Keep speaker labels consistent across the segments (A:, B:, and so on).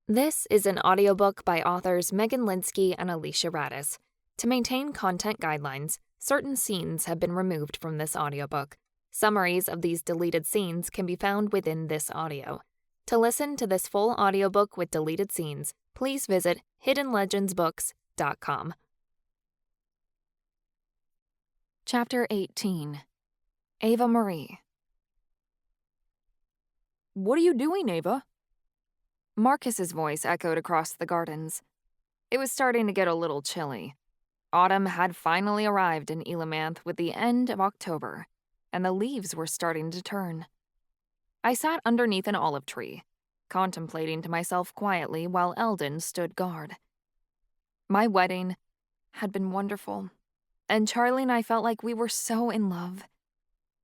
A: This is an audiobook by authors Megan Linski and Alicia Rades. To maintain content guidelines, certain scenes have been removed from this audiobook. Summaries of these deleted scenes can be found within this audio. To listen to this full audiobook with deleted scenes, please visit hiddenlegendsbooks.com. Chapter 18. Ava-Marie.
B: "What are you doing, Ava?"
A: Marcus's voice echoed across the gardens. It was starting to get a little chilly. Autumn had finally arrived in Elamanth with the end of October, and the leaves were starting to turn. I sat underneath an olive tree, contemplating to myself quietly while Eldon stood guard. My wedding had been wonderful, and Charlie and I felt like we were so in love.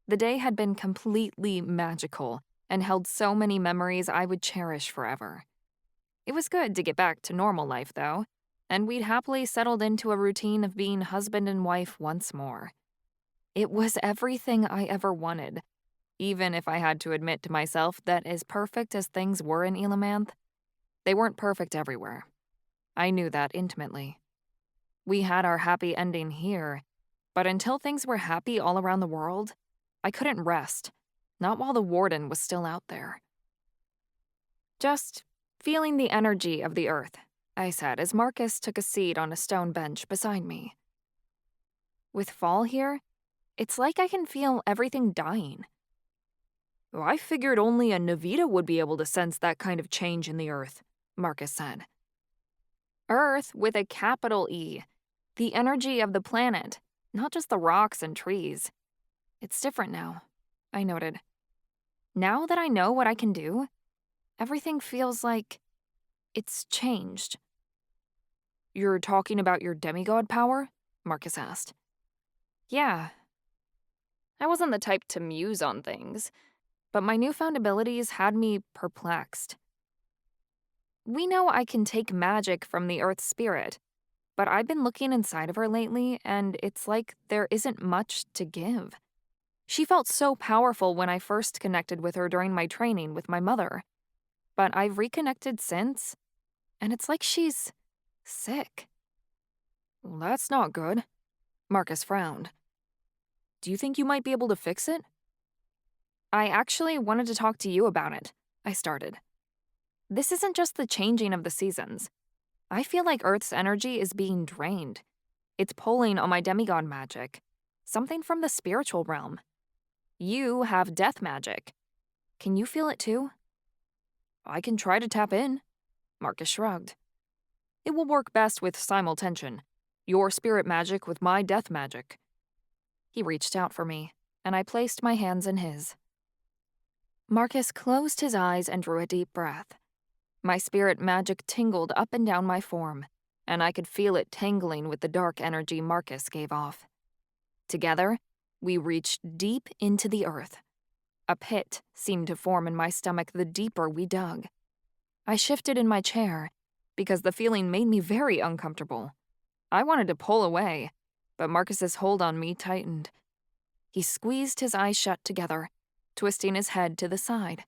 A: The day had been completely magical and held so many memories I would cherish forever. It was good to get back to normal life, though, and we'd happily settled into a routine of being husband and wife once more. It was everything I ever wanted, even if I had to admit to myself that as perfect as things were in Elamanth, they weren't perfect everywhere. I knew that intimately. We had our happy ending here, but until things were happy all around the world, I couldn't rest, not while the Warden was still out there. Just feeling the energy of the earth, I said as Marcus took a seat on a stone bench beside me. With fall here, it's like I can feel everything dying.
B: "I figured only a Navita would be able to sense that kind of change in the earth," Marcus said.
A: Earth with a capital E. The energy of the planet, not just the rocks and trees. It's different now, I noted. Now that I know what I can do, everything feels like it's changed.
B: "You're talking about your demigod power?" Marcus asked.
A: Yeah. I wasn't the type to muse on things, but my newfound abilities had me perplexed. We know I can take magic from the Earth's spirit, but I've been looking inside of her lately, and it's like there isn't much to give. She felt so powerful when I first connected with her during my training with my mother, but I've reconnected since, and it's like she's sick.
B: "Well, that's not good." Marcus frowned. "Do you think you might be able to fix it?"
A: I actually wanted to talk to you about it, I started. This isn't just the changing of the seasons. I feel like Earth's energy is being drained. It's pulling on my demigod magic, something from the spiritual realm. You have death magic. Can you feel it too?
B: "I can try to tap in." Marcus shrugged. "It will work best with simultension. Your spirit magic with my death magic."
A: He reached out for me, and I placed my hands in his. Marcus closed his eyes and drew a deep breath. My spirit magic tingled up and down my form, and I could feel it tangling with the dark energy Marcus gave off. Together, we reached deep into the earth. A pit seemed to form in my stomach the deeper we dug. I shifted in my chair, because the feeling made me very uncomfortable. I wanted to pull away, but Marcus's hold on me tightened. He squeezed his eyes shut together, twisting his head to the side.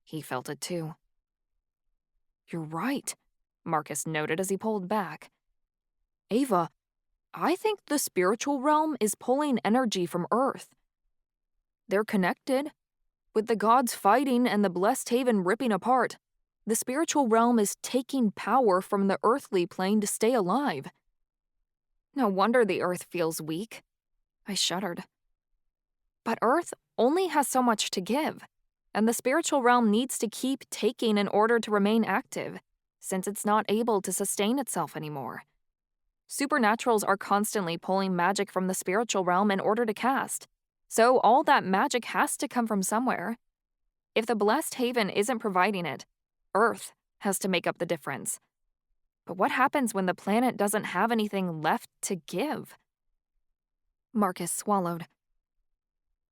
A: He felt it too.
B: "You're right," Marcus noted as he pulled back. "Ava, I think the spiritual realm is pulling energy from Earth. They're connected. With the gods fighting and the blessed haven ripping apart, the spiritual realm is taking power from the earthly plane to stay alive."
A: No wonder the Earth feels weak. I shuddered. But Earth only has so much to give, and the spiritual realm needs to keep taking in order to remain active, since it's not able to sustain itself anymore. Supernaturals are constantly pulling magic from the spiritual realm in order to cast, so all that magic has to come from somewhere. If the blessed haven isn't providing it, Earth has to make up the difference. But what happens when the planet doesn't have anything left to give? Marcus swallowed.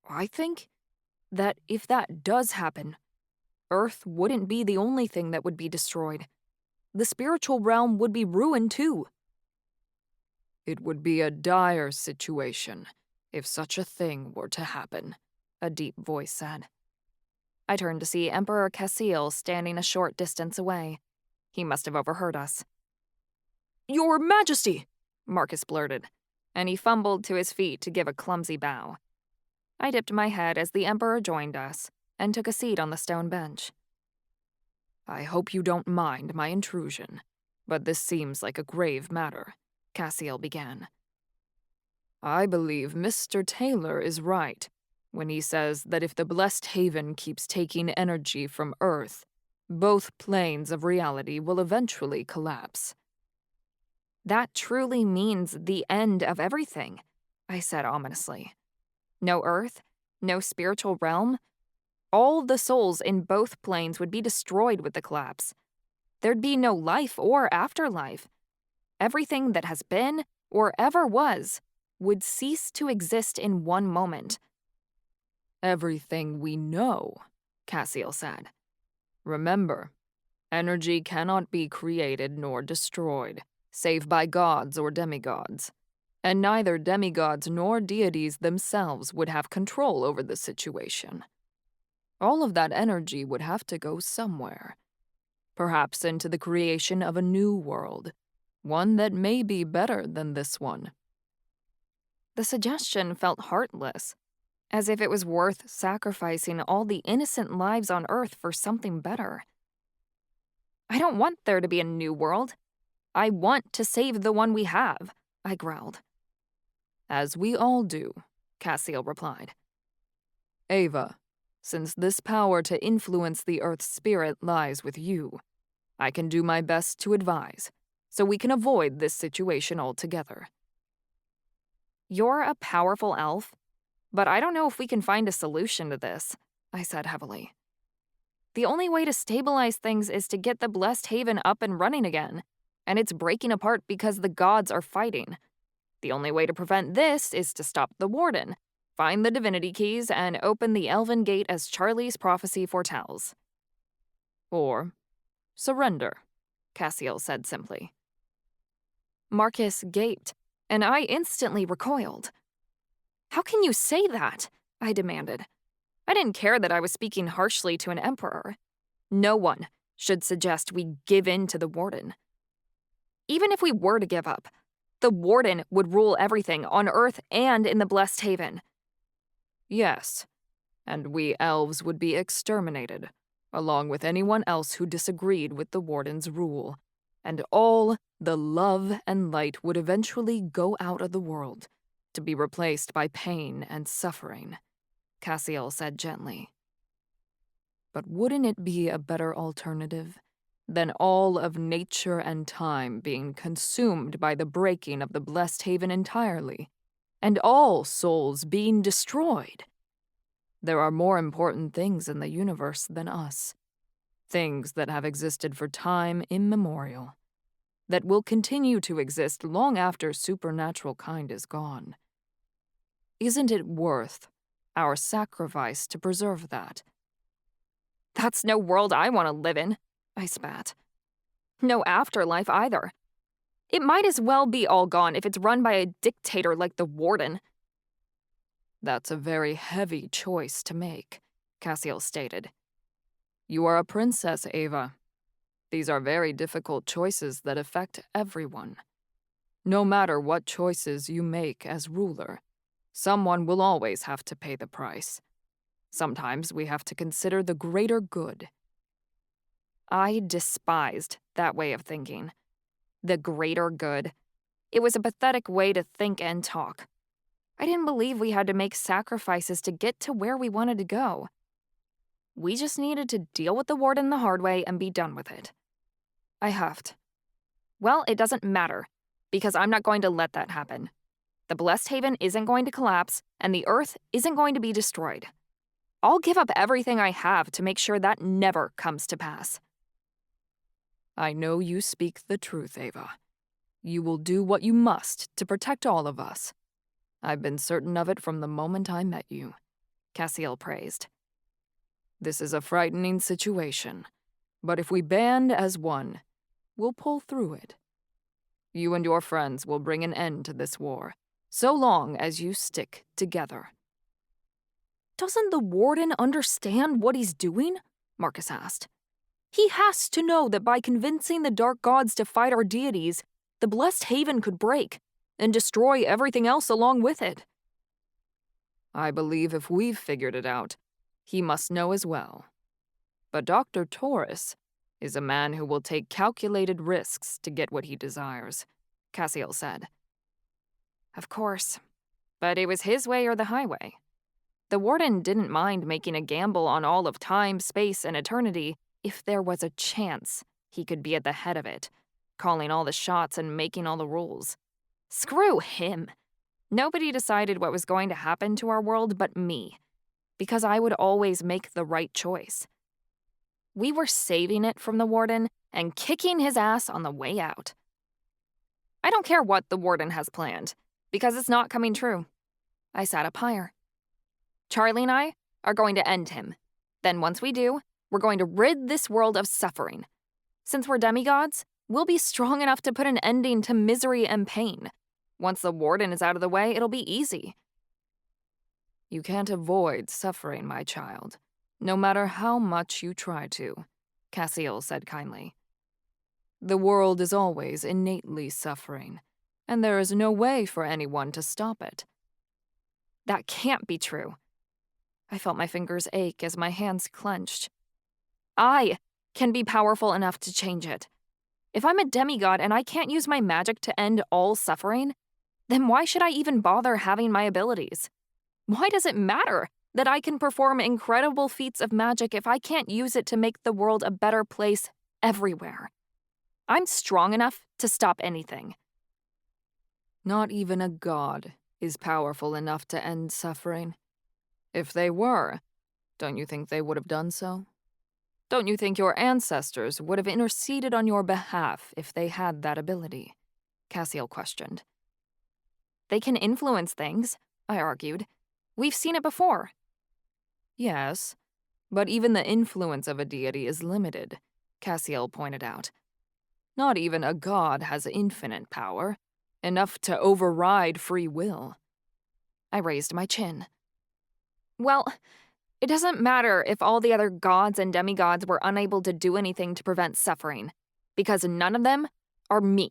B: "I think that if that does happen, Earth wouldn't be the only thing that would be destroyed. The spiritual realm would be ruined too." "It would be a dire situation if such a thing were to happen," a deep voice said.
A: I turned to see Emperor Cassiel standing a short distance away. He must have overheard us.
B: "Your Majesty!"
A: Marcus blurted, and he fumbled to his feet to give a clumsy bow. I dipped my head as the Emperor joined us and took a seat on the stone bench.
B: "I hope you don't mind my intrusion, but this seems like a grave matter," Cassiel began. "I believe Mr. Taylor is right when he says that if the Blessed Haven keeps taking energy from Earth, both planes of reality will eventually collapse."
A: "That truly means the end of everything," I said ominously. "No Earth, no spiritual realm. All the souls in both planes would be destroyed with the collapse. There'd be no life or afterlife. Everything that has been, or ever was, would cease to exist in one moment."
B: "Everything we know," Cassiel said. "Remember, energy cannot be created nor destroyed, save by gods or demigods, and neither demigods nor deities themselves would have control over the situation. All of that energy would have to go somewhere, perhaps into the creation of a new world, one that may be better than this one."
A: The suggestion felt heartless, as if it was worth sacrificing all the innocent lives on Earth for something better. "I don't want there to be a new world. I want to save the one we have," I growled.
B: "As we all do," Cassiel replied. "Ava, since this power to influence the Earth's spirit lies with you, I can do my best to advise, so we can avoid this situation altogether."
A: "You're a powerful elf, but I don't know if we can find a solution to this," I said heavily. "The only way to stabilize things is to get the Blessed Haven up and running again, and it's breaking apart because the gods are fighting. The only way to prevent this is to stop the Warden, find the divinity keys, and open the Elven Gate as Charlie's prophecy foretells."
B: "Or surrender," Cassiel said simply.
A: Marcus gaped, and I instantly recoiled. "How can you say that?" I demanded. I didn't care that I was speaking harshly to an emperor. No one should suggest we give in to the Warden. Even if we were to give up, the Warden would rule everything on Earth and in the Blessed Haven.
B: "Yes, and we elves would be exterminated, along with anyone else who disagreed with the Warden's rule, and all the love and light would eventually go out of the world, to be replaced by pain and suffering," Cassiel said gently. "But wouldn't it be a better alternative than all of nature and time being consumed by the breaking of the Blessed Haven entirely, and all souls being destroyed? There are more important things in the universe than us, things that have existed for time immemorial, that will continue to exist long after supernatural kind is gone. Isn't it worth our sacrifice to preserve that?"
A: "That's no world I want to live in," I spat. "No afterlife either. It might as well be all gone if it's run by a dictator like the Warden."
B: "That's a very heavy choice to make," Cassiel stated. "You are a princess, Ava. These are very difficult choices that affect everyone. No matter what choices you make as ruler, someone will always have to pay the price. Sometimes we have to consider the greater good."
A: I despised that way of thinking. The greater good. It was a pathetic way to think and talk. I didn't believe we had to make sacrifices to get to where we wanted to go. We just needed to deal with the Warden the hard way and be done with it. I huffed. "Well, it doesn't matter, because I'm not going to let that happen. The Blessed Haven isn't going to collapse, and the Earth isn't going to be destroyed. I'll give up everything I have to make sure that never comes to pass."
B: "I know you speak the truth, Ava. You will do what you must to protect all of us. I've been certain of it from the moment I met you," Cassiel praised. "This is a frightening situation, but if we band as one, we'll pull through it. You and your friends will bring an end to this war, so long as you stick together."
A: "Doesn't the Warden understand what he's doing?" Marcus asked.
B: He has to know that by convincing the dark gods to fight our deities, the blessed haven could break and destroy everything else along with it.
A: I believe if we've figured it out, he must know as well. But Dr. Taurus is a man who will take calculated risks to get what he desires, Cassiel said.
B: Of course. But it was his way or the highway. The Warden didn't mind making a gamble on all of time, space, and eternity if there was a chance he could be at the head of it, calling all the shots and making all the rules. Screw him. Nobody decided what was going to happen to our world but me, because I would always make the right choice. We were saving it from the Warden and kicking his ass on the way out. I don't care what the Warden has planned, because it's not coming true. I sat up higher. Charlie and I are going to end him. Then once we do, we're going to rid this world of suffering. Since we're demigods, we'll be strong enough to put an ending to misery and pain. Once the Warden is out of the way, it'll be easy.
A: You can't avoid suffering, my child, no matter how much you try to, Cassiel said kindly. The world is always innately suffering, and there is no way for anyone to stop it.
B: That can't be true. I felt my fingers ache as my hands clenched. I can be powerful enough to change it. If I'm a demigod and I can't use my magic to end all suffering, then why should I even bother having my abilities? Why does it matter that I can perform incredible feats of magic if I can't use it to make the world a better place everywhere? I'm strong enough to stop anything.
A: Not even a god is powerful enough to end suffering. If they were, don't you think they would have done so? Don't you think your ancestors would have interceded on your behalf if they had that ability? Cassiel questioned.
B: They can influence things, I argued. We've seen it before.
A: Yes, but even the influence of a deity is limited, Cassiel pointed out. Not even a god has infinite power, enough to override free will.
B: I raised my chin. Well, it doesn't matter if all the other gods and demigods were unable to do anything to prevent suffering, because none of them are me.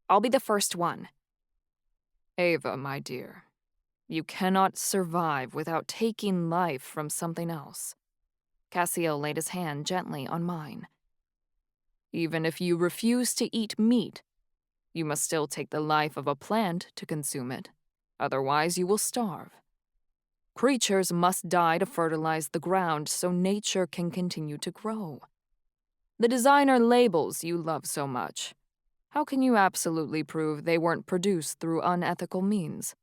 B: I'll be the first one.
A: Ava, my dear, you cannot survive without taking life from something else. Cassiel laid his hand gently on mine. Even if you refuse to eat meat, you must still take the life of a plant to consume it. Otherwise, you will starve. Creatures must die to fertilize the ground so nature can continue to grow. The designer labels you love so much. How can you absolutely prove they weren't produced through unethical means?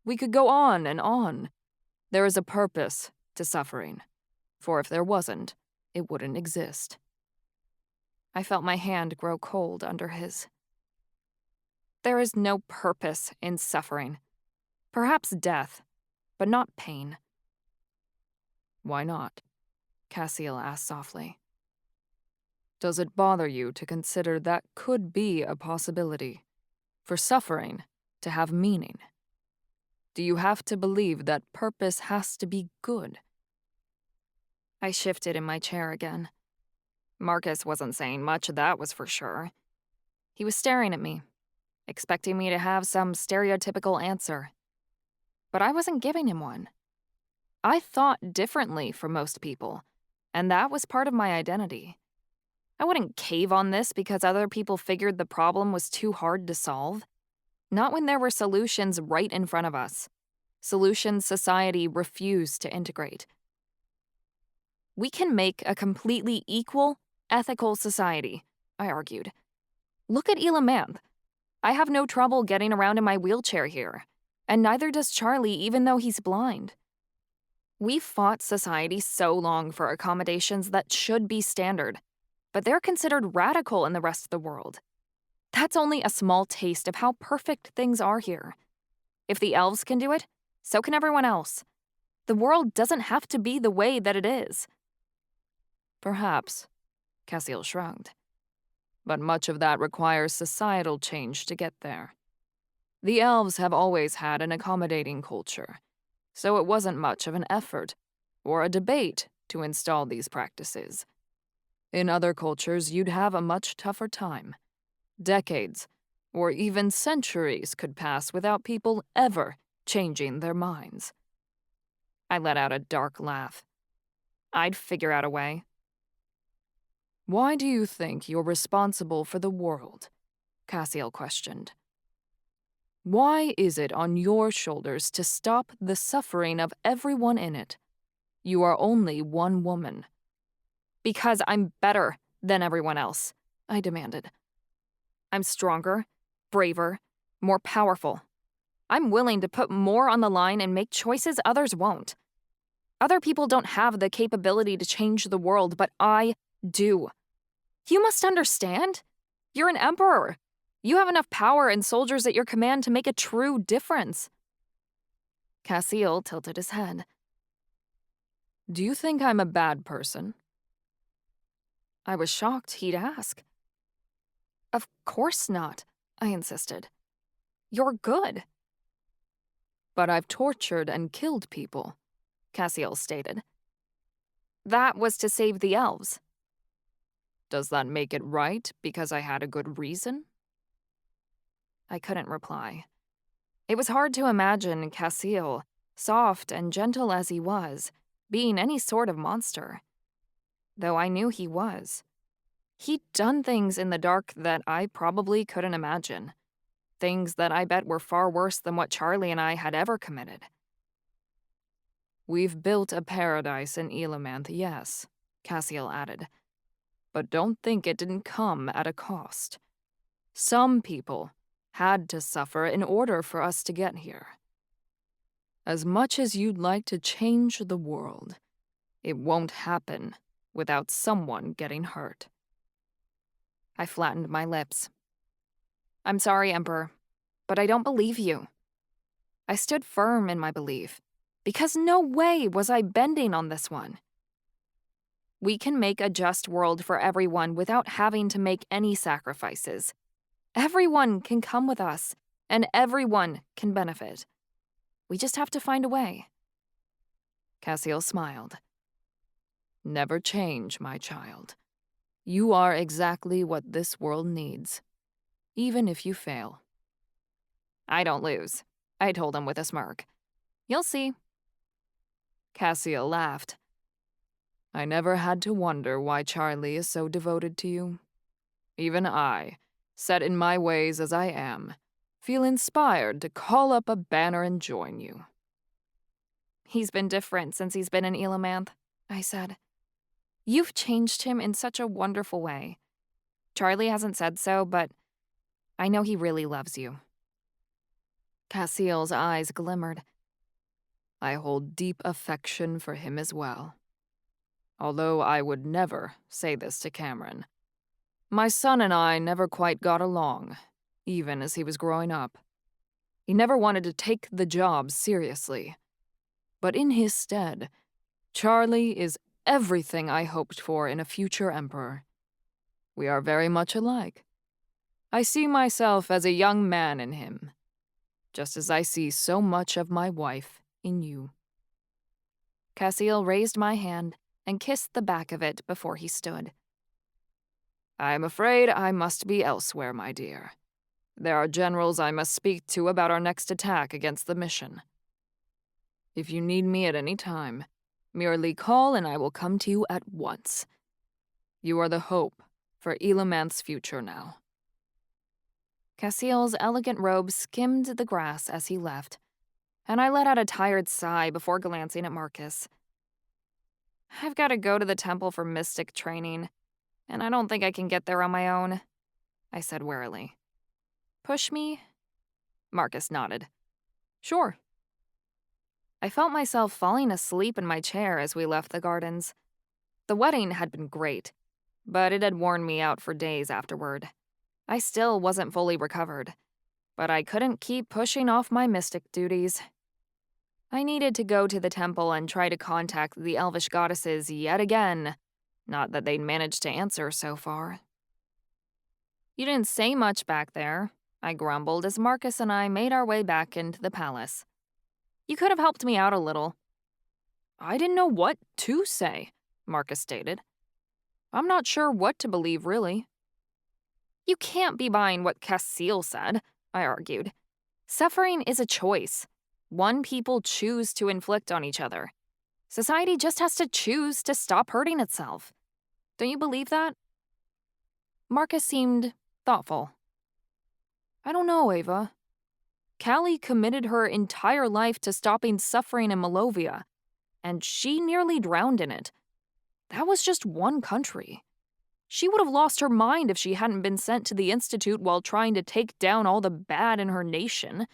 A: We could go on and on. There is a purpose to suffering, for if there wasn't, it wouldn't exist.
B: I felt my hand grow cold under his. There is no purpose in suffering. Perhaps death, but not pain.
A: Why not? Cassiel asked softly. Does it bother you to consider that could be a possibility? For suffering to have meaning? Do you have to believe that purpose has to be good?
B: I shifted in my chair again. Marcus wasn't saying much, that was for sure. He was staring at me, expecting me to have some stereotypical answer. But I wasn't giving him one. I thought differently from most people, and that was part of my identity. I wouldn't cave on this because other people figured the problem was too hard to solve. Not when there were solutions right in front of us. Solutions society refused to integrate. We can make a completely equal, ethical society, I argued. Look at Eva-Marie. I have no trouble getting around in my wheelchair here, and neither does Charlie even though he's blind. We've fought society so long for accommodations that should be standard, but they're considered radical in the rest of the world. That's only a small taste of how perfect things are here. If the elves can do it, so can everyone else. The world doesn't have to be the way that it is.
A: Perhaps, Cassiel shrugged. But much of that requires societal change to get there. The elves have always had an accommodating culture, so it wasn't much of an effort or a debate to install these practices.
B: In other cultures, you'd have a much tougher time. Decades, or even centuries could pass without people ever changing their minds.
A: I let out a dark laugh. I'd figure out a way.
B: Why do you think you're responsible for the world? Cassiel questioned. Why is it on your shoulders to stop the suffering of everyone in it? You are only one woman.
A: Because I'm better than everyone else, I demanded. I'm stronger, braver, more powerful. I'm willing to put more on the line and make choices others won't. Other people don't have the capability to change the world, but I do. You must understand. You're an emperor. You have enough power and soldiers at your command to make a true difference.
B: Cassiel tilted his head. Do you think I'm a bad person?
A: I was shocked he'd ask. Of course not, I insisted. You're good.
B: But I've tortured and killed people, Cassiel stated.
A: That was to save the elves.
B: Does that make it right because I had a good reason?
A: I couldn't reply. It was hard to imagine Cassiel, soft and gentle as he was, being any sort of monster. Though I knew he was. He'd done things in the dark that I probably couldn't imagine. Things that I bet were far worse than what Charlie and I had ever committed.
B: We've built a paradise in Elamanth, yes, Cassiel added. But don't think it didn't come at a cost. Some people had to suffer in order for us to get here. As much as you'd like to change the world, it won't happen without someone getting hurt.
A: I flattened my lips. I'm sorry, Emperor, but I don't believe you. I stood firm in my belief, because no way was I bending on this one. We can make a just world for everyone without having to make any sacrifices. Everyone can come with us, and everyone can benefit. We just have to find a way.
B: Cassiel smiled. Never change, my child. You are exactly what this world needs, even if you fail.
A: I don't lose, I told him with a smirk. You'll see.
B: Cassiel laughed. I never had to wonder why Charlie is so devoted to you. Even I, set in my ways as I am, feel inspired to call up a banner and join you.
A: He's been different since he's been in Elamanth, I said. You've changed him in such a wonderful way. Charlie hasn't said so, but I know he really loves you.
B: Cassiel's eyes glimmered. I hold deep affection for him as well. Although I would never say this to Cameron. My son and I never quite got along, even as he was growing up. He never wanted to take the job seriously. But in his stead, Charlie is everything I hoped for in a future emperor. We are very much alike. I see myself as a young man in him, just as I see so much of my wife in you.
A: Cassiel raised my hand and kissed the back of it before he stood.
B: I'm afraid I must be elsewhere, my dear. There are generals I must speak to about our next attack against the mission. If you need me at any time, merely call and I will come to you at once. You are the hope for Elamanth's future now.
A: Cassiel's elegant robe skimmed the grass as he left, and I let out a tired sigh before glancing at Marcus. I've got to go to the temple for mystic training, and I don't think I can get there on my own, I said wearily. Push me? Marcus nodded. Sure. I felt myself falling asleep in my chair as we left the gardens. The wedding had been great, but it had worn me out for days afterward. I still wasn't fully recovered, but I couldn't keep pushing off my mystic duties. I needed to go to the temple and try to contact the elvish goddesses yet again. Not that they'd managed to answer so far. You didn't say much back there, I grumbled as Marcus and I made our way back into the palace. You could have helped me out a little.
B: I didn't know what to say, Marcus stated. I'm not sure what to believe, really.
A: You can't be buying what Castile said, I argued. Suffering is a choice. One people choose to inflict on each other. Society just has to choose to stop hurting itself. Don't you believe that?
B: Marcus seemed thoughtful. I don't know, Ava. Callie committed her entire life to stopping suffering in Malovia, and she nearly drowned in it. That was just one country. She would have lost her mind if she hadn't been sent to the Institute while trying to take down all the bad in her nation.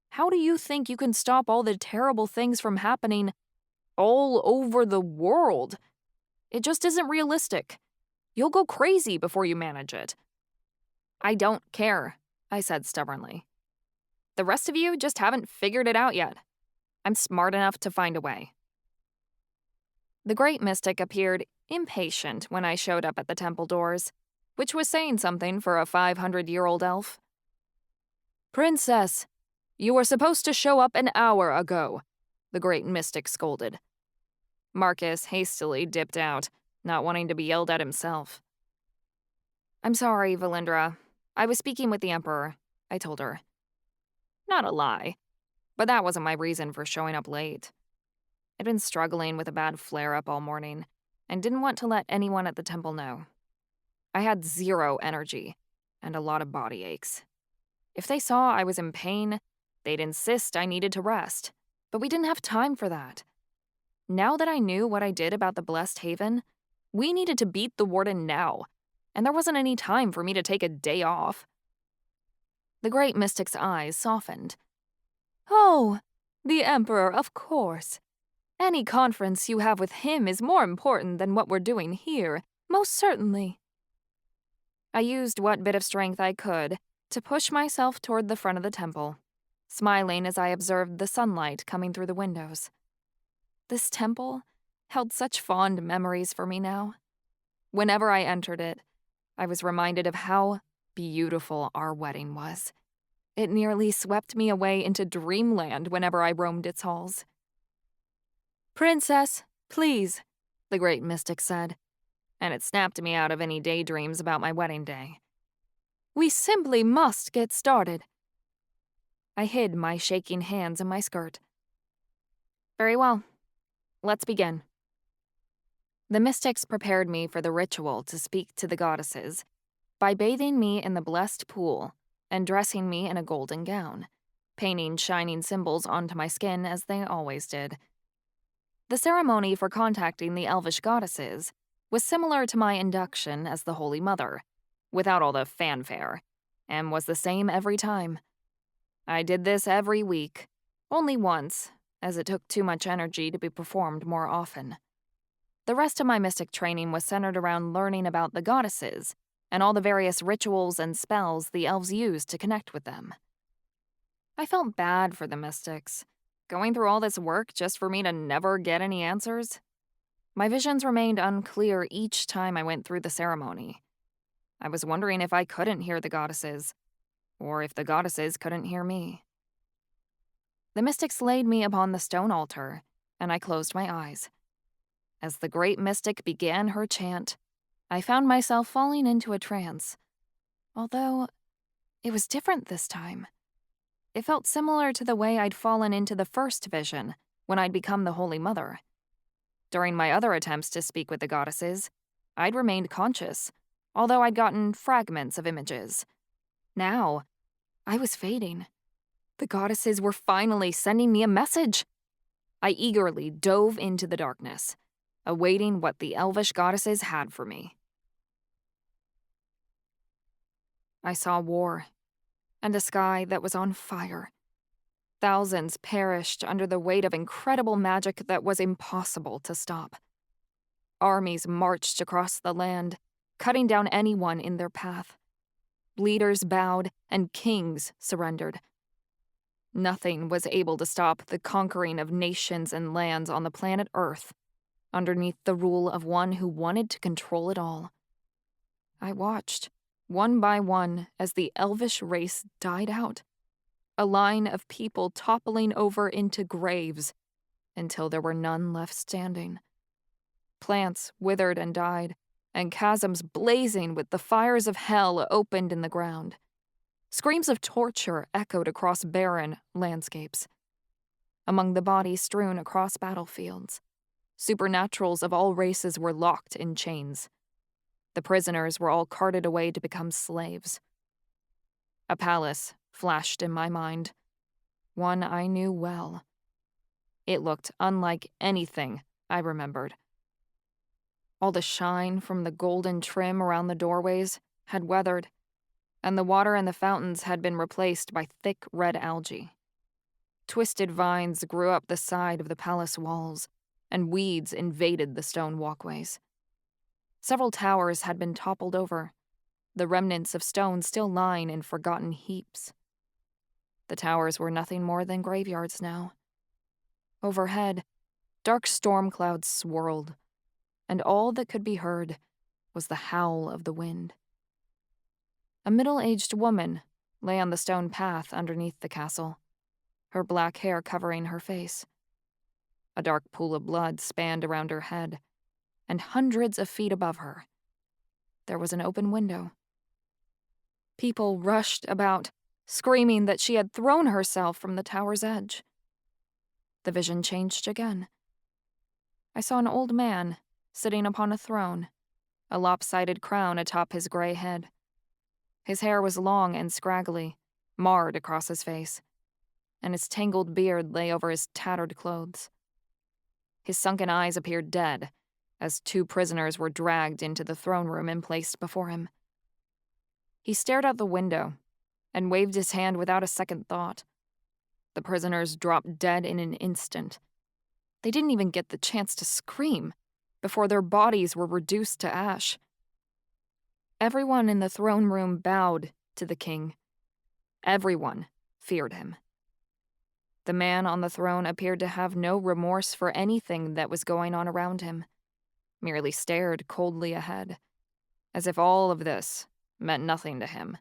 B: How do you think you can stop all the terrible things from happening all over the world? It just isn't realistic. You'll go crazy before you manage it.
A: I don't care, I said stubbornly. The rest of you just haven't figured it out yet. I'm smart enough to find a way. The great mystic appeared impatient when I showed up at the temple doors, which was saying something for a 500-year-old elf.
B: Princess, you were supposed to show up an hour ago, the great mystic scolded.
A: Marcus hastily dipped out, not wanting to be yelled at himself.
B: I'm sorry, Valindra. I was speaking with the Emperor, I told her.
A: Not a lie, but that wasn't my reason for showing up late. I'd been struggling with a bad flare-up all morning and didn't want to let anyone at the temple know. I had 0 energy and a lot of body aches. If they saw I was in pain, they'd insist I needed to rest, but we didn't have time for that. Now that I knew what I did about the Blessed Haven, we needed to beat the Warden now, and there wasn't any time for me to take a day off.
B: The great mystic's eyes softened. Oh, the Emperor, of course. Any conference you have with him is more important than what we're doing here, most certainly.
A: I used what bit of strength I could to push myself toward the front of the temple, smiling as I observed the sunlight coming through the windows. This temple held such fond memories for me now. Whenever I entered it, I was reminded of how beautiful our wedding was. It nearly swept me away into dreamland whenever I roamed its halls.
B: Princess, please, the great mystic said,
A: and it snapped me out of any daydreams about my wedding day.
B: We simply must get started.
A: I hid my shaking hands in my skirt. Very well. Let's begin. The mystics prepared me for the ritual to speak to the goddesses by bathing me in the blessed pool and dressing me in a golden gown, painting shining symbols onto my skin as they always did. The ceremony for contacting the elvish goddesses was similar to my induction as the Holy Mother, without all the fanfare, and was the same every time. I did this every week, only once, as it took too much energy to be performed more often. The rest of my mystic training was centered around learning about the goddesses and all the various rituals and spells the elves used to connect with them. I felt bad for the mystics, going through all this work just for me to never get any answers. My visions remained unclear each time I went through the ceremony. I was wondering if I couldn't hear the goddesses, or if the goddesses couldn't hear me. The mystics laid me upon the stone altar, and I closed my eyes. As the great mystic began her chant, I found myself falling into a trance. Although, it was different this time. It felt similar to the way I'd fallen into the first vision, when I'd become the Holy Mother. During my other attempts to speak with the goddesses, I'd remained conscious, although I'd gotten fragments of images. Now, I was fading. The goddesses were finally sending me a message. I eagerly dove into the darkness, awaiting what the elvish goddesses had for me. I saw war, and a sky that was on fire. Thousands perished under the weight of incredible magic that was impossible to stop. Armies marched across the land, cutting down anyone in their path. Leaders bowed, and kings surrendered. Nothing was able to stop the conquering of nations and lands on the planet Earth, underneath the rule of one who wanted to control it all. I watched, one by one, as the elvish race died out, a line of people toppling over into graves until there were none left standing. Plants withered and died,
B: and chasms blazing with the fires of hell opened in the ground. Screams of torture echoed across barren landscapes. Among the bodies strewn across battlefields, supernaturals of all races were locked in chains. The prisoners were all carted away to become slaves. A palace flashed in my mind, one I knew well. It looked unlike anything I remembered. All the shine from the golden trim around the doorways had weathered, and the water in the fountains had been replaced by thick red algae. Twisted vines grew up the side of the palace walls, and weeds invaded the stone walkways. Several towers had been toppled over, the remnants of stone still lying in forgotten heaps. The towers were nothing more than graveyards now. Overhead, dark storm clouds swirled, and all that could be heard was the howl of the wind. A middle-aged woman lay on the stone path underneath the castle, her black hair covering her face. A dark pool of blood spanned around her head, and hundreds of feet above her, there was an open window. People rushed about, screaming that she had thrown herself from the tower's edge. The vision changed again. I saw an old man sitting upon a throne, a lopsided crown atop his gray head. His hair was long and scraggly, marred across his face, and his tangled beard lay over his tattered clothes. His sunken eyes appeared dead as two prisoners were dragged into the throne room and placed before him. He stared out the window and waved his hand without a second thought. The prisoners dropped dead in an instant. They didn't even get the chance to scream before their bodies were reduced to ash. Everyone in the throne room bowed to the king. Everyone feared him. The man on the throne appeared to have no remorse for anything that was going on around him, merely stared coldly ahead, as if all of this meant nothing to him.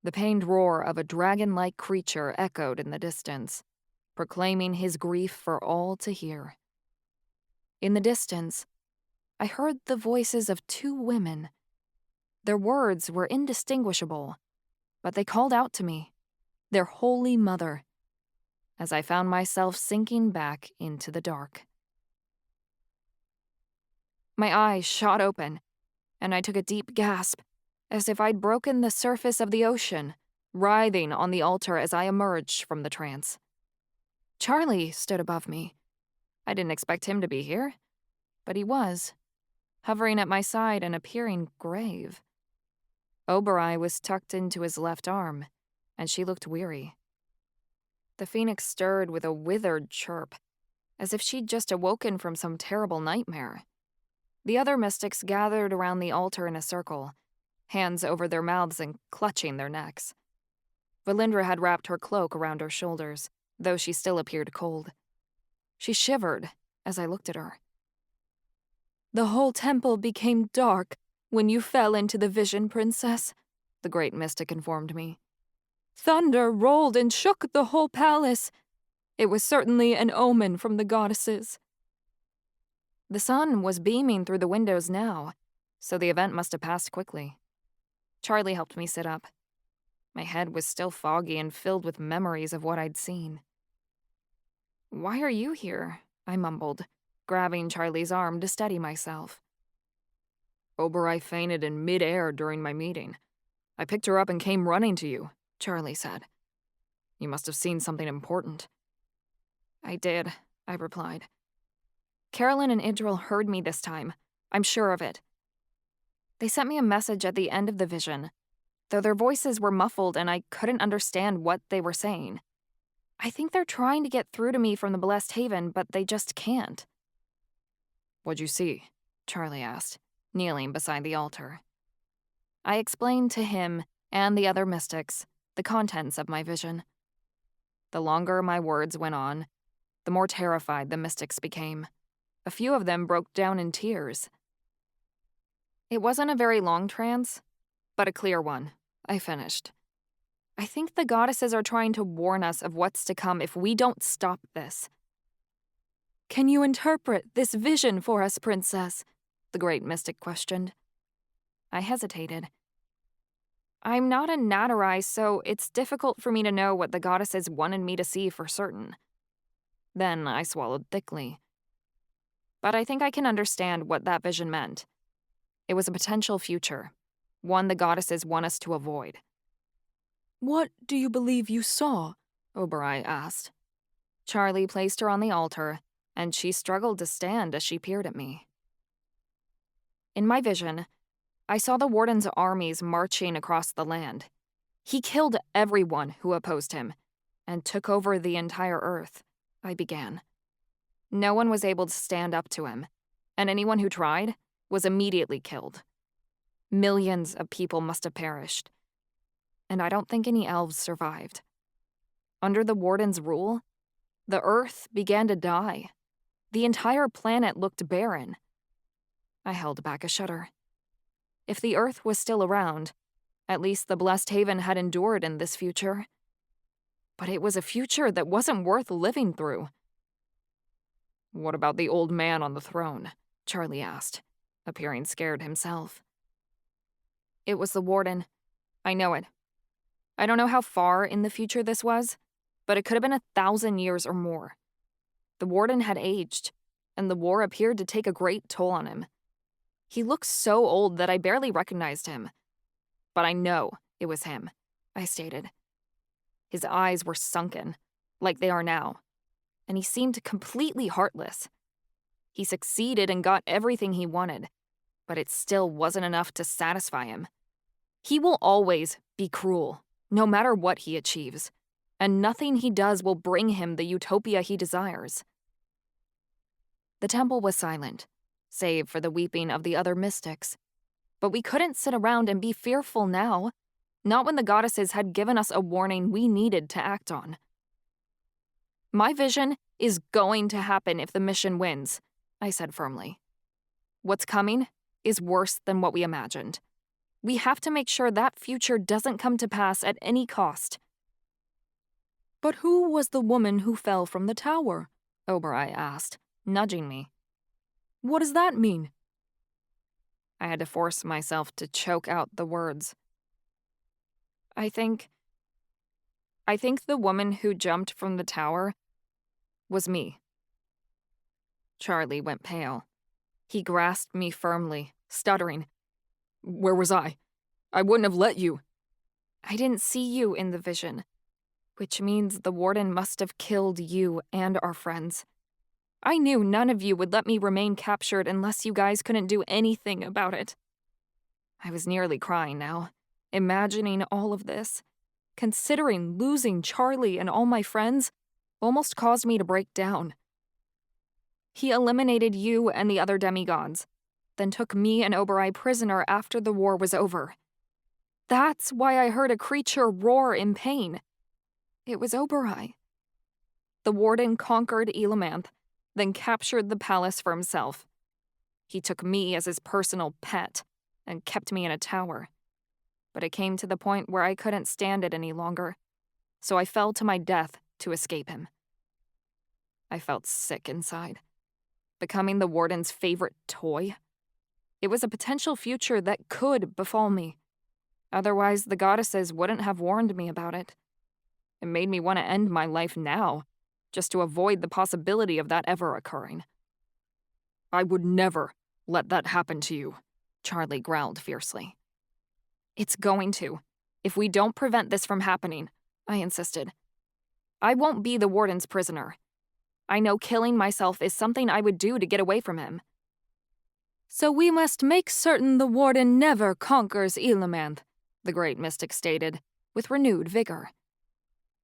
B: The pained roar of a dragon-like creature echoed in the distance, proclaiming his grief for all to hear. In the distance, I heard the voices of two women. Their words were indistinguishable, but they called out to me, their Holy Mother, as I found myself sinking back into the dark. My eyes shot open, and I took a deep gasp, as if I'd broken the surface of the ocean, writhing on the altar as I emerged from the trance. Charlie stood above me. I didn't expect him to be here, but he was, hovering at my side and appearing grave. Oberoi was tucked into his left arm, and she looked weary. The phoenix stirred with a withered chirp, as if she'd just awoken from some terrible nightmare. The other mystics gathered around the altar in a circle, hands over their mouths and clutching their necks. Valindra had wrapped her cloak around her shoulders, though she still appeared cold. She shivered as I looked at her. "The whole temple became dark when you fell into the vision, Princess," the great mystic informed me. "Thunder rolled and shook the whole palace. It was certainly an omen from the goddesses." The sun was beaming through the windows now, so the event must have passed quickly. Charlie helped me sit up. My head was still foggy and filled with memories of what I'd seen. "Why are you here?" I mumbled, grabbing Charlie's arm to steady myself. "Oberoi fainted in mid-air during my meeting. I picked her up and came running to you," Charlie said. "You must have seen something important." "I did," I replied. "Carolyn and Idril heard me this time. I'm sure of it. They sent me a message at the end of the vision, though their voices were muffled and I couldn't understand what they were saying. I think they're trying to get through to me from the Blessed Haven, but they just can't." "What'd you see?" Charlie asked, kneeling beside the altar. I explained to him and the other mystics the contents of my vision. The longer my words went on, the more terrified the mystics became. A few of them broke down in tears. "It wasn't a very long trance, but a clear one," I finished. "I think the goddesses are trying to warn us of what's to come if we don't stop this." "Can you interpret this vision for us, Princess?" the the great mystic questioned. I hesitated. I'm not a Natterai, so it's difficult for me to know what the goddesses wanted me to see for certain. Then I swallowed thickly. But I think I can understand what that vision meant. It was a potential future, one the goddesses want us to avoid. What do you believe you saw? Oberai asked. Charlie placed her on the altar, and she struggled to stand as she peered at me. In my vision, I saw the Warden's armies marching across the land. He killed everyone who opposed him, and took over the entire Earth, I began. No one was able to stand up to him, and anyone who tried was immediately killed. Millions of people must have perished, and I don't think any elves survived. Under the Warden's rule, the Earth began to die. The entire planet looked barren. I held back a shudder. If the Earth was still around, at least the Blessed Haven had endured in this future. But it was a future that wasn't worth living through. What about the old man on the throne? Charlie asked, appearing scared himself. It was the Warden. I know it. I don't know how far in the future this was, but it could have been 1,000 years or more. The Warden had aged, and the war appeared to take a great toll on him. He looked so old that I barely recognized him. But I know it was him, I stated. His eyes were sunken, like they are now, and he seemed completely heartless. He succeeded and got everything he wanted, but it still wasn't enough to satisfy him. He will always be cruel, no matter what he achieves, and nothing he does will bring him the utopia he desires. The temple was silent, save for the weeping of the other mystics. But we couldn't sit around and be fearful now, not when the goddesses had given us a warning we needed to act on. My vision is going to happen if the mission wins, I said firmly. What's coming is worse than what we imagined. We have to make sure that future doesn't come to pass at any cost. But who was the woman who fell from the tower? Oberai asked, nudging me. What does that mean? I had to force myself to choke out the words. I think the woman who jumped from the tower was me. Charlie went pale. He grasped me firmly, stuttering. Where was I? I wouldn't have let you. I didn't see you in the vision, which means the Warden must have killed you and our friends. I knew none of you would let me remain captured unless you guys couldn't do anything about it. I was nearly crying now, imagining all of this. Considering losing Charlie and all my friends almost caused me to break down. He eliminated you and the other demigods, then took me and Oberai prisoner after the war was over. That's why I heard a creature roar in pain. It was Oberai. The Warden conquered Elamanth, then captured the palace for himself. He took me as his personal pet and kept me in a tower. But it came to the point where I couldn't stand it any longer, so I fell to my death to escape him. I felt sick inside, becoming the Warden's favorite toy. It was a potential future that could befall me. Otherwise, the goddesses wouldn't have warned me about it. It made me want to end my life now, just to avoid the possibility of that ever occurring. I would never let that happen to you, Charlie growled fiercely. It's going to, if we don't prevent this from happening, I insisted. I won't be the Warden's prisoner. I know killing myself is something I would do to get away from him. So we must make certain the Warden never conquers Elamanth, the great mystic stated, with renewed vigor.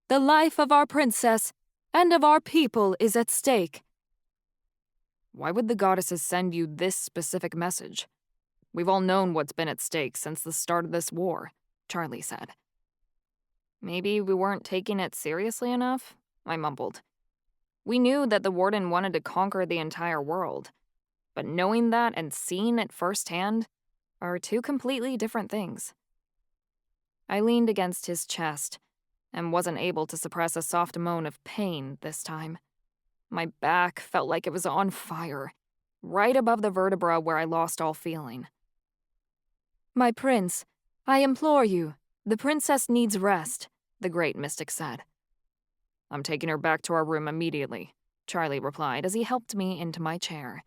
B: The life of our princess and of our people is at stake. Why would the goddesses send you this specific message? We've all known what's been at stake since the start of this war, Charlie said. Maybe we weren't taking it seriously enough, I mumbled. We knew that the Warden wanted to conquer the entire world, but knowing that and seeing it firsthand are two completely different things. I leaned against his chest and wasn't able to suppress a soft moan of pain this time. My back felt like it was on fire,
A: right above the vertebra where I lost all feeling.
B: "My prince, I implore you. The princess needs rest," the great mystic said.
A: "I'm taking her back to our room immediately," Charlie replied as he helped me into my chair,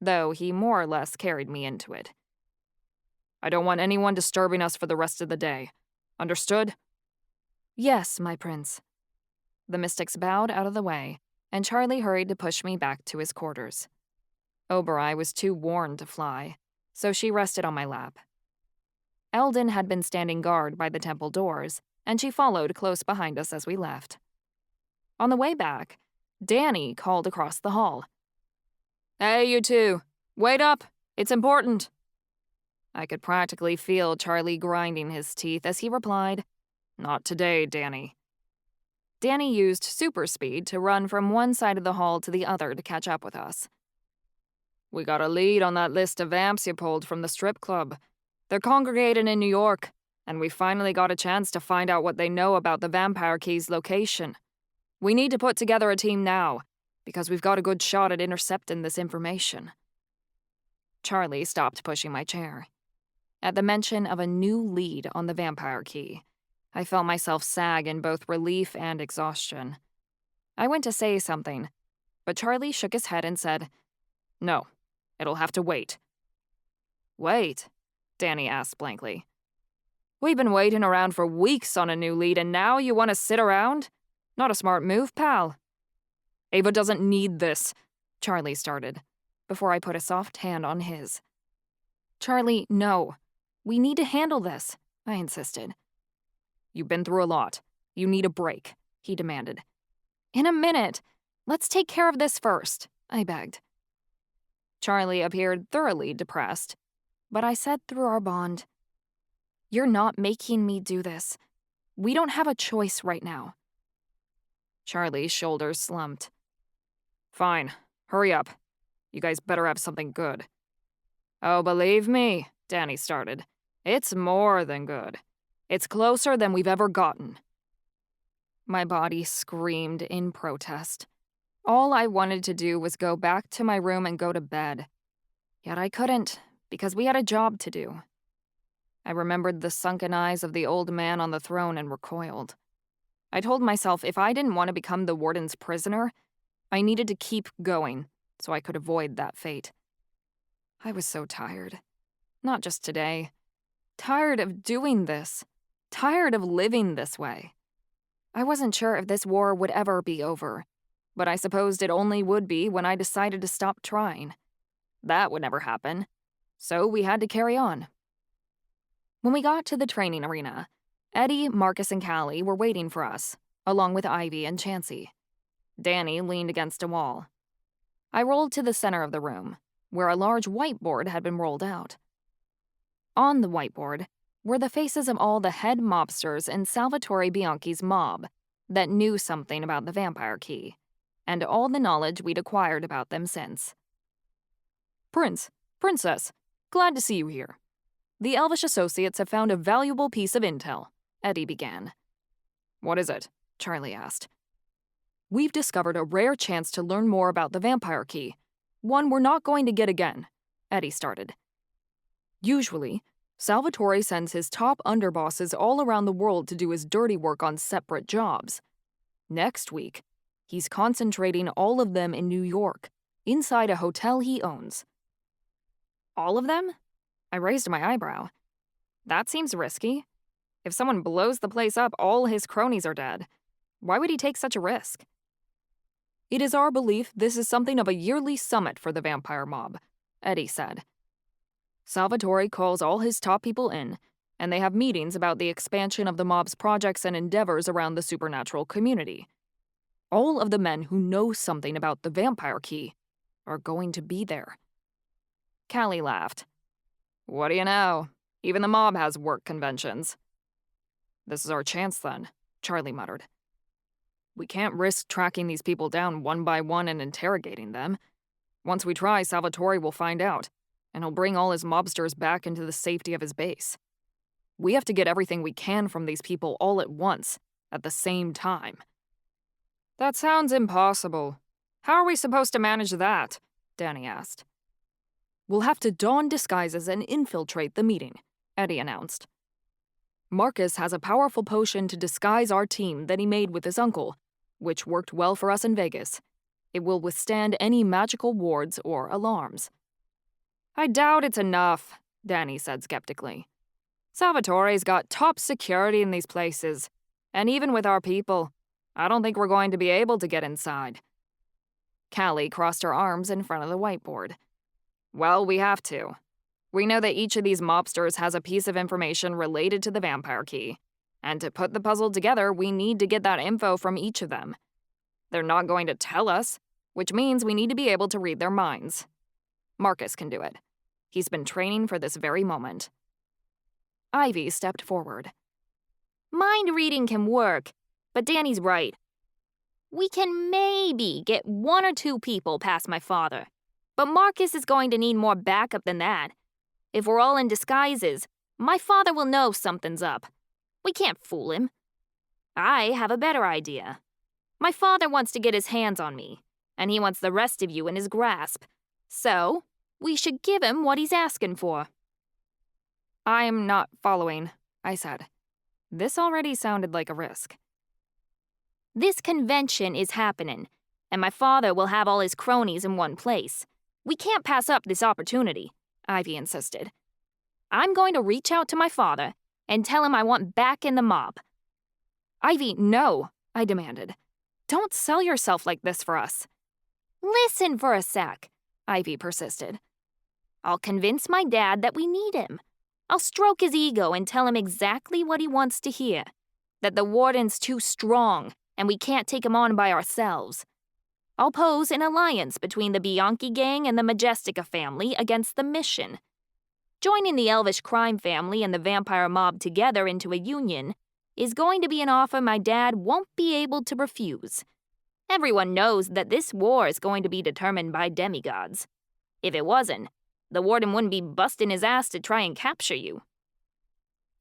A: though he more or less carried me into it. "I don't want anyone disturbing us for the rest of the day. Understood?"
B: "Yes, my prince."
A: The mystics bowed out of the way, and Charlie hurried to push me back to his quarters. Oberoi was too worn to fly, so she rested on my lap. Eldon had been standing guard by the temple doors, and she followed close behind us as we left. On the way back, Danny called across the hall. "Hey, you two! Wait up! It's important!" I could practically feel Charlie grinding his teeth as he replied, "Not today, Danny." Danny used super speed to run from one side of the hall to the other to catch up with us. "We got a lead on that list of vamps you pulled from the strip club. They're congregating in New York, and we finally got a chance to find out what they know about the Vampire Key's location. We need to put together a team now, because we've got a good shot at intercepting this information." Charlie stopped pushing my chair. At the mention of a new lead on the Vampire Key, I felt myself sag in both relief and exhaustion. I went to say something, but Charlie shook his head and said, "No, it'll have to wait." "Wait?" Danny asked blankly. "We've been waiting around for weeks on a new lead, and now you want to sit around? Not a smart move, pal." "Ava doesn't need this," Charlie started, before I put a soft hand on his.
B: "Charlie, no. We need to handle this," I insisted.
A: "You've been through a lot. You need a break," he demanded.
B: "In a minute. Let's take care of this first," I begged.
A: Charlie appeared thoroughly depressed,
B: but I said through our bond, "You're not making me do this. We don't have a choice right now."
A: Charlie's shoulders slumped. "Fine, hurry up. You guys better have something good." "Oh, believe me," Danny started. "It's more than good. It's closer than we've ever gotten." My body screamed in protest. All I wanted to do was go back to my room and go to bed. Yet I couldn't, because we had a job to do. I remembered the sunken eyes of the old man on the throne and recoiled. I told myself if I didn't want to become the warden's prisoner, I needed to keep going so I could avoid that fate. I was so tired. Not just today. Tired of doing this. Tired of living this way. I wasn't sure if this war would ever be over, but I supposed it only would be when I decided to stop trying. That would never happen, so we had to carry on. When we got to the training arena, Eddie, Marcus, and Callie were waiting for us, along with Ivy and Chansey. Danny leaned against a wall. I rolled to the center of the room, where a large whiteboard had been rolled out. On the whiteboard were the faces of all the head mobsters in Salvatore Bianchi's mob that knew something about the Vampire Key, and all the knowledge we'd acquired about them since. "Prince, Princess, glad to see you here. The Elvish Associates have found a valuable piece of intel," Eddie began. "What is it?" Charlie asked. "We've discovered a rare chance to learn more about the Vampire Key, one we're not going to get again," Eddie started. "Usually, Salvatore sends his top underbosses all around the world to do his dirty work on separate jobs. Next week, he's concentrating all of them in New York, inside a hotel he owns." "All of them?" I raised my eyebrow. "That seems risky. If someone blows the place up, all his cronies are dead. Why would he take such a risk?" "It is our belief this is something of a yearly summit for the vampire mob," Eddie said. "Salvatore calls all his top people in, and they have meetings about the expansion of the mob's projects and endeavors around the supernatural community. All of the men who know something about the Vampire Key are going to be there." Callie laughed. "What do you know? Even the mob has work conventions." "This is our chance then," Charlie muttered. "We can't risk tracking these people down one by one and interrogating them. Once we try, Salvatore will find out, and he'll bring all his mobsters back into the safety of his base. We have to get everything we can from these people all at once, at the same time." "That sounds impossible. How are we supposed to manage that?" Danny asked.
B: We'll have to don disguises and infiltrate the meeting, Eddie announced. Marcus has a powerful potion to disguise our team that he made with his uncle, which worked well for us in Vegas. It will withstand any magical wards or alarms. I doubt it's enough, Danny said skeptically. Salvatore's got top security in these places, and even with our people, I don't think we're going to be able to get inside. Callie crossed her arms in front of the whiteboard. Well, we have to. We know that each of these mobsters has a piece of information related to the vampire key, and to put the puzzle together, we need to get that info from each of them. They're not going to tell us, which means we need to be able to read their minds. Marcus can do it. He's been training for this very moment. Ivy stepped forward.
C: Mind reading can work, but Danny's right. We can maybe get 1 or 2 people past my father, but Marcus is going to need more backup than that. If we're all in disguises, my father will know something's up. We can't fool him. I have a better idea. My father wants to get his hands on me, and he wants the rest of you in his grasp. So, we should give him what he's asking for.
B: I'm not following, I said. This already sounded like a risk.
C: This convention is happening, and my father will have all his cronies in one place. We can't pass up this opportunity, Ivy insisted. I'm going to reach out to my father and tell him I want back in the mob.
B: Ivy, no, I demanded. Don't sell yourself like this for us.
C: Listen for a sec, Ivy persisted. I'll convince my dad that we need him. I'll stroke his ego and tell him exactly what he wants to hear. That the warden's too strong and we can't take him on by ourselves. I'll pose an alliance between the Bianchi gang and the Majestica family against the mission. Joining the Elvish crime family and the vampire mob together into a union is going to be an offer my dad won't be able to refuse. Everyone knows that this war is going to be determined by demigods. If it wasn't, the warden wouldn't be busting his ass to try and capture you.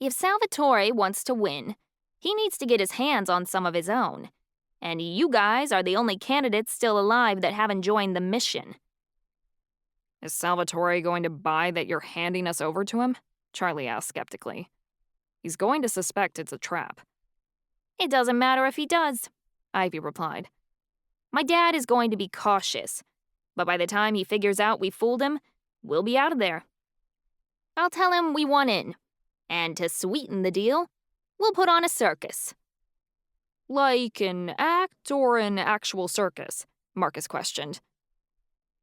C: If Salvatore wants to win, he needs to get his hands on some of his own. And you guys are the only candidates still alive that haven't joined the mission.
B: Is Salvatore going to buy that you're handing us over to him? Charlie asked skeptically. He's going to suspect it's a trap.
C: It doesn't matter if he does, Ivy replied. My dad is going to be cautious, but by the time he figures out we fooled him, we'll be out of there. I'll tell him we want in, and to sweeten the deal, we'll put on a circus.
B: Like an act or an actual circus? Marcus questioned.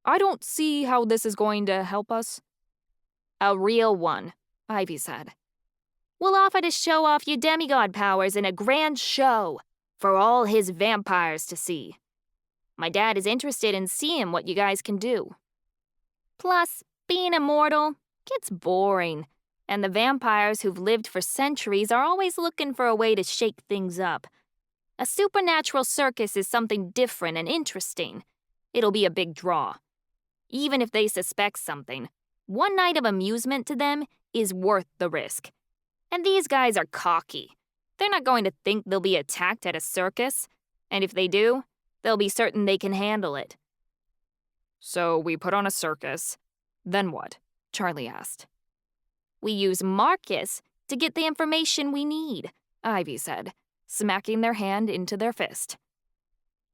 B: I don't see how this is going to help us.
C: A real one, Ivy said. We'll offer to show off your demigod powers in a grand show for all his vampires to see. My dad is interested in seeing what you guys can do. Plus, being immortal gets boring, and the vampires who've lived for centuries are always looking for a way to shake things up. A supernatural circus is something different and interesting. It'll be a big draw. Even if they suspect something, one night of amusement to them is worth the risk. And these guys are cocky. They're not going to think they'll be attacked at a circus, and if they do, they'll be certain they can handle it.
B: So we put on a circus. Then what? Charlie asked.
C: We use Marcus to get the information we need, Ivy said, smacking their hand into their fist.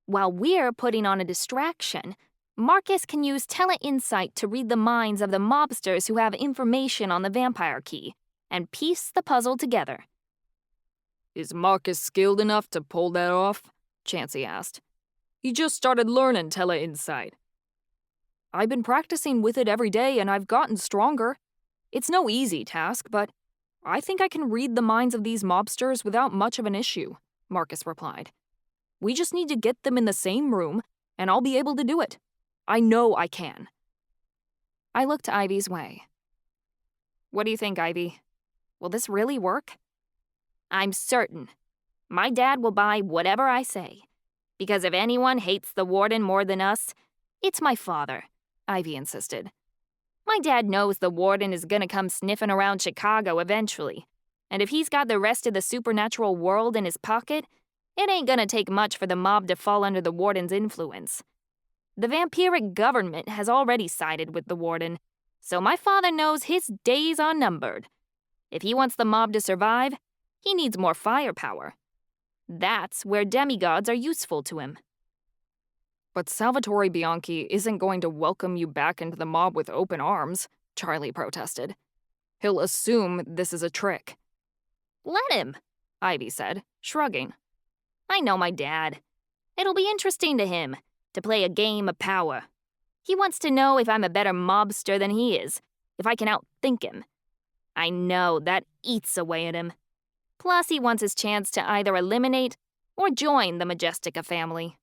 C: While we're putting on a distraction, Marcus can use tele-insight to read the minds of the mobsters who have information on the vampire key and piece the puzzle together.
B: Is Marcus skilled enough to pull that off? Chansey asked. He just started learning tele-insight. I've been practicing with it every day and I've gotten stronger. It's no easy task, but I think I can read the minds of these mobsters without much of an issue, Marcus replied. We just need to get them in the same room and I'll be able to do it. I know I can. I looked Ivy's way. What do you think, Ivy? Will this really work?
C: I'm certain. My dad will buy whatever I say. Because if anyone hates the warden more than us, it's my father, Ivy insisted. My dad knows the warden is gonna come sniffing around Chicago eventually. And if he's got the rest of the supernatural world in his pocket, it ain't gonna take much for the mob to fall under the warden's influence. The vampiric government has already sided with the warden, So my father knows his days are numbered. If he wants the mob to survive, he needs more firepower. That's where demigods are useful to him.
B: But Salvatore Bianchi isn't going to welcome you back into the mob with open arms, Charlie protested. He'll assume this is a trick.
C: Let him, Ivy said, shrugging. I know my dad. It'll be interesting to him to play a game of power. He wants to know if I'm a better mobster than he is, if I can outthink him. I know that eats away at him. Plus, he wants his chance to either eliminate or join the Majestica family.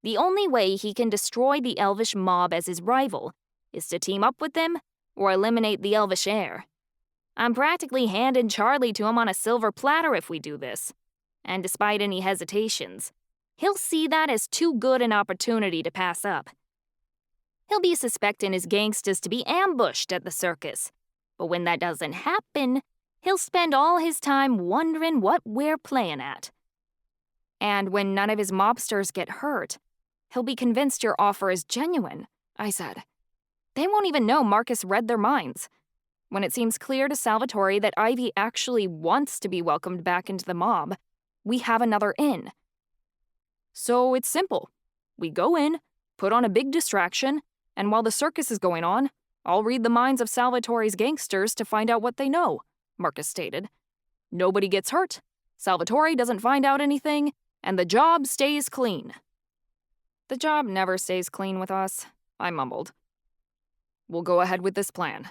C: The only way he can destroy the Elvish mob as his rival is to team up with them or eliminate the Elvish heir. I'm practically handing Charlie to him on a silver platter if we do this. And despite any hesitations, he'll see that as too good an opportunity to pass up. He'll be suspecting his gangsters to be ambushed at the circus, but when that doesn't happen, he'll spend all his time wondering what we're playing at.
B: And when none of his mobsters get hurt, he'll be convinced your offer is genuine, I said. They won't even know Marcus read their minds. When it seems clear to Salvatore that Ivy actually wants to be welcomed back into the mob, we have another in. So it's simple. We go in, put on a big distraction, and while the circus is going on, I'll read the minds of Salvatore's gangsters to find out what they know, Marcus stated. Nobody gets hurt, Salvatore doesn't find out anything, and the job stays clean. The job never stays clean with us, I mumbled. We'll go ahead with this plan.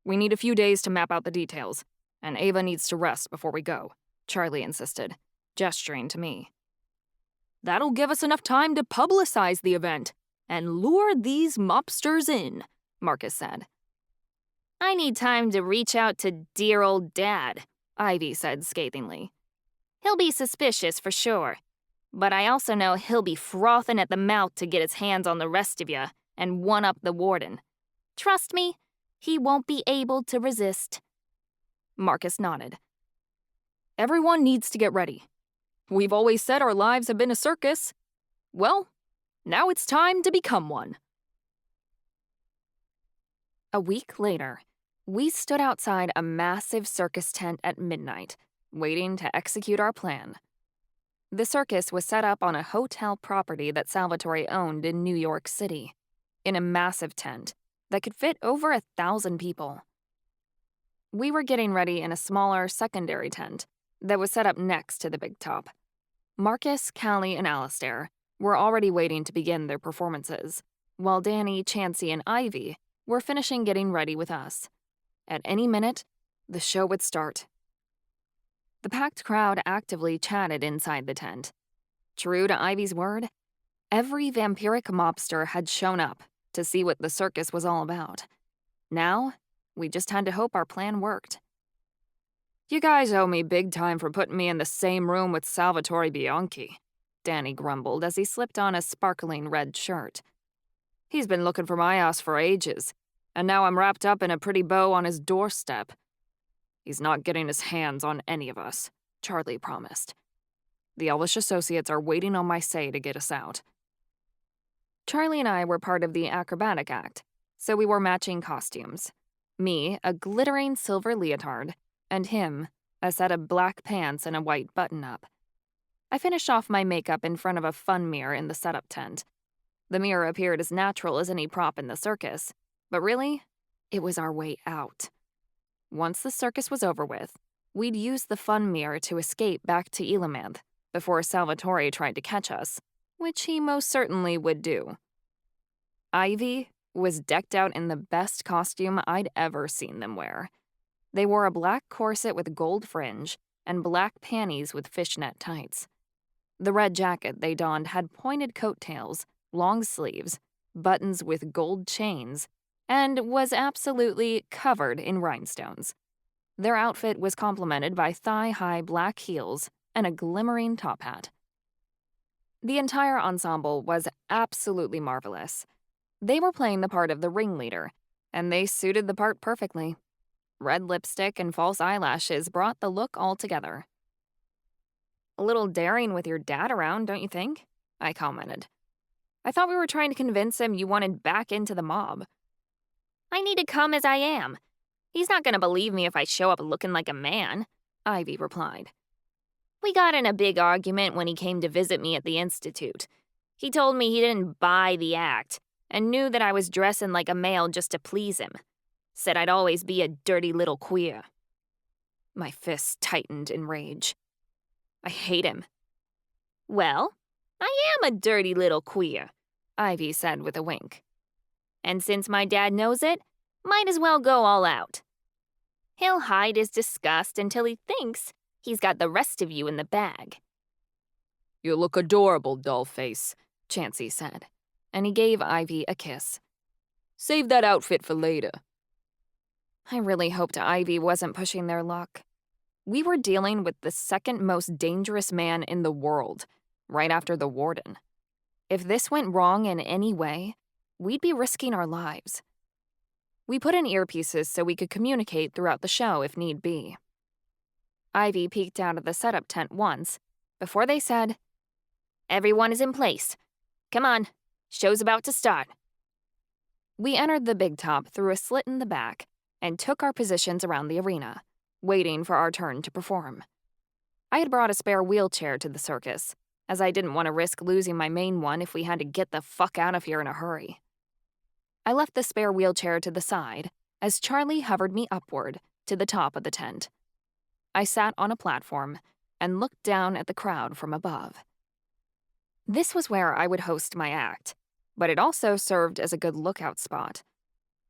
B: We need a few days to map out the details, and Ava needs to rest before we go, Charlie insisted, gesturing to me. That'll give us enough time to publicize the event and lure these mobsters in, Marcus said.
C: I need time to reach out to dear old Dad, Ivy said scathingly. He'll be suspicious for sure, but I also know he'll be frothing at the mouth to get his hands on the rest of you and one-up the warden. Trust me, he won't be able to resist.
B: Marcus nodded. Everyone needs to get ready. We've always said our lives have been a circus. Well, now it's time to become one. A week later, we stood outside a massive circus tent at midnight, waiting to execute our plan. The circus was set up on a hotel property that Salvatore owned in New York City, in a massive tent that could fit over 1,000 people. We were getting ready in a smaller secondary tent that was set up next to the big top. Marcus, Callie, and Alistair were already waiting to begin their performances, while Danny, Chansey, and Ivy were finishing getting ready with us. At any minute, the show would start. The packed crowd actively chatted inside the tent. True to Ivy's word, every vampiric mobster had shown up to see what the circus was all about. Now, we just had to hope our plan worked. You guys owe me big time for putting me in the same room with Salvatore Bianchi, Danny grumbled as he slipped on a sparkling red shirt. He's been looking for my ass for ages, and now I'm wrapped up in a pretty bow on his doorstep. He's not getting his hands on any of us, Charlie promised. The Elvish associates are waiting on my say to get us out. Charlie and I were part of the acrobatic act, so we wore matching costumes. Me, a glittering silver leotard, and him, a set of black pants and a white button-up. I finished off my makeup in front of a fun mirror in the setup tent. The mirror appeared as natural as any prop in the circus, but really, it was our way out. Once the circus was over with, we'd use the fun mirror to escape back to Elamanth before Salvatore tried to catch us, which he most certainly would do. Ivy was decked out in the best costume I'd ever seen them wear. They wore a black corset with gold fringe and black panties with fishnet tights. The red jacket they donned had pointed coattails, long sleeves, buttons with gold chains, and was absolutely covered in rhinestones. Their outfit was complemented by thigh-high black heels and a glimmering top hat. The entire ensemble was absolutely marvelous. They were playing the part of the ringleader, and they suited the part perfectly. Red lipstick and false eyelashes brought the look all together. A little daring with your dad around, don't you think? I commented. I thought we were trying to convince him you wanted back into the mob.
C: I need to come as I am. He's not gonna believe me if I show up looking like a man," Ivy replied. "We got in a big argument when he came to visit me at the Institute. He told me he didn't buy the act and knew that I was dressing like a male just to please him. Said I'd always be a dirty little queer." My fists tightened in rage. I hate him. "Well, I am a dirty little queer," Ivy said with a wink. "And since my dad knows it, might as well go all out. He'll hide his disgust until he thinks he's got the rest of you in the bag."
B: "You look adorable, dollface," Chansey said, and he gave Ivy a kiss. "Save that outfit for later." I really hoped Ivy wasn't pushing their luck. We were dealing with the second most dangerous man in the world, right after the Warden. If this went wrong in any way, we'd be risking our lives. We put in earpieces so we could communicate throughout the show if need be. Ivy peeked out of the setup tent once, before they said, "Everyone is in place. Come on, show's about to start." We entered the big top through a slit in the back and took our positions around the arena, waiting for our turn to perform. I had brought a spare wheelchair to the circus, as I didn't want to risk losing my main one if we had to get the fuck out of here in a hurry. I left the spare wheelchair to the side as Charlie hovered me upward to the top of the tent. I sat on a platform and looked down at the crowd from above. This was where I would host my act, but it also served as a good lookout spot.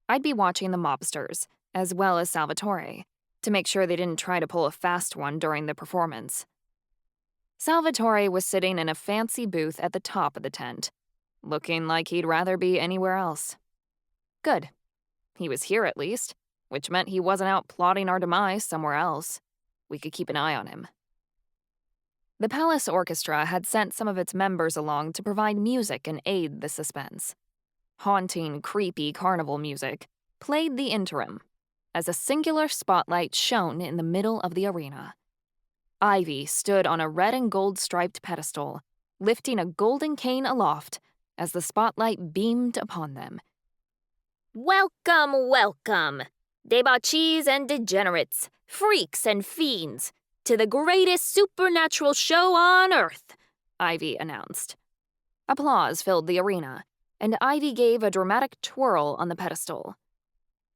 B: I'd be watching the mobsters, as well as Salvatore, to make sure they didn't try to pull a fast one during the performance. Salvatore was sitting in a fancy booth at the top of the tent, looking like he'd rather be anywhere else. Good. He was here at least, which meant he wasn't out plotting our demise somewhere else. We could keep an eye on him. The Palace Orchestra had sent some of its members along to provide music and aid the suspense. Haunting, creepy carnival music played the interim, as a singular spotlight shone in the middle of the arena. Ivy stood on a red and gold striped pedestal, lifting a golden cane aloft as the spotlight beamed upon them.
C: "Welcome, welcome, debauchees and degenerates, freaks and fiends, to the greatest supernatural show on Earth," Ivy announced. Applause filled the arena, and Ivy gave a dramatic twirl on the pedestal.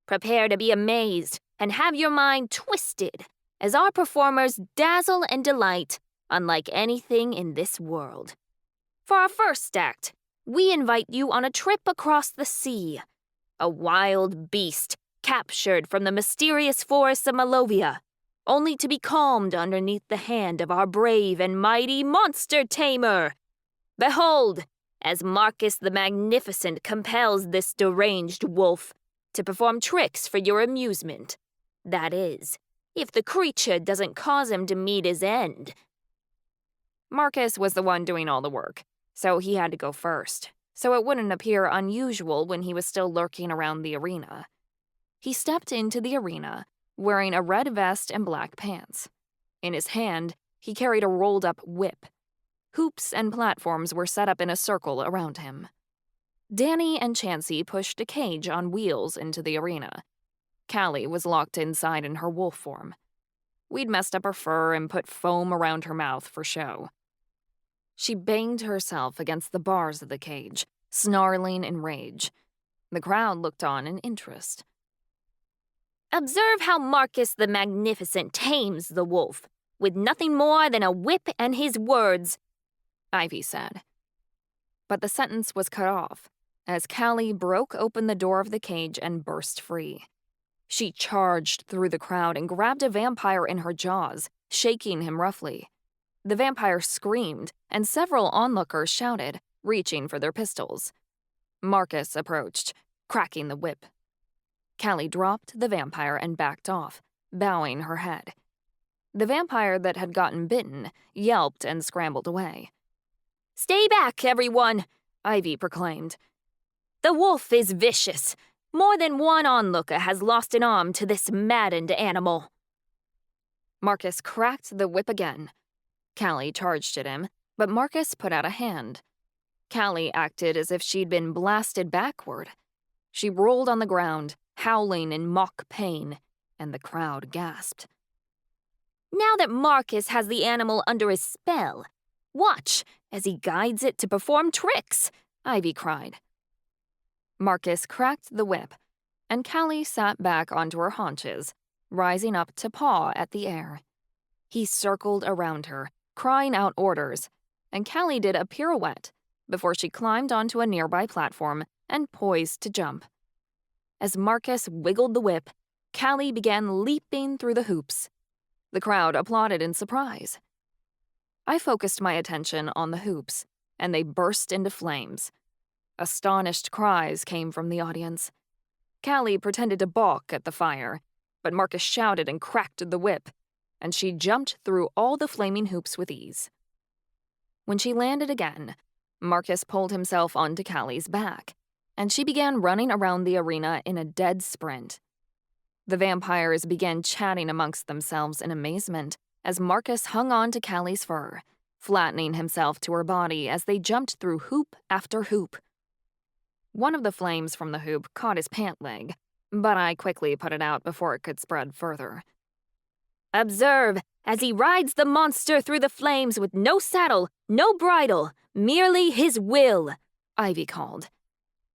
C: "Prepare to be amazed and have your mind twisted as our performers dazzle and delight unlike anything in this world. For our first act, we invite you on a trip across the sea. A wild beast captured from the mysterious forests of Malovia, only to be calmed underneath the hand of our brave and mighty monster tamer. Behold, as Marcus the Magnificent compels this deranged wolf to perform tricks for your amusement. That is, if the creature doesn't cause him to meet his end." Marcus was the one doing all the work, so he had to go first, so it wouldn't appear unusual when he was still lurking around the arena. He stepped into the arena, wearing a red vest and black pants. In his hand, he carried a rolled-up whip. Hoops and platforms were set up in a circle around him. Danny and Chansey pushed a cage on wheels into the arena. Callie was locked inside in her wolf form. We'd messed up her fur and put foam around her mouth for show. She banged herself against the bars of the cage, snarling in rage. The crowd looked on in interest. "Observe how Marcus the Magnificent tames the wolf, with nothing more than a whip and his words," Ivy said. But the sentence was cut off, as Callie broke open the door of the cage and burst free. She charged through the crowd and grabbed a vampire in her jaws, shaking him roughly. The vampire screamed, and several onlookers shouted, reaching for their pistols. Marcus approached, cracking the whip. Callie dropped the vampire and backed off, bowing her head. The vampire that had gotten bitten yelped and scrambled away. "Stay back, everyone," Ivy proclaimed. "The wolf is vicious. More than one onlooker has lost an arm to this maddened animal." Marcus cracked the whip again. Callie charged at him, but Marcus put out a hand. Callie acted as if she'd been blasted backward. She rolled on the ground,
B: howling in mock pain, and the crowd gasped.
C: Now that Marcus has the animal under his spell, watch as he guides it to perform tricks, Ivy cried.
B: Marcus cracked the whip, and Callie sat back onto her haunches, rising up to paw at the air. He circled around her, crying out orders, and Callie did a pirouette before she climbed onto a nearby platform and poised to jump. As Marcus wiggled the whip, Callie began leaping through the hoops. The crowd applauded in surprise. I focused my attention on the hoops, and they burst into flames. Astonished cries came from the audience. Callie pretended to balk at the fire, but Marcus shouted and cracked the whip, and she jumped through all the flaming hoops with ease. When she landed again, Marcus pulled himself onto Callie's back, and she began running around the arena in a dead sprint. The vampires began chatting amongst themselves in amazement as Marcus hung on to Callie's fur, flattening himself to her body as they jumped through hoop after hoop. One of the flames from the hoop caught his pant leg, but I quickly put it out before it could spread further.
C: Observe as he rides the monster through the flames with no saddle, no bridle, merely his will, Ivy called.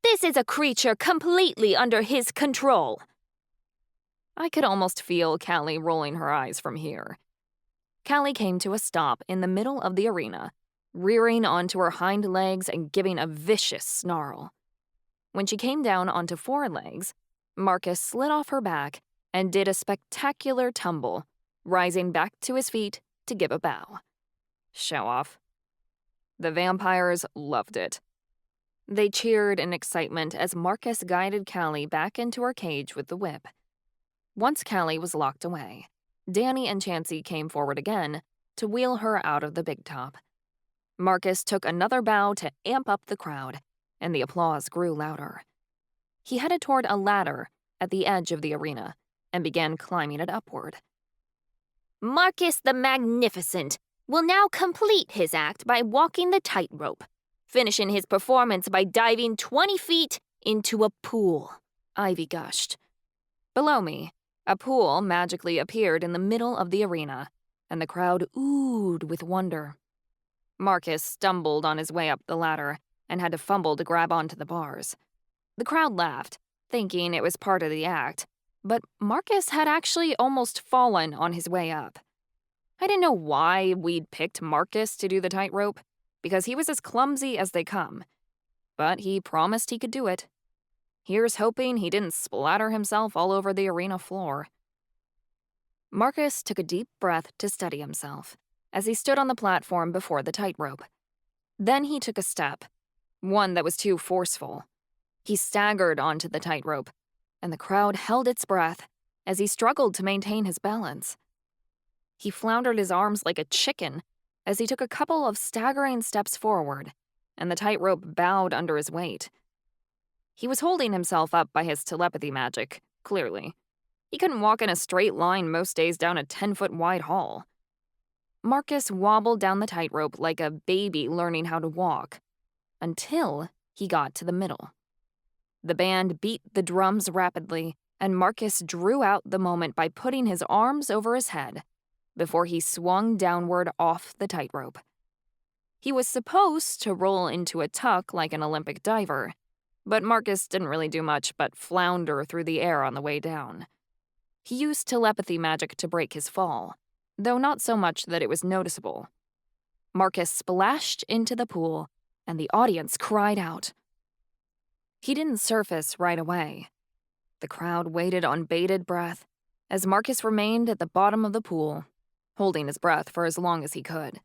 C: This is a creature completely under his control.
B: I could almost feel Callie rolling her eyes from here. Callie came to a stop in the middle of the arena, rearing onto her hind legs and giving a vicious snarl. When she came down onto four legs, Marcus slid off her back and did a spectacular tumble, rising back to his feet to give a bow. Show off. The vampires loved it. They cheered in excitement as Marcus guided Callie back into her cage with the whip. Once Callie was locked away, Danny and Chansey came forward again to wheel her out of the big top. Marcus took another bow to amp up the crowd, and the applause grew louder. He headed toward a ladder at the edge of the arena and began climbing it upward.
C: Marcus the Magnificent will now complete his act by walking the tightrope, finishing his performance by diving 20 feet into a pool, Ivy gushed.
B: Below me, a pool magically appeared in the middle of the arena, and the crowd oohed with wonder. Marcus stumbled on his way up the ladder and had to fumble to grab onto the bars. The crowd laughed, thinking it was part of the act, but Marcus had actually almost fallen on his way up. I didn't know why we'd picked Marcus to do the tightrope, because he was as clumsy as they come, but he promised he could do it. Here's hoping he didn't splatter himself all over the arena floor. Marcus took a deep breath to steady himself as he stood on the platform before the tightrope. Then he took a step, one that was too forceful. He staggered onto the tightrope, and the crowd held its breath as he struggled to maintain his balance. He floundered his arms like a chicken as he took a couple of staggering steps forward, and the tightrope bowed under his weight. He was holding himself up by his telepathy magic, clearly. He couldn't walk in a straight line most days down a 10-foot wide hall. Marcus wobbled down the tightrope like a baby learning how to walk, until he got to the middle. The band beat the drums rapidly, and Marcus drew out the moment by putting his arms over his head before he swung downward off the tightrope. He was supposed to roll into a tuck like an Olympic diver, but Marcus didn't really do much but flounder through the air on the way down. He used telepathy magic to break his fall, though not so much that it was noticeable. Marcus splashed into the pool, and the audience cried out. He didn't surface right away. The crowd waited on bated breath as Marcus remained at the bottom of the pool, holding his breath for as long as he could.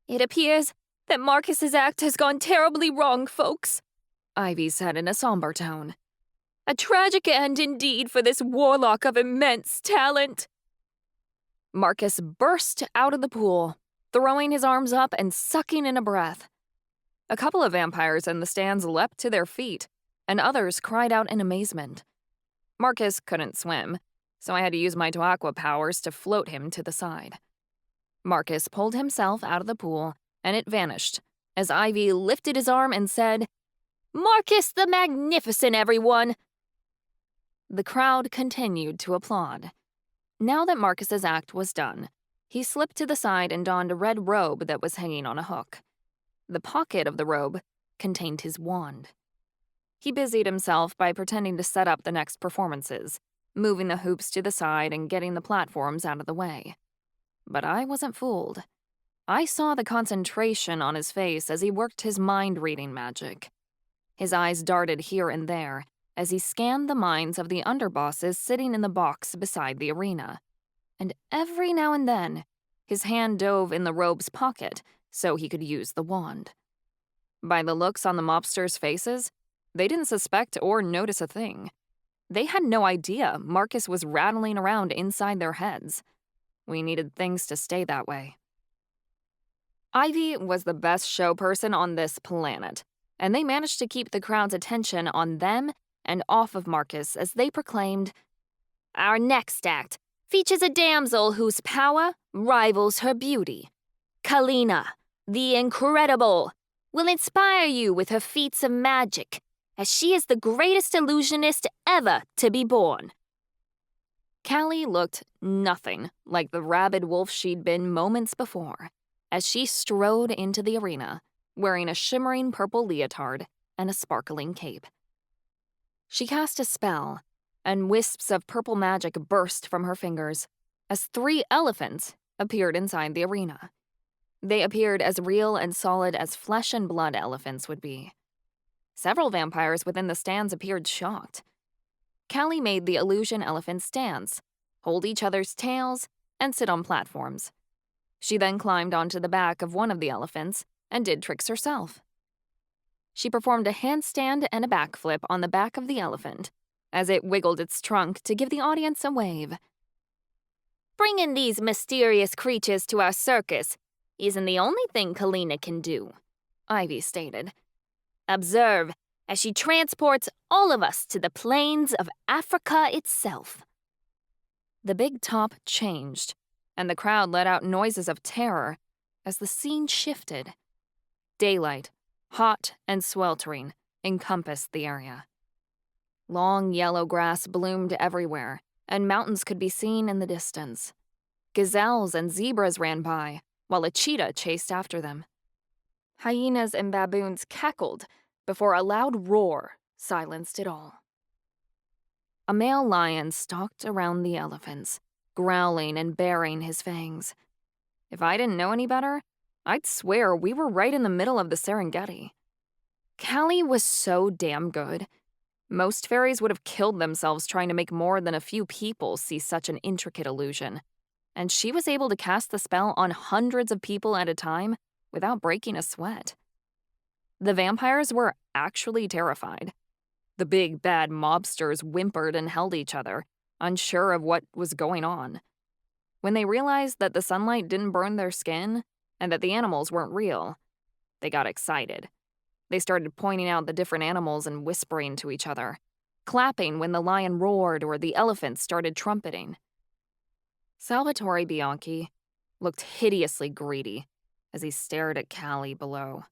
C: It appears that Marcus's act has gone terribly wrong, folks,
B: Ivy said in a somber tone.
C: A tragic end indeed for this warlock of immense talent.
B: Marcus burst out of the pool, throwing his arms up and sucking in a breath. A couple of vampires in the stands leapt to their feet, and others cried out in amazement. Marcus couldn't swim, so I had to use my Toaqua powers to float him to the side. Marcus pulled himself out of the pool, and it vanished, as Ivy lifted his arm and said,
C: Marcus the Magnificent, everyone!
A: The crowd continued to applaud. Now that Marcus's act was done, he slipped to the side and donned a red robe that was hanging on a hook. The pocket of the robe contained his wand. He busied himself by pretending to set up the next performances, moving the hoops to the side and getting the platforms out of the way. But I wasn't fooled. I saw the concentration on his face as he worked his mind-reading magic. His eyes darted here and there as he scanned the minds of the underbosses sitting in the box beside the arena. And every now and then, his hand dove in the robe's pocket so he could use the wand. By the looks on the mobsters' faces, they didn't suspect or notice a thing. They had no idea Marcus was rattling around inside their heads. We needed things to stay that way. Ivy was the best show person on this planet, and they managed to keep the crowd's attention on them and off of Marcus as they proclaimed,
C: "Our next act features a damsel whose power rivals her beauty. Kalina, the Incredible, will inspire you with her feats of magic, as she is the greatest illusionist ever to be born."
A: Callie looked nothing like the rabid wolf she'd been moments before, as she strode into the arena, wearing a shimmering purple leotard and a sparkling cape. She cast a spell, and wisps of purple magic burst from her fingers, as 3 elephants appeared inside the arena. They appeared as real and solid as flesh and blood elephants would be. Several vampires within the stands appeared shocked. Callie made the illusion elephants dance, hold each other's tails, and sit on platforms. She then climbed onto the back of one of the elephants and did tricks herself. She performed a handstand and a backflip on the back of the elephant as it wiggled its trunk to give the audience a wave.
C: "Bringing these mysterious creatures to our circus isn't the only thing Kalina can do,"
A: Ivy stated.
C: "Observe as she transports all of us to the plains of Africa itself."
A: The big top changed, and the crowd let out noises of terror as the scene shifted. Daylight, hot and sweltering, encompassed the area. Long yellow grass bloomed everywhere, and mountains could be seen in the distance. Gazelles and zebras ran by, while a cheetah chased after them. Hyenas and baboons cackled before a loud roar silenced it all. A male lion stalked around the elephants, growling and baring his fangs. If I didn't know any better, I'd swear we were right in the middle of the Serengeti. Callie was so damn good. Most fairies would have killed themselves trying to make more than a few people see such an intricate illusion, and she was able to cast the spell on hundreds of people at a time without breaking a sweat. The vampires were actually terrified. The big, bad mobsters whimpered and held each other, unsure of what was going on. When they realized that the sunlight didn't burn their skin and that the animals weren't real, they got excited. They started pointing out the different animals and whispering to each other, clapping when the lion roared or the elephant started trumpeting. Salvatore Bianchi looked hideously greedy as he stared at Callie below.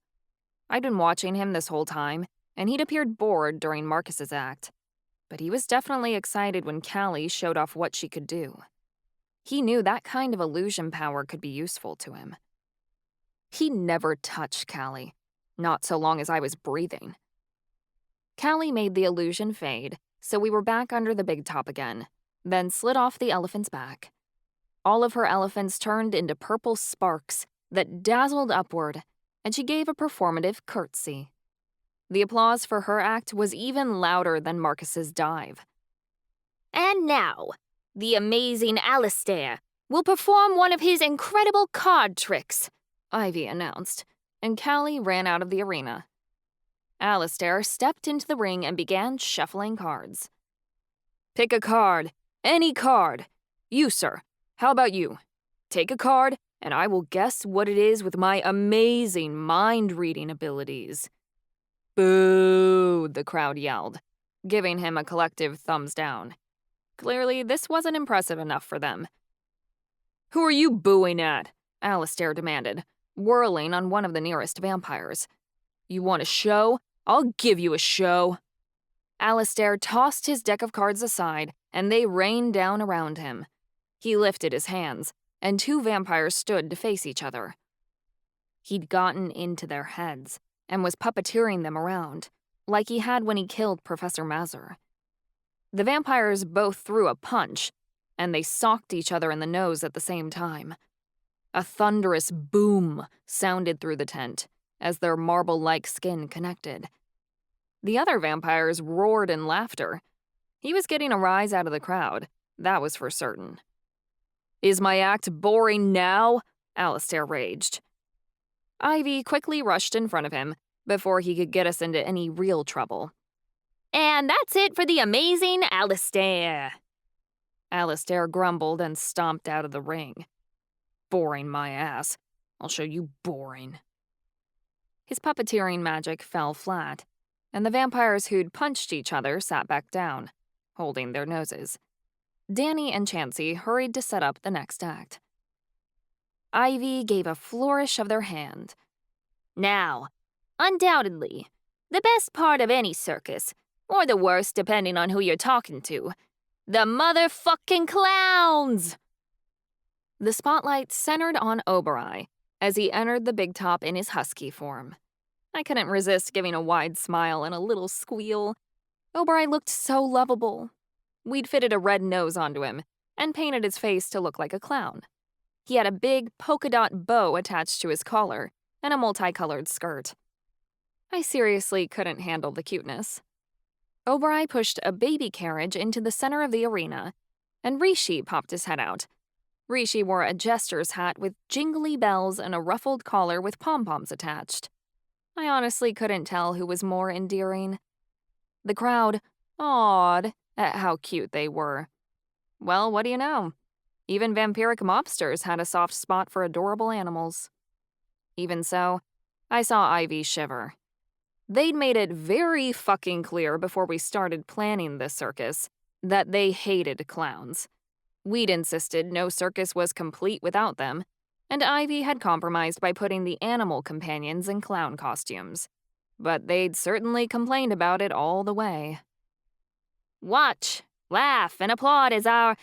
A: I'd been watching him this whole time, and he'd appeared bored during Marcus's act, but he was definitely excited when Callie showed off what she could do. He knew that kind of illusion power could be useful to him. He never touched Callie, not so long as I was breathing. Callie made the illusion fade, so we were back under the big top again, then slid off the elephant's back. All of her elephants turned into purple sparks that dazzled upward, and she gave a performative curtsy. The applause for her act was even louder than Marcus's dive.
C: "And now, the amazing Alistair will perform one of his incredible card tricks,"
A: Ivy announced, and Callie ran out of the arena. Alistair stepped into the ring and began shuffling cards. "Pick a card, any card. You, sir, how about you? Take a card, and I will guess what it is with my amazing mind-reading abilities." "Boo!" the crowd yelled, giving him a collective thumbs down. Clearly, this wasn't impressive enough for them. "Who are you booing at?" Alistair demanded, whirling on one of the nearest vampires. "You want a show? I'll give you a show." Alistair tossed his deck of cards aside, and they rained down around him. He lifted his hands, and 2 vampires stood to face each other. He'd gotten into their heads and was puppeteering them around, like he had when he killed Professor Mazur. The vampires both threw a punch, and they socked each other in the nose at the same time. A thunderous boom sounded through the tent as their marble-like skin connected. The other vampires roared in laughter. He was getting a rise out of the crowd, that was for certain. "Is my act boring now?" Alistair raged. Ivy quickly rushed in front of him before he could get us into any real trouble.
C: And that's it for the amazing Alistair.
A: Alistair grumbled and stomped out of the ring. "Boring my ass. I'll show you boring." His puppeteering magic fell flat, and the vampires who'd punched each other sat back down, holding their noses. Danny and Chansey hurried to set up the next act. Ivy gave a flourish of their hand.
C: Now, undoubtedly, the best part of any circus, or the worst depending on who you're talking to, the motherfucking clowns!
A: The spotlight centered on Oberoi as he entered the big top in his husky form. I couldn't resist giving a wide smile and a little squeal. Oberoi looked so lovable. We'd fitted a red nose onto him and painted his face to look like a clown. He had a big polka dot bow attached to his collar and a multicolored skirt. I seriously couldn't handle the cuteness. Oberoi pushed a baby carriage into the center of the arena, and Rishi popped his head out. Rishi wore a jester's hat with jingly bells and a ruffled collar with pom-poms attached. I honestly couldn't tell who was more endearing. The crowd awed at how cute they were. Well, what do you know? Even vampiric mobsters had a soft spot for adorable animals. Even so, I saw Ivy shiver. They'd made it very fucking clear before we started planning this circus that they hated clowns. We'd insisted no circus was complete without them, and Ivy had compromised by putting the animal companions in clown costumes. But they'd certainly complained about it all the way.
C: Watch, laugh, and applaud as our,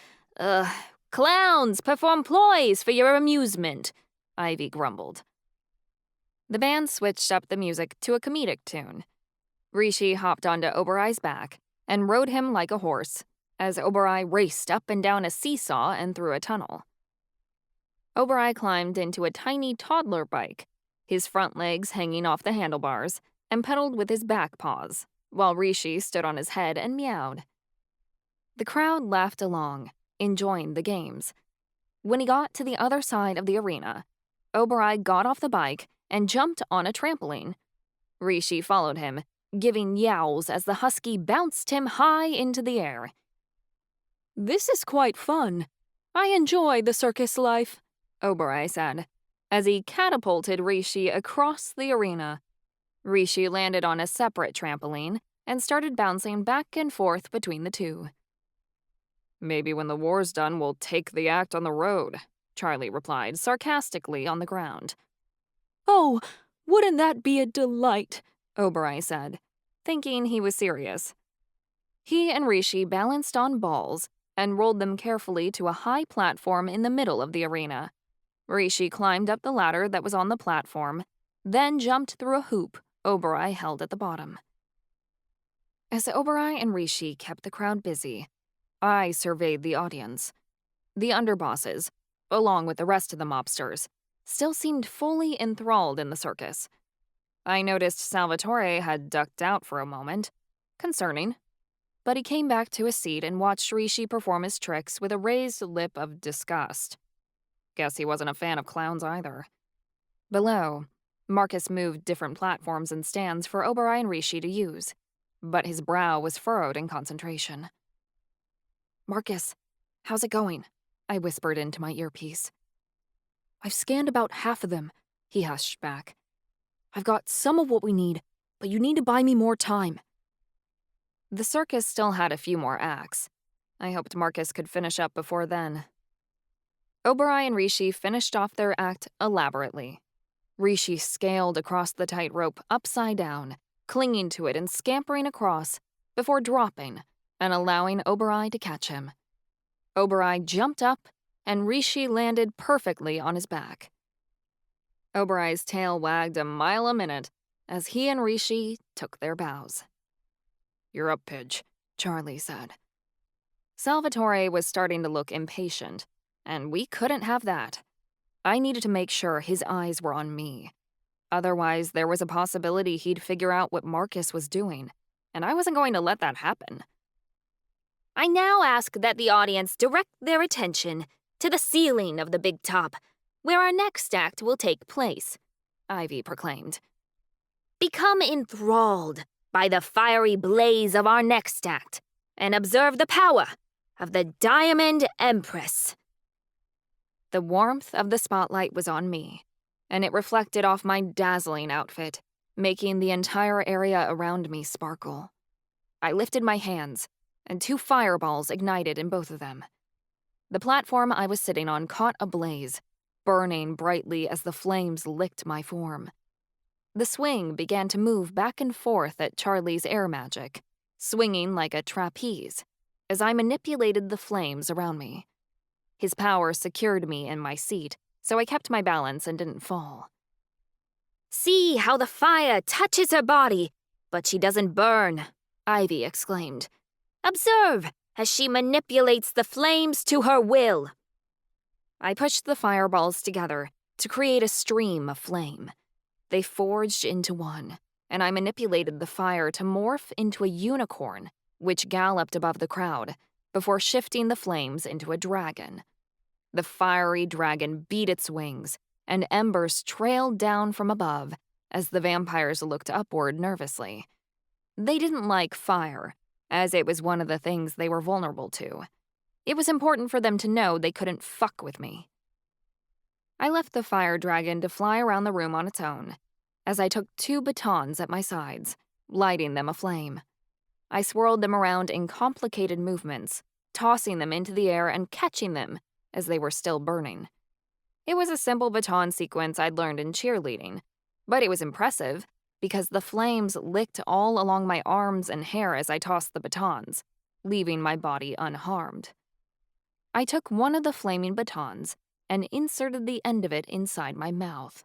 C: clowns perform ploys for your amusement,
A: Ivy grumbled. The band switched up the music to a comedic tune. Rishi hopped onto Oberoi's back and rode him like a horse, as Oberoi raced up and down a seesaw and through a tunnel. Oberoi climbed into a tiny toddler bike, his front legs hanging off the handlebars, and pedaled with his back paws, while Rishi stood on his head and meowed. The crowd laughed along, enjoying the games. When he got to the other side of the arena, Oberoi got off the bike and jumped on a trampoline. Rishi followed him, giving yowls as the husky bounced him high into the air. "This is quite fun. I enjoy the circus life," Oberoi said, as he catapulted Rishi across the arena. Rishi landed on a separate trampoline and started bouncing back and forth between the two. "Maybe when the war's done, we'll take the act on the road," Charlie replied sarcastically on the ground. "Oh, wouldn't that be a delight?" Oberoi said, thinking he was serious. He and Rishi balanced on balls and rolled them carefully to a high platform in the middle of the arena. Rishi climbed up the ladder that was on the platform, then jumped through a hoop Oberoi held at the bottom. As Oberoi and Rishi kept the crowd busy, I surveyed the audience. The underbosses, along with the rest of the mobsters, still seemed fully enthralled in the circus. I noticed Salvatore had ducked out for a moment. Concerning. But he came back to his seat and watched Rishi perform his tricks with a raised lip of disgust. Guess he wasn't a fan of clowns either. Below, Marcus moved different platforms and stands for Oberoi and Rishi to use, but his brow was furrowed in concentration. "Marcus, how's it going?" I whispered into my earpiece. "I've scanned about half of them," he hushed back. "I've got some of what we need, but you need to buy me more time." The circus still had a few more acts. I hoped Marcus could finish up before then. Oberoi and Rishi finished off their act elaborately. Rishi scaled across the tightrope upside down, clinging to it and scampering across, before dropping and allowing Oberoi to catch him. Oberoi jumped up, and Rishi landed perfectly on his back. Oberoi's tail wagged a mile a minute as he and Rishi took their bows. "You're up, Pidge," Charlie said. Salvatore was starting to look impatient, and we couldn't have that. I needed to make sure his eyes were on me. Otherwise, there was a possibility he'd figure out what Marcus was doing, and I wasn't going to let that happen.
C: I now ask that the audience direct their attention to the ceiling of the big top, where our next act will take place,
A: Ivy proclaimed.
C: Become enthralled by the fiery blaze of our next act, and observe the power of the Diamond Empress.
A: The warmth of the spotlight was on me, and it reflected off my dazzling outfit, making the entire area around me sparkle. I lifted my hands, and 2 fireballs ignited in both of them. The platform I was sitting on caught ablaze, burning brightly as the flames licked my form. The swing began to move back and forth at Charlie's air magic, swinging like a trapeze, as I manipulated the flames around me. His power secured me in my seat, so I kept my balance and didn't fall.
C: See how the fire touches her body, but she doesn't burn, Ivy exclaimed. Observe as she manipulates the flames to her will.
A: I pushed the fireballs together to create a stream of flame. They forged into one, and I manipulated the fire to morph into a unicorn, which galloped above the crowd, before shifting the flames into a dragon. The fiery dragon beat its wings, and embers trailed down from above as the vampires looked upward nervously. They didn't like fire, as it was one of the things they were vulnerable to. It was important for them to know they couldn't fuck with me. I left the fire dragon to fly around the room on its own, as I took 2 batons at my sides, lighting them aflame. I swirled them around in complicated movements, tossing them into the air and catching them as they were still burning. It was a simple baton sequence I'd learned in cheerleading, but it was impressive because the flames licked all along my arms and hair as I tossed the batons, leaving my body unharmed. I took one of the flaming batons and inserted the end of it inside my mouth.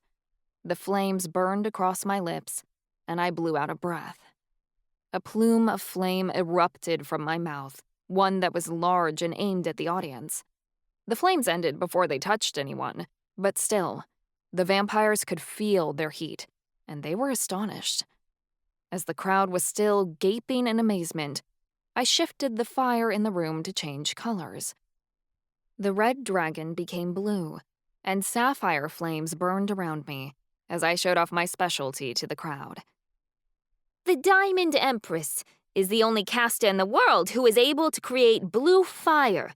A: The flames burned across my lips, and I blew out a breath. A plume of flame erupted from my mouth, one that was large and aimed at the audience. The flames ended before they touched anyone, but still, the vampires could feel their heat, and they were astonished. As the crowd was still gaping in amazement, I shifted the fire in the room to change colors. The red dragon became blue, and sapphire flames burned around me as I showed off my specialty to the crowd.
C: The Diamond Empress is the only caster in the world who is able to create blue fire,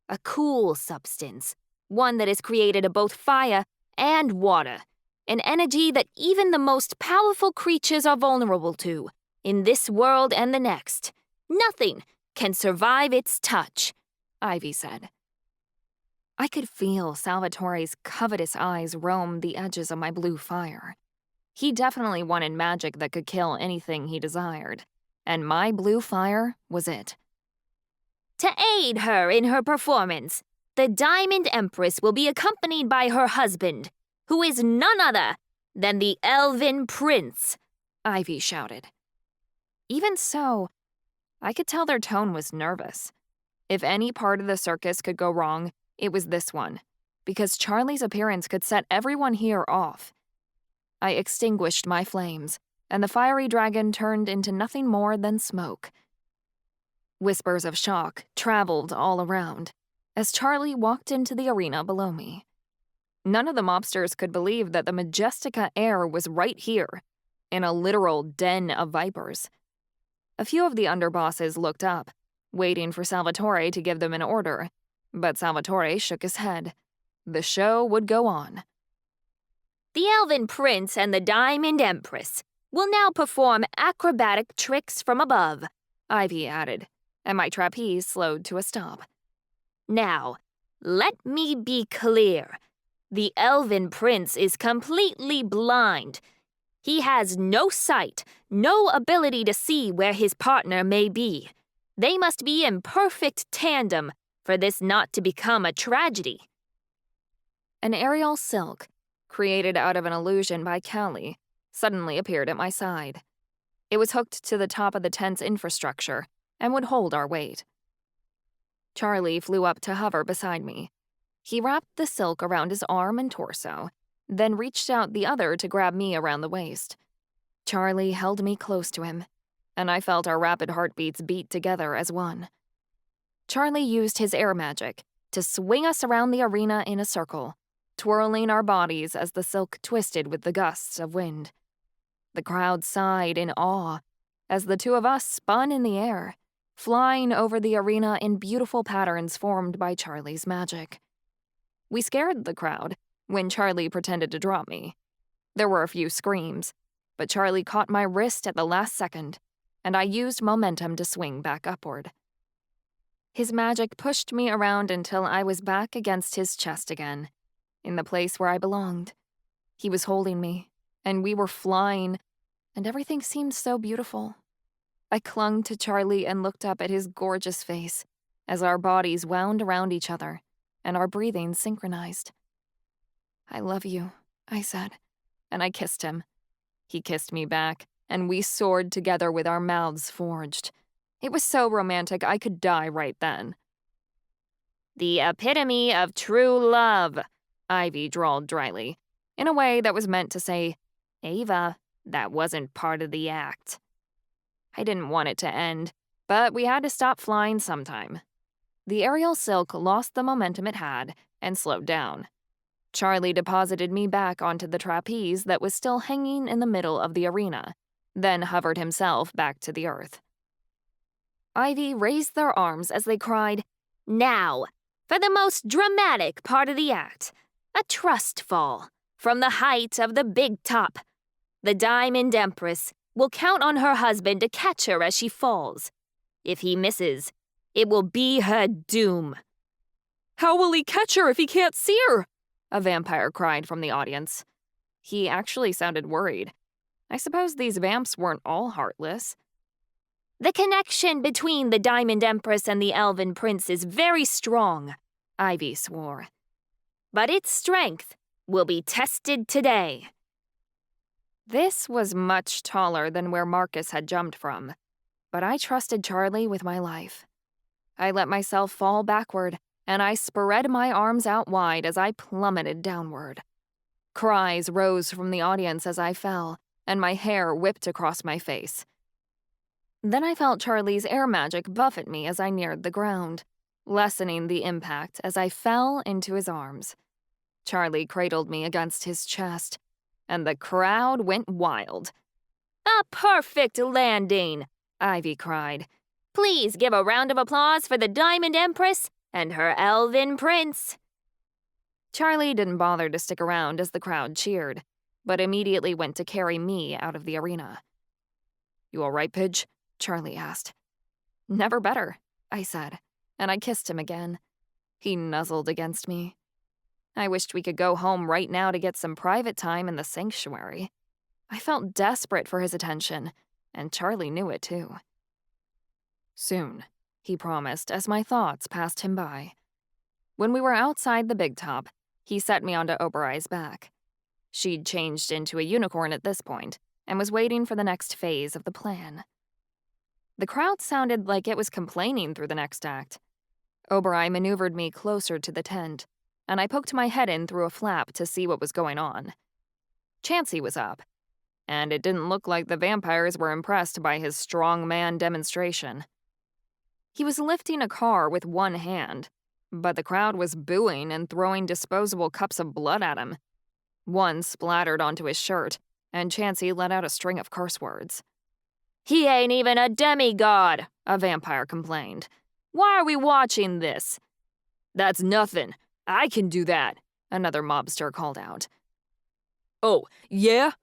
C: a cool substance, one that is created of both fire and water, an energy that even the most powerful creatures are vulnerable to, in this world and the next. Nothing can survive its touch, Ivy said. I could feel Salvatore's covetous eyes roam the edges of my blue fire. He definitely wanted magic that could kill anything he desired, and my blue fire was it. To aid her in her performance, the Diamond Empress will be accompanied by her husband, who is none other than the Elven Prince, Ivy shouted.
A: Even so, I could tell their tone was nervous. If any part of the circus could go wrong, it was this one, because Charlie's appearance could set everyone here off. I extinguished my flames, and the fiery dragon turned into nothing more than smoke. Whispers of shock traveled all around as Charlie walked into the arena below me. None of the mobsters could believe that the Majestica air was right here, in a literal den of vipers. A few of the underbosses looked up, waiting for Salvatore to give them an order, but Salvatore shook his head. The show would go on.
C: The Elven Prince and the Diamond Empress will now perform acrobatic tricks from above,
A: Ivy added, and my trapeze slowed to a stop.
C: Now, let me be clear. The Elven Prince is completely blind. He has no sight, no ability to see where his partner may be. They must be in perfect tandem for this not to become a tragedy.
A: An aerial silk, created out of an illusion by Callie, suddenly appeared at my side. It was hooked to the top of the tent's infrastructure and would hold our weight. Charlie flew up to hover beside me. He wrapped the silk around his arm and torso, then reached out the other to grab me around the waist. Charlie held me close to him, and I felt our rapid heartbeats beat together as one. Charlie used his air magic to swing us around the arena in a circle, twirling our bodies as the silk twisted with the gusts of wind. The crowd sighed in awe as the two of us spun in the air, flying over the arena in beautiful patterns formed by Charlie's magic. We scared the crowd when Charlie pretended to drop me. There were a few screams, but Charlie caught my wrist at the last second, and I used momentum to swing back upward. His magic pushed me around until I was back against his chest again, in the place where I belonged. He was holding me, and we were flying, and everything seemed so beautiful. I clung to Charlie and looked up at his gorgeous face as our bodies wound around each other and our breathing synchronized. "I love you," I said, and I kissed him. He kissed me back, and we soared together with our mouths forged. It was so romantic I could die right then.
C: "The epitome of true love," Ivy drawled dryly, in a way that was meant to say, "Ava, that wasn't part of the act." I didn't want it to end, but we had to stop flying sometime. The aerial silk lost the momentum it had and slowed down. Charlie deposited me back onto the trapeze that was still hanging in the middle of the arena, then hovered himself back to the earth.
A: Ivy raised their arms as they cried,
C: "Now, for the most dramatic part of the act, a trust fall from the height of the big top. The Diamond Empress will count on her husband to catch her as she falls. If he misses, it will be her doom."
A: "How will he catch her if he can't see her?" a vampire cried from the audience. He actually sounded worried. I suppose these vamps weren't all heartless.
C: "The connection between the Diamond Empress and the Elven Prince is very strong," Ivy swore. "But its strength will be tested today."
A: This was much taller than where Marcus had jumped from, but I trusted Charlie with my life. I let myself fall backward, and I spread my arms out wide as I plummeted downward. Cries rose from the audience as I fell, and my hair whipped across my face. Then I felt Charlie's air magic buffet me as I neared the ground, lessening the impact as I fell into his arms. Charlie cradled me against his chest, and the crowd went wild.
C: "A perfect landing," Ivy cried. "Please give a round of applause for the Diamond Empress and her Elven Prince."
A: Charlie didn't bother to stick around as the crowd cheered, but immediately went to carry me out of the arena. "You all right, Pidge?" Charlie asked. "Never better," I said, and I kissed him again. He nuzzled against me. I wished we could go home right now to get some private time in the sanctuary. I felt desperate for his attention, and Charlie knew it too. "Soon," he promised as my thoughts passed him by. When we were outside the big top, he set me onto Oberei's back. She'd changed into a unicorn at this point and was waiting for the next phase of the plan. The crowd sounded like it was complaining through the next act. Oberei maneuvered me closer to the tent, and I poked my head in through a flap to see what was going on. Chansey was up, and it didn't look like the vampires were impressed by his strongman demonstration. He was lifting a car with one hand, but the crowd was booing and throwing disposable cups of blood at him. One splattered onto his shirt, and Chansey let out a string of curse words.
C: "He ain't even a demigod," a vampire complained. "Why are we watching this?"
A: "That's nothing. I can do that," another mobster called out. "Oh, yeah?"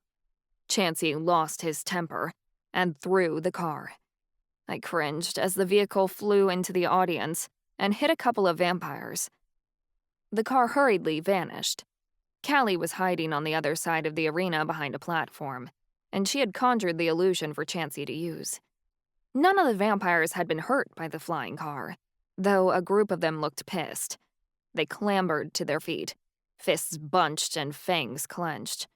A: Chansey lost his temper and threw the car. I cringed as the vehicle flew into the audience and hit a couple of vampires. The car hurriedly vanished. Callie was hiding on the other side of the arena behind a platform. and she had conjured the illusion for Chansey to use. None of the vampires had been hurt by the flying car, though a group of them looked pissed. They clambered to their feet, fists bunched and fangs clenched.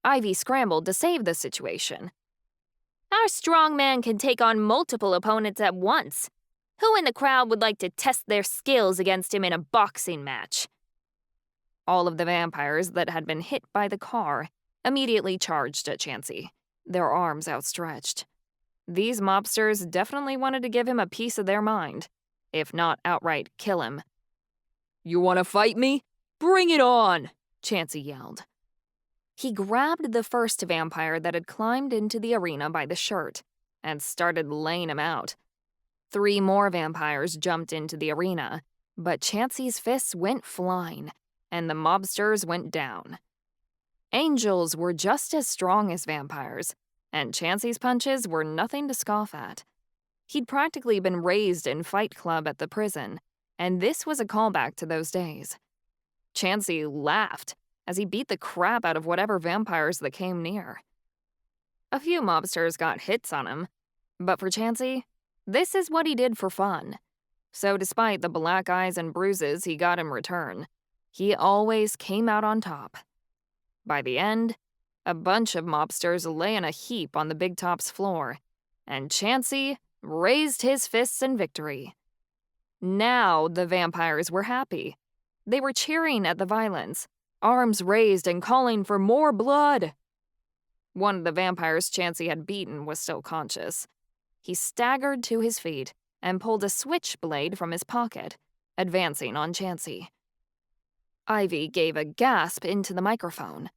A: Ivy scrambled to save the situation.
C: Our strong man can take on multiple opponents at once. Who in the crowd would like to test their skills against him in a boxing match?
A: All of the vampires that had been hit by the car immediately charged at Chansey, their arms outstretched. These mobsters definitely wanted to give him a piece of their mind, if not outright kill him.
B: "You want to fight me? Bring it on!"
A: Chansey yelled. He grabbed the first vampire that had climbed into the arena by the shirt and started laying him out. 3 more vampires jumped into the arena, but Chansey's fists went flying, and the mobsters went down. Angels were just as strong as vampires, and Chansey's punches were nothing to scoff at. He'd practically been raised in Fight Club at the prison, and this was a callback to those days. Chansey laughed as he beat the crap out of whatever vampires that came near. A few mobsters got hits on him, but for Chansey, this is what he did for fun. So despite the black eyes and bruises he got in return, he always came out on top. By the end, a bunch of mobsters lay in a heap on the Big Top's floor, and Chansey raised his fists in victory. Now the vampires were happy. They were cheering at the violence, arms raised and calling for more blood. One of the vampires Chansey had beaten was still conscious. He staggered to his feet and pulled a switchblade from his pocket, advancing on Chansey. Ivy gave a gasp into the microphone.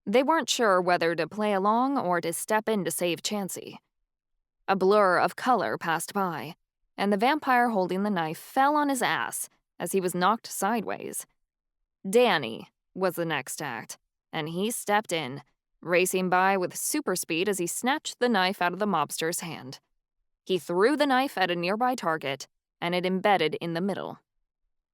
A: They weren't sure whether to play along or to step in to save Chansey. A blur of color passed by, and the vampire holding the knife fell on his ass as he was knocked sideways. Danny was the next act, and he stepped in, racing by with super speed as he snatched the knife out of the mobster's hand. He threw the knife at a nearby target, and it embedded in the middle.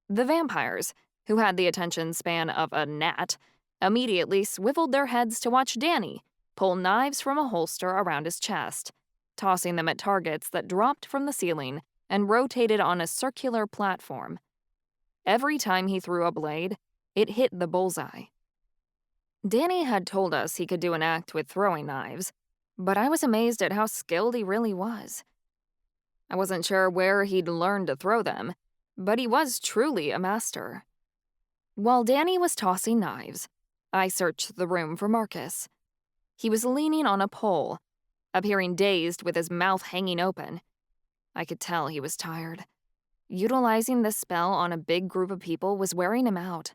A: The vampires, who had the attention span of a gnat, immediately swiveled their heads to watch Danny pull knives from a holster around his chest, tossing them at targets that dropped from the ceiling and rotated on a circular platform. Every time he threw a blade, it hit the bullseye. Danny had told us he could do an act with throwing knives, but I was amazed at how skilled he really was. I wasn't sure where he'd learned to throw them, but he was truly a master. While Danny was tossing knives, I searched the room for Marcus. He was leaning on a pole, appearing dazed with his mouth hanging open. I could tell he was tired. Utilizing this spell on a big group of people was wearing him out.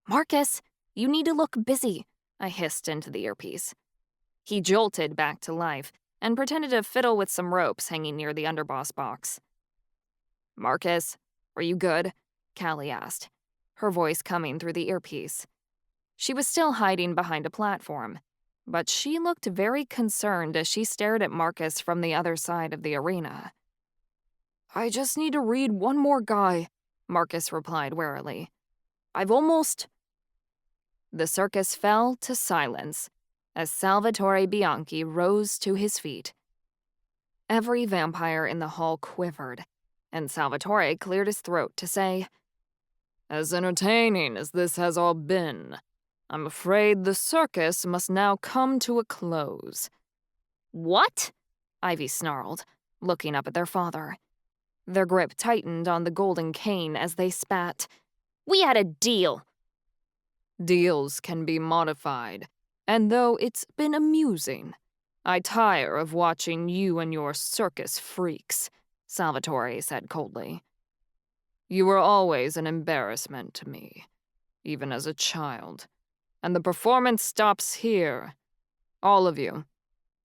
A: "Marcus, you need to look busy," I hissed into the earpiece. He jolted back to life and pretended to fiddle with some ropes hanging near the underboss box. "Marcus, are you good?" Callie asked, her voice coming through the earpiece. She was still hiding behind a platform, but she looked very concerned as she stared at Marcus from the other side of the arena. "I just need to read one more guy," Marcus replied warily. "I've almost—" The circus fell to silence as Salvatore Bianchi rose to his feet. Every vampire in the hall quivered, and Salvatore cleared his throat to say, "As entertaining as this has all been, I'm afraid the circus must now come to a close."
C: "What?"
A: Ivy snarled, looking up at their father. Their grip tightened on the golden cane as they spat.
C: "We had a deal."
A: "Deals can be modified, and though it's been amusing, I tire of watching you and your circus freaks," Salvatore said coldly. "You were always an embarrassment to me, even as a child, and the performance stops here. All of you,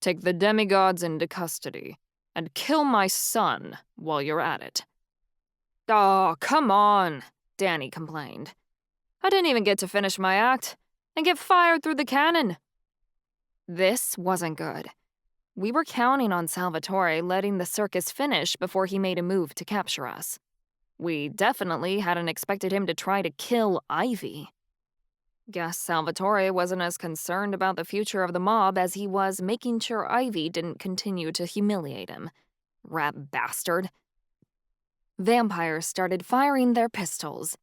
A: take the demigods into custody and kill my son while you're at it." "Oh, come on," Danny complained. "I didn't even get to finish my act and get fired through the cannon." This wasn't good. We were counting on Salvatore letting the circus finish before he made a move to capture us. We definitely hadn't expected him to try to kill Ivy. Guess Salvatore wasn't as concerned about the future of the mob as he was making sure Ivy didn't continue to humiliate him. Rat bastard. Vampires started firing their pistols.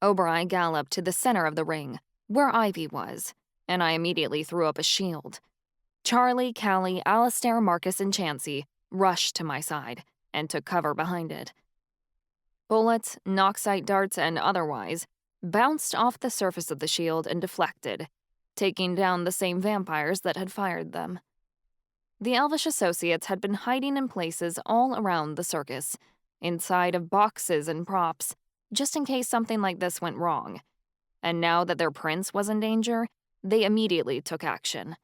A: Oberai galloped to the center of the ring, where Ivy was, and I immediately threw up a shield. Charlie, Callie, Alistair, Marcus, and Chansey rushed to my side and took cover behind it. Bullets, Noxite darts, and otherwise bounced off the surface of the shield and deflected, taking down the same vampires that had fired them. The Elvish associates had been hiding in places all around the circus, inside of boxes and props, just in case something like this went wrong. And now that their prince was in danger, they immediately took action.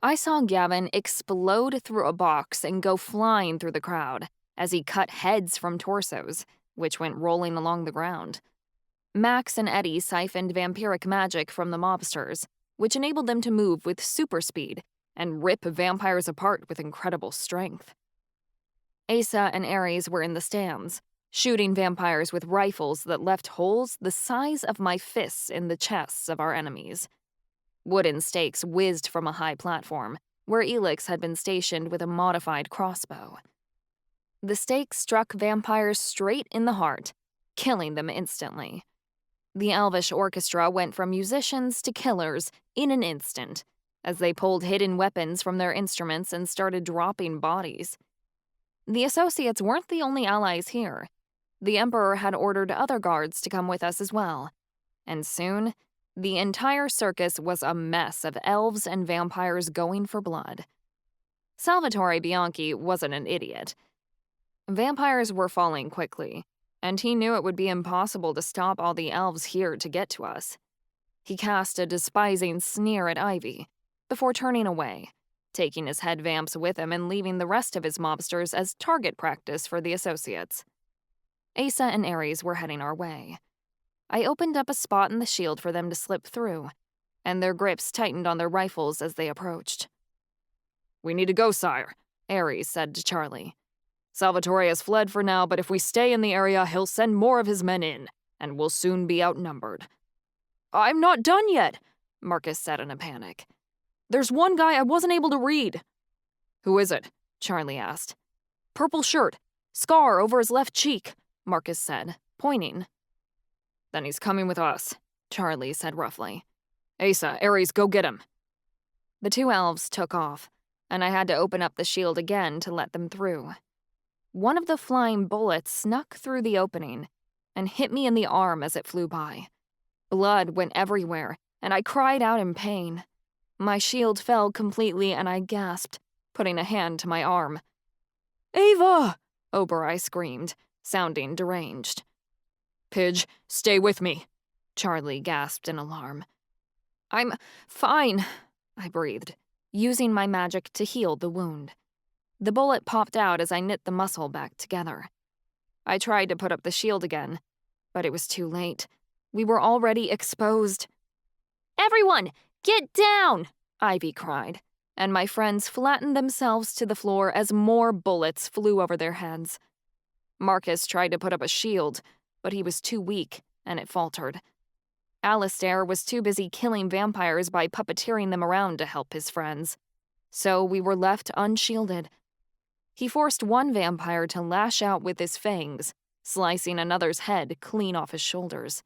A: I saw Gavin explode through a box and go flying through the crowd as he cut heads from torsos, which went rolling along the ground. Max and Eddie siphoned vampiric magic from the mobsters, which enabled them to move with super speed and rip vampires apart with incredible strength. Asa and Ares were in the stands, shooting vampires with rifles that left holes the size of my fists in the chests of our enemies. Wooden stakes whizzed from a high platform, where Elix had been stationed with a modified crossbow. The stakes struck vampires straight in the heart, killing them instantly. The Elvish orchestra went from musicians to killers in an instant, as they pulled hidden weapons from their instruments and started dropping bodies. The associates weren't the only allies here. The Emperor had ordered other guards to come with us as well, and soon, the entire circus was a mess of elves and vampires going for blood. Salvatore Bianchi wasn't an idiot. Vampires were falling quickly, and he knew it would be impossible to stop all the elves here to get to us. He cast a despising sneer at Ivy, before turning away, taking his head vamps with him and leaving the rest of his mobsters as target practice for the associates. Asa and Ares were heading our way. I opened up a spot in the shield for them to slip through, and their grips tightened on their rifles as they approached. "We need to go, sire," Ares said to Charlie. "Salvatore has fled for now, but if we stay in the area, he'll send more of his men in, and we'll soon be outnumbered." "I'm not done yet," Marcus said in a panic. "There's one guy I wasn't able to read." "Who is it?" Charlie asked. "Purple shirt, scar over his left cheek," Marcus said, pointing. "Then he's coming with us," Charlie said roughly. "Asa, Ares, go get him." The two elves took off, and I had to open up the shield again to let them through. One of the flying bullets snuck through the opening and hit me in the arm as it flew by. Blood went everywhere, and I cried out in pain. My shield fell completely, and I gasped, putting a hand to my arm. "Ava!" Oberai screamed, sounding deranged. "Pidge, stay with me," Charlie gasped in alarm. "I'm fine," I breathed, using my magic to heal the wound. The bullet popped out as I knit the muscle back together. I tried to put up the shield again, but it was too late. We were already exposed.
C: "Everyone, get down!"
A: Ivy cried, and my friends flattened themselves to the floor as more bullets flew over their heads. Marcus tried to put up a shield, but he was too weak, and it faltered. Alistair was too busy killing vampires by puppeteering them around to help his friends. So we were left unshielded. He forced one vampire to lash out with his fangs, slicing another's head clean off his shoulders.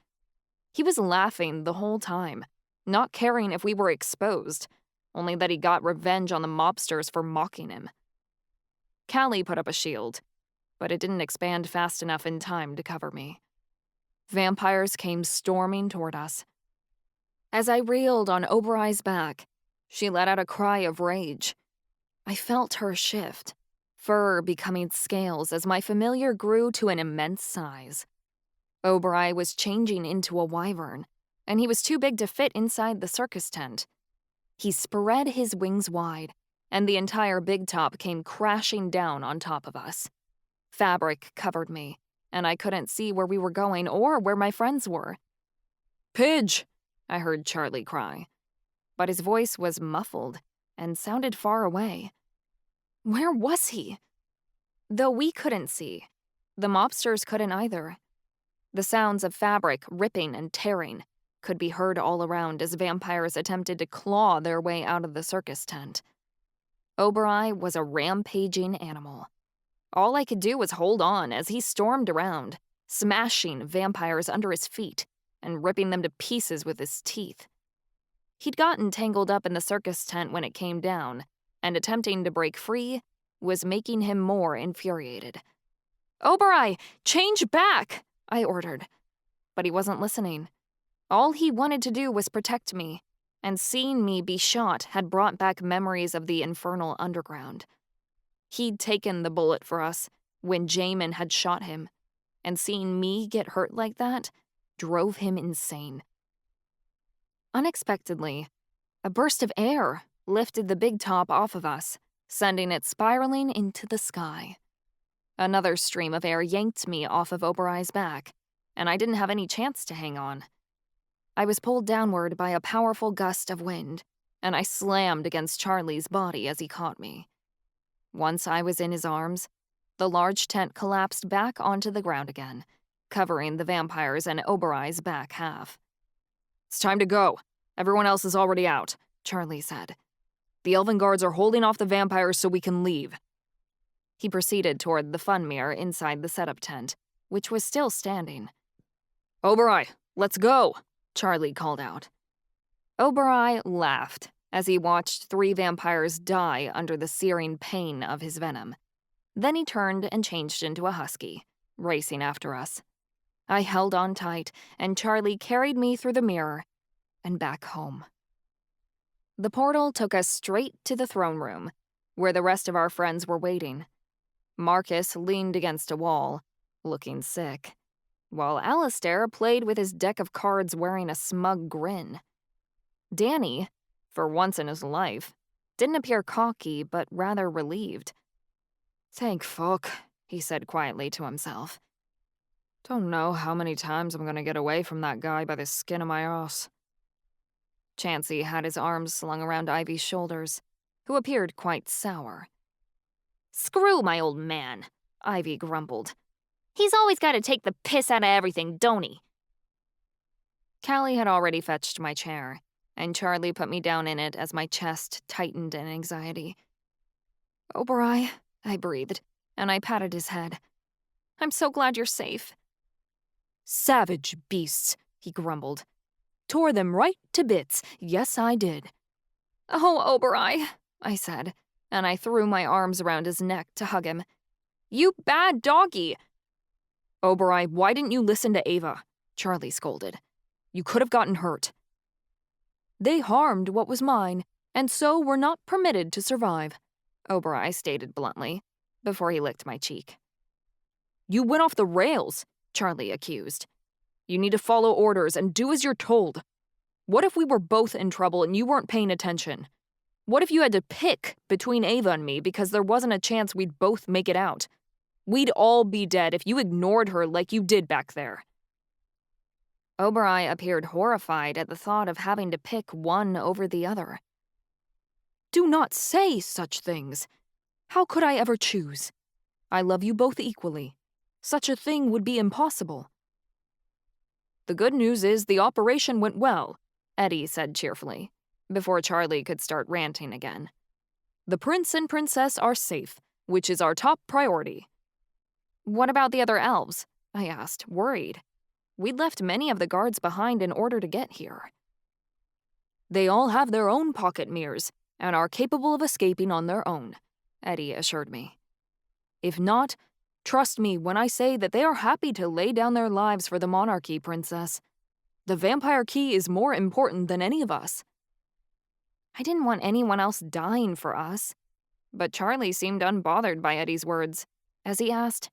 A: He was laughing the whole time, not caring if we were exposed, only that he got revenge on the mobsters for mocking him. Callie put up a shield, but it didn't expand fast enough in time to cover me. Vampires came storming toward us. As I reeled on Oberai's back, she let out a cry of rage. I felt her shift, fur becoming scales as my familiar grew to an immense size. Oberai was changing into a wyvern, and he was too big to fit inside the circus tent. He spread his wings wide, and the entire big top came crashing down on top of us. Fabric covered me, and I couldn't see where we were going or where my friends were. "Pidge!" I heard Charlie cry, but his voice was muffled and sounded far away. Where was he? Though we couldn't see, the mobsters couldn't either. The sounds of fabric ripping and tearing, could be heard all around as vampires attempted to claw their way out of the circus tent. Oberoi was a rampaging animal. All I could do was hold on as he stormed around, smashing vampires under his feet and ripping them to pieces with his teeth. He'd gotten tangled up in the circus tent when it came down, and attempting to break free was making him more infuriated. "Oberoi, change back!" I ordered. But he wasn't listening. All he wanted to do was protect me, and seeing me be shot had brought back memories of the infernal underground. He'd taken the bullet for us when Jamin had shot him, and seeing me get hurt like that drove him insane. Unexpectedly, a burst of air lifted the big top off of us, sending it spiraling into the sky. Another stream of air yanked me off of Oberoi's back, and I didn't have any chance to hang on. I was pulled downward by a powerful gust of wind, and I slammed against Charlie's body as he caught me. Once I was in his arms, the large tent collapsed back onto the ground again, covering the vampires and Oberoi's back half. "It's time to go. Everyone else is already out," Charlie said. "The elven guards are holding off the vampires so we can leave." He proceeded toward the fun mirror inside the setup tent, which was still standing. "Oberoi, let's go," Charlie called out. Oberoi laughed as he watched 3 vampires die under the searing pain of his venom. Then he turned and changed into a husky, racing after us. I held on tight, and Charlie carried me through the mirror and back home. The portal took us straight to the throne room, where the rest of our friends were waiting. Marcus leaned against a wall, looking sick, while Alistair played with his deck of cards wearing a smug grin. Danny, for once in his life, didn't appear cocky but rather relieved. "Thank fuck," he said quietly to himself. "Don't know how many times I'm gonna get away from that guy by the skin of my ass." Chansey had his arms slung around Ivy's shoulders, who appeared quite sour.
C: "Screw my old man," Ivy grumbled. "He's always got to take the piss out of everything, don't he?"
A: Callie had already fetched my chair, and Charlie put me down in it as my chest tightened in anxiety. "Oberoi," I breathed, and I patted his head. "I'm so glad you're safe." "Savage beasts," he grumbled. "Tore them right to bits. Yes, I did." "Oh, Oberoi," I said, and I threw my arms around his neck to hug him. "You bad doggy." "Oberoi, why didn't you listen to Ava?" Charlie scolded. "You could have gotten hurt." "They harmed what was mine, and so were not permitted to survive," Oberoi stated bluntly, before he licked my cheek. "You went off the rails," Charlie accused. "You need to follow orders and do as you're told. What if we were both in trouble and you weren't paying attention? What if you had to pick between Ava and me because there wasn't a chance we'd both make it out? We'd all be dead if you ignored her like you did back there." Oberoi appeared horrified at the thought of having to pick one over the other. "Do not say such things. How could I ever choose? I love you both equally. Such a thing would be impossible." "The good news is the operation went well," Eddie said cheerfully, before Charlie could start ranting again. "The prince and princess are safe, which is our top priority." "What about the other elves?" I asked, worried. We'd left many of the guards behind in order to get here. "They all have their own pocket mirrors and are capable of escaping on their own," Eddie assured me. "If not, trust me when I say that they are happy to lay down their lives for the monarchy, Princess. The vampire key is more important than any of us." I didn't want anyone else dying for us, but Charlie seemed unbothered by Eddie's words, as he asked,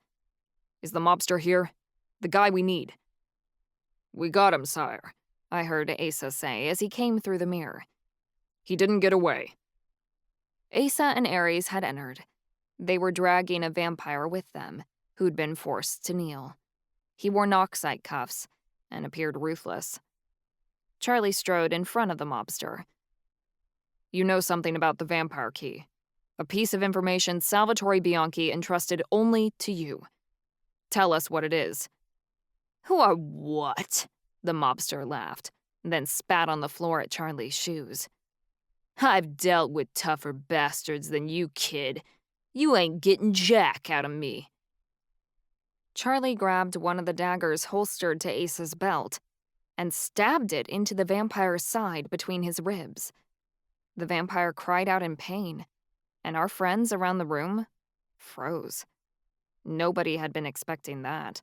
A: "Is the mobster here? The guy we need?" "We got him, sire," I heard Asa say as he came through the mirror. "He didn't get away." Asa and Ares had entered. They were dragging a vampire with them, who'd been forced to kneel. He wore Noxite cuffs and appeared ruthless. Charlie strode in front of the mobster. "You know something about the vampire key. A piece of information Salvatore Bianchi entrusted only to you. Tell us what it is." "What?" the mobster laughed, then spat on the floor at Charlie's shoes. "I've dealt with tougher bastards than you, kid. You ain't getting jack out of me." Charlie grabbed one of the daggers holstered to Ace's belt and stabbed it into the vampire's side between his ribs. The vampire cried out in pain, and our friends around the room froze. Nobody had been expecting that.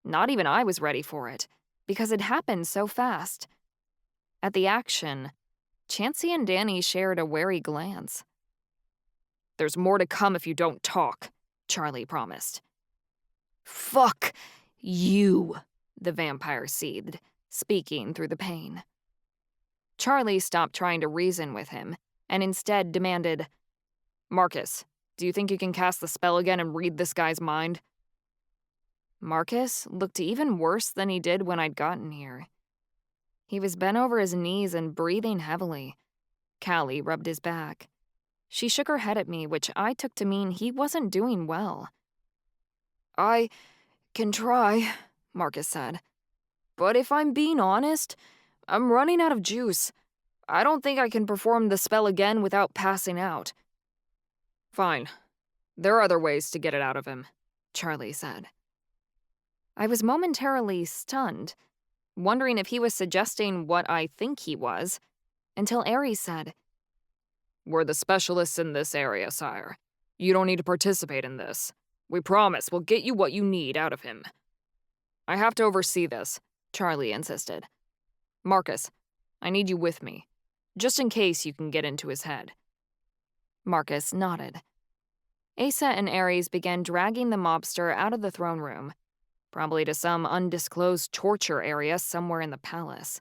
A: Not even I was ready for it, because it happened so fast. At the action, Chansey and Danny shared a wary glance. "There's more to come if you don't talk," Charlie promised. "Fuck you," the vampire seethed, speaking through the pain. Charlie stopped trying to reason with him and instead demanded, "Marcus, do you think you can cast the spell again and read this guy's mind?" Marcus looked even worse than he did when I'd gotten here. He was bent over his knees and breathing heavily. Callie rubbed his back. She shook her head at me, which I took to mean he wasn't doing well. "I can try," Marcus said. "But if I'm being honest, I'm running out of juice. I don't think I can perform the spell again without passing out." "Fine. There are other ways to get it out of him," Charlie said. I was momentarily stunned, wondering if he was suggesting what I think he was, until Ares said, "We're the specialists in this area, sire. You don't need to participate in this. We promise we'll get you what you need out of him." "I have to oversee this," Charlie insisted. "Marcus, I need you with me, just in case you can get into his head." Marcus nodded. Asa and Ares began dragging the mobster out of the throne room, probably to some undisclosed torture area somewhere in the palace.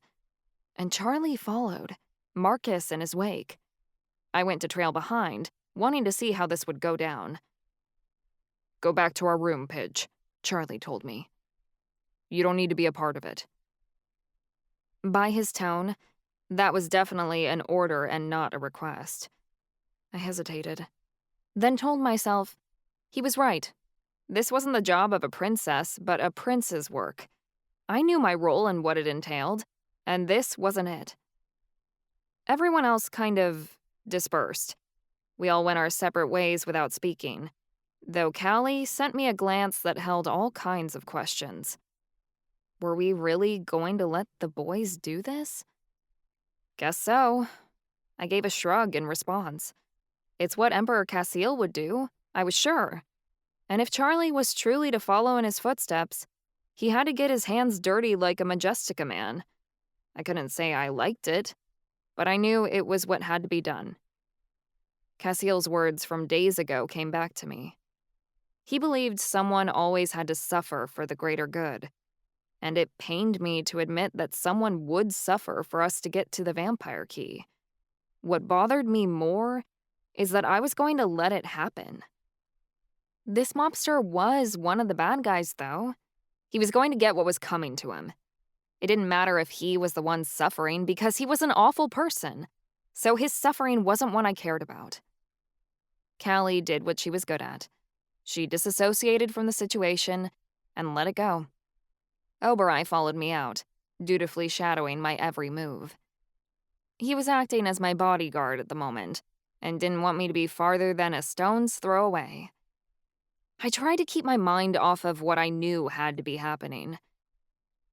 A: And Charlie followed, Marcus in his wake. I went to trail behind, wanting to see how this would go down. "Go back to our room, Pidge," Charlie told me. "You don't need to be a part of it." By his tone, that was definitely an order and not a request. I hesitated, then told myself he was right. This wasn't the job of a princess, but a prince's work. I knew my role and what it entailed, and this wasn't it. Everyone else kind of dispersed. We all went our separate ways without speaking, though Callie sent me a glance that held all kinds of questions. Were we really going to let the boys do this? Guess so. I gave a shrug in response. It's what Emperor Cassiel would do, I was sure. And if Charlie was truly to follow in his footsteps, he had to get his hands dirty like a Majestica man. I couldn't say I liked it, but I knew it was what had to be done. Cassiel's words from days ago came back to me. He believed someone always had to suffer for the greater good, and it pained me to admit that someone would suffer for us to get to the vampire key. What bothered me more is that I was going to let it happen. This mobster was one of the bad guys, though. He was going to get what was coming to him. It didn't matter if he was the one suffering because he was an awful person, so his suffering wasn't one I cared about. Callie did what she was good at. She disassociated from the situation and let it go. Oberoi followed me out, dutifully shadowing my every move. He was acting as my bodyguard at the moment, and didn't want me to be farther than a stone's throw away. I tried to keep my mind off of what I knew had to be happening.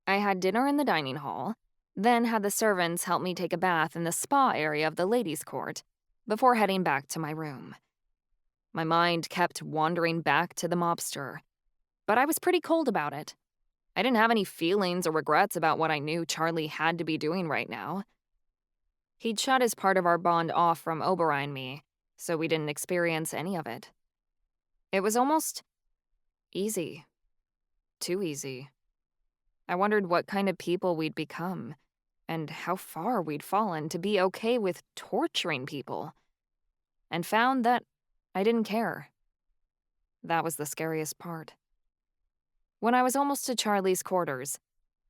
A: I had dinner in the dining hall, then had the servants help me take a bath in the spa area of the ladies' court, before heading back to my room. My mind kept wandering back to the mobster, but I was pretty cold about it. I didn't have any feelings or regrets about what I knew Charlie had to be doing right now. He'd shut his part of our bond off from Oberoi and me, so we didn't experience any of it. It was almost easy. Too easy. I wondered what kind of people we'd become, and how far we'd fallen to be okay with torturing people, and found that I didn't care. That was the scariest part. When I was almost to Charlie's quarters,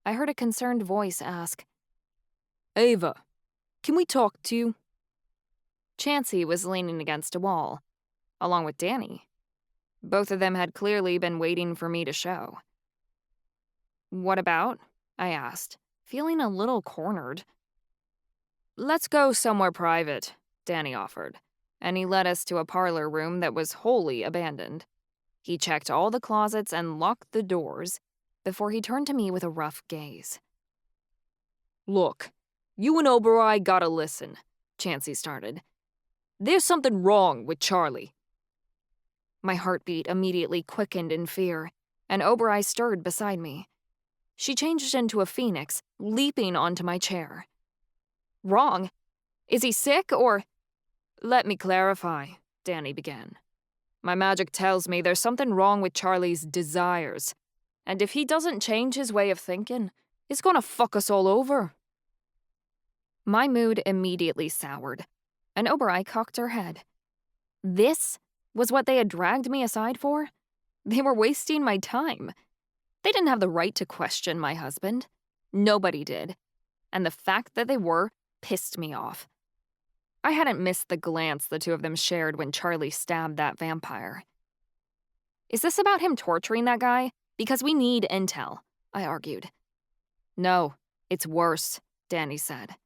A: I heard a concerned voice ask, "Ava, can we talk to you?" Chansey was leaning against a wall, along with Danny. Both of them had clearly been waiting for me to show. "What about?" I asked, feeling a little cornered. Let's go somewhere private, Danny offered, and he led us to a parlor room that was wholly abandoned. He checked all the closets and locked the doors before he turned to me with a rough gaze. Look, you and Oberoi gotta listen, Chansey started. There's something wrong with Charlie. My heartbeat immediately quickened in fear, and Oberoi stirred beside me. She changed into a phoenix, leaping onto my chair. Wrong? Is he sick, or— Let me clarify, Danny began. My magic tells me there's something wrong with Charlie's desires, and if he doesn't change his way of thinking, it's gonna fuck us all over. My mood immediately soured, and Oberoi cocked her head. This was what they had dragged me aside for? They were wasting my time. They didn't have the right to question my husband. Nobody did. And the fact that they were pissed me off. I hadn't missed the glance the two of them shared when Charlie stabbed that vampire. Is this about him torturing that guy? Because we need intel, I argued. No, it's worse, Danny said.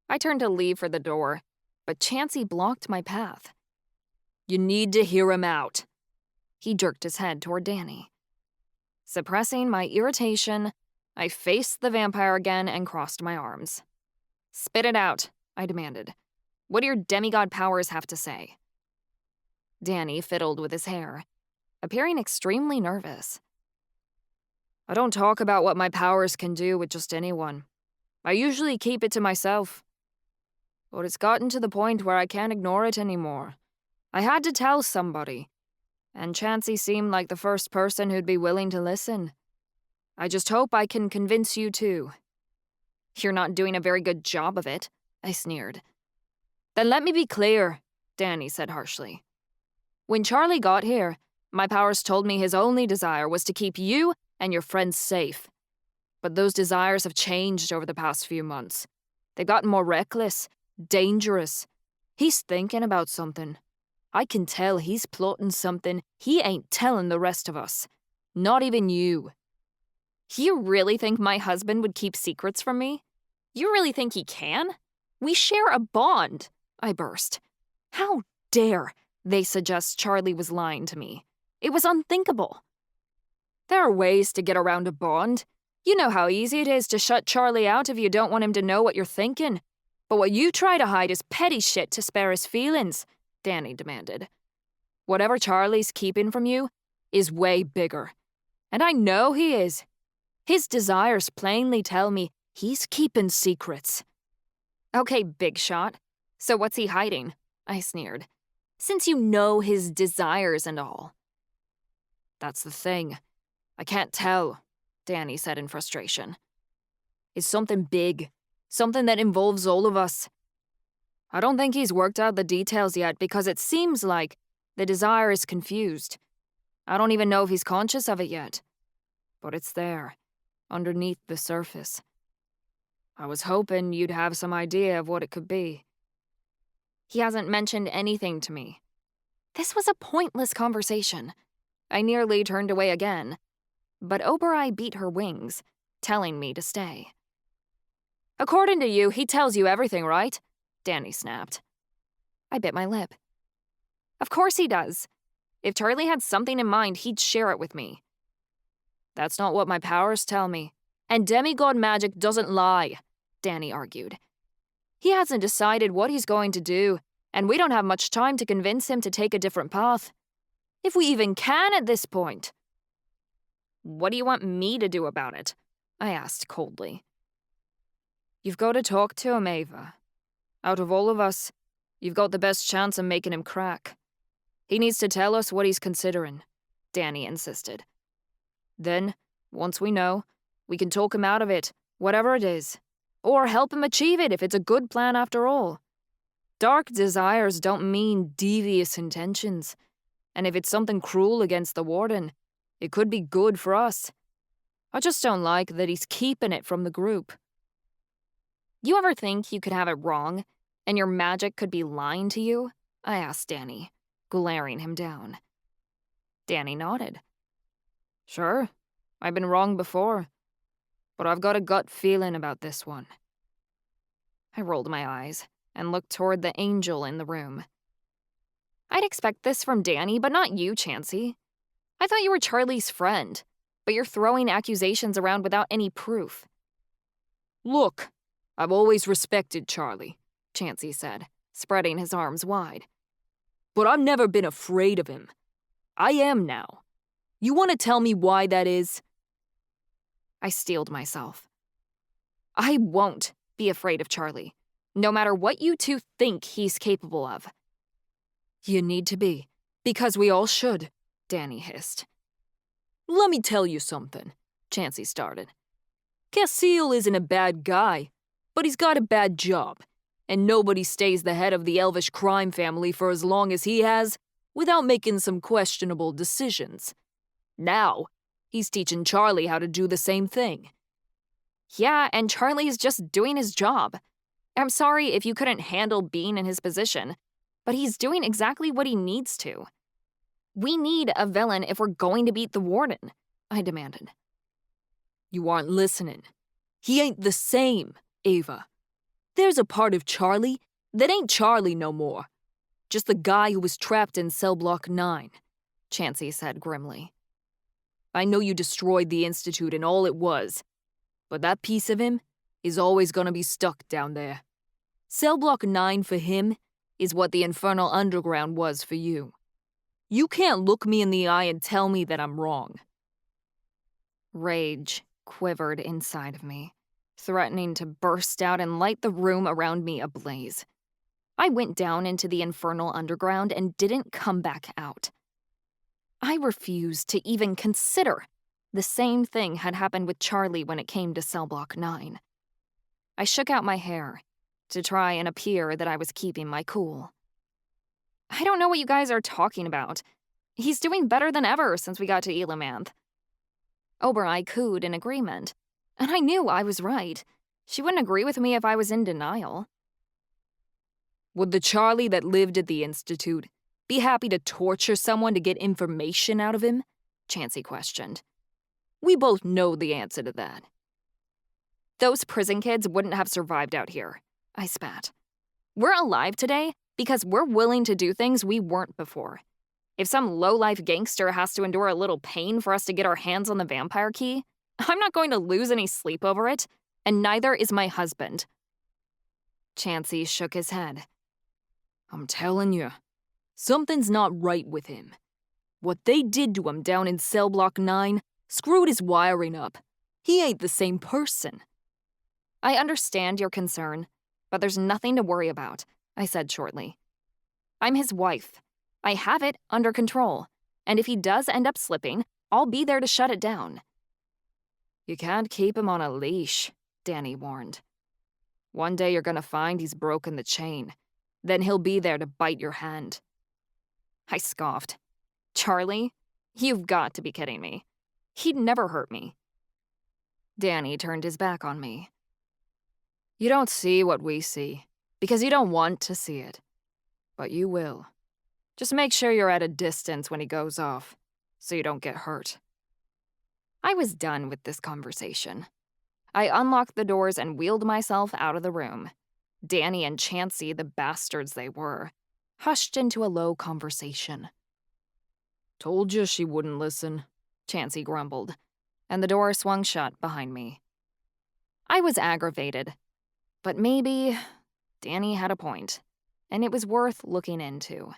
A: I turned to leave for the door, but Chansey blocked my path. You need to hear him out. He jerked his head toward Danny. Suppressing my irritation, I faced the vampire again and crossed my arms. Spit it out, I demanded. What do your demigod powers have to say? Danny fiddled with his hair, appearing extremely nervous. I don't talk about what my powers can do with just anyone. I usually keep it to myself. But it's gotten to the point where I can't ignore it anymore. I had to tell somebody, and Chansey seemed like the first person who'd be willing to listen. I just hope I can convince you too. You're not doing a very good job of it, I sneered. Then let me be clear, Danny said harshly. When Charlie got here, my powers told me his only desire was to keep you and your friends safe. But those desires have changed over the past few months. They've gotten more reckless, dangerous. He's thinking about something. I can tell he's plotting something he ain't telling the rest of us. Not even you. You really think my husband would keep secrets from me? You really think he can? We share a bond, I burst. How dare they suggest Charlie was lying to me? It was unthinkable. There are ways to get around a bond. You know how easy it is to shut Charlie out if you don't want him to know what you're thinking. But what you try to hide is petty shit to spare his feelings, Danny demanded. Whatever Charlie's keeping from you is way bigger. And I know he is. His desires plainly tell me he's keeping secrets. Okay, big shot. So what's he hiding? I sneered. Since you know his desires and all. That's the thing. I can't tell, Danny said in frustration. It's something big. Something that involves all of us. I don't think he's worked out the details yet because it seems like the desire is confused. I don't even know if he's conscious of it yet. But it's there, underneath the surface. I was hoping you'd have some idea of what it could be. He hasn't mentioned anything to me. This was a pointless conversation. I nearly turned away again, but Oberoi beat her wings, telling me to stay. According to you, he tells you everything, right? Danny snapped. I bit my lip. Of course he does. If Charlie had something in mind, he'd share it with me. That's not what my powers tell me. And demigod magic doesn't lie, Danny argued. He hasn't decided what he's going to do, and we don't have much time to convince him to take a different path. If we even can at this point. What do you want me to do about it? I asked coldly. You've got to talk to him, Ava. Out of all of us, you've got the best chance of making him crack. He needs to tell us what he's considering, Danny insisted. Then, once we know, we can talk him out of it, whatever it is. Or help him achieve it if it's a good plan after all. Dark desires don't mean devious intentions. And if it's something cruel against the Warden, it could be good for us. I just don't like that he's keeping it from the group. You ever think you could have it wrong, and your magic could be lying to you? I asked Danny, glaring him down. Danny nodded. Sure, I've been wrong before, but I've got a gut feeling about this one. I rolled my eyes and looked toward the angel in the room. I'd expect this from Danny, but not you, Chansey. I thought you were Charlie's friend, but you're throwing accusations around without any proof.
B: Look, I've always respected Charlie, Chansey said, spreading his arms wide. But I've never been afraid of him. I am now. You want to tell me why that is?
A: I steeled myself. I won't be afraid of Charlie, no matter what you two think he's capable of.
B: You need to be, because we all should, Danny hissed. Let me tell you something, Chansey started. Cassile isn't a bad guy, but he's got a bad job, and nobody stays the head of the elvish crime family for as long as he has without making some questionable decisions. Now, he's teaching Charlie how to do the same thing.
A: Yeah, and Charlie's just doing his job. I'm sorry if you couldn't handle being in his position, but he's doing exactly what he needs to. We need a villain if we're going to beat the Warden, I demanded.
B: You aren't listening. He ain't the same, Ava. There's a part of Charlie that ain't Charlie no more. Just the guy who was trapped in cell block 9, Chansey said grimly. I know you destroyed the Institute and all it was, but that piece of him is always gonna be stuck down there. Cell block 9 for him is what the Infernal Underground was for you. You can't look me in the eye and tell me that I'm wrong.
A: Rage quivered inside of me, threatening to burst out and light the room around me ablaze. I went down into the Infernal Underground and didn't come back out. I refused to even consider the same thing had happened with Charlie when it came to Cell Block 9. I shook out my hair to try and appear that I was keeping my cool. I don't know what you guys are talking about. He's doing better than ever since we got to Elamanth. Oberai cooed in agreement, and I knew I was right. She wouldn't agree with me if I was in denial.
B: Would the Charlie that lived at the Institute be happy to torture someone to get information out of him? Chansey questioned. We both know the answer to that.
A: Those prison kids wouldn't have survived out here, I spat. We're alive today because we're willing to do things we weren't before. If some low-life gangster has to endure a little pain for us to get our hands on the vampire key, I'm not going to lose any sleep over it, and neither is my husband.
B: Chansey shook his head. I'm telling you, something's not right with him. What they did to him down in Cell Block 9 screwed his wiring up. He ain't the same person.
A: I understand your concern, but there's nothing to worry about, I said shortly. I'm his wife. I have it under control, and if he does end up slipping, I'll be there to shut it down.
B: You can't keep him on a leash, Danny warned. One day you're gonna find he's broken the chain. Then he'll be there to bite your hand.
A: I scoffed. Charlie? You've got to be kidding me. He'd never hurt me.
B: Danny turned his back on me. You don't see what we see, because you don't want to see it. But you will. Just make sure you're at a distance when he goes off, so you don't get hurt.
A: I was done with this conversation. I unlocked the doors and wheeled myself out of the room. Danny and Chansey, the bastards they were, hushed into a low conversation.
B: Told you she wouldn't listen, Chansey grumbled,
A: and the door swung shut behind me. I was aggravated, but maybe Danny had a point, and it was worth looking into.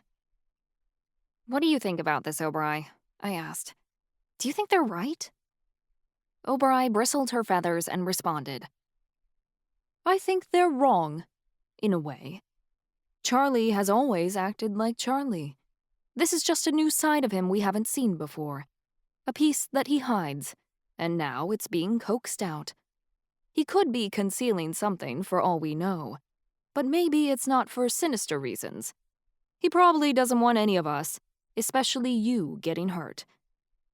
A: What do you think about this, Oberai? I asked. Do you think they're right? Oberai bristled her feathers and responded.
B: I think they're wrong, in a way. Charlie has always acted like Charlie. This is just a new side of him we haven't seen before. A piece that he hides, and now it's being coaxed out. He could be concealing something for all we know, but maybe it's not for sinister reasons. He probably doesn't want any of us, especially you, getting hurt.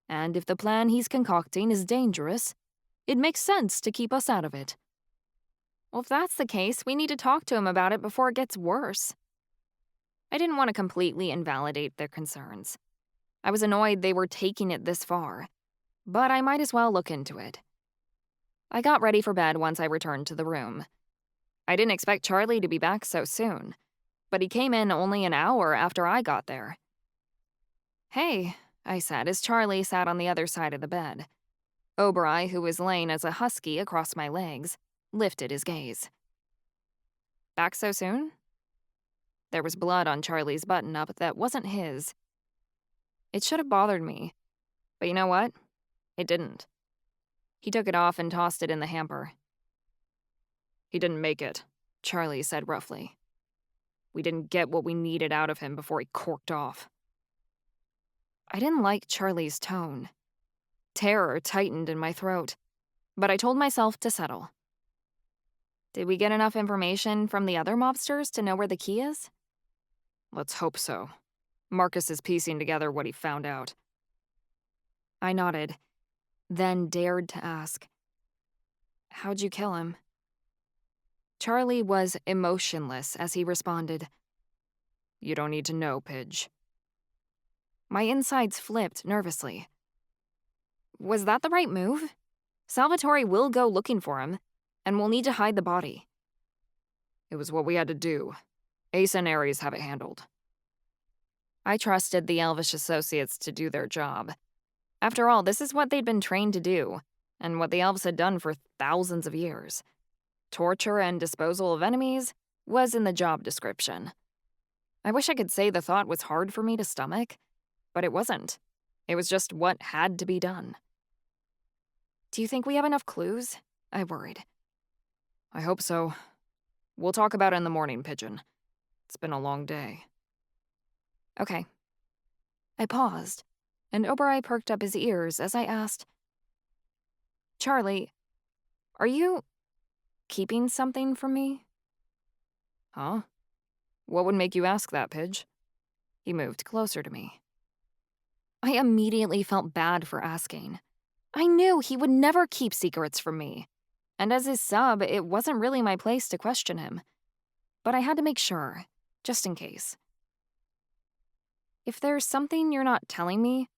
B: And if the plan he's concocting is dangerous, it makes sense to keep us out of it.
A: Well, if that's the case, we need to talk to him about it before it gets worse. I didn't want to completely invalidate their concerns. I was annoyed they were taking it this far, but I might as well look into it. I got ready for bed once I returned to the room. I didn't expect Charlie to be back so soon, but he came in only an hour after I got there. "Hey," I said as Charlie sat on the other side of the bed. Oberai, who was laying as a husky across my legs, lifted his gaze. "Back so soon?" There was blood on Charlie's button-up that wasn't his. It should have bothered me, but you know what? It didn't. He took it off and tossed it in the hamper. "He didn't make it," Charlie said roughly. "We didn't get what we needed out of him before he corked off." I didn't like Charlie's tone. Terror tightened in my throat, but I told myself to settle. "Did we get enough information from the other mobsters to know where the key is?" "Let's hope so. Marcus is piecing together what he found out." I nodded, then dared to ask, "How'd you kill him?" Charlie was emotionless as he responded, "You don't need to know, Pidge." My insides flipped nervously. Was that the right move? Salvatore will go looking for him, and we'll need to hide the body. "It was what we had to do. Ace and Ares have it handled." I trusted the Elvish associates to do their job. After all, this is what they'd been trained to do, and what the elves had done for thousands of years. Torture and disposal of enemies was in the job description. I wish I could say the thought was hard for me to stomach, but it wasn't. It was just what had to be done. "Do you think we have enough clues?" I worried. "I hope so. We'll talk about it in the morning, Pigeon. It's been a long day." "Okay." I paused, and Oberai perked up his ears as I asked, "Charlie, are you keeping something from me?" "Huh? What would make you ask that, Pidge?" He moved closer to me. I immediately felt bad for asking. I knew he would never keep secrets from me, and as his sub, it wasn't really my place to question him. But I had to make sure, just in case. "If there's something you're not telling me,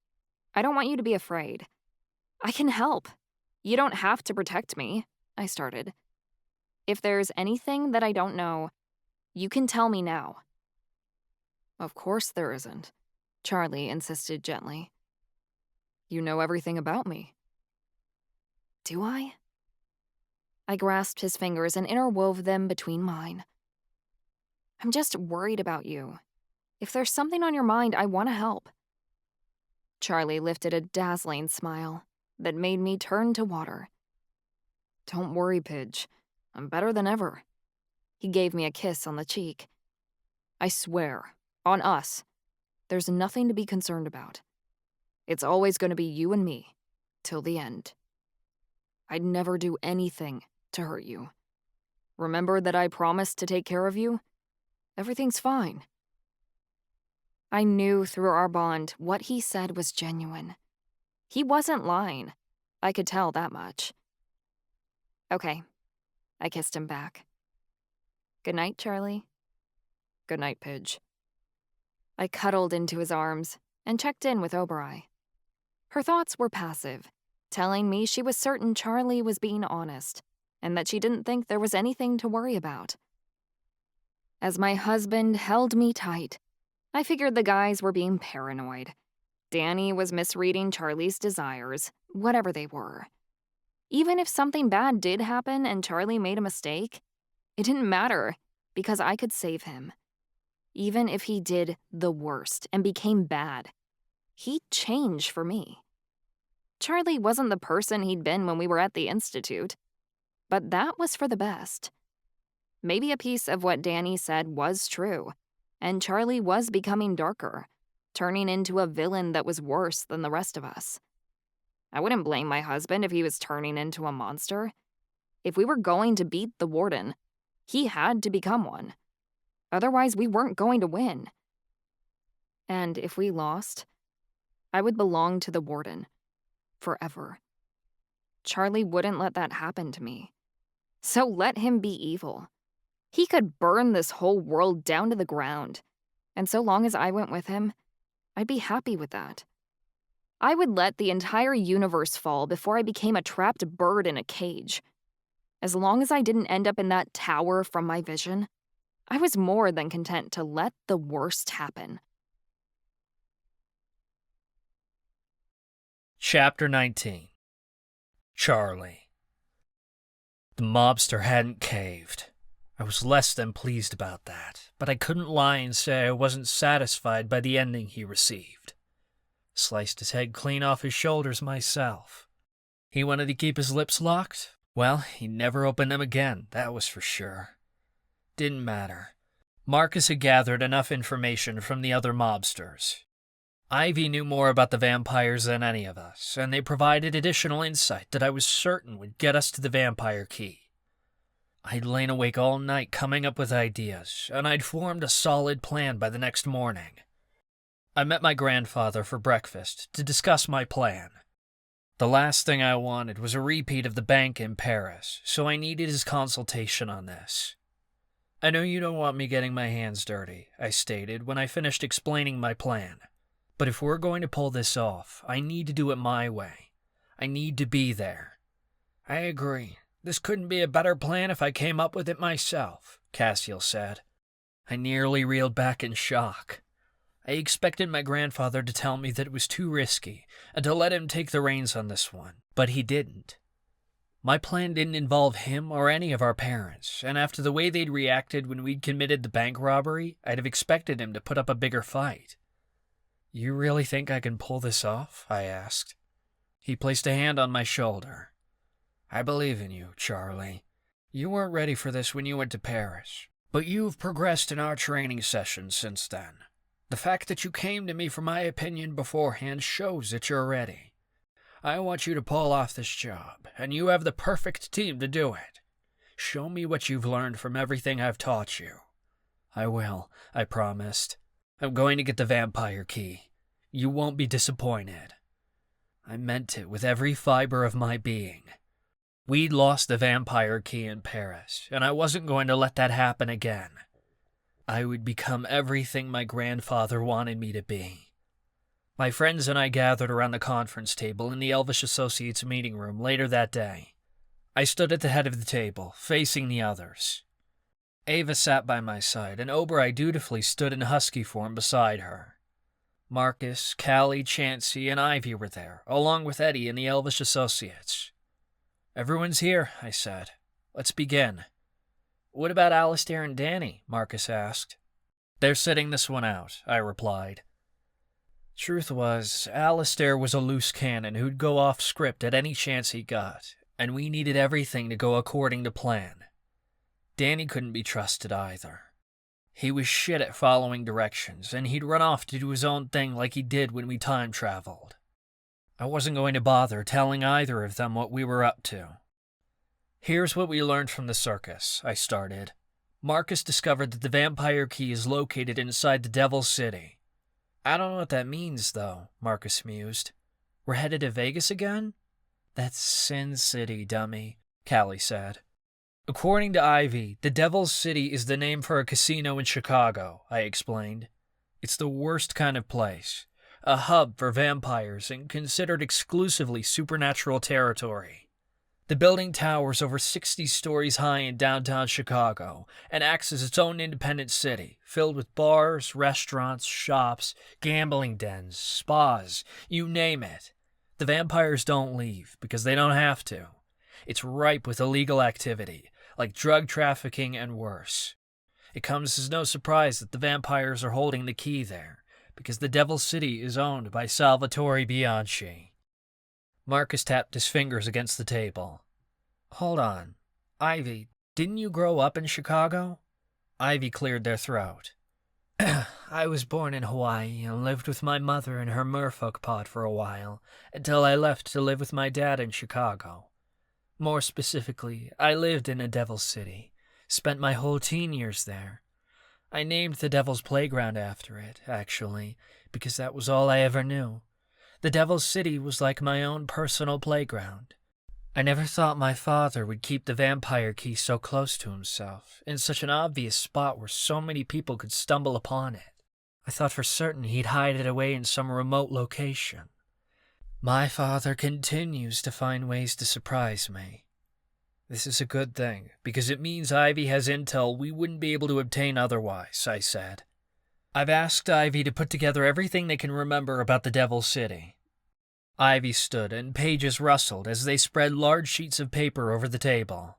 A: I don't want you to be afraid. I can help. You don't have to protect me," I started. "If there's anything that I don't know, you can tell me now." "Of course there isn't," Charlie insisted gently. "You know everything about me." "Do I?" I grasped his fingers and interwove them between mine. "I'm just worried about you. If there's something on your mind, I want to help." Charlie lifted a dazzling smile that made me turn to water. "Don't worry, Pidge. I'm better than ever." He gave me a kiss on the cheek. "I swear, on us, there's nothing to be concerned about. It's always going to be you and me, till the end. I'd never do anything to hurt you. Remember that I promised to take care of you? Everything's fine." I knew through our bond what he said was genuine. He wasn't lying. I could tell that much. "Okay." I kissed him back. "Good night, Charlie." "Good night, Pidge." I cuddled into his arms and checked in with Oberai. Her thoughts were passive, telling me she was certain Charlie was being honest and that she didn't think there was anything to worry about. As my husband held me tight, I figured the guys were being paranoid. Danny was misreading Charlie's desires, whatever they were. Even if something bad did happen and Charlie made a mistake, it didn't matter because I could save him. Even if he did the worst and became bad, he'd change for me. Charlie wasn't the person he'd been when we were at the Institute, but that was for the best. Maybe a piece of what Danny said was true, and Charlie was becoming darker, turning into a villain that was worse than the rest of us. I wouldn't blame my husband if he was turning into a monster. If we were going to beat the Warden, he had to become one. Otherwise, we weren't going to win. And if we lost, I would belong to the Warden. Forever. Charlie wouldn't let that happen to me. So let him be evil. He could burn this whole world down to the ground. And so long as I went with him, I'd be happy with that. I would let the entire universe fall before I became a trapped bird in a cage. As long as I didn't end up in that tower from my vision, I was more than content to let the worst happen.
D: Chapter 19. Charlie. The mobster hadn't caved. I was less than pleased about that, but I couldn't lie and say I wasn't satisfied by the ending he received. Sliced his head clean off his shoulders myself. He wanted to keep his lips locked? Well, he never opened them again, that was for sure. Didn't matter. Marcus had gathered enough information from the other mobsters. Ivy knew more about the vampires than any of us, and they provided additional insight that I was certain would get us to the vampire key. I'd lain awake all night coming up with ideas, and I'd formed a solid plan by the next morning. I met my grandfather for breakfast to discuss my plan. The last thing I wanted was a repeat of the bank in Paris, so I needed his consultation on this. I know you don't want me getting my hands dirty, I stated when I finished explaining my plan. But if we're going to pull this off, I need to do it my way. I need to be there. I agree. This couldn't be a better plan if I came up with it myself, Cassiel said. I nearly reeled back in shock. I expected my grandfather to tell me that it was too risky and to let him take the reins on this one, but he didn't. My plan didn't involve him or any of our parents, and after the way they'd reacted when we'd committed the bank robbery, I'd have expected him to put up a bigger fight. You really think I can pull this off? I asked. He placed a hand on my shoulder. I believe in you, Charlie. You weren't ready for this when you went to Paris, but you've progressed in our training sessions since then. The fact that you came to me for my opinion beforehand shows that you're ready. I want you to pull off this job, and you have the perfect team to do it. Show me what you've learned from everything I've taught you. I will, I promised. I'm going to get the vampire key. You won't be disappointed. I meant it with every fiber of my being. We'd lost the vampire key in Paris, and I wasn't going to let that happen again. I would become everything my grandfather wanted me to be. My friends and I gathered around the conference table in the Elvish Associates meeting room later that day. I stood at the head of the table, facing the others. Ava sat by my side, and Oberei dutifully stood in husky form beside her. Marcus, Callie, Chansey, and Ivy were there, along with Eddie and the Elvish Associates. Everyone's here, I said. Let's begin. What about Alistair and Danny? Marcus asked. They're sitting this one out, I replied. Truth was, Alistair was a loose cannon who'd go off script at any chance he got, and we needed everything to go according to plan. Danny couldn't be trusted either. He was shit at following directions, and he'd run off to do his own thing like he did when we time traveled. I wasn't going to bother telling either of them what we were up to. Here's what we learned from the circus, I started. Marcus discovered that the vampire key is located inside the Devil's City. I don't know what that means, though, Marcus mused. We're headed to Vegas again? That's Sin City, dummy, Callie said. According to Ivy, the Devil's City is the name for a casino in Chicago, I explained. It's the worst kind of place. A hub for vampires and considered exclusively supernatural territory. The building towers over 60 stories high in downtown Chicago and acts as its own independent city, filled with bars, restaurants, shops, gambling dens, spas, you name it. The vampires don't leave because they don't have to. It's ripe with illegal activity, like drug trafficking and worse. It comes as no surprise that the vampires are holding the key there, because the Devil's City is owned by Salvatore Bianchi. Marcus tapped his fingers against the table. Hold on. Ivy, didn't you grow up in Chicago? Ivy cleared their throat. I was born in Hawaii and lived with my mother in her merfolk pod for a while, until I left to live with my dad in Chicago. More specifically, I lived in a Devil's City, spent my whole teen years there. I named the Devil's Playground after it, actually, because that was all I ever knew. The Devil's City was like my own personal playground. I never thought my father would keep the vampire key so close to himself, in such an obvious spot where so many people could stumble upon it. I thought for certain he'd hide it away in some remote location. My father continues to find ways to surprise me. This is a good thing, because it means Ivy has intel we wouldn't be able to obtain otherwise, I said. I've asked Ivy to put together everything they can remember about the Devil City. Ivy stood, and pages rustled as they spread large sheets of paper over the table.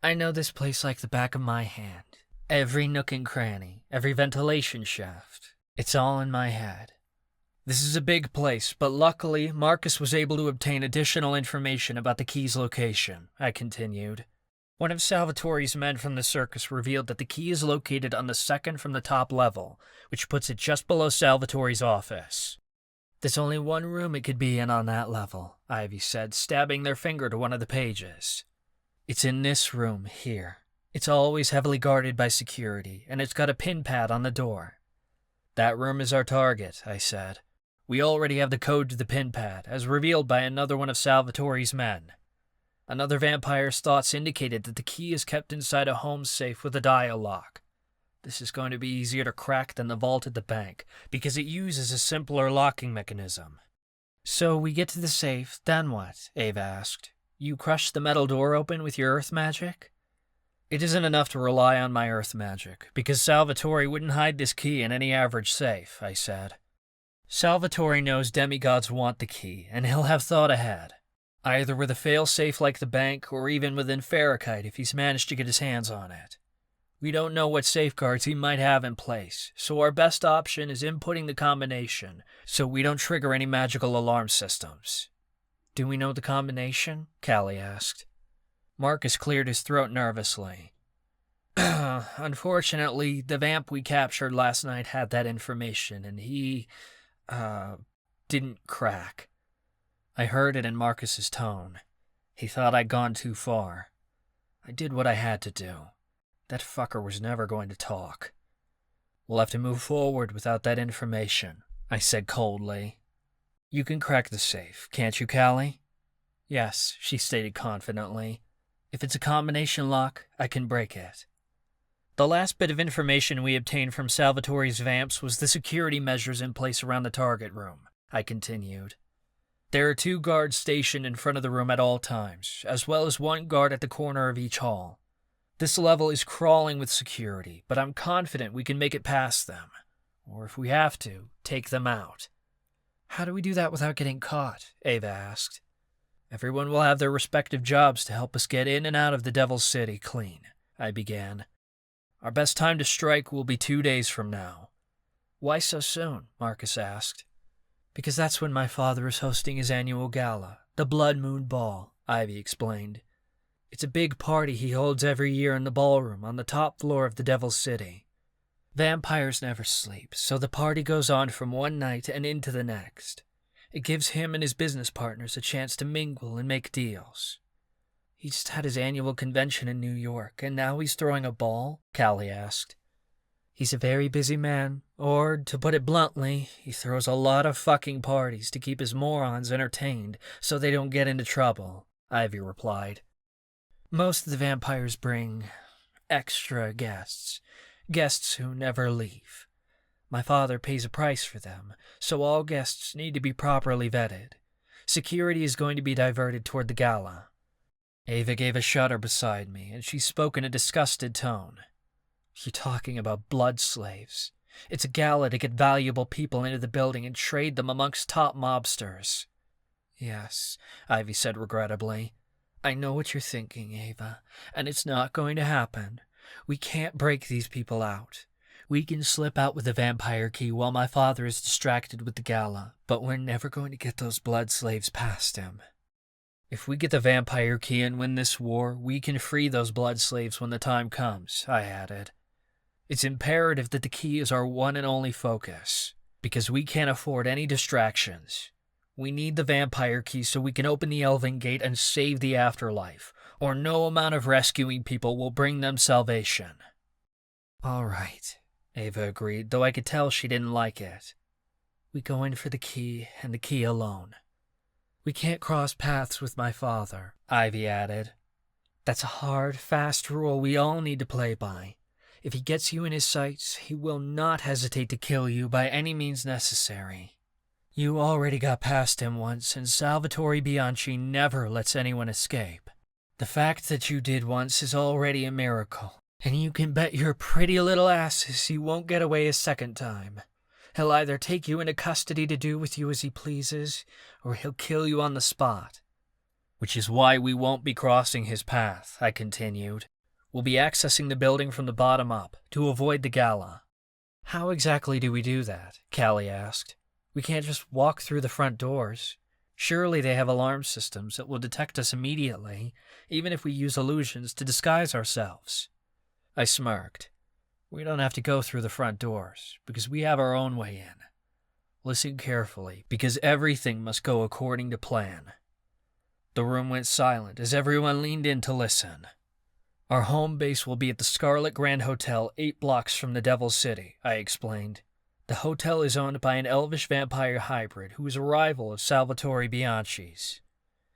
D: I know this place like the back of my hand. Every nook and cranny, every ventilation shaft. It's all in my head. This is a big place, but luckily, Marcus was able to obtain additional information about the key's location, I continued. One of Salvatore's men from the Circus revealed that the key is located on the second from the top level, which puts it just below Salvatore's office. There's only one room it could be in on that level, Ivy said, stabbing their finger to one of the pages. It's in this room, here. It's always heavily guarded by security, and it's got a pin pad on the door. That room is our target, I said. We already have the code to the pin pad, as revealed by another one of Salvatore's men. Another vampire's thoughts indicated that the key is kept inside a home safe with a dial lock. This is going to be easier to crack than the vault at the bank, because it uses a simpler locking mechanism. So we get to the safe, then what? Ava asked. You crush the metal door open with your earth magic? It isn't enough to rely on my earth magic, because Salvatore wouldn't hide this key in any average safe, I said. Salvatore knows demigods want the key, and he'll have thought ahead. Either with a fail-safe like the bank, or even with Infiltrating if he's managed to get his hands on it. We don't know what safeguards he might have in place, so our best option is inputting the combination, so we don't trigger any magical alarm systems. Do we know the combination? Callie asked. Marcus cleared his throat nervously. Unfortunately, the vamp we captured last night had that information, and he, didn't crack. I heard it in Marcus's tone. He thought I'd gone too far. I did what I had to do. That fucker was never going to talk. We'll have to move forward without that information, I said coldly. You can crack the safe, can't you, Callie? Yes, she stated confidently. If it's a combination lock, I can break it. The last bit of information we obtained from Salvatore's vamps was the security measures in place around the target room, I continued. There are 2 guards stationed in front of the room at all times, as well as 1 guard at the corner of each hall. This level is crawling with security, but I'm confident we can make it past them. Or if we have to, take them out. How do we do that without getting caught? Ava asked. Everyone will have their respective jobs to help us get in and out of the Devil's City clean, I began. Our best time to strike will be 2 days from now. Why so soon? Marcus asked. Because that's when my father is hosting his annual gala, the Blood Moon Ball, Ivy explained. It's a big party he holds every year in the ballroom on the top floor of the Devil's City. Vampires never sleep, so the party goes on from one night and into the next. It gives him and his business partners a chance to mingle and make deals. He just had his annual convention in New York, and now he's throwing a ball? Callie asked. He's a very busy man, or, to put it bluntly, he throws a lot of fucking parties to keep his morons entertained so they don't get into trouble, Ivy replied. Most of the vampires bring extra guests who never leave. My father pays a price for them, so all guests need to be properly vetted. Security is going to be diverted toward the gala. Ava gave a shudder beside me, and she spoke in a disgusted tone. You're talking about blood slaves. It's a gala to get valuable people into the building and trade them amongst top mobsters. Yes, Ivy said regrettably. I know what you're thinking, Ava, and it's not going to happen. We can't break these people out. We can slip out with the vampire key while my father is distracted with the gala, but we're never going to get those blood slaves past him. If we get the vampire key and win this war, we can free those blood slaves when the time comes, I added. It's imperative that the key is our one and only focus, because we can't afford any distractions. We need the vampire key so we can open the Elven Gate and save the afterlife, or no amount of rescuing people will bring them salvation. All right, Ava agreed, though I could tell she didn't like it. We go in for the key and the key alone. We can't cross paths with my father, Ivy added. That's a hard, fast rule we all need to play by. If he gets you in his sights, he will not hesitate to kill you by any means necessary. You already got past him once, and Salvatore Bianchi never lets anyone escape. The fact that you did once is already a miracle, and you can bet your pretty little asses he won't get away a second time. He'll either take you into custody to do with you as he pleases, or he'll kill you on the spot. Which is why we won't be crossing his path, I continued. We'll be accessing the building from the bottom up, to avoid the gala. How exactly do we do that? Callie asked. We can't just walk through the front doors. Surely they have alarm systems that will detect us immediately, even if we use illusions to disguise ourselves. I smirked. We don't have to go through the front doors, because we have our own way in. Listen carefully, because everything must go according to plan. The room went silent as everyone leaned in to listen. Our home base will be at the Scarlet Grand Hotel 8 blocks from the Devil's City, I explained. The hotel is owned by an elvish vampire hybrid who is a rival of Salvatore Bianchi's.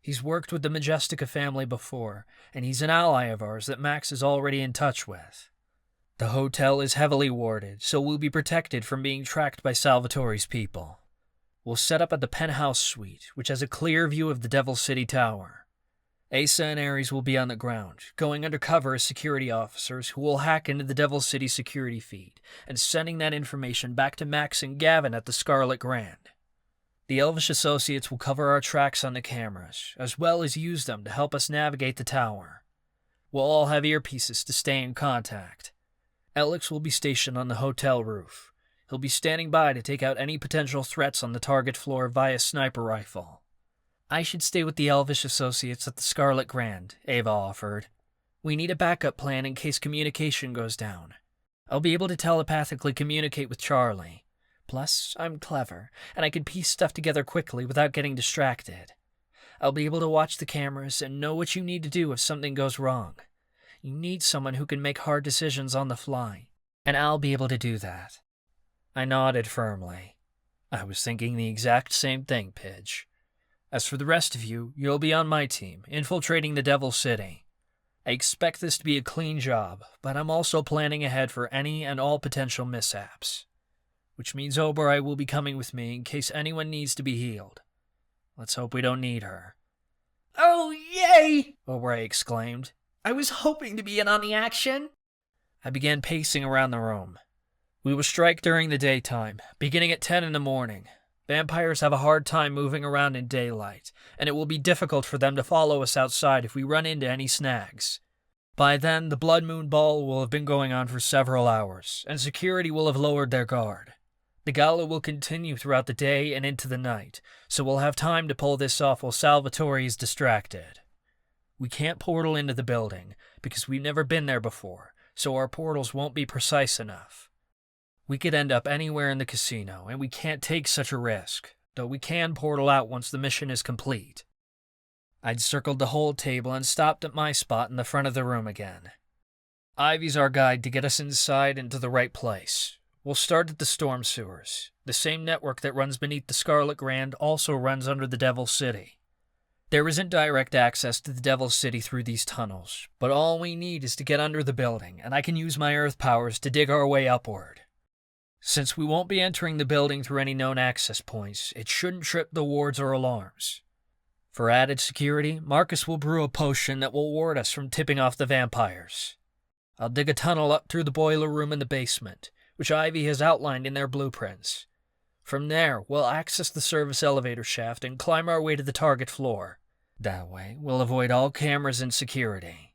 D: He's worked with the Majestica family before, and he's an ally of ours that Max is already in touch with. The hotel is heavily warded, so we'll be protected from being tracked by Salvatore's people. We'll set up at the penthouse suite, which has a clear view of the Devil's City Tower. Asa and Ares will be on the ground, going undercover as security officers who will hack into the Devil's City security feed and sending that information back to Max and Gavin at the Scarlet Grand. The Elvish associates will cover our tracks on the cameras, as well as use them to help us navigate the tower. We'll all have earpieces to stay in contact. Alex will be stationed on the hotel roof. He'll be standing by to take out any potential threats on the target floor via sniper rifle. I should stay with the Elvish associates at the Scarlet Grand, Ava offered. We need a backup plan in case communication goes down. I'll be able to telepathically communicate with Charlie. Plus, I'm clever, and I can piece stuff together quickly without getting distracted. I'll be able to watch the cameras and know what you need to do if something goes wrong. You need someone who can make hard decisions on the fly, and I'll be able to do that. I nodded firmly. I was thinking the exact same thing, Pidge. As for the rest of you, you'll be on my team, infiltrating the Devil's City. I expect this to be a clean job, but I'm also planning ahead for any and all potential mishaps. Which means Oberoi will be coming with me in case anyone needs to be healed. Let's hope we don't need her.
E: Oh, yay! Oberoi exclaimed. I was hoping to be in on the action.
D: I began pacing around the room. We will strike during the daytime, beginning at 10 in the morning. Vampires have a hard time moving around in daylight, and it will be difficult for them to follow us outside if we run into any snags. By then, the Blood Moon Ball will have been going on for several hours, and security will have lowered their guard. The gala will continue throughout the day and into the night, so we'll have time to pull this off while Salvatore is distracted. We can't portal into the building, because we've never been there before, so our portals won't be precise enough. We could end up anywhere in the casino, and we can't take such a risk, though we can portal out once the mission is complete. I'd circled the whole table and stopped at my spot in the front of the room again. Ivy's our guide to get us inside and to the right place. We'll start at the storm sewers. The same network that runs beneath the Scarlet Grand also runs under the Devil's City. There isn't direct access to the Devil's City through these tunnels, but all we need is to get under the building, and I can use my earth powers to dig our way upward. Since we won't be entering the building through any known access points, it shouldn't trip the wards or alarms. For added security, Marcus will brew a potion that will ward us from tipping off the vampires. I'll dig a tunnel up through the boiler room in the basement, which Ivy has outlined in their blueprints. From there, we'll access the service elevator shaft and climb our way to the target floor. That way, we'll avoid all cameras and security.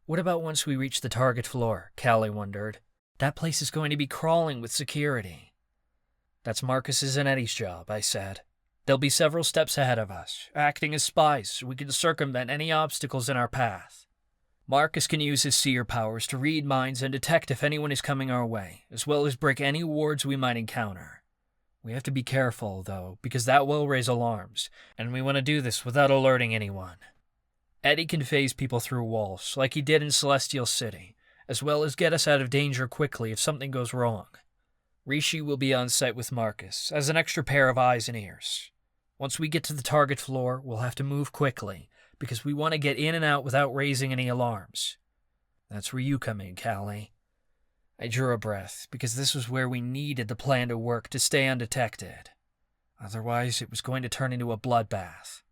D: What about once we reach the target floor? Callie wondered. That place is going to be crawling with security. That's Marcus's and Eddie's job, I said. They'll be several steps ahead of us, acting as spies so we can circumvent any obstacles in our path. Marcus can use his seer powers to read minds and detect if anyone is coming our way, as well as break any wards we might encounter. We have to be careful, though, because that will raise alarms, and we want to do this without alerting anyone. Eddie can phase people through walls, like he did in Celestial City, as well as get us out of danger quickly if something goes wrong. Rishi will be on site with Marcus, as an extra pair of eyes and ears. Once we get to the target floor, we'll have to move quickly, because we want to get in and out without raising any alarms. That's where you come in, Callie. I drew a breath, because this was where we needed the plan to work to stay undetected. Otherwise, it was going to turn into a bloodbath.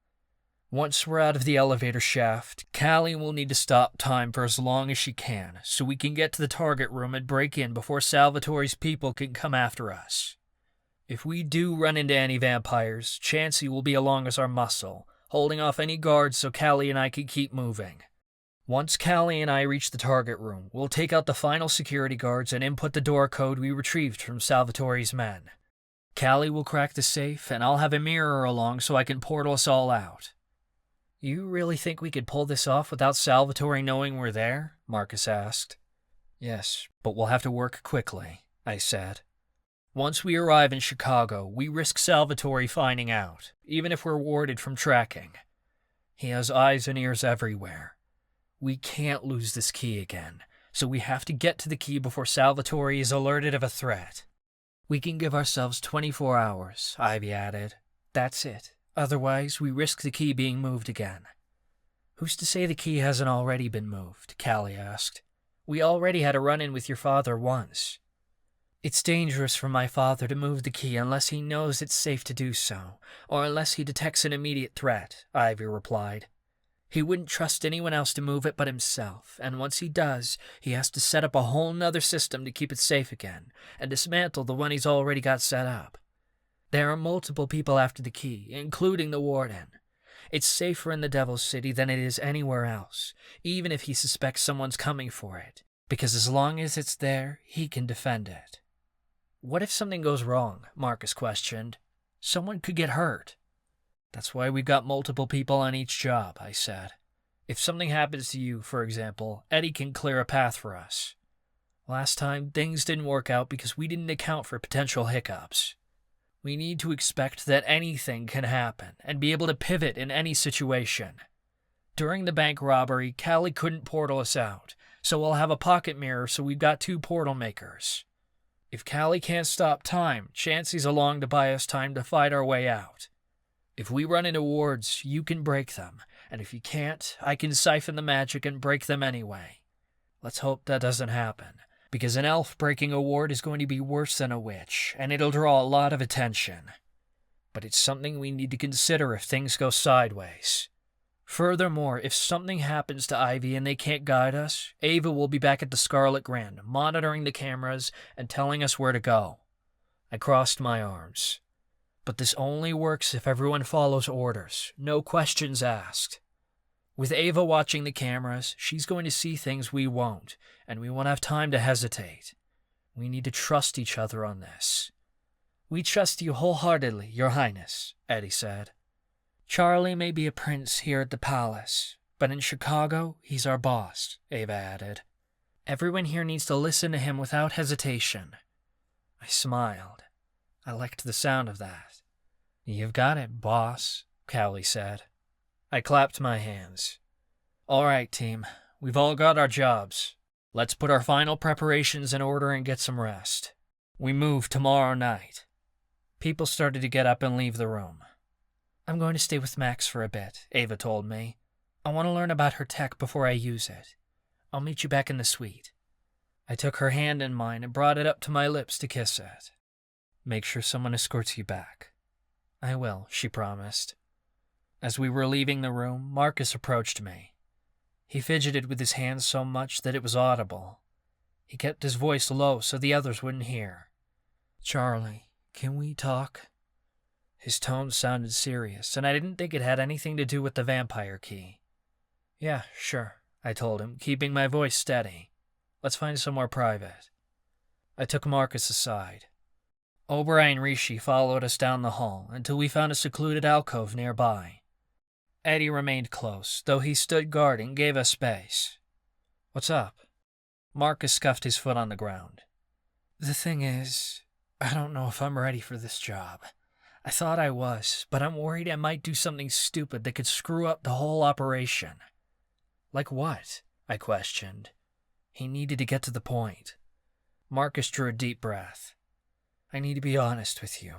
D: Once we're out of the elevator shaft, Callie will need to stop time for as long as she can, so we can get to the target room and break in before Salvatore's people can come after us. If we do run into any vampires, Chansey will be along as our muscle, holding off any guards so Callie and I can keep moving. Once Callie and I reach the target room, we'll take out the final security guards and input the door code we retrieved from Salvatore's men. Callie will crack the safe, and I'll have a mirror along so I can portal us all out. You really think we could pull this off without Salvatore knowing we're there? Marcus asked. Yes, but we'll have to work quickly, I said. Once we arrive in Chicago, we risk Salvatore finding out, even if we're warded from tracking. He has eyes and ears everywhere. We can't lose this key again, so we have to get to the key before Salvatore is alerted of a threat. We can give ourselves 24 hours, Ivy added. That's it. Otherwise, we risk the key being moved again. Who's to say the key hasn't already been moved? Callie asked. We already had a run-in with your father once. It's dangerous for my father to move the key unless he knows it's safe to do so, or unless he detects an immediate threat, Ivy replied. He wouldn't trust anyone else to move it but himself, and once he does, he has to set up a whole nother system to keep it safe again, and dismantle the one he's already got set up. There are multiple people after the key, including the Warden. It's safer in the Devil's City than it is anywhere else, even if he suspects someone's coming for it, because as long as it's there, he can defend it. What if something goes wrong? Marcus questioned. Someone could get hurt. That's why we've got multiple people on each job, I said. If something happens to you, for example, Eddie can clear a path for us. Last time, things didn't work out because we didn't account for potential hiccups. We need to expect that anything can happen and be able to pivot in any situation. During the bank robbery, Callie couldn't portal us out, so we'll have a pocket mirror so we've got 2 portal makers. If Callie can't stop time, Chansey's along to buy us time to fight our way out. If we run into wards, you can break them, and if you can't, I can siphon the magic and break them anyway. Let's hope that doesn't happen, because an elf breaking a ward is going to be worse than a witch, and it'll draw a lot of attention. But it's something we need to consider if things go sideways. Furthermore, if something happens to Ivy and they can't guide us, Ava will be back at the Scarlet Grand, monitoring the cameras and telling us where to go. I crossed my arms. But this only works if everyone follows orders, no questions asked. With Ava watching the cameras, she's going to see things we won't, and we won't have time to hesitate. We need to trust each other on this. We trust you wholeheartedly, Your Highness, Eddie said. Charlie may be a prince here at the palace, but in Chicago, he's our boss, Ava added. Everyone here needs to listen to him without hesitation. I smiled. I liked the sound of that. You've got it, boss, Callie said. I clapped my hands. All right, team. We've all got our jobs. Let's put our final preparations in order and get some rest. We move tomorrow night. People started to get up and leave the room. I'm going to stay with Max for a bit, Ava told me. I want to learn about her tech before I use it. I'll meet you back in the suite. I took her hand in mine and brought it up to my lips to kiss it. Make sure someone escorts you back. I will, she promised. As we were leaving the room, Marcus approached me. He fidgeted with his hands so much that it was audible. He kept his voice low so the others wouldn't hear. Charlie, can we talk? His tone sounded serious, and I didn't think it had anything to do with the vampire key. Yeah, sure, I told him, keeping my voice steady. Let's find somewhere private. I took Marcus aside. Oberoi and Rishi followed us down the hall until we found a secluded alcove nearby. Eddie remained close, though he stood guard and gave us space. What's up? Marcus scuffed his foot on the ground. The thing is, I don't know if I'm ready for this job. I thought I was, but I'm worried I might do something stupid that could screw up the whole operation. Like what? I questioned. He needed to get to the point. Marcus drew a deep breath. I need to be honest with you.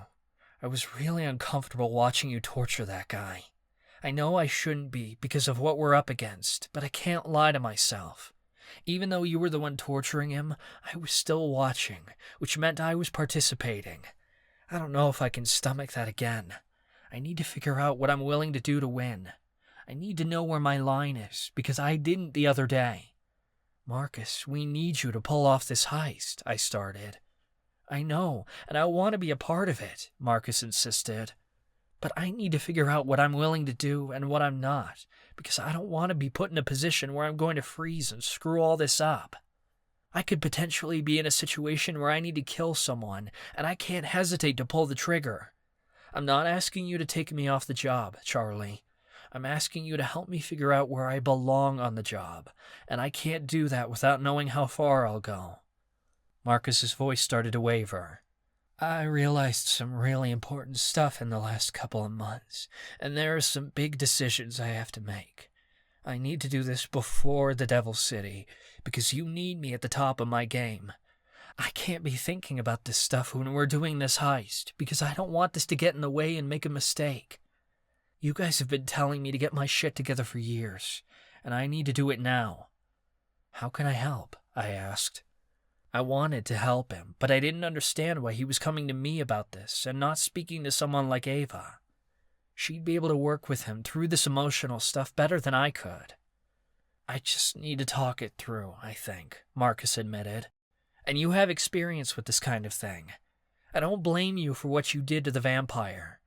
D: I was really uncomfortable watching you torture that guy. I know I shouldn't be because of what we're up against, but I can't lie to myself. Even though you were the one torturing him, I was still watching, which meant I was participating. I don't know if I can stomach that again. I need to figure out what I'm willing to do to win. I need to know where my line is, because I didn't the other day. Marcus, we need you to pull off this heist, I started. I know, and I want to be a part of it, Marcus insisted. But I need to figure out what I'm willing to do and what I'm not, because I don't want to be put in a position where I'm going to freeze and screw all this up. I could potentially be in a situation where I need to kill someone, and I can't hesitate to pull the trigger. I'm not asking you to take me off the job, Charlie. I'm asking you to help me figure out where I belong on the job, and I can't do that without knowing how far I'll go. Marcus's voice started to waver. I realized some really important stuff in the last couple of months, and there are some big decisions I have to make. I need to do this before the Devil City, because you need me at the top of my game. I can't be thinking about this stuff when we're doing this heist, because I don't want this to get in the way and make a mistake. You guys have been telling me to get my shit together for years, and I need to do it now. How can I help? I asked. I wanted to help him, but I didn't understand why he was coming to me about this and not speaking to someone like Ava. She'd be able to work with him through this emotional stuff better than I could. I just need to talk it through, I think, Marcus admitted. And you have experience with this kind of thing. I don't blame you for what you did to the vampire.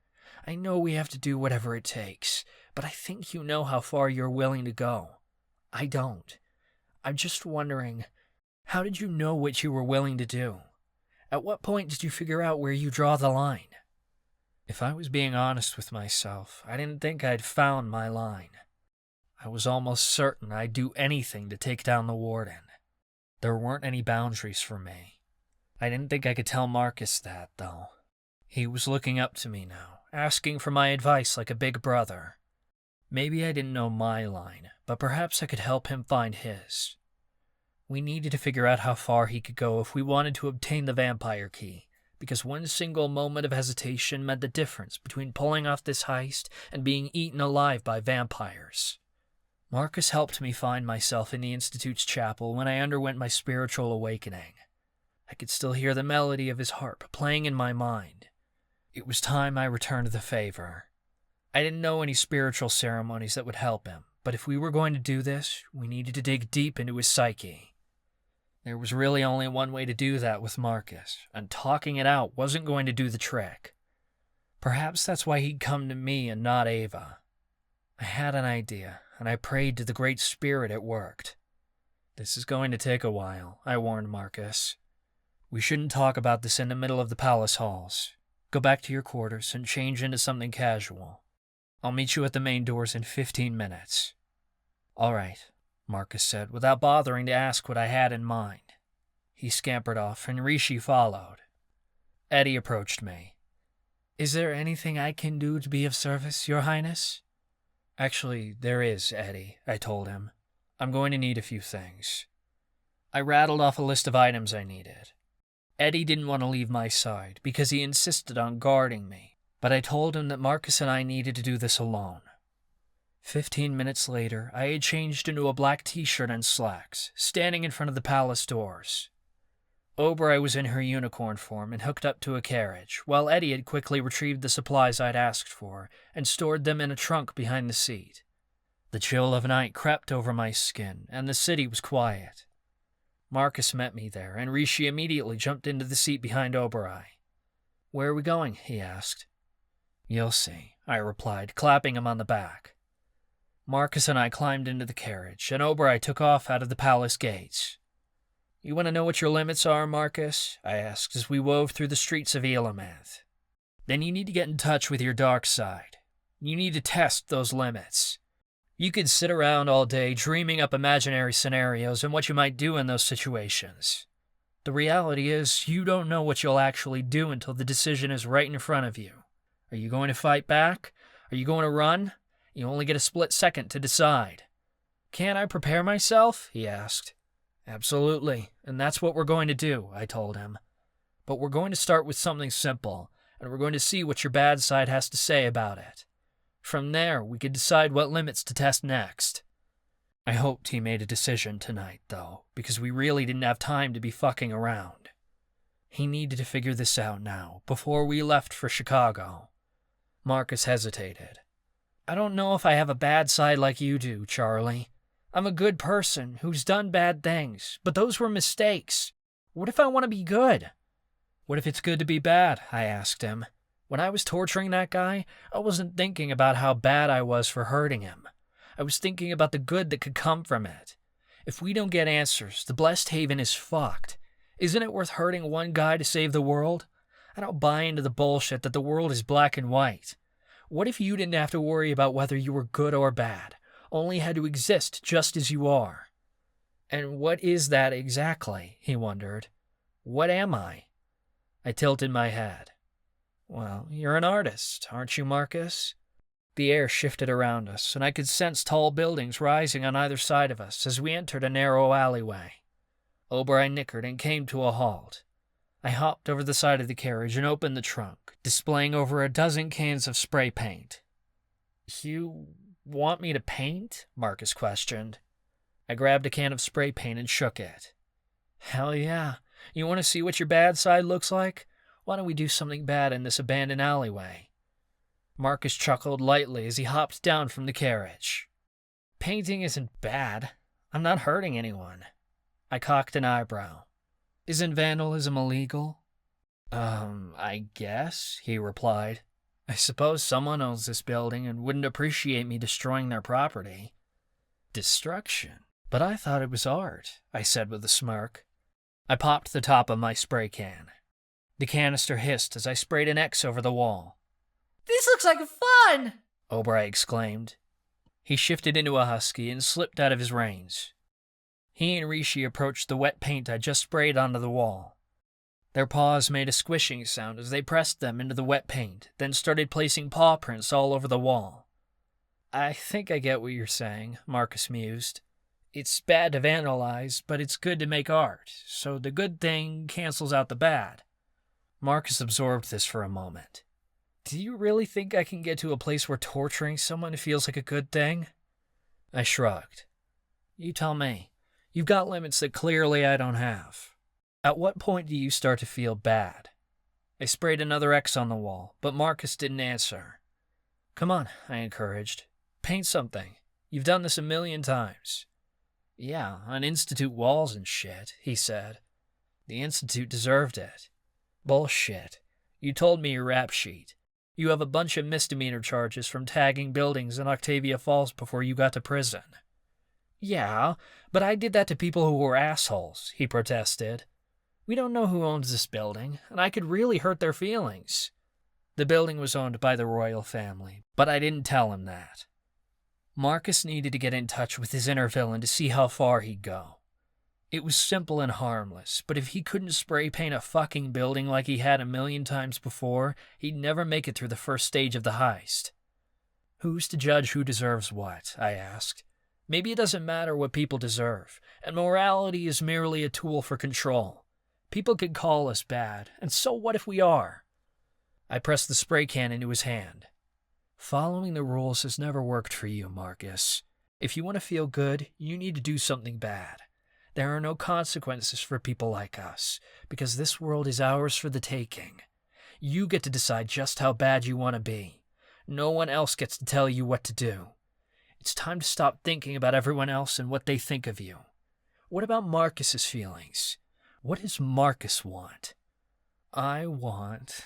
D: I know we have to do whatever it takes, but I think you know how far you're willing to go. I don't. I'm just wondering, how did you know what you were willing to do? At what point did you figure out where you draw the line? If I was being honest with myself, I didn't think I'd found my line. I was almost certain I'd do anything to take down the Warden. There weren't any boundaries for me. I didn't think I could tell Marcus that, though. He was looking up to me now, asking for my advice like a big brother. Maybe I didn't know my line, but perhaps I could help him find his. We needed to figure out how far he could go if we wanted to obtain the vampire key, because one single moment of hesitation meant the difference between pulling off this heist and being eaten alive by vampires. Marcus helped me find myself in the Institute's chapel when I underwent my spiritual awakening. I could still hear the melody of his harp playing in my mind. It was time I returned the favor. I didn't know any spiritual ceremonies that would help him, but if we were going to do this, we needed to dig deep into his psyche. There was really only one way to do that with Marcus, and talking it out wasn't going to do the trick. Perhaps that's why he'd come to me and not Ava. I had an idea, and I prayed to the Great Spirit it worked. This is going to take a while, I warned Marcus. We shouldn't talk about this in the middle of the palace halls. Go back to your quarters and change into something casual. I'll meet you at the main doors in 15 minutes. All right, Marcus said, without bothering to ask what I had in mind. He scampered off, and Rishi followed. Eddie approached me. Is there anything I can do to be of service, Your Highness? Actually, there is, Eddie, I told him. I'm going to need a few things. I rattled off a list of items I needed. Eddie didn't want to leave my side because he insisted on guarding me, but I told him that Marcus and I needed to do this alone. 15 minutes later, I had changed into a black t-shirt and slacks, standing in front of the palace doors. Oberoi was in her unicorn form and hooked up to a carriage, while Eddie had quickly retrieved the supplies I'd asked for and stored them in a trunk behind the seat. The chill of night crept over my skin, and the city was quiet. Marcus met me there, and Rishi immediately jumped into the seat behind Oberoi. Where are we going? He asked. You'll see, I replied, clapping him on the back. Marcus and I climbed into the carriage, and Oberoi took off out of the palace gates. You want to know what your limits are, Marcus? I asked as we wove through the streets of Elomanth. Then you need to get in touch with your dark side. You need to test those limits. You could sit around all day dreaming up imaginary scenarios and what you might do in those situations. The reality is, you don't know what you'll actually do until the decision is right in front of you. Are you going to fight back? Are you going to run? You only get a split second to decide. Can't I prepare myself? He asked. Absolutely, and that's what we're going to do, I told him. But we're going to start with something simple, and we're going to see what your bad side has to say about it. From there, we could decide what limits to test next. I hoped he made a decision tonight, though, because we really didn't have time to be fucking around. He needed to figure this out now, before we left for Chicago. Marcus hesitated. I don't know if I have a bad side like you do, Charlie. I'm a good person who's done bad things, but those were mistakes. What if I want to be good? What if it's good to be bad? I asked him. When I was torturing that guy, I wasn't thinking about how bad I was for hurting him. I was thinking about the good that could come from it. If we don't get answers, the Blessed Haven is fucked. Isn't it worth hurting one guy to save the world? I don't buy into the bullshit that the world is black and white. What if you didn't have to worry about whether you were good or bad, only had to exist just as you are? And what is that exactly? He wondered. What am I? I tilted my head. Well, you're an artist, aren't you, Marcus? The air shifted around us, and I could sense tall buildings rising on either side of us as we entered a narrow alleyway. O'Brien nickered and came to a halt. I hopped over the side of the carriage and opened the trunk, displaying over a dozen cans of spray paint. You want me to paint? Marcus questioned. I grabbed a can of spray paint and shook it. Hell yeah. You want to see what your bad side looks like? Why don't we do something bad in this abandoned alleyway? Marcus chuckled lightly as he hopped down from the carriage. Painting isn't bad. I'm not hurting anyone. I cocked an eyebrow. Isn't vandalism illegal? I guess, he replied. I suppose someone owns this building and wouldn't appreciate me destroying their property. Destruction? But I thought it was art, I said with a smirk. I popped the top of my spray can. The canister hissed as I sprayed an X over the wall.
E: This looks like fun!
D: O'Brien exclaimed. He shifted into a husky and slipped out of his reins. He and Rishi approached the wet paint I just sprayed onto the wall. Their paws made a squishing sound as they pressed them into the wet paint, then started placing paw prints all over the wall. I think I get what you're saying, Marcus mused. It's bad to vandalize, but it's good to make art, so the good thing cancels out the bad. Marcus absorbed this for a moment. Do you really think I can get to a place where torturing someone feels like a good thing? I shrugged. You tell me. You've got limits that clearly I don't have. At what point do you start to feel bad? I sprayed another X on the wall, but Marcus didn't answer. Come on, I encouraged. Paint something. You've done this 1,000,000 times. Yeah, on Institute walls and shit, he said. The Institute deserved it. Bullshit. You told me your rap sheet. You have a bunch of misdemeanor charges from tagging buildings in Octavia Falls before you got to prison. Yeah, but I did that to people who were assholes, he protested. We don't know who owns this building, and I could really hurt their feelings. The building was owned by the royal family, but I didn't tell him that. Marcus needed to get in touch with his inner villain to see how far he'd go. It was simple and harmless, but if he couldn't spray paint a fucking building like he had 1,000,000 times before, he'd never make it through the first stage of the heist. Who's to judge who deserves what? I asked. Maybe it doesn't matter what people deserve, and morality is merely a tool for control. People could call us bad, and so what if we are? I pressed the spray can into his hand. Following the rules has never worked for you, Marcus. If you want to feel good, you need to do something bad. There are no consequences for people like us, because this world is ours for the taking. You get to decide just how bad you want to be. No one else gets to tell you what to do. It's time to stop thinking about everyone else and what they think of you. What about Marcus's feelings? What does Marcus want? I want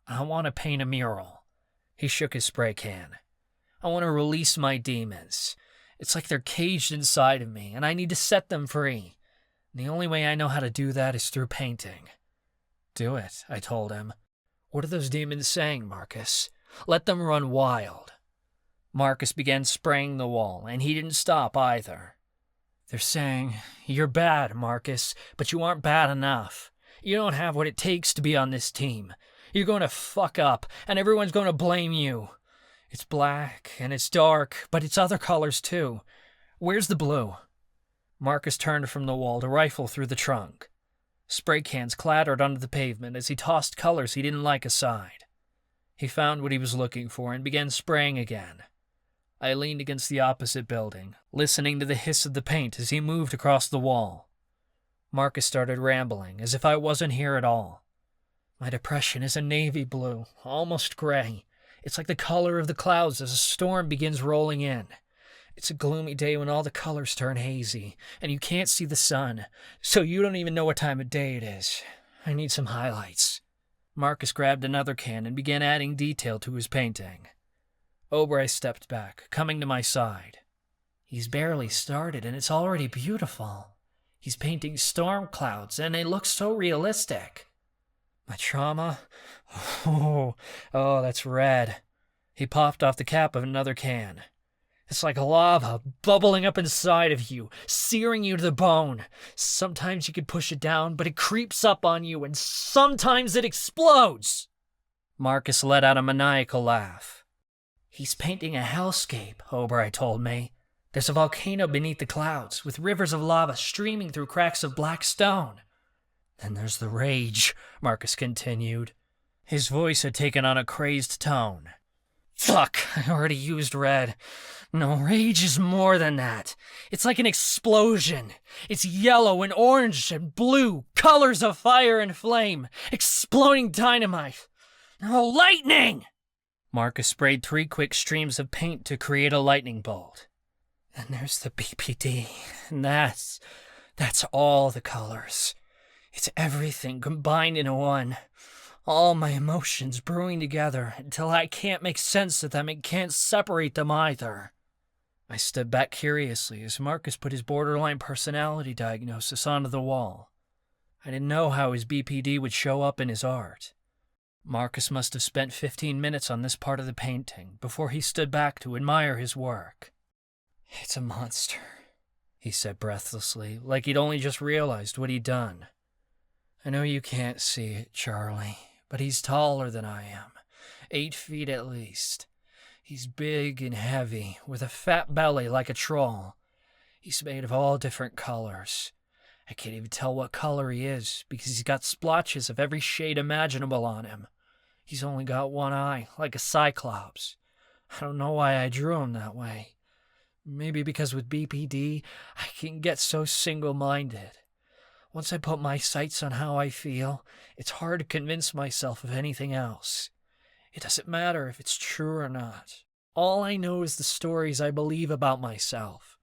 D: to paint a mural. He shook his spray can. I want to release my demons. It's like they're caged inside of me, and I need to set them free. The only way I know how to do that is through painting. Do it, I told him. What are those demons saying, Marcus? Let them run wild. Marcus began spraying the wall, and he didn't stop either. They're saying, you're bad, Marcus, but you aren't bad enough. You don't have what it takes to be on this team. You're going to fuck up, and everyone's going to blame you. It's black, and it's dark, but it's other colors too. Where's the blue? Marcus turned from the wall to rifle through the trunk. Spray cans clattered onto the pavement as he tossed colors he didn't like aside. He found what he was looking for and began spraying again. I leaned against the opposite building, listening to the hiss of the paint as he moved across the wall. Marcus started rambling, as if I wasn't here at all. My depression is a navy blue, almost gray. It's like the color of the clouds as a storm begins rolling in. It's a gloomy day when all the colors turn hazy, and you can't see the sun, so you don't even know what time of day it is. I need some highlights. Marcus grabbed another can and began adding detail to his painting. Oberei stepped back, coming to my side. He's barely started, and it's already beautiful. He's painting storm clouds, and it looks so realistic. My trauma? Oh, that's red. He popped off the cap of another can. It's like lava bubbling up inside of you, searing you to the bone. Sometimes you can push it down, but it creeps up on you, and sometimes it explodes. Marcus let out a maniacal laugh. He's painting a hellscape, Oberei told me. There's a volcano beneath the clouds, with rivers of lava streaming through cracks of black stone. Then there's the rage, Marcus continued. His voice had taken on a crazed tone. Fuck, I already used red. No, rage is more than that. It's like an explosion. It's yellow and orange and blue, colors of fire and flame, exploding dynamite. Oh, lightning! Marcus sprayed 3 quick streams of paint to create a lightning bolt. And there's the BPD, and that's all the colors. It's everything combined into one. All my emotions brewing together until I can't make sense of them and can't separate them either. I stood back curiously as Marcus put his borderline personality diagnosis onto the wall. I didn't know how his BPD would show up in his art. Marcus must have spent 15 minutes on this part of the painting before he stood back to admire his work. It's a monster, he said breathlessly, like he'd only just realized what he'd done. I know you can't see it, Charlie, but he's taller than I am, 8 feet at least. He's big and heavy, with a fat belly like a troll. He's made of all different colors. I can't even tell what color he is, because he's got splotches of every shade imaginable on him. He's only got one eye, like a cyclops. I don't know why I drew him that way. Maybe because with BPD, I can get so single-minded. Once I put my sights on how I feel, it's hard to convince myself of anything else. It doesn't matter if it's true or not. All I know is the stories I believe about myself.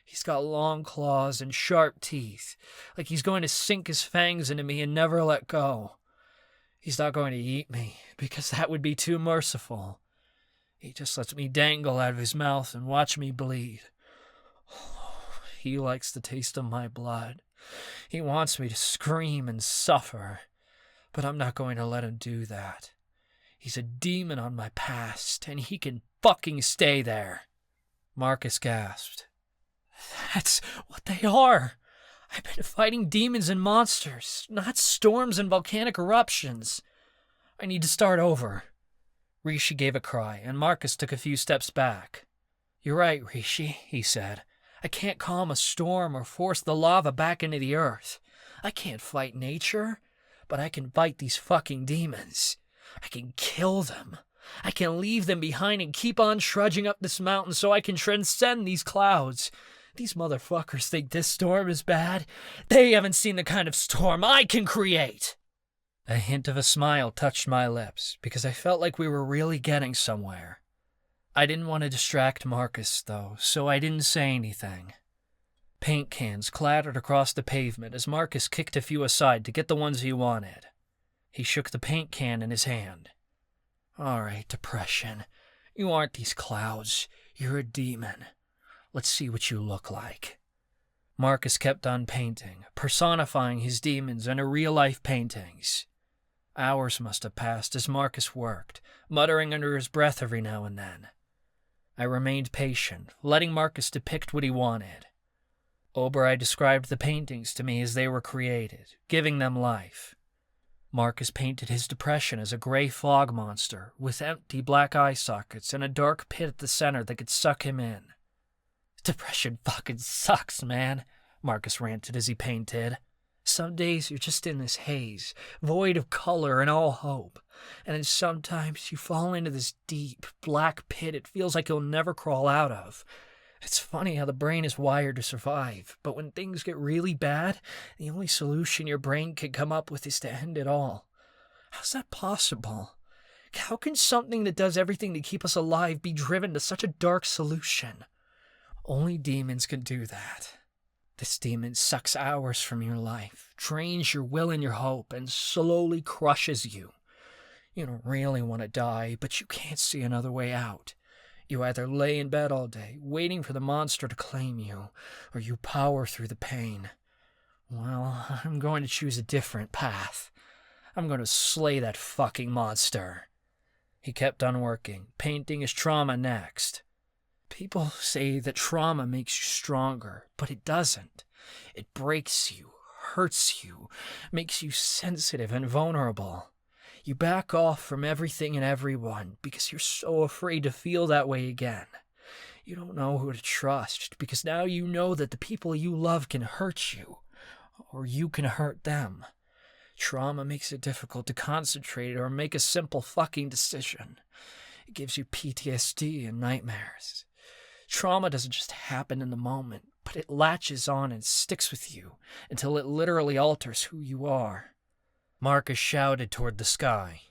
D: He's got long claws and sharp teeth, like he's going to sink his fangs into me and never let go. He's not going to eat me, because that would be too merciful. He just lets me dangle out of his mouth and watch me bleed. He likes the taste of my blood. He wants me to scream and suffer, but I'm not going to let him do that. He's a demon on my past, and he can fucking stay there. Marcus gasped. That's what they are. I've been fighting demons and monsters, not storms and volcanic eruptions. I need to start over. Rishi gave a cry, and Marcus took a few steps back. You're right, Rishi, he said. I can't calm a storm or force the lava back into the earth. I can't fight nature, but I can fight these fucking demons. I can kill them. I can leave them behind and keep on trudging up this mountain so I can transcend these clouds. These motherfuckers think this storm is bad. They haven't seen the kind of storm I can create. A hint of a smile touched my lips because I felt like we were really getting somewhere. I didn't want to distract Marcus, though, so I didn't say anything. Paint cans clattered across the pavement as Marcus kicked a few aside to get the ones he wanted. He shook the paint can in his hand. All right, depression. You aren't these clouds. You're a demon. Let's see what you look like. Marcus kept on painting, personifying his demons into real-life paintings. Hours must have passed as Marcus worked, muttering under his breath every now and then. I remained patient, letting Marcus depict what he wanted. Oberei described the paintings to me as they were created, giving them life. Marcus painted his depression as a gray fog monster with empty black eye sockets and a dark pit at the center that could suck him in. Depression fucking sucks, man, Marcus ranted as he painted. Some days you're just in this haze, void of color and all hope. And then sometimes you fall into this deep, black pit it feels like you'll never crawl out of. It's funny how the brain is wired to survive, but when things get really bad, the only solution your brain can come up with is to end it all. How's that possible? How can something that does everything to keep us alive be driven to such a dark solution? Only demons can do that. This demon sucks hours from your life, drains your will and your hope, and slowly crushes you. You don't really want to die, but you can't see another way out. You either lay in bed all day, waiting for the monster to claim you, or you power through the pain. Well, I'm going to choose a different path. I'm going to slay that fucking monster. He kept on working, painting his trauma next. People say that trauma makes you stronger, but it doesn't. It breaks you, hurts you, makes you sensitive and vulnerable. You back off from everything and everyone because you're so afraid to feel that way again. You don't know who to trust because now you know that the people you love can hurt you, or you can hurt them. Trauma makes it difficult to concentrate or make a simple fucking decision. It gives you PTSD and nightmares. Trauma doesn't just happen in the moment, but it latches on and sticks with you until it literally alters who you are. Marcus shouted toward the sky.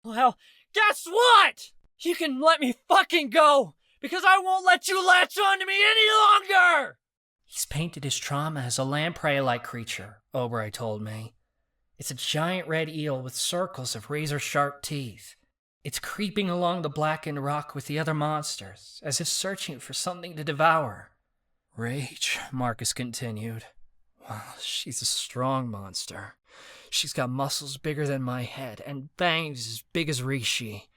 E: Well, guess what? You can let me fucking go, because I won't let you latch on to me any longer!
D: He's painted his trauma as a lamprey-like creature, Oberoi told me. It's a giant red eel with circles of razor-sharp teeth. It's creeping along the blackened rock with the other monsters, as if searching for something to devour. Rage, Marcus continued. Well, she's a strong monster. She's got muscles bigger than my head, and fangs as big as Rishi.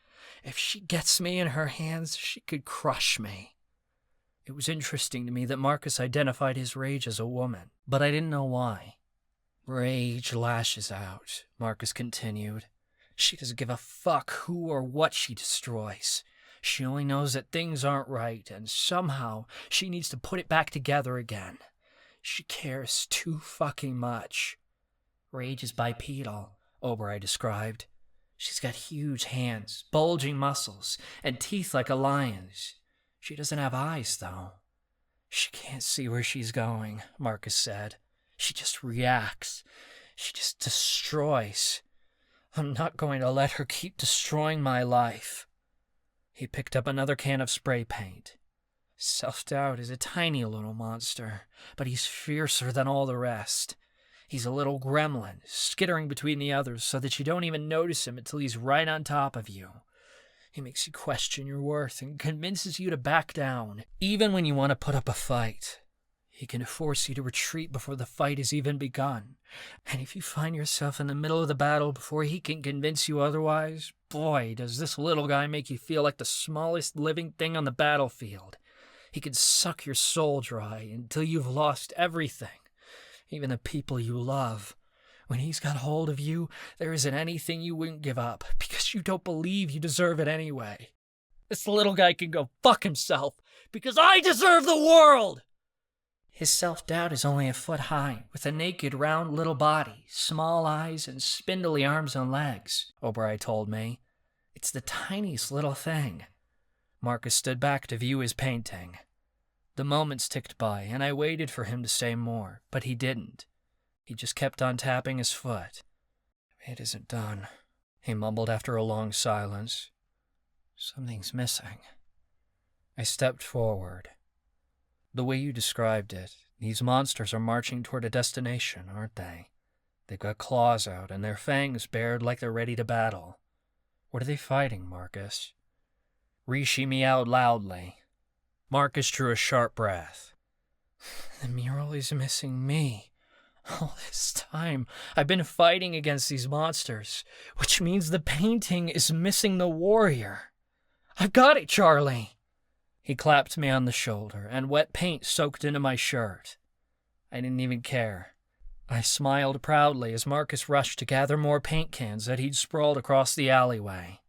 D: If she gets me in her hands, she could crush me. It was interesting to me that Marcus identified his rage as a woman, but I didn't know why. Rage lashes out, Marcus continued. She doesn't give a fuck who or what she destroys. She only knows that things aren't right, and somehow she needs to put it back together again. She cares too fucking much. Rage is bipedal, Oberoi described. She's got huge hands, bulging muscles, and teeth like a lion's. She doesn't have eyes, though. She can't see where she's going, Marcus said. She just reacts. She just destroys. I'm not going to let her keep destroying my life. He picked up another can of spray paint. Self-doubt is a tiny little monster, but he's fiercer than all the rest. He's a little gremlin, skittering between the others so that you don't even notice him until he's right on top of you. He makes you question your worth and convinces you to back down, even when you want to put up a fight. He can force you to retreat before the fight has even begun. And if you find yourself in the middle of the battle before he can convince you otherwise, boy, does this little guy make you feel like the smallest living thing on the battlefield. He can suck your soul dry until you've lost everything, even the people you love. When he's got hold of you, there isn't anything you wouldn't give up, because you don't believe you deserve it anyway. This little guy can go fuck himself, because I deserve the world! His self-doubt is only a foot high, with a naked, round little body, small eyes, and spindly arms and legs, Oberoi told me. It's the tiniest little thing. Marcus stood back to view his painting. The moments ticked by, and I waited for him to say more, but he didn't. He just kept on tapping his foot. It isn't done, he mumbled after a long silence. Something's missing. I stepped forward. The way you described it, these monsters are marching toward a destination, aren't they? They've got claws out and their fangs bared like they're ready to battle. What are they fighting, Marcus? Rishi meowed loudly. Marcus drew a sharp breath. The mural is missing me. All this time, I've been fighting against these monsters, which means the painting is missing the warrior. I've got it, Charlie. He clapped me on the shoulder, and wet paint soaked into my shirt. I didn't even care. I smiled proudly as Marcus rushed to gather more paint cans that he'd sprawled across the alleyway.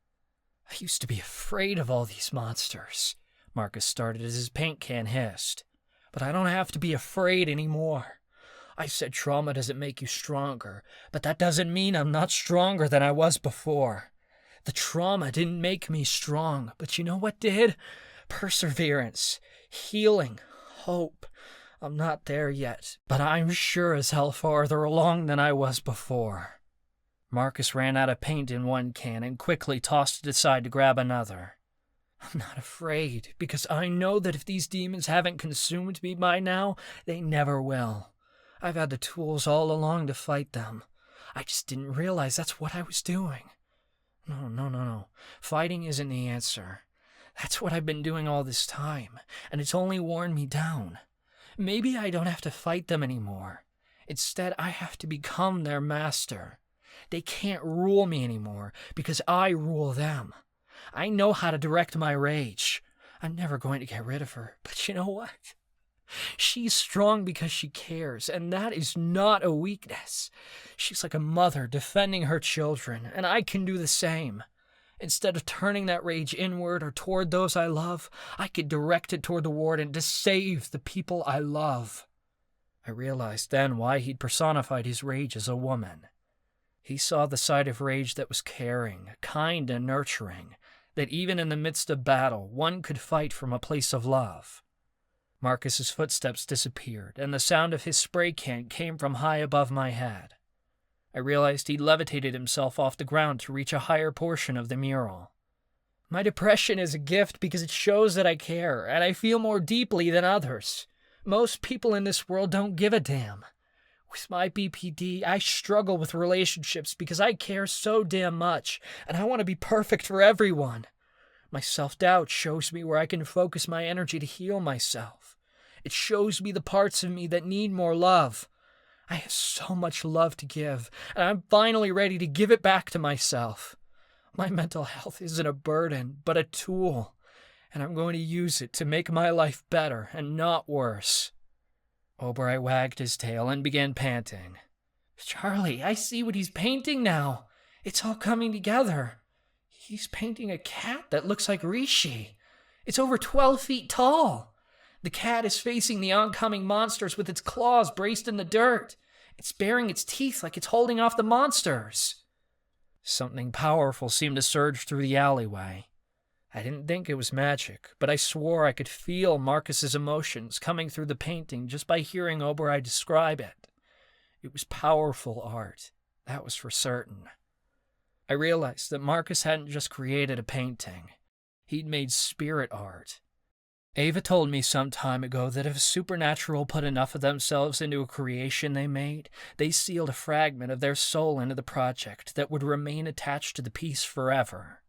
D: I used to be afraid of all these monsters, Marcus started as his paint can hissed. But I don't have to be afraid anymore. I said trauma doesn't make you stronger, but that doesn't mean I'm not stronger than I was before. The trauma didn't make me strong, but you know what did? Perseverance, healing, hope. I'm not there yet, but I'm sure as hell farther along than I was before. Marcus ran out of paint in one can and quickly tossed it aside to grab another. I'm not afraid, because I know that if these demons haven't consumed me by now, they never will. I've had the tools all along to fight them. I just didn't realize that's what I was doing. No. Fighting isn't the answer. That's what I've been doing all this time, and it's only worn me down. Maybe I don't have to fight them anymore. Instead, I have to become their master. They can't rule me anymore, because I rule them. I know how to direct my rage. I'm never going to get rid of her, but you know what? She's strong because she cares, and that is not a weakness. She's like a mother defending her children, and I can do the same. Instead of turning that rage inward or toward those I love, I could direct it toward the Warden to save the people I love. I realized then why he'd personified his rage as a woman. He saw the side of rage that was caring, kind, and nurturing, that even in the midst of battle, one could fight from a place of love. Marcus's footsteps disappeared, and the sound of his spray can came from high above my head. I realized he'd levitated himself off the ground to reach a higher portion of the mural. My depression is a gift because it shows that I care, and I feel more deeply than others. Most people in this world don't give a damn. With my BPD, I struggle with relationships because I care so damn much, and I want to be perfect for everyone. My self-doubt shows me where I can focus my energy to heal myself. It shows me the parts of me that need more love. I have so much love to give, and I'm finally ready to give it back to myself. My mental health isn't a burden, but a tool, and I'm going to use it to make my life better and not worse. Oberoi wagged his tail and began panting. Charlie, I see what he's painting now. It's all coming together. He's painting a cat that looks like Rishi. It's over 12 feet tall. The cat is facing the oncoming monsters with its claws braced in the dirt. It's baring its teeth like it's holding off the monsters. Something powerful seemed to surge through the alleyway. I didn't think it was magic, but I swore I could feel Marcus's emotions coming through the painting just by hearing Oberoi describe it. It was powerful art, that was for certain. I realized that Marcus hadn't just created a painting. He'd made spirit art. Ava told me some time ago that if a supernatural put enough of themselves into a creation they made, they sealed a fragment of their soul into the project that would remain attached to the piece forever.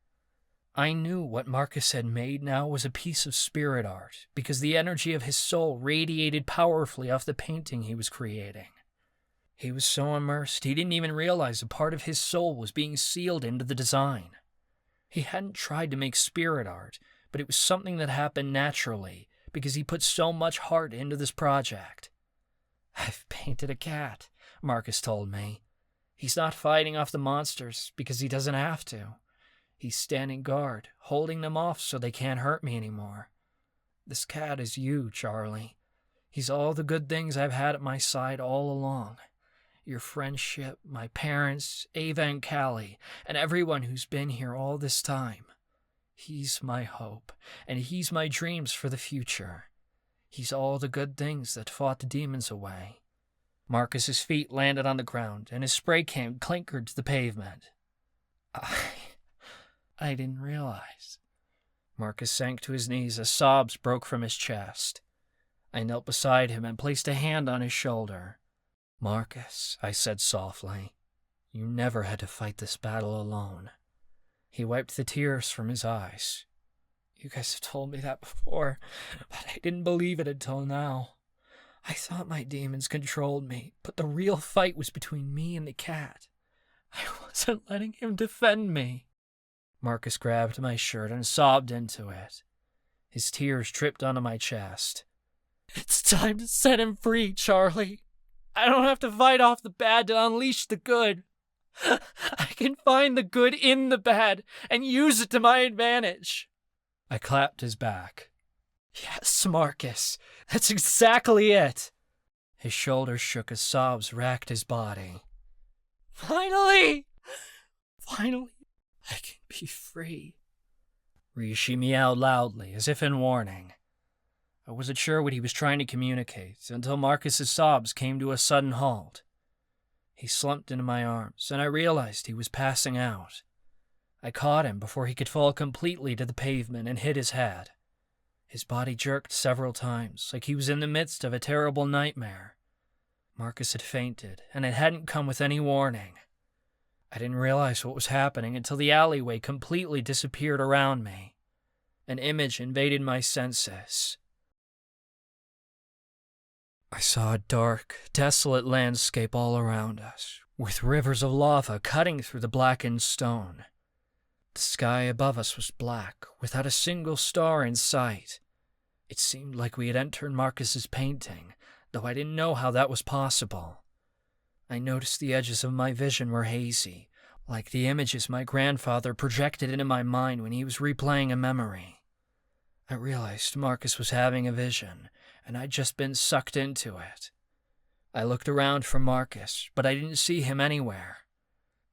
D: I knew what Marcus had made now was a piece of spirit art, because the energy of his soul radiated powerfully off the painting he was creating. He was so immersed he didn't even realize a part of his soul was being sealed into the design. He hadn't tried to make spirit art, but it was something that happened naturally, because he put so much heart into this project. I've painted a cat, Marcus told me. He's not fighting off the monsters, because he doesn't have to. He's standing guard, holding them off so they can't hurt me anymore. This cat is you, Charlie. He's all the good things I've had at my side all along. Your friendship, my parents, Ava and Callie, and everyone who's been here all this time. He's my hope, and he's my dreams for the future. He's all the good things that fought the demons away. Marcus's feet landed on the ground, and his spray can clinkered to the pavement. I didn't realize. Marcus sank to his knees as sobs broke from his chest. I knelt beside him and placed a hand on his shoulder. Marcus, I said softly, you never had to fight this battle alone. He wiped the tears from his eyes. You guys have told me that before, but I didn't believe it until now. I thought my demons controlled me, but the real fight was between me and the cat. I wasn't letting him defend me. Marcus grabbed my shirt and sobbed into it. His tears dripped onto my chest. It's time to set him free, Charlie. I don't have to fight off the bad to unleash the good. I can find the good in the bad and use it to my advantage. I clapped his back. Yes, Marcus, that's exactly it. His shoulders shook as sobs racked his body. Finally, I can be free. Rishi meowed loudly, as if in warning. I wasn't sure what he was trying to communicate, until Marcus's sobs came to a sudden halt. He slumped into my arms, and I realized he was passing out. I caught him before he could fall completely to the pavement and hit his head. His body jerked several times, like he was in the midst of a terrible nightmare. Marcus had fainted, and it hadn't come with any warning. I didn't realize what was happening until the alleyway completely disappeared around me. An image invaded my senses. I saw a dark, desolate landscape all around us, with rivers of lava cutting through the blackened stone. The sky above us was black, without a single star in sight. It seemed like we had entered Marcus's painting, though I didn't know how that was possible. I noticed the edges of my vision were hazy, like the images my grandfather projected into my mind when he was replaying a memory. I realized Marcus was having a vision, and I'd just been sucked into it. I looked around for Marcus, but I didn't see him anywhere.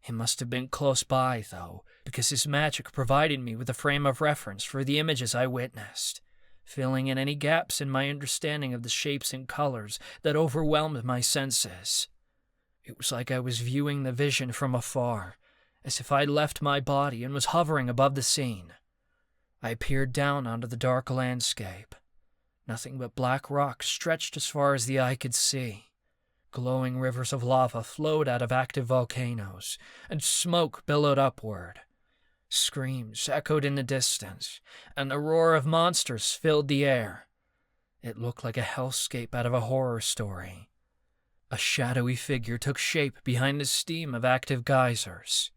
D: He must have been close by, though, because his magic provided me with a frame of reference for the images I witnessed, filling in any gaps in my understanding of the shapes and colors that overwhelmed my senses. It was like I was viewing the vision from afar, as if I'd left my body and was hovering above the scene. I peered down onto the dark landscape. Nothing but black rocks stretched as far as the eye could see. Glowing rivers of lava flowed out of active volcanoes, and smoke billowed upward. Screams echoed in the distance, and the roar of monsters filled the air. It looked like a hellscape out of a horror story. A shadowy figure took shape behind the steam of active geysers.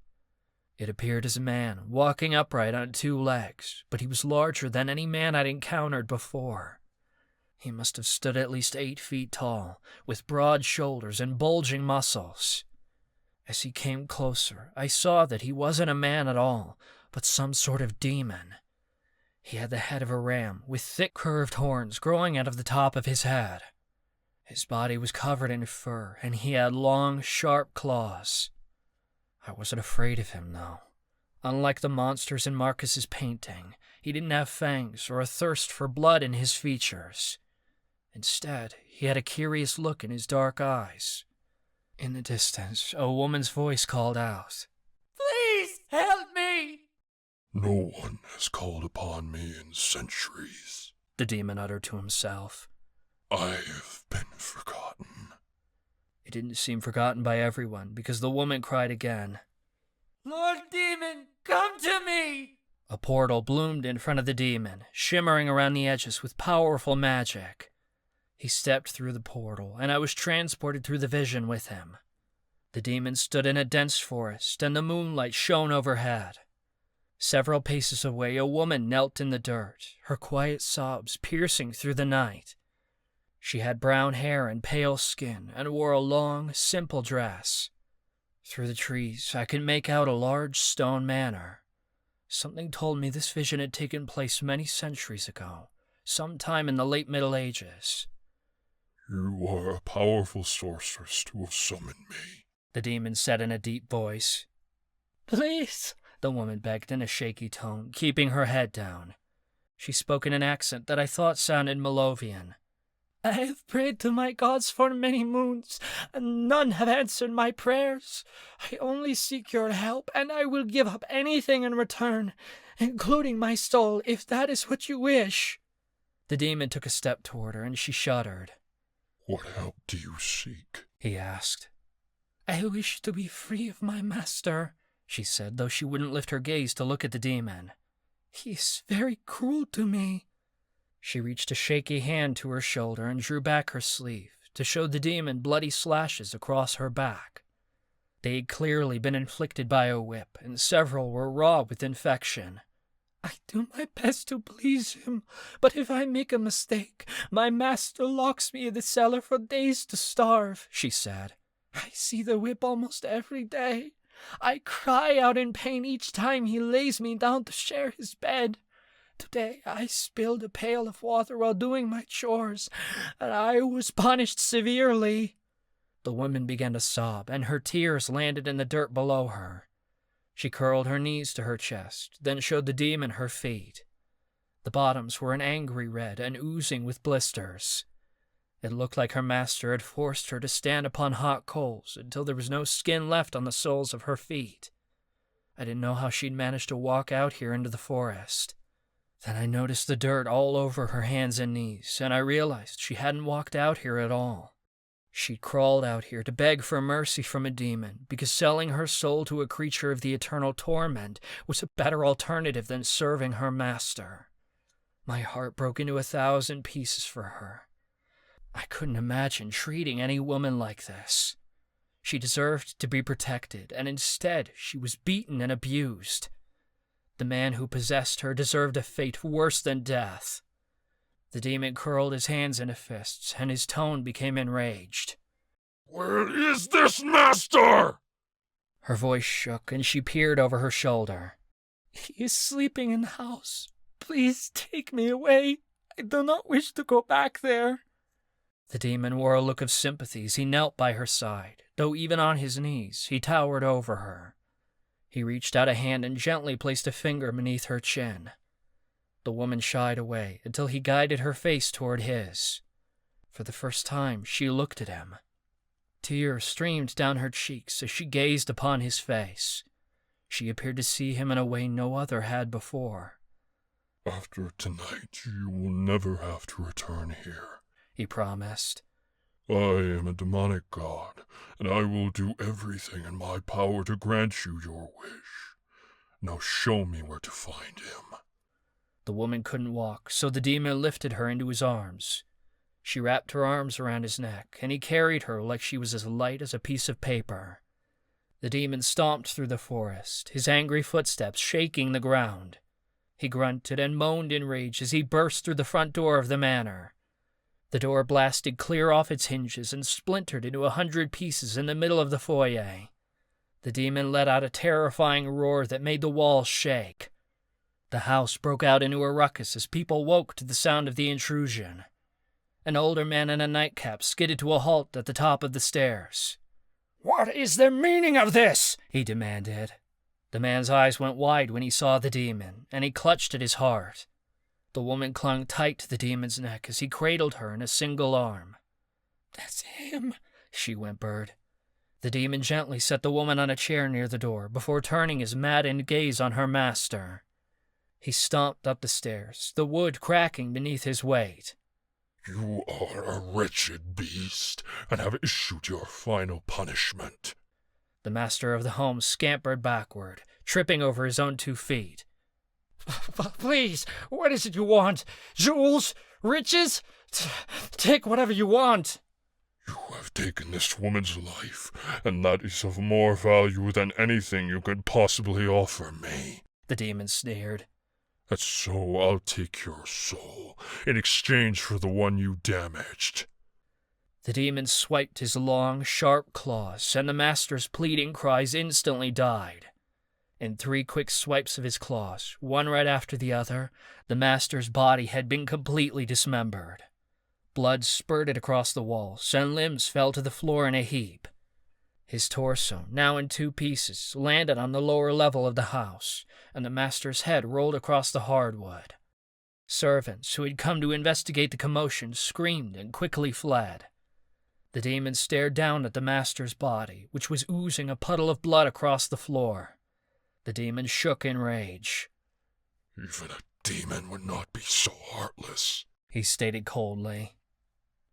D: It appeared as a man, walking upright on 2 legs, but he was larger than any man I'd encountered before. He must have stood at least 8 feet tall, with broad shoulders and bulging muscles. As he came closer, I saw that he wasn't a man at all, but some sort of demon. He had the head of a ram, with thick curved horns growing out of the top of his head. His body was covered in fur, and he had long, sharp claws. I wasn't afraid of him, though. Unlike the monsters in Marcus's painting, he didn't have fangs or a thirst for blood in his features. Instead, he had a curious look in his dark eyes. In the distance, a woman's voice called out,
E: Please help me!
F: No one has called upon me in centuries,
D: the demon uttered to himself.
F: I've been forgotten.
D: It didn't seem forgotten by everyone, because the woman cried again.
E: Lord Demon, come to me!
D: A portal bloomed in front of the demon, shimmering around the edges with powerful magic. He stepped through the portal, and I was transported through the vision with him. The demon stood in a dense forest, and the moonlight shone overhead. Several paces away, a woman knelt in the dirt, her quiet sobs piercing through the night. She had brown hair and pale skin, and wore a long, simple dress. Through the trees, I could make out a large stone manor. Something told me this vision had taken place many centuries ago, sometime in the late Middle Ages.
F: You are a powerful sorceress to have summoned me,
D: the demon said in a deep voice.
E: Please,
D: the woman begged in a shaky tone, keeping her head down. She spoke in an accent that I thought sounded Malovian.
E: I have prayed to my gods for many moons, and none have answered my prayers. I only seek your help, and I will give up anything in return, including my soul, if that is what you wish.
D: The demon took a step toward her, and she shuddered.
F: What help do you seek?
D: He asked.
E: I wish to be free of my master,
D: she said, though she wouldn't lift her gaze to look at the demon.
E: He is very cruel to me.
D: She reached a shaky hand to her shoulder and drew back her sleeve to show the demon bloody slashes across her back. They had clearly been inflicted by a whip, and several were raw with infection.
E: I do my best to please him, but if I make a mistake, my master locks me in the cellar for days to starve, she said. I see the whip almost every day. I cry out in pain each time he lays me down to share his bed. Today I spilled a pail of water while doing my chores, and I was punished severely.
D: The woman began to sob, and her tears landed in the dirt below her. She curled her knees to her chest, then showed the demon her feet. The bottoms were an angry red and oozing with blisters. It looked like her master had forced her to stand upon hot coals until there was no skin left on the soles of her feet. I didn't know how she'd managed to walk out here into the forest. Then I noticed the dirt all over her hands and knees, and I realized she hadn't walked out here at all. She'd crawled out here to beg for mercy from a demon, because selling her soul to a creature of the eternal torment was a better alternative than serving her master. My heart broke into 1,000 pieces for her. I couldn't imagine treating any woman like this. She deserved to be protected, and instead she was beaten and abused. The man who possessed her deserved a fate worse than death. The demon curled his hands into fists, and his tone became enraged.
F: Where is this master?
D: Her voice shook, and she peered over her shoulder.
E: He is sleeping in the house. Please take me away. I do not wish to go back there.
D: The demon wore a look of sympathy as he knelt by her side, though even on his knees, he towered over her. He reached out a hand and gently placed a finger beneath her chin. The woman shied away until he guided her face toward his. For the first time, she looked at him. Tears streamed down her cheeks as she gazed upon his face. She appeared to see him in a way no other had before.
F: After tonight, you will never have to return here,
D: he promised.
F: I am a demonic god, and I will do everything in my power to grant you your wish. Now show me where to find him.
D: The woman couldn't walk, so the demon lifted her into his arms. She wrapped her arms around his neck, and he carried her like she was as light as a piece of paper. The demon stomped through the forest, his angry footsteps shaking the ground. He grunted and moaned in rage as he burst through the front door of the manor. The door blasted clear off its hinges and splintered into 100 pieces in the middle of the foyer. The demon let out a terrifying roar that made the walls shake. The house broke out into a ruckus as people woke to the sound of the intrusion. An older man in a nightcap skidded to a halt at the top of the stairs.
E: What is the meaning of this?
D: He demanded. The man's eyes went wide when he saw the demon, and he clutched at his heart. The woman clung tight to the demon's neck as he cradled her in a single arm.
E: That's him,
D: she whimpered. The demon gently set the woman on a chair near the door before turning his maddened gaze on her master. He stomped up the stairs, the wood cracking beneath his weight.
F: You are a wretched beast, and have issued your final punishment.
D: The master of the home scampered backward, tripping over his own 2 feet.
E: Please, what is it you want? Jewels? Riches? Take whatever you want.
F: You have taken this woman's life, and that is of more value than anything you could possibly offer me.
D: The demon sneered.
F: And so I'll take your soul in exchange for the one you damaged.
D: The demon swiped his long, sharp claws, and the master's pleading cries instantly died. In 3 quick swipes of his claws, one right after the other, the master's body had been completely dismembered. Blood spurted across the walls, and limbs fell to the floor in a heap. His torso, now in 2 pieces, landed on the lower level of the house, and the master's head rolled across the hardwood. Servants who had come to investigate the commotion screamed and quickly fled. The demon stared down at the master's body, which was oozing a puddle of blood across the floor. The demon shook in rage.
F: Even a demon would not be so heartless,
D: he stated coldly.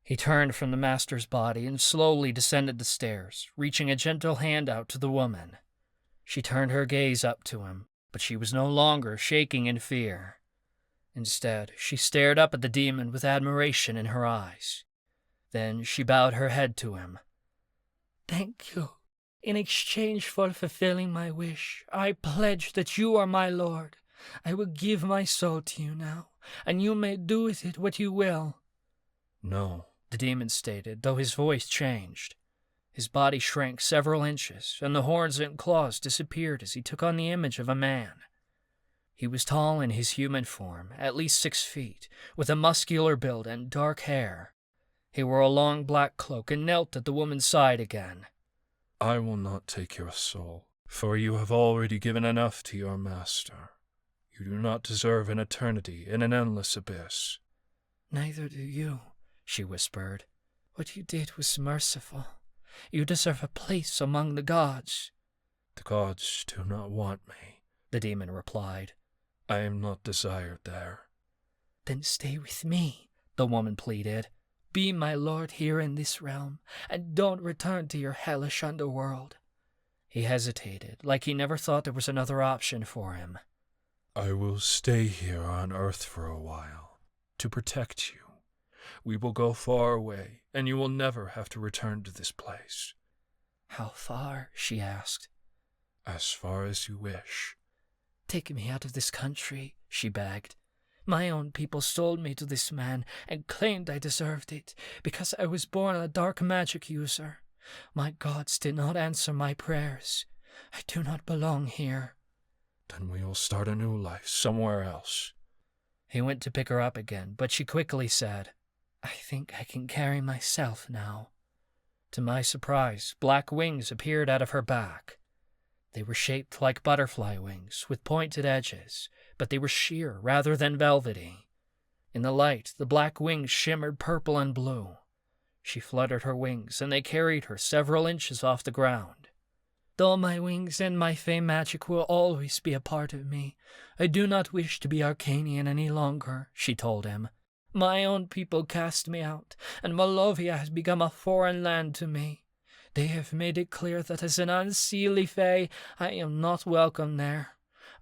D: He turned from the master's body and slowly descended the stairs, reaching a gentle hand out to the woman. She turned her gaze up to him, but she was no longer shaking in fear. Instead, she stared up at the demon with admiration in her eyes. Then she bowed her head to him.
E: Thank you. In exchange for fulfilling my wish, I pledge that you are my lord. I will give my soul to you now, and you may do with it what you will.
D: No, the demon stated, though his voice changed. His body shrank several inches, and the horns and claws disappeared as he took on the image of a man. He was tall in his human form, at least 6 feet, with a muscular build and dark hair. He wore a long black cloak and knelt at the woman's side again.
F: I will not take your soul, for you have already given enough to your master. You do not deserve an eternity in an endless abyss.
E: Neither do you,
D: she whispered.
E: What you did was merciful. You deserve a place among the gods.
F: The gods do not want me,
E: the demon replied.
F: I am not desired there.
E: Then stay with me, the woman pleaded. Be my lord here in this realm, and don't return to your hellish underworld. He hesitated, like he never thought there was another option for him.
F: I will stay here on Earth for a while, to protect you. We will go far away, and you will never have to return to this place.
E: How far? She asked.
F: As far as you wish.
E: Take me out of this country, she begged. My own people sold me to this man and claimed I deserved it because I was born a dark magic user. My gods did not answer my prayers. I do not belong here.
F: Then we will start a new life somewhere else.
E: He went to pick her up again, but she quickly said, I think I can carry myself now. To my surprise, black wings appeared out of her back. They were shaped like butterfly wings, with pointed edges, but they were sheer rather than velvety. In the light, the black wings shimmered purple and blue. She fluttered her wings, and they carried her several inches off the ground. Though my wings and my fey magic will always be a part of me, I do not wish to be Arcanian any longer, she told him. My own people cast me out, and Malovia has become a foreign land to me. They have made it clear that as an unseelie fey, I am not welcome there.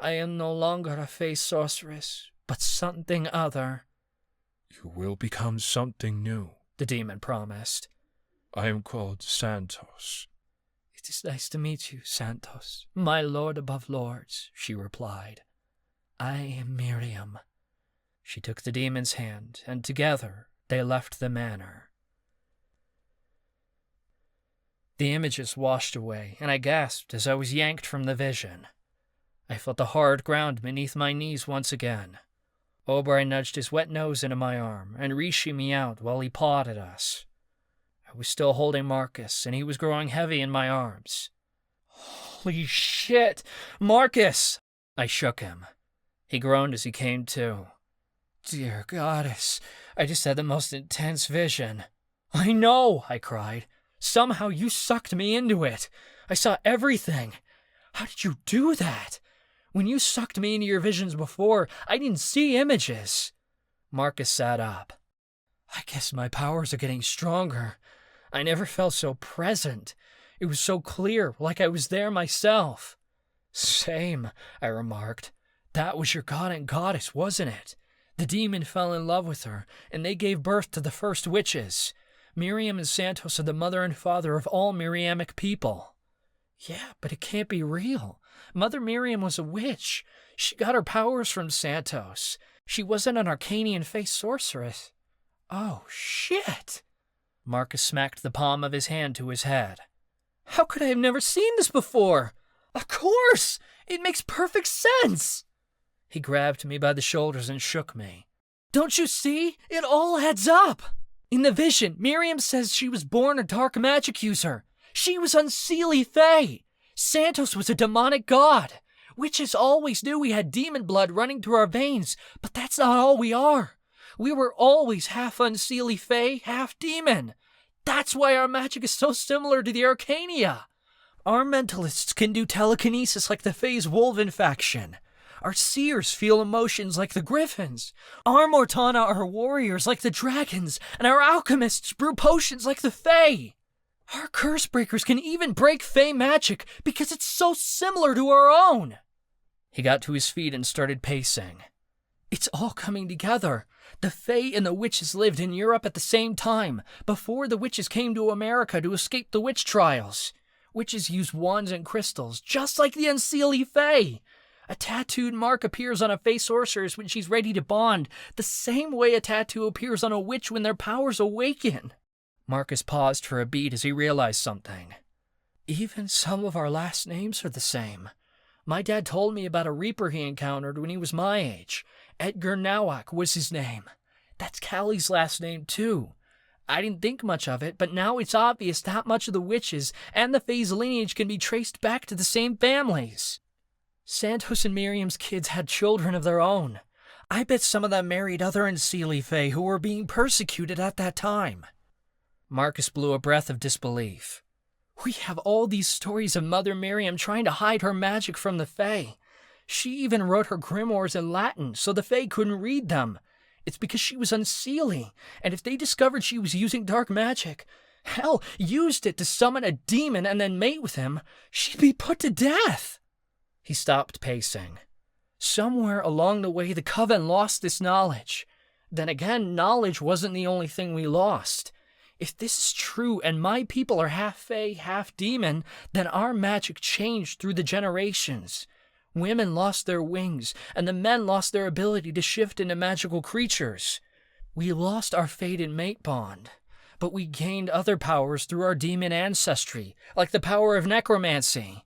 E: I am no longer a fey sorceress, but something other.
F: You will become something new,
E: the demon promised.
F: I am called Santos.
E: It is nice to meet you, Santos, my lord above lords, she replied. I am Miriam. She took the demon's hand, and together they left the manor. The images washed away, and I gasped as I was yanked from the vision. I felt the hard ground beneath my knees once again. Oberyn nudged his wet nose into my arm and reached me out while he pawed at us. I was still holding Marcus, and he was growing heavy in my arms. Holy shit! Marcus! I shook him. He groaned as he came to. Dear goddess, I just had the most intense vision. I know, I cried. Somehow you sucked me into it. I saw everything. How did you do that? When you sucked me into your visions before, I didn't see images. Marcus sat up. I guess my powers are getting stronger. I never felt so present. It was so clear, like I was there myself. Same, I remarked. That was your god and goddess, wasn't it? The demon fell in love with her, and they gave birth to the first witches. Miriam and Santos are the mother and father of all Miriamic people. Yeah, but it can't be real. Mother Miriam was a witch. She got her powers from Santos. She wasn't an Arcanian fey sorceress. Oh, shit! Marcus smacked the palm of his hand to his head. How could I have never seen this before? Of course! It makes perfect sense! He grabbed me by the shoulders and shook me. Don't you see? It all adds up! In the vision, Miriam says she was born a dark magic user. She was unseelie fey. Santos was a demonic god. Witches always knew we had demon blood running through our veins, but that's not all we are. We were always half unseelie fey, half demon. That's why our magic is so similar to the Arcania. Our mentalists can do telekinesis like the Fey's Wolven faction. Our seers feel emotions like the Griffins. Our Mortana are warriors like the dragons, and our alchemists brew potions like the Fey. Our curse breakers can even break Fey magic because it's so similar to our own. He got to his feet and started pacing. It's all coming together. The Fey and the witches lived in Europe at the same time, before the witches came to America to escape the witch trials. Witches use wands and crystals, just like the unseelie Fey. A tattooed mark appears on a Fey sorceress when she's ready to bond, the same way a tattoo appears on a witch when their powers awaken. Marcus paused for a beat as he realized something. Even some of our last names are the same. My dad told me about a reaper he encountered when he was my age. Edgar Nowak was his name. That's Callie's last name, too. I didn't think much of it, but now it's obvious that much of the witches and the Fey's lineage can be traced back to the same families. Santos and Miriam's kids had children of their own. I bet some of them married other unseelie Fey who were being persecuted at that time.
D: Marcus blew a breath of disbelief. We have all these stories of Mother Miriam trying to hide her magic from the Fae. She even wrote her grimoires in Latin so the Fae couldn't read them. It's because she was unseelie, and if they discovered she was using dark magic, hell, used it to summon a demon and then mate with him, she'd be put to death. He stopped pacing. Somewhere along the way, the Coven lost this knowledge. Then again, knowledge wasn't the only thing we lost. If this is true and my people are half Fae, half demon, then our magic changed through the generations. Women lost their wings, and the men lost their ability to shift into magical creatures. We lost our fated mate bond, but we gained other powers through our demon ancestry, like the power of necromancy.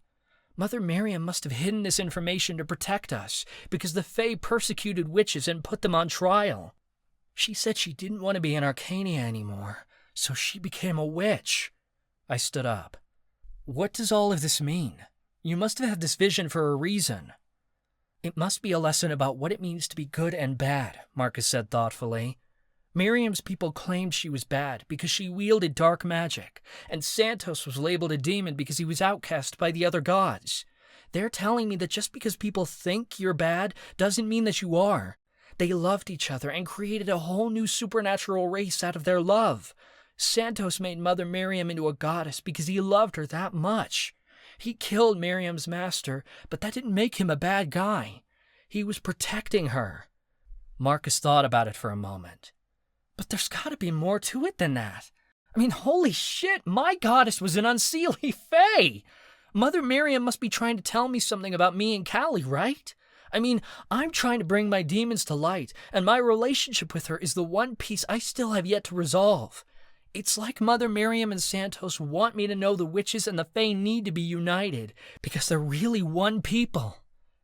D: Mother Miriam must have hidden this information to protect us, because the Fae persecuted witches and put them on trial. She said she didn't want to be in Arcania anymore, so she became a witch. I stood up. What does all of this mean? You must have had this vision for a reason. It must be a lesson about what it means to be good and bad, Marcus said thoughtfully. Miriam's people claimed she was bad because she wielded dark magic, and Santos was labeled a demon because he was outcast by the other gods. They're telling me that just because people think you're bad doesn't mean that you are. They loved each other and created a whole new supernatural race out of their love. Santos made Mother Miriam into a goddess because he loved her that much. He killed Miriam's master, but that didn't make him a bad guy. He was protecting her. Marcus thought about it for a moment. But there's gotta be more to it than that. I mean, holy shit, my goddess was an unseelie Fae! Mother Miriam must be trying to tell me something about me and Callie, right? I mean, I'm trying to bring my demons to light, and my relationship with her is the one piece I still have yet to resolve. It's like Mother Miriam and Santos want me to know the witches and the Fae need to be united, because they're really one people.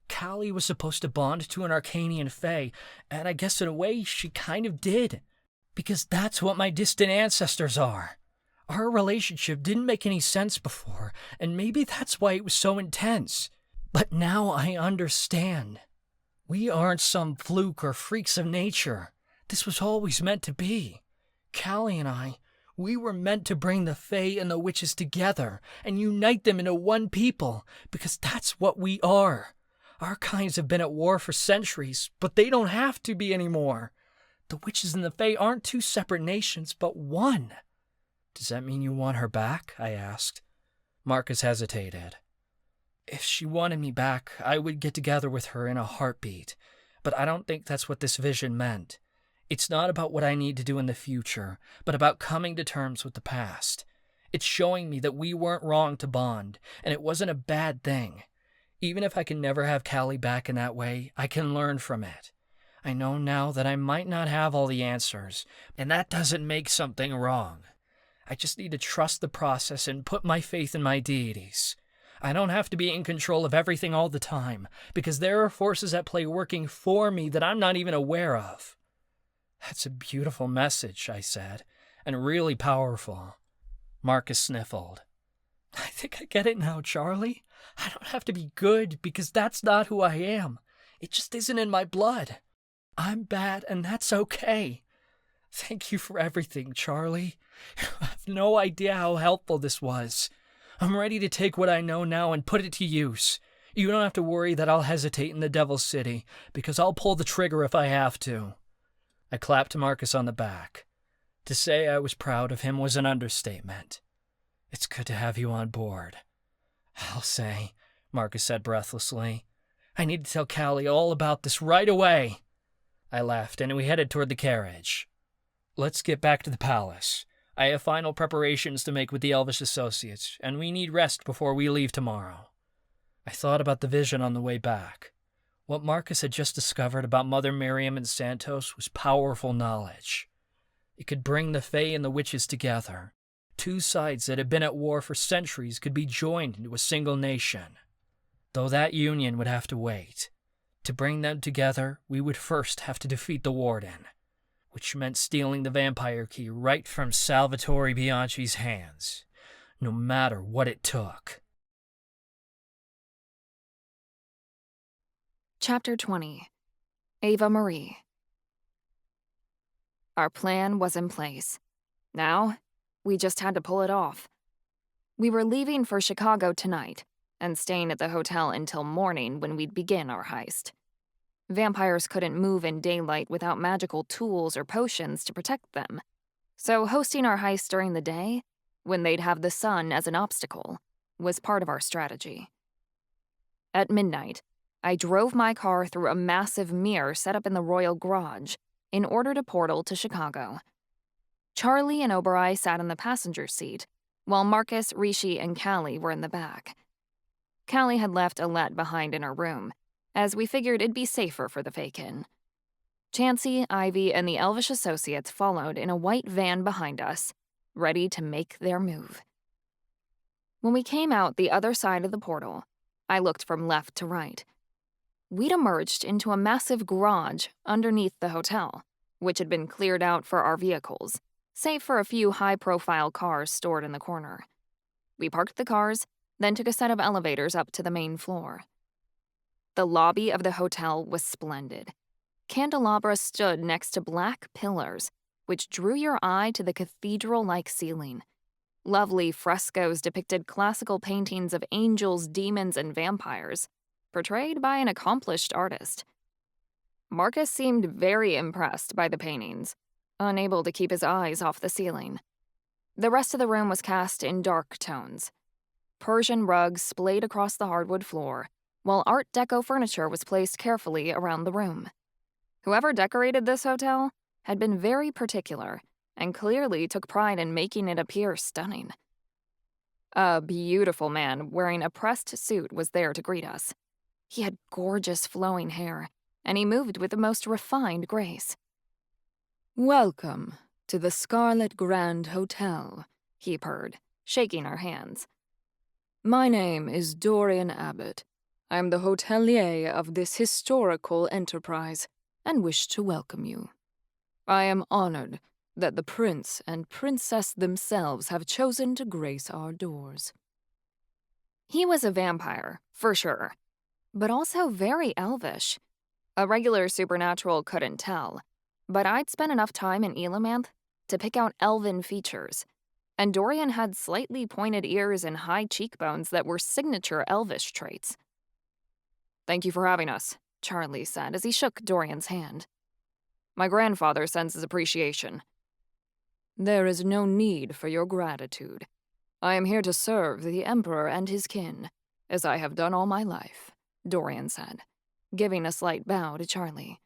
D: Callie was supposed to bond to an Arcanian Fae, and I guess in a way she kind of did, because that's what my distant ancestors are. Our relationship didn't make any sense before, and maybe that's why it was so intense. But now I understand. We aren't some fluke or freaks of nature. This was always meant to be. Callie and I, we were meant to bring the Fae and the witches together and unite them into one people, because that's what we are. Our kinds have been at war for centuries, but they don't have to be anymore. The witches and the Fae aren't two separate nations, but one. Does that mean you want her back? I asked. Marcus hesitated. If she wanted me back, I would get together with her in a heartbeat, but I don't think that's what this vision meant. It's not about what I need to do in the future, but about coming to terms with the past. It's showing me that we weren't wrong to bond, and it wasn't a bad thing. Even if I can never have Callie back in that way, I can learn from it. I know now that I might not have all the answers, and that doesn't make something wrong. I just need to trust the process and put my faith in my deities. I don't have to be in control of everything all the time, because there are forces at play working for me that I'm not even aware of. That's a beautiful message, I said, and really powerful. Marcus sniffled. I think I get it now, Charlie. I don't have to be good, because that's not who I am. It just isn't in my blood. I'm bad, and that's okay. Thank you for everything, Charlie. You have no idea how helpful this was. I'm ready to take what I know now and put it to use. You don't have to worry that I'll hesitate in the Devil's City, because I'll pull the trigger if I have to. I clapped Marcus on the back. To say I was proud of him was an understatement. It's good to have you on board. I'll say, Marcus said breathlessly. I need to tell Callie all about this right away. I laughed, and we headed toward the carriage. Let's get back to the palace. I have final preparations to make with the Elvish Associates, and we need rest before we leave tomorrow. I thought about the vision on the way back. What Marcus had just discovered about Mother Miriam and Santos was powerful knowledge. It could bring the Fae and the witches together. Two sides that had been at war for centuries could be joined into a single nation. Though that union would have to wait. To bring them together, we would first have to defeat the Warden, which meant stealing the vampire key right from Salvatore Bianchi's hands, no matter what it took.
A: Chapter 20. Ava-Marie. Our plan was in place. Now, We just had to pull it off. We were leaving for Chicago tonight and staying at the hotel until morning when we'd begin our heist. Vampires couldn't move in daylight without magical tools or potions to protect them, so hosting our heist during the day, when they'd have the sun as an obstacle, was part of our strategy. At midnight, I drove my car through a massive mirror set up in the Royal Garage in order to portal to Chicago. Charlie and Oberoi sat in the passenger seat, while Marcus, Rishi, and Callie were in the back. Callie had left Alette behind in her room, as we figured it'd be safer for the fake-in. Chansey, Ivy, and the Elvish associates followed in a white van behind us, ready to make their move. When we came out the other side of the portal, I looked from left to right. We'd emerged into a massive garage underneath the hotel, which had been cleared out for our vehicles, save for a few high-profile cars stored in the corner. We parked the cars, then took a set of elevators up to the main floor. The lobby of the hotel was splendid. Candelabras stood next to black pillars, which drew your eye to the cathedral-like ceiling. Lovely frescoes depicted classical paintings of angels, demons, and vampires, portrayed by an accomplished artist. Marcus seemed very impressed by the paintings, unable to keep his eyes off the ceiling. The rest of the room was cast in dark tones. Persian rugs splayed across the hardwood floor, while Art Deco furniture was placed carefully around the room. Whoever decorated this hotel had been very particular and clearly took pride in making it appear stunning. A beautiful man wearing a pressed suit was there to greet us. He had gorgeous flowing hair, and he moved with the most refined grace.
B: "Welcome to the Scarlet Grand Hotel," he purred, shaking our hands. "My name is Dorian Abbott. I am the hotelier of this historical enterprise and wish to welcome you. I am honored that the prince and princess themselves have chosen to grace our doors."
A: He was a vampire, for sure, but also very elvish. A regular supernatural couldn't tell, but I'd spent enough time in Elamanth to pick out elven features, and Dorian had slightly pointed ears and high cheekbones that were signature elvish traits. "Thank you for having us," Charlie said as he shook Dorian's hand. "My grandfather sends his appreciation."
B: "There is no need for your gratitude. I am here to serve the Emperor and his kin, as I have done all my life," Dorian said, giving a slight bow to Charlie.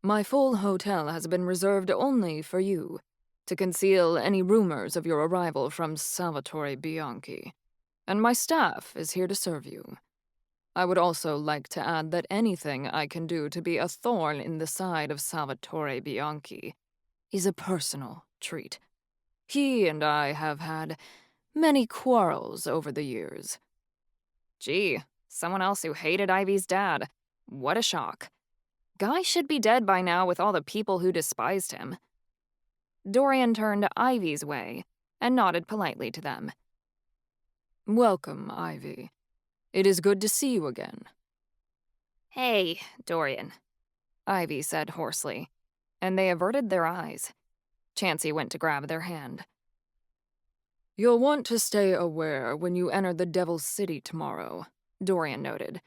B: "My full hotel has been reserved only for you, to conceal any rumors of your arrival from Salvatore Bianchi, and my staff is here to serve you. I would also like to add that anything I can do to be a thorn in the side of Salvatore Bianchi is a personal treat. He and I have had many quarrels over the years."
A: Gee, someone else who hated Ivy's dad. What a shock. Guy should be dead by now with all the people who despised him. Dorian turned Ivy's way and nodded politely to them.
B: "Welcome, Ivy. It is good to see you again."
A: "Hey, Dorian," Ivy said hoarsely, and they averted their eyes. Chansey went to grab their hand.
B: "You'll want to stay aware when you enter the Devil's City tomorrow," Dorian noted.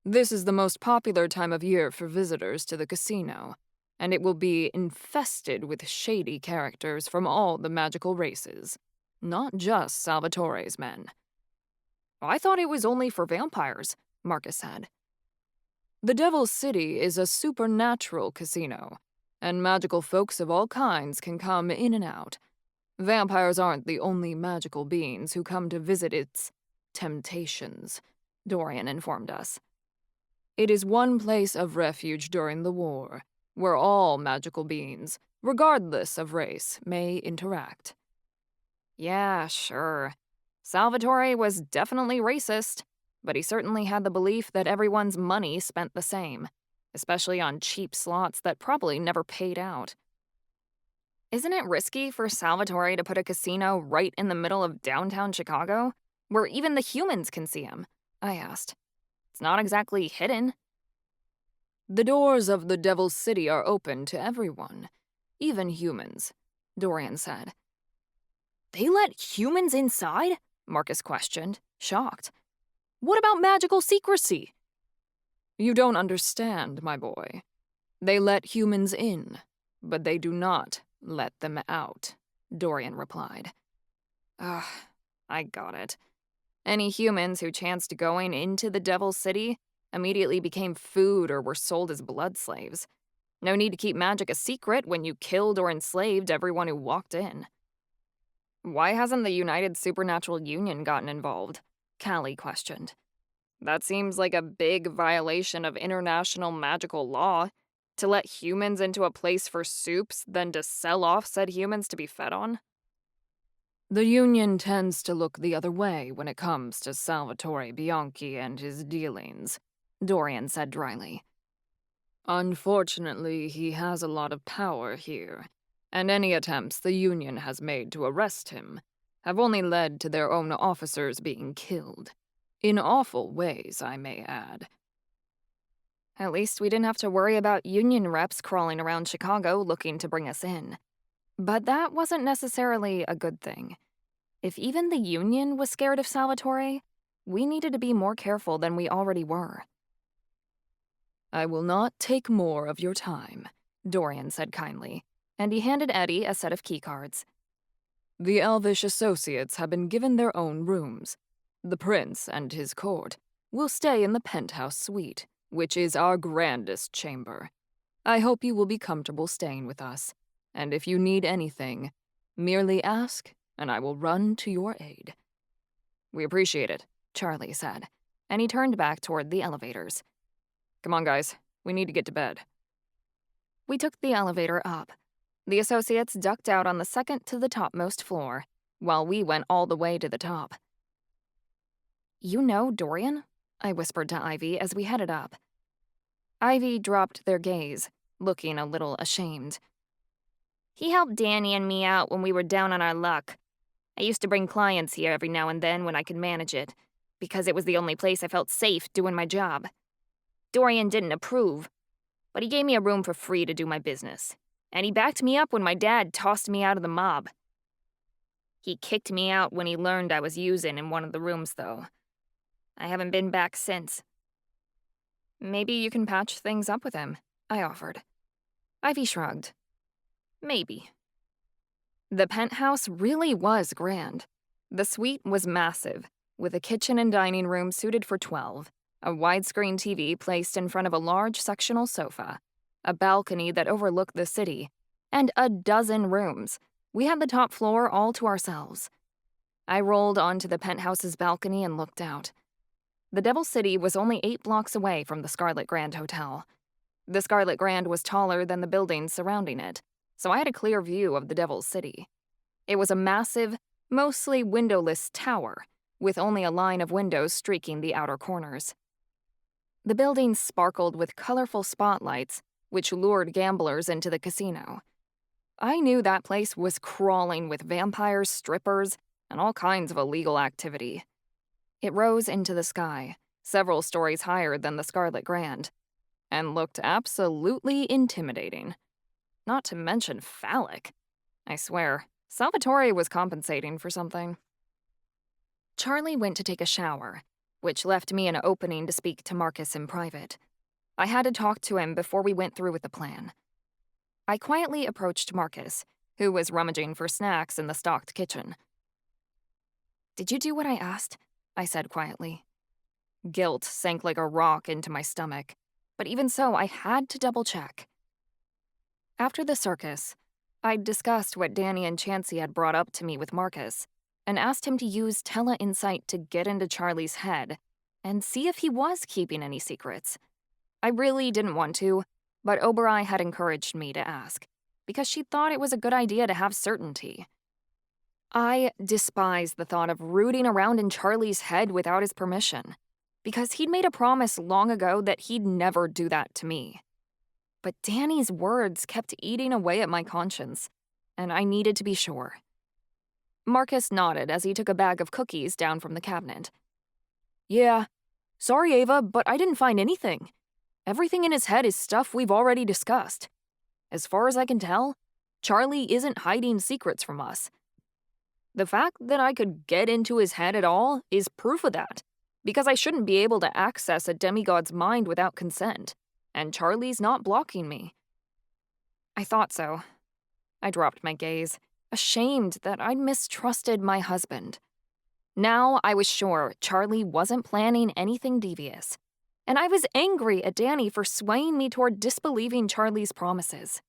B: "This is the most popular time of year for visitors to the casino, and it will be infested with shady characters from all the magical races, not just Salvatore's men."
A: "I thought it was only for vampires," Marcus said.
B: "The Devil's City is a supernatural casino, and magical folks of all kinds can come in and out. Vampires aren't the only magical beings who come to visit its temptations," Dorian informed us. "It is one place of refuge during the war, where all magical beings, regardless of race, may interact."
A: Yeah, sure. Salvatore was definitely racist, but he certainly had the belief that everyone's money spent the same, especially on cheap slots that probably never paid out. Isn't it risky for Salvatore to put a casino right in the middle of downtown Chicago, where even the humans can see him? I asked. It's not exactly hidden.
B: "The doors of the Devil's City are open to everyone, even humans," Dorian said. They let humans inside? Marcus questioned, shocked. What about magical secrecy? You don't understand, my boy. They let humans in, but they do not let them out, Dorian replied. Ugh, I got it. Any humans who chanced going into the Devil's City immediately became food or were sold as blood slaves. No need to keep magic a secret when you killed or enslaved everyone who walked in. Why hasn't the United Supernatural Union gotten involved? Callie questioned. That seems like a big violation of international magical law, to let humans into a place for soups, then to sell off said humans to be fed on. The Union tends to look the other way when it comes to Salvatore Bianchi and his dealings, Dorian said dryly. Unfortunately, he has a lot of power here, and any attempts the Union has made to arrest him have only led to their own officers being killed. In awful ways, I may add. At least we didn't have to worry about Union reps crawling around Chicago looking to bring us in. But that wasn't necessarily a good thing. If even the Union was scared of Salvatore, we needed to be more careful than we already were. I will not take more of your time, Dorian said kindly, and he handed Eddie a set of keycards. The Elvish associates have been given their own rooms. The prince and his court will stay in the penthouse suite, which is our grandest chamber. I hope you will be comfortable staying with us, and if you need anything, merely ask, and I will run to your aid. We appreciate it, Charlie said, and he turned back toward the elevators. Come on, guys, we need to get to bed. We took the elevator up. The associates ducked out on the second to the topmost floor, while we went all the way to the top. You know Dorian? I whispered to Ivy as we headed up. Ivy dropped their gaze, looking a little ashamed.
C: He helped Danny and me out when we were down on our luck. I used to bring clients here every now and then when I could manage it, because it was the only place I felt safe doing my job. Dorian didn't approve, but he gave me a room for free to do my business, and he backed me up when my dad tossed me out of the mob. He kicked me out when he learned I was using in one of the rooms, though. I haven't been back since.
B: Maybe you can patch things up with him, I offered. Ivy shrugged. Maybe. The penthouse really was grand. The suite was massive, with a kitchen and dining room suited for 12, a widescreen TV placed in front of a large sectional sofa, a balcony that overlooked the city, and a dozen rooms. We had the top floor all to ourselves. I rolled onto the penthouse's balcony and looked out. The Devil's City was only 8 blocks away from the Scarlet Grand Hotel. The Scarlet Grand was taller than the buildings surrounding it, so I had a clear view of the Devil's City. It was a massive, mostly windowless tower, with only a line of windows streaking the outer corners. The building sparkled with colorful spotlights, which lured gamblers into the casino. I knew that place was crawling with vampires, strippers, and all kinds of illegal activity. It rose into the sky, several stories higher than the Scarlet Grand, and looked absolutely intimidating. Not to mention phallic. I swear, Salvatore was compensating for something. Charlie went to take a shower, which left me an opening to speak to Marcus in private. I had to talk to him before we went through with the plan. I quietly approached Marcus, who was rummaging for snacks in the stocked kitchen. Did you do what I asked? I said quietly. Guilt sank like a rock into my stomach, but even so, I had to double-check. After the circus, I'd discussed what Danny and Chansey had brought up to me with Marcus, and asked him to use tele-insight to get into Charlie's head and see if he was keeping any secrets. I really didn't want to, but Oberoi had encouraged me to ask, because she thought it was a good idea to have certainty. I despised the thought of rooting around in Charlie's head without his permission, because he'd made a promise long ago that he'd never do that to me. But Danny's words kept eating away at my conscience, and I needed to be sure. Marcus nodded as he took a bag of cookies down from the cabinet. Yeah, sorry, Ava, but I didn't find anything. Everything in his head is stuff we've already discussed. As far as I can tell, Charlie isn't hiding secrets from us. The fact that I could get into his head at all is proof of that, because I shouldn't be able to access a demigod's mind without consent, and Charlie's not blocking me. I thought so. I dropped my gaze, ashamed that I'd mistrusted my husband. Now I was sure Charlie wasn't planning anything devious, and I was angry at Danny for swaying me toward disbelieving Charlie's promises.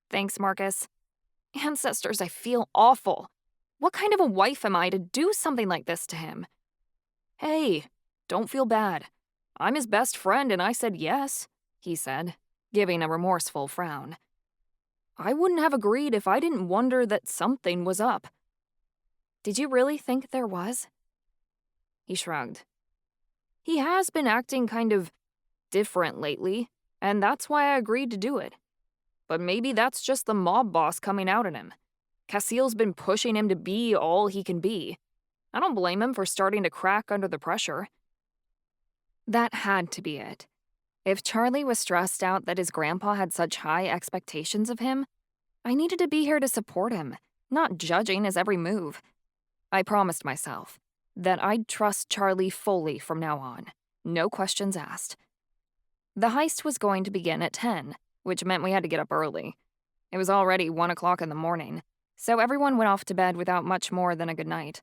B: Thanks, Marcus. Ancestors, I feel awful. What kind of a wife am I to do something like this to him? Hey, don't feel bad. I'm his best friend and I said yes, he said, giving a remorseful frown. I wouldn't have agreed if I didn't wonder that something was up. Did you really think there was? He shrugged. He has been acting kind of different lately, and that's why I agreed to do it. But maybe that's just the mob boss coming out at him. Cassile's been pushing him to be all he can be. I don't blame him for starting to crack under the pressure. That had to be it. If Charlie was stressed out that his grandpa had such high expectations of him, I needed to be here to support him, not judging his every move. I promised myself that I'd trust Charlie fully from now on, no questions asked. The heist was going to begin at 10, which meant we had to get up early. It was already 1 o'clock in the morning, so everyone went off to bed without much more than a good night.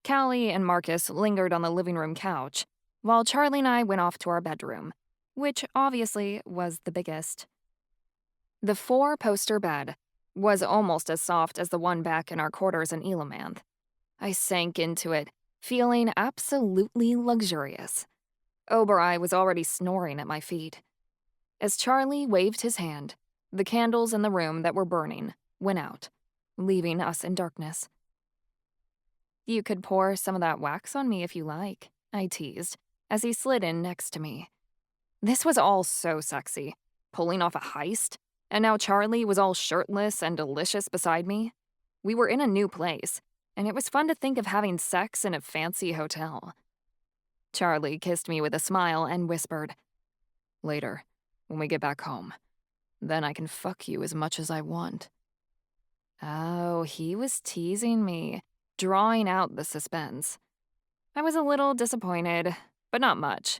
B: Callie and Marcus lingered on the living room couch, while Charlie and I went off to our bedroom, which obviously was the biggest. The 4-poster bed was almost as soft as the one back in our quarters in Elamanth. I sank into it, feeling absolutely luxurious. Obereye was already snoring at my feet. As Charlie waved his hand, the candles in the room that were burning went out, leaving us in darkness. You could pour some of that wax on me if you like, I teased, as he slid in next to me. This was all so sexy, pulling off a heist, and now Charlie was all shirtless and delicious beside me. We were in a new place, and it was fun to think of having sex in a fancy hotel. Charlie kissed me with a smile and whispered, "Later, when we get back home. Then I can fuck you as much as I want." Oh, he was teasing me, drawing out the suspense. I was a little disappointed, but not much,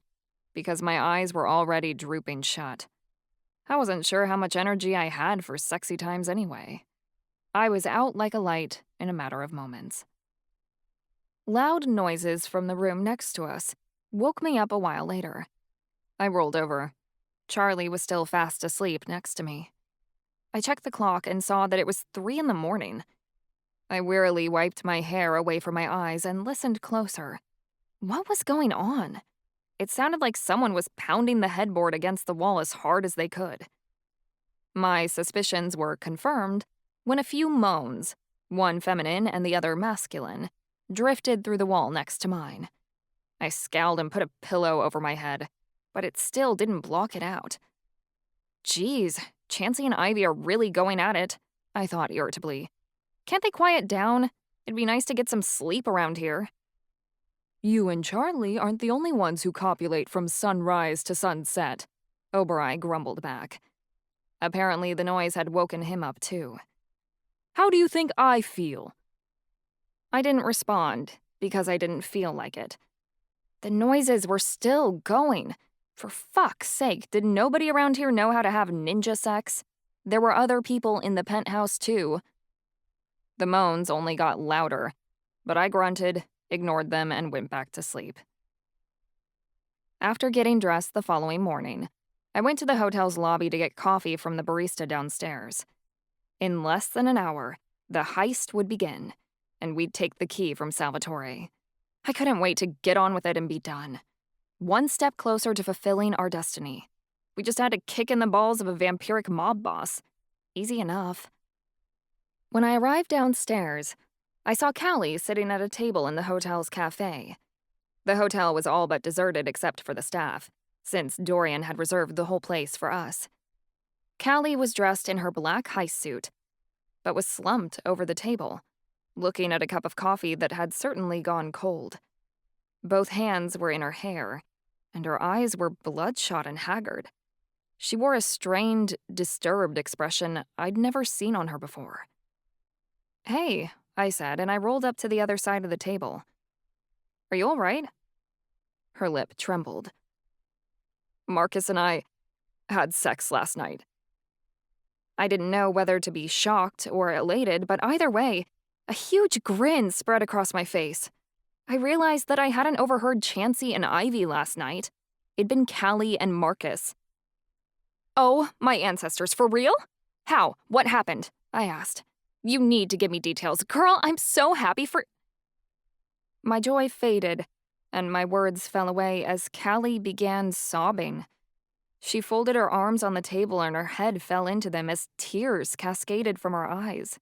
B: because my eyes were already drooping shut. I wasn't sure how much energy I had for sexy times anyway. I was out like a light in a matter of moments. Loud noises from the room next to us woke me up a while later. I rolled over. Charlie was still fast asleep next to me. I checked the clock and saw that it was 3 in the morning. I wearily wiped my hair away from my eyes and listened closer. What was going on? It sounded like someone was pounding the headboard against the wall as hard as they could. My suspicions were confirmed when a few moans, one feminine and the other masculine, drifted through the wall next to mine. I scowled and put a pillow over my head, but it still didn't block it out. Geez, Chansey and Ivy are really going at it, I thought irritably. Can't they quiet down? It'd be nice to get some sleep around here. You and Charlie aren't the only ones who copulate from sunrise to sunset, Obereye grumbled back. Apparently the noise had woken him up too. How do you think I feel? I didn't respond because I didn't feel like it. The noises were still going. For fuck's sake, did nobody around here know how to have ninja sex? There were other people in the penthouse too. The moans only got louder, but I grunted, ignored them, and went back to sleep. After getting dressed the following morning, I went to the hotel's lobby to get coffee from the barista downstairs. In less than an hour, the heist would begin, and we'd take the key from Salvatore. I couldn't wait to get on with it and be done. One step closer to fulfilling our destiny. We just had to kick in the balls of a vampiric mob boss. Easy enough. When I arrived downstairs, I saw Callie sitting at a table in the hotel's cafe. The hotel was all but deserted except for the staff, since Dorian had reserved the whole place for us. Callie was dressed in her black heist suit, but was slumped over the table, looking at a cup of coffee that had certainly gone cold. Both hands were in her hair, and her eyes were bloodshot and haggard. She wore a strained, disturbed expression I'd never seen on her before. Hey,
A: I said, and I rolled up to the other side of the table. Are you all right? Her lip trembled. Marcus and I had sex last night. I didn't know whether to be shocked or elated, but either way, a huge grin spread across my face. I realized that I hadn't overheard Chansey and Ivy last night. It'd been Callie and Marcus. Oh, my ancestors, for real? How? What happened? I asked. You need to give me details. Girl, I'm so happy for... My joy faded, and my words fell away as Callie began sobbing. She folded her arms on the table and her head fell into them as tears cascaded from her eyes.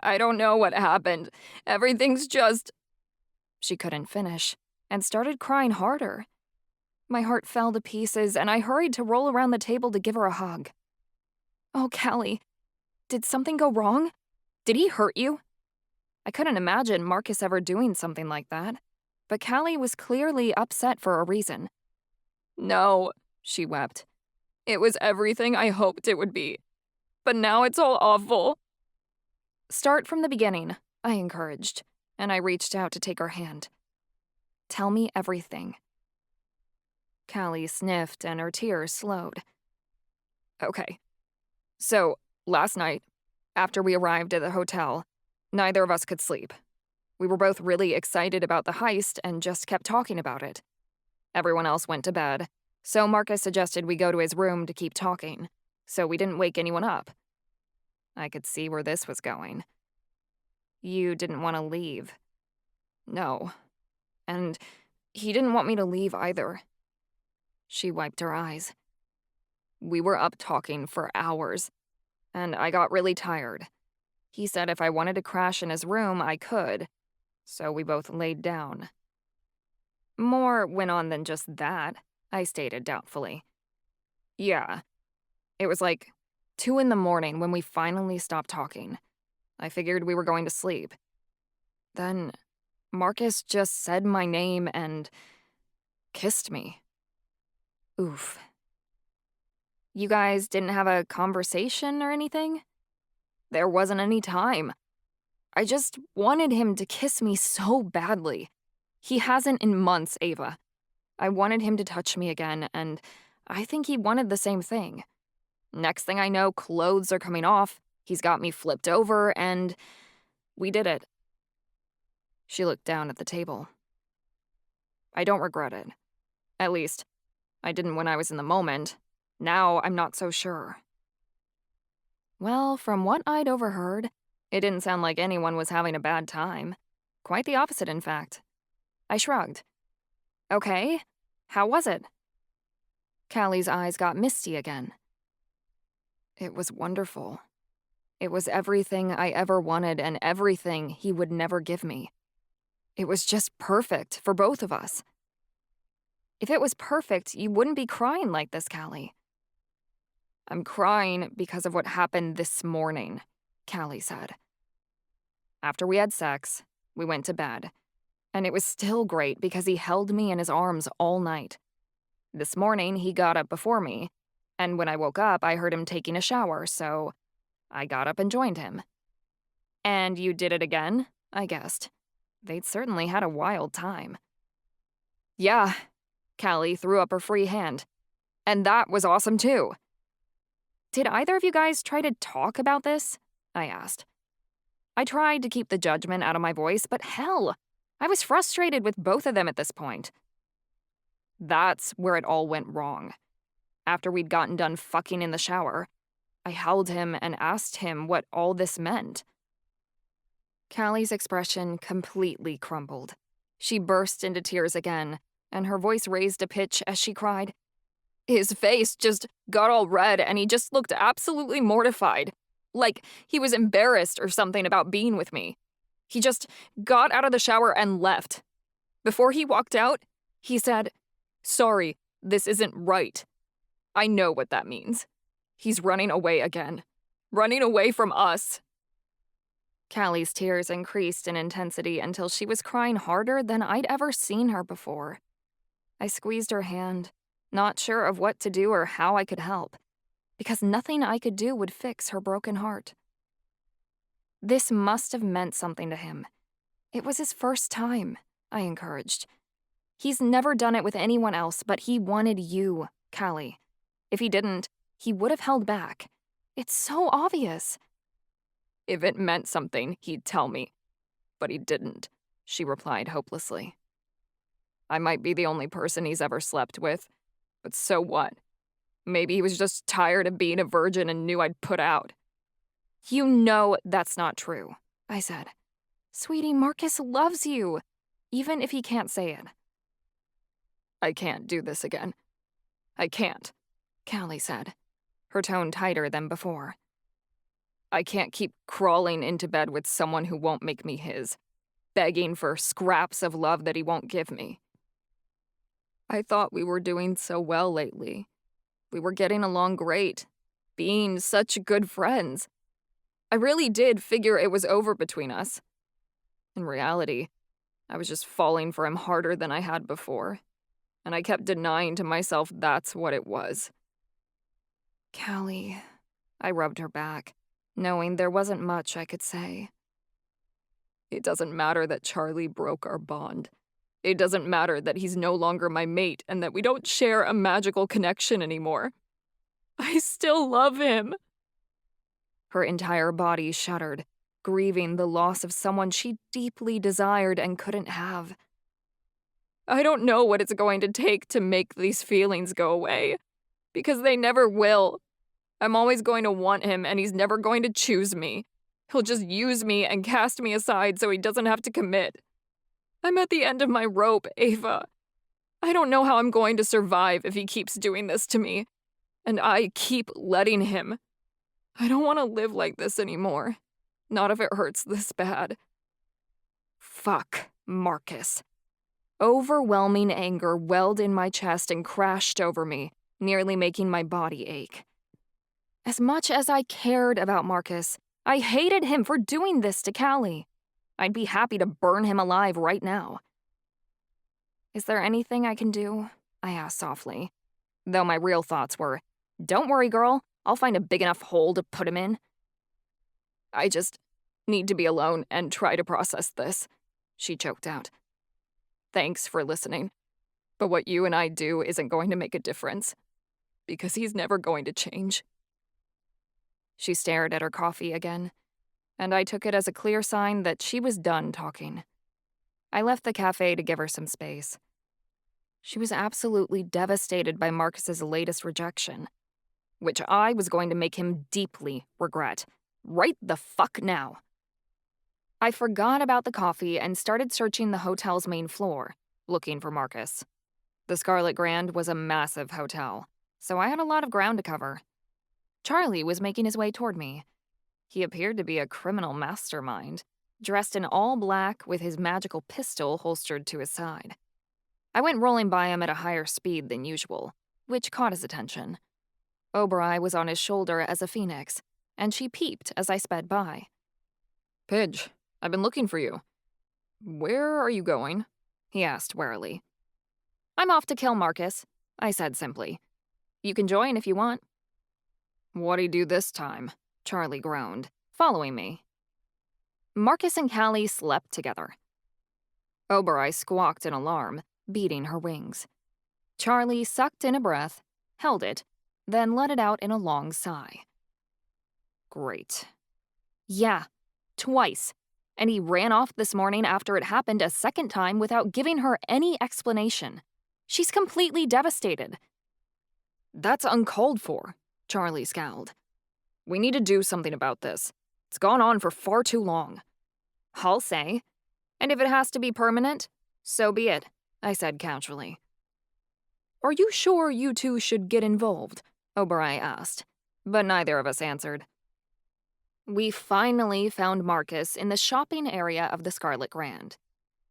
A: I don't know what happened. Everything's just... She couldn't finish, and started crying harder. My heart fell to pieces, and I hurried to roll around the table to give her a hug. Oh, Callie, did something go wrong? Did he hurt you? I couldn't imagine Marcus ever doing something like that, but Callie was clearly upset for a reason. No, she wept. It was everything I hoped it would be. But now it's all awful. Start from the beginning, I encouraged, and I reached out to take her hand. Tell me everything. Callie sniffed and her tears slowed. Okay. So, last night, after we arrived at the hotel, neither of us could sleep. We were both really excited about the heist and just kept talking about it. Everyone else went to bed, so Marcus suggested we go to his room to keep talking, so we didn't wake anyone up. I could see where this was going. You didn't want to leave. No. And he didn't want me to leave either. She wiped her eyes. We were up talking for hours, and I got really tired. He said if I wanted to crash in his room, I could, so we both laid down. More went on than just that, I stated doubtfully. Yeah. It was like 2 in the morning when we finally stopped talking. I figured we were going to sleep. Then Marcus just said my name and kissed me. Oof. You guys didn't have a conversation or anything? There wasn't any time. I just wanted him to kiss me so badly. He hasn't in months, Ava. I wanted him to touch me again, and I think he wanted the same thing. Next thing I know, clothes are coming off, he's got me flipped over, and we did it. She looked down at the table. I don't regret it. At least, I didn't when I was in the moment. Now I'm not so sure. Well, from what I'd overheard, it didn't sound like anyone was having a bad time. Quite the opposite, in fact. I shrugged. Okay, how was it? Callie's eyes got misty again. It was wonderful. It was everything I ever wanted and everything he would never give me. It was just perfect for both of us. If it was perfect, you wouldn't be crying like this, Callie. I'm crying because of what happened this morning, Callie said. After we had sex, we went to bed, and it was still great because he held me in his arms all night. This morning, he got up before me, and when I woke up, I heard him taking a shower, so I got up and joined him. And you did it again, I guessed. They'd certainly had a wild time. Yeah, Callie threw up her free hand. And that was awesome too. Did either of you guys try to talk about this? I asked. I tried to keep the judgment out of my voice, but hell, I was frustrated with both of them at this point. That's where it all went wrong. After we'd gotten done fucking in the shower, I held him and asked him what all this meant. Callie's expression completely crumbled. She burst into tears again, and her voice raised a pitch as she cried. His face just got all red, and he just looked absolutely mortified. Like he was embarrassed or something about being with me. He just got out of the shower and left. Before he walked out, he said, "Sorry, this isn't right." I know what that means. He's running away again. Running away from us. Callie's tears increased in intensity until she was crying harder than I'd ever seen her before. I squeezed her hand, not sure of what to do or how I could help, because nothing I could do would fix her broken heart. This must have meant something to him. It was his first time, I encouraged. He's never done it with anyone else, but he wanted you, Callie. If he didn't, he would have held back. It's so obvious. If it meant something, he'd tell me. But he didn't, she replied hopelessly. I might be the only person he's ever slept with, but so what? Maybe he was just tired of being a virgin and knew I'd put out. You know that's not true, I said. Sweetie, Marcus loves you, even if he can't say it. I can't do this again. I can't, Callie said, her tone tighter than before. I can't keep crawling into bed with someone who won't make me his, begging for scraps of love that he won't give me. I thought we were doing so well lately. We were getting along great, being such good friends. I really did figure it was over between us. In reality, I was just falling for him harder than I had before, and I kept denying to myself that's what it was. Callie, I rubbed her back, knowing there wasn't much I could say. It doesn't matter that Charlie broke our bond. It doesn't matter that he's no longer my mate and that we don't share a magical connection anymore. I still love him. Her entire body shuddered, grieving the loss of someone she deeply desired and couldn't have. I don't know what it's going to take to make these feelings go away, because they never will. I'm always going to want him, and he's never going to choose me. He'll just use me and cast me aside so he doesn't have to commit. I'm at the end of my rope, Ava. I don't know how I'm going to survive if he keeps doing this to me, and I keep letting him. I don't want to live like this anymore. Not if it hurts this bad. Fuck, Marcus. Overwhelming anger welled in my chest and crashed over me, nearly making my body ache. As much as I cared about Marcus, I hated him for doing this to Callie. I'd be happy to burn him alive right now. Is there anything I can do? I asked softly, though my real thoughts were, don't worry, girl, I'll find a big enough hole to put him in. I just need to be alone and try to process this, she choked out. Thanks for listening, but what you and I do isn't going to make a difference, because he's never going to change. She stared at her coffee again, and I took it as a clear sign that she was done talking. I left the cafe to give her some space. She was absolutely devastated by Marcus's latest rejection, which I was going to make him deeply regret. Right the fuck now. I forgot about the coffee and started searching the hotel's main floor, looking for Marcus. The Scarlet Grand was a massive hotel, so I had a lot of ground to cover. Charlie was making his way toward me. He appeared to be a criminal mastermind, dressed in all black with his magical pistol holstered to his side. I went rolling by him at a higher speed than usual, which caught his attention. Oberai was on his shoulder as a phoenix, and she peeped as I sped by. Pidge, I've been looking for you. Where are you going? He asked warily. I'm off to kill Marcus, I said simply. You can join if you want. What'd he do this time? Charlie groaned, following me. Marcus and Callie slept together. Oberai squawked in alarm, beating her wings. Charlie sucked in a breath, held it, then let it out in a long sigh. Great. Yeah, twice. And he ran off this morning after it happened a second time without giving her any explanation. She's completely devastated. That's uncalled for, Charlie scowled. We need to do something about this. It's gone on for far too long. I'll say. And if it has to be permanent, so be it, I said casually. Are you sure you two should get involved? Oberai asked, but neither of us answered. We finally found Marcus in the shopping area of the Scarlet Grand.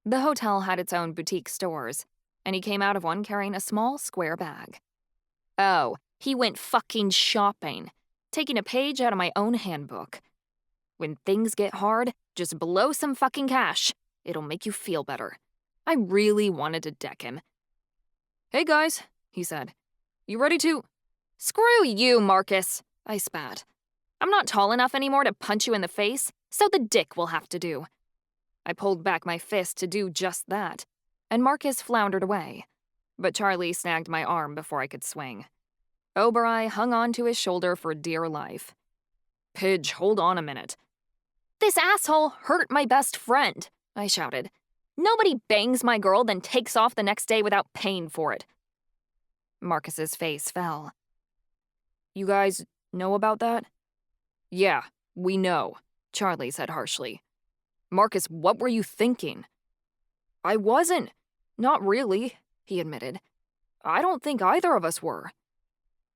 A: The hotel had its own boutique stores, and he came out of one carrying a small square bag. Oh, he went fucking shopping, taking a page out of my own handbook. When things get hard, just blow some fucking cash. It'll make you feel better. I really wanted to deck him. Hey guys, he said. You ready to... Screw you, Marcus, I spat. I'm not tall enough anymore to punch you in the face, So the dick will have to do. I pulled back my fist to do just that, and Marcus floundered away. But Charlie snagged my arm before I could swing. Obereye hung on to his shoulder for dear life. Pidge, hold on a minute.
C: This asshole hurt my best friend, I shouted. Nobody bangs my girl then takes off the next day without paying for it.
A: Marcus's face fell. You guys know about that? Yeah, we know, Charlie said harshly. Marcus, what were you thinking? I wasn't. Not really, he admitted. I don't think either of us were.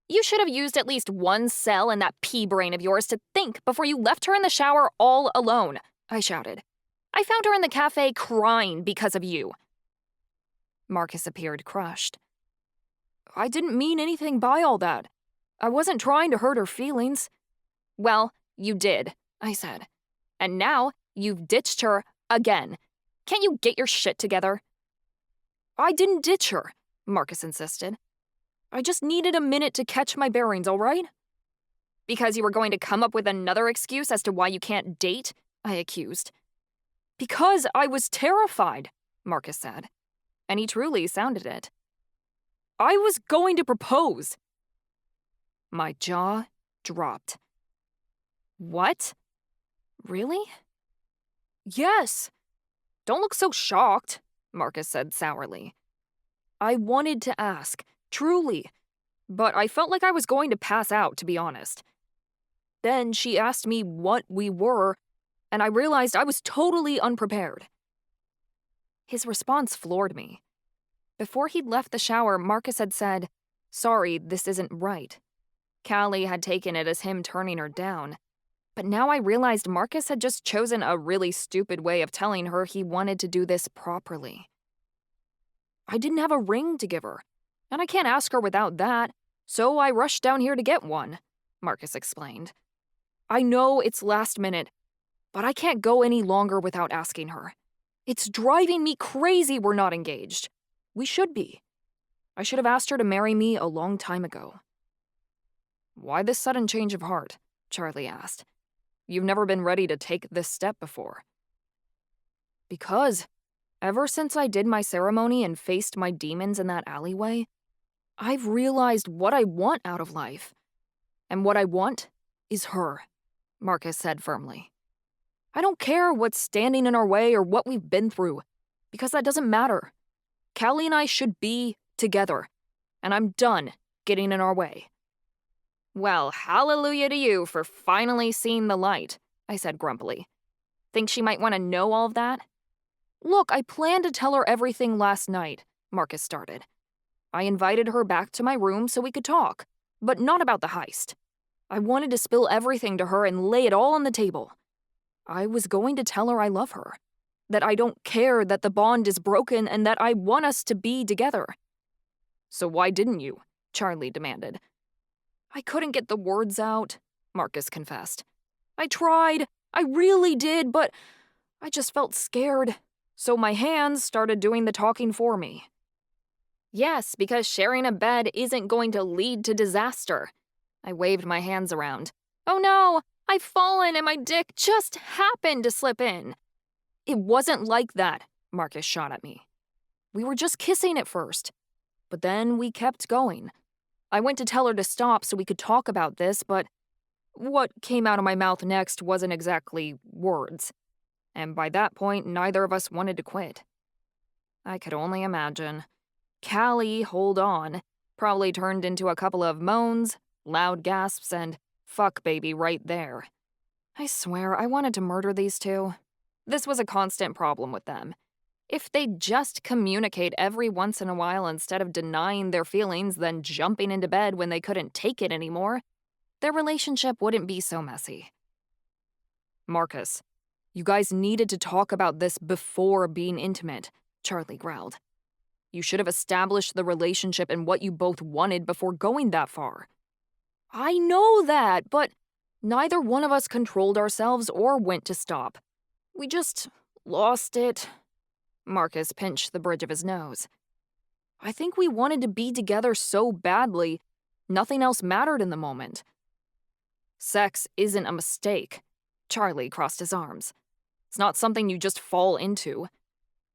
C: You should have used at least one cell in that pea brain of yours to think before you left her in the shower all alone, I shouted. I found her in the cafe crying because of you.
A: Marcus appeared crushed. I didn't mean anything by all that. I wasn't trying to hurt her feelings.
C: Well, you did, I said. And now you've ditched her again. Can't you get your shit together?
A: I didn't ditch her, Marcus insisted. I just needed a minute to catch my bearings, all right?
C: Because you were going to come up with another excuse as to why you can't date? I accused.
A: Because I was terrified, Marcus said. And he truly sounded it. I was going to propose. My jaw dropped.
C: What? Really?
A: Yes. Don't look so shocked, Marcus said sourly. I wanted to ask, truly, but I felt like I was going to pass out, to be honest. Then she asked me what we were, and I realized I was totally unprepared. His response floored me. Before he'd left the shower, Marcus had said, "Sorry, this isn't right." Callie had taken it as him turning her down, but now I realized Marcus had just chosen a really stupid way of telling her he wanted to do this properly. I didn't have a ring to give her, and I can't ask her without that, so I rushed down here to get one, Marcus explained. I know it's last minute, but I can't go any longer without asking her. It's driving me crazy we're not engaged. We should be. I should have asked her to marry me a long time ago. Why this sudden change of heart? Charlie asked. You've never been ready to take this step before. Because ever since I did my ceremony and faced my demons in that alleyway, I've realized what I want out of life. And what I want is her, Marcus said firmly. I don't care what's standing in our way or what we've been through, because that doesn't matter. Callie and I should be together, and I'm done getting in our way.
C: Well, hallelujah to you for finally seeing the light, I said grumpily. Think she might want to know all of that?
A: Look, I planned to tell her everything last night, Marcus started. I invited her back to my room so we could talk, but not about the heist. I wanted to spill everything to her and lay it all on the table. I was going to tell her I love her, that I don't care that the bond is broken and that I want us to be together. So why didn't you? Charlie demanded. I couldn't get the words out, Marcus confessed. I tried, I really did, but I just felt scared, so my hands started doing the talking for me.
C: Yes, because sharing a bed isn't going to lead to disaster. I waved my hands around. Oh no, I've fallen and my dick just happened to slip in.
A: It wasn't like that, Marcus shot at me. We were just kissing at first, but then we kept going. I went to tell her to stop so we could talk about this, but what came out of my mouth next wasn't exactly words. And by that point, neither of us wanted to quit. I could only imagine. Callie, hold on, probably turned into a couple of moans, loud gasps, and fuck baby right there. I swear I wanted to murder these two. This was a constant problem with them. If they'd just communicate every once in a while instead of denying their feelings, then jumping into bed when they couldn't take it anymore, their relationship wouldn't be so messy. Marcus, you guys needed to talk about this before being intimate, Charlie growled. You should have established the relationship and what you both wanted before going that far. I know that, but neither one of us controlled ourselves or went to stop. We just lost it. Marcus pinched the bridge of his nose. I think we wanted to be together so badly, nothing else mattered in the moment. Sex isn't a mistake,
B: Charlie crossed his arms. It's not something you just fall into.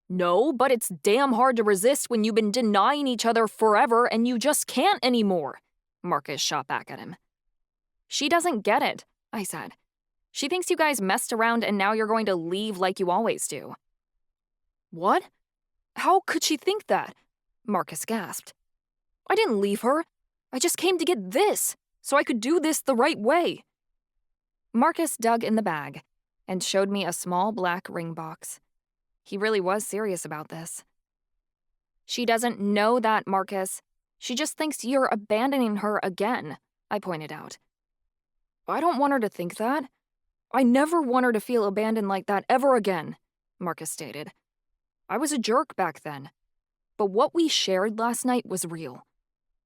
B: No, but it's damn hard to resist when you've been denying each other forever and you just can't anymore, Marcus shot back at him. She doesn't get it, I said. She thinks you guys messed around and now you're going to leave like you always do. What? How could she think that? Marcus gasped. I didn't leave her. I just came to get this, so I could do this the right way. Marcus dug in the bag and showed me a small black ring box. He really was serious about this. She doesn't know that, Marcus. She just thinks you're abandoning her again, I pointed out. I don't want her to think that. I never want her to feel abandoned like that ever again, Marcus stated. I was a jerk back then, but what we shared last night was real.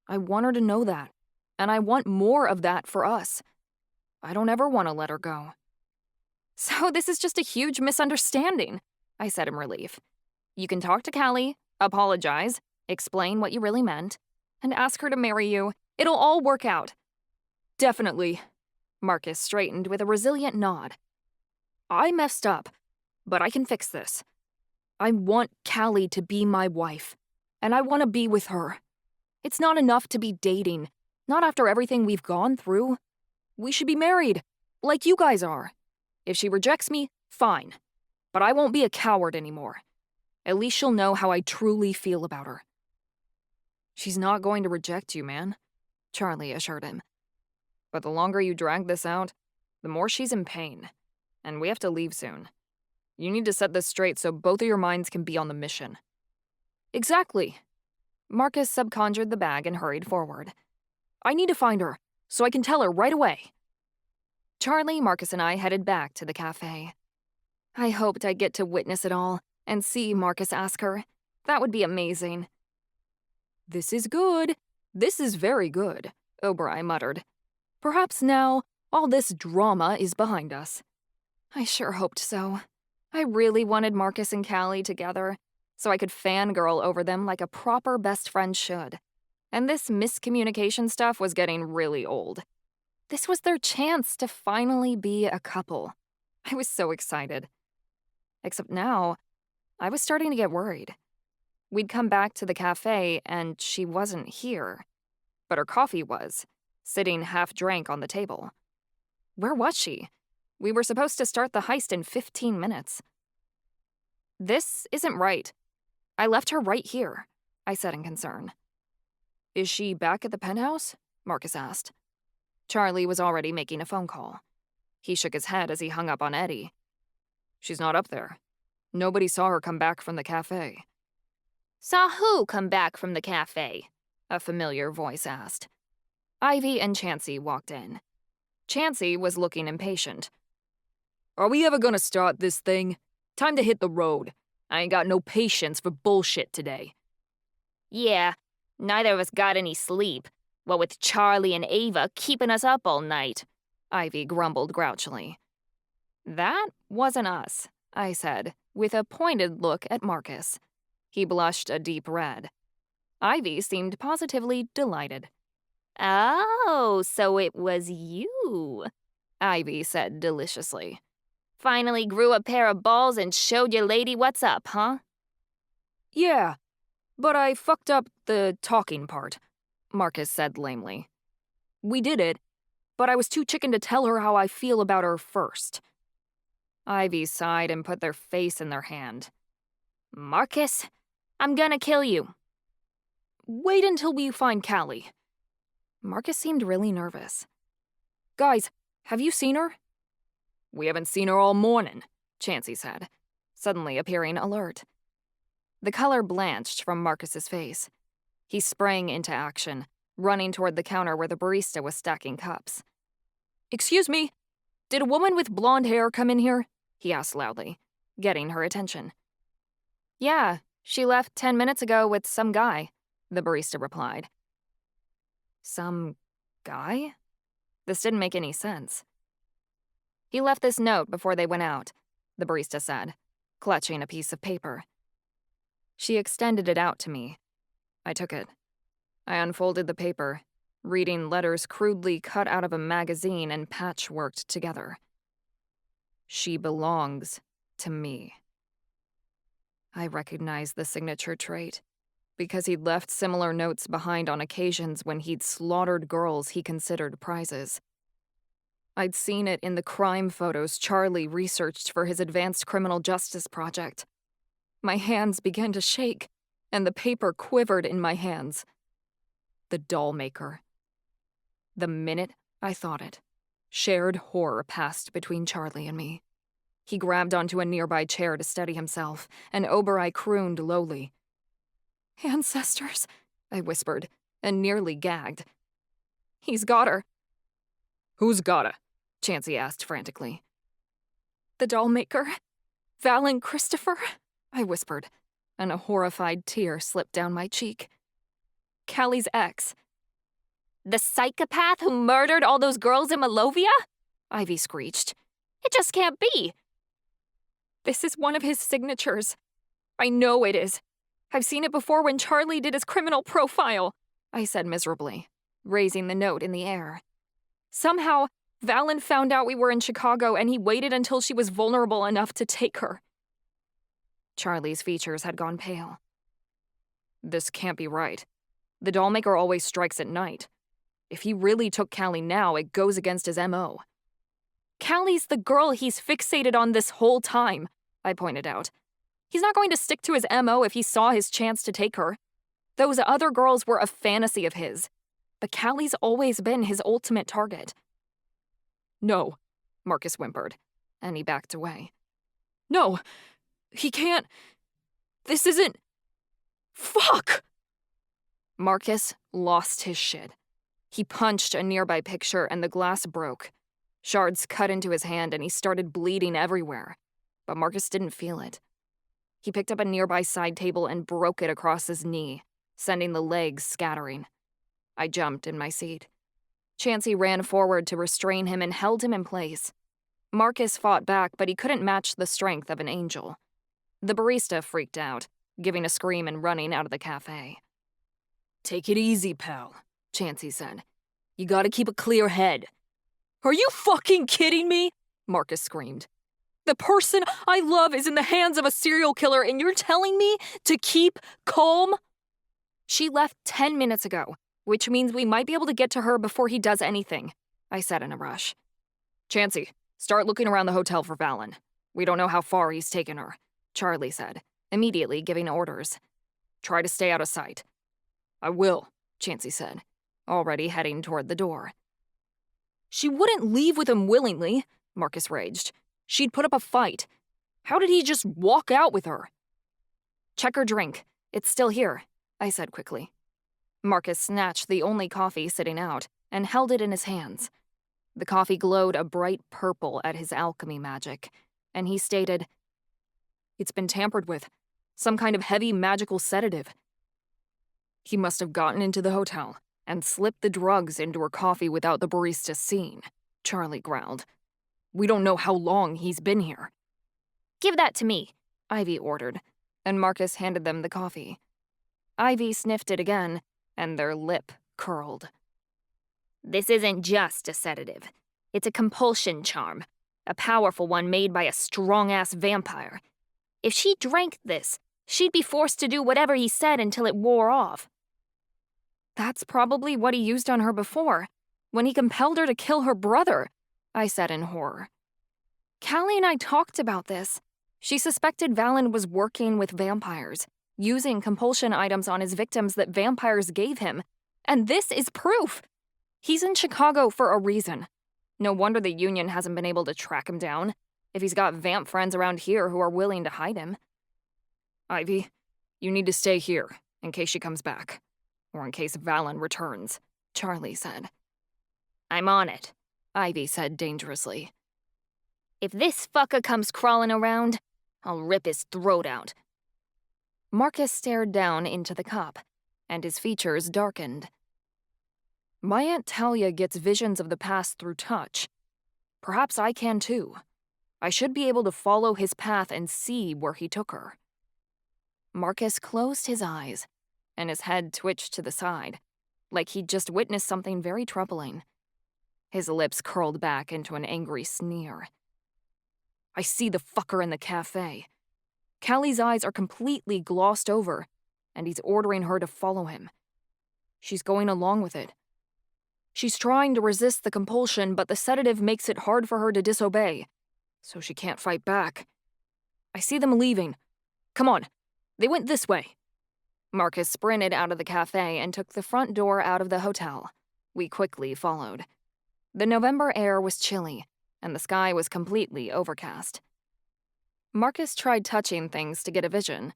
B: I want her to know that, and I want more of that for us. I don't ever want to let her go. So this is just a huge misunderstanding, I said in relief. You can talk to Callie, apologize, explain what you really meant, and ask her to marry you. It'll all work out. Definitely. Marcus straightened with a resilient nod. I messed up, but I can fix this. I want Callie to be my wife, and I want to be with her. It's not enough to be dating, not after everything we've gone through. We should be married, like you guys are. If she rejects me, fine. But I won't be a coward anymore. At least she'll know how I truly feel about her. She's not going to reject you, man, Charlie assured him. But the longer you drag this out, the more she's in pain. And we have to leave soon. You need to set this straight so both of your minds can be on the mission. Exactly. Marcus subconjured the bag and hurried forward. I need to find her, so I can tell her right away. Charlie, Marcus, and I headed back to the cafe. I hoped I'd get to witness it all and see Marcus ask her. That would be amazing. This is good. This is very good, O'Brien muttered. Perhaps now all this drama is behind us. I sure hoped so. I really wanted Marcus and Callie together, so I could fangirl over them like a proper best friend should. And this miscommunication stuff was getting really old. This was their chance to finally be a couple. I was so excited. Except now, I was starting to get worried. We'd come back to the cafe and she wasn't here. But her coffee was, sitting half-drank on the table. Where was she? We were supposed to start the heist in 15 minutes. This isn't right. I left her right here, I said in concern. Is she back at the penthouse? Marcus asked. Charlie was already making a phone call. He shook his head as he hung up on Eddie. She's not up there. Nobody saw her come back from the cafe.
C: Saw who come back from the cafe?
B: A familiar voice asked. Ivy and Chansey walked in. Chansey was looking impatient. Are we ever gonna start this thing? Time to hit the road. I ain't got no patience for bullshit today.
C: Yeah, neither of us got any sleep. What with Charlie and Ava keeping us up all night,
B: Ivy grumbled grouchily. That wasn't us, I said, with a pointed look at Marcus. He blushed a deep red. Ivy seemed positively delighted.
C: Oh, so it was you,
B: Ivy said deliciously.
C: Finally grew a pair of balls and showed your lady what's up, huh?
B: Yeah, but I fucked up the talking part, Marcus said lamely. We did it, but I was too chicken to tell her how I feel about her first. Ivy sighed and put their face in their hand.
C: Marcus, I'm gonna kill you.
B: Wait until we find Callie. Marcus seemed really nervous. Guys, have you seen her? We haven't seen her all morning, Chansey said, suddenly appearing alert. The color blanched from Marcus's face. He sprang into action, running toward the counter where the barista was stacking cups. Excuse me, did a woman with blonde hair come in here? He asked loudly, getting her attention. Yeah, she left 10 minutes ago with some guy, the barista replied. Some guy? This didn't make any sense. He left this note before they went out, the barista said, clutching a piece of paper. She extended it out to me. I took it. I unfolded the paper, reading letters crudely cut out of a magazine and patchworked together.
A: She belongs to me. I recognized the signature trait because he'd left similar notes behind on occasions when he'd slaughtered girls he considered prizes. I'd seen it in the crime photos Charlie researched for his advanced criminal justice project. My hands began to shake, and the paper quivered in my hands. The Dollmaker. The minute I thought it, shared horror passed between Charlie and me. He grabbed onto a nearby chair to steady himself, and Oberei crooned lowly. "Ancestors," I whispered, and nearly gagged. "He's got her."
B: "Who's gotta?" Chansey asked frantically.
A: "The Dollmaker. Val and Christopher," I whispered, and a horrified tear slipped down my cheek. "Callie's ex."
C: The psychopath who murdered all those girls in Malovia?
A: Ivy screeched.
C: It just can't be.
A: "This is one of his signatures. I know it is. I've seen it before when Charlie did his criminal profile," I said miserably, raising the note in the air. "Somehow, Valen found out we were in Chicago and he waited until she was vulnerable enough to take her." Charlie's features had gone pale.
B: "This can't be right. The Dollmaker always strikes at night. If he really took Callie now, it goes against his M.O.
A: "Callie's the girl he's fixated on this whole time," I pointed out. "He's not going to stick to his M.O. if he saw his chance to take her. Those other girls were a fantasy of his, but Callie's always been his ultimate target."
B: "No," Marcus whimpered, and he backed away.
A: "No, he can't. This isn't. Fuck!"
B: Marcus lost his shit. He punched a nearby picture and the glass broke. Shards cut into his hand and he started bleeding everywhere, but Marcus didn't feel it. He picked up a nearby side table and broke it across his knee, sending the legs scattering. I jumped in my seat. Chansey ran forward to restrain him and held him in place. Marcus fought back, but he couldn't match the strength of an angel. The barista freaked out, giving a scream and running out of the cafe.
E: "Take it easy, pal," Chansey said. "You gotta keep a clear head."
A: "Are you fucking kidding me?" Marcus screamed. "The person I love is in the hands of a serial killer and you're telling me to keep calm?" "She left 10 minutes ago, which means we might be able to get to her before he does anything," I said in a rush.
B: "Chansey, start looking around the hotel for Valen. We don't know how far he's taken her," Charlie said, immediately giving orders. "Try to stay out of sight." "I will," Chansey said, already heading toward the door.
A: "She wouldn't leave with him willingly," Marcus raged. "She'd put up a fight. How did he just walk out with her?"
B: "Check her drink. It's still here," I said quickly. Marcus snatched the only coffee sitting out and held it in his hands. The coffee glowed a bright purple at his alchemy magic, and he stated, "It's been tampered with. Some kind of heavy magical sedative." "He must have gotten into the hotel and slipped the drugs into her coffee without the barista seeing," Charlie growled. "We don't know how long he's been here."
C: Give that to me.
B: Ivy ordered, and Marcus handed them the coffee. Ivy sniffed it again, and their lip curled.
C: This isn't just a sedative. It's a compulsion charm, a powerful one made by a strong-ass vampire. If she drank this, she'd be forced to do whatever he said until it wore off.
A: "That's probably what he used on her before, when he compelled her to kill her brother," I said in horror. "Callie and I talked about this. She suspected Valen was working with vampires, using compulsion items on his victims that vampires gave him, and this is proof. He's in Chicago for a reason. No wonder the Union hasn't been able to track him down, if he's got vamp friends around here who are willing to hide him."
B: "Ivy, you need to stay here, in case she comes back. Or in case Valen returns," Charlie said.
C: I'm on it,
B: Ivy said dangerously.
C: If this fucker comes crawling around, I'll rip his throat out.
B: Marcus stared down into the cup, and his features darkened. "My Aunt Talia gets visions of the past through touch. Perhaps I can too. I should be able to follow his path and see where he took her." Marcus closed his eyes, and his head twitched to the side, like he'd just witnessed something very troubling. His lips curled back into an angry sneer. I see the fucker in the cafe. Callie's eyes are completely glossed over, and he's ordering her to follow him. She's going along with it. She's trying to resist the compulsion, but the sedative makes it hard for her to disobey, so she can't fight back. I see them leaving. Come on, they went this way. Marcus sprinted out of the cafe and took the front door out of the hotel. We quickly followed. The November air was chilly, and the sky was completely overcast. Marcus tried touching things to get a vision,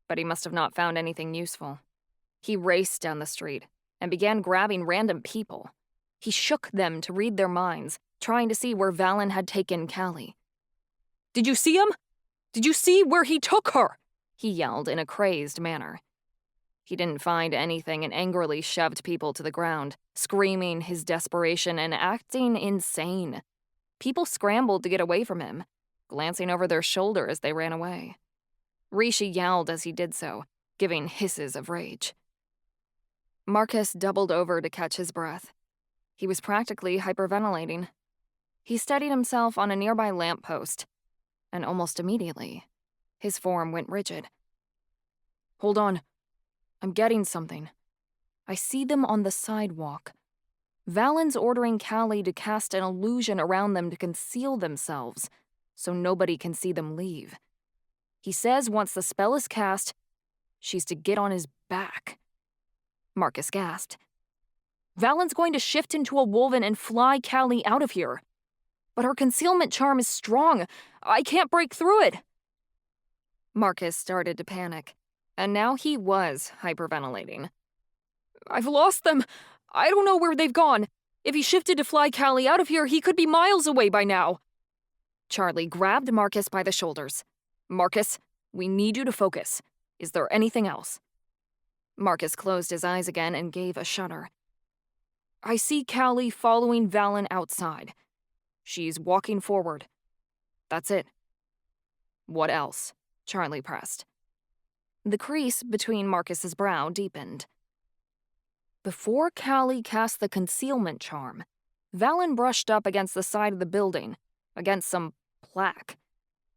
B: but he must have not found anything useful. He raced down the street and began grabbing random people. He shook them to read their minds, trying to see where Valen had taken Callie. "Did you see him? Did you see where he took her?" he yelled in a crazed manner. He didn't find anything and angrily shoved people to the ground, screaming his desperation and acting insane. People scrambled to get away from him, glancing over their shoulder as they ran away. Rishi yelled as he did so, giving hisses of rage. Marcus doubled over to catch his breath. He was practically hyperventilating. He steadied himself on a nearby lamppost, and almost immediately, his form went rigid. "Hold on. I'm getting something. I see them on the sidewalk. Valen's ordering Callie to cast an illusion around them to conceal themselves, so nobody can see them leave. He says once the spell is cast, she's to get on his back." Marcus gasped. "Valen's going to shift into a wolven and fly Callie out of here. But her concealment charm is strong. I can't break through it." Marcus started to panic, and now he was hyperventilating. "I've lost them. I don't know where they've gone. If he shifted to fly Callie out of here, he could be miles away by now." Charlie grabbed Marcus by the shoulders. "Marcus, we need you to focus. Is there anything else?" Marcus closed his eyes again and gave a shudder. "I see Callie following Valen outside. She's walking forward. That's it." "What else?" Charlie pressed. The crease between Marcus's brow deepened. "Before Callie cast the concealment charm, Valen brushed up against the side of the building, against some plaque.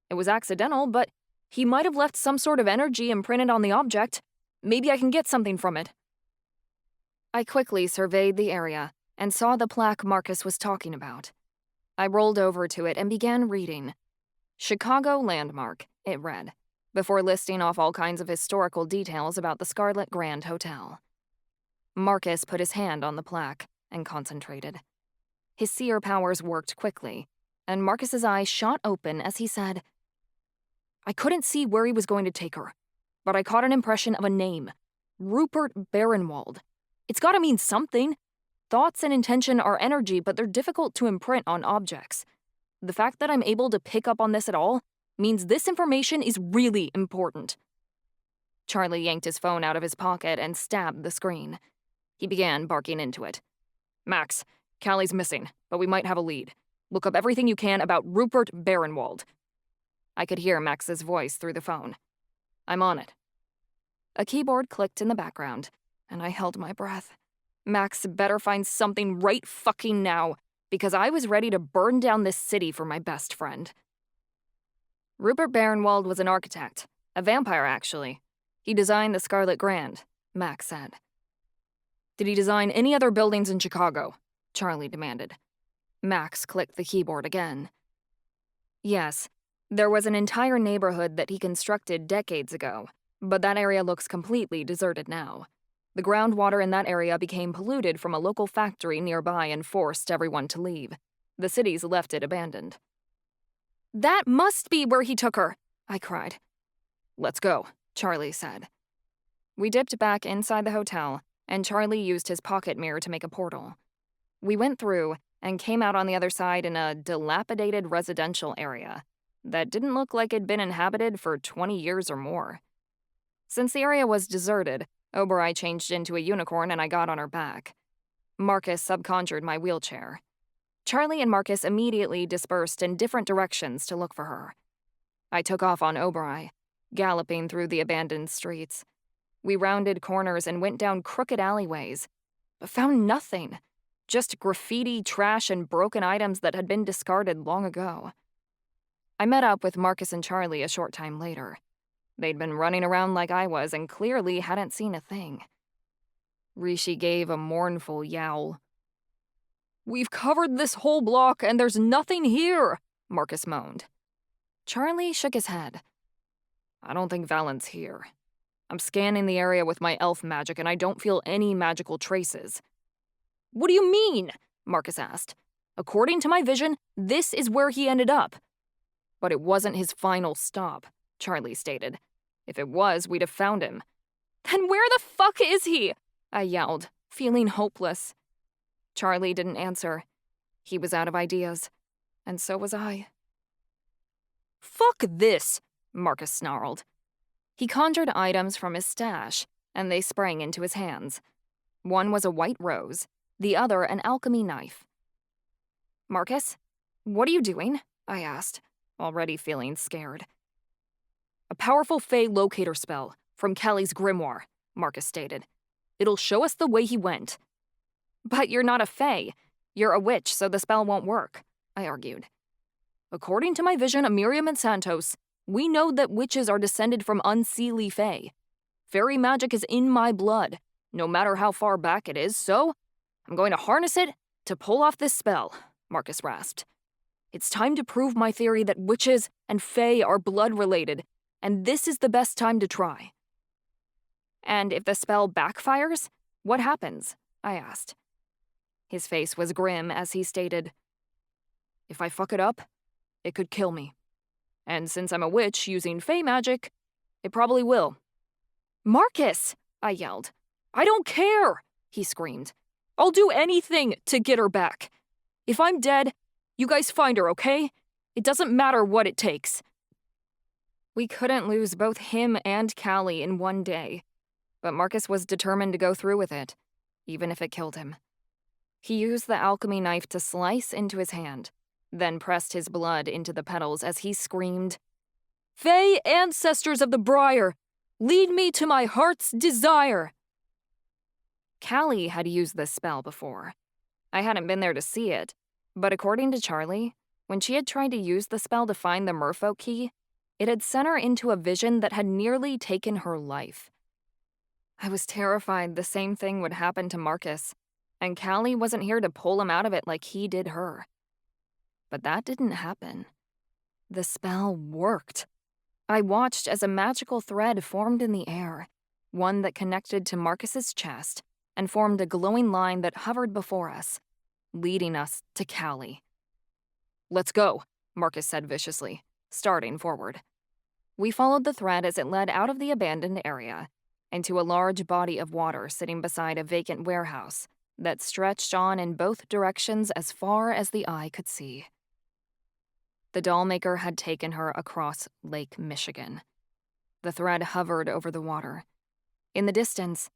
B: It was accidental, but he might have left some sort of energy imprinted on the object. Maybe I can get something from it." I quickly surveyed the area and saw the plaque Marcus was talking about. I rolled over to it and began reading. "Chicago Landmark," it read, before listing off all kinds of historical details about the Scarlet Grand Hotel. Marcus put his hand on the plaque and concentrated. His seer powers worked quickly, and Marcus's eyes shot open as he said, "I couldn't see where he was going to take her, but I caught an impression of a name. Rupert Barenwald. It's gotta mean something. Thoughts and intention are energy, but they're difficult to imprint on objects. The fact that I'm able to pick up on this at all means this information is really important." Charlie yanked his phone out of his pocket and stabbed the screen. He began barking into it. "Max, Callie's missing, but we might have a lead. Look up everything you can about Rupert Barenwald." I could hear Max's voice through the phone. "I'm on it." A keyboard clicked in the background, and I held my breath. Max better find something right fucking now, because I was ready to burn down this city for my best friend. Rupert Barenwald was an architect. A vampire, actually. He designed the Scarlet Grand, Max said. "Did he design any other buildings in Chicago?" Charlie demanded. Max clicked the keyboard again. "Yes, there was an entire neighborhood that he constructed decades ago, but that area looks completely deserted now. The groundwater in that area became polluted from a local factory nearby and forced everyone to leave. The city's left it abandoned." "That must be where he took her," I cried. "Let's go," Charlie said. We dipped back inside the hotel, and Charlie used his pocket mirror to make a portal. We went through and came out on the other side in a dilapidated residential area that didn't look like it'd been inhabited for 20 years or more. Since the area was deserted, Oberoi changed into a unicorn and I got on her back. Marcus subconjured my wheelchair. Charlie and Marcus immediately dispersed in different directions to look for her. I took off on Oberoi, galloping through the abandoned streets. We rounded corners and went down crooked alleyways, but found nothing. Just graffiti, trash, and broken items that had been discarded long ago.
A: I met up with Marcus and Charlie a short time later. They'd been running around like I was and clearly hadn't seen a thing. Rishi gave a mournful yowl. "We've covered this whole block and there's nothing here," Marcus moaned. Charlie shook his head. "I don't think Valen's here. I'm scanning the area with my elf magic and I don't feel any magical traces." "What do you mean?" Marcus asked. "According to my vision, this is where he ended up." "But it wasn't his final stop," Charlie stated. "If it was, we'd have found him." "Then where the fuck is he?" I yelled, feeling hopeless. Charlie didn't answer. He was out of ideas, and so was I. "Fuck this," Marcus snarled. He conjured items from his stash, and they sprang into his hands. One was a white rose, the other an alchemy knife. "Marcus, what are you doing?" I asked, already feeling scared. "A powerful Fey locator spell from Callie's grimoire," Marcus stated. "It'll show us the way he went." "But you're not a Fey. You're a witch, so the spell won't work," I argued. "According to my vision of Miriam and Santos, we know that witches are descended from unseelie Fey. Fairy magic is in my blood, no matter how far back it is, so I'm going to harness it to pull off this spell," Marcus rasped. "It's time to prove my theory that witches and Fey are blood-related, and this is the best time to try." "And if the spell backfires, what happens?" I asked. His face was grim as he stated, "If I fuck it up, it could kill me. And since I'm a witch using Fey magic, it probably will." "Marcus!" I yelled. "I don't care!" he screamed. "I'll do anything to get her back. If I'm dead, you guys find her, okay? It doesn't matter what it takes." We couldn't lose both him and Callie in one day, but Marcus was determined to go through with it, even if it killed him. He used the alchemy knife to slice into his hand, then pressed his blood into the petals as he screamed, "Fey ancestors of the briar, lead me to my heart's desire." Callie had used this spell before. I hadn't been there to see it, but according to Charlie, when she had tried to use the spell to find the merfolk key, it had sent her into a vision that had nearly taken her life. I was terrified the same thing would happen to Marcus, and Callie wasn't here to pull him out of it like he did her. But that didn't happen. The spell worked. I watched as a magical thread formed in the air, one that connected to Marcus's chest and formed a glowing line that hovered before us, leading us to Callie. "Let's go," Marcus said viciously, starting forward. We followed the thread as it led out of the abandoned area into a large body of water sitting beside a vacant warehouse that stretched on in both directions as far as the eye could see. The Dollmaker had taken her across Lake Michigan. The thread hovered over the water. In the distance,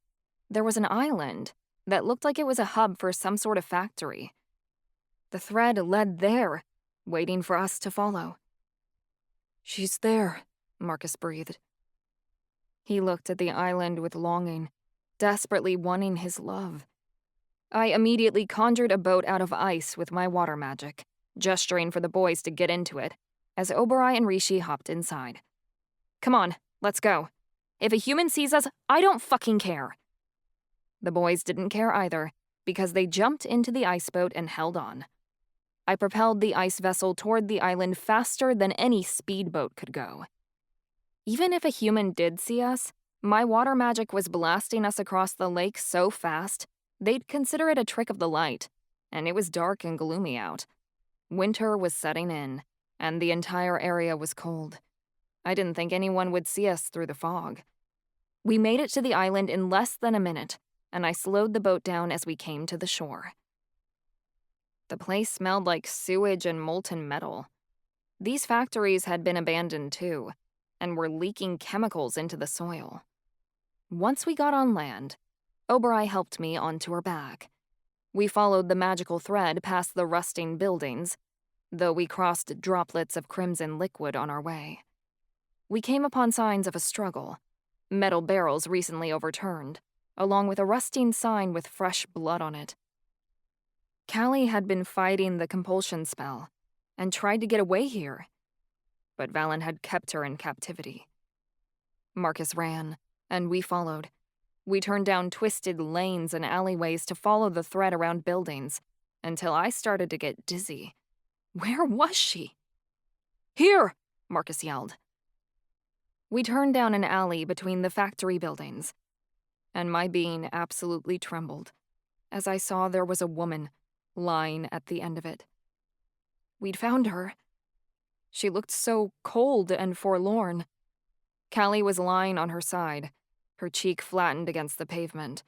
A: there was an island that looked like it was a hub for some sort of factory. The thread led there, waiting for us to follow. "She's there," Marcus breathed. He looked at the island with longing, desperately wanting his love. I immediately conjured a boat out of ice with my water magic, gesturing for the boys to get into it, as Oberai and Rishi hopped inside. "Come on, let's go. If a human sees us, I don't fucking care." The boys didn't care either, because they jumped into the ice boat and held on. I propelled the ice vessel toward the island faster than any speedboat could go. Even if a human did see us, my water magic was blasting us across the lake so fast, they'd consider it a trick of the light, and it was dark and gloomy out. Winter was setting in, and the entire area was cold. I didn't think anyone would see us through the fog. We made it to the island in less than a minute, and I slowed the boat down as we came to the shore. The place smelled like sewage and molten metal. These factories had been abandoned too, and were leaking chemicals into the soil. Once we got on land, Oberai helped me onto her back. We followed the magical thread past the rusting buildings, though we crossed droplets of crimson liquid on our way. We came upon signs of a struggle, metal barrels recently overturned, along with a rusting sign with fresh blood on it. Callie had been fighting the compulsion spell and tried to get away here. but Valen had kept her in captivity. Marcus ran, and we followed. We turned down twisted lanes and alleyways to follow the thread around buildings, until I started to get dizzy. Where was she? "Here!" Marcus yelled. We turned down an alley between the factory buildings, and my being absolutely trembled as I saw there was a woman lying at the end of it. We'd found her. She looked so cold and forlorn. Callie was lying on her side, her cheek flattened against the pavement,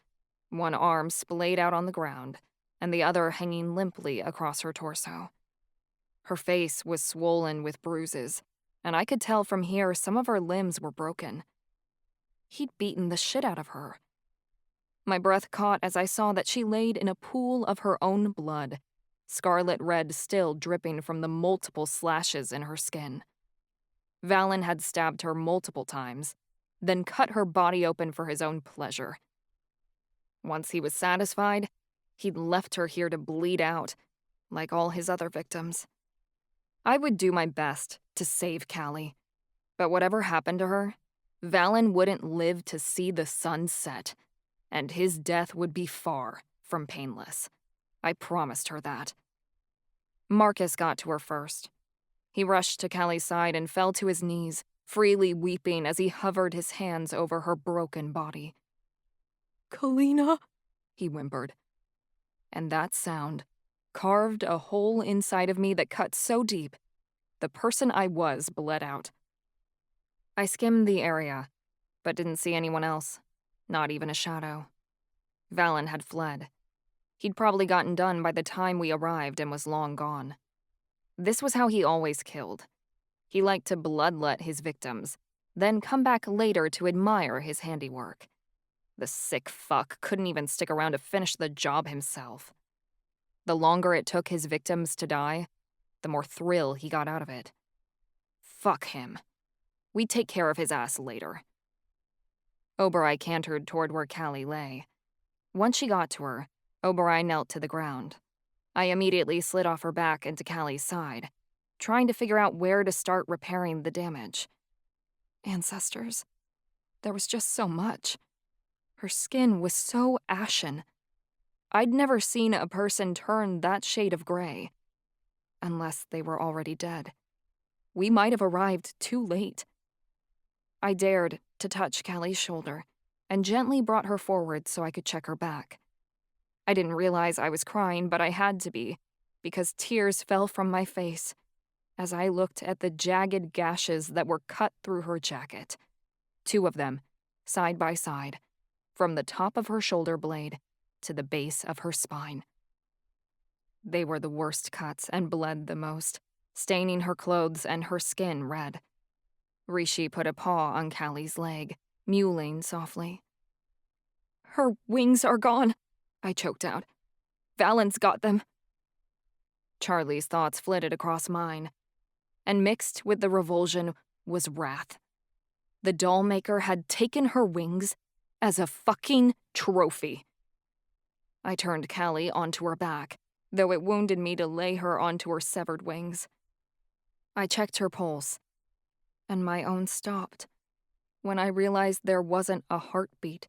A: one arm splayed out on the ground, and the other hanging limply across her torso. Her face was swollen with bruises, and I could tell from here some of her limbs were broken. He'd beaten the shit out of her. My breath caught as I saw that she laid in a pool of her own blood, scarlet red still dripping from the multiple slashes in her skin. Valen had stabbed her multiple times, then cut her body open for his own pleasure. Once he was satisfied, he'd left her here to bleed out, like all his other victims. I would do my best to save Callie, but whatever happened to her, Valen wouldn't live to see the sun set, and his death would be far from painless. I promised her that. Marcus got to her first. He rushed to Callie's side and fell to his knees, freely weeping as he hovered his hands over her broken body. "Kalina," he whimpered. And that sound carved a hole inside of me that cut so deep, the person I was bled out. I skimmed the area, but didn't see anyone else, not even a shadow. Valen had fled. He'd probably gotten done by the time we arrived and was long gone. This was how he always killed. He liked to bloodlet his victims, then come back later to admire his handiwork. The sick fuck couldn't even stick around to finish the job himself. The longer it took his victims to die, the more thrill he got out of it. Fuck him. We'd take care of his ass later. Oberoi cantered toward where Callie lay. Once she got to her, Oberoi knelt to the ground. I immediately slid off her back into Callie's side, trying to figure out where to start repairing the damage. Ancestors. There was just so much. Her skin was so ashen. I'd never seen a person turn that shade of gray. Unless they were already dead. We might have arrived too late. I dared to touch Callie's shoulder and gently brought her forward so I could check her back. I didn't realize I was crying, but I had to be, because tears fell from my face as I looked at the jagged gashes that were cut through her jacket. 2 of them, side by side, from the top of her shoulder blade to the base of her spine. They were the worst cuts and bled the most, staining her clothes and her skin red. Rishi put a paw on Callie's leg, mewling softly. "Her wings are gone," I choked out. "Valen's got them." Charlie's thoughts flitted across mine, and mixed with the revulsion was wrath. The Dollmaker had taken her wings as a fucking trophy. I turned Callie onto her back, though it wounded me to lay her onto her severed wings. I checked her pulse, and my own stopped when I realized there wasn't a heartbeat.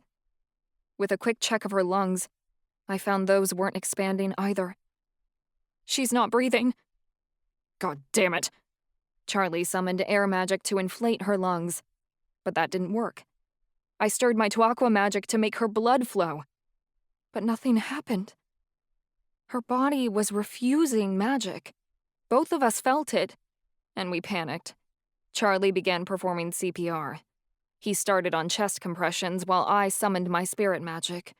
A: With a quick check of her lungs, I found those weren't expanding either. "She's not breathing." "God damn it." Charlie summoned air magic to inflate her lungs, but that didn't work. I stirred my Tuaqua magic to make her blood flow, but nothing happened. Her body was refusing magic. Both of us felt it, and we panicked. Charlie began performing CPR. He started on chest compressions while I summoned my spirit magic.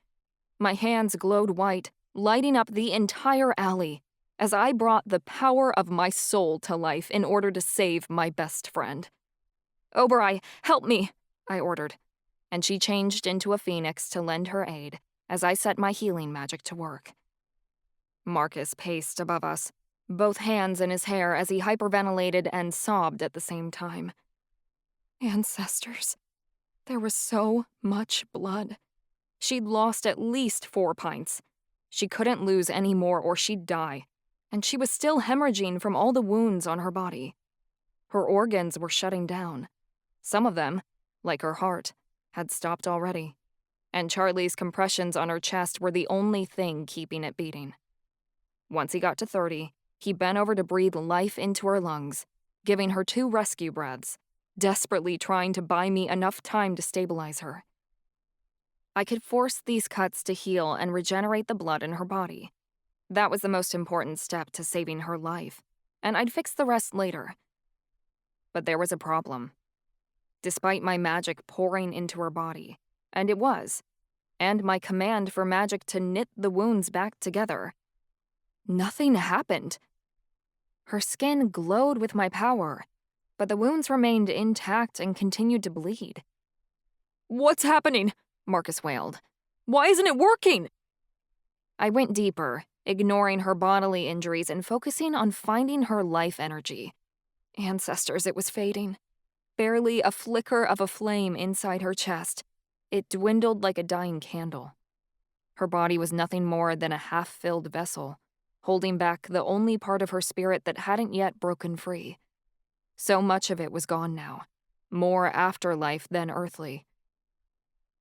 A: My hands glowed white, lighting up the entire alley as I brought the power of my soul to life in order to save my best friend. "Oberoi, help me," I ordered, and she changed into a phoenix to lend her aid as I set my healing magic to work. Marcus paced above us, both hands in his hair as he hyperventilated and sobbed at the same time. Ancestors. There was so much blood. She'd lost at least 4 pints. She couldn't lose any more or she'd die, and she was still hemorrhaging from all the wounds on her body. Her organs were shutting down. Some of them, like her heart, had stopped already, and Charlie's compressions on her chest were the only thing keeping it beating. Once he got to 30, he bent over to breathe life into her lungs, giving her 2 rescue breaths, desperately trying to buy me enough time to stabilize her. I could force these cuts to heal and regenerate the blood in her body. That was the most important step to saving her life, and I'd fix the rest later. But there was a problem. Despite my magic pouring into her body, and it was, and my command for magic to knit the wounds back together, nothing happened. Her skin glowed with my power, but the wounds remained intact and continued to bleed. "What's happening?" Marcus wailed. "Why isn't it working?" I went deeper, ignoring her bodily injuries and focusing on finding her life energy. Ancestors, it was fading. Barely a flicker of a flame inside her chest. It dwindled like a dying candle. Her body was nothing more than a half-filled vessel, holding back the only part of her spirit that hadn't yet broken free. So much of it was gone now, more afterlife than earthly.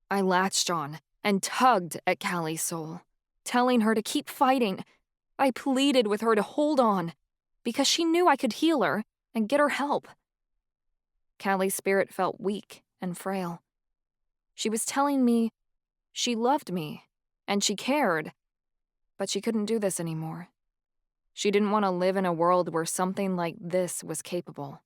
A: I latched on and tugged at Callie's soul, telling her to keep fighting. I pleaded with her to hold on, because she knew I could heal her and get her help. Callie's spirit felt weak and frail. She was telling me she loved me and she cared, but she couldn't do this anymore. She didn't want to live in a world where something like this was capable.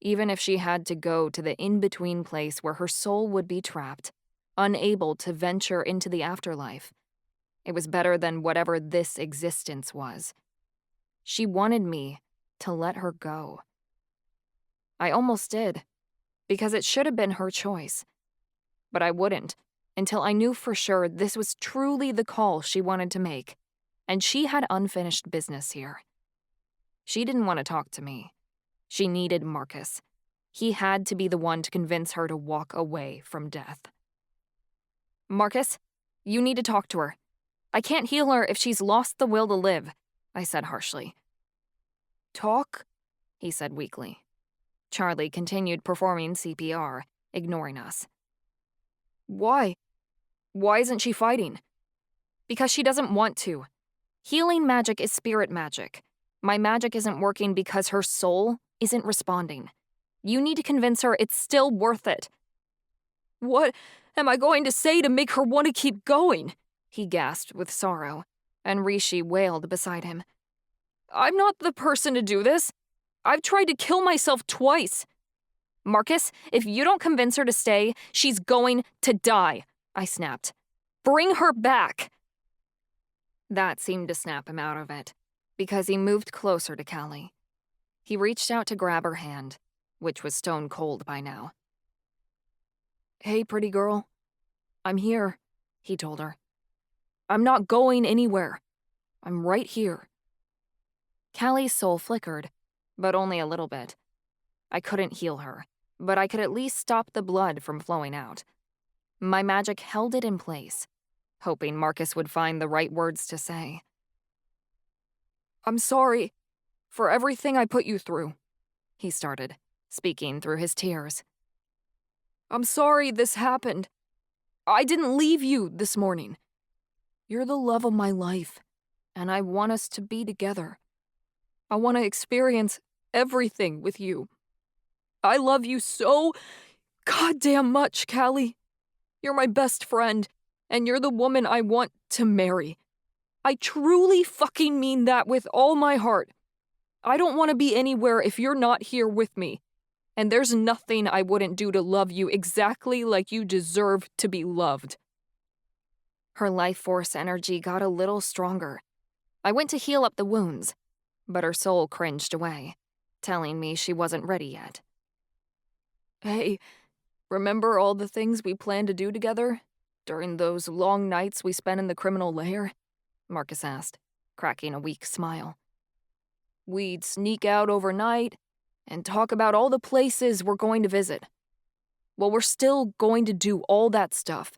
A: Even if she had to go to the in-between place where her soul would be trapped, unable to venture into the afterlife, it was better than whatever this existence was. She wanted me to let her go. I almost did, because it should have been her choice. But I wouldn't, until I knew for sure this was truly the call she wanted to make, and she had unfinished business here. She didn't want to talk to me. She needed Marcus. He had to be the one to convince her to walk away from death. "Marcus, you need to talk to her. I can't heal her if she's lost the will to live," I said harshly. "Talk?" he said weakly. Charlie continued performing CPR, ignoring us. "Why? Why isn't she fighting?" "Because she doesn't want to. Healing magic is spirit magic. My magic isn't working because her soul isn't responding. You need to convince her it's still worth it." "What am I going to say to make her want to keep going?" he gasped with sorrow, and Rishi wailed beside him. "I'm not the person to do this. I've tried to kill myself twice." "Marcus, if you don't convince her to stay, she's going to die," I snapped. "Bring her back." That seemed to snap him out of it, because he moved closer to Callie. He reached out to grab her hand, which was stone cold by now. "Hey, pretty girl. I'm here," he told her. "I'm not going anywhere. I'm right here." Callie's soul flickered, but only a little bit. I couldn't heal her, but I could at least stop the blood from flowing out. My magic held it in place, hoping Marcus would find the right words to say. "I'm sorry for everything I put you through," he started, speaking through his tears. "I'm sorry this happened. I didn't leave you this morning. You're the love of my life, and I want us to be together. I want to experience everything with you. I love you so goddamn much, Callie. You're my best friend, and you're the woman I want to marry. I truly fucking mean that with all my heart. I don't want to be anywhere if you're not here with me, and there's nothing I wouldn't do to love you exactly like you deserve to be loved." Her life force energy got a little stronger. I went to heal up the wounds, but her soul cringed away, telling me she wasn't ready yet. "Hey, remember all the things we planned to do together during those long nights we spent in the criminal lair?" Marcus asked, cracking a weak smile. "We'd sneak out overnight and talk about all the places we're going to visit. Well, we're still going to do all that stuff.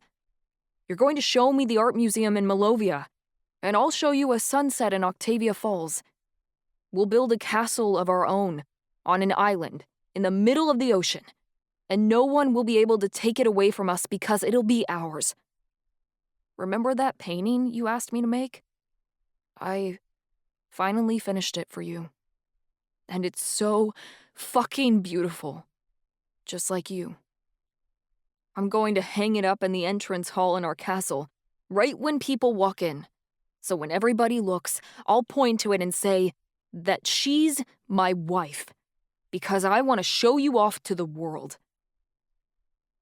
A: You're going to show me the art museum in Malovia, and I'll show you a sunset in Octavia Falls. We'll build a castle of our own
B: on an island, in the middle of the ocean, and no one will be able to take it away from us because it'll be ours. Remember that painting you asked me to make? I finally finished it for you. And it's so fucking beautiful. Just like you. I'm going to hang it up in the entrance hall in our castle, right when people walk in. So when everybody looks, I'll point to it and say that she's my wife, because I want to show you off to the world.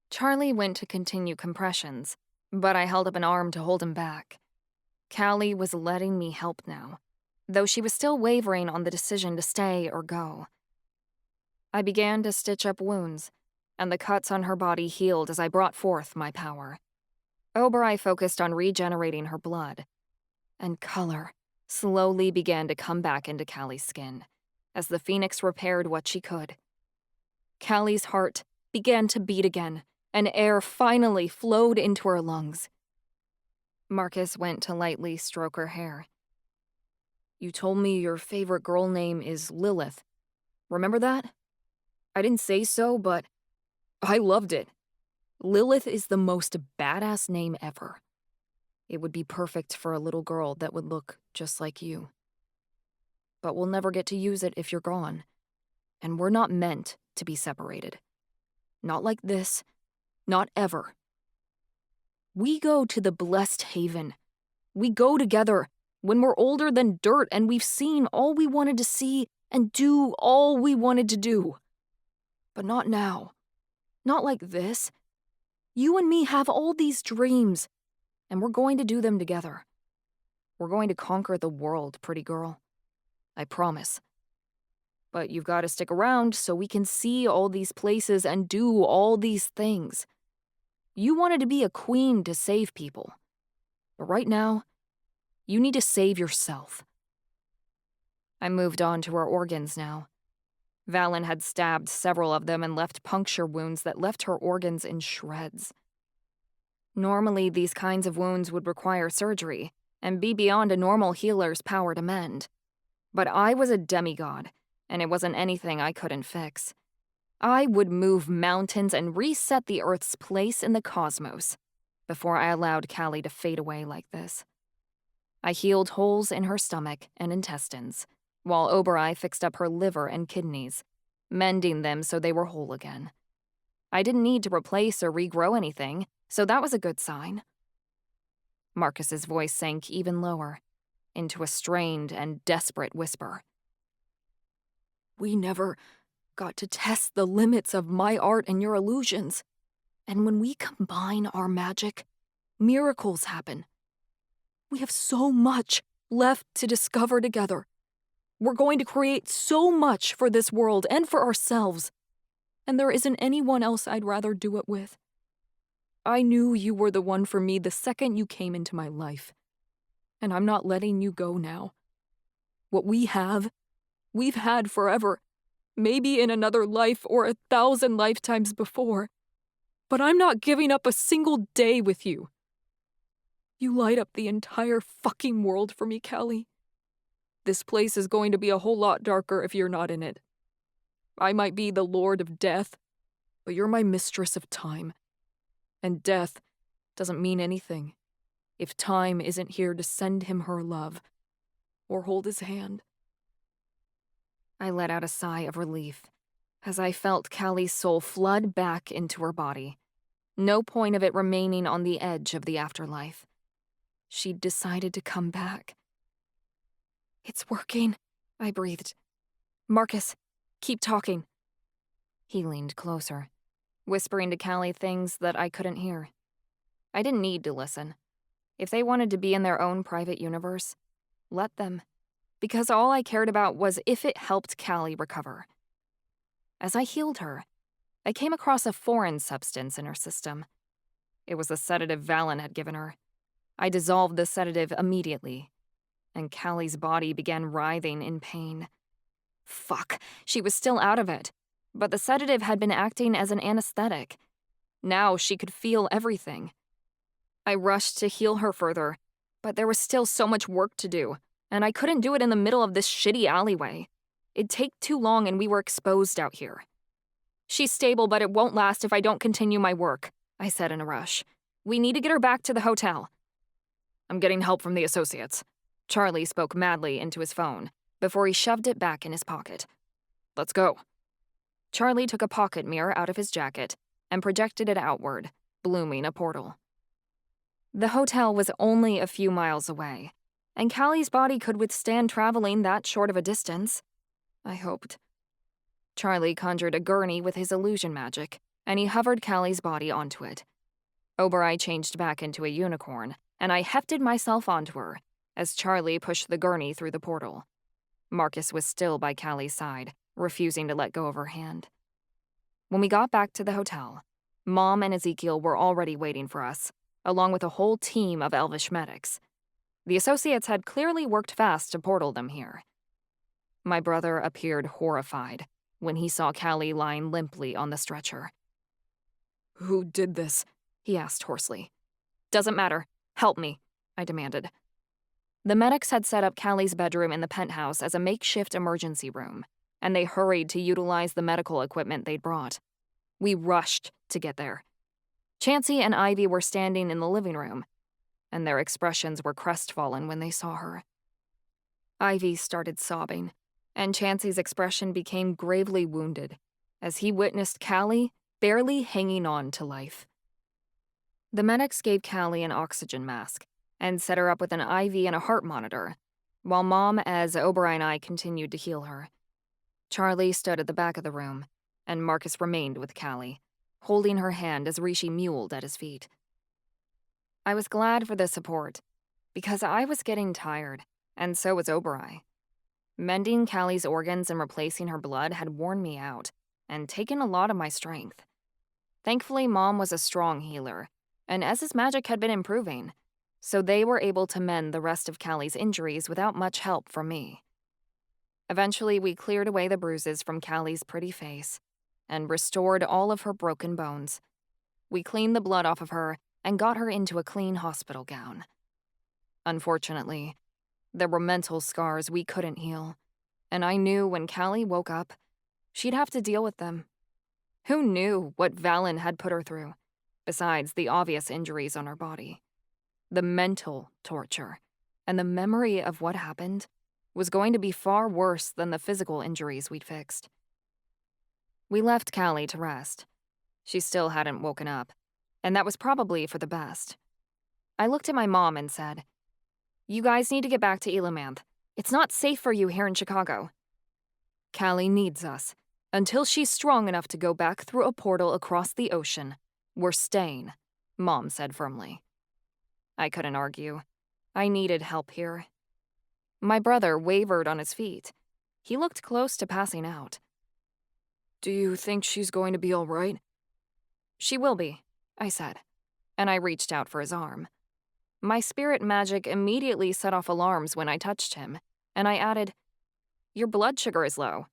A: Charlie went to continue compressions, but I held up an arm to hold him back. Callie was letting me help now, though she was still wavering on the decision to stay or go. I began to stitch up wounds, and the cuts on her body healed as I brought forth my power. Oberai focused on regenerating her blood, and color slowly began to come back into Callie's skin as the Phoenix repaired what she could. Callie's heart began to beat again, and air finally flowed into her lungs. Marcus went to lightly stroke her hair.
B: You told me your favorite girl name is Lilith. Remember that? I didn't say so, but I loved it. Lilith is the most badass name ever. It would be perfect for a little girl that would look just like you. But we'll never get to use it if you're gone. And we're not meant to be separated. Not like this. Not ever. We go to the blessed haven. We go together when we're older than dirt and we've seen all we wanted to see and do all we wanted to do. But not now. Not like this. You and me have all these dreams, and we're going to do them together. We're going to conquer the world, pretty girl. I promise. But you've got to stick around so we can see all these places and do all these things. You wanted to be a queen to save people. But right now, you need to save yourself.
A: I moved on to her organs now. Valen had stabbed several of them and left puncture wounds that left her organs in shreds. Normally, these kinds of wounds would require surgery and be beyond a normal healer's power to mend. But I was a demigod, and it wasn't anything I couldn't fix. I would move mountains and reset the Earth's place in the cosmos before I allowed Callie to fade away like this. I healed holes in her stomach and intestines, while Oberai fixed up her liver and kidneys, mending them so they were whole again. I didn't need to replace or regrow anything, so that was a good sign. Marcus's voice sank even lower, into a strained and desperate whisper.
B: We never got to test the limits of my art and your illusions. And when we combine our magic, miracles happen. We have so much left to discover together. We're going to create so much for this world and for ourselves. And there isn't anyone else I'd rather do it with. I knew you were the one for me the second you came into my life. And I'm not letting you go now. What we have, we've had forever. Maybe in another life or 1,000 lifetimes before. But I'm not giving up a single day with you. You light up the entire fucking world for me, Callie. This place is going to be a whole lot darker if you're not in it. I might be the Lord of Death, but you're my mistress of time. And death doesn't mean anything if time isn't here to send him her love or hold his hand.
A: I let out a sigh of relief as I felt Callie's soul flood back into her body. No point of it remaining on the edge of the afterlife. She'd decided to come back.
B: It's working, I breathed. Marcus, keep talking.
A: He leaned closer, whispering to Callie things that I couldn't hear. I didn't need to listen. If they wanted to be in their own private universe, let them. Because all I cared about was if it helped Callie recover. As I healed her, I came across a foreign substance in her system. It was the sedative Valen had given her. I dissolved the sedative immediately, and Callie's body began writhing in pain. Fuck, she was still out of it, but the sedative had been acting as an anesthetic. Now she could feel everything. I rushed to heal her further, but there was still so much work to do, and I couldn't do it in the middle of this shitty alleyway.
B: It'd take too long and we were exposed out here. She's stable, but it won't last if I don't continue my work, I said in a rush. We need to get her back to the hotel. I'm getting help from the associates. Charlie spoke madly into his phone before he shoved it back in his pocket. Let's go. Charlie took a pocket mirror out of his jacket and projected it outward, blooming a portal. The hotel was only a few miles away, and Callie's body could withstand traveling that short of a distance. I hoped. Charlie conjured a gurney with his illusion magic, and he hovered Callie's body onto it. Obereye changed back into a unicorn, and I hefted myself onto her as Charlie pushed the gurney through the portal. Marcus was still by Callie's side, refusing to let go of her hand. When we got back to the hotel, Mom and Ezekiel were already waiting for us, along with a whole team of elvish medics. The associates had clearly worked fast to portal them here. My brother appeared horrified when he saw Callie lying limply on the stretcher. "Who did this?" he asked hoarsely. "Doesn't matter. Help me," I demanded. The medics had set up Callie's bedroom in the penthouse as a makeshift emergency room, and they hurried to utilize the medical equipment they'd brought. We rushed to get there. Chansey and Ivy were standing in the living room, and their expressions were crestfallen when they saw her. Ivy started sobbing, and Chansey's expression became gravely wounded as he witnessed Callie barely hanging on to life. The medics gave Callie an oxygen mask and set her up with an IV and a heart monitor, while Mom, Ez, Obereye, and I continued to heal her. Charlie stood at the back of the room, and Marcus remained with Callie, holding her hand as Rishi mewled at his feet. I was glad for the support, because I was getting tired, and so was Obereye. Mending Callie's organs and replacing her blood had worn me out, and taken a lot of my strength. Thankfully, Mom was a strong healer, and Ez's magic had been improving, so they were able to mend the rest of Callie's injuries without much help from me. Eventually, we cleared away the bruises from Callie's pretty face and restored all of her broken bones. We cleaned the blood off of her and got her into a clean hospital gown. Unfortunately, there were mental scars we couldn't heal, and I knew when Callie woke up, she'd have to deal with them. Who knew what Valen had put her through, besides the obvious injuries on her body? The mental torture and the memory of what happened was going to be far worse than the physical injuries we'd fixed. We left Callie to rest. She still hadn't woken up, and that was probably for the best. I looked at my mom and said, "You guys need to get back to Elomanth. It's not safe for you here in Chicago." "Callie needs us. Until she's strong enough to go back through a portal across the ocean, we're staying," Mom said firmly. I couldn't argue. I needed help here. My brother wavered on his feet. He looked close to passing out. "Do you think she's going to be all right?" "She will be," I said, and I reached out for his arm. My spirit magic immediately set off alarms when I touched him, and I added, "Your blood sugar is low."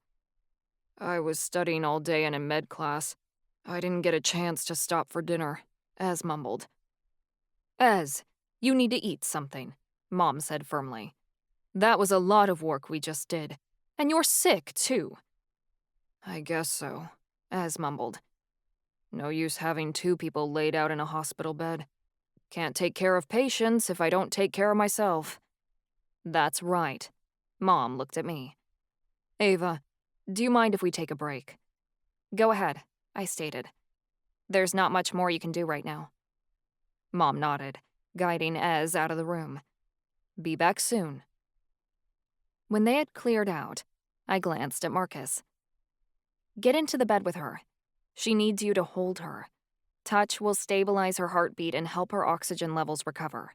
B: "I was studying all day and in med class. I didn't get a chance to stop for dinner," Ez mumbled. "Ez, you need to eat something," Mom said firmly. "That was a lot of work we just did, and you're sick, too." "I guess so," Ez mumbled. "No use having two people laid out in a hospital bed. Can't take care of patients if I don't take care of myself." "That's right." Mom looked at me. "Ava, do you mind if we take a break?" "Go ahead," I stated. "There's not much more you can do right now." Mom nodded, guiding Ez out of the room. "Be back soon." When they had cleared out, I glanced at Marcus. "Get into the bed with her. She needs you to hold her. Touch will stabilize her heartbeat and help her oxygen levels recover."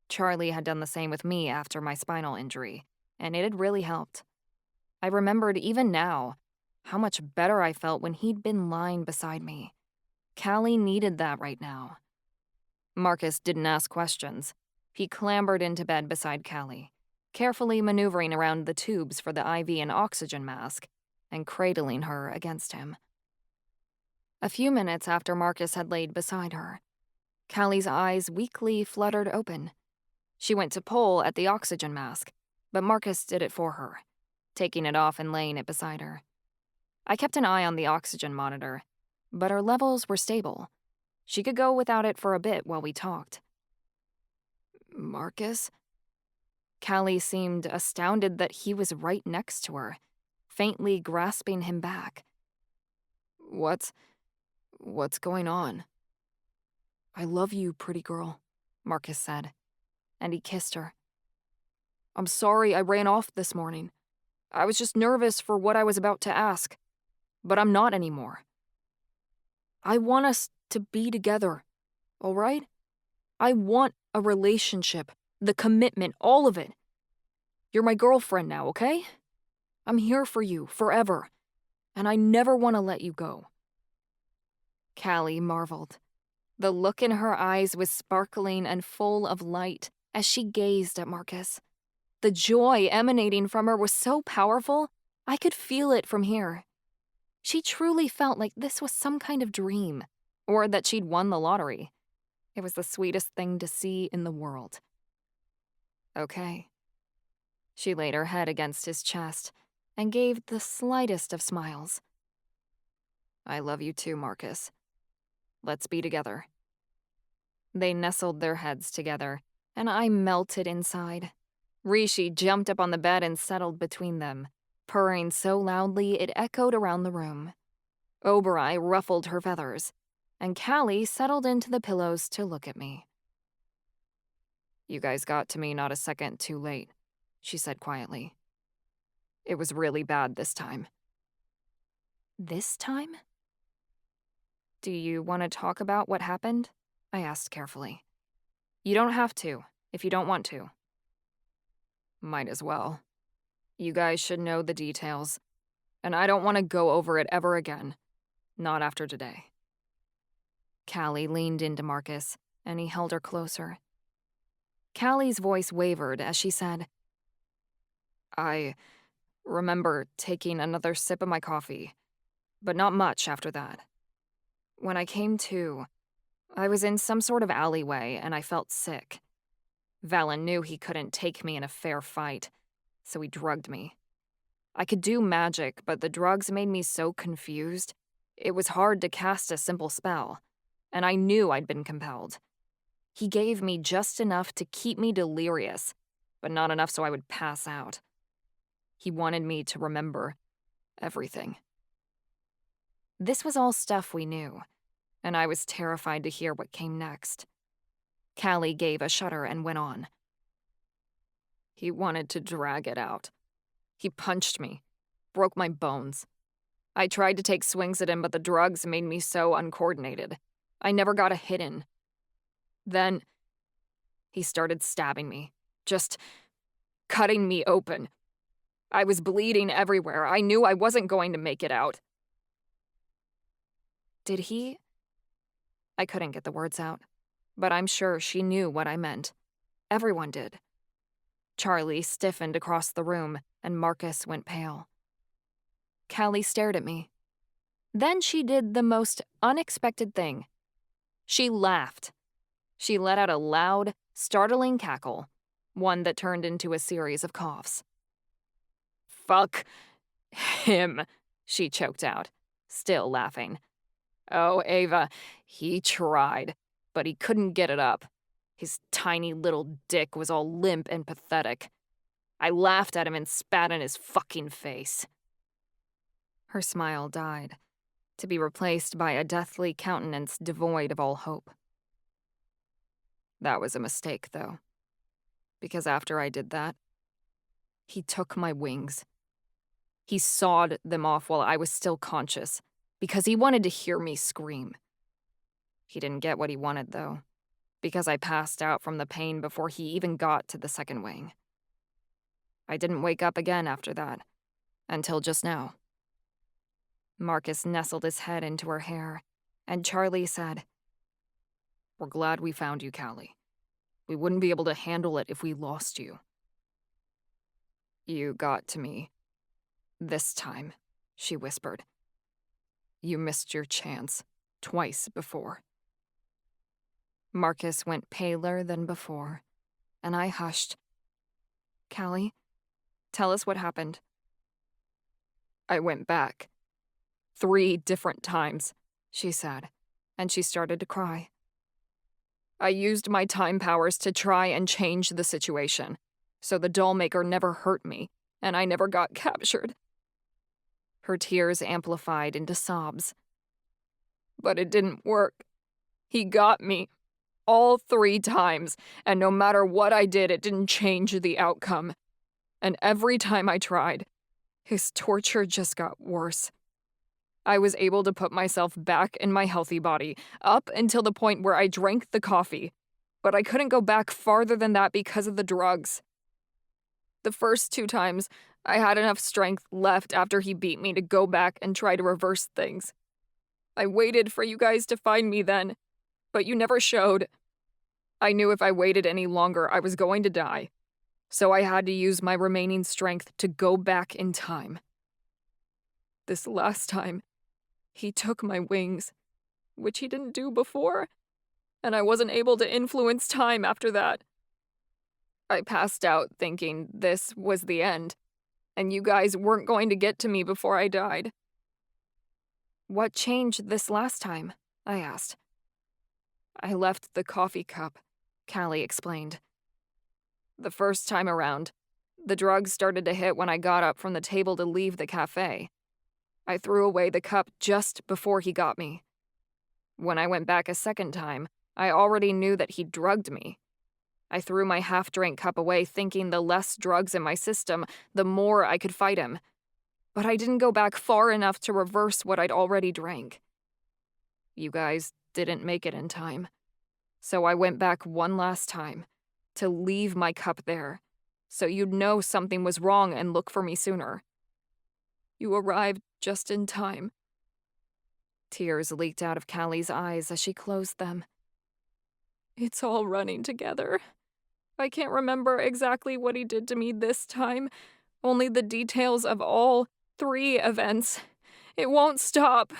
B: Charlie had done the same with me after my spinal injury, and it had really helped. I remembered even now how much better I felt when he'd been lying beside me. Callie needed that right now. Marcus didn't ask questions. He clambered into bed beside Callie, carefully maneuvering around the tubes for the IV and oxygen mask, and cradling her against him. A few minutes after Marcus had laid beside her, Callie's eyes weakly fluttered open. She went to pull at the oxygen mask, but Marcus did it for her.
A: taking it off and laying it beside her. I kept an eye on the oxygen monitor, but her levels were stable. She could go without it for a bit while we talked. Marcus? Callie seemed astounded that he was right next to her, faintly grasping him back. What's going on? I love you, pretty girl, Marcus said, and he kissed her. I'm sorry I ran off this morning. I was just nervous for what I was about to ask, but I'm not anymore. I want us to be together, all right? I want a relationship, the commitment, all of it. You're my girlfriend now, okay? I'm here for you, forever, and I never want to let you go. Callie marveled. The look in her eyes was sparkling and full of light as she gazed at Marcus. The joy emanating from her was so powerful, I could feel it from here. She truly felt like this was some kind of dream, or that she'd won the lottery. It was the sweetest thing to see in the world. Okay. She laid her head against his chest and gave the slightest of smiles. I love you too, Marcus. Let's be together. They nestled their heads together, and I melted inside. Rishi jumped up on the bed and settled between them, purring so loudly it echoed around the room. Oberoi ruffled her feathers, and Callie settled into the pillows to look at me. You guys got to me not a second too late, she said quietly. It was really bad this time. This time? Do you want to talk about what happened? I asked carefully. You don't have to, if you don't want to. Might as well. You guys should know the details, and I don't want to go over it ever again. Not after today. Callie leaned into Marcus, and he held her closer. Callie's voice wavered as she said, I remember taking another sip of my coffee, but not much after that. When I came to, I was in some sort of alleyway and I felt sick. Valen knew he couldn't take me in a fair fight, so he drugged me. I could do magic, but the drugs made me so confused, it was hard to cast a simple spell, and I knew I'd been compelled. He gave me just enough to keep me delirious, but not enough so I would pass out. He wanted me to remember everything. This was all stuff we knew, and I was terrified to hear what came next. Callie gave a shudder and went on. He wanted to drag it out. He punched me, broke my bones. I tried to take swings at him, but the drugs made me so uncoordinated. I never got a hit in. Then, he started stabbing me, just cutting me open. I was bleeding everywhere. I knew I wasn't going to make it out. Did he? I couldn't get the words out, but I'm sure she knew what I meant. Everyone did. Charlie stiffened across the room, and Marcus went pale. Callie stared at me. Then she did the most unexpected thing. She laughed. She let out a loud, startling cackle, one that turned into a series of coughs. Fuck him, she choked out, still laughing. Oh, Ava, he tried, but he couldn't get it up. His tiny little dick was all limp and pathetic. I laughed at him and spat in his fucking face. Her smile died, to be replaced by a deathly countenance devoid of all hope. That was a mistake, though, because after I did that, he took my wings. He sawed them off while I was still conscious, because he wanted to hear me scream. He didn't get what he wanted, though, because I passed out from the pain before he even got to the second wing. I didn't wake up again after that, until just now. Marcus nestled his head into her hair, and Charlie said, We're glad we found you, Callie. We wouldn't be able to handle it if we lost you. You got to me. This time, she whispered. You missed your chance, twice before. Marcus went paler than before, and I hushed. Callie, tell us what happened.
B: I went back. 3 different times, she said, and she started to cry. I used my time powers to try and change the situation, so the Dollmaker never hurt me, and I never got captured. Her tears amplified into sobs. But it didn't work. He got me. All 3 times, and no matter what I did, it didn't change the outcome. And every time I tried, his torture just got worse. I was able to put myself back in my healthy body, up until the point where I drank the coffee, but I couldn't go back farther than that because of the drugs. The first 2 times, I had enough strength left after he beat me to go back and try to reverse things. I waited for you guys to find me then, but you never showed. I knew if I waited any longer, I was going to die, so I had to use my remaining strength to go back in time. This last time, he took my wings, which he didn't do before, and I wasn't able to influence time after that. I passed out thinking this was the end, and you guys weren't going to get to me before I died.
A: What changed this last time? I asked.
B: I left the coffee cup, Callie explained. The first time around, the drugs started to hit when I got up from the table to leave the cafe. I threw away the cup just before he got me. When I went back a second time, I already knew that he drugged me. I threw my half-drank cup away thinking the less drugs in my system, the more I could fight him. But I didn't go back far enough to reverse what I'd already drank. You guys didn't make it in time. So I went back one last time, to leave my cup there, so you'd know something was wrong and look for me sooner. You arrived just in time. Tears leaked out of Callie's eyes as she closed them. It's all running together. I can't remember exactly what he did to me this time, only the details of all 3 events. It won't stop.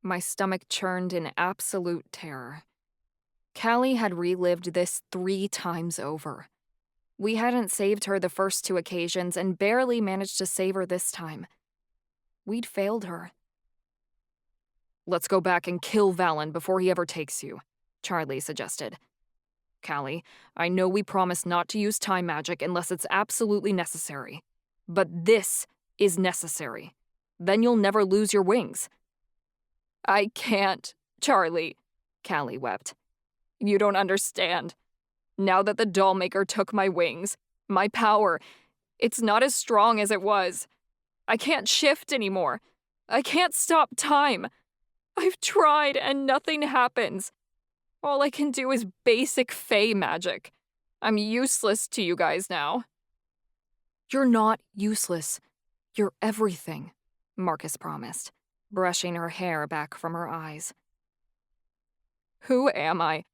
B: My stomach churned in absolute terror. Callie had relived this 3 times over. We hadn't saved her the first 2 occasions and barely managed to save her this time. We'd failed her. Let's go back and kill Valen before he ever takes you, Charlie suggested. Callie, I know we promised not to use time magic unless it's absolutely necessary. But this is necessary. Then you'll never lose your wings. I can't, Charlie, Callie wept. You don't understand. Now that the Dollmaker took my wings, my power, it's not as strong as it was. I can't shift anymore. I can't stop time. I've tried and nothing happens. All I can do is basic Fae magic. I'm useless to you guys now.
A: You're not useless. You're everything, Marcus promised, brushing her hair back from her eyes.
B: Who am I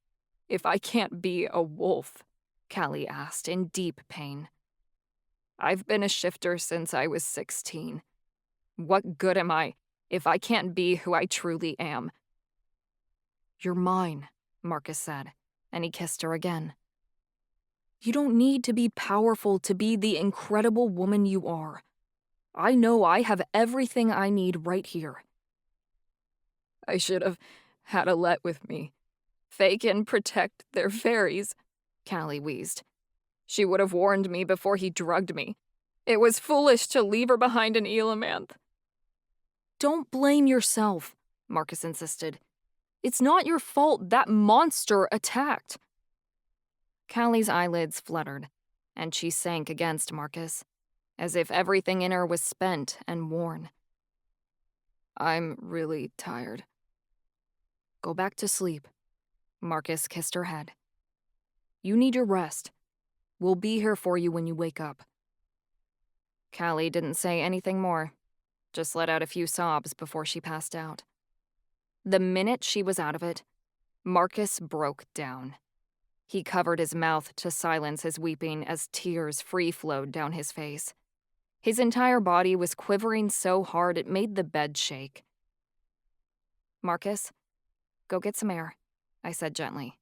B: if I can't be a wolf? Callie asked in deep pain. I've been a shifter since I was 16. What good am I if I can't be who I truly am?
A: You're mine, Marcus said, and he kissed her again. You don't need to be powerful to be the incredible woman you are. I know I have everything I need right here.
B: I should have had Alette with me. Fae can protect their fairies, Callie wheezed. She would have warned me before he drugged me. It was foolish to leave her behind in Elamanth.
A: Don't blame yourself, Marcus insisted. It's not your fault that monster attacked. Callie's eyelids fluttered, and she sank against Marcus, as if everything in her was spent and worn.
B: I'm really tired.
A: Go back to sleep. Marcus kissed her head. You need your rest. We'll be here for you when you wake up.
B: Callie didn't say anything more, just let out a few sobs before she passed out. The minute she was out of it, Marcus broke down. He covered his mouth to silence his weeping as tears free-flowed down his face. His entire body was quivering so hard it made the bed shake.
A: Marcus, go get some air, I said gently.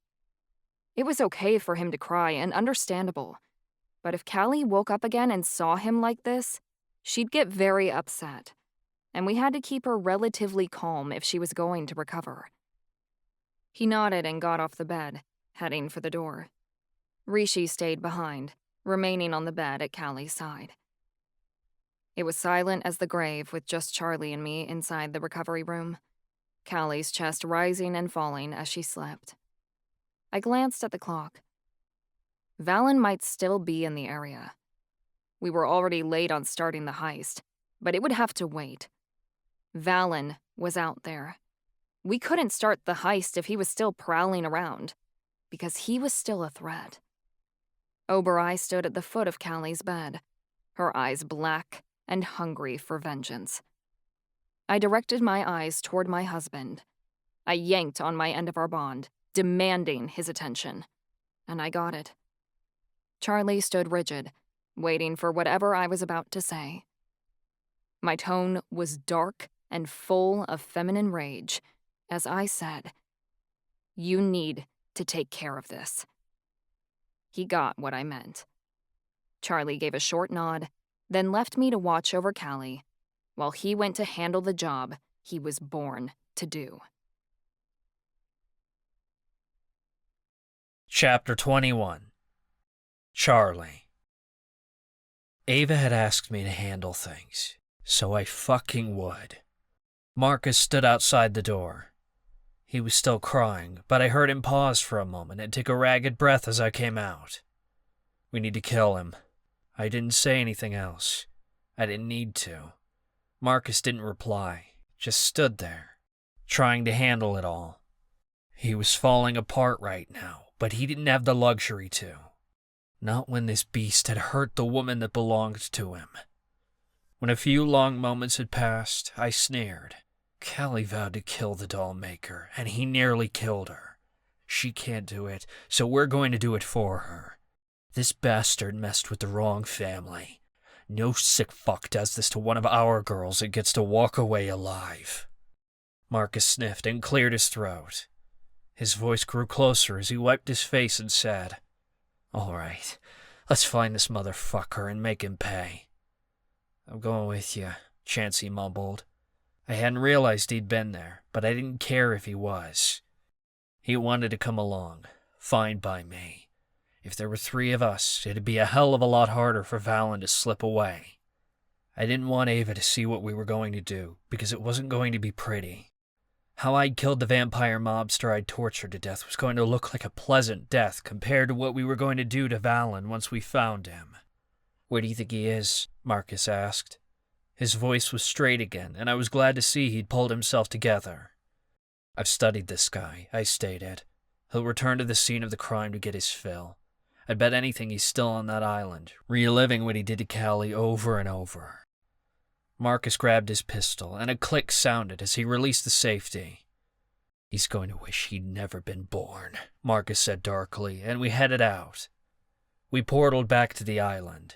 A: It was okay for him to cry and understandable, but if Callie woke up again and saw him like this, She'd get very upset, and we had to keep her relatively calm if she was going to recover. He nodded and got off the bed, heading for the door. Rishi stayed behind, remaining on the bed at Callie's side. It was silent as the grave, with just Charlie and me inside the recovery room, Callie's chest rising and falling as she slept. I glanced at the clock. Valen might still be in the area. We were already late on starting the heist, but it would have to wait. Valen was out there. We couldn't start the heist if he was still prowling around, because he was still a threat. Oberai stood at the foot of Callie's bed, her eyes black and hungry for vengeance. I directed my eyes toward my husband. I yanked on my end of our bond, demanding his attention, and I got it. Charlie stood rigid, waiting for whatever I was about to say. My tone was dark and full of feminine rage as I said, "You need to take care of this." He got what I meant. Charlie gave a short nod, then left me to watch over Callie, while he went to handle the job he was born to do.
D: Chapter 21. Charlie. Ava had asked me to handle things, so I fucking would. Marcus stood outside the door. He was still crying, but I heard him pause for a moment and take a ragged breath as I came out. We need to kill him. I didn't say anything else. I didn't need to. Marcus didn't reply, just stood there, trying to handle it all. He was falling apart right now, but he didn't have the luxury to. Not when this beast had hurt the woman that belonged to him. When a few long moments had passed, I sneered. Callie vowed to kill the Dollmaker, and he nearly killed her. She can't do it, so we're going to do it for her. This bastard messed with the wrong family. No sick fuck does this to one of our girls and gets to walk away alive. Marcus sniffed and cleared his throat. His voice grew closer as he wiped his face and said, "All right, let's find this motherfucker and make him pay." "I'm going with you," Chansey mumbled. I hadn't realized he'd been there, but I didn't care if he was. He wanted to come along, fine by me. If there were 3 of us, it'd be a hell of a lot harder for Valen to slip away. I didn't want Ava to see what we were going to do, because it wasn't going to be pretty. How I'd killed the vampire mobster I'd tortured to death was going to look like a pleasant death compared to what we were going to do to Valen once we found him. "Where do you think he is?" Marcus asked. His voice was straight again, and I was glad to see he'd pulled himself together. "I've studied this guy," I stated. "He'll return to the scene of the crime to get his fill. I'd bet anything he's still on that island, reliving what he did to Callie over and over." Marcus grabbed his pistol, and a click sounded as he released the safety. "He's going to wish he'd never been born," Marcus said darkly, and we headed out. We portaled back to the island.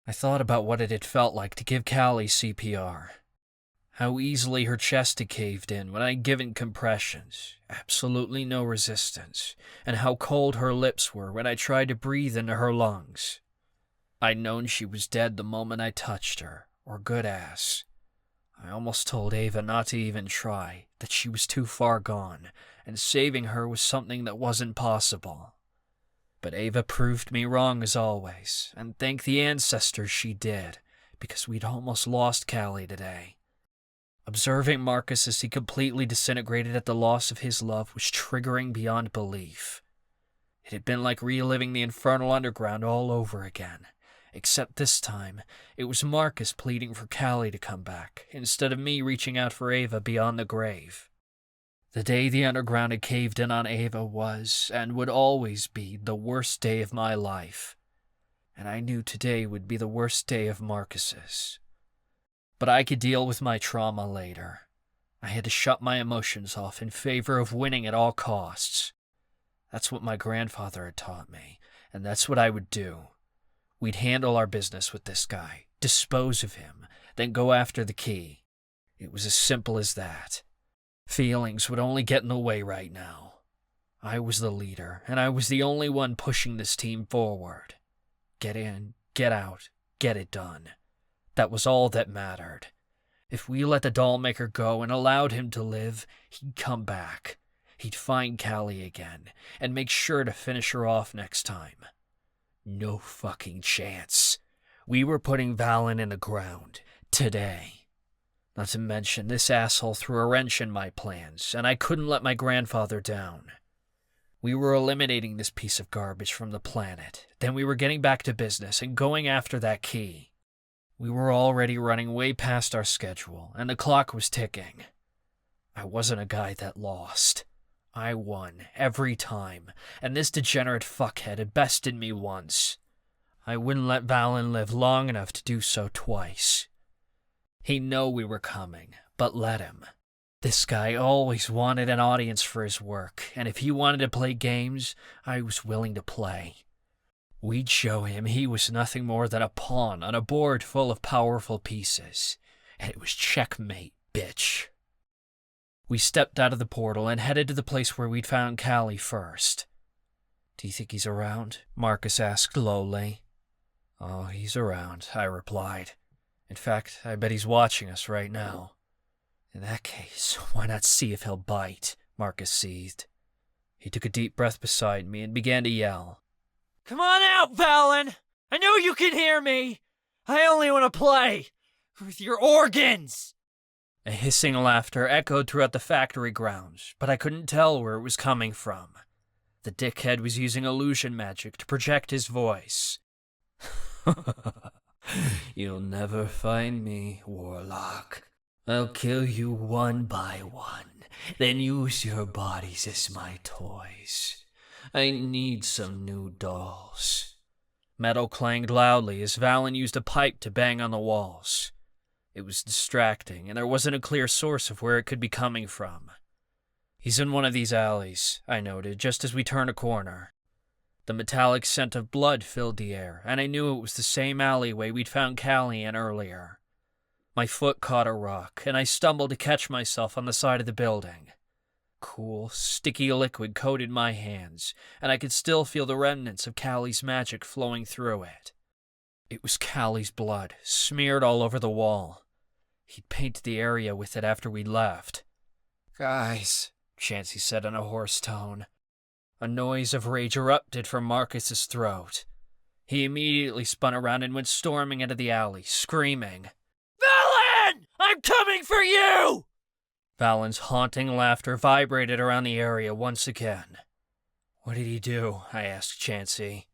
D: I thought about what it had felt like to give Callie CPR. How easily her chest had caved in when I'd given compressions, absolutely no resistance, and how cold her lips were when I tried to breathe into her lungs. I'd known she was dead the moment I touched her, or good ass. I almost told Ava not to even try, that she was too far gone, and saving her was something that wasn't possible. But Ava proved me wrong as always, and thank the ancestors she did, because we'd almost lost Callie today. Observing Marcus as he completely disintegrated at the loss of his love was triggering beyond belief. It had been like reliving the infernal underground all over again, except this time it was Marcus pleading for Callie to come back, instead of me reaching out for Ava beyond the grave. The day the underground had caved in on Ava was, and would always be, the worst day of my life. And I knew today would be the worst day of Marcus's. But I could deal with my trauma later. I had to shut my emotions off in favor of winning at all costs. That's what my grandfather had taught me, and that's what I would do. We'd handle our business with this guy, dispose of him, then go after the key. It was as simple as that. Feelings would only get in the way right now. I was the leader, and I was the only one pushing this team forward. Get in, get out, get it done. That was all that mattered. If we let the Dollmaker go and allowed him to live, he'd come back. He'd find Callie again, and make sure to finish her off next time. No fucking chance. We were putting Valen in the ground. Today. Not to mention, this asshole threw a wrench in my plans, and I couldn't let my grandfather down. We were eliminating this piece of garbage from the planet. Then we were getting back to business and going after that key. We were already running way past our schedule, and the clock was ticking. I wasn't a guy that lost. I won, every time, and this degenerate fuckhead had bested me once. I wouldn't let Valen live long enough to do so twice. He'd know we were coming, but let him. This guy always wanted an audience for his work, and if he wanted to play games, I was willing to play. We'd show him he was nothing more than a pawn on a board full of powerful pieces, and it was checkmate, bitch. We stepped out of the portal and headed to the place where we'd found Callie first. "Do you think he's around?" Marcus asked lowly. "Oh, he's around," I replied. "In fact, I bet he's watching us right now." "In that case, why not see if he'll bite?" Marcus seethed. He took a deep breath beside me and began to yell. "Come on out, Valen! I know you can hear me! I only want to play! With your organs!" A hissing laughter echoed throughout the factory grounds, but I couldn't tell where it was coming from. The dickhead was using illusion magic to project his voice. "You'll never find me, Warlock. I'll kill you one by one, then use your bodies as my toys. I need some new dolls." Metal clanged loudly as Valen used a pipe to bang on the walls. It was distracting, and there wasn't a clear source of where it could be coming from. "He's in one of these alleys," I noted, just as we turned a corner. The metallic scent of blood filled the air, and I knew it was the same alleyway we'd found Callie in earlier. My foot caught a rock, and I stumbled to catch myself on the side of the building. Cool, sticky liquid coated my hands, and I could still feel the remnants of Callie's magic flowing through it. It was Callie's blood, smeared all over the wall. He'd painted the area with it after we left. "Guys," Chansey said in a hoarse tone. A noise of rage erupted from Marcus's throat. He immediately spun around and went storming into the alley, screaming, "Valen! I'm coming for you!" Valen's haunting laughter vibrated around the area once again. "What did he do?" I asked Chansey.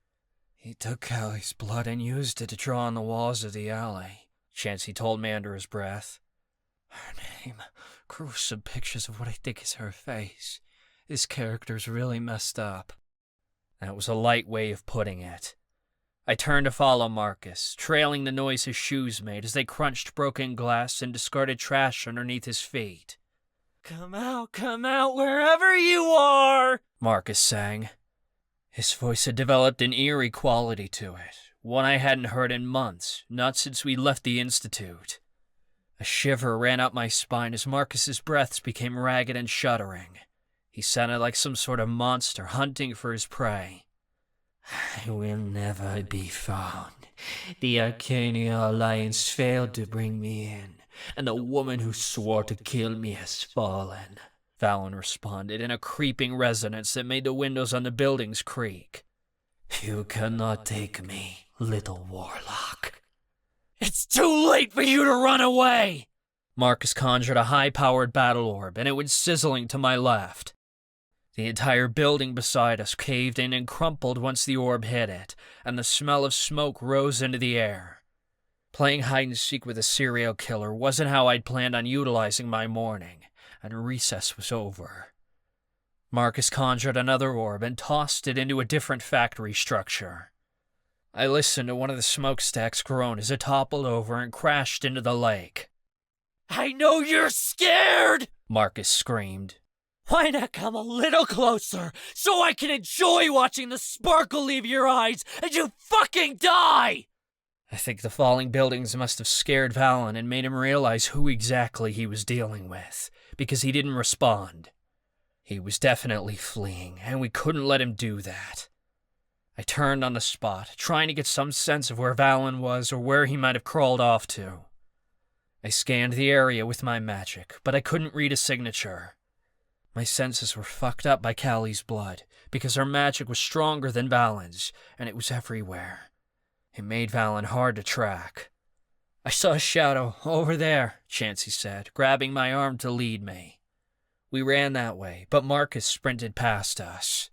D: "He took Callie's blood and used it to draw on the walls of the alley," Chansey told me under his breath. "Her name, gruesome pictures of what I think is her face. This character's really messed up." That was a light way of putting it. I turned to follow Marcus, trailing the noise his shoes made as they crunched broken glass and discarded trash underneath his feet. Come out, wherever you are," Marcus sang. His voice had developed an eerie quality to it, one I hadn't heard in months, not since we left the Institute. A shiver ran up my spine as Marcus's breaths became ragged and shuddering. He sounded like some sort of monster hunting for his prey. "I will never be found. The Arcania Alliance failed to bring me in, and the woman who swore to kill me has fallen," Valen responded in a creeping resonance that made the windows on the buildings creak. "You cannot take me, little warlock." "It's too late for you to run away!" Marcus conjured a high-powered battle orb, and it went sizzling to my left. The entire building beside us caved in and crumpled once the orb hit it, and the smell of smoke rose into the air. Playing hide-and-seek with a serial killer wasn't how I'd planned on utilizing my morning, and recess was over. Marcus conjured another orb and tossed it into a different factory structure. I listened to one of the smokestacks groan as it toppled over and crashed into the lake. "I know you're scared!" Marcus screamed. "Why not come a little closer so I can enjoy watching the sparkle leave your eyes and you fucking die?" I think the falling buildings must have scared Valen and made him realize who exactly he was dealing with, because he didn't respond. He was definitely fleeing, and we couldn't let him do that. I turned on the spot, trying to get some sense of where Valen was or where he might have crawled off to. I scanned the area with my magic, but I couldn't read a signature. My senses were fucked up by Callie's blood, because her magic was stronger than Valen's, and it was everywhere. It made Valen hard to track. I saw a shadow over there, Chansey said, grabbing my arm to lead me. We ran that way, but Marcus sprinted past us.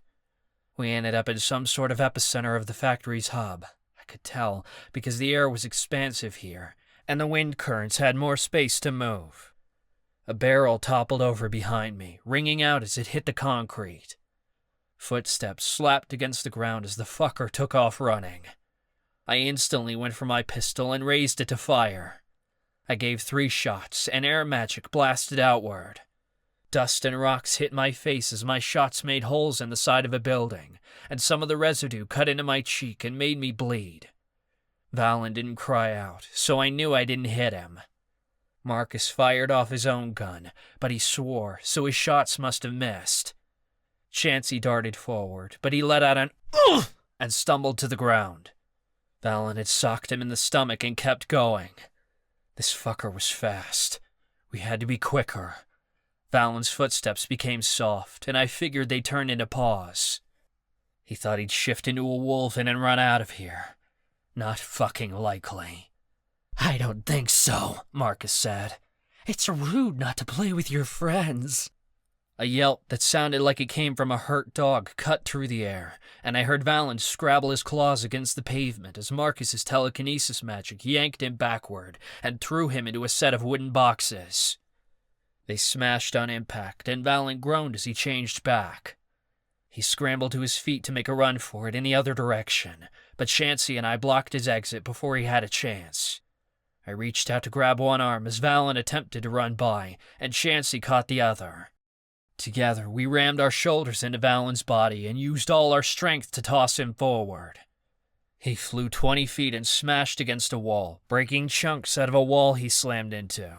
D: We ended up in some sort of epicenter of the factory's hub. I could tell, because the air was expansive here, and the wind currents had more space to move. A barrel toppled over behind me, ringing out as it hit the concrete. Footsteps slapped against the ground as the fucker took off running. I instantly went for my pistol and raised it to fire. I gave 3 shots, and air magic blasted outward. Dust and rocks hit my face as my shots made holes in the side of a building, and some of the residue cut into my cheek and made me bleed. Valen didn't cry out, so I knew I didn't hit him. Marcus fired off his own gun, but he swore, so his shots must have missed. Chansey darted forward, but he let out an "Ugh!" and stumbled to the ground. Valen had socked him in the stomach and kept going. This fucker was fast. We had to be quicker. Valen's footsteps became soft, and I figured they'd turn into paws. He thought he'd shift into a wolf and then run out of here. Not fucking likely.
E: I don't think so, Marcus said. It's rude not to play with your friends.
D: A yelp that sounded like it came from a hurt dog cut through the air, and I heard Valen scrabble his claws against the pavement as Marcus's telekinesis magic yanked him backward and threw him into a set of wooden boxes. They smashed on impact, and Valen groaned as he changed back. He scrambled to his feet to make a run for it in the other direction, but Chansey and I blocked his exit before he had a chance. I reached out to grab one arm as Valen attempted to run by, and Chansey caught the other. Together, we rammed our shoulders into Valen's body and used all our strength to toss him forward. He flew 20 feet and smashed against a wall, breaking chunks out of a wall he slammed into.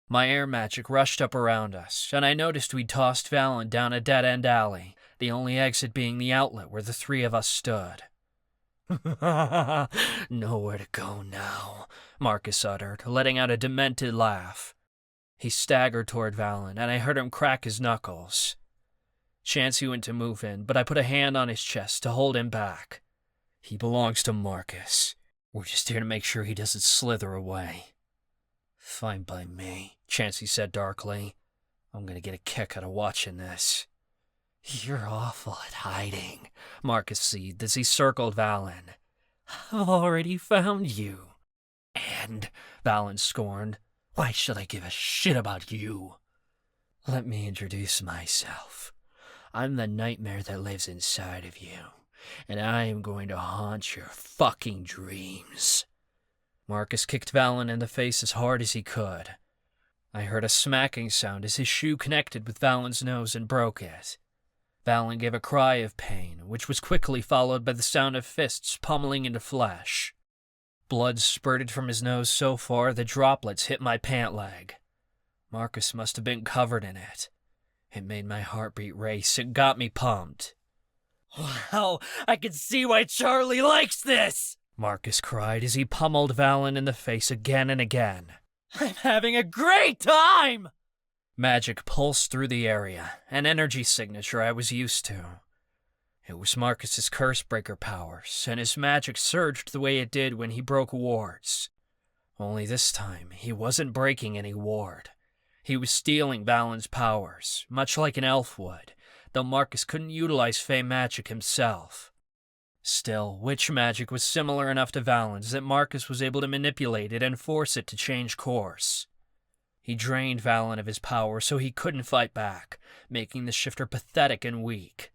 D: My air magic rushed up around us, and I noticed we'd tossed Valen down a dead-end alley, the only exit being the outlet where the 3 of us stood.
E: Nowhere to go now,
D: Marcus uttered, letting out a demented laugh. He staggered toward Valen, and I heard him crack his knuckles. Chansey went to move in, but I put a hand on his chest to hold him back. He belongs to Marcus. We're just here to make sure he doesn't slither away. Fine by me, Chansey said darkly. I'm gonna get a kick out of watching this.
E: You're awful at hiding,
D: Marcus seethed as he circled Valen.
E: I've already found you.
D: And, Valen scorned,
E: why should I give a shit about you?
D: Let me introduce myself. I'm the nightmare that lives inside of you, and I am going to haunt your fucking dreams. Marcus kicked Valen in the face as hard as he could. I heard a smacking sound as his shoe connected with Valen's nose and broke it. Valen gave a cry of pain, which was quickly followed by the sound of fists pummeling into flesh. Blood spurted from his nose so far that droplets hit my pant leg. Marcus must have been covered in it. It made my heartbeat race and got me pumped.
E: Wow, I can see why Charlie likes this!
D: Marcus cried as he pummeled Valen in the face again and again.
E: I'm having a great time!
D: Magic pulsed through the area, an energy signature I was used to. It was Marcus's curse-breaker powers, and his magic surged the way it did when he broke wards. Only this time, he wasn't breaking any ward. He was stealing Valen's powers, much like an elf would, though Marcus couldn't utilize Fey magic himself. Still, witch magic was similar enough to Valen's that Marcus was able to manipulate it and force it to change course. He drained Valen of his power so he couldn't fight back, making the shifter pathetic and weak.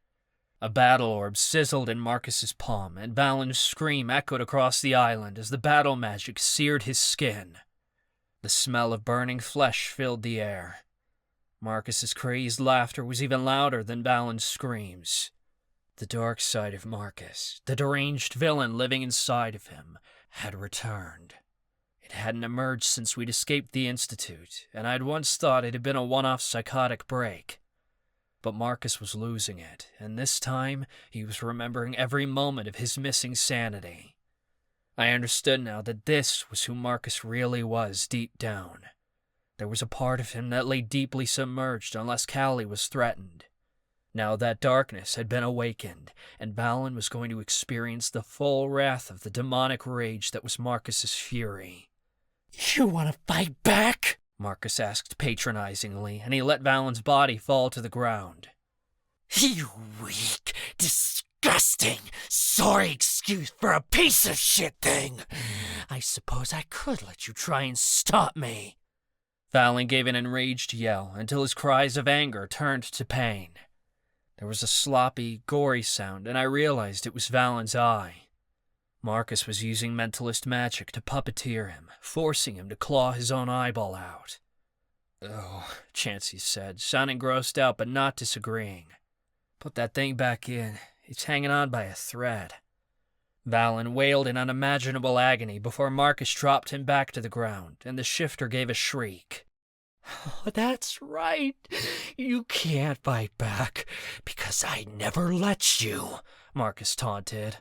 D: A battle orb sizzled in Marcus's palm, and Valen's scream echoed across the island as the battle magic seared his skin. The smell of burning flesh filled the air. Marcus's crazed laughter was even louder than Valen's screams. The dark side of Marcus, the deranged villain living inside of him, had returned. It hadn't emerged since we'd escaped the Institute, and I'd once thought it had been a one-off psychotic break. But Marcus was losing it, and this time he was remembering every moment of his missing sanity. I understood now that this was who Marcus really was deep down. There was a part of him that lay deeply submerged unless Callie was threatened. Now that darkness had been awakened, and Valen was going to experience the full wrath of the demonic rage that was Marcus's fury.
E: You want to fight back?
D: Marcus asked patronizingly, and he let Valen's body fall to the ground.
E: You weak, disgusting, sorry excuse for a piece of shit thing. I suppose I could let you try and stop me.
D: Valen gave an enraged yell until his cries of anger turned to pain. There was a sloppy, gory sound, and I realized it was Valen's eye. Marcus was using mentalist magic to puppeteer him, forcing him to claw his own eyeball out. Oh, Chansey said, sounding grossed out but not disagreeing. Put that thing back in. It's hanging on by a thread. Valen wailed in unimaginable agony before Marcus dropped him back to the ground, and the shifter gave a shriek.
E: Oh, that's right. You can't fight back, because I never let you, Marcus taunted.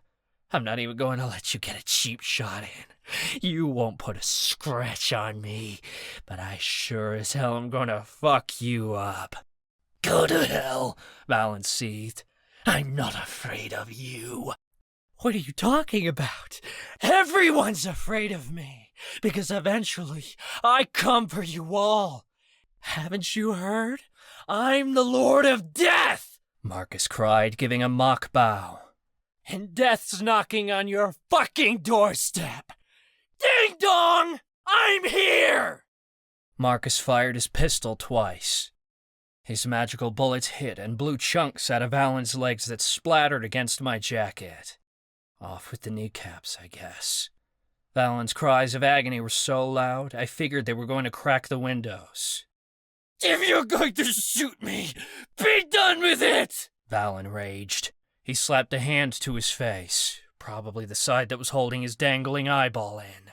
E: I'm not even going to let you get a cheap shot in. You won't put a scratch on me, but I sure as hell am going to fuck you up. Go to hell, Valen seethed. I'm not afraid of you. What are you talking about? Everyone's afraid of me, because eventually I come for you all. Haven't you heard? I'm the Lord of Death,
D: Marcus cried, giving a mock bow.
E: And death's knocking on your fucking doorstep. Ding dong! I'm here!
D: Marcus fired his pistol twice. His magical bullets hit and blew chunks out of Valen's legs that splattered against my jacket. Off with the kneecaps, I guess. Valen's cries of agony were so loud, I figured they were going to crack the windows.
E: If you're going to shoot me, be done with it!
D: Valen raged. He slapped a hand to his face, probably the side that was holding his dangling eyeball in.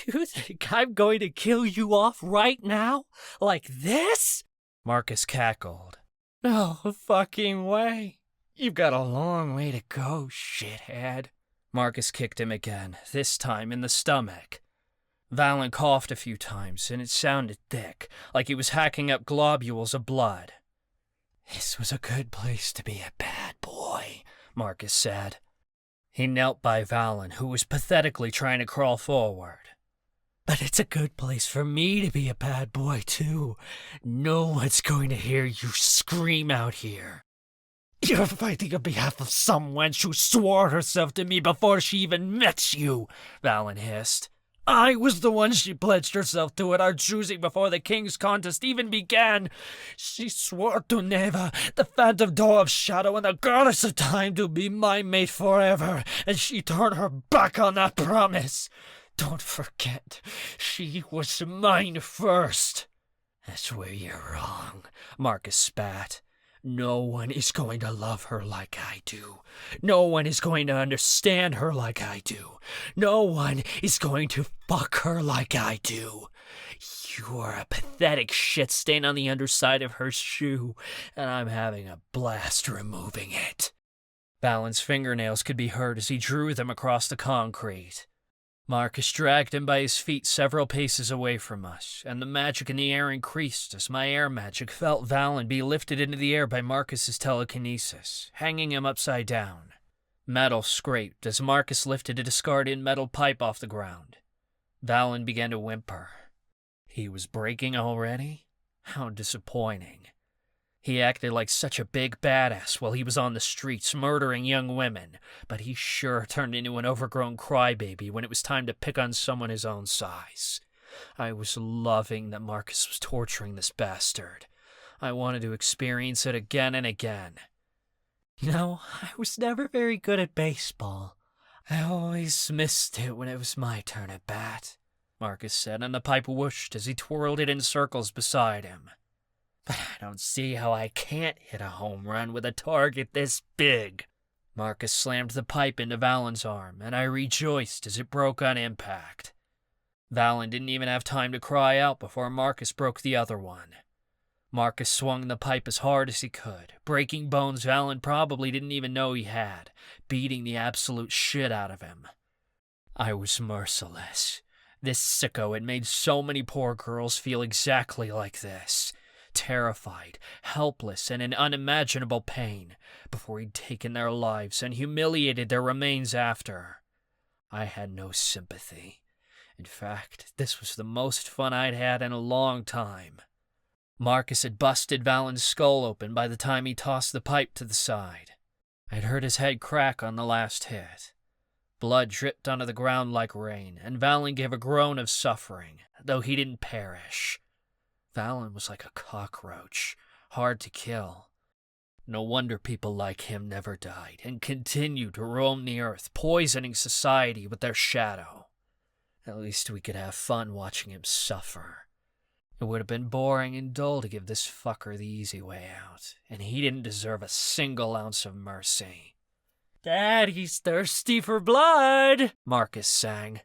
E: You think I'm going to kill you off right now? Like this?
D: Marcus cackled.
E: No fucking way. You've got a long way to go, shithead.
D: Marcus kicked him again, this time in the stomach. Valen coughed a few times, and it sounded thick, like he was hacking up globules of blood.
E: This was a good place to be a bad boy,
D: Marcus said. He knelt by Valen, who was pathetically trying to crawl forward.
E: But it's a good place for me to be a bad boy, too. No one's going to hear you scream out here. You're fighting on behalf of some wench who swore herself to me before she even met you, Valen hissed. I was the one she pledged herself to at our choosing before the king's contest even began. She swore to Neva, the phantom door of shadow and the goddess of time, to be my mate forever, and she turned her back on that promise. Don't forget, she was mine first. That's where you're wrong, Marcus spat. No one is going to love her like I do. No one is going to understand her like I do. No one is going to fuck her like I do. You are a pathetic shit stain on the underside of her shoe, and I'm having a blast removing it.
D: Valen's fingernails could be heard as he drew them across the concrete. Marcus dragged him by his feet several paces away from us, and the magic in the air increased as my air magic felt Valen be lifted into the air by Marcus's telekinesis, hanging him upside down. Metal scraped as Marcus lifted a discarded metal pipe off the ground. Valen began to whimper. He was breaking already? How disappointing. He acted like such a big badass while he was on the streets murdering young women, but he sure turned into an overgrown crybaby when it was time to pick on someone his own size. I was loving that Marcus was torturing this bastard. I wanted to experience it again and again.
E: You know, I was never very good at baseball. I always missed it when it was my turn at bat,
D: Marcus said, and the pipe whooshed as he twirled it in circles beside him.
E: But I don't see how I can't hit a home run with a target this big.
D: Marcus slammed the pipe into Valen's arm, and I rejoiced as it broke on impact. Valen didn't even have time to cry out before Marcus broke the other one. Marcus swung the pipe as hard as he could, breaking bones Valen probably didn't even know he had, beating the absolute shit out of him. I was merciless. This sicko had made so many poor girls feel exactly like this. Terrified, helpless, and in unimaginable pain, before he'd taken their lives and humiliated their remains after. I had no sympathy. In fact, this was the most fun I'd had in a long time. Marcus had busted Valen's skull open by the time he tossed the pipe to the side. I'd heard his head crack on the last hit. Blood dripped onto the ground like rain, and Valen gave a groan of suffering, though he didn't perish. Valen was like a cockroach, hard to kill. No wonder people like him never died, and continued to roam the earth, poisoning society with their shadow. At least we could have fun watching him suffer. It would have been boring and dull to give this fucker the easy way out, and he didn't deserve a single ounce of mercy. "Daddy's thirsty for blood," Marcus sang.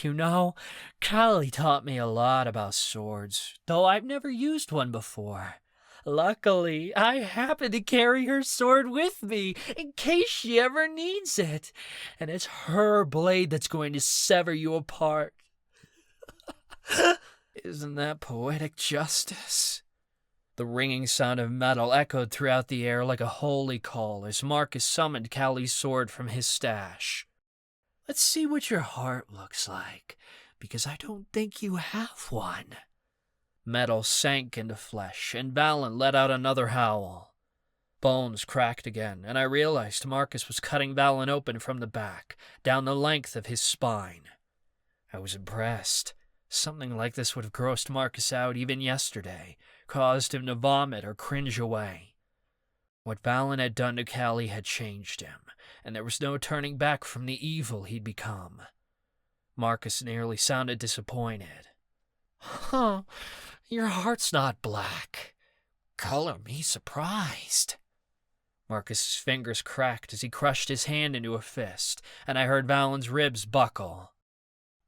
D: You know, Callie taught me a lot about swords, though I've never used one before. Luckily, I happen to carry her sword with me, in case she ever needs it, and it's her blade that's going to sever you apart. Isn't that poetic justice? The ringing sound of metal echoed throughout the air like a holy call as Marcus summoned Callie's sword from his stash. Let's see what your heart looks like, because I don't think you have one. Metal sank into flesh, and Valen let out another howl. Bones cracked again, and I realized Marcus was cutting Valen open from the back, down the length of his spine. I was impressed. Something like this would have grossed Marcus out even yesterday, caused him to vomit or cringe away. What Valen had done to Callie had changed him, and there was no turning back from the evil he'd become. Marcus nearly sounded disappointed. Huh, your heart's not black. Color me surprised. Marcus's fingers cracked as he crushed his hand into a fist, and I heard Valen's ribs buckle.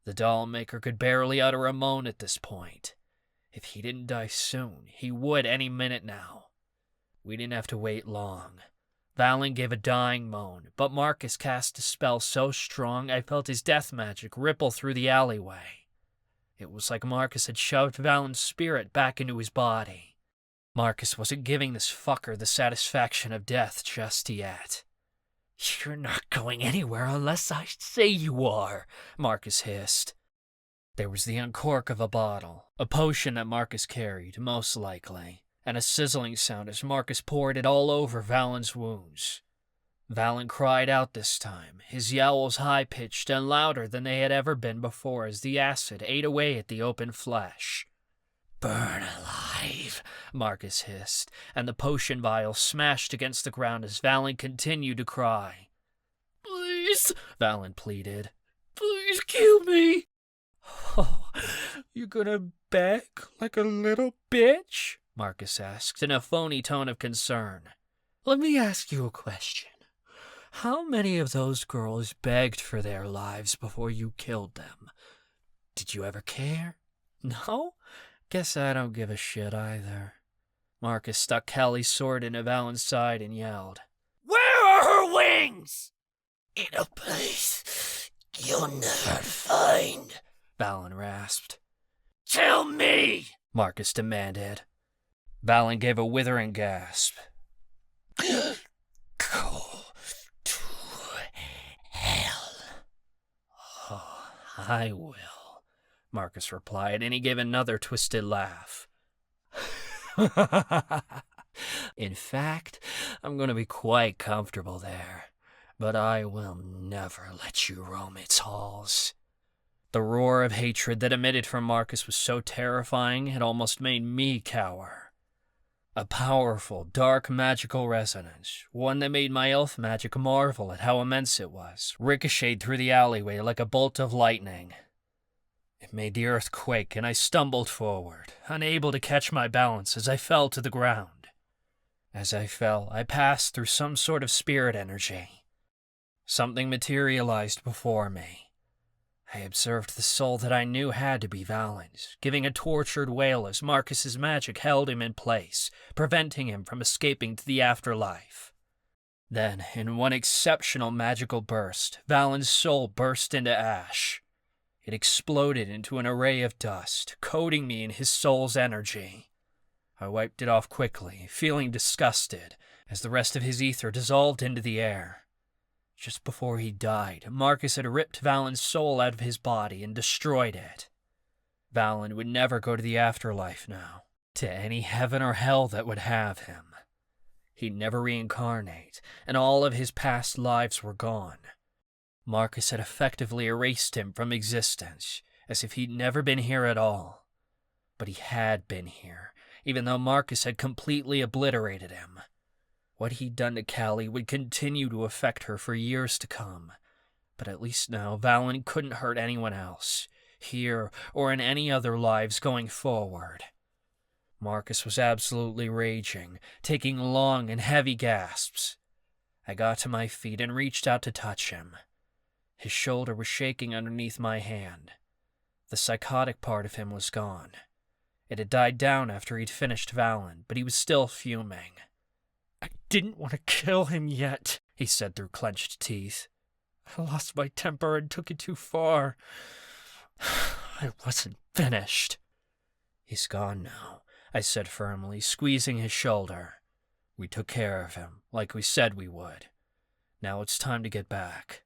D: The Dollmaker could barely utter a moan at this point. If he didn't die soon, he would any minute now. We didn't have to wait long. Valen gave a dying moan, but Marcus cast a spell so strong I felt his death magic ripple through the alleyway. It was like Marcus had shoved Valen's spirit back into his body. Marcus wasn't giving this fucker the satisfaction of death just yet. You're not going anywhere unless I say you are, Marcus hissed. There was the uncork of a bottle, a potion that Marcus carried, most likely, and a sizzling sound as Marcus poured it all over Valen's wounds. Valen cried out this time, his yowls high-pitched and louder than they had ever been before as the acid ate away at the open flesh. Burn alive, Marcus hissed, and the potion vial smashed against the ground as Valen continued to cry. Please, Valen pleaded. Please kill me. Oh, you gonna beg like a little bitch? Marcus asked in a phony tone of concern. Let me ask you a question. How many of those girls begged for their lives before you killed them? Did you ever care? No? Guess I don't give a shit either. Marcus stuck Callie's sword into Valen's side and yelled, Where are her wings? In a place you'll never find, Valen rasped. Tell me, Marcus demanded. Valen gave a withering gasp. Go to hell. Oh, I will, Marcus replied, and he gave another twisted laugh. In fact, I'm going to be quite comfortable there, but I will never let you roam its halls. The roar of hatred that emitted from Marcus was so terrifying it almost made me cower. A powerful, dark, magical resonance, one that made my elf magic marvel at how immense it was, ricocheted through the alleyway like a bolt of lightning. It made the earth quake, and I stumbled forward, unable to catch my balance as I fell to the ground. As I fell, I passed through some sort of spirit energy. Something materialized before me. I observed the soul that I knew had to be Valen's, giving a tortured wail as Marcus's magic held him in place, preventing him from escaping to the afterlife. Then, in one exceptional magical burst, Valen's soul burst into ash. It exploded into an array of dust, coating me in his soul's energy. I wiped it off quickly, feeling disgusted, as the rest of his ether dissolved into the air. Just before he died, Marcus had ripped Valen's soul out of his body and destroyed it. Valen would never go to the afterlife now, to any heaven or hell that would have him. He'd never reincarnate, and all of his past lives were gone. Marcus had effectively erased him from existence, as if he'd never been here at all. But he had been here, even though Marcus had completely obliterated him. What he'd done to Callie would continue to affect her for years to come, but at least now Valen couldn't hurt anyone else, here or in any other lives going forward. Marcus was absolutely raging, taking long and heavy gasps. I got to my feet and reached out to touch him. His shoulder was shaking underneath my hand. The psychotic part of him was gone. It had died down after he'd finished Valen, but he was still fuming.
E: I didn't want to kill him yet, he said through clenched teeth. I lost my temper and took it too far. I wasn't finished.
D: He's gone now, I said firmly, squeezing his shoulder. We took care of him, like we said we would. Now it's time to get back.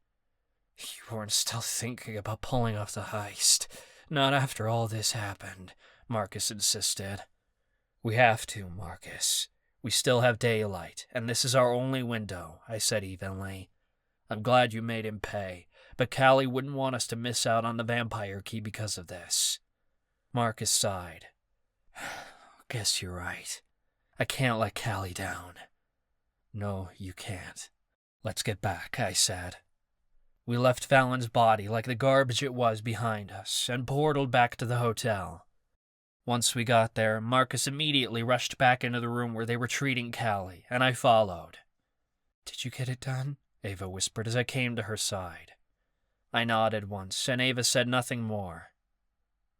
E: You weren't still thinking about pulling off the heist. Not after all this happened, Marcus insisted.
D: We have to, Marcus. We still have daylight, and this is our only window, I said evenly. I'm glad you made him pay, but Callie wouldn't want us to miss out on the vampire key because of this. Marcus sighed. Guess you're right. I can't let Callie down. No, you can't. Let's get back, I said. We left Valen's body like the garbage it was behind us and portaled back to the hotel. Once we got there, Marcus immediately rushed back into the room where they were treating Callie, and I followed.
E: Did you get it done?
D: Ava whispered as I came to her side. I nodded once, and Ava said nothing more.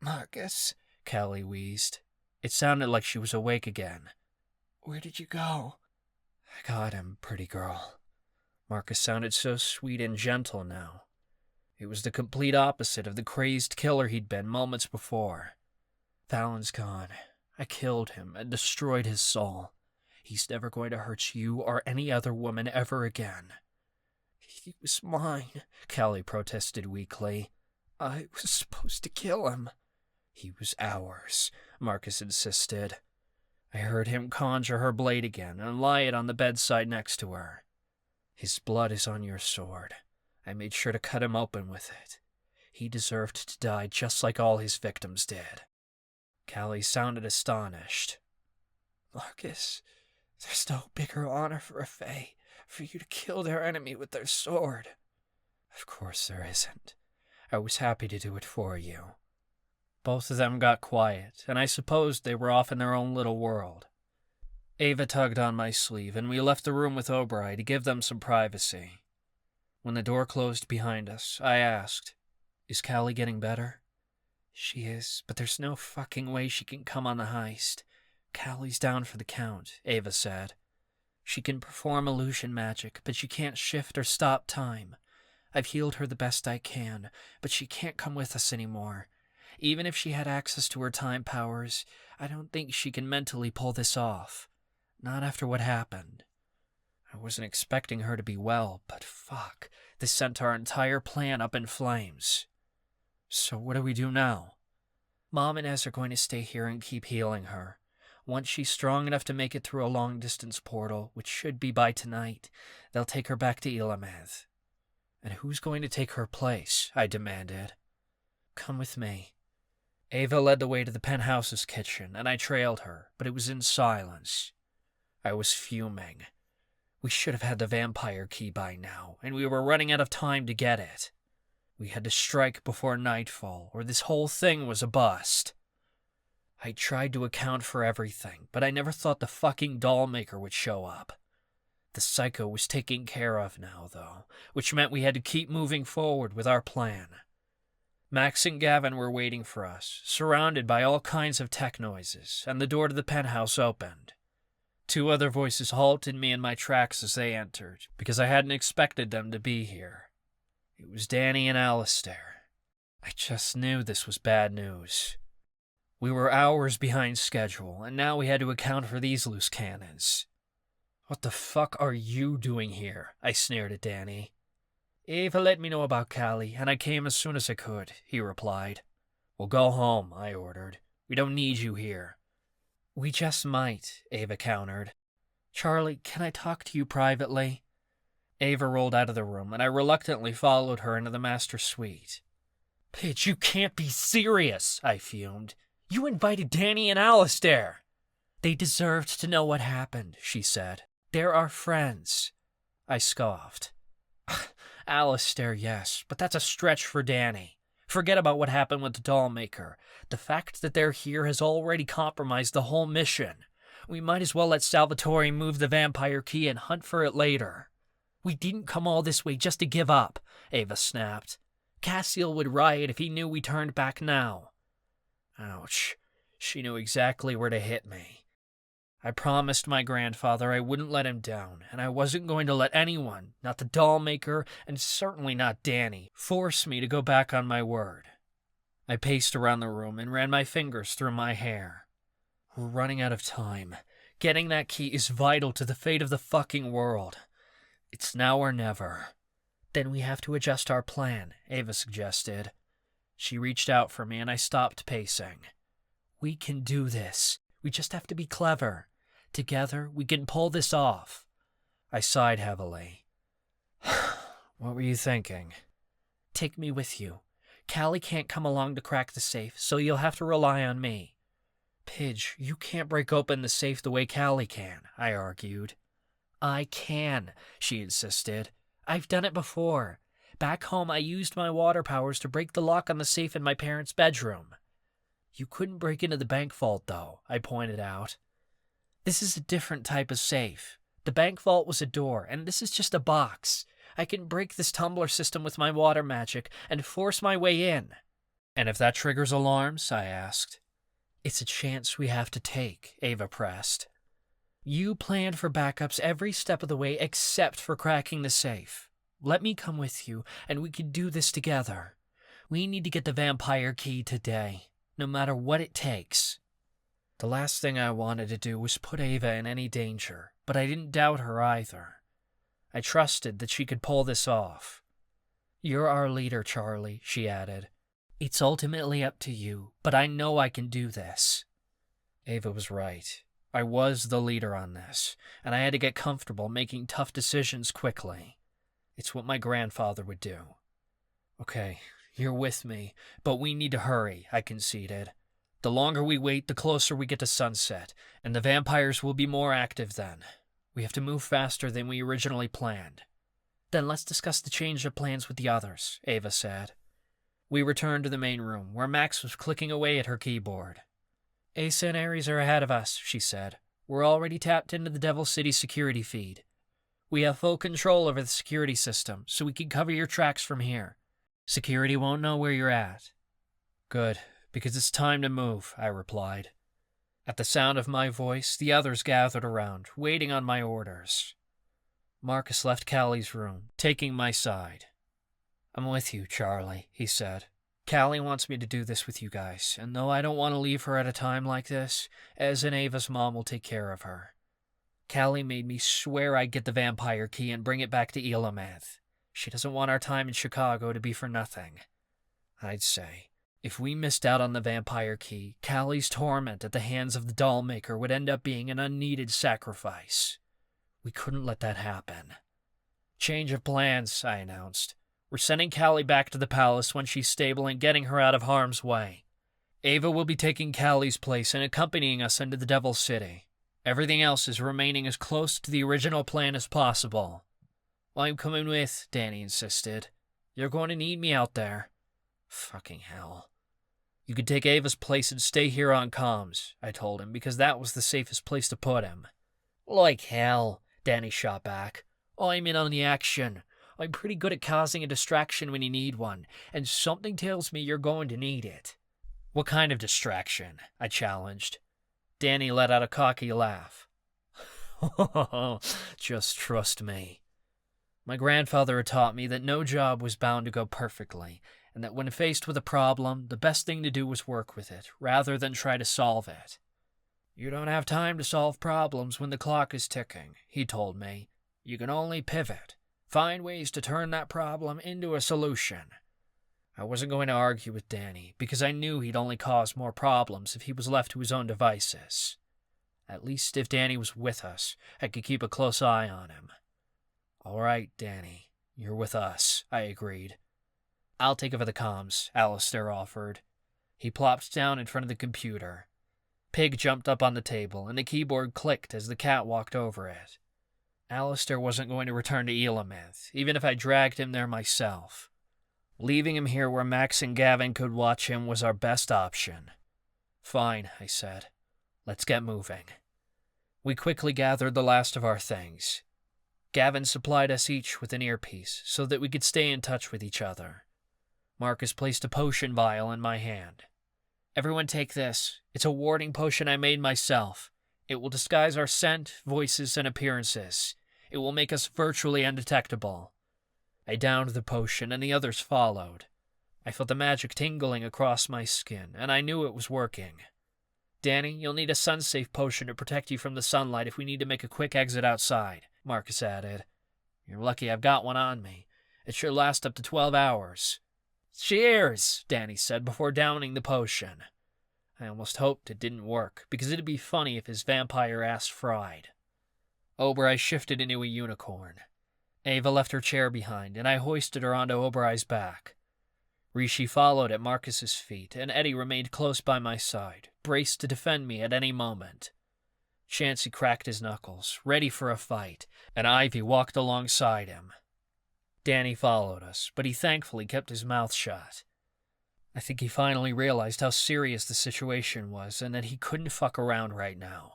E: Marcus,
D: Callie wheezed. It sounded like she was awake again.
E: Where did you go?
D: I got him, pretty girl. Marcus sounded so sweet and gentle now. It was the complete opposite of the crazed killer he'd been moments before. Valen's gone. I killed him and destroyed his soul. He's never going to hurt you or any other woman ever again.
E: He was mine, Callie protested weakly. I was supposed to kill him.
D: He was ours, Marcus insisted. I heard him conjure her blade again and lie it on the bedside next to her. His blood is on your sword. I made sure to cut him open with it. He deserved to die just like all his victims did. Callie sounded astonished.
E: Marcus, there's no bigger honor for a fae for you to kill their enemy with their sword.
D: Of course there isn't. I was happy to do it for you. Both of them got quiet, and I supposed they were off in their own little world. Ava tugged on my sleeve, and we left the room with Oberoi to give them some privacy. When the door closed behind us, I asked, Is Callie getting better?
E: She is, but there's no fucking way she can come on the heist.
D: Callie's down for the count, Ava said. She can perform illusion magic, but she can't shift or stop time. I've healed her the best I can, but she can't come with us anymore. Even if she had access to her time powers, I don't think she can mentally pull this off. Not after what happened. I wasn't expecting her to be well, but fuck, this sent our entire plan up in flames. So what do we do now? Mom and Ez are going to stay here and keep healing her. Once she's strong enough to make it through a long-distance portal, which should be by tonight, they'll take her back to Ilameth. And who's going to take her place? I demanded. Come with me. Ava led the way to the penthouse's kitchen, and I trailed her, but it was in silence. I was fuming. We should have had the vampire key by now, and we were running out of time to get it. We had to strike before nightfall, or this whole thing was a bust. I tried to account for everything, but I never thought the fucking Dollmaker would show up. The psycho was taken care of now, though, which meant we had to keep moving forward with our plan. Max and Gavin were waiting for us, surrounded by all kinds of tech noises, and the door to the penthouse opened. 2 other voices halted me in my tracks as they entered, because I hadn't expected them to be here. It was Danny and Alistair. I just knew this was bad news. We were hours behind schedule, and now we had to account for these loose cannons. "What the fuck are you doing here?" I sneered at Danny. "Ava let me know about Callie, and I came as soon as I could," he replied. "Well, go home," I ordered. "We don't need you here." "We just might," Ava countered. "Charlie, can I talk to you privately?" Ava rolled out of the room, and I reluctantly followed her into the master suite. "Pitch, you can't be serious," I fumed. "You invited Danny and Alistair." "They deserved to know what happened," she said. "They're our friends." I scoffed. "Alistair, yes, but that's a stretch for Danny. Forget about what happened with the Dollmaker. The fact that they're here has already compromised the whole mission. We might as well let Salvatore move the vampire key and hunt for it later." "We didn't come all this way just to give up," Ava snapped. "Cassiel would riot if he knew we turned back now." Ouch. She knew exactly where to hit me. I promised my grandfather I wouldn't let him down, and I wasn't going to let anyone, not the Dollmaker, and certainly not Danny, force me to go back on my word. I paced around the room and ran my fingers through my hair. We're running out of time. Getting that key is vital to the fate of the fucking world. It's now or never. "Then we have to adjust our plan," Ava suggested. She reached out for me and I stopped pacing. "We can do this. We just have to be clever. Together, we can pull this off." I sighed heavily. "What were you thinking?" "Take me with you. Callie can't come along to crack the safe, so you'll have to rely on me." "Pidge, you can't break open the safe the way Callie can," I argued. "I can," she insisted. "I've done it before. Back home, I used my water powers to break the lock on the safe in my parents' bedroom." "You couldn't break into the bank vault, though," I pointed out. "This is a different type of safe. The bank vault was a door, and this is just a box. I can break this tumbler system with my water magic and force my way in." "And if that triggers alarms?" I asked. "It's a chance we have to take," Ava pressed. "You planned for backups every step of the way except for cracking the safe. Let me come with you, and we can do this together. We need to get the vampire key today, no matter what it takes." The last thing I wanted to do was put Ava in any danger, but I didn't doubt her either. I trusted that she could pull this off. "You're our leader, Charlie," she added. "It's ultimately up to you, but I know I can do this." Ava was right. I was the leader on this, and I had to get comfortable making tough decisions quickly. It's what my grandfather would do. "Okay, you're with me, but we need to hurry," I conceded. "The longer we wait, the closer we get to sunset, and the vampires will be more active then. We have to move faster than we originally planned." "Then let's discuss the change of plans with the others," Ava said. We returned to the main room, where Max was clicking away at her keyboard. "Ace and Ares are ahead of us," she said. "We're already tapped into the Devil City security feed. We have full control over the security system, so we can cover your tracks from here. Security won't know where you're at." "Good, because it's time to move," I replied. At the sound of my voice, the others gathered around, waiting on my orders. Marcus left Callie's room, taking my side. "I'm with you, Charlie," he said. "Callie wants me to do this with you guys, and though I don't want to leave her at a time like this, Ez and Ava's mom will take care of her. Callie made me swear I'd get the vampire key and bring it back to Elamanth. She doesn't want our time in Chicago to be for nothing. I'd say, if we missed out on the vampire key, Callie's torment at the hands of the Dollmaker would end up being an unneeded sacrifice. We couldn't let that happen." "Change of plans," I announced. "We're sending Callie back to the palace when she's stable and getting her out of harm's way. Ava will be taking Callie's place and accompanying us into the Devil City. Everything else is remaining as close to the original plan as possible." "I'm coming with," Danny insisted. "You're going to need me out there." Fucking hell. "You could take Ava's place and stay here on comms," I told him, because that was the safest place to put him. "Like hell," Danny shot back. "I'm in on the action. I'm pretty good at causing a distraction when you need one, and something tells me you're going to need it. What kind of distraction? I challenged. Danny let out a cocky laugh. Just trust me. My grandfather had taught me that no job was bound to go perfectly, and that when faced with a problem, the best thing to do was work with it, rather than try to solve it. You don't have time to solve problems when the clock is ticking, he told me. You can only pivot, find ways to turn that problem into a solution. I wasn't going to argue with Danny, because I knew he'd only cause more problems if he was left to his own devices. At least if Danny was with us, I could keep a close eye on him. All right, Danny, you're with us, I agreed. I'll take over the comms, Alistair offered. He plopped down in front of the computer. Pig jumped up on the table, and the keyboard clicked as the cat walked over it. Alistair wasn't going to return to Elamanth, even if I dragged him there myself. Leaving him here where Max and Gavin could watch him was our best option. Fine, I said. Let's get moving. We quickly gathered the last of our things. Gavin supplied us each with an earpiece so that we could stay in touch with each other. Marcus placed a potion vial in my hand. Everyone take this. It's a warding potion I made myself. It will disguise our scent, voices, and appearances. It will make us virtually undetectable. I downed the potion, and the others followed. I felt the magic tingling across my skin, and I knew it was working. Danny, you'll need a sun-safe potion to protect you from the sunlight if we need to make a quick exit outside, Marcus added. You're lucky I've got one on me. It should last up to 12 hours. Cheers, Danny said before downing the potion. I almost hoped it didn't work, because it'd be funny if his vampire ass fried. Obereye shifted into a unicorn. Ava left her chair behind, and I hoisted her onto Obereye's back. Rishi followed at Marcus's feet, and Eddie remained close by my side, braced to defend me at any moment. Chansey cracked his knuckles, ready for a fight, and Ivy walked alongside him. Danny followed us, but he thankfully kept his mouth shut. I think he finally realized how serious the situation was and that he couldn't fuck around right now.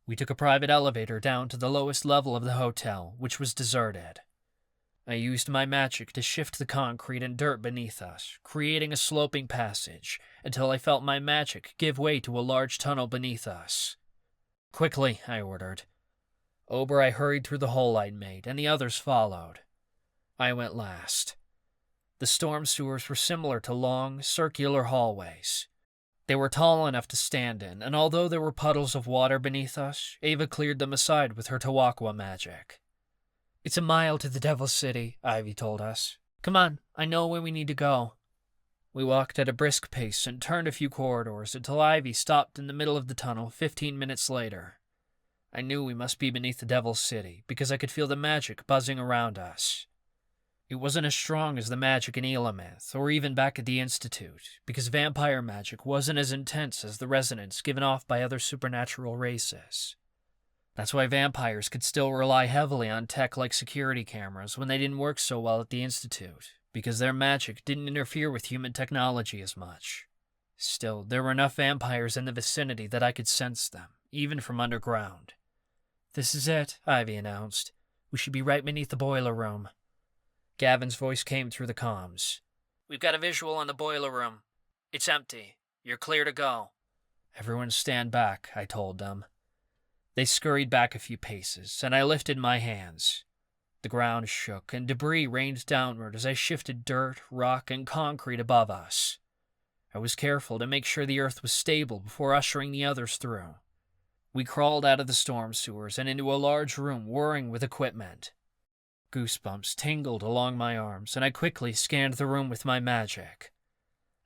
D: We took a private elevator down to the lowest level of the hotel, which was deserted. I used my magic to shift the concrete and dirt beneath us, creating a sloping passage, until I felt my magic give way to a large tunnel beneath us. Quickly, I ordered. Obereye hurried through the hole I'd made, and the others followed. I went last. The storm sewers were similar to long, circular hallways. They were tall enough to stand in, and although there were puddles of water beneath us, Ava cleared them aside with her Tawakwa magic. It's a mile to the Devil's City, Ivy told us. Come on, I know where we need to go. We walked at a brisk pace and turned a few corridors until Ivy stopped in the middle of the tunnel 15 minutes later. I knew we must be beneath the Devil's City because I could feel the magic buzzing around us. It wasn't as strong as the magic in Elamanth, or even back at the Institute, because vampire magic wasn't as intense as the resonance given off by other supernatural races. That's why vampires could still rely heavily on tech like security cameras when they didn't work so well at the Institute, because their magic didn't interfere with human technology as much. Still, there were enough vampires in the vicinity that I could sense them, even from underground. This is it, Ivy announced. We should be right beneath the boiler room. Gavin's voice came through the comms. We've got a visual on the boiler room. It's empty. You're clear to go. Everyone stand back, I told them. They scurried back a few paces, and I lifted my hands. The ground shook, and debris rained downward as I shifted dirt, rock, and concrete above us. I was careful to make sure the earth was stable before ushering the others through. We crawled out of the storm sewers and into a large room whirring with equipment. Goosebumps tingled along my arms, and I quickly scanned the room with my magic.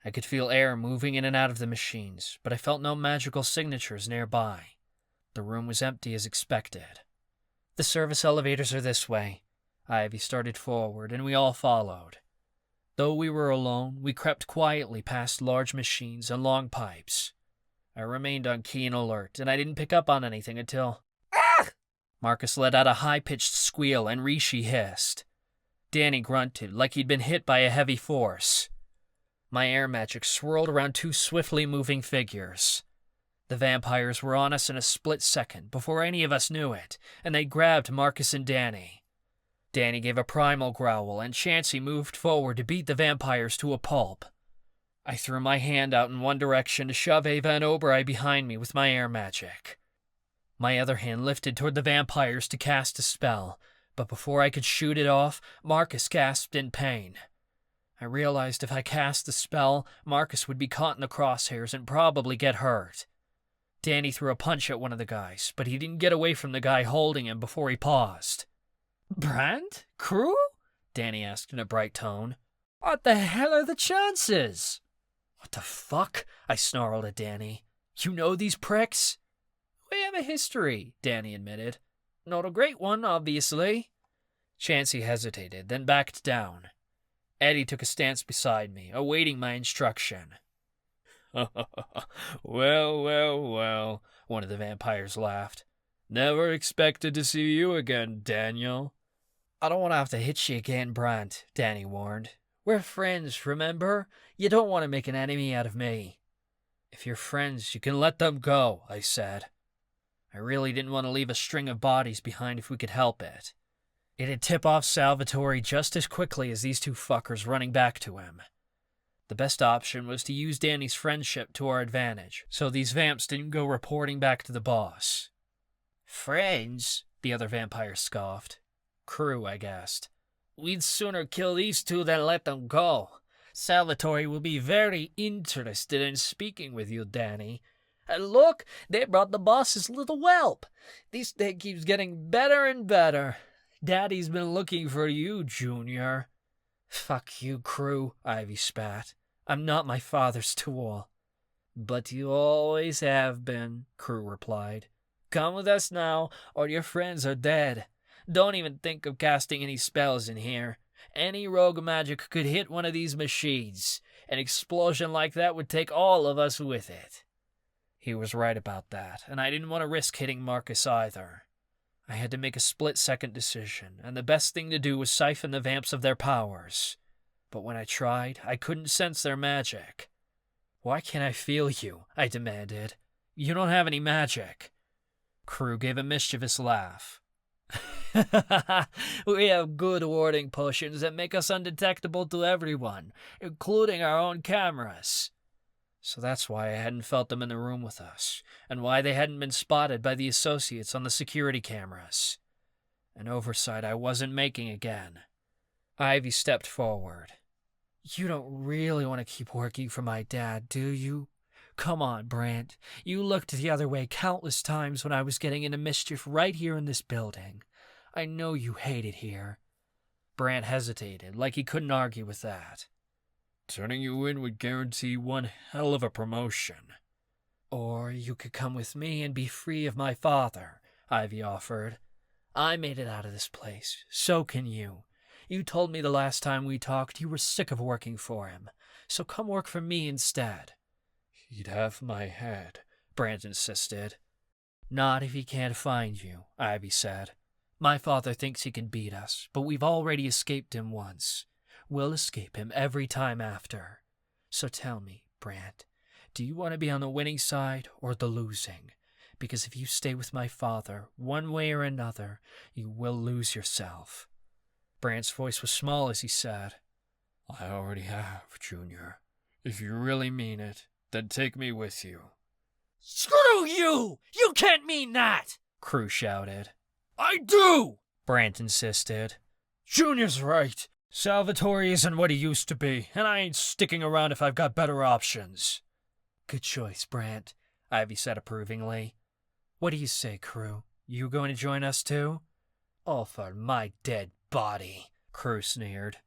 D: I could feel air moving in and out of the machines, but I felt no magical signatures nearby. The room was empty as expected. The service elevators are this way. Ivy started forward, and we all followed. Though we were alone, we crept quietly past large machines and long pipes. I remained on keen alert, and I didn't pick up on anything until... Marcus let out a high-pitched squeal, and Rishi hissed. Danny grunted like he'd been hit by a heavy force. My air magic swirled around two swiftly moving figures. The vampires were on us in a split second before any of us knew it, and they grabbed Marcus and Danny. Danny gave a primal growl, and Chansey moved forward to beat the vampires to a pulp. I threw my hand out in one direction to shove Ava and Oberei behind me with my air magic. My other hand lifted toward the vampires to cast a spell, but before I could shoot it off, Marcus gasped in pain. I realized if I cast the spell, Marcus would be caught in the crosshairs and probably get hurt. Danny threw a punch at one of the guys, but he didn't get away from the guy holding him before he paused. "Brand? Crew?" Danny asked in a bright tone. "What the hell are the chances?" "What the fuck?" I snarled at Danny. "You know these pricks?" "We have a history," Danny admitted. "Not a great one, obviously." Chansey hesitated, then backed down. Eddie took a stance beside me, awaiting my instruction. Well, one of the vampires laughed. "Never expected to see you again, Daniel." "I don't want to have to hit you again, Brant," Danny warned. "We're friends, remember? You don't want to make an enemy out of me." "If you're friends, you can let them go," I said. I really didn't want to leave a string of bodies behind if we could help it. It'd tip off Salvatore just as quickly as these two fuckers running back to him. The best option was to use Danny's friendship to our advantage, so these vamps didn't go reporting back to the boss. "Friends?" the other vampire scoffed. "Crew," I guessed. "We'd sooner kill these two than let them go. Salvatore will be very interested in speaking with you, Danny. And look, they brought the boss's little whelp. This day keeps getting better and better. Daddy's been looking for you, Junior." "Fuck you, Crew," Ivy spat. "I'm not my father's tool." "But you always have been," Crew replied. "Come with us now, or your friends are dead. Don't even think of casting any spells in here. Any rogue magic could hit one of these machines. An explosion like that would take all of us with it." He was right about that, and I didn't want to risk hitting Marcus either. I had to make a split-second decision, and the best thing to do was siphon the vamps of their powers. But when I tried, I couldn't sense their magic. "Why can't I feel you?" I demanded. "You don't have any magic." Crew gave a mischievous laugh. "We have good warding potions that make us undetectable to everyone, including our own cameras." So that's why I hadn't felt them in the room with us, and why they hadn't been spotted by the associates on the security cameras. An oversight I wasn't making again. Ivy stepped forward. "You don't really want to keep working for my dad, do you? Come on, Brant. You looked the other way countless times when I was getting into mischief right here in this building. I know you hate it here." Brant hesitated, like he couldn't argue with that. "Turning you in would guarantee one hell of a promotion." "Or you could come with me and be free of my father," Ivy offered. "I made it out of this place. So can you. You told me the last time we talked you were sick of working for him. So come work for me instead."
F: "He'd have my head,"
D: Brant insisted. "Not if he can't find you," Ivy said. "My father thinks he can beat us, but we've already escaped him once. We'll escape him every time after. So tell me, Brant, do you want to be on the winning side or the losing? Because if you stay with my father, one way or another, you will lose yourself." Brant's voice was small as he said,
F: "I already have, Junior. If you really mean it, then take me with you."
D: "Screw you! You can't mean that!" Crew shouted.
F: "I do!"
D: Brant insisted.
F: "Junior's right. Salvatore isn't what he used to be, and I ain't sticking around if I've got better options."
D: "Good choice, Brant," Ivy said approvingly. "What do you say, Crew? You going to join us too?" "All for my dead body," Crew sneered.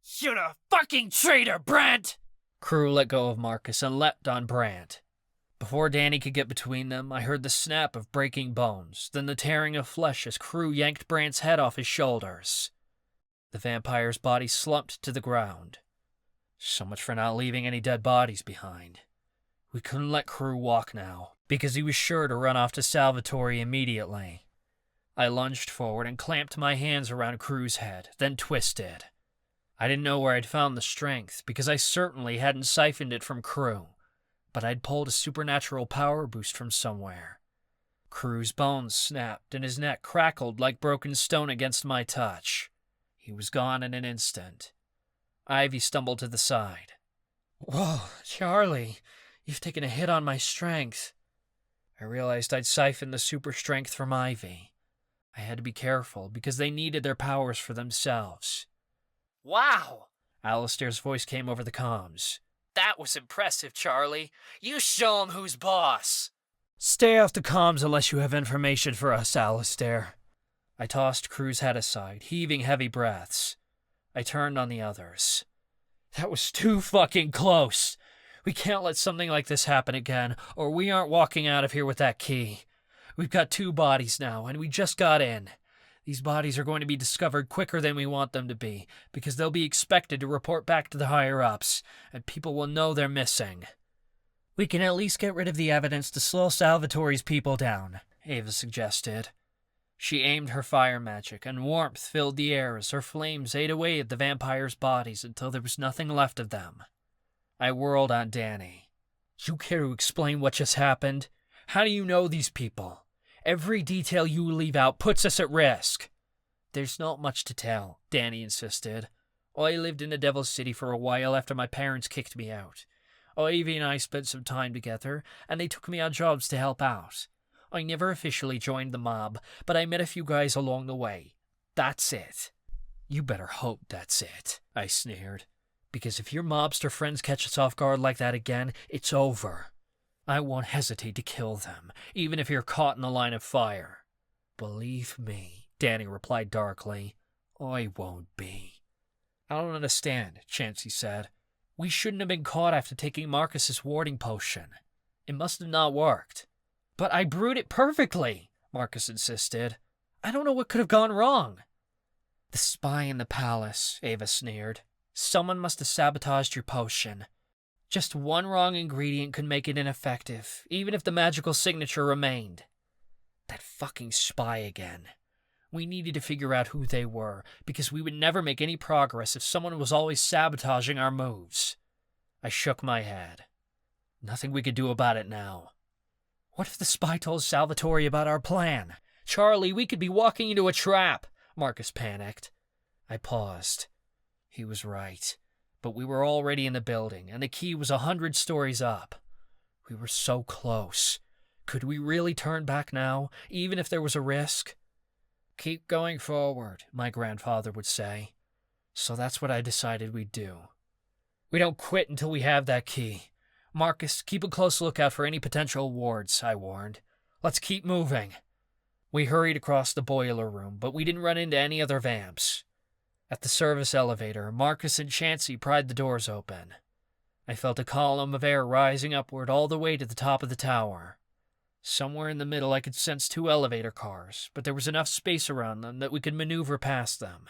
E: "You're a fucking traitor, Brant!"
D: Crew let go of Marcus and leapt on Brant. Before Danny could get between them, I heard the snap of breaking bones, then the tearing of flesh as Crew yanked Brant's head off his shoulders. The vampire's body slumped to the ground. So much for not leaving any dead bodies behind. We couldn't let Crew walk now, because he was sure to run off to Salvatore immediately. I lunged forward and clamped my hands around Crew's head, then twisted. I didn't know where I'd found the strength, because I certainly hadn't siphoned it from Crew, but I'd pulled a supernatural power boost from somewhere. Crew's bones snapped and his neck crackled like broken stone against my touch. He was gone in an instant. Ivy stumbled to the side. Whoa, Charlie, you've taken a hit on my strength. I realized I'd siphoned the super strength from Ivy. I had to be careful because they needed their powers for themselves. Wow! Alistair's voice came over the comms. That was impressive, Charlie. You show 'em who's boss. Stay off the comms unless you have information for us, Alistair. I tossed Crew's head aside, heaving heavy breaths. I turned on the others. That was too fucking close. We can't let something like this happen again, or we aren't walking out of here with that key. We've got 2 bodies now, and we just got in. These bodies are going to be discovered quicker than we want them to be, because they'll be expected to report back to the higher-ups, and people will know they're missing. We can at least get rid of the evidence to slow Salvatore's people down, Ava suggested. She aimed her fire magic, and warmth filled the air as her flames ate away at the vampires' bodies until there was nothing left of them. I whirled on Danny. You care to explain what just happened? How do you know these people? Every detail you leave out puts us at risk. There's not much to tell, Danny insisted. I lived in the Devil's City for a while after my parents kicked me out. Ivy and I spent some time together, and they took me on jobs to help out. I never officially joined the mob, but I met a few guys along the way. That's it. You better hope that's it, I sneered. Because if your mobster friends catch us off guard like that again, it's over. I won't hesitate to kill them, even if you're caught in the line of fire. Believe me, Danny replied darkly, I won't be. I don't understand, Chansey said. We shouldn't have been caught after taking Marcus's warding potion. It must have not worked. But I brewed it perfectly, Marcus insisted. I don't know what could have gone wrong. The spy in the palace, Ava sneered. Someone must have sabotaged your potion. Just one wrong ingredient could make it ineffective, even if the magical signature remained. That fucking spy again. We needed to figure out who they were, because we would never make any progress if someone was always sabotaging our moves. I shook my head. Nothing we could do about it now. What if the spy told Salvatore about our plan? Charlie, we could be walking into a trap, Marcus panicked. I paused. He was right. But we were already in the building, and the key was 100 stories up. We were so close. Could we really turn back now, even if there was a risk? Keep going forward, my grandfather would say. So that's what I decided we'd do. We don't quit until we have that key. Marcus, keep a close lookout for any potential wards, I warned. Let's keep moving. We hurried across the boiler room, but we didn't run into any other vamps. At the service elevator, Marcus and Chansey pried the doors open. I felt a column of air rising upward all the way to the top of the tower. Somewhere in the middle I could sense 2 elevator cars, but there was enough space around them that we could maneuver past them.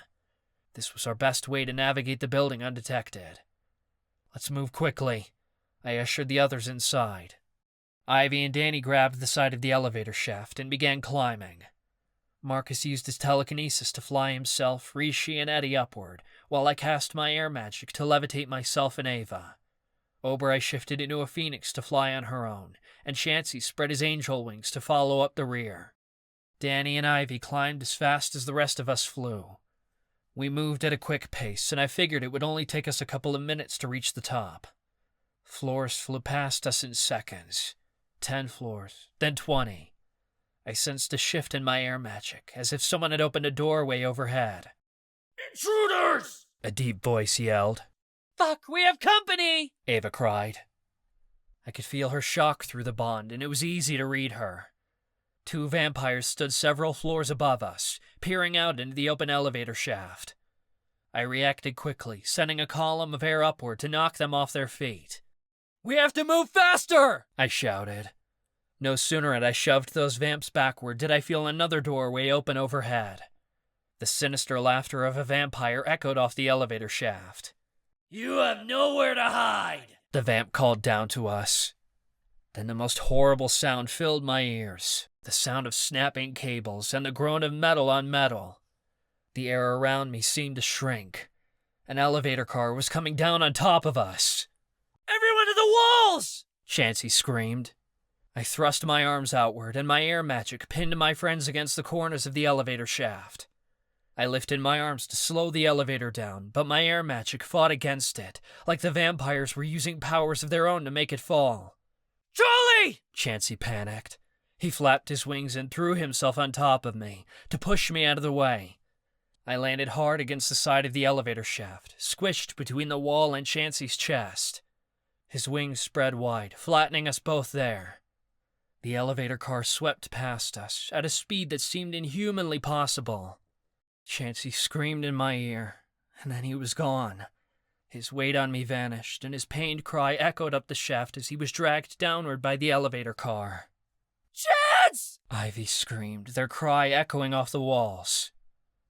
D: This was our best way to navigate the building undetected. Let's move quickly. I ushered the others inside. Ivy and Danny grabbed the side of the elevator shaft and began climbing. Marcus used his telekinesis to fly himself, Rishi, and Eddie upward, while I cast my air magic to levitate myself and Ava. Oberei shifted into a phoenix to fly on her own, and Chansey spread his angel wings to follow up the rear. Danny and Ivy climbed as fast as the rest of us flew. We moved at a quick pace, and I figured it would only take us a couple of minutes to reach the top. Floors flew past us in seconds. 10 floors, then 20. I sensed a shift in my air magic, as if someone had opened a doorway overhead. Intruders! A deep voice yelled. Fuck, we have company! Ava cried. I could feel her shock through the bond, and it was easy to read her. 2 vampires stood several floors above us, peering out into the open elevator shaft. I reacted quickly, sending a column of air upward to knock them off their feet. We have to move faster! I shouted. No sooner had I shoved those vamps backward did I feel another doorway open overhead. The sinister laughter of a vampire echoed off the elevator shaft. You have nowhere to hide, the vamp called down to us. Then the most horrible sound filled my ears, the sound of snapping cables and the groan of metal on metal. The air around me seemed to shrink. An elevator car was coming down on top of us. Everyone to the walls! Chansey screamed. I thrust my arms outward, and my air magic pinned my friends against the corners of the elevator shaft. I lifted my arms to slow the elevator down, but my air magic fought against it, like the vampires were using powers of their own to make it fall. "Charlie!" Chansey panicked. He flapped his wings and threw himself on top of me, to push me out of the way. I landed hard against the side of the elevator shaft, squished between the wall and Chansey's chest. His wings spread wide, flattening us both there. The elevator car swept past us, at a speed that seemed inhumanly possible. Chansey screamed in my ear, and then he was gone. His weight on me vanished, and his pained cry echoed up the shaft as he was dragged downward by the elevator car. "Chance!" Ivy screamed, their cry echoing off the walls.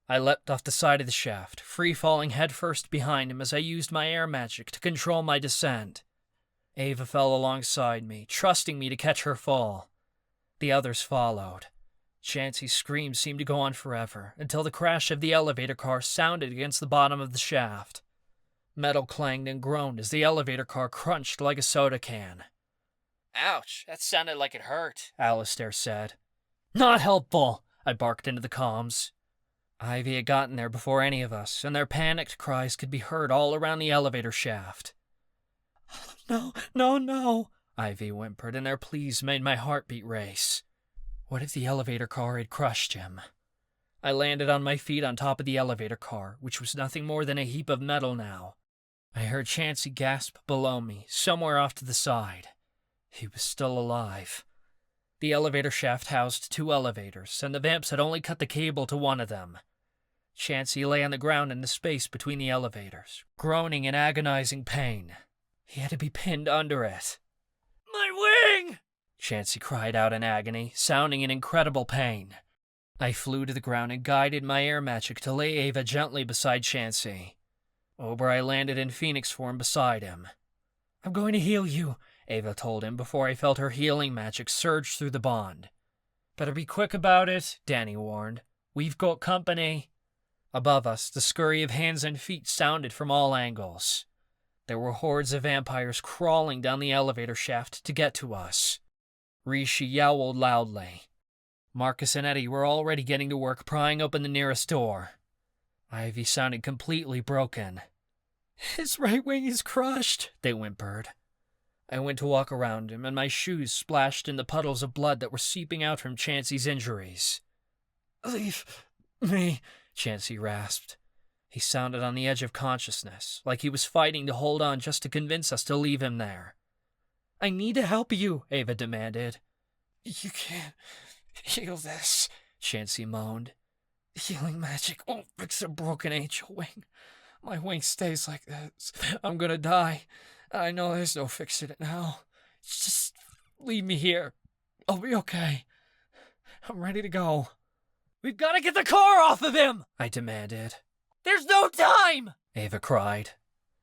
D: I leapt off the side of the shaft, free-falling headfirst behind him as I used my air magic to control my descent. Ava fell alongside me, trusting me to catch her fall. The others followed. Chansey's screams seemed to go on forever, until the crash of the elevator car sounded against the bottom of the shaft. Metal clanged and groaned as the elevator car crunched like a soda can. "Ouch, that sounded like it hurt," Alistair said. "Not helpful," I barked into the comms. Ivy had gotten there before any of us, and their panicked cries could be heard all around the elevator shaft. "No, no, no," Ivy whimpered, and their pleas made my heartbeat race. What if the elevator car had crushed him? I landed on my feet on top of the elevator car, which was nothing more than a heap of metal now. I heard Chansey gasp below me, somewhere off to the side. He was still alive. The elevator shaft housed 2 elevators, and the vamps had only cut the cable to one of them. Chansey lay on the ground in the space between the elevators, groaning in agonizing pain. He had to be pinned under it. "My wing!" Chansey cried out in agony, sounding in incredible pain. I flew to the ground and guided my air magic to lay Ava gently beside Chansey. Oberoi landed in phoenix form beside him. "I'm going to heal you," Ava told him before I felt her healing magic surge through the bond. "Better be quick about it," Danny warned. "We've got company." Above us, the scurry of hands and feet sounded from all angles. There were hordes of vampires crawling down the elevator shaft to get to us. Rishi yowled loudly. Marcus and Eddie were already getting to work prying open the nearest door. Ivy sounded completely broken. "His right wing is crushed," they whimpered. I went to walk around him, and my shoes splashed in the puddles of blood that were seeping out from Chansey's injuries. "Leave me," Chansey rasped. He sounded on the edge of consciousness, like he was fighting to hold on just to convince us to leave him there. "I need to help you," Ava demanded. "You can't heal this," Chansey moaned. "Healing magic won't fix a broken angel wing. My wing stays like this. I'm gonna die. I know there's no fixing it now. Just leave me here. I'll be okay. I'm ready to go." "We've got to get the car off of him," I demanded. "There's no time," Ava cried.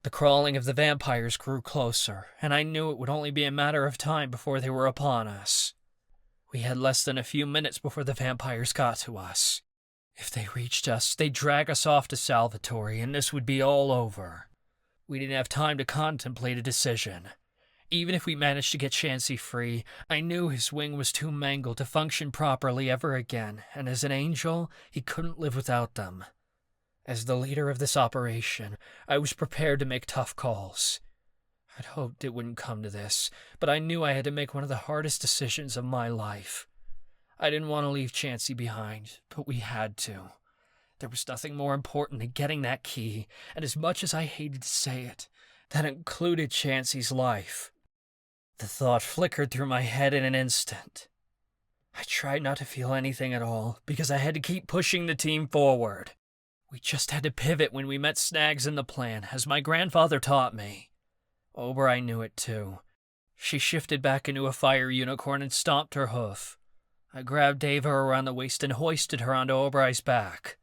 D: The crawling of the vampires grew closer, and I knew it would only be a matter of time before they were upon us. We had less than a few minutes before the vampires got to us. If they reached us, they'd drag us off to Salvatore, and this would be all over. We didn't have time to contemplate a decision. Even if we managed to get Chansey free, I knew his wing was too mangled to function properly ever again, and as an angel, he couldn't live without them. As the leader of this operation, I was prepared to make tough calls. I'd hoped it wouldn't come to this, but I knew I had to make one of the hardest decisions of my life. I didn't want to leave Chansey behind, but we had to. There was nothing more important than getting that key, and as much as I hated to say it, that included Chansey's life. The thought flickered through my head in an instant. I tried not to feel anything at all, because I had to keep pushing the team forward. We just had to pivot when we met snags in the plan, as my grandfather taught me. Oberoi knew it too. She shifted back into a fire unicorn and stomped her hoof. I grabbed Ava around the waist and hoisted her onto Oberoi's back.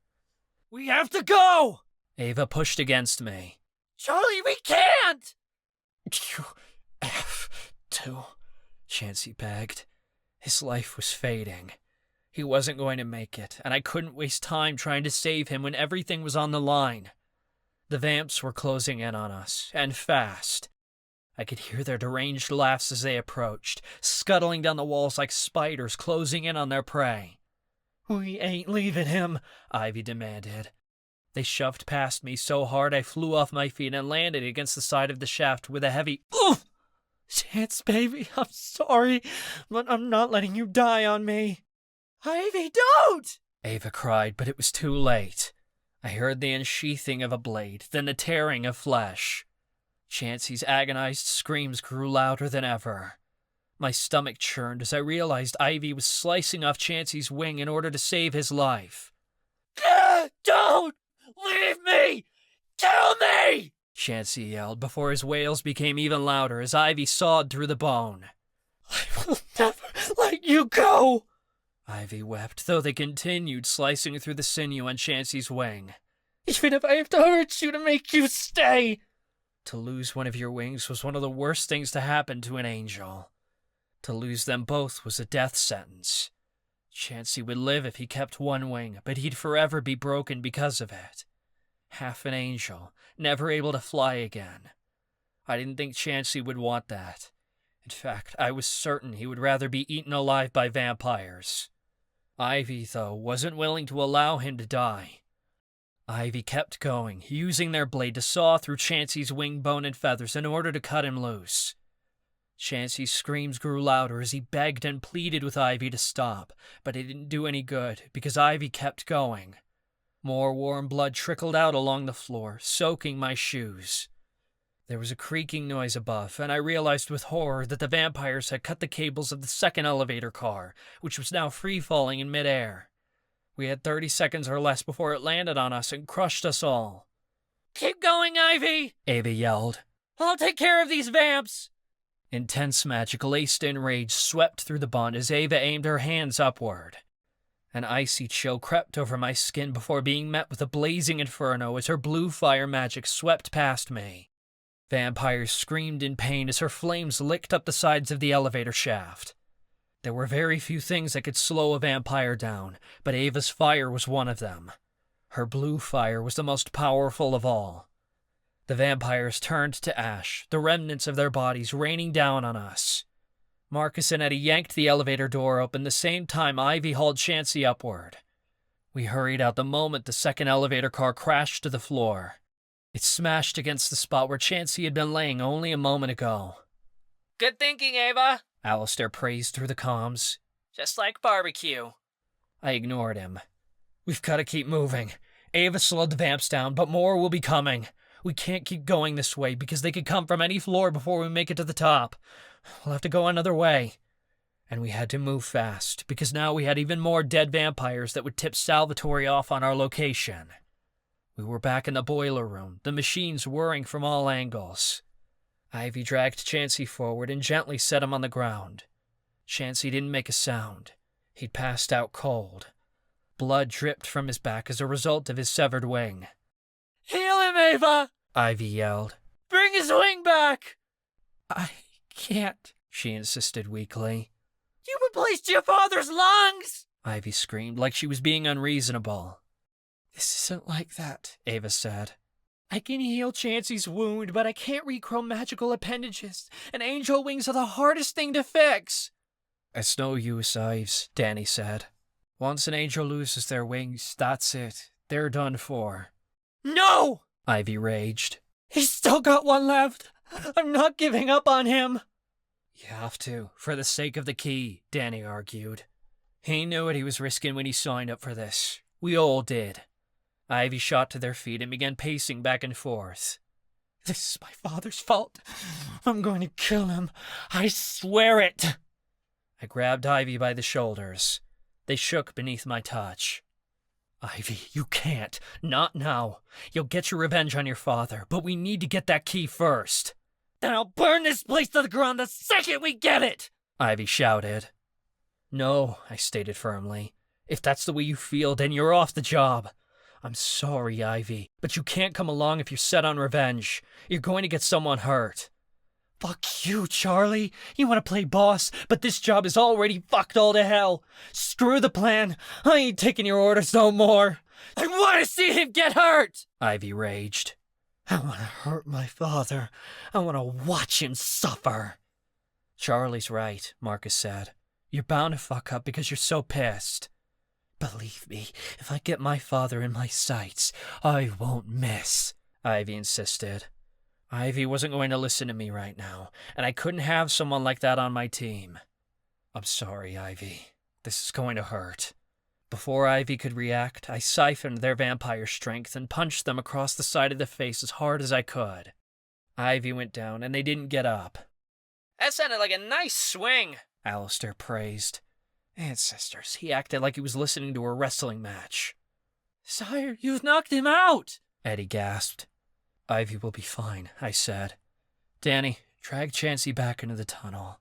D: "We have to go!" Ava pushed against me. "Charlie, we can't!" "You have to," Chansey begged. His life was fading. He wasn't going to make it, and I couldn't waste time trying to save him when everything was on the line. The vamps were closing in on us, and fast. I could hear their deranged laughs as they approached, scuttling down the walls like spiders closing in on their prey. We ain't leaving him, Ivy demanded. They shoved past me so hard I flew off my feet and landed against the side of the shaft with a heavy oof.
E: Chance, baby, I'm sorry, but I'm not letting you die on me. Ivy, don't!
D: Ava cried, but it was too late. I heard the unsheathing of a blade, then the tearing of flesh. Chansey's agonized screams grew louder than ever. My stomach churned as I realized Ivy was slicing off Chansey's wing in order to save his life.
E: Don't! Leave me! Kill me!
D: Chansey yelled before his wails became even louder as Ivy sawed through the bone.
E: I will never let you go!
D: Ivy wept, though they continued slicing through the sinew on Chansey's wing.
E: Even if I have to hurt you to make you stay!
D: To lose one of your wings was one of the worst things to happen to an angel. To lose them both was a death sentence. Chansey would live if he kept one wing, but he'd forever be broken because of it. Half an angel, never able to fly again. I didn't think Chansey would want that. In fact, I was certain he would rather be eaten alive by vampires. Ivy, though, wasn't willing to allow him to die. Ivy kept going, using their blade to saw through Chansey's wing bone and feathers in order to cut him loose. Chansey's screams grew louder as he begged and pleaded with Ivy to stop, but it didn't do any good because Ivy kept going. More warm blood trickled out along the floor, soaking my shoes. There was a creaking noise above, and I realized with horror that the vampires had cut the cables of the second elevator car, which was now free-falling in midair. We had 30 seconds or less before it landed on us and crushed us all.
E: Keep going, Ivy!
D: Ava yelled.
E: I'll take care of these vamps!
D: Intense magical laced-in rage swept through the bond as Ava aimed her hands upward. An icy chill crept over my skin before being met with a blazing inferno as her blue fire magic swept past me. Vampires screamed in pain as her flames licked up the sides of the elevator shaft. There were very few things that could slow a vampire down, but Ava's fire was one of them. Her blue fire was the most powerful of all. The vampires turned to ash, the remnants of their bodies raining down on us. Marcus and Eddie yanked the elevator door open the same time Ivy hauled Chansey upward. We hurried out the moment the second elevator car crashed to the floor. It smashed against the spot where Chansey had been laying only a moment ago.
E: Good thinking, Ava!
D: Alistair praised through the comms.
E: Just like barbecue.
D: I ignored him. We've got to keep moving. Ava slowed the vamps down, but more will be coming. We can't keep going this way because they could come from any floor before we make it to the top. We'll have to go another way. And we had to move fast, because now we had even more dead vampires that would tip Salvatore off on our location. We were back in the boiler room, the machines whirring from all angles. Ivy dragged Chansey forward and gently set him on the ground. Chansey didn't make a sound. He'd passed out cold. Blood dripped from his back as a result of his severed wing.
E: Heal him, Ava!
D: Ivy yelled.
E: Bring his wing back!
D: I can't, she insisted weakly.
E: You replaced your father's lungs!
D: Ivy screamed like she was being unreasonable.
E: This isn't like that,
D: Ava said.
E: I can heal Chansey's wound, but I can't regrow magical appendages, and angel wings are the hardest thing to fix.
D: It's no use, Ives, Danny said. Once an angel loses their wings, that's it. They're done for.
E: No!
D: Ivy raged.
E: He's still got one left. I'm not giving up on him.
D: You have to, for the sake of the key, Danny argued. He knew what he was risking when he signed up for this. We all did. Ivy shot to their feet and began pacing back and forth.
E: This is my father's fault. I'm going to kill him. I swear it.
D: I grabbed Ivy by the shoulders. They shook beneath my touch. Ivy, you can't. Not now. You'll get your revenge on your father, but we need to get that key first.
E: Then I'll burn this place to the ground the second we get it!
D: Ivy shouted. No, I stated firmly. If that's the way you feel, then you're off the job. I'm sorry, Ivy, but you can't come along if you're set on revenge. You're going to get someone hurt.
E: Fuck you, Charlie. You want to play boss, but this job is already fucked all to hell. Screw the plan. I ain't taking your orders no more. I want to see him get hurt!
D: Ivy raged.
E: I want to hurt my father. I want to watch him suffer.
D: Charlie's right, Marcus said. You're bound to fuck up because you're so pissed.
E: Believe me, if I get my father in my sights, I won't miss, Ivy insisted. Ivy wasn't going to listen to me right now, and I couldn't have someone like that on my team. I'm sorry, Ivy. This is going to hurt. Before Ivy could react, I siphoned their vampire strength and punched them across the side of the face as hard as I could. Ivy went down, and they didn't get up.
D: That sounded like a nice swing,
E: Alistair praised. Ancestors, he acted like he was listening to a wrestling match.
D: Sire, you've knocked him out,
E: Eddie gasped. Ivy will be fine, I said. Danny, drag Chansey back into the tunnel.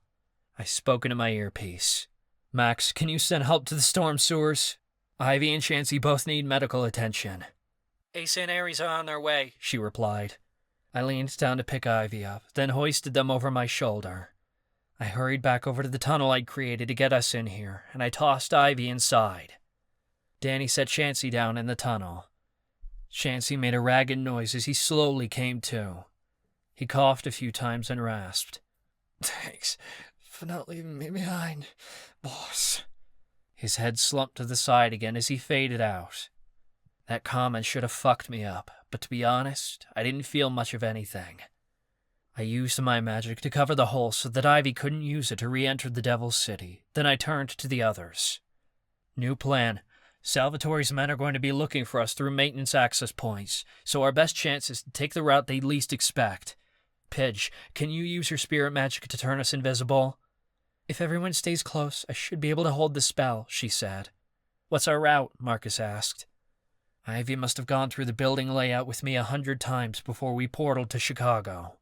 E: I spoke into my earpiece. Max, can you send help to the storm sewers? Ivy and Chansey both need medical attention.
D: Ace and Aries are on their way,
E: she replied. I leaned down to pick Ivy up, then hoisted them over my shoulder. I hurried back over to the tunnel I'd created to get us in here, and I tossed Ivy inside. Danny set Chansey down in the tunnel. Chansey made a ragged noise as he slowly came to. He coughed a few times and rasped. Thanks for not leaving me behind, boss. His head slumped to the side again as he faded out. That comment should have fucked me up, but to be honest, I didn't feel much of anything. I used my magic to cover the hole so that Ivy couldn't use it to re-enter the Devil's City. Then I turned to the others. New plan. Salvatore's men are going to be looking for us through maintenance access points, so our best chance is to take the route they least expect. Pidge, can you use your spirit magic to turn us invisible? If everyone stays close, I should be able to hold the spell, she said. What's our route? Marcus asked. Ivy must have gone through the building layout with me 100 times before we portaled to Chicago.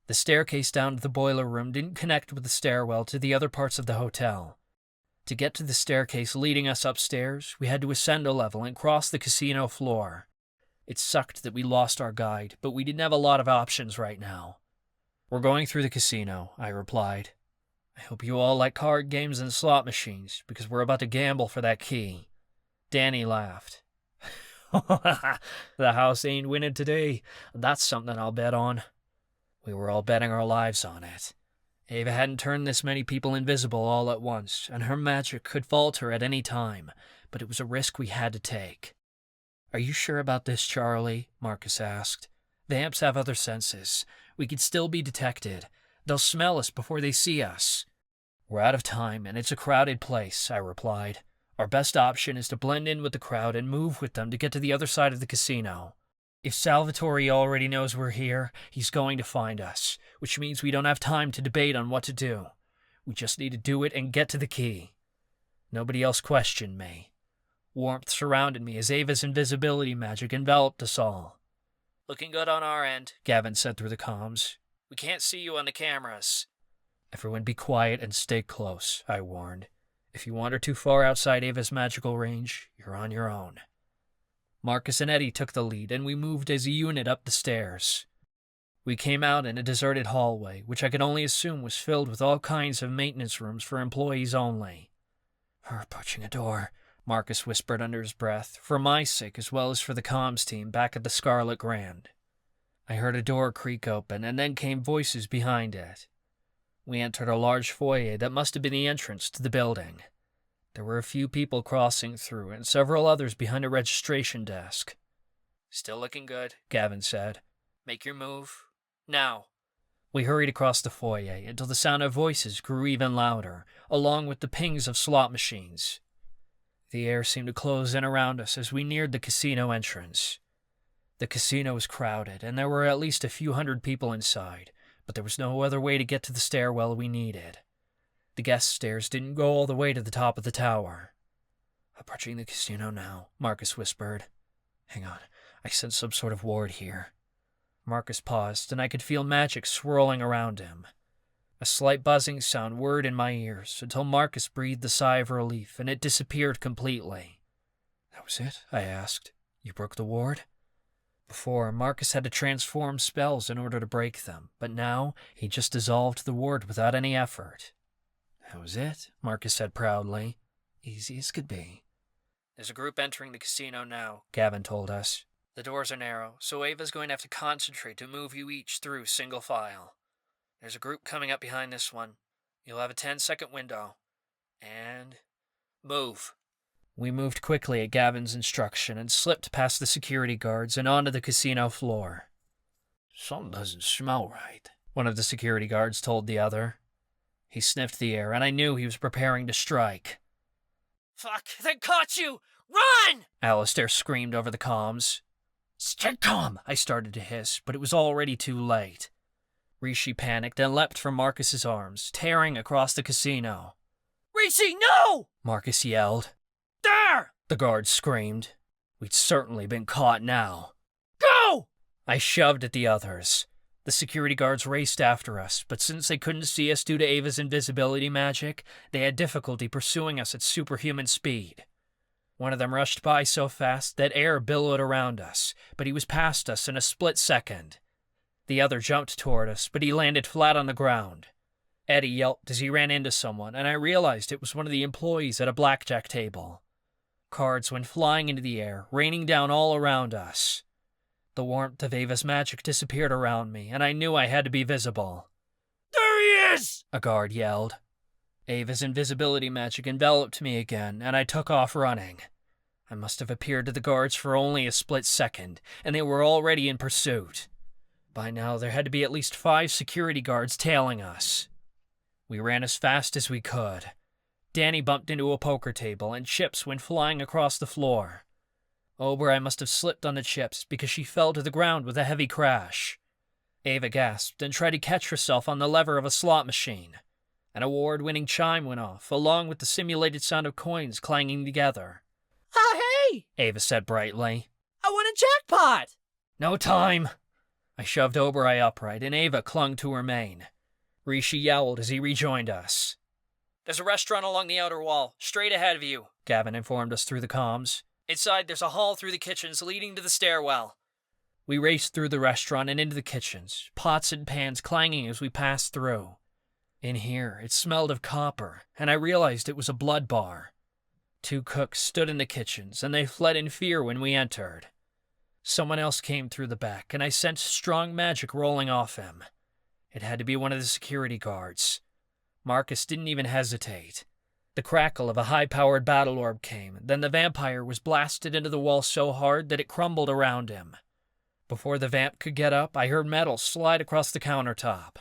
E: The staircase down to the boiler room didn't connect with the stairwell to the other parts of the hotel. To get to the staircase leading us upstairs, we had to ascend a level and cross the casino floor. It sucked that we lost our guide, but we didn't have a lot of options right now. We're going through the casino, I replied. I hope you all like card games and slot machines, because we're about to gamble for that key. Danny laughed. The house ain't winning today. That's something I'll bet on. We were all betting our lives on it. Ava hadn't turned this many people invisible all at once, and her magic could falter at any time, but it was a risk we had to take. Are you sure about this, Charlie? Marcus asked. Vamps have other senses. We could still be detected. They'll smell us before they see us. We're out of time, and it's a crowded place, I replied. Our best option is to blend in with the crowd and move with them to get to the other side of the casino. If Salvatore already knows we're here, he's going to find us, which means we don't have time to debate on what to do. We just need to do it and get to the key. Nobody else questioned me. Warmth surrounded me as Ava's invisibility magic enveloped us all.
D: Looking good on our end, Gavin said through the comms. We can't see you on the cameras.
E: Everyone be quiet and stay close, I warned. If you wander too far outside Ava's magical range, you're on your own. Marcus and Eddie took the lead, and we moved as a unit up the stairs. We came out in a deserted hallway, which I could only assume was filled with all kinds of maintenance rooms for employees only. We're approaching a door, Marcus whispered under his breath, for my sake as well as for the comms team back at the Scarlet Grand. I heard a door creak open, and then came voices behind it. We entered a large foyer that must have been the entrance to the building. There were a few people crossing through, and several others behind a registration desk.
D: Still looking good, Gavin said. Make your move. Now.
E: We hurried across the foyer until the sound of voices grew even louder, along with the pings of slot machines. The air seemed to close in around us as we neared the casino entrance. The casino was crowded, and there were at least a few hundred people inside, but there was no other way to get to the stairwell we needed. The guest stairs didn't go all the way to the top of the tower. Approaching the casino now, Marcus whispered. Hang on, I sense some sort of ward here. Marcus paused, and I could feel magic swirling around him. A slight buzzing sound whirred in my ears until Marcus breathed a sigh of relief, and it disappeared completely. That was it? I asked. You broke the ward? Before, Marcus had to transform spells in order to break them, but now he just dissolved the ward without any effort. That was it, Marcus said proudly. Easy as could be.
D: There's a group entering the casino now, Gavin told us. The doors are narrow, so Ava's going to have to concentrate to move you each through single file. There's a group coming up behind this one. You'll have a 10-second window. And... move. We moved quickly at Gavin's instruction and slipped past the security guards and onto the casino floor.
E: "Something doesn't smell right,"
D: one of the security guards told the other. He sniffed the air, and I knew he was preparing to strike.
E: "Fuck, they caught you! Run!"
D: Alistair screamed over the comms. "Stay calm," I started to hiss, but it was already too late. Rishi panicked and leapt from Marcus's arms, tearing across the casino.
E: "Rishi, no!"
D: Marcus yelled.
E: "There!"
D: The guards screamed. We'd certainly been caught now.
E: "Go!"
D: I shoved at the others. The security guards raced after us, but since they couldn't see us due to Ava's invisibility magic, they had difficulty pursuing us at superhuman speed. One of them rushed by so fast that air billowed around us, but he was past us in a split second. The other jumped toward us, but he landed flat on the ground. Eddie yelped as he ran into someone, and I realized it was one of the employees at a blackjack table. Cards went flying into the air, raining down all around us. The warmth of Ava's magic disappeared around me, and I knew I had to be visible.
E: "There he is!"
D: a guard yelled. Ava's invisibility magic enveloped me again, and I took off running. I must have appeared to the guards for only a split second, and they were already in pursuit. By now, there had to be at least 5 security guards tailing us. We ran as fast as we could. Danny bumped into a poker table, and chips went flying across the floor. Oberei must have slipped on the chips because she fell to the ground with a heavy crash. Ava gasped and tried to catch herself on the lever of a slot machine. An award-winning chime went off, along with the simulated sound of coins clanging together.
E: "Oh, hey!"
D: Ava said brightly.
E: "I won a jackpot!"
D: "No time!" I shoved Oberei upright, and Ava clung to her mane. Rishi yowled as he rejoined us. "There's a restaurant along the outer wall, straight ahead of you," Gavin informed us through the comms. "Inside, there's a hall through the kitchens leading to the stairwell." We raced through the restaurant and into the kitchens, pots and pans clanging as we passed through. In here, it smelled of copper, and I realized it was a blood bar. 2 cooks stood in the kitchens, and they fled in fear when we entered. Someone else came through the back, and I sensed strong magic rolling off him. It had to be one of the security guards. Marcus didn't even hesitate. The crackle of a high-powered battle orb came, then the vampire was blasted into the wall so hard that it crumbled around him. Before the vamp could get up, I heard metal slide across the countertop.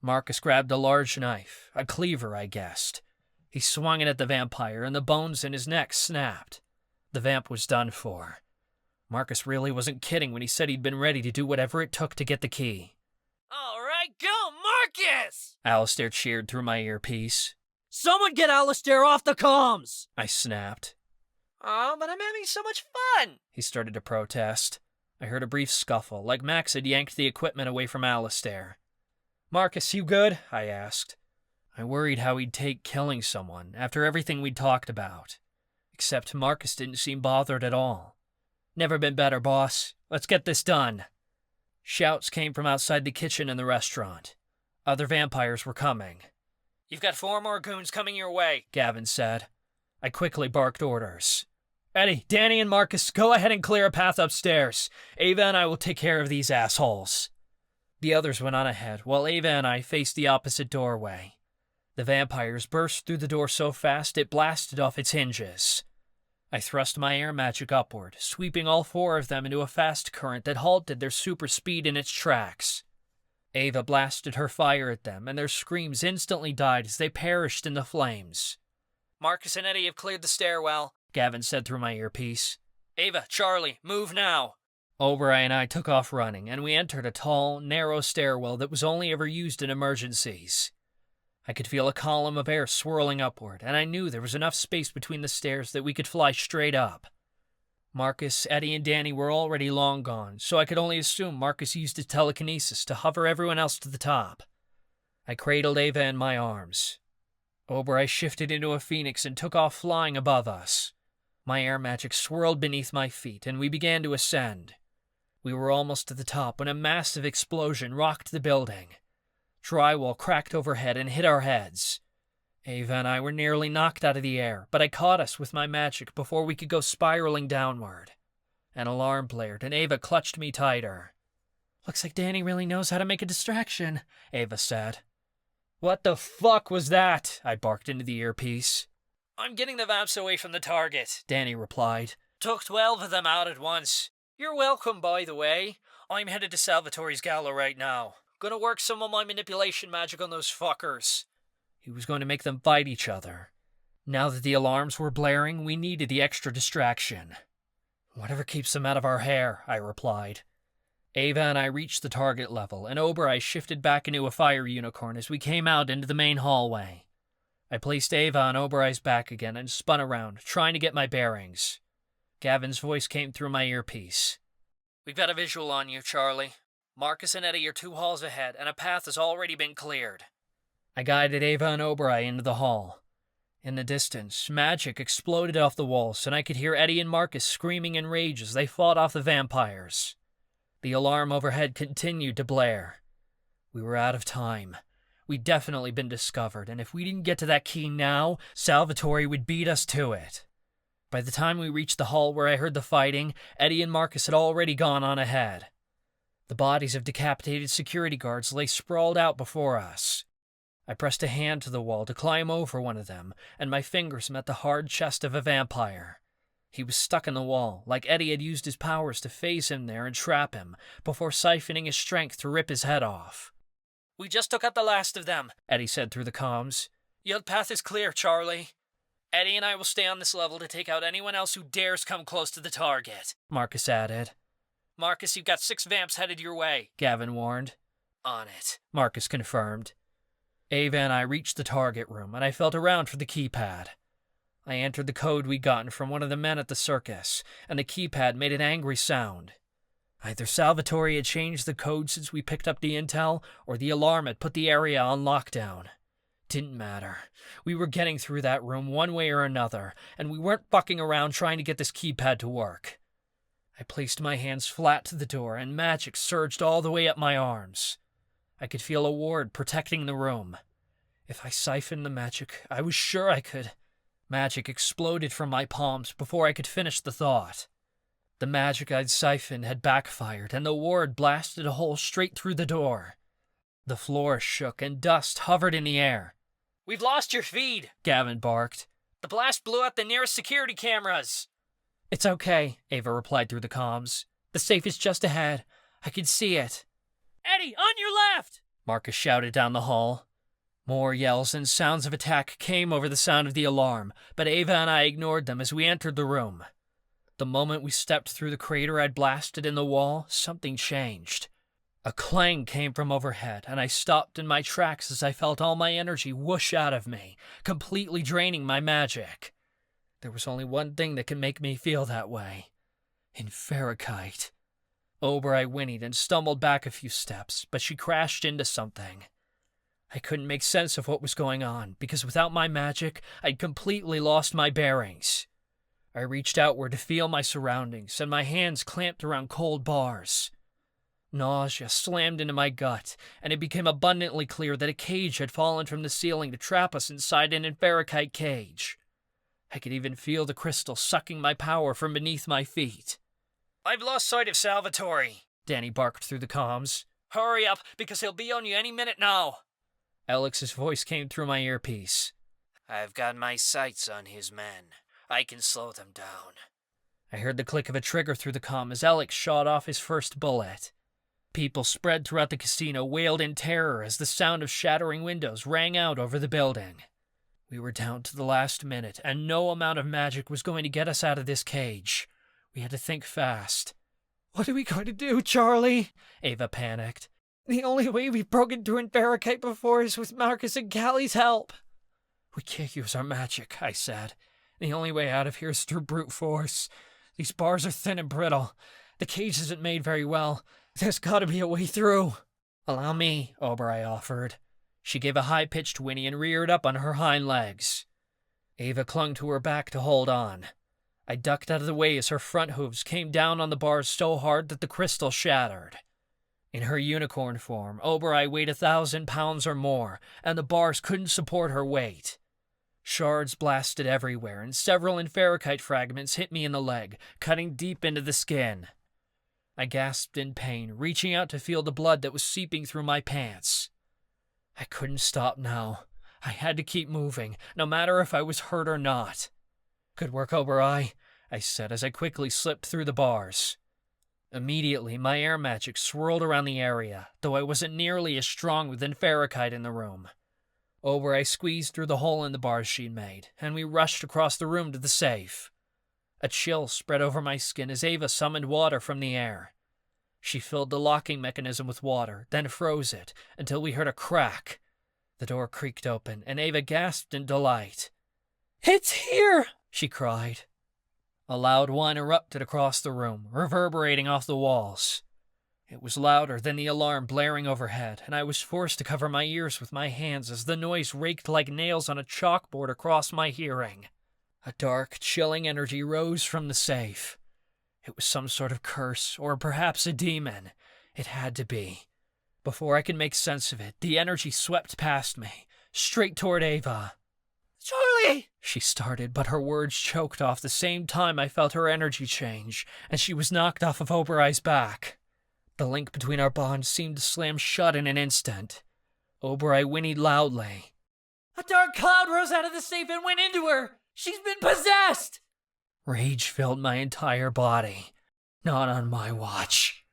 D: Marcus grabbed a large knife, a cleaver, I guessed. He swung it at the vampire, and the bones in his neck snapped. The vamp was done for. Marcus really wasn't kidding when he said he'd been ready to do whatever it took to get the key.
E: "All right, go, Marcus!"
D: Alistair cheered through my earpiece.
E: "Someone get Alistair off the comms!"
D: I snapped.
E: "Oh, but I'm having so much fun!"
D: He started to protest. I heard a brief scuffle, like Max had yanked the equipment away from Alistair. "Marcus, you good?" I asked. I worried how he'd take killing someone after everything we'd talked about. Except Marcus didn't seem bothered at all. "Never been better, boss. Let's get this done." Shouts came from outside the kitchen and the restaurant. Other vampires were coming. "You've got 4 more goons coming your way," Gavin said. I quickly barked orders. "Eddie, Danny, and Marcus, go ahead and clear a path upstairs. Ava and I will take care of these assholes." The others went on ahead, while Ava and I faced the opposite doorway. The vampires burst through the door so fast it blasted off its hinges. I thrust my air magic upward, sweeping all 4 of them into a fast current that halted their super speed in its tracks. Ava blasted her fire at them, and their screams instantly died as they perished in the flames. "Marcus and Eddie have cleared the stairwell," Gavin said through my earpiece. "Ava, Charlie, move now." Oberei and I took off running, and we entered a tall, narrow stairwell that was only ever used in emergencies. I could feel a column of air swirling upward, and I knew there was enough space between the stairs that we could fly straight up. Marcus, Eddie, and Danny were already long gone, so I could only assume Marcus used his telekinesis to hover everyone else to the top. I cradled Ava in my arms. Oberei shifted into a phoenix and took off flying above us. My air magic swirled beneath my feet, and we began to ascend. We were almost to the top when a massive explosion rocked the building. Drywall cracked overhead and hit our heads. Ava and I were nearly knocked out of the air, but I caught us with my magic before we could go spiraling downward. An alarm blared, and Ava clutched me tighter. "Looks like Danny really knows how to make a distraction," Ava said. "What the fuck was that?" I barked into the earpiece. I'm getting the vamps away from the target, Danny replied. Took 12 of them out at once. You're welcome, by the way. I'm headed to Salvatore's gala right now. Gonna work some of my manipulation magic on those fuckers. He was going to make them fight each other. Now that the alarms were blaring, we needed the extra distraction. Whatever keeps them out of our hair, I replied. Ava and I reached the target level, and Oberei shifted back into a fire unicorn as we came out into the main hallway. I placed Ava on Oberei's back again and spun around, trying to get my bearings. Gavin's voice came through my earpiece. We've got a visual on you, Charlie. Marcus and Eddie are 2 halls ahead, and a path has already been cleared. I guided Ava and Oberei into the hall. In the distance, magic exploded off the walls, and I could hear Eddie and Marcus screaming in rage as they fought off the vampires. The alarm overhead continued to blare. We were out of time. We'd definitely been discovered, and if we didn't get to that key now, Salvatore would beat us to it. By the time we reached the hall where I heard the fighting, Eddie and Marcus had already gone on ahead. The bodies of decapitated security guards lay sprawled out before us. I pressed a hand to the wall to climb over one of them, and my fingers met the hard chest of a vampire. He was stuck in the wall, like Eddie had used his powers to phase him there and trap him, before siphoning his strength to rip his head off. We just took out the last of them, Eddie said through the comms. Your path is clear, Charlie. Eddie and I will stay on this level to take out anyone else who dares come close to the target, Marcus added. Marcus, you've got 6 vamps headed your way, Gavin warned. On it, Marcus confirmed. Ava and I reached the target room, and I felt around for the keypad. I entered the code we'd gotten from one of the men at the circus, and the keypad made an angry sound. Either Salvatore had changed the code since we picked up the intel, or the alarm had put the area on lockdown. Didn't matter. We were getting through that room one way or another, and we weren't fucking around trying to get this keypad to work. I placed my hands flat to the door, and magic surged all the way up my arms. I could feel a ward protecting the room. If I siphoned the magic, I was sure I could. Magic exploded from my palms before I could finish the thought. The magic I'd siphoned had backfired, and the ward blasted a hole straight through the door. The floor shook, and dust hovered in the air. We've lost your feed, Gavin barked. The blast blew out the nearest security cameras. It's okay, Ava replied through the comms. The safe is just ahead. I can see it. Eddie, on your left! Marcus shouted down the hall. More yells and sounds of attack came over the sound of the alarm, but Ava and I ignored them as we entered the room. The moment we stepped through the crater I'd blasted in the wall, something changed. A clang came from overhead, and I stopped in my tracks as I felt all my energy whoosh out of me, completely draining my magic. There was only one thing that could make me feel that way. Infiltrating. Oberei whinnied and stumbled back a few steps, but she crashed into something. I couldn't make sense of what was going on, because without my magic, I'd completely lost my bearings. I reached outward to feel my surroundings, and my hands clamped around cold bars. Nausea slammed into my gut, and it became abundantly clear that a cage had fallen from the ceiling to trap us inside an infiltrating cage. I could even feel the crystal sucking my power from beneath my feet. I've lost sight of Salvatore, Danny barked through the comms. Hurry up, because he'll be on you any minute now. Alex's voice came through my earpiece. I've got my sights on his men. I can slow them down. I heard the click of a trigger through the comm as Alex shot off his first bullet. People spread throughout the casino wailed in terror as the sound of shattering windows rang out over the building. We were down to the last minute, and no amount of magic was going to get us out of this cage. We had to think fast.
E: What are we going to do, Charlie?
D: Ava panicked.
E: The only way we've broken through Infiltrating before is with Marcus and Callie's help.
D: We can't use our magic, I said. The only way out of here is through brute force. These bars are thin and brittle. The cage isn't made very well. There's got to be a way through. Allow me, Oberei offered. She gave a high-pitched whinny and reared up on her hind legs. Ava clung to her back to hold on. I ducked out of the way as her front hooves came down on the bars so hard that the crystal shattered. In her unicorn form, Oberei weighed 1,000 pounds or more, and the bars couldn't support her weight. Shards blasted everywhere, and several infiltrating fragments hit me in the leg, cutting deep into the skin. I gasped in pain, reaching out to feel the blood that was seeping through my pants. I couldn't stop now. I had to keep moving, no matter if I was hurt or not. "Good work, Ava-Marie," I said as I quickly slipped through the bars. Immediately, my air magic swirled around the area, though I wasn't nearly as strong with Infiltrating in the room. Ava-Marie squeezed through the hole in the bars she'd made, and we rushed across the room to the safe. A chill spread over my skin as Ava summoned water from the air. She filled the locking mechanism with water, then froze it, until we heard a crack. The door creaked open, and Ava gasped in delight. "It's here!" she cried. A loud whine erupted across the room, reverberating off the walls. It was louder than the alarm blaring overhead, and I was forced to cover my ears with my hands as the noise raked like nails on a chalkboard across my hearing. A dark, chilling energy rose from the safe. It was some sort of curse, or perhaps a demon. It had to be. Before I could make sense of it, the energy swept past me, straight toward Ava. "Charlie!" she started, but her words choked off the same time I felt her energy change, and she was knocked off of Ava-Marie's back. The link between our bonds seemed to slam shut in an instant. Ava-Marie whinnied loudly. "A dark cloud rose out of the safe and went into her! She's been possessed!" Rage filled my entire body. Not on my watch.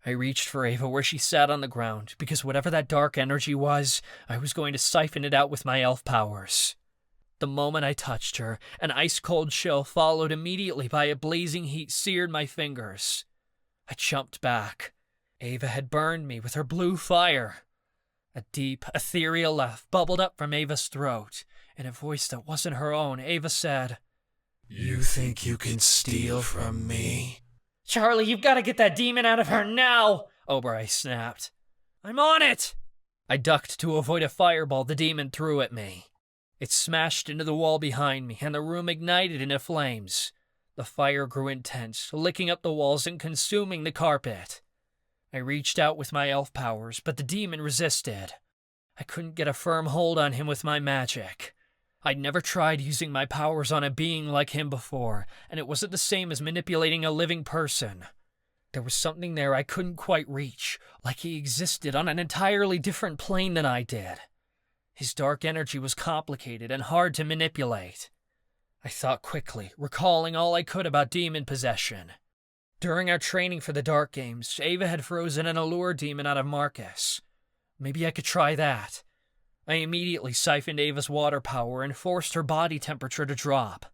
D: I reached for Ava where she sat on the ground, because whatever that dark energy was, I was going to siphon it out with my elf powers. The moment I touched her, an ice-cold chill followed immediately by a blazing heat seared my fingers. I jumped back. Ava had burned me with her blue fire. A deep, ethereal laugh bubbled up from Ava's throat. In a voice that wasn't her own, Ava said,
F: "You think you can steal from me?"
D: "Charlie, you've got to get that demon out of her now!" Ava-Marie snapped. "I'm on it!" I ducked to avoid a fireball the demon threw at me. It smashed into the wall behind me, and the room ignited into flames. The fire grew intense, licking up the walls and consuming the carpet. I reached out with my elf powers, but the demon resisted. I couldn't get a firm hold on him with my magic. I'd never tried using my powers on a being like him before, and it wasn't the same as manipulating a living person. There was something there I couldn't quite reach, like he existed on an entirely different plane than I did. His dark energy was complicated and hard to manipulate. I thought quickly, recalling all I could about demon possession. During our training for the Dark Games, Ava had frozen an allure demon out of Marcus. Maybe I could try that. I immediately siphoned Ava's water power and forced her body temperature to drop.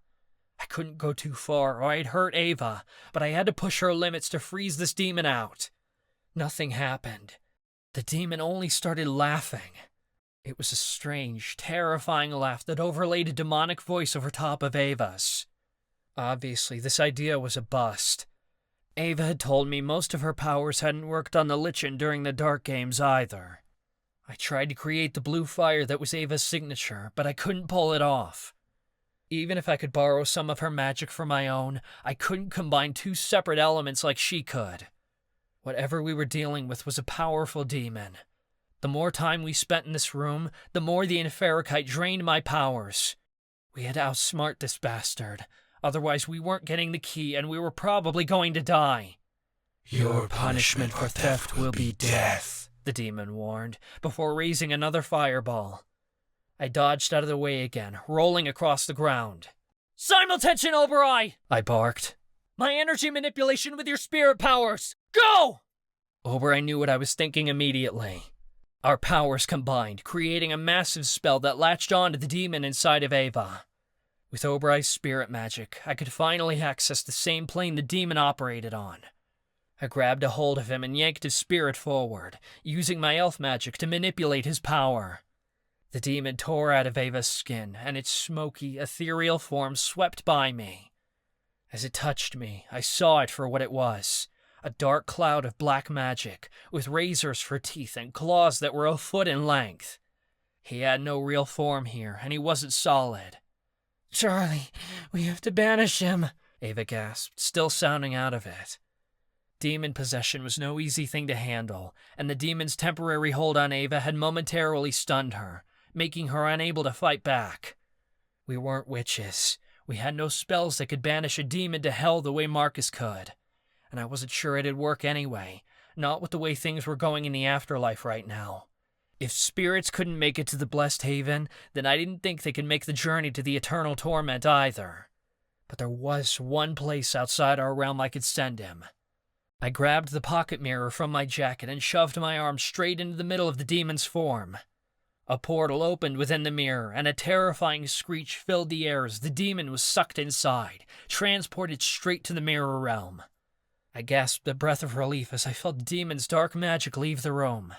D: I couldn't go too far or I'd hurt Ava, but I had to push her limits to freeze this demon out. Nothing happened. The demon only started laughing. It was a strange, terrifying laugh that overlaid a demonic voice over top of Ava's. Obviously, this idea was a bust. Ava had told me most of her powers hadn't worked on the Lichen during the Dark Games either. I tried to create the blue fire that was Ava's signature, but I couldn't pull it off. Even if I could borrow some of her magic for my own, I couldn't combine two separate elements like she could. Whatever we were dealing with was a powerful demon. The more time we spent in this room, the more the Infiltrating drained my powers. We had to outsmart this bastard. Otherwise, we weren't getting the key, and we were probably going to die.
E: "Your punishment for theft will be death,"
D: the demon warned, before raising another fireball. I dodged out of the way again, rolling across the ground. "Simultension, Ava-Marie!" I barked. "My energy manipulation with your spirit powers! Go!" Ava-Marie knew what I was thinking immediately. Our powers combined, creating a massive spell that latched onto the demon inside of Ava. With Ava-Marie's spirit magic, I could finally access the same plane the demon operated on. I grabbed a hold of him and yanked his spirit forward, using my elf magic to manipulate his power. The demon tore out of Ava's skin, and its smoky, ethereal form swept by me. As it touched me, I saw it for what it was. A dark cloud of black magic, with razors for teeth and claws that were a foot in length. He had no real form here, and he wasn't solid. "Charlie, we have to banish him," Ava gasped, still sounding out of it. Demon possession was no easy thing to handle, and the demon's temporary hold on Ava had momentarily stunned her, making her unable to fight back. We weren't witches. We had no spells that could banish a demon to hell the way Marcus could. And I wasn't sure it'd work anyway, not with the way things were going in the afterlife right now. If spirits couldn't make it to the Blessed Haven, then I didn't think they could make the journey to the eternal torment either. But there was one place outside our realm I could send him. I grabbed the pocket mirror from my jacket and shoved my arm straight into the middle of the demon's form. A portal opened within the mirror, and a terrifying screech filled the air as the demon was sucked inside, transported straight to the mirror realm. I gasped a breath of relief as I felt the demon's dark magic leave the room.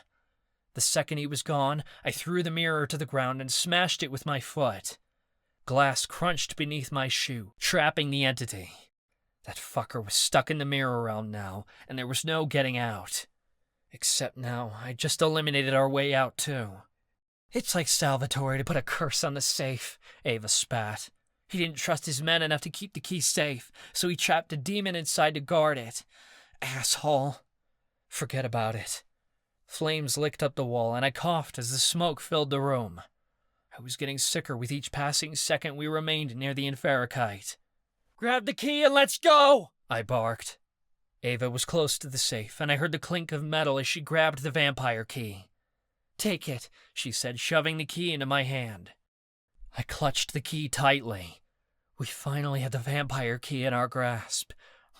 D: The second he was gone, I threw the mirror to the ground and smashed it with my foot. Glass crunched beneath my shoe, trapping the entity. That fucker was stuck in the mirror realm now, and there was no getting out. Except now, I just eliminated our way out, too. It's like Salvatore to put a curse on the safe, Ava spat. He didn't trust his men enough to keep the key safe, so he trapped a demon inside to guard it. Asshole. Forget about it. Flames licked up the wall, and I coughed as the smoke filled the room. I was getting sicker with each passing second we remained near the Infiltrating. "Grab the key and let's go!" I barked. Ava was close to the safe, and I heard the clink of metal as she grabbed the vampire key. "Take it," she said, shoving the key into my hand. I clutched the key tightly. We finally had the vampire key in our grasp.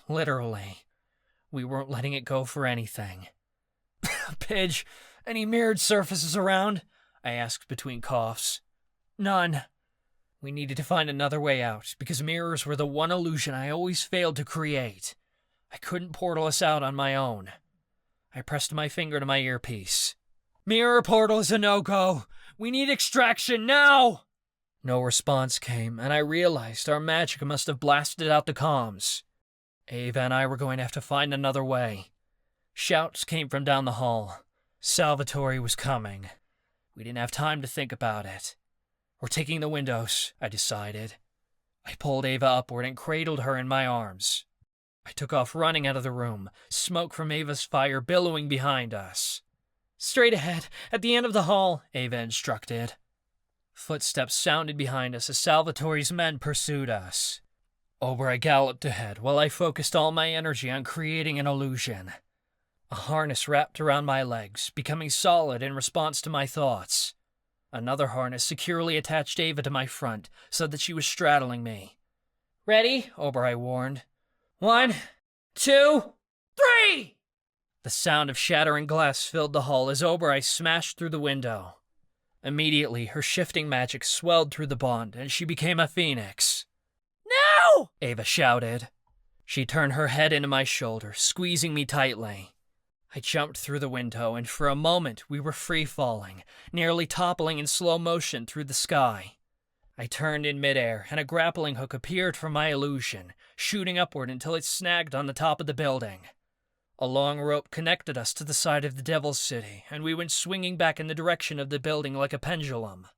D: Literally. We weren't letting it go for anything. "Pidge, any mirrored surfaces around?" I asked between coughs. "None." We needed to find another way out, because mirrors were the one illusion I always failed to create. I couldn't portal us out on my own. I pressed my finger to my earpiece. "Mirror portal is a no-go. We need extraction now!" No response came, and I realized our magic must have blasted out the comms. Ava and I were going to have to find another way. Shouts came from down the hall. Salvatore was coming. We didn't have time to think about it. "We're taking the windows," I decided. I pulled Ava upward and cradled her in my arms. I took off running out of the room, smoke from Ava's fire billowing behind us. "Straight ahead, at the end of the hall," Ava instructed. Footsteps sounded behind us as Salvatore's men pursued us. Over I galloped ahead while I focused all my energy on creating an illusion. A harness wrapped around my legs, becoming solid in response to my thoughts. Another harness securely attached Ava to my front so that she was straddling me. "Ready?" Oberei warned. 1, 2, 3! The sound of shattering glass filled the hall as Oberei smashed through the window. Immediately, her shifting magic swelled through the bond, and she became a phoenix. "No!" Ava shouted. She turned her head into my shoulder, squeezing me tightly. I jumped through the window, and for a moment we were free-falling, nearly toppling in slow motion through the sky. I turned in midair, and a grappling hook appeared from my illusion, shooting upward until it snagged on the top of the building. A long rope connected us to the side of the Devil's City, and we went swinging back in the direction of the building like a pendulum.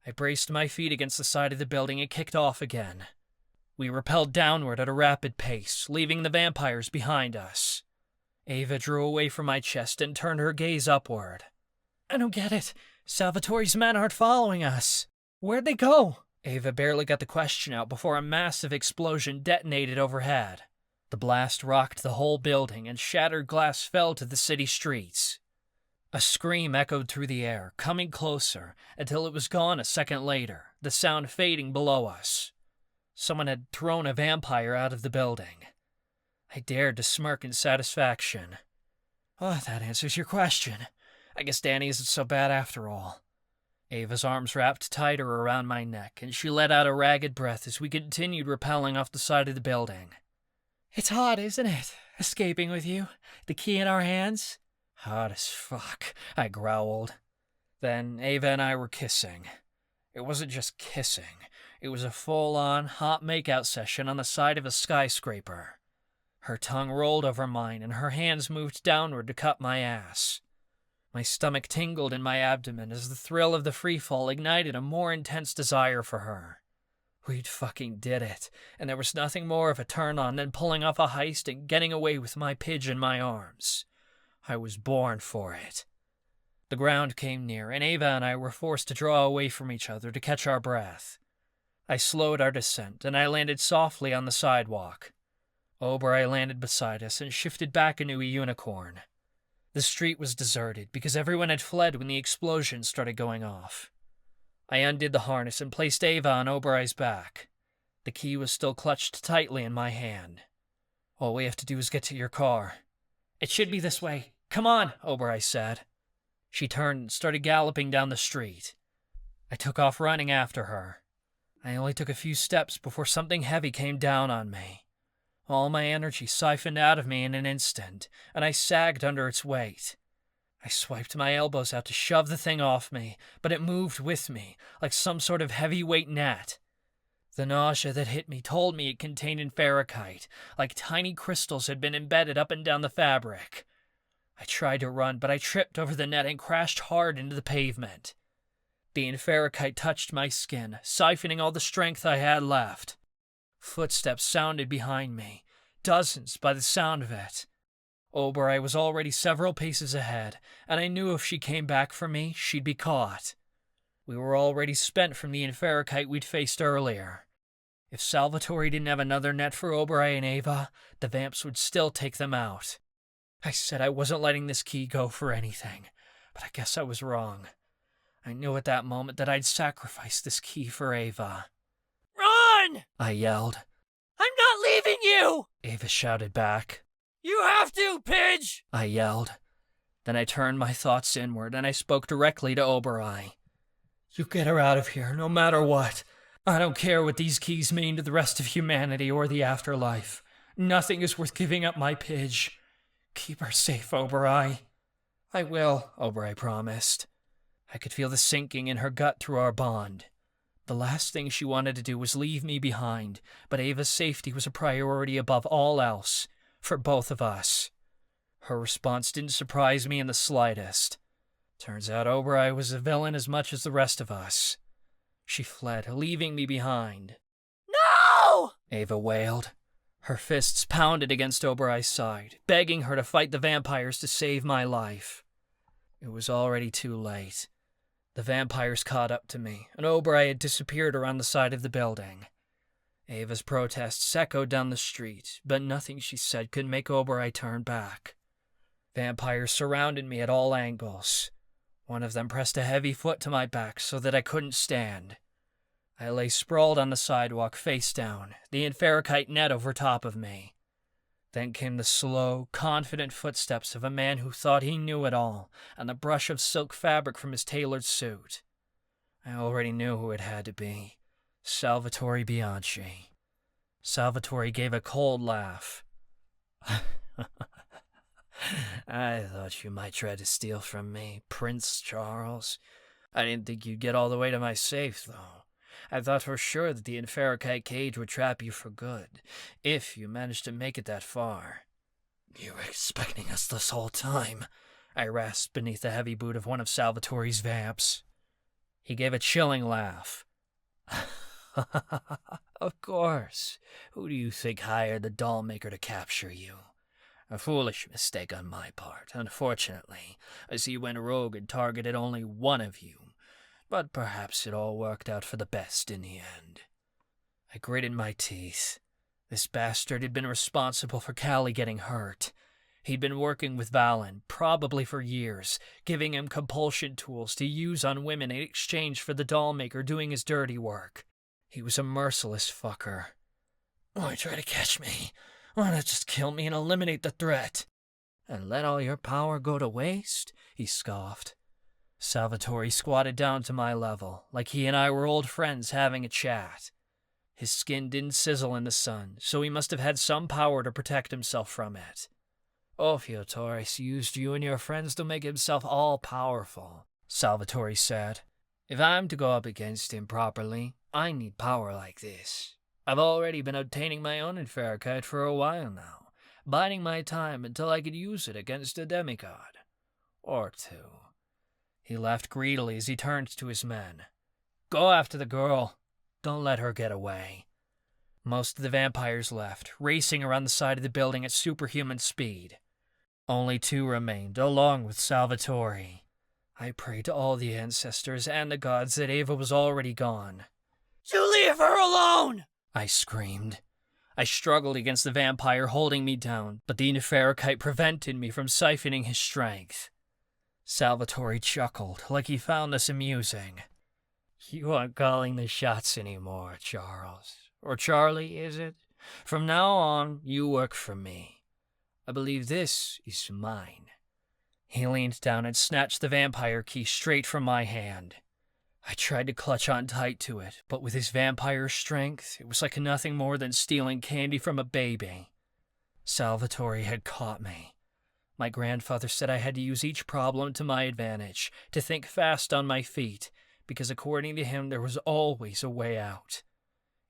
D: I braced my feet against the side of the building and kicked off again. We rappelled downward at a rapid pace, leaving the vampires behind us. Ava drew away from my chest and turned her gaze upward. "I don't get it. Salvatore's men aren't following us. Where'd they go?" Ava barely got the question out before a massive explosion detonated overhead. The blast rocked the whole building, and shattered glass fell to the city streets. A scream echoed through the air, coming closer, until it was gone a second later, the sound fading below us. Someone had thrown a vampire out of the building. I dared to smirk in satisfaction. "Oh, that answers your question. I guess Danny isn't so bad after all." Ava's arms wrapped tighter around my neck, and she let out a ragged breath as we continued rappelling off the side of the building. "It's hot, isn't it? Escaping with you? The key in our hands?" "Hot as fuck," I growled. Then Ava and I were kissing. It wasn't just kissing. It was a full-on, hot makeout session on the side of a skyscraper. Her tongue rolled over mine, and her hands moved downward to cup my ass. My stomach tingled in my abdomen as the thrill of the freefall ignited a more intense desire for her. We'd fucking did it, and there was nothing more of a turn-on than pulling off a heist and getting away with my Pidge in my arms. I was born for it. The ground came near, and Ava and I were forced to draw away from each other to catch our breath. I slowed our descent, and I landed softly on the sidewalk. Oberei landed beside us and shifted back into a unicorn. The street was deserted because everyone had fled when the explosion started going off. I undid the harness and placed Ava on Oberei's back. The key was still clutched tightly in my hand. All we have to do is get to your car. It should be this way. Come on, Oberei said. She turned and started galloping down the street. I took off running after her. I only took a few steps before something heavy came down on me. All my energy siphoned out of me in an instant, and I sagged under its weight. I swiped my elbows out to shove the thing off me, but it moved with me, like some sort of heavyweight gnat. The nausea that hit me told me it contained inferacyte, like tiny crystals had been embedded up and down the fabric. I tried to run, but I tripped over the net and crashed hard into the pavement. The inferacyte touched my skin, siphoning all the strength I had left. Footsteps sounded behind me, dozens by the sound of it. Oberei was already several paces ahead, and I knew if she came back for me, she'd be caught. We were already spent from the inferacyte we'd faced earlier. If Salvatore didn't have another net for Oberei and Ava, the vamps would still take them out. I said I wasn't letting this key go for anything, but I guess I was wrong. I knew at that moment that I'd sacrifice this key for Ava. "Run!" I yelled. "I'm not leaving you!" Ava shouted back. "You have to, Pidge!" I yelled. Then I turned my thoughts inward and I spoke directly to Oberei. "You get her out of here, no matter what. I don't care what these keys mean to the rest of humanity or the afterlife. Nothing is worth giving up my Pidge. Keep her safe, Oberei." "I will," Oberei promised. I could feel the sinking in her gut through our bond. The last thing she wanted to do was leave me behind, but Ava's safety was a priority above all else, for both of us. Her response didn't surprise me in the slightest. Turns out Oberei was a villain as much as the rest of us. She fled, leaving me behind. "No!" Ava wailed. Her fists pounded against Oberei's side, begging her to fight the vampires to save my life. It was already too late. The vampires caught up to me, and Oberei had disappeared around the side of the building. Ava's protests echoed down the street, but nothing she said could make Oberei turn back. Vampires surrounded me at all angles. One of them pressed a heavy foot to my back so that I couldn't stand. I lay sprawled on the sidewalk face down, the inferacyte net over top of me. Then came the slow, confident footsteps of a man who thought he knew it all, and the brush of silk fabric from his tailored suit. I already knew who it had to be. Salvatore Bianchi. Salvatore gave a cold laugh. "I thought you might try to steal from me, Prince Charles. I didn't think you'd get all the way to my safe, though. I thought for sure that the inferacyte cage would trap you for good, if you managed to make it that far." "You were expecting us this whole time," I rasped beneath the heavy boot of one of Salvatore's vamps. He gave a chilling laugh. "Of course. Who do you think hired the Dollmaker to capture you? A foolish mistake on my part, unfortunately, as he went rogue and targeted only one of you. But perhaps it all worked out for the best in the end." I gritted my teeth. This bastard had been responsible for Callie getting hurt. He'd been working with Valen, probably for years, giving him compulsion tools to use on women in exchange for the Dollmaker doing his dirty work. He was a merciless fucker. "Why try to catch me? Why not just kill me and eliminate the threat?" "And let all your power go to waste?" he scoffed. Salvatore squatted down to my level, like he and I were old friends having a chat. His skin didn't sizzle in the sun, so he must have had some power to protect himself from it. "Ophiotores used you and your friends to make himself all-powerful," Salvatore said. "If I'm to go up against him properly, I need power like this. I've already been obtaining my own inferacyte for a while now, biding my time until I could use it against a demigod. Or two." He laughed greedily as he turned to his men. "Go after the girl. Don't let her get away." Most of the vampires left, racing around the side of the building at superhuman speed. Only 2 remained, along with Salvatore. I prayed to all the ancestors and the gods that Ava was already gone. "You leave her alone!" I screamed. I struggled against the vampire holding me down, but the Neferokite prevented me from siphoning his strength. Salvatore chuckled, like he found this amusing. You aren't calling the shots anymore, Charles. Or Charlie, is it? From now on, you work for me. I believe this is mine. He leaned down and snatched the vampire key straight from my hand. I tried to clutch on tight to it, but with his vampire strength, it was like nothing more than stealing candy from a baby. Salvatore had caught me. My grandfather said I had to use each problem to my advantage, to think fast on my feet, because according to him there was always a way out.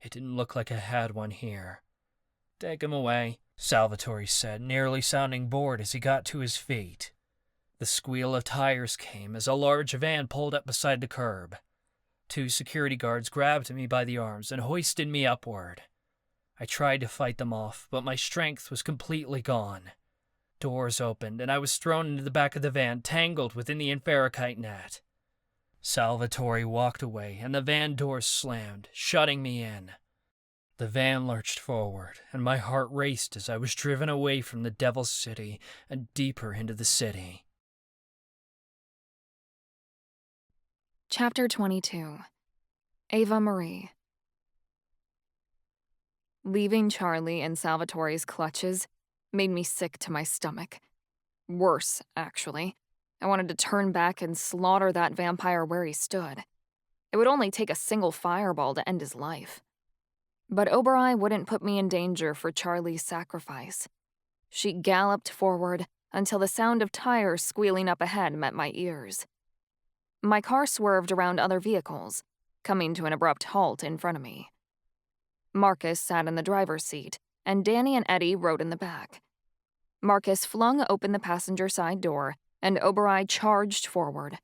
D: It didn't look like I had one here. Take him away, Salvatore said, nearly sounding bored as he got to his feet. The squeal of tires came as a large van pulled up beside the curb. 2 security guards grabbed me by the arms and hoisted me upward. I tried to fight them off, but my strength was completely gone. Doors opened, and I was thrown into the back of the van, tangled within the Neferokite net. Salvatore walked away, and the van doors slammed, shutting me in. The van lurched forward, and my heart raced as I was driven away from the Devil's City and deeper into the city.
A: Chapter 22. Ava-Marie. Leaving Charlie in Salvatore's clutches made me sick to my stomach. Worse, actually. I wanted to turn back and slaughter that vampire where he stood. It would only take a single fireball to end his life. But Oberoi wouldn't put me in danger for Charlie's sacrifice. She galloped forward until the sound of tires squealing up ahead met my ears. My car swerved around other vehicles, coming to an abrupt halt in front of me. Marcus sat in the driver's seat, and Danny and Eddie rode in the back. Marcus flung open the passenger side door, and Oberoi charged forward.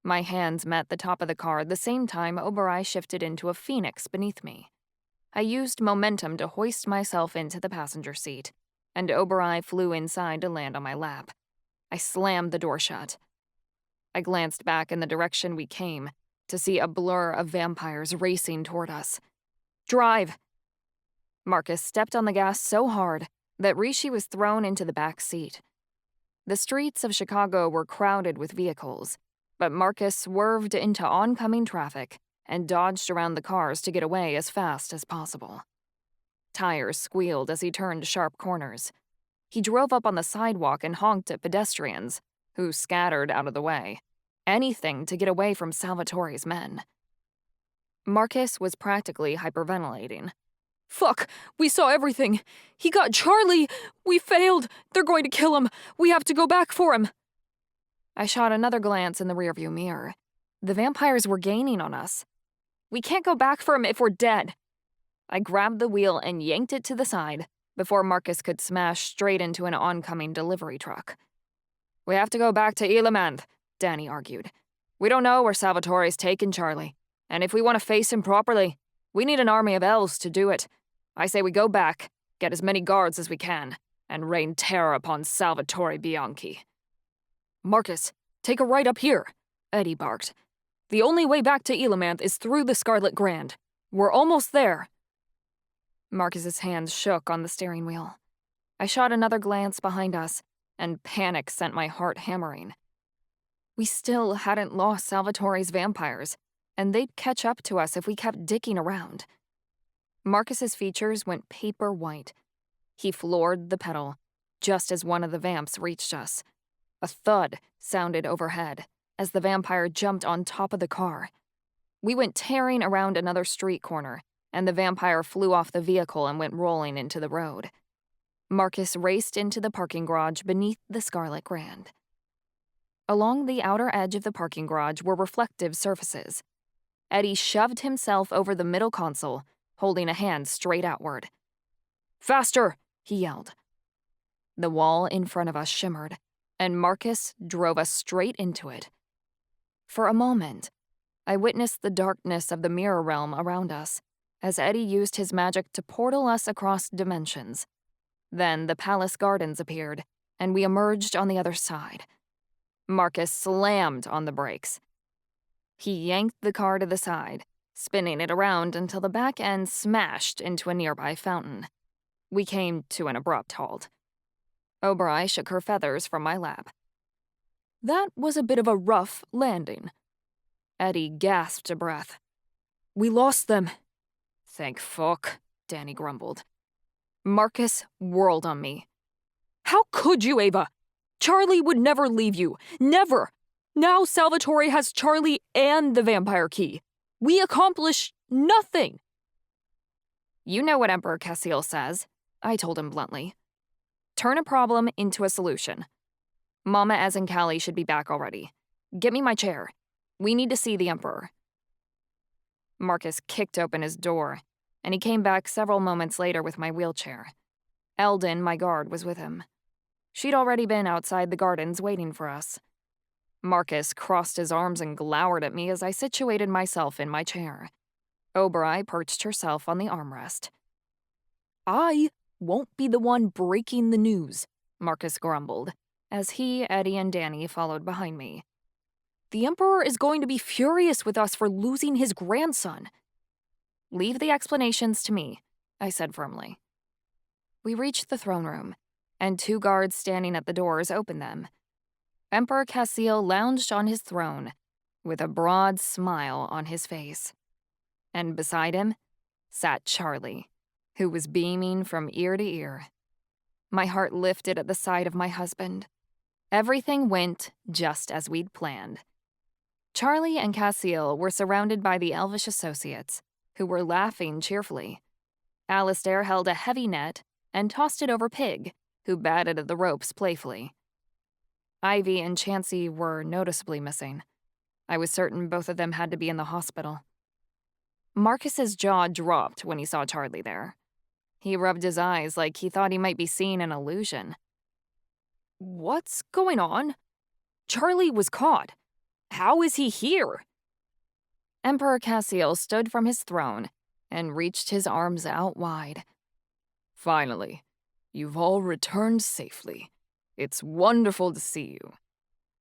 A: My hands met the top of the car at the same time Oberoi shifted into a phoenix beneath me. I used momentum to hoist myself into the passenger seat, and Oberoi flew inside to land on my lap. I slammed the door shut. I glanced back in the direction we came to see a blur of vampires racing toward us. Drive! Marcus stepped on the gas so hard that Rishi was thrown into the back seat. The streets of Chicago were crowded with vehicles, but Marcus swerved into oncoming traffic and dodged around the cars to get away as fast as possible. Tires squealed as he turned sharp corners. He drove up on the sidewalk and honked at pedestrians, who scattered out of the way. Anything to get away from Salvatore's men. Marcus was practically hyperventilating. Fuck! We saw everything! He got Charlie! We failed! They're going to kill him! We have to go back for him! I shot another glance in the rearview mirror. The vampires were gaining on us. We can't go back for him if we're dead. I grabbed the wheel and yanked it to the side before Marcus could smash straight into an oncoming delivery truck. We have to go back to Elamand, Danny argued. We don't know where Salvatore's taken Charlie, and if we want to face him properly, we need an army of elves to do it. I say we go back, get as many guards as we can, and rain terror upon Salvatore Bianchi. Marcus, take a right up here, Eddie barked. The only way back to Elamanth is through the Scarlet Grand. We're almost there. Marcus's hands shook on the steering wheel. I shot another glance behind us, and panic sent my heart hammering. We still hadn't lost Salvatore's vampires, and they'd catch up to us if we kept dicking around. Marcus's features went paper white. He floored the pedal, just as one of the vamps reached us. A thud sounded overhead as the vampire jumped on top of the car. We went tearing around another street corner, and the vampire flew off the vehicle and went rolling into the road. Marcus raced into the parking garage beneath the Scarlet Grand. Along the outer edge of the parking garage were reflective surfaces. Eddie shoved himself over the middle console, holding a hand straight outward. Faster! He yelled. The wall in front of us shimmered, and Marcus drove us straight into it. For a moment, I witnessed the darkness of the mirror realm around us, as Eddie used his magic to portal us across dimensions. Then the palace gardens appeared, and we emerged on the other side. Marcus slammed on the brakes. He yanked the car to the side, spinning it around until the back end smashed into a nearby fountain. We came to an abrupt halt. Oberai shook her feathers from my lap.
B: That was a bit of a rough landing.
A: Eddie gasped a breath.
B: We lost them.
A: Thank fuck, Danny grumbled.
B: Marcus whirled on me. How could you, Ava? Charlie would never leave you. Never. Now Salvatore has Charlie and the vampire key. We accomplish nothing.
A: You know what Emperor Cassiel says, I told him bluntly. Turn a problem into a solution. Mama, Ez, and Callie should be back already. Get me my chair. We need to see the Emperor. Marcus kicked open his door, and he came back several moments later with my wheelchair. Eldon, my guard, was with him. She'd already been outside the gardens waiting for us. Marcus crossed his arms and glowered at me as I situated myself in my chair. Oberai perched herself on the armrest.
B: I won't be the one breaking the news,
A: Marcus grumbled, as he, Eddie, and Danny followed behind me.
B: The Emperor is going to be furious with us for losing his grandson.
A: Leave the explanations to me, I said firmly. We reached the throne room, and 2 guards standing at the doors opened them. Emperor Cassiel lounged on his throne, with a broad smile on his face. And beside him sat Charlie, who was beaming from ear to ear. My heart lifted at the sight of my husband. Everything went just as we'd planned. Charlie and Cassiel were surrounded by the elvish associates, who were laughing cheerfully. Alistair held a heavy net and tossed it over Pig, who batted at the ropes playfully. Ivy and Chansey were noticeably missing. I was certain both of them had to be in the hospital. Marcus's jaw dropped when he saw Charlie there. He rubbed his eyes like he thought he might be seeing an illusion.
B: What's going on? Charlie was caught. How is he here?
A: Emperor Cassiel stood from his throne and reached his arms out wide.
E: Finally, you've all returned safely. It's wonderful to see you.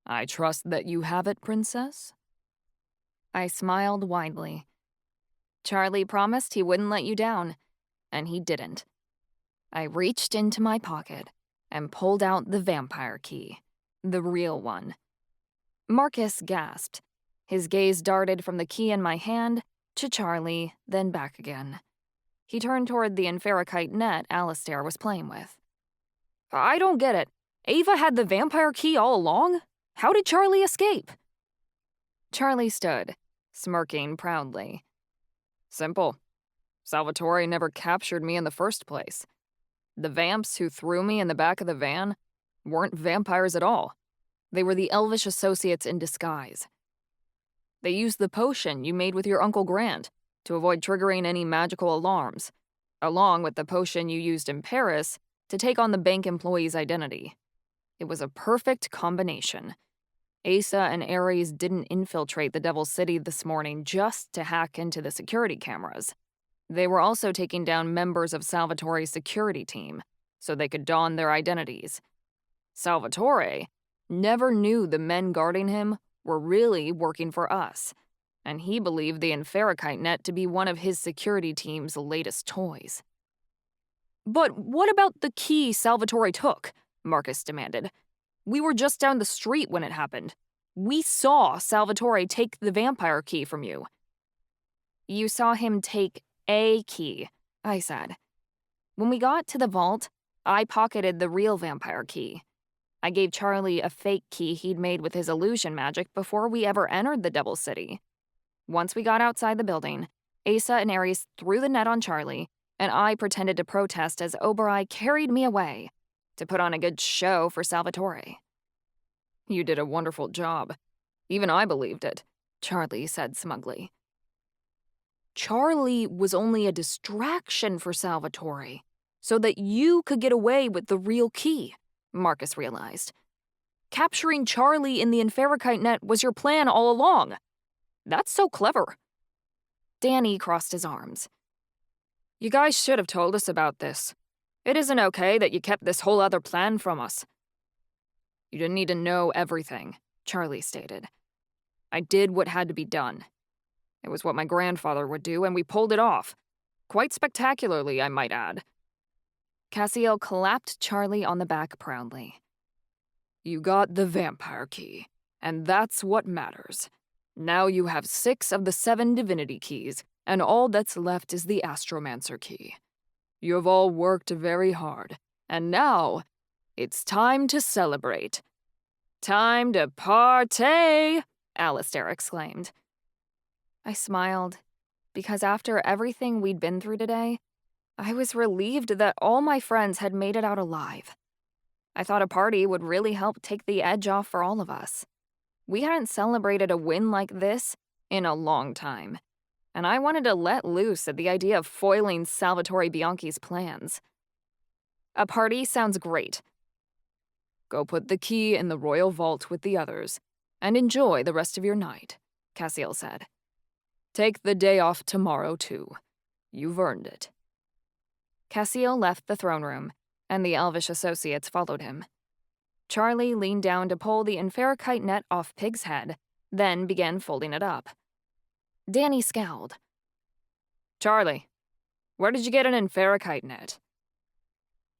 E: I trust that you have it, Princess?
A: I smiled widely. Charlie promised he wouldn't let you down, and he didn't. I reached into my pocket and pulled out the vampire key, the real one. Marcus gasped. His gaze darted from the key in my hand to Charlie, then back again. He turned toward the Infiltrating net Alistair was playing with.
B: I don't get it. Ava had the vampire key all along? How did Charlie escape?
A: Charlie stood, smirking proudly.
E: Simple. Salvatore never captured me in the first place. The vamps who threw me in the back of the van weren't vampires at all. They were the elvish associates in disguise. They used the potion you made with your Uncle Grant to avoid triggering any magical alarms, along with the potion you used in Paris to take on the bank employee's identity. It was a perfect combination. Asa and Ares didn't infiltrate the Devil's City this morning just to hack into the security cameras. They were also taking down members of Salvatore's security team so they could don their identities. Salvatore never knew the men guarding him were really working for us, and he believed the Infiltrating net to be one of his security team's latest toys.
B: But what about the key Salvatore took? Marcus demanded. We were just down the street when it happened. We saw Salvatore take the vampire key from you.
A: You saw him take a key, I said. When we got to the vault, I pocketed the real vampire key. I gave Charlie a fake key he'd made with his illusion magic before we ever entered the Devil's City. Once we got outside the building, Asa and Ares threw the net on Charlie, and I pretended to protest as Oberai carried me away to put on a good show for Salvatore.
E: You did a wonderful job. Even I believed it, Charlie said smugly.
B: Charlie was only a distraction for Salvatore, so that you could get away with the real key, Marcus realized. Capturing Charlie in the Infiltrating net was your plan all along. That's so clever.
A: Danny crossed his arms.
E: You guys should have told us about this. It isn't okay that you kept this whole other plan from us. You didn't need to know everything, Charlie stated. I did what had to be done. It was what my grandfather would do, and we pulled it off. Quite spectacularly, I might add.
A: Cassiel clapped Charlie on the back proudly.
B: You got the vampire key, and that's what matters. Now you have 6 of the 7 divinity keys, and all that's left is the astromancer key. You have all worked very hard, and now it's time to celebrate.
A: Time to partay, Alistair exclaimed. I smiled, because after everything we'd been through today, I was relieved that all my friends had made it out alive. I thought a party would really help take the edge off for all of us. We hadn't celebrated a win like this in a long time, and I wanted to let loose at the idea of foiling Salvatore Bianchi's plans. A party sounds great.
B: Go put the key in the royal vault with the others, and enjoy the rest of your night, Cassiel said. Take the day off tomorrow, too. You've earned it.
A: Cassiel left the throne room, and the elvish associates followed him. Charlie leaned down to pull the Infiltrating net off Pig's head, then began folding it up. Danny scowled.
B: Charlie, where did you get an Infiltrating net?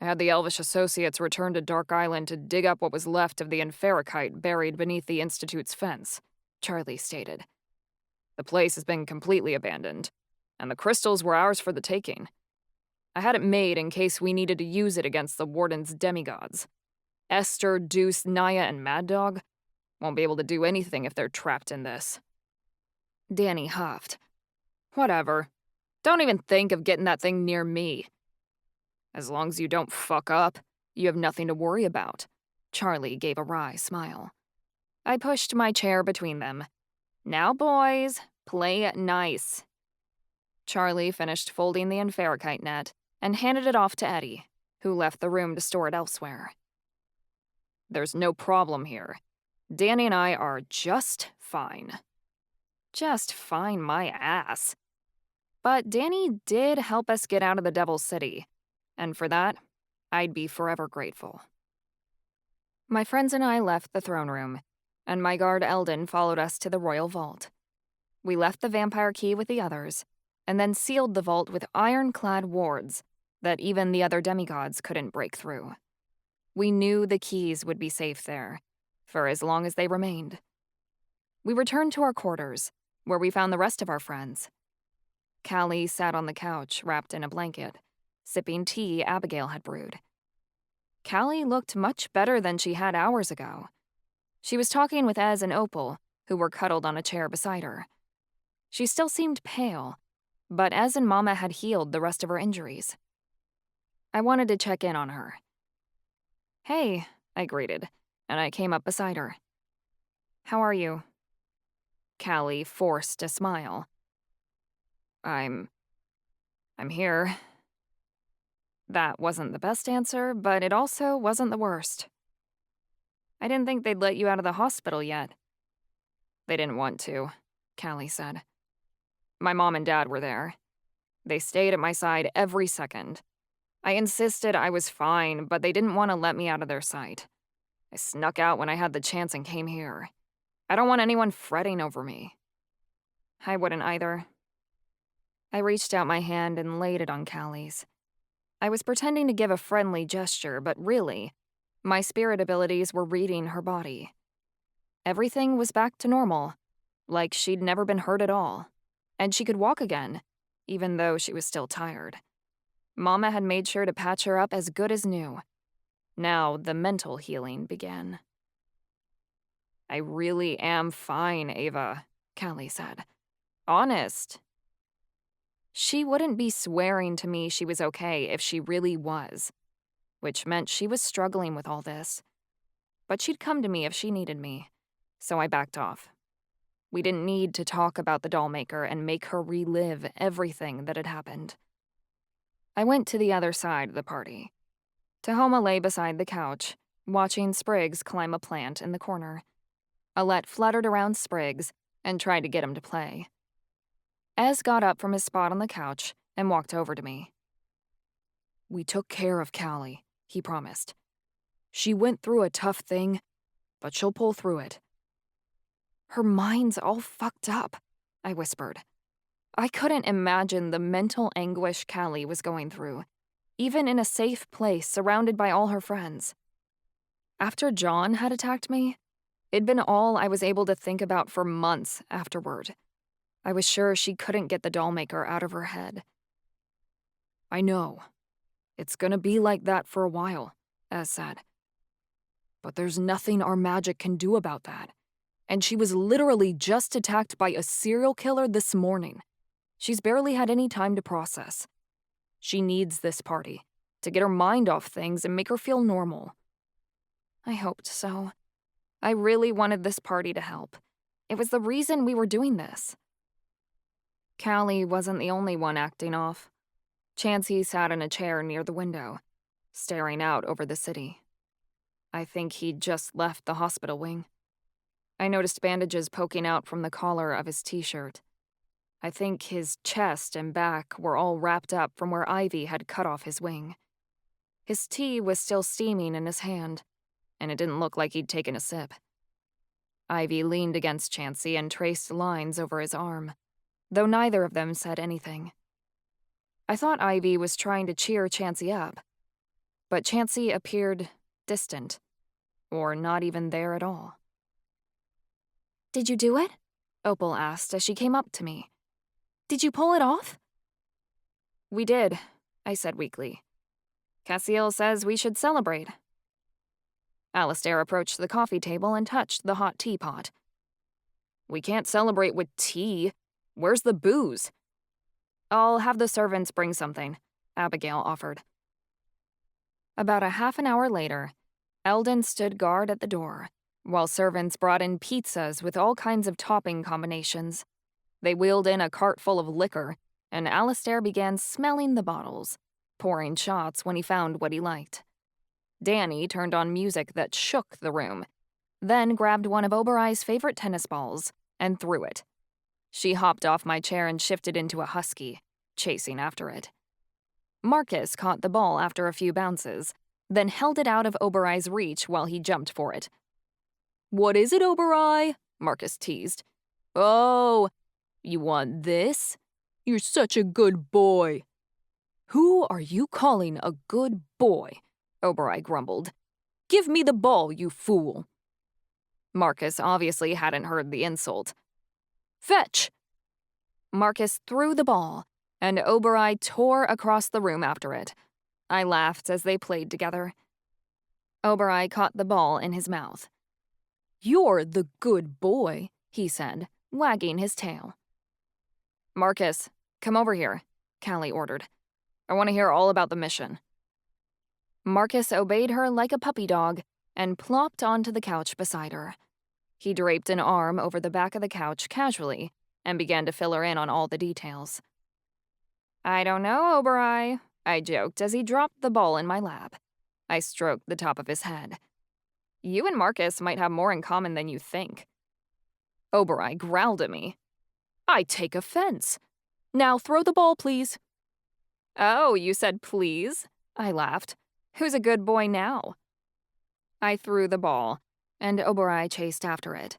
B: I had the elvish associates return to Dark Island to dig up what was left of the Infiltrating buried beneath the Institute's fence, Charlie stated. The place has been completely abandoned, and the crystals were ours for the taking. I had it made in case we needed to use it against the Warden's demigods. Esther, Deuce, Naya, and Mad Dog won't be able to do anything if they're trapped in this.
A: Danny huffed.
B: Whatever. Don't even think of getting that thing near me. As long as you don't fuck up, you have nothing to worry about.
A: Charlie gave a wry smile. I pushed my chair between them. Now, boys, play nice. Charlie finished folding the Infiltrating net and handed it off to Eddie, who left the room to store it elsewhere.
B: There's no problem here. Danny and I are just fine.
A: Just fine my ass. But Danny did help us get out of the Devil's City, and for that, I'd be forever grateful. My friends and I left the throne room, and my guard Eldon followed us to the royal vault. We left the vampire key with the others, and then sealed the vault with ironclad wards that even the other demigods couldn't break through. We knew the keys would be safe there, for as long as they remained. We returned to our quarters, where we found the rest of our friends. Callie sat on the couch, wrapped in a blanket, sipping tea Abigail had brewed. Callie looked much better than she had hours ago. She was talking with Ez and Opal, who were cuddled on a chair beside her. She still seemed pale, but Ez and Mama had healed the rest of her injuries. I wanted to check in on her. "Hey," I greeted, and I came up beside her. "How are you?" Callie forced a smile.
B: I'm here."
A: That wasn't the best answer, but it also wasn't the worst. "I didn't think they'd let you out of the hospital yet."
B: "They didn't want to," Callie said. "My mom and dad were there. They stayed at my side every second. I insisted I was fine, but they didn't want to let me out of their sight. I snuck out when I had the chance and came here. I don't want anyone fretting over me."
A: I wouldn't either. I reached out my hand and laid it on Callie's. I was pretending to give a friendly gesture, but really, my spirit abilities were reading her body. Everything was back to normal, like she'd never been hurt at all, and she could walk again, even though she was still tired. Mama had made sure to patch her up as good as new. Now the mental healing began.
B: "I really am fine, Ava," Callie said. "Honest."
A: She wouldn't be swearing to me she was okay if she really was, which meant she was struggling with all this. But she'd come to me if she needed me, so I backed off. We didn't need to talk about the Dollmaker and make her relive everything that had happened. I went to the other side of the party. Tahoma lay beside the couch, watching Spriggs climb a plant in the corner. Alette fluttered around Spriggs and tried to get him to play. Ez got up from his spot on the couch and walked over to me.
B: "We took care of Callie," he promised. "She went through a tough thing, but she'll pull through it."
A: "Her mind's all fucked up," I whispered. I couldn't imagine the mental anguish Callie was going through, even in a safe place surrounded by all her friends. After John had attacked me, it'd been all I was able to think about for months afterward. I was sure she couldn't get the Dollmaker out of her head. I know. It's gonna be like that for a while, Ez said. But there's nothing our magic can do about that. And she was literally just attacked by a serial killer this morning. She's barely had any time to process. She needs this party to get her mind off things and make her feel normal. I hoped so. I really wanted this party to help. It was the reason we were doing this. Callie wasn't the only one acting off. Chansey sat in a chair near the window, staring out over the city. I think he'd just left the hospital wing. I noticed bandages poking out from the collar of his t-shirt. I think his chest and back were all wrapped up from where Ivy had cut off his wing. His tea was still steaming in his hand, and it didn't look like he'd taken a sip. Ivy leaned against Chansey and traced lines over his arm, though neither of them said anything. I thought Ivy was trying to cheer Chansey up, but Chansey appeared distant, or not even there at all.
C: Did you do it?
A: Opal asked as she came up to me.
C: Did you pull it off?
A: We did, I said weakly. Cassiel says we should celebrate. Alistair approached the coffee table and touched the hot teapot. We can't celebrate with tea. Where's the booze? I'll have the servants bring something, Abigail offered. About a half an hour later, Eldon stood guard at the door, while servants brought in pizzas with all kinds of topping combinations. They wheeled in a cart full of liquor, and Alistair began smelling the bottles, pouring shots when he found what he liked. Danny turned on music that shook the room, then grabbed one of Oberai's favorite tennis balls and threw it. She hopped off my chair and shifted into a husky, chasing after it. Marcus caught the ball after a few bounces, then held it out of Oberai's reach while he jumped for it. "What is it, Oberai?" Marcus teased. "Oh, you want this? You're such a good boy." "Who are you calling a good boy?" Oberai grumbled. "Give me the ball, you fool." Marcus obviously hadn't heard the insult. "Fetch!" Marcus threw the ball, and Oberai tore across the room after it. I laughed as they played together. Oberai caught the ball in his mouth. "You're the good boy," he said, wagging his tail. "Marcus, come over here," Callie ordered. "I want to hear all about the mission." Marcus obeyed her like a puppy dog and plopped onto the couch beside her. He draped an arm over the back of the couch casually and began to fill her in on all the details. "I don't know, Oberai," I joked as he dropped the ball in my lap. I stroked the top of his head. "You and Marcus might have more in common than you think." Oberai growled at me. "I take offense. Now throw the ball, please." "Oh, you said please?" I laughed. "Who's a good boy now?" I threw the ball, and Oberai chased after it.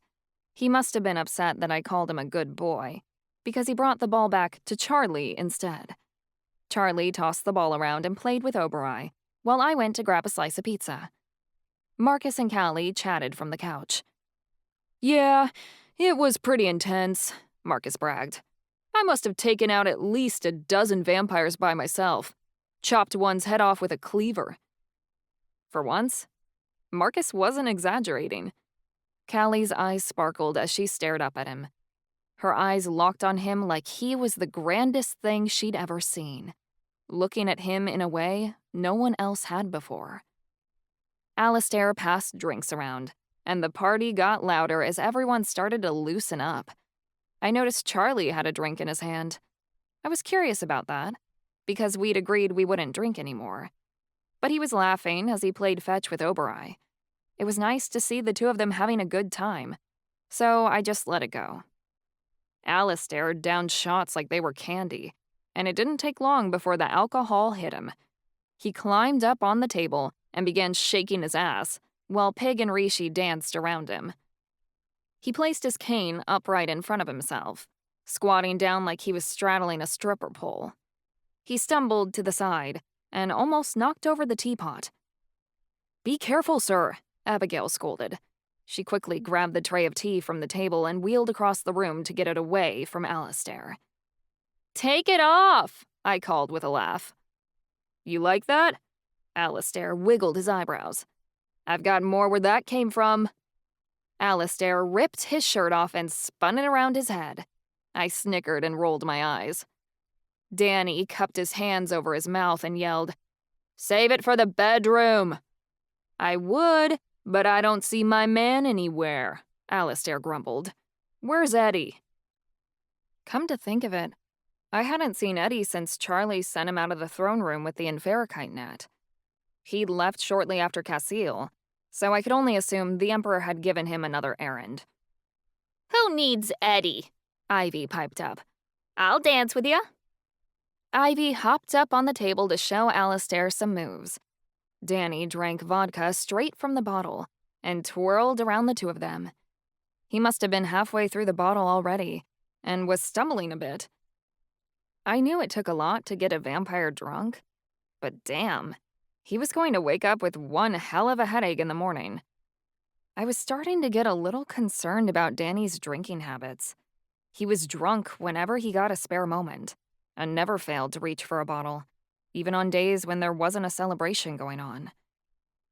A: He must have been upset that I called him a good boy, because he brought the ball back to Charlie instead. Charlie tossed the ball around and played with Oberai, while I went to grab a slice of pizza. Marcus and Callie chatted from the couch. "Yeah, it was pretty intense," Marcus bragged. "I must have taken out at least a dozen vampires by myself. Chopped one's head off with a cleaver." For once, Marcus wasn't exaggerating. Callie's eyes sparkled as she stared up at him. Her eyes locked on him like he was the grandest thing she'd ever seen, looking at him in a way no one else had before. Alistair passed drinks around, and the party got louder as everyone started to loosen up. I noticed Charlie had a drink in his hand. I was curious about that, because we'd agreed we wouldn't drink anymore. But he was laughing as he played fetch with Oberai. It was nice to see the two of them having a good time, so I just let it go. Alistair downed shots like they were candy, and it didn't take long before the alcohol hit him. He climbed up on the table and began shaking his ass, while Pig and Rishi danced around him. He placed his cane upright in front of himself, squatting down like he was straddling a stripper pole. He stumbled to the side and almost knocked over the teapot. "Be careful, sir," Abigail scolded. She quickly grabbed the tray of tea from the table and wheeled across the room to get it away from Alistair. "Take it off," I called with a laugh. "You like that?" Alistair wiggled his eyebrows. "I've got more where that came from." Alistair ripped his shirt off and spun it around his head. I snickered and rolled my eyes. Danny cupped his hands over his mouth and yelled, "Save it for the bedroom." "I would, but I don't see my man anywhere," Alistair grumbled. "Where's Eddie?" Come to think of it, I hadn't seen Eddie since Charlie sent him out of the throne room with the Infiltrating net. He'd left shortly after Cassile, so I could only assume the Emperor had given him another errand.
C: Who needs Eddie? Ivy piped up. I'll dance with ya.
A: Ivy hopped up on the table to show Alistair some moves. Danny drank vodka straight from the bottle and twirled around the two of them. He must have been halfway through the bottle already and was stumbling a bit. I knew it took a lot to get a vampire drunk, but damn, he was going to wake up with one hell of a headache in the morning. I was starting to get a little concerned about Danny's drinking habits. He was drunk whenever he got a spare moment and never failed to reach for a bottle, even on days when there wasn't a celebration going on.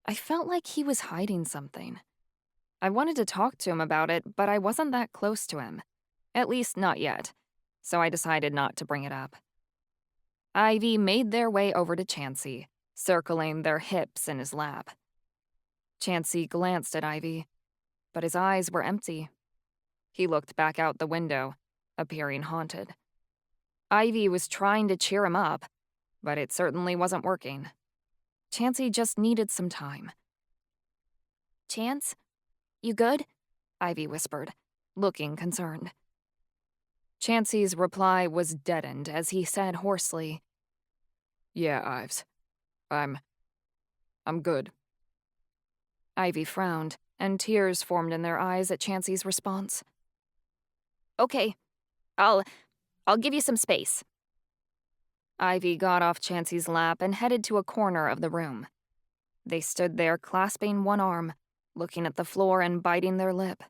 A: I felt like he was hiding something. I wanted to talk to him about it, but I wasn't that close to him. At least not yet, so I decided not to bring it up. Ivy made their way over to Chansey, circling their hips in his lap. Chansey glanced at Ivy, but his eyes were empty. He looked back out the window, appearing haunted. Ivy was trying to cheer him up, but it certainly wasn't working. Chansey just needed some time. "Chance, you good?" Ivy whispered, looking concerned. Chansey's reply was deadened as he said hoarsely, "Yeah, Ives. I'm good." Ivy frowned, and tears formed in their eyes at Chansey's response.
C: Okay, I'll give you some space.
A: Ivy got off Chansey's lap and headed to a corner of the room. They stood there clasping one arm, looking at the floor and biting their lip.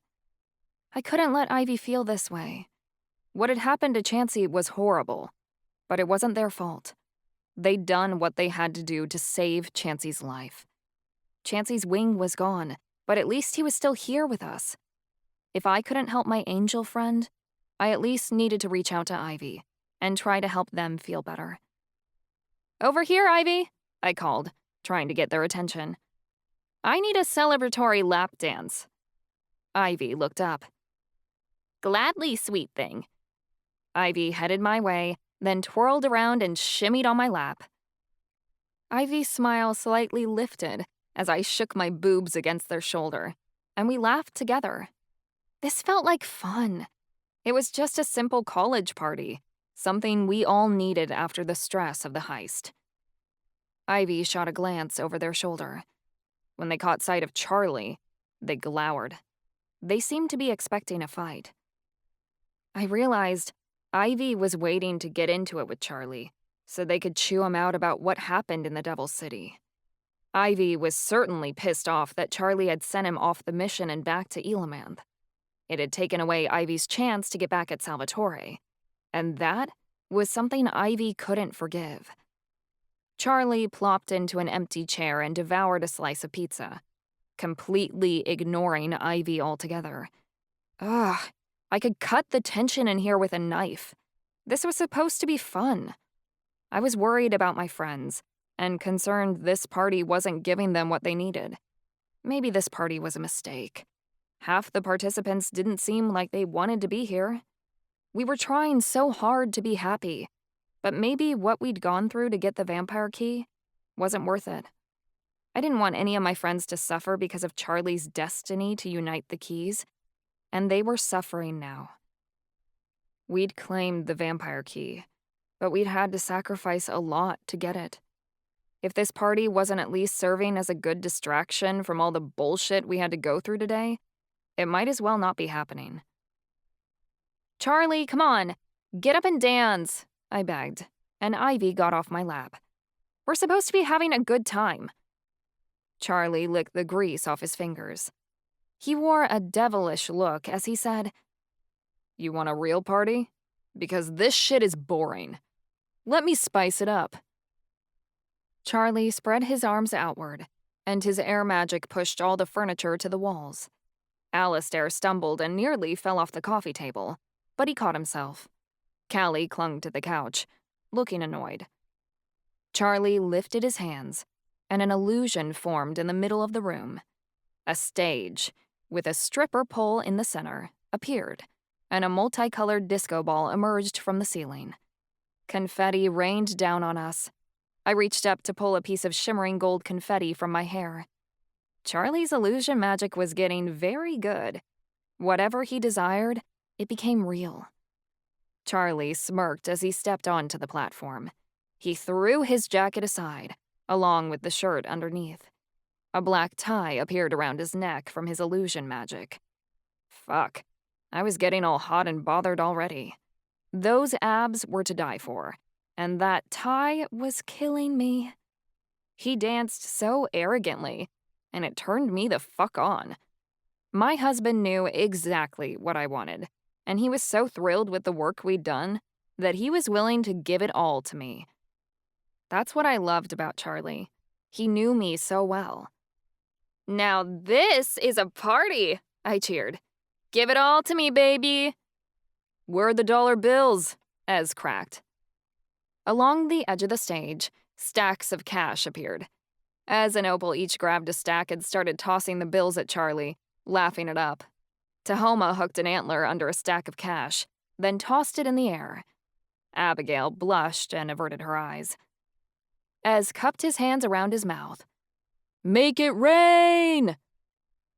A: I couldn't let Ivy feel this way. What had happened to Chansey was horrible, but it wasn't their fault. They'd done what they had to do to save Chansey's life. Chansey's wing was gone, but at least he was still here with us. If I couldn't help my angel friend, I at least needed to reach out to Ivy and try to help them feel better. "Over here, Ivy," I called, trying to get their attention. "I need a celebratory lap dance." Ivy looked up.
C: Gladly, sweet thing.
A: Ivy headed my way, then twirled around and shimmied on my lap. Ivy's smile slightly lifted as I shook my boobs against their shoulder, and we laughed together. This felt like fun. It was just a simple college party, something we all needed after the stress of the heist. Ivy shot a glance over their shoulder. When they caught sight of Charlie, they glowered. They seemed to be expecting a fight. I realized Ivy was waiting to get into it with Charlie, so they could chew him out about what happened in the Devil's City. Ivy was certainly pissed off that Charlie had sent him off the mission and back to Elamanth. It had taken away Ivy's chance to get back at Salvatore, and that was something Ivy couldn't forgive. Charlie plopped into an empty chair and devoured a slice of pizza, completely ignoring Ivy altogether. Ugh, I could cut the tension in here with a knife. This was supposed to be fun. I was worried about my friends, and concerned this party wasn't giving them what they needed. Maybe this party was a mistake. Half the participants didn't seem like they wanted to be here. We were trying so hard to be happy, but maybe what we'd gone through to get the vampire key wasn't worth it. I didn't want any of my friends to suffer because of Charlie's destiny to unite the keys, and they were suffering now. We'd claimed the vampire key, but we'd had to sacrifice a lot to get it. If this party wasn't at least serving as a good distraction from all the bullshit we had to go through today, it might as well not be happening. "Charlie, come on, get up and dance," I begged, and Ivy got off my lap. We're supposed to be having a good time." Charlie licked the grease off his fingers. He wore a devilish look as he said, "You want a real party? Because this shit is boring. Let me spice it up." Charlie spread his arms outward, and his air magic pushed all the furniture to the walls. Alistair stumbled and nearly fell off the coffee table, but he caught himself. Callie clung to the couch, looking annoyed. Charlie lifted his hands, and an illusion formed in the middle of the room. A stage, with a stripper pole in the center, appeared, and a multicolored disco ball emerged from the ceiling. Confetti rained down on us. I reached up to pull a piece of shimmering gold confetti from my hair. Charlie's illusion magic was getting very good. Whatever he desired, it became real. Charlie smirked as he stepped onto the platform. He threw his jacket aside, along with the shirt underneath. A black tie appeared around his neck from his illusion magic. Fuck, I was getting all hot and bothered already. Those abs were to die for, and that tie was killing me. He danced so arrogantly, and it turned me the fuck on. My husband knew exactly what I wanted, and he was so thrilled with the work we'd done that he was willing to give it all to me. That's what I loved about Charlie. He knew me so well. "Now this is a party," I cheered. "Give it all to me, baby." "Where are the dollar bills?" Ez cracked. Along the edge of the stage, stacks of cash appeared. Ez and Opal each grabbed a stack and started tossing the bills at Charlie, laughing it up. Tahoma hooked an antler under a stack of cash, then tossed it in the air. Abigail blushed and averted her eyes. Ez cupped his hands around his mouth. "Make it rain!"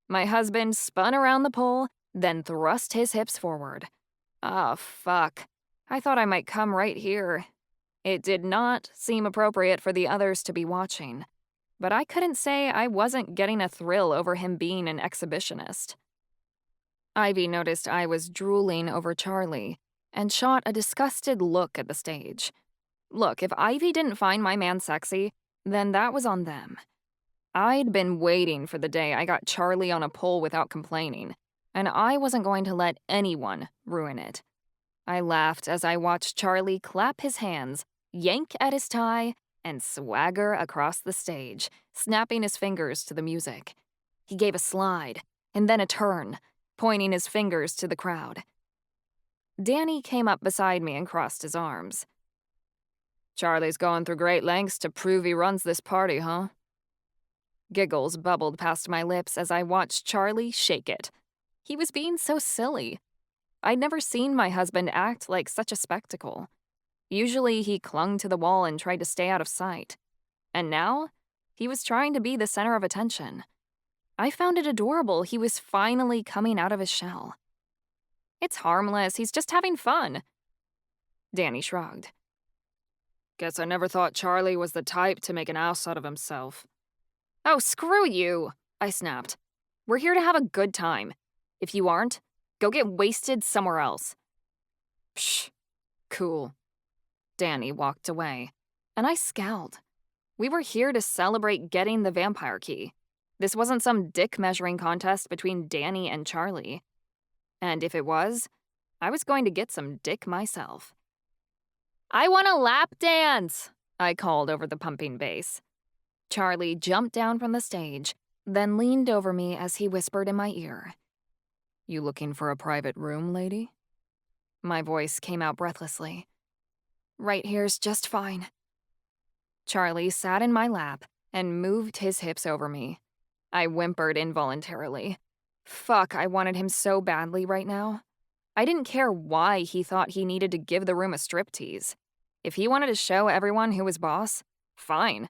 A: My husband spun around the pole, then thrust his hips forward. Oh, fuck. I thought I might come right here. It did not seem appropriate for the others to be watching, but I couldn't say I wasn't getting a thrill over him being an exhibitionist. Ivy noticed I was drooling over Charlie and shot a disgusted look at the stage. Look, if Ivy didn't find my man sexy, then that was on them. I'd been waiting for the day I got Charlie on a pole without complaining, and I wasn't going to let anyone ruin it. I laughed as I watched Charlie clap his hands, yank at his tie, and swagger across the stage, snapping his fingers to the music. He gave a slide, and then a turn, pointing his fingers to the crowd. Danny came up beside me and crossed his arms. "Charlie's going through great lengths to prove he runs this party, huh?" Giggles bubbled past my lips as I watched Charlie shake it. He was being so silly. I'd never seen my husband act like such a spectacle. Usually he clung to the wall and tried to stay out of sight. And now, he was trying to be the center of attention. I found it adorable he was finally coming out of his shell. "It's harmless, he's just having fun." Danny shrugged. "Guess I never thought Charlie was the type to make an ass out of himself." "Oh, screw you," I snapped. "We're here to have a good time. If you aren't, go get wasted somewhere else." "Psh, cool." Danny walked away, and I scowled. We were here to celebrate getting the vampire key. This wasn't some dick measuring contest between Danny and Charlie. And if it was, I was going to get some dick myself. "I want a lap dance," I called over the pumping bass. Charlie jumped down from the stage, then leaned over me as he whispered in my ear. "You looking for a private room, lady?" My voice came out breathlessly. "Right here's just fine." Charlie sat in my lap and moved his hips over me. I whimpered involuntarily. Fuck, I wanted him so badly right now. I didn't care why he thought he needed to give the room a striptease. If he wanted to show everyone who was boss, fine.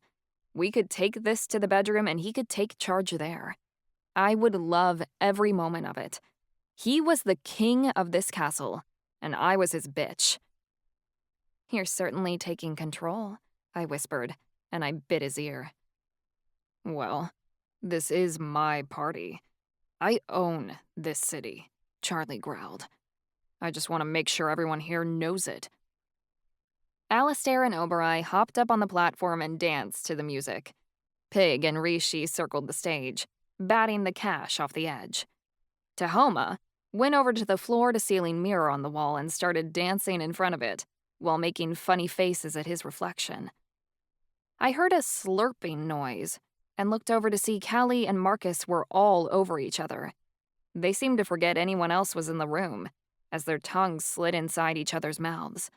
A: We could take this to the bedroom and he could take charge there. I would love every moment of it. He was the king of this castle, and I was his bitch. "You're certainly taking control," I whispered, and I bit his ear. "Well, this is my party. I own this city," Charlie growled. "I just want to make sure everyone here knows it." Alistair and Oberoi hopped up on the platform and danced to the music. Pig and Rishi circled the stage, batting the cash off the edge. Tahoma went over to the floor-to-ceiling mirror on the wall and started dancing in front of it, while making funny faces at his reflection. I heard a slurping noise and looked over to see Callie and Marcus were all over each other. They seemed to forget anyone else was in the room, as their tongues slid inside each other's mouths.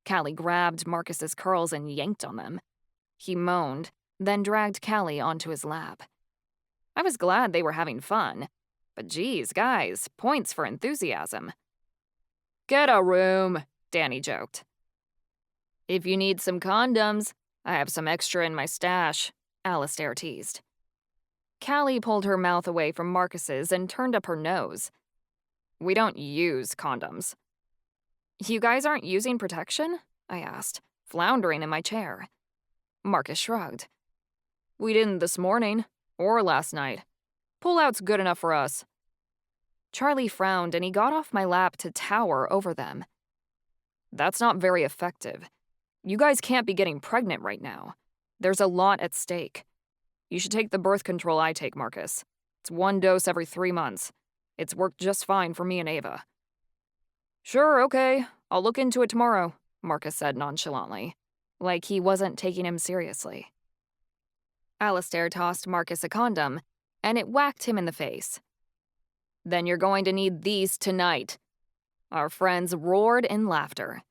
A: Callie grabbed Marcus's curls and yanked on them. He moaned, then dragged Callie onto his lap. I was glad they were having fun, but geez, guys, points for enthusiasm. Get a room, Danny joked. If you need some condoms, I have some extra in my stash, Alistair teased. Callie pulled her mouth away from Marcus's and turned up her nose. We don't use condoms. You guys aren't using protection? I asked, floundering in my chair. Marcus shrugged. We didn't this morning, or last night. Pullout's good enough for us. Charlie frowned and he got off my lap to tower over them. That's not very effective. You guys can't be getting pregnant right now. There's a lot at stake. You should take the birth control I take, Marcus. It's 1 dose every 3 months. It's worked just fine for me and Ava. Sure, okay. I'll look into it tomorrow, Marcus said nonchalantly, like he wasn't taking him seriously. Alistair tossed Marcus a condom, and it whacked him in the face. Then you're going to need these tonight. Our friends roared in laughter.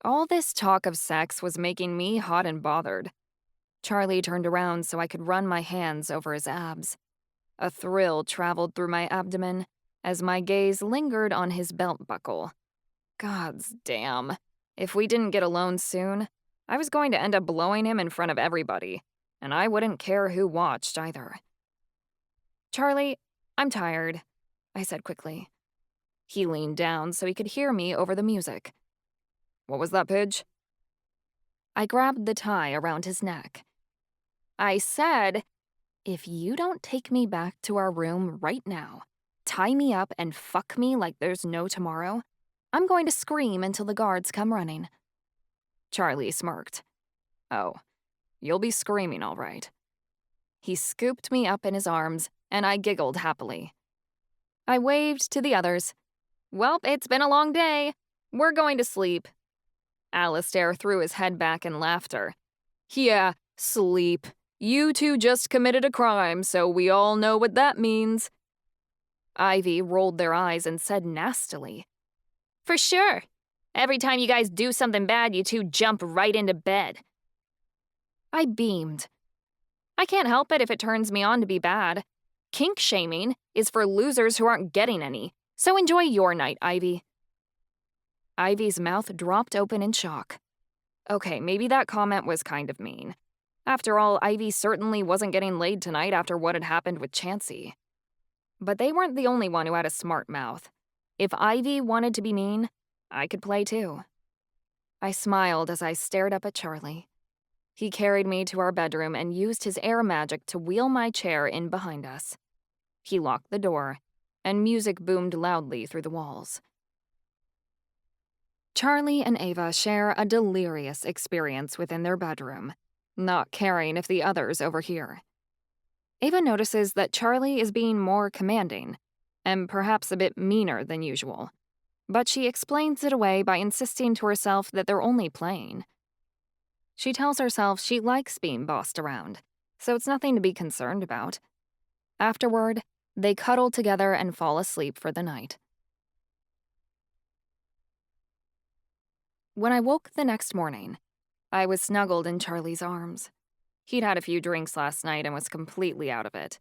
A: All this talk of sex was making me hot and bothered. Charlie turned around so I could run my hands over his abs. A thrill traveled through my abdomen as my gaze lingered on his belt buckle. Gods damn. If we didn't get alone soon, I was going to end up blowing him in front of everybody, and I wouldn't care who watched either. Charlie, I'm tired, I said quickly. He leaned down so he could hear me over the music. What was that, Pidge? I grabbed the tie around his neck. I said, if you don't take me back to our room right now, tie me up and fuck me like there's no tomorrow, I'm going to scream until the guards come running. Charlie smirked. Oh, you'll be screaming all right. He scooped me up in his arms, and I giggled happily. I waved to the others. Well, it's been a long day. We're going to sleep. Alistair threw his head back in laughter. Yeah, sleep. You two just committed a crime, so we all know what that means. Ivy rolled their eyes and said nastily. For sure. Every time you guys do something bad, you two jump right into bed. I beamed. I can't help it if it turns me on to be bad. Kink shaming is for losers who aren't getting any, so enjoy your night, Ivy. Ivy's mouth dropped open in shock. Okay, maybe that comment was kind of mean. After all, Ivy certainly wasn't getting laid tonight after what had happened with Chansey. But they weren't the only one who had a smart mouth. If Ivy wanted to be mean, I could play too. I smiled as I stared up at Charlie. He carried me to our bedroom and used his air magic to wheel my chair in behind us. He locked the door, and music boomed loudly through the walls. Charlie and Ava share a delirious experience within their bedroom, not caring if the others overhear. Ava notices that Charlie is being more commanding, and perhaps a bit meaner than usual, but she explains it away by insisting to herself that they're only playing. She tells herself she likes being bossed around, so it's nothing to be concerned about. Afterward, they cuddle together and fall asleep for the night. When I woke the next morning, I was snuggled in Charlie's arms. He'd had a few drinks last night and was completely out of it.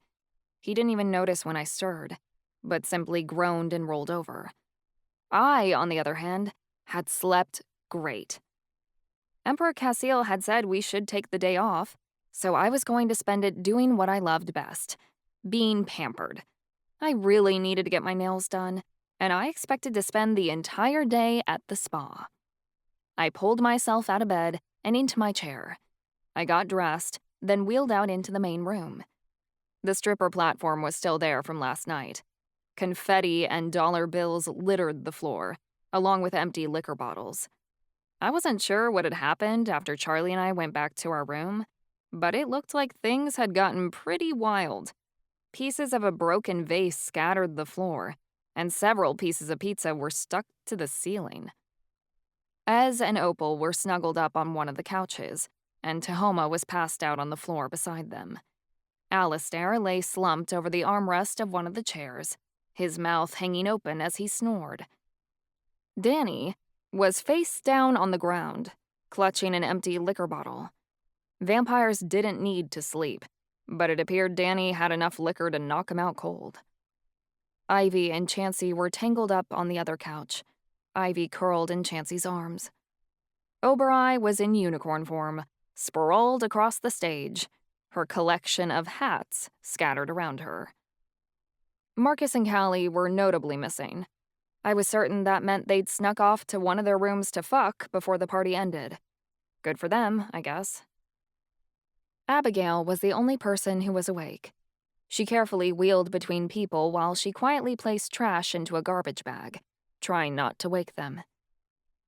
A: He didn't even notice when I stirred, but simply groaned and rolled over. I, on the other hand, had slept great. Emperor Cassiel had said we should take the day off, so I was going to spend it doing what I loved best, being pampered. I really needed to get my nails done, and I expected to spend the entire day at the spa. I pulled myself out of bed and into my chair. I got dressed, then wheeled out into the main room. The stripper platform was still there from last night. Confetti and dollar bills littered the floor, along with empty liquor bottles. I wasn't sure what had happened after Charlie and I went back to our room, but it looked like things had gotten pretty wild. Pieces of a broken vase scattered the floor, and several pieces of pizza were stuck to the ceiling. Ez and Opal were snuggled up on one of the couches, and Tahoma was passed out on the floor beside them. Alistair lay slumped over the armrest of one of the chairs, his mouth hanging open as he snored. Danny was face down on the ground, clutching an empty liquor bottle. Vampires didn't need to sleep, but it appeared Danny had enough liquor to knock him out cold. Ivy and Chansey were tangled up on the other couch, Ivy curled in Chansey's arms. Obereye was in unicorn form, sprawled across the stage, her collection of hats scattered around her. Marcus and Callie were notably missing. I was certain that meant they'd snuck off to one of their rooms to fuck before the party ended. Good for them, I guess. Abigail was the only person who was awake. She carefully wheeled between people while she quietly placed trash into a garbage bag, trying not to wake them.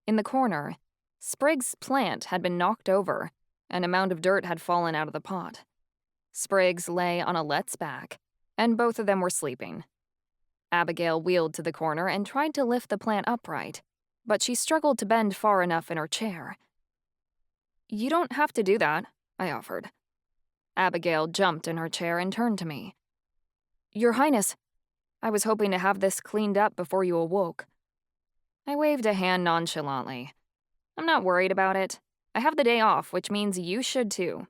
A: In the corner, Sprig's plant had been knocked over, and a mound of dirt had fallen out of the pot. Spriggs lay on Alette's back, and both of them were sleeping. Abigail wheeled to the corner and tried to lift the plant upright, but she struggled to bend far enough in her chair. "You don't have to do that," I offered. Abigail jumped in her chair and turned to me. "Your Highness, I was hoping to have this cleaned up before you awoke." I waved a hand nonchalantly. "I'm not worried about it. I have the day off, which means you should too.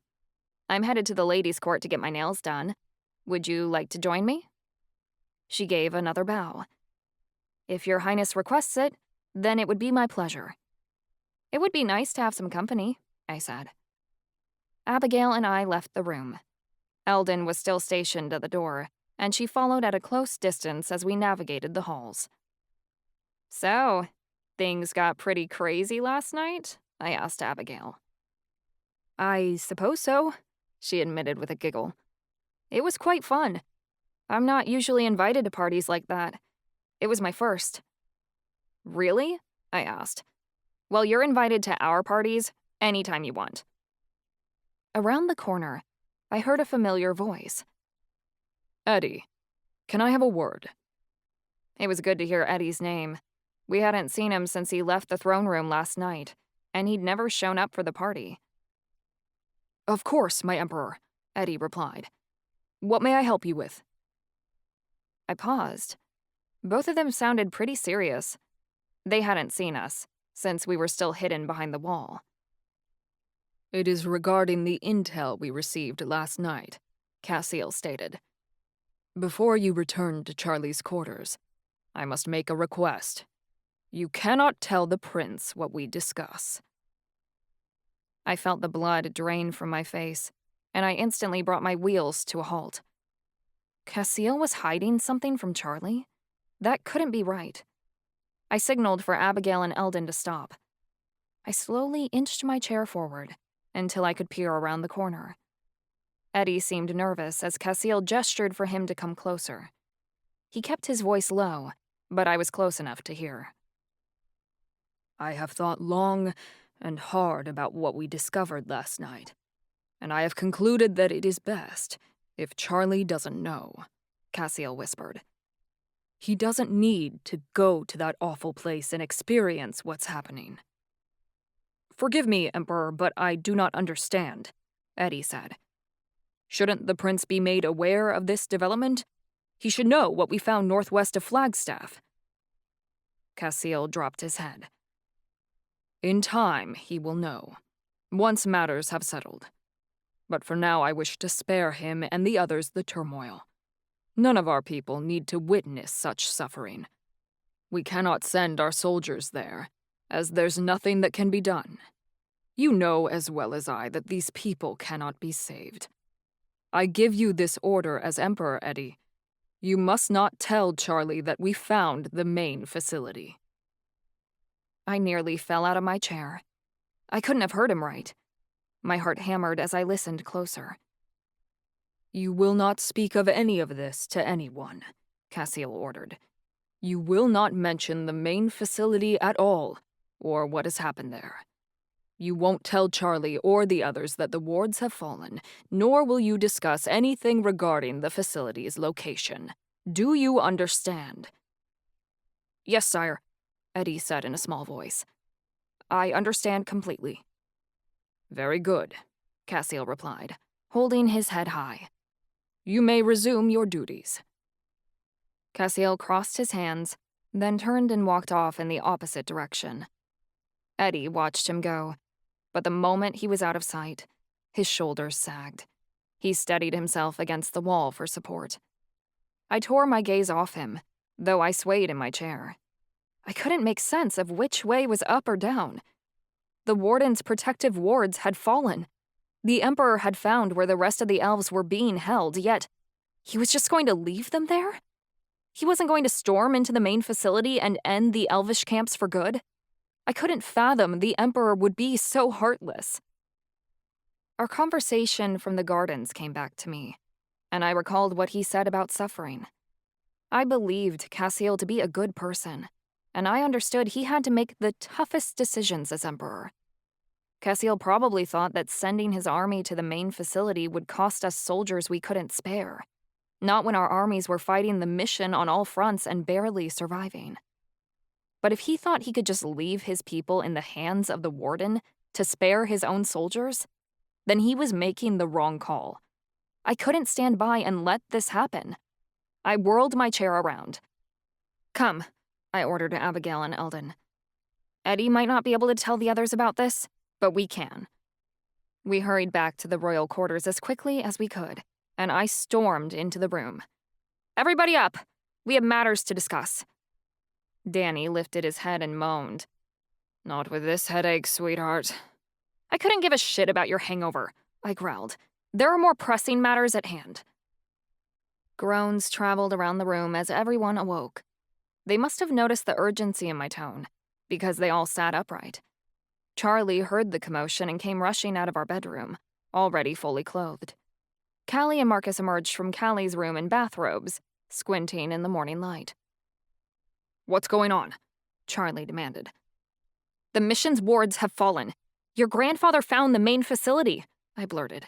A: I'm headed to the ladies' court to get my nails done. Would you like to join me?" She gave another bow. "If your Highness requests it, then it would be my pleasure." "It would be nice to have some company," I said. Abigail and I left the room. Eldon was still stationed at the door, and she followed at a close distance as we navigated the halls. "So, things got pretty crazy last night?" I asked Abigail. "I suppose so," she admitted with a giggle. "It was quite fun. I'm not usually invited to parties like that. It was my first." "Really?" I asked. "Well, you're invited to our parties anytime you want." Around the corner, I heard a familiar voice. "Eddie, can I have a word?" It was good to hear Eddie's name. We hadn't seen him since he left the throne room last night, and he'd never shown up for the party. "Of course, my Emperor," Eddie replied. "What may I help you with?" I paused. Both of them sounded pretty serious. They hadn't seen us, since we were still hidden behind the wall. "It is regarding the intel we received last night," Cassiel stated. "Before you return to Charlie's quarters, I must make a request. You cannot tell the prince what we discuss." I felt the blood drain from my face, and I instantly brought my wheels to a halt. Cassiel was hiding something from Charlie? That couldn't be right. I signaled for Abigail and Eldon to stop. I slowly inched my chair forward until I could peer around the corner. Eddie seemed nervous as Cassiel gestured for him to come closer. He kept his voice low, but I was close enough to hear. "I have thought long and hard about what we discovered last night, and I have concluded that it is best if Charlie doesn't know," Cassiel whispered. "He doesn't need to go to that awful place and experience what's happening." "Forgive me, Emperor, but I do not understand," Eddie said. "Shouldn't the prince be made aware of this development? He should know what we found northwest of Flagstaff." Cassiel dropped his head. "In time, he will know, once matters have settled. But for now I wish to spare him and the others the turmoil. None of our people need to witness such suffering. We cannot send our soldiers there, as there's nothing that can be done. You know as well as I that these people cannot be saved. I give you this order as Emperor, Eddie. You must not tell Charlie that we found the main facility." I nearly fell out of my chair. I couldn't have heard him right. My heart hammered as I listened closer. "You will not speak of any of this to anyone," Cassiel ordered. "You will not mention the main facility at all, or what has happened there.
B: You won't tell Charlie or the others that the wards have fallen, nor will you discuss anything regarding the facility's location. Do you understand? Yes, sire, Eddie said in a small voice. I understand completely. Very good, Cassiel replied, holding his head high. You may resume your duties. Cassiel crossed his hands, then turned and walked off in the opposite direction. Eddie watched him go, but the moment he was out of sight, his shoulders sagged. He steadied himself against the wall for support. I tore my gaze off him, though I swayed in my chair. I couldn't make sense of which way was up or down. The warden's protective wards had fallen. The Emperor had found where the rest of the elves were being held, yet he was just going to leave them there? He wasn't going to storm into the main facility and end the elvish camps for good? I couldn't fathom the Emperor would be so heartless. Our conversation from the gardens came back to me, and I recalled what he said about suffering. I believed Cassiel to be a good person, and I understood he had to make the toughest decisions as Emperor. Cassiel probably thought that sending his army to the main facility would cost us soldiers we couldn't spare, not when our armies were fighting the mission on all fronts and barely surviving. But if he thought he could just leave his people in the hands of the warden to spare his own soldiers, then he was making the wrong call. I couldn't stand by and let this happen. I whirled my chair around. Come, I ordered Abigail and Eldon. Eddie might not be able to tell the others about this, but we can. We hurried back to the royal quarters as quickly as we could, and I stormed into the room. Everybody up! We have matters to discuss. Danny lifted his head and moaned. Not with this headache, sweetheart. I couldn't give a shit about your hangover, I growled. There are more pressing matters at hand. Groans traveled around the room as everyone awoke. They must have noticed the urgency in my tone, because they all sat upright. Charlie heard the commotion and came rushing out of our bedroom, already fully clothed. Callie and Marcus emerged from Callie's room in bathrobes, squinting in the morning light. What's going on? Charlie demanded. The mission's wards have fallen. Your grandfather found the main facility, I blurted.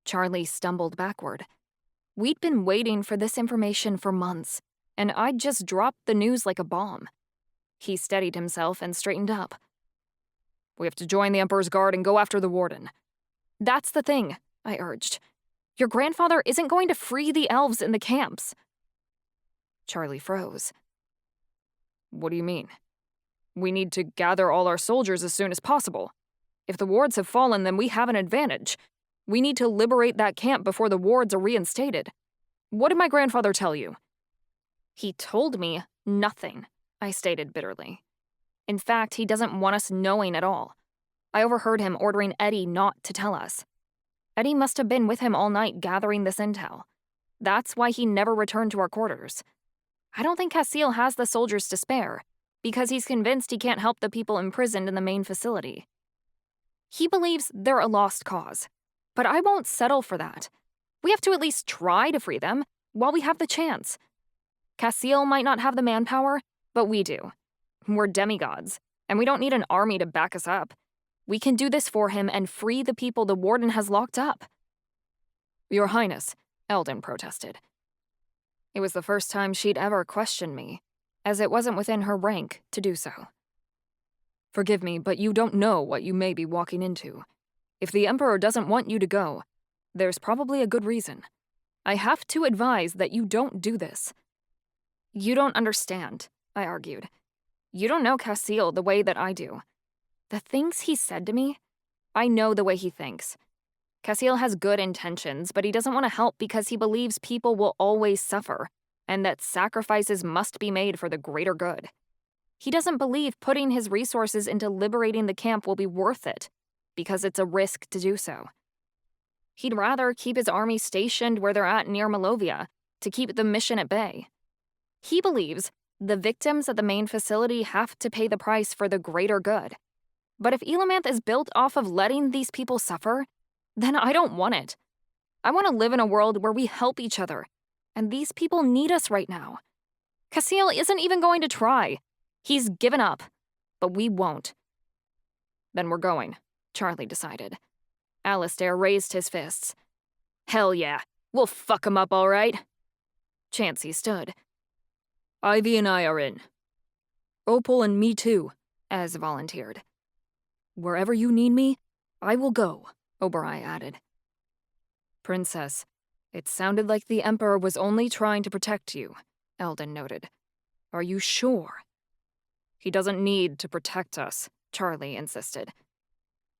B: Charlie stumbled backward. We'd been waiting for this information for months, and I'd just dropped the news like a bomb. He steadied himself and straightened up. We have to join the Emperor's Guard and go after the warden. That's the thing, I urged. Your grandfather isn't going to free the elves in the camps. Charlie froze. What do you mean? We need to gather all our soldiers as soon as possible. If the wards have fallen, then we have an advantage. We need to liberate that camp before the wards are reinstated. What did my grandfather tell you? He told me nothing, I stated bitterly. In fact, he doesn't want us knowing at all. I overheard him ordering Eddie not to tell us. Eddie must have been with him all night gathering this intel. That's why he never returned to our quarters. I don't think Cassiel has the soldiers to spare, because he's convinced he can't help the people imprisoned in the main facility. He believes they're a lost cause, but I won't settle for that. We have to at least try to free them while we have the chance. Cassiel might not have the manpower, but we do. We're demigods, and we don't need an army to back us up. We can do this for him and free the people the warden has locked up. Your Highness, Eldon protested. It was the first time she'd ever questioned me, as it wasn't within her rank to do so. Forgive me, but you don't know what you may be walking into. If the Emperor doesn't want you to go, there's probably a good reason. I have to advise that you don't do this. You don't understand, I argued. You don't know Cassiel the way that I do. The things he said to me, I know the way he thinks. Cassiel has good intentions, but he doesn't want to help because he believes people will always suffer, and that sacrifices must be made for the greater good. He doesn't believe putting his resources into liberating the camp will be worth it, because it's a risk to do so. He'd rather keep his army stationed where they're at near Malovia, to keep the mission at bay. He believes the victims at the main facility have to pay the price for the greater good. But if Elamanth is built off of letting these people suffer, then I don't want it. I want to live in a world where we help each other, and these people need us right now. Cassiel isn't even going to try. He's given up, but we won't.
A: Then we're going, Charlie decided. Alistair raised his fists. Hell yeah, we'll fuck 'em up all right. Chansey stood. Ivy and I are in. Opal and me too, Ez volunteered. Wherever you need me, I will go, Oberoi added. Princess, it sounded like the Emperor was only trying to protect you, Eldon noted. Are you sure? He doesn't need to protect us, Charlie insisted.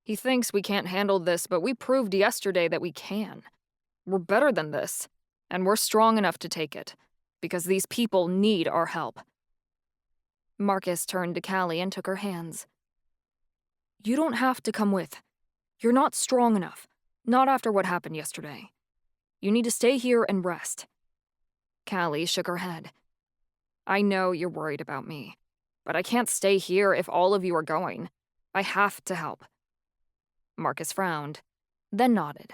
A: He thinks we can't handle this, but we proved yesterday that we can. We're better than this, and we're strong enough to take it, because these people need our help. Marcus turned to Callie and took her hands. You don't have to come with. You're not strong enough, not after what happened yesterday. You need to stay here and rest. Callie shook her head. I know you're worried about me, but I can't stay here if all of you are going. I have to help. Marcus frowned, then nodded.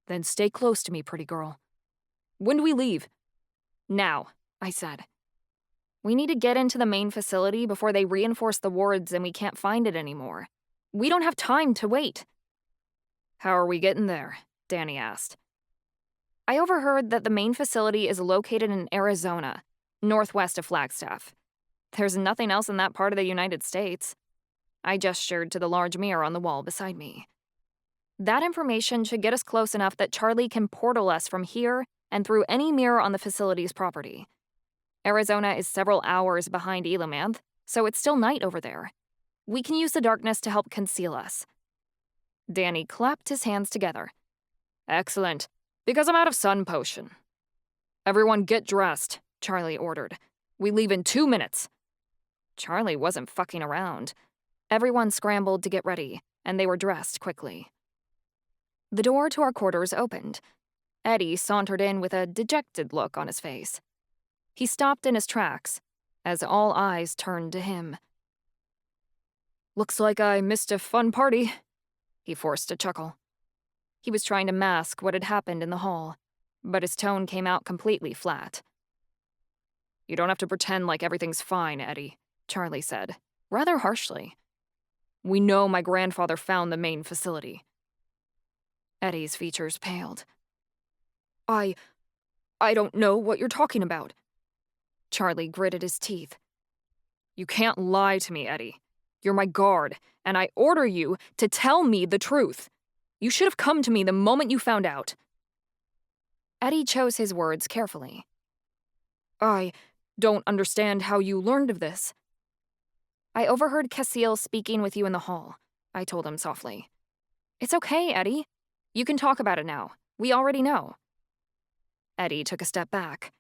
A: Then stay close to me, pretty girl. When do we leave? Now, I said. We need to get into the main facility before they reinforce the wards and we can't find it anymore. We don't have time to wait. How are we getting there? Danny asked. I overheard that the main facility is located in Arizona, northwest of Flagstaff. There's nothing else in that part of the United States. I gestured to the large mirror on the wall beside me. That information should get us close enough that Charlie can portal us from here and through any mirror on the facility's property. Arizona is several hours behind Elomanth, so it's still night over there. We can use the darkness to help conceal us. Danny clapped his hands together. Excellent, because I'm out of sun potion. Everyone get dressed, Charlie ordered. We leave in 2 minutes. Charlie wasn't fucking around. Everyone scrambled to get ready, and they were dressed quickly. The door to our quarters opened. Eddie sauntered in with a dejected look on his face. He stopped in his tracks, as all eyes turned to him. Looks like I missed a fun party, he forced a chuckle. He was trying to mask what had happened in the hall, but his tone came out completely flat. You don't have to pretend like everything's fine, Eddie, Charlie said, rather harshly. We know my grandfather found the main facility. Eddie's features paled. I don't know what you're talking about. Charlie gritted his teeth. You can't lie to me, Eddie. You're my guard, and I order you to tell me the truth. You should have come to me the moment you found out. Eddie chose his words carefully. I don't understand how you learned of this. I overheard Cassiel speaking with you in the hall, I told him softly. It's okay, Eddie. You can talk about it now. We already know. Eddie took a step back.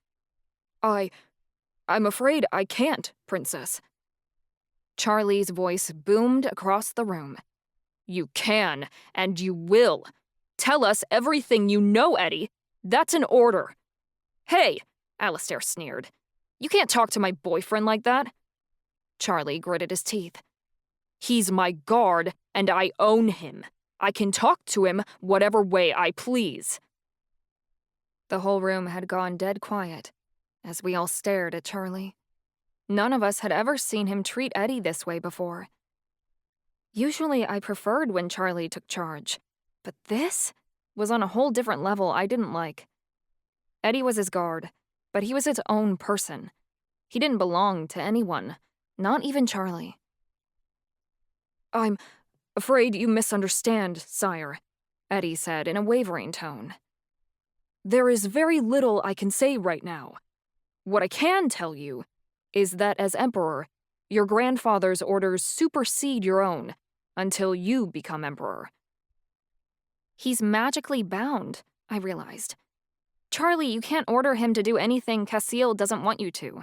A: I'm afraid I can't, Princess. Charlie's voice boomed across the room. You can, and you will. Tell us everything you know, Eddie. That's an order. Hey, Alistair sneered. You can't talk to my boyfriend like that. Charlie gritted his teeth. He's my guard, and I own him. I can talk to him whatever way I please. The whole room had gone dead quiet, as we all stared at Charlie. None of us had ever seen him treat Eddie this way before. Usually I preferred when Charlie took charge, but this was on a whole different level I didn't like. Eddie was his guard, but he was his own person. He didn't belong to anyone, not even Charlie. I'm afraid you misunderstand, sire, Eddie said in a wavering tone. There is very little I can say right now. What I can tell you is that as Emperor, your grandfather's orders supersede your own until you become Emperor. He's magically bound, I realized. Charlie, you can't order him to do anything Cassiel doesn't want you to.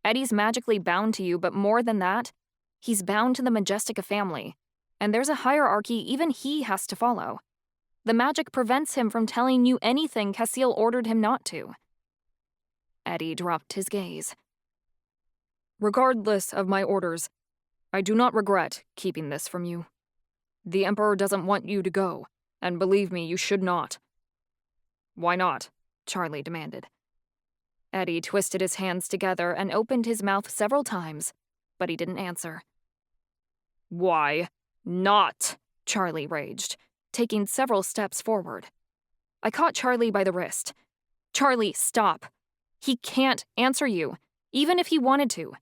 A: Eddie's magically bound to you, but more than that, he's bound to the Majestica family, and there's a hierarchy even he has to follow. The magic prevents him from telling you anything Cassiel ordered him not to. Eddie dropped his gaze. Regardless of my orders, I do not regret keeping this from you. The Emperor doesn't want you to go, and believe me, you should not. Why not? Charlie demanded. Eddie twisted his hands together and opened his mouth several times, but he didn't answer. Why?
B: Not, Charlie raged, taking several steps forward. I caught Charlie by the wrist. Charlie, stop. He can't answer you, even if he wanted to.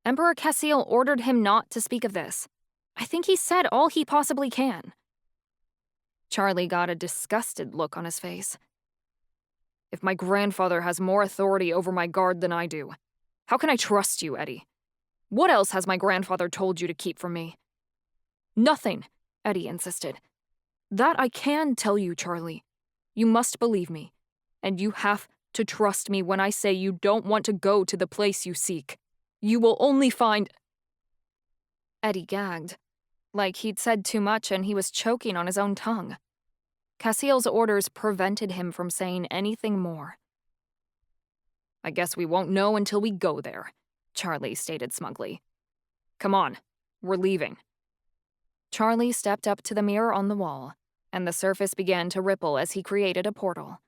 B: Emperor Cassiel ordered him not to speak of this. I think he said all he possibly can. Charlie got a disgusted look on his face. If my grandfather has more authority over my guard than I do, how can I trust you, Eddie? What else has my grandfather told you to keep from me? Nothing, Eddie insisted. That I can tell you, Charlie. You must believe me, and you have to trust me when I say you don't want to go to the place you seek. You will only find... Eddie gagged, like he'd said too much and he was choking on his own tongue. Cassiel's orders prevented him from saying anything more. I guess we won't know until we go there, Charlie stated smugly. Come on, we're leaving. Charlie stepped up to the mirror on the wall, and the surface began to ripple as he created a portal.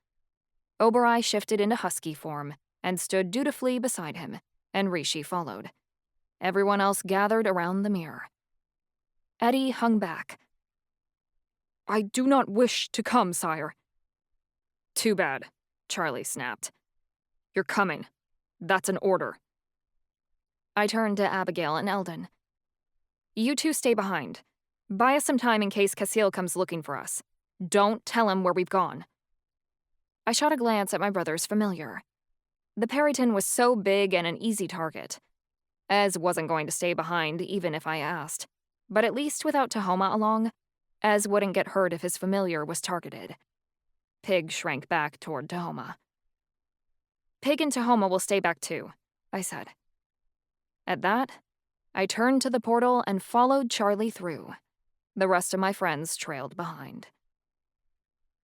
B: Obereye shifted into husky form and stood dutifully beside him, and Rishi followed. Everyone else gathered around the mirror. Eddie hung back. I do not wish to come, sire. Too bad, Charlie snapped. You're coming. That's an order. I turned to Abigail and Eldon. You two stay behind. Buy us some time in case Cassiel comes looking for us. Don't tell him where we've gone. I shot a glance at my brother's familiar. The Periton was so big and an easy target. Ez wasn't going to stay behind even if I asked. But at least without Tahoma along, Ez wouldn't get hurt if his familiar was targeted. Pig shrank back toward Tahoma. Pig and Tahoma will stay back too, I said. At that, I turned to the portal and followed Charlie through. The rest of my friends trailed behind.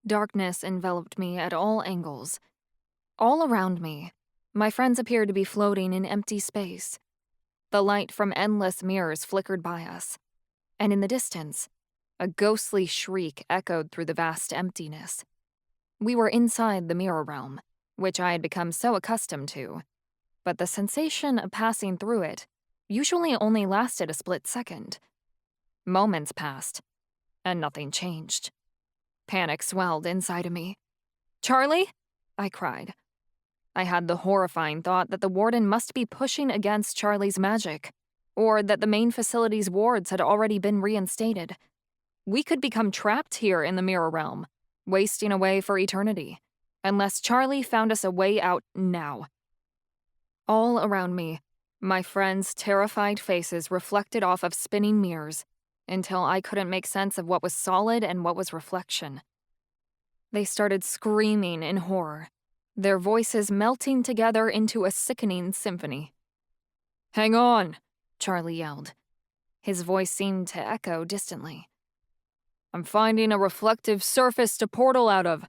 B: Darkness enveloped me at all angles. All around me, my friends appeared to be floating in empty space. The light from endless mirrors flickered by us, and in the distance, a ghostly shriek echoed through the vast emptiness. We were inside the mirror realm, which I had become so accustomed to, but the sensation of passing through it usually only lasted a split second. Moments passed, and nothing changed. Panic swelled inside of me. Charlie? I cried. I had the horrifying thought that the warden must be pushing against Charlie's magic, or that the main facility's wards had already been reinstated. We could become trapped here in the mirror realm, wasting away for eternity, unless Charlie found us a way out now. All around me, my friends' terrified faces reflected off of spinning mirrors, until I couldn't make sense of what was solid and what was reflection. They started screaming in horror, their voices melting together into a sickening symphony. Hang on, Charlie yelled. His voice seemed to echo distantly. I'm finding a reflective surface to portal out of.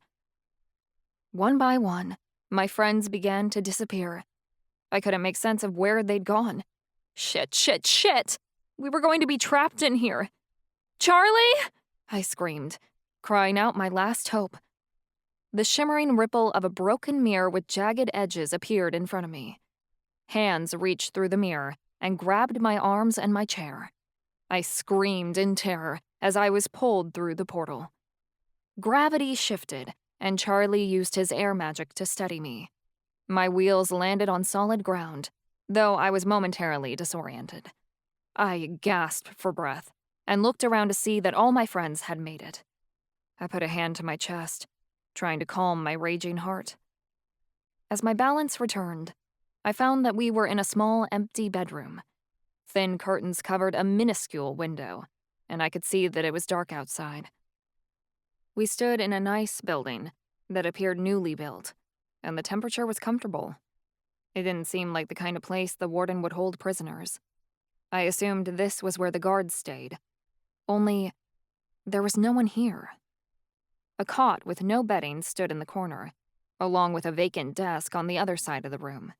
B: One by one, my friends began to disappear. I couldn't make sense of where they'd gone. Shit! We were going to be trapped in here. Charlie! I screamed, crying out my last hope. The shimmering ripple of a broken mirror with jagged edges appeared in front of me. Hands reached through the mirror and grabbed my arms and my chair. I screamed in terror as I was pulled through the portal. Gravity shifted, and Charlie used his air magic to steady me. My wheels landed on solid ground, though I was momentarily disoriented. I gasped for breath and looked around to see that all my friends had made it. I put a hand to my chest, trying to calm my raging heart. As my balance returned, I found that we were in a small, empty bedroom. Thin curtains covered a minuscule window, and I could see that it was dark outside. We stood in a nice building that appeared newly built, and the temperature was comfortable. It didn't seem like the kind of place the warden would hold prisoners. I assumed this was where the guards stayed. Only, there was no one here. A cot with no bedding stood in the corner, along with a vacant desk on the other side of the room.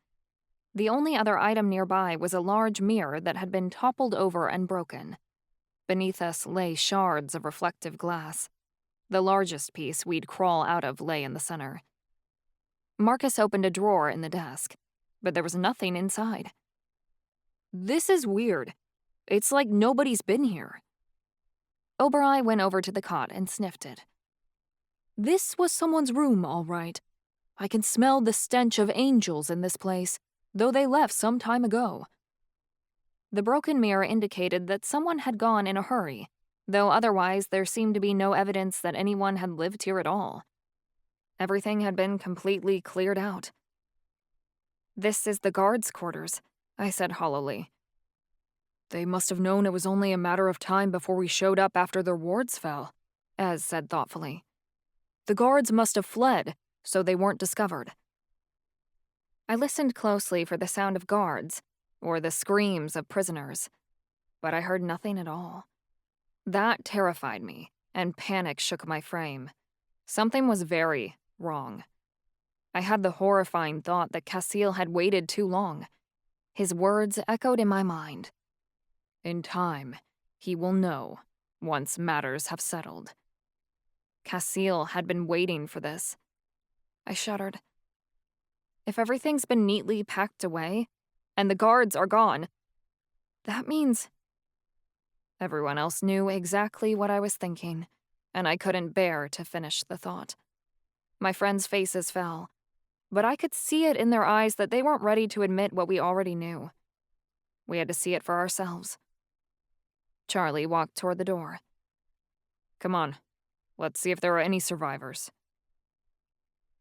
B: The only other item nearby was a large mirror that had been toppled over and broken. Beneath us lay shards of reflective glass. The largest piece we'd crawl out of lay in the center. Marcus opened a drawer in the desk, but there was nothing inside. This is weird. It's like nobody's been here.
A: Oberai went over to the cot and sniffed it. This was someone's room, all right. I can smell the stench of angels in this place, though they left some time ago. The broken mirror indicated that someone had gone in a hurry, though otherwise there seemed to be no evidence that anyone had lived here at all. Everything had been completely cleared out. "This is the guards' quarters," I said hollowly. "They must have known it was only a matter of time before we showed up after their wards fell," Ez said thoughtfully. "The guards must have fled, so they weren't discovered." I listened closely for the sound of guards, or the screams of prisoners, but I heard nothing at all. That terrified me, and panic shook my frame. Something was very wrong. I had the horrifying thought that Casil had waited too long. His words echoed in my mind. "In time, he will know, once matters have settled." Casil had been waiting for this. I shuddered. If everything's been neatly packed away, and the guards are gone, that means... Everyone else knew exactly what I was thinking, and I couldn't bear to finish the thought. My friends' faces fell, but I could see it in their eyes that they weren't ready to admit what we already knew. We had to see it for ourselves. Charlie walked toward the door. "Come on, let's see if there are any survivors."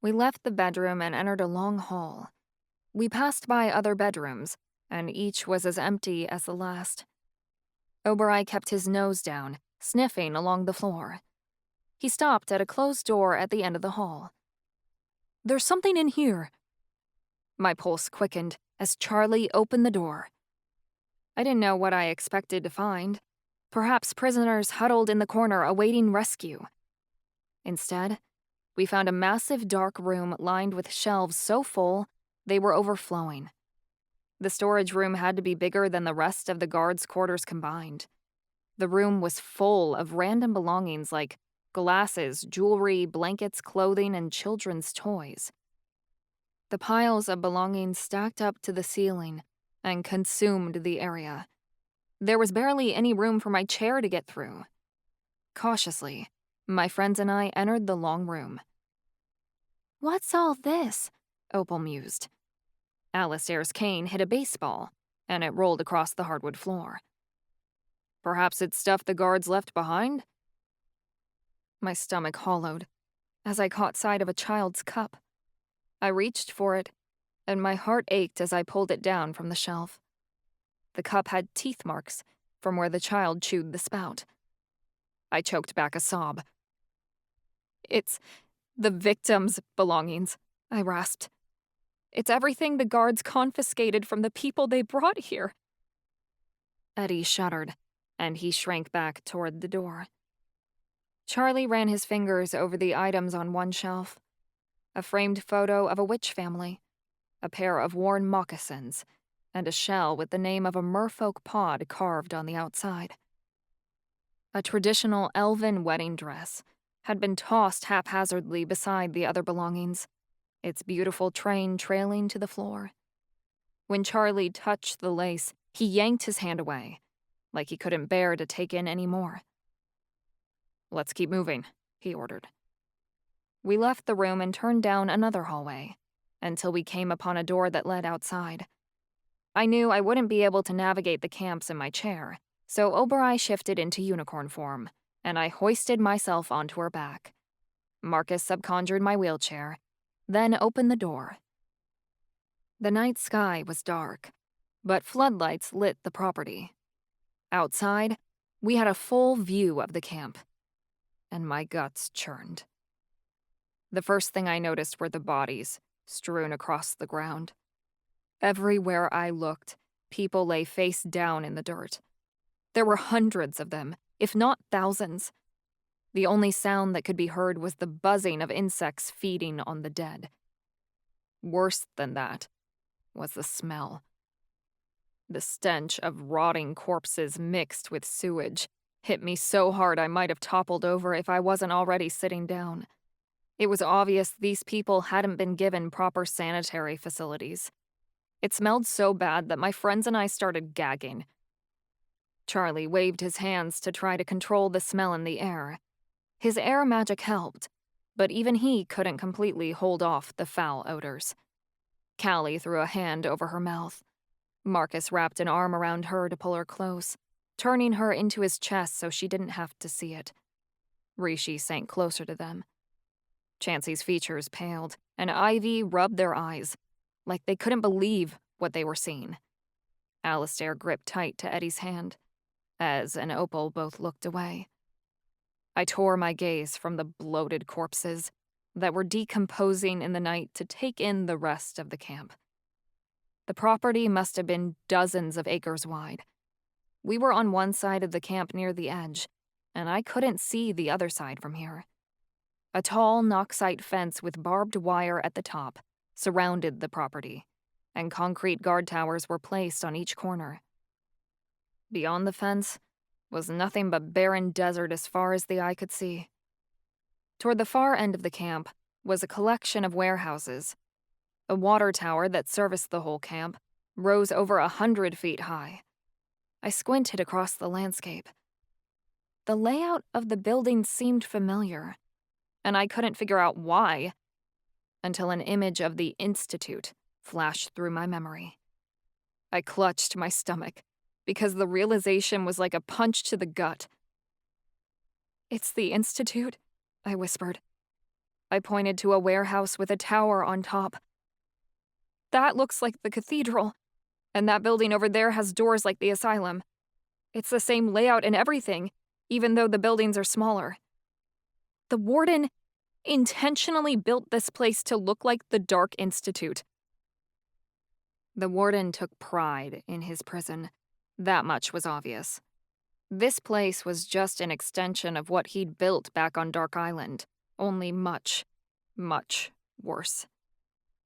A: We left the bedroom and entered a long hall. We passed by other bedrooms, and each was as empty as the last. Oberai kept his nose down, sniffing along the floor. He stopped at a closed door at the end of the hall. "There's something in here." My pulse quickened as Charlie opened the door. I didn't know what I expected to find. Perhaps prisoners huddled in the corner awaiting rescue. Instead, we found a massive dark room lined with shelves so full they were overflowing. The storage room had to be bigger than the rest of the guards' quarters combined. The room was full of random belongings like glasses, jewelry, blankets, clothing, and children's toys. The piles of belongings stacked up to the ceiling and consumed the area. There was barely any room for my chair to get through. Cautiously, my friends and I entered the long room.
C: What's all this?
A: Opal mused. Alistair's cane hit a baseball, and it rolled across the hardwood floor. Perhaps it's stuff the guards left behind? My stomach hollowed as I caught sight of a child's cup. I reached for it, and my heart ached as I pulled it down from the shelf. The cup had teeth marks from where the child chewed the spout. I choked back a sob. "It's the victims' belongings," I rasped. "It's everything the guards confiscated from the people they brought here." Eddie shuddered, and he shrank back toward the door. Charlie ran his fingers over the items on one shelf. A framed photo of a witch family, a pair of worn moccasins, and a shell with the name of a merfolk pod carved on the outside. A traditional elven wedding dress had been tossed haphazardly beside the other belongings, its beautiful train trailing to the floor. When Charlie touched the lace, he yanked his hand away, like he couldn't bear to take in any more. "Let's keep moving," he ordered. We left the room and turned down another hallway, until we came upon a door that led outside. I knew I wouldn't be able to navigate the camps in my chair, so Oberai shifted into unicorn form, and I hoisted myself onto her back. Marcus subconjured my wheelchair, then opened the door. The night sky was dark, but floodlights lit the property. Outside, we had a full view of the camp, and my guts churned. The first thing I noticed were the bodies strewn across the ground. Everywhere I looked, people lay face down in the dirt. There were hundreds of them, if not thousands. The only sound that could be heard was the buzzing of insects feeding on the dead. Worse than that was the smell. The stench of rotting corpses mixed with sewage hit me so hard I might have toppled over if I wasn't already sitting down. It was obvious these people hadn't been given proper sanitary facilities. It smelled so bad that my friends and I started gagging. Charlie waved his hands to try to control the smell in the air. His air magic helped, but even he couldn't completely hold off the foul odors. Callie threw a hand over her mouth. Marcus wrapped an arm around her to pull her close, turning her into his chest so she didn't have to see it. Rishi sank closer to them. Chansey's features paled, and Ivy rubbed their eyes, like they couldn't believe what they were seeing. Alistair gripped tight to Eddie's hand. Ez and Opal both looked away. I tore my gaze from the bloated corpses that were decomposing in the night to take in the rest of the camp. The property must have been dozens of acres wide. We were on one side of the camp near the edge, and I couldn't see the other side from here. A tall knocksite fence with barbed wire at the top surrounded the property, and concrete guard towers were placed on each corner. Beyond the fence was nothing but barren desert as far as the eye could see. Toward the far end of the camp was a collection of warehouses. A water tower that serviced the whole camp rose over 100 feet high. I squinted across the landscape. The layout of the building seemed familiar, and I couldn't figure out why until an image of the Institute flashed through my memory. I clutched my stomach because the realization was like a punch to the gut. "It's the Institute," I whispered. I pointed to a warehouse with a tower on top. "That looks like the cathedral, and that building over there has doors like the asylum. It's the same layout and everything, even though the buildings are smaller. The warden intentionally built this place to look like the Dark Institute." The warden took pride in his prison. That much was obvious. This place was just an extension of what he'd built back on Dark Island, only much, much worse.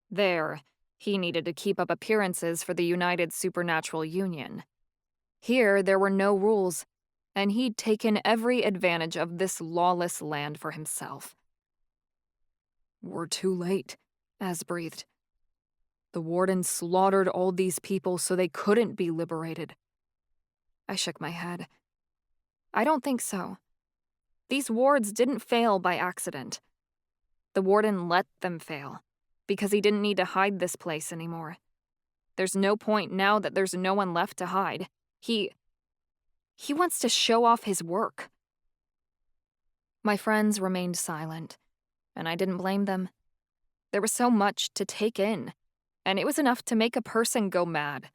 A: There, he needed to keep up appearances for the United Supernatural Union. Here, there were no rules, and he'd taken every advantage of this lawless land for himself. "We're too late," Az breathed. "The warden slaughtered all these people so they couldn't be liberated." I shook my head. I don't think so. These wards didn't fail by accident. The warden let them fail, because he didn't need to hide this place anymore. There's no point now that there's no one left to hide. He wants to show off his work. My friends remained silent, and I didn't blame them. There was so much to take in, and it was enough to make a person go mad.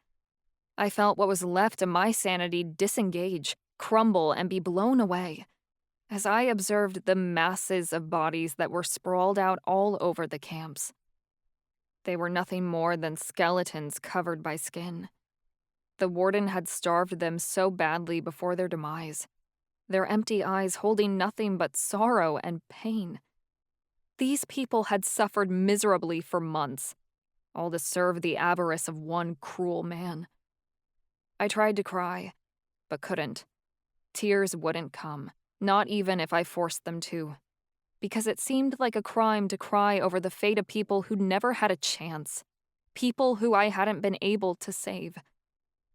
A: I felt what was left of my sanity disengage, crumble, and be blown away as I observed the masses of bodies that were sprawled out all over the camps. They were nothing more than skeletons covered by skin. The warden had starved them so badly before their demise, their empty eyes holding nothing but sorrow and pain. These people had suffered miserably for months, all to serve the avarice of one cruel man. I tried to cry, but couldn't. Tears wouldn't come, not even if I forced them to, because it seemed like a crime to cry over the fate of people who'd never had a chance, people who I hadn't been able to save.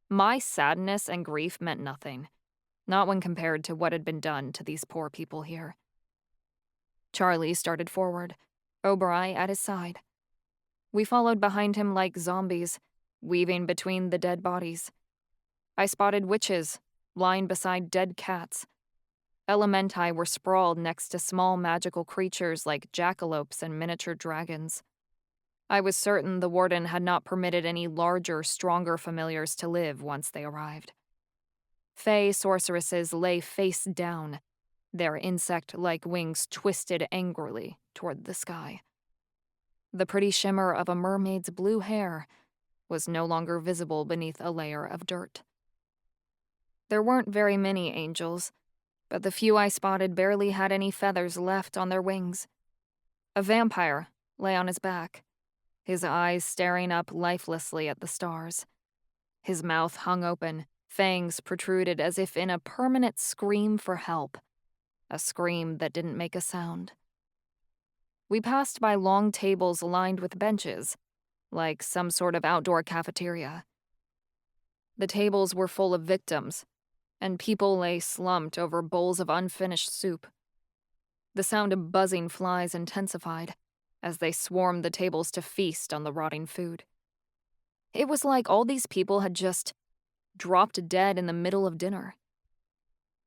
A: My sadness and grief meant nothing, not when compared to what had been done to these poor people here. Charlie started forward, Oberai at his side. We followed behind him like zombies, weaving between the dead bodies. I spotted witches, lying beside dead cats. Elementi were sprawled next to small magical creatures like jackalopes and miniature dragons. I was certain the warden had not permitted any larger, stronger familiars to live once they arrived. Fey sorceresses lay face down, their insect-like wings twisted angrily toward the sky. The pretty shimmer of a mermaid's blue hair was no longer visible beneath a layer of dirt. There weren't very many angels, but the few I spotted barely had any feathers left on their wings. A vampire lay on his back, his eyes staring up lifelessly at the stars. His mouth hung open, fangs protruded as if in a permanent scream for help, a scream that didn't make a sound. We passed by long tables lined with benches, like some sort of outdoor cafeteria. The tables were full of victims, and people lay slumped over bowls of unfinished soup. The sound of buzzing flies intensified as they swarmed the tables to feast on the rotting food. It was like all these people had just dropped dead in the middle of dinner.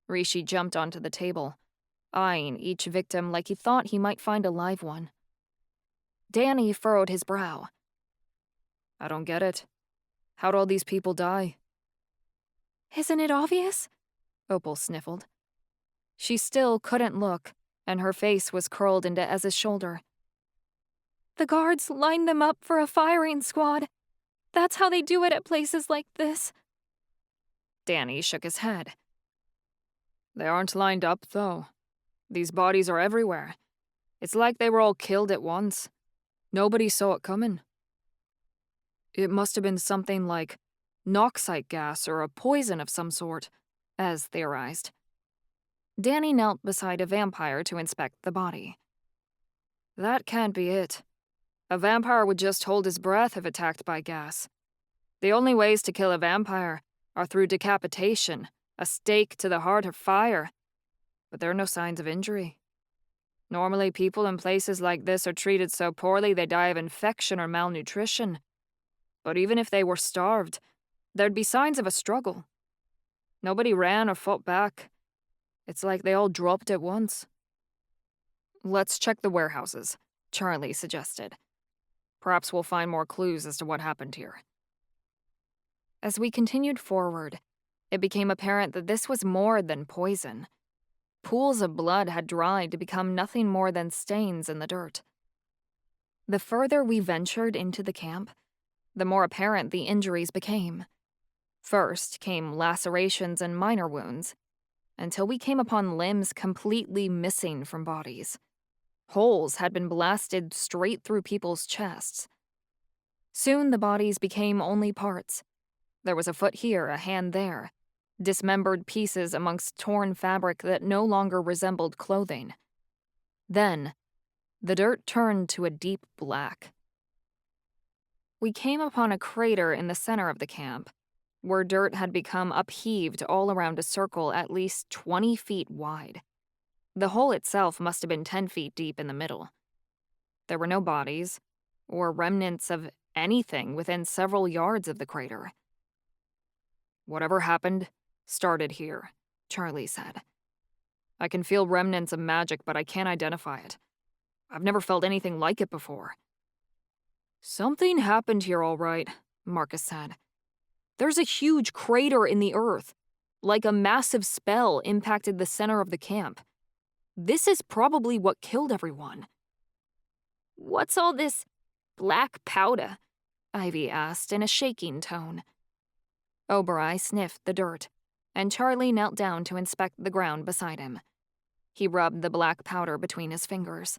A: Rishi jumped onto the table, eyeing each victim like he thought he might find a live one. Danny furrowed his brow. I don't get it. How'd all these people die?
B: Isn't it obvious?
A: Opal sniffled. She still couldn't look, and her face was curled into Ez's shoulder.
B: The guards lined them up for a firing squad. That's how they do it at places like this.
A: Danny shook his head. They aren't lined up, though. These bodies are everywhere. It's like they were all killed at once. Nobody saw it coming. It must have been something like noxite gas or a poison of some sort, Ez theorized. Danny knelt beside a vampire to inspect the body. That can't be it. A vampire would just hold his breath if attacked by gas. The only ways to kill a vampire are through decapitation, a stake to the heart or fire. But there are no signs of injury. Normally, people in places like this are treated so poorly they die of infection or malnutrition. But even if they were starved, there'd be signs of a struggle. Nobody ran or fought back. It's like they all dropped at once. Let's check the warehouses, Charlie suggested. Perhaps we'll find more clues as to what happened here. As we continued forward, it became apparent that this was more than poison. Pools of blood had dried to become nothing more than stains in the dirt. The further we ventured into the camp, the more apparent the injuries became. First came lacerations and minor wounds, until we came upon limbs completely missing from bodies. Holes had been blasted straight through people's chests. Soon the bodies became only parts. There was a foot here, a hand there, dismembered pieces amongst torn fabric that no longer resembled clothing. Then, the dirt turned to a deep black. We came upon a crater in the center of the camp, where dirt had become upheaved all around a circle at least 20 feet wide. The hole itself must have been 10 feet deep in the middle. There were no bodies, or remnants of anything within several yards of the crater. Whatever happened started here, Charlie said. I can feel remnants of magic, but I can't identify it. I've never felt anything like it before. Something happened here, all right, Marcus said. There's a huge crater in the earth, like a massive spell impacted the center of the camp. This is probably what killed everyone.
C: What's all this black powder? Ivy asked in a shaking tone.
A: Obereye sniffed the dirt, and Charlie knelt down to inspect the ground beside him. He rubbed the black powder between his fingers.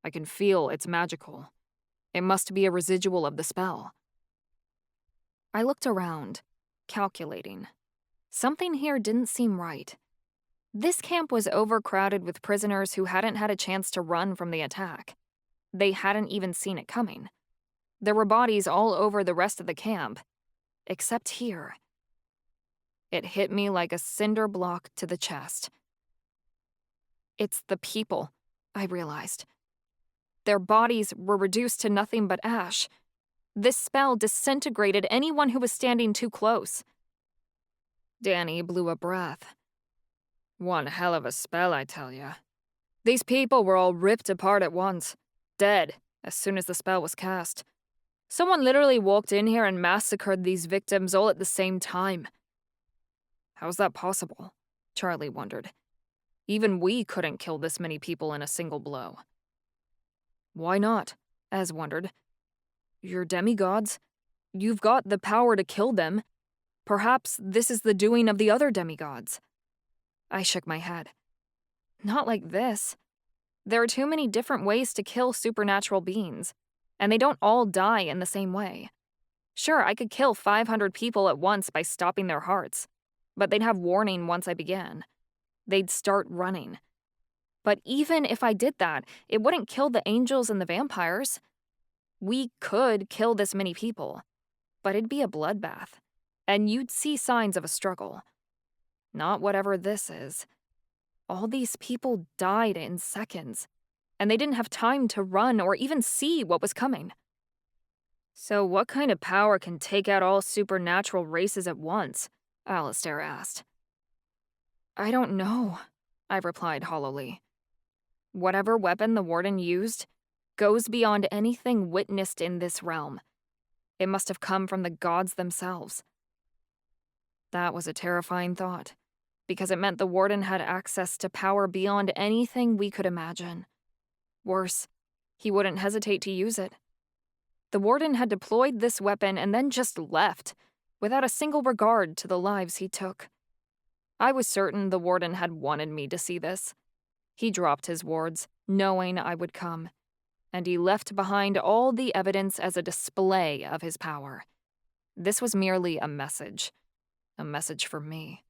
A: I can feel it's magical. It must be a residual of the spell. I looked around, calculating. Something here didn't seem right. This camp was overcrowded with prisoners who hadn't had a chance to run from the attack. They hadn't even seen it coming. There were bodies all over the rest of the camp, except here. It hit me like a cinder block to the chest. It's the people, I realized. Their bodies were reduced to nothing but ash. This spell disintegrated anyone who was standing too close. Danny blew a breath. One hell of a spell, I tell ya. These people were all ripped apart at once, dead as soon as the spell was cast. Someone literally walked in here and massacred these victims all at the same time. How's that possible? Charlie wondered. Even we couldn't kill this many people in a single blow. Why not? Ez wondered. You're demigods. You've got the power to kill them. Perhaps this is the doing of the other demigods. I shook my head. Not like this. There are too many different ways to kill supernatural beings, and they don't all die in the same way. Sure, I could kill 500 people at once by stopping their hearts, but they'd have warning once I began. They'd start running. But even if I did that, it wouldn't kill the angels and the vampires. We could kill this many people, but it'd be a bloodbath, and you'd see signs of a struggle. Not whatever this is. All these people died in seconds, and they didn't have time to run or even see what was coming. So what kind of power can take out all supernatural races at once? Alistair asked. I don't know, I replied hollowly. Whatever weapon the Warden used goes beyond anything witnessed in this realm. It must have come from the gods themselves. That was a terrifying thought, because it meant the Warden had access to power beyond anything we could imagine. Worse, he wouldn't hesitate to use it. The Warden had deployed this weapon and then just left, without a single regard to the lives he took. I was certain the Warden had wanted me to see this. He dropped his wards, knowing I would come, and he left behind all the evidence as a display of his power. This was merely a message for me.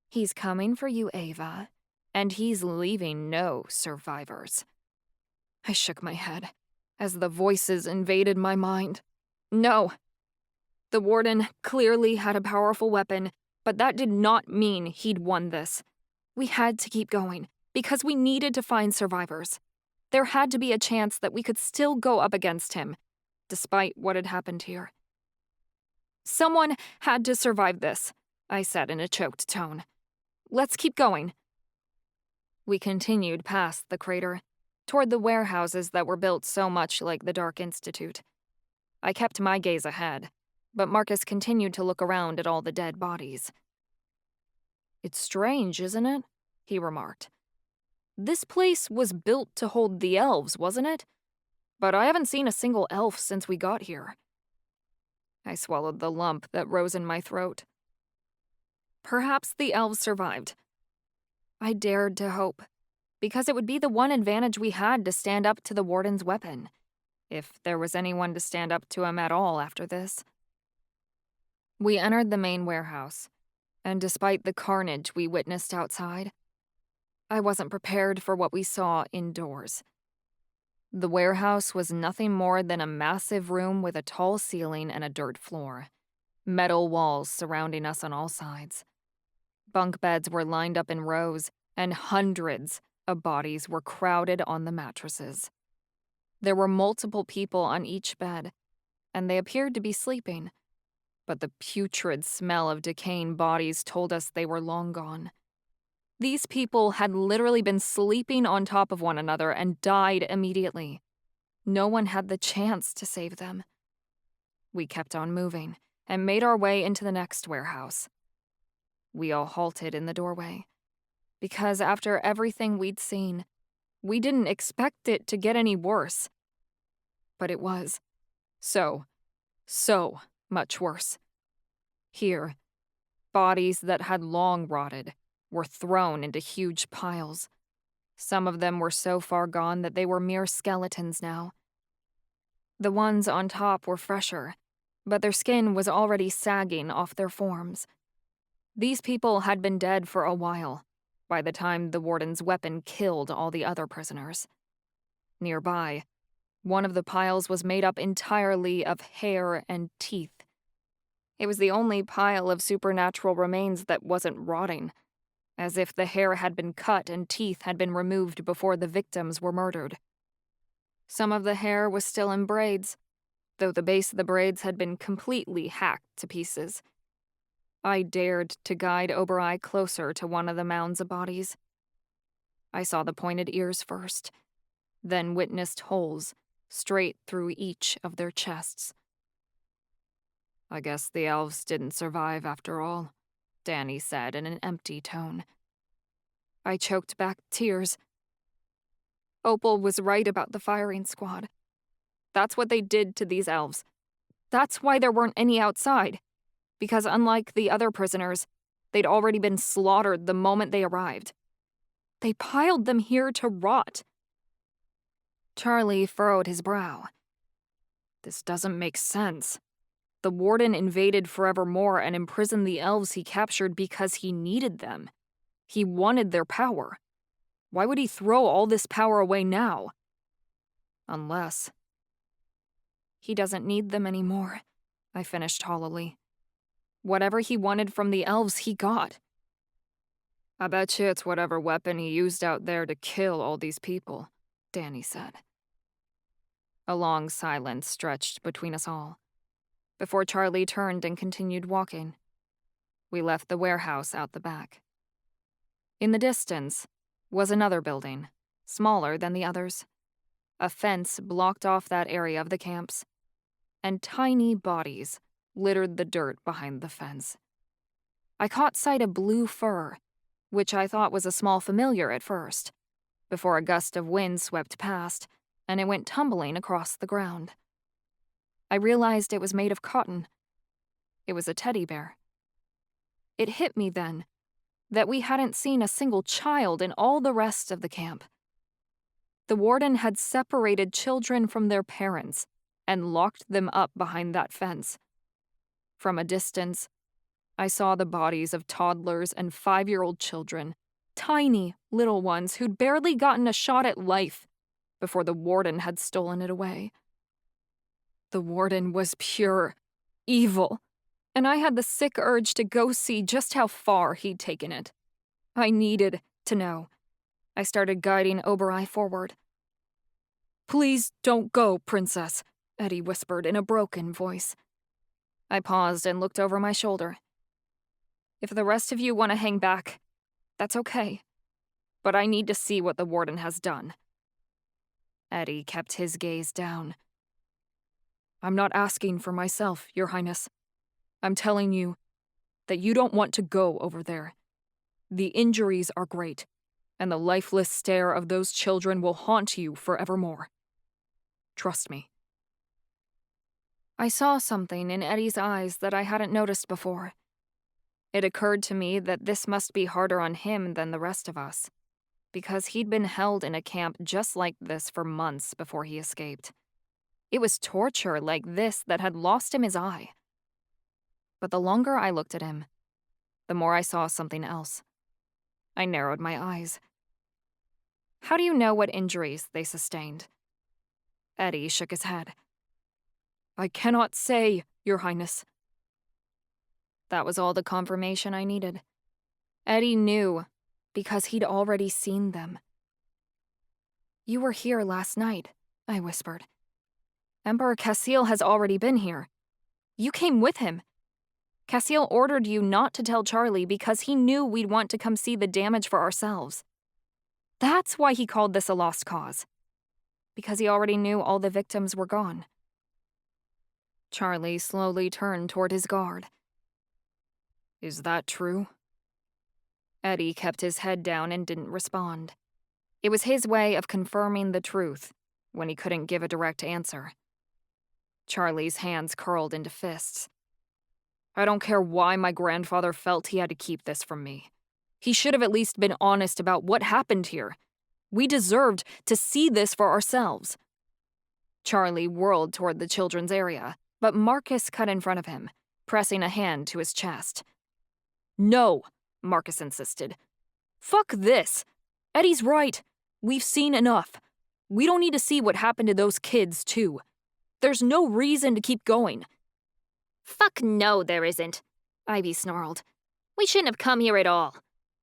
A: He's coming for you, Ava, and he's leaving no survivors. I shook my head as the voices invaded my mind. No. The Warden clearly had a powerful weapon, but that did not mean he'd won this. We had to keep going, because we needed to find survivors. There had to be a chance that we could still go up against him, despite what had happened here. Someone had to survive this, I said in a choked tone. Let's keep going. We continued past the crater, toward the warehouses that were built so much like the Dark Institute. I kept my gaze ahead, but Marcus continued to look around at all the dead bodies. It's strange, isn't it? He remarked. This place was built to hold the elves, wasn't it? But I haven't seen a single elf since we got here. I swallowed the lump that rose in my throat. Perhaps the elves survived. I dared to hope, because it would be the one advantage we had to stand up to the Warden's weapon, if there was anyone to stand up to him at all after this. We entered the main warehouse, and despite the carnage we witnessed outside, I wasn't prepared for what we saw indoors. The warehouse was nothing more than a massive room with a tall ceiling and a dirt floor, metal walls surrounding us on all sides. Bunk beds were lined up in rows, and hundreds of bodies were crowded on the mattresses. There were multiple people on each bed, and they appeared to be sleeping, but the putrid smell of decaying bodies told us they were long gone. These people had literally been sleeping on top of one another and died immediately. No one had the chance to save them. We kept on moving and made our way into the next warehouse. We all halted in the doorway, because after everything we'd seen, we didn't expect it to get any worse. But it was. So much worse. Here, bodies that had long rotted were thrown into huge piles. Some of them were so far gone that they were mere skeletons now. The ones on top were fresher, but their skin was already sagging off their forms. These people had been dead for a while, by the time the Warden's weapon killed all the other prisoners. Nearby, one of the piles was made up entirely of hair and teeth. It was the only pile of supernatural remains that wasn't rotting, as if the hair had been cut and teeth had been removed before the victims were murdered. Some of the hair was still in braids, though the base of the braids had been completely hacked to pieces. I dared to guide Obereye closer to one of the mounds of bodies. I saw the pointed ears first, then witnessed holes straight through each of their chests. I guess the elves didn't survive after all, Danny said in an empty tone. I choked back tears. Opal was right about the firing squad. That's what they did to these elves. That's why there weren't any outside, because unlike the other prisoners, they'd already been slaughtered the moment they arrived. They piled them here to rot. Charlie furrowed his brow. This doesn't make sense. The Warden invaded Forevermore and imprisoned the elves he captured because he needed them. He wanted their power. Why would he throw all this power away now? Unless... He doesn't need them anymore, I finished hollowly. Whatever he wanted from the elves, he got.
B: I bet you it's whatever weapon he used out there to kill all these people, Danny said. A long silence stretched between us all, before Charlie turned and continued walking. We left the warehouse out the back. In the distance was another building, smaller than the others. A fence blocked off that area of the camps, and tiny bodies littered the dirt behind the fence. I caught sight of blue fur, which I thought was a small familiar at first, before a gust of wind swept past, and it went tumbling across the ground. I realized it was made of cotton. It was a teddy bear. It hit me then that we hadn't seen a single child in all the rest of the camp. The warden had separated children from their parents and locked them up behind that fence. From a distance, I saw the bodies of toddlers and 5-year-old children, tiny little ones who'd barely gotten a shot at life before the warden had stolen it away. The warden was pure evil, and I had the sick urge to go see just how far he'd taken it. I needed to know. I started guiding Obereye forward. "Please don't go, Princess," Eddie whispered in a broken voice. I paused and looked over my shoulder. "If the rest of you want to hang back, that's okay. But I need to see what the warden has done." Eddie kept his gaze down. "I'm not asking for myself, Your Highness. I'm telling you that you don't want to go over there. The injuries are great, and the lifeless stare of those children will haunt you forevermore. Trust me." I saw something in Eddie's eyes that I hadn't noticed before. It occurred to me that this must be harder on him than the rest of us, because he'd been held in a camp just like this for months before he escaped. It was torture like this that had lost him his eye. But the longer I looked at him, the more I saw something else. I narrowed my eyes. "How do you know what injuries they sustained?" Eddie shook his head. "I cannot say, Your Highness." That was all the confirmation I needed. Eddie knew, because he'd already seen them. "You were here last night," I whispered. "Emperor Cassiel has already been here. You came with him. Cassiel ordered you not to tell Charlie because he knew we'd want to come see the damage for ourselves. That's why he called this a lost cause. Because he already knew all the victims were gone." Charlie slowly turned toward his guard. "Is that true?" Eddie kept his head down and didn't respond. It was his way of confirming the truth when he couldn't give a direct answer. Charlie's hands curled into fists. "I don't care why my grandfather felt he had to keep this from me. He should have at least been honest about what happened here. We deserved to see this for ourselves." Charlie whirled toward the children's area, but Marcus cut in front of him, pressing a hand to his chest. "No," Marcus insisted. "Fuck this. Eddie's right. We've seen enough. We don't need to see what happened to those kids, too. There's no reason to keep going."
C: Fuck no, there isn't, Ivy snarled. "We shouldn't have come here at all.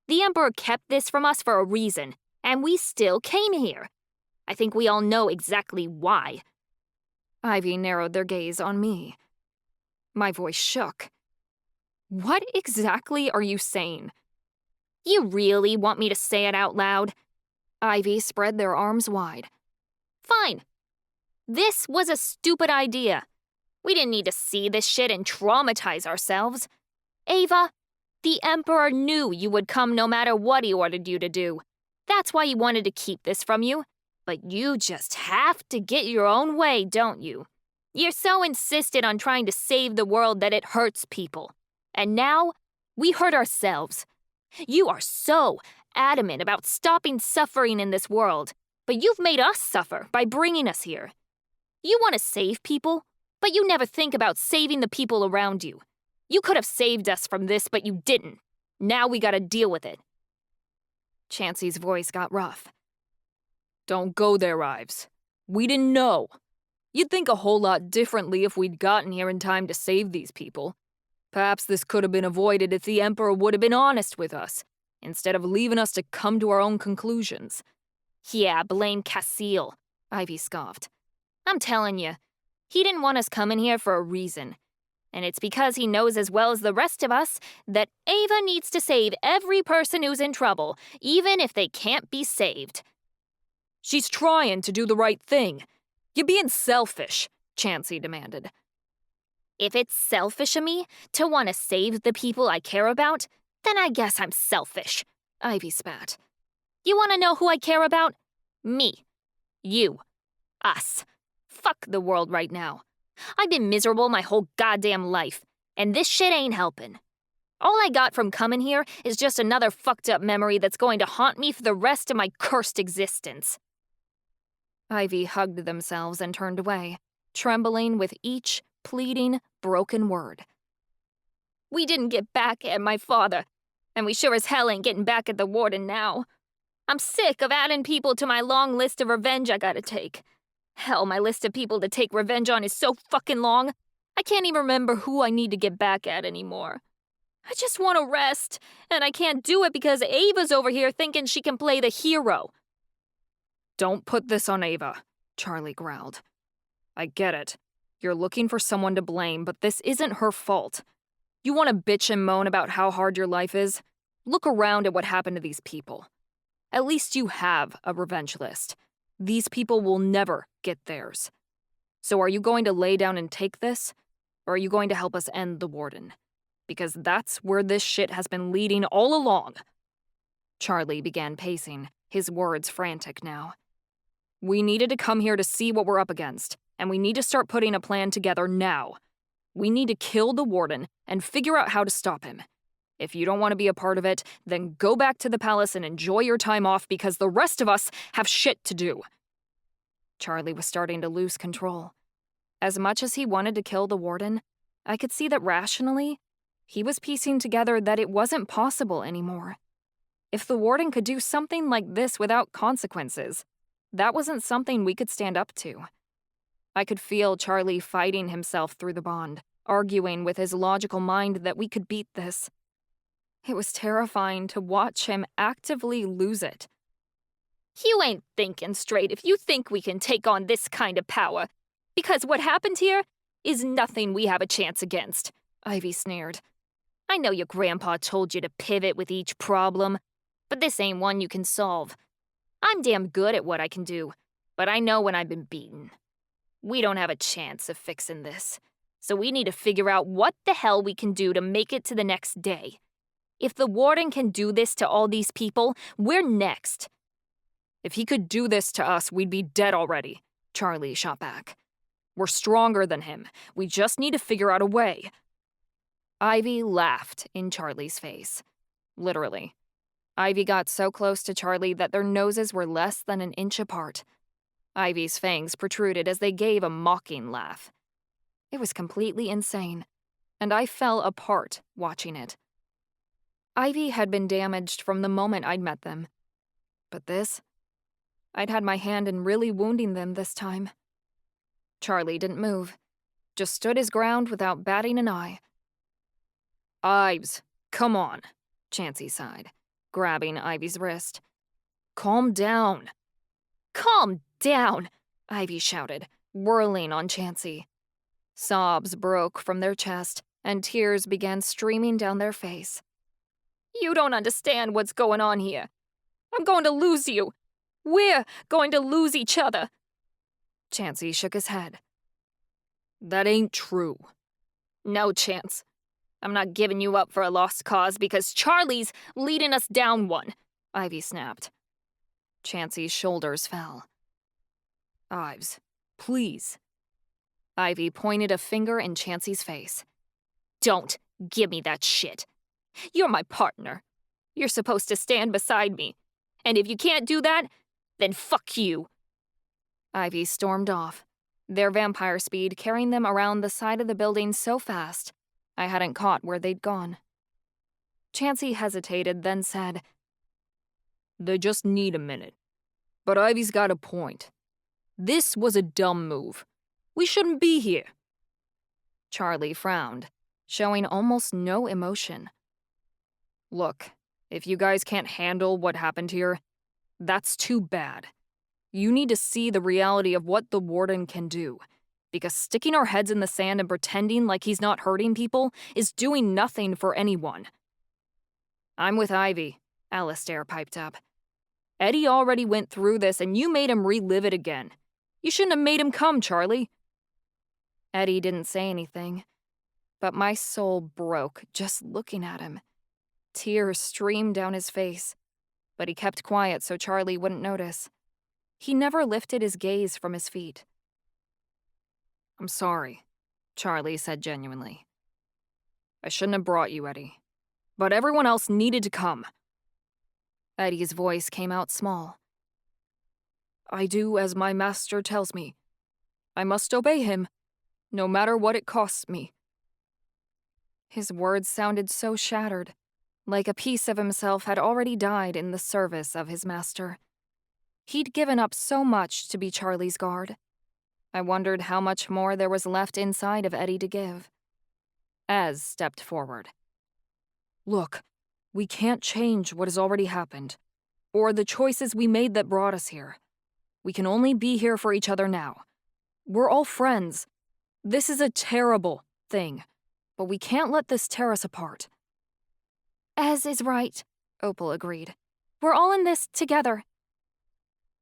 C: The Emperor kept this from us for a reason, and we still came here. I think we all know exactly why."
B: Ivy narrowed their gaze on me. My voice shook. "What exactly are you saying?"
C: You really want me to say it out loud?
B: Ivy spread their arms wide.
C: Fine. This was a stupid idea. We didn't need to see this shit and traumatize ourselves. Ava, the Emperor knew you would come no matter what he ordered you to do. That's why he wanted to keep this from you. But you just have to get your own way, don't you? You're so insistent on trying to save the world that it hurts people. And now, we hurt ourselves. You are so adamant about stopping suffering in this world, but you've made us suffer by bringing us here. You want to save people, but you never think about saving the people around you. You could have saved us from this, but you didn't. Now we gotta deal with it."
B: Chansey's voice got rough. "Don't go there, Ives. We didn't know. You'd think a whole lot differently if we'd gotten here in time to save these people. Perhaps this could have been avoided if the Emperor would have been honest with us, instead of leaving us to come to our own conclusions.
C: Yeah, blame Casil,
B: Ivy scoffed.
C: I'm telling you, he didn't want us coming here for a reason. And it's because he knows as well as the rest of us that Ava needs to save every person who's in trouble, even if they can't be saved.
B: She's trying to do the right thing. You're being selfish, Chansey demanded.
C: If it's selfish of me to want to save the people I care about, then I guess I'm selfish,
B: Ivy spat.
C: You want to know who I care about? Me. You. Us. Fuck the world right now. I've been miserable my whole goddamn life, and this shit ain't helping. All I got from coming here is just another fucked up memory that's going to haunt me for the rest of my cursed existence.
B: Ivy hugged themselves and turned away, trembling with each pleading, broken word.
C: We didn't get back at my father, and we sure as hell ain't getting back at the warden now. I'm sick of adding people to my long list of revenge I gotta take. Hell, my list of people to take revenge on is so fucking long, I can't even remember who I need to get back at anymore. I just want to rest, and I can't do it because Ava's over here thinking she can play the hero.
B: Don't put this on Ava, Charlie growled. I get it. You're looking for someone to blame, but this isn't her fault. You want to bitch and moan about how hard your life is? Look around at what happened to these people. At least you have a revenge list. These people will never get theirs. So are you going to lay down and take this? Or are you going to help us end the warden? Because that's where this shit has been leading all along. Charlie began pacing, his words frantic now. We needed to come here to see what we're up against, and we need to start putting a plan together now. We need to kill the warden and figure out how to stop him. If you don't want to be a part of it, then go back to the palace and enjoy your time off because the rest of us have shit to do. Charlie was starting to lose control. As much as he wanted to kill the warden, I could see that rationally, he was piecing together that it wasn't possible anymore. If the warden could do something like this without consequences, that wasn't something we could stand up to. I could feel Charlie fighting himself through the bond, arguing with his logical mind that we could beat this. It was terrifying to watch him actively lose it.
C: You ain't thinking straight if you think we can take on this kind of power, because what happened here is nothing we have a chance against,
B: Ivy sneered.
C: I know your grandpa told you to pivot with each problem, but this ain't one you can solve. I'm damn good at what I can do, but I know when I've been beaten. We don't have a chance of fixing this, so we need to figure out what the hell we can do to make it to the next day. If the warden can do this to all these people, we're next.
B: If he could do this to us, we'd be dead already, Charlie shot back. We're stronger than him. We just need to figure out a way. Ivy laughed in Charlie's face. Literally. Ivy got so close to Charlie that their noses were less than an inch apart. Ivy's fangs protruded as they gave a mocking laugh. It was completely insane, and I fell apart watching it. Ivy had been damaged from the moment I'd met them. But this? I'd had my hand in really wounding them this time. Charlie didn't move, just stood his ground without batting an eye. Ives, come on, Chansey sighed, grabbing Ivy's wrist. Calm down.
C: Calm down,
B: Ivy shouted, whirling on Chansey. Sobs broke from their chest, and tears began streaming down their face.
C: You don't understand what's going on here. I'm going to lose you. We're going to lose each other.
B: Chansey shook his head. That ain't true.
C: No chance. I'm not giving you up for a lost cause because Charlie's leading us down one,
B: Ivy snapped. Chansey's shoulders fell. Ives, please. Ivy pointed a finger in Chansey's face.
C: Don't give me that shit. You're my partner. You're supposed to stand beside me. And if you can't do that, then fuck you.
B: Ivy stormed off, their vampire speed carrying them around the side of the building so fast, I hadn't caught where they'd gone. Chansey hesitated, then said, They just need a minute. But Ivy's got a point. This was a dumb move. We shouldn't be here. Charlie frowned, showing almost no emotion. Look, If you guys can't handle what happened here, that's too bad. You need to see the reality of what the Warden can do, because sticking our heads in the sand and pretending like he's not hurting people is doing nothing for anyone. I'm with Ivy, Alistair piped up. Eddie already went through this and you made him relive it again. You shouldn't have made him come, Charlie. Eddie didn't say anything, but my soul broke just looking at him. Tears streamed down his face, but he kept quiet so Charlie wouldn't notice. He never lifted his gaze from his feet. I'm sorry, Charlie said genuinely. I shouldn't have brought you, Eddie, but everyone else needed to come. Eddie's voice came out small. I do as my master tells me. I must obey him, no matter what it costs me. His words sounded so shattered, like a piece of himself had already died in the service of his master. He'd given up so much to be Charlie's guard. I wondered how much more there was left inside of Eddie to give. Ez stepped forward. Look, we can't change what has already happened, or the choices we made that brought us here. We can only be here for each other now. We're all friends. This is a terrible thing, but we can't let this tear us apart.
C: Ez is right, Opal agreed. We're all in this together.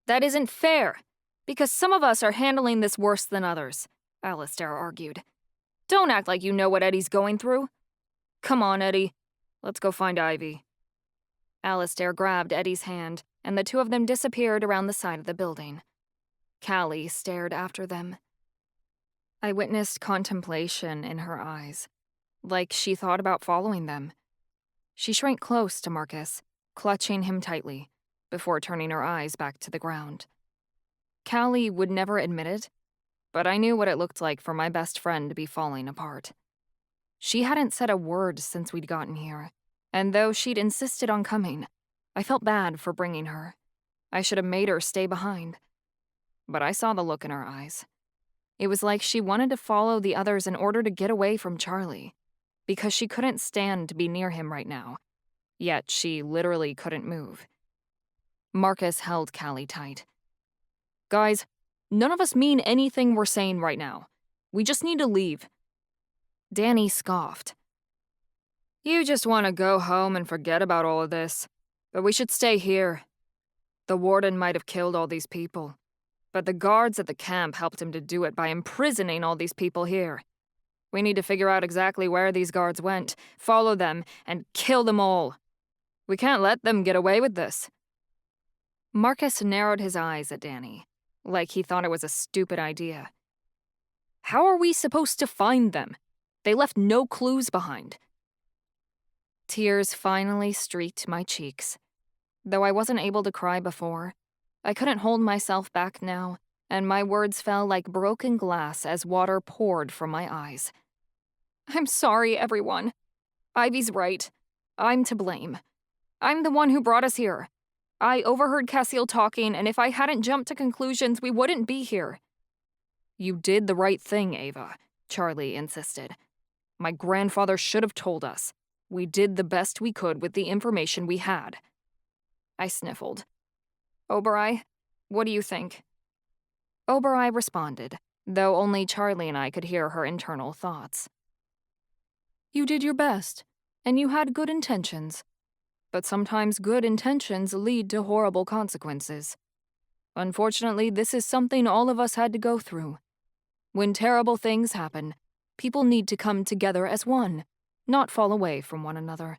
B: That isn't fair, because some of us are handling this worse than others, Alistair argued. Don't act like you know what Eddie's going through. Come on, Eddie. Let's go find Ivy. Alistair grabbed Eddie's hand, and the two of them disappeared around the side of the building. Callie stared after them. I witnessed contemplation in her eyes, like she thought about following them. She shrank close to Marcus, clutching him tightly, before turning her eyes back to the ground. Callie would never admit it, but I knew what it looked like for my best friend to be falling apart. She hadn't said a word since we'd gotten here, and though she'd insisted on coming, I felt bad for bringing her. I should have made her stay behind. But I saw the look in her eyes. It was like she wanted to follow the others in order to get away from Charlie, because she couldn't stand to be near him right now, yet she literally couldn't move. Marcus held Callie tight. Guys, none of us mean anything we're saying right now. We just need to leave. Danny scoffed. You just want to go home and forget about all of this, but we should stay here. The Warden might have killed all these people, but the guards at the camp helped him to do it by imprisoning all these people here. We need to figure out exactly where these guards went, follow them, and kill them all. We can't let them get away with this. Marcus narrowed his eyes at Danny, like he thought it was a stupid idea. How are we supposed to find them? They left no clues behind. Tears finally streaked my cheeks. Though I wasn't able to cry before, I couldn't hold myself back now, and my words fell like broken glass as water poured from my eyes. I'm sorry, everyone. Ivy's right. I'm to blame. I'm the one who brought us here. I overheard Cassiel talking, and if I hadn't jumped to conclusions, we wouldn't be here. You did the right thing, Ava, Charlie insisted. My grandfather should have told us. We did the best we could with the information we had. I sniffled. Obereye, what do you think? Obereye responded, though only Charlie and I could hear her internal thoughts. You did your best, and you had good intentions. But sometimes good intentions lead to horrible consequences. Unfortunately, this is something all of us had to go through. When terrible things happen, people need to come together as one, not fall away from one another.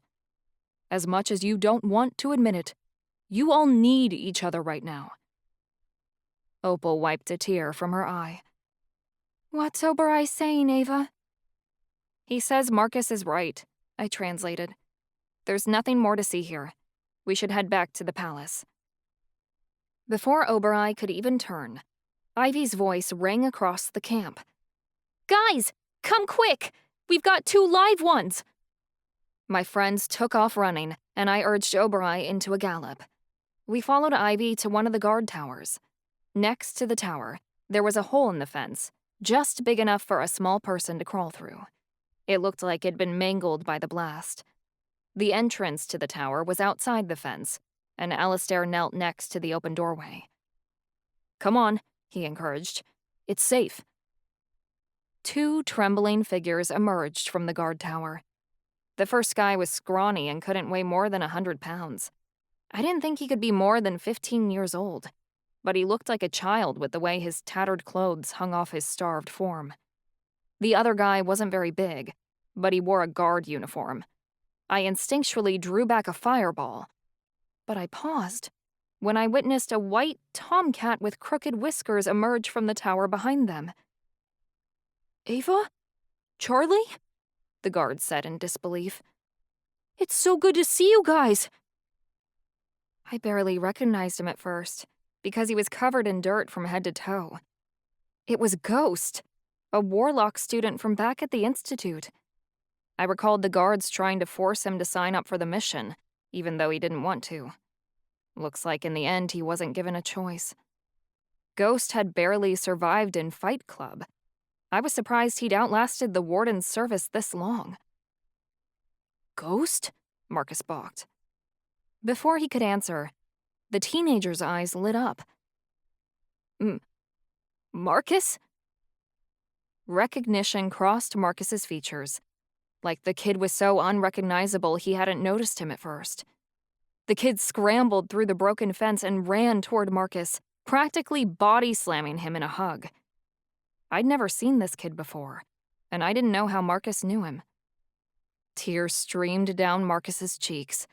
B: As much as you don't want to admit it, you all need each other right now. Opal wiped a tear from her eye.
C: What's Obereye saying, Ava?
B: He says Marcus is right, I translated. There's nothing more to see here. We should head back to the palace. Before Obereye could even turn, Ivy's voice rang across the camp. Guys, come quick! We've got 2 live ones! My friends took off running, and I urged Obereye into a gallop. We followed Ivy to one of the guard towers. Next to the tower, there was a hole in the fence, just big enough for a small person to crawl through. It looked like it'd been mangled by the blast.
A: The entrance to the tower was outside the fence, and Alistair knelt next to the open doorway. "Come on," he encouraged. "It's safe." 2 trembling figures emerged from the guard tower. The first guy was scrawny and couldn't weigh more than 100 pounds. I didn't think he could be more than 15 years old, but he looked like a child with the way his tattered clothes hung off his starved form. The other guy wasn't very big, but he wore a guard uniform. I instinctually drew back a fireball, but I paused when I witnessed a white tomcat with crooked whiskers emerge from the tower behind them. "Ava? Charlie?" the guard said in disbelief. "It's so good to see you guys." I barely recognized him at first, because he was covered in dirt from head to toe. It was Ghost, a warlock student from back at the Institute. I recalled the guards trying to force him to sign up for the mission, even though he didn't want to. Looks like in the end he wasn't given a choice. Ghost had barely survived in Fight Club. I was surprised he'd outlasted the Warden's service this long. "Ghost?" Marcus balked. Before he could answer, the teenager's eyes lit up. Marcus?" Recognition crossed Marcus's features, like the kid was so unrecognizable he hadn't noticed him at first. The kid scrambled through the broken fence and ran toward Marcus, practically body slamming him in a hug. I'd never seen this kid before, and I didn't know how Marcus knew him. Tears streamed down Marcus's cheeks.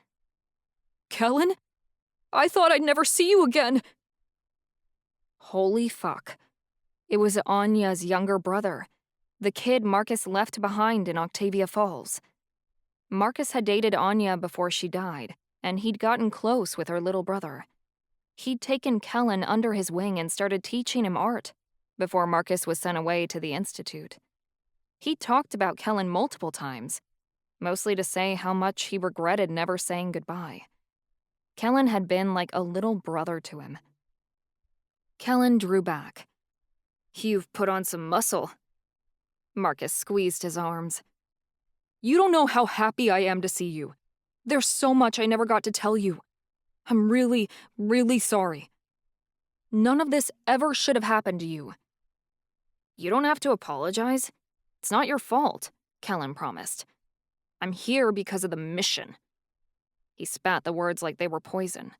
A: "Kellen? I thought I'd never see you again." Holy fuck. It was Anya's younger brother, the kid Marcus left behind in Octavia Falls. Marcus had dated Anya before she died, and he'd gotten close with her little brother. He'd taken Kellen under his wing and started teaching him art before Marcus was sent away to the Institute. He talked about Kellen multiple times, mostly to say how much he regretted never saying goodbye. Kellen had been like a little brother to him. Kellen drew back. "You've put on some muscle." Marcus squeezed his arms. "You don't know how happy I am to see you. There's so much I never got to tell you. I'm really, really sorry. None of this ever should have happened to you." "You don't have to apologize. It's not your fault," Kellen promised. "I'm here because of the mission." He spat the words like they were poison.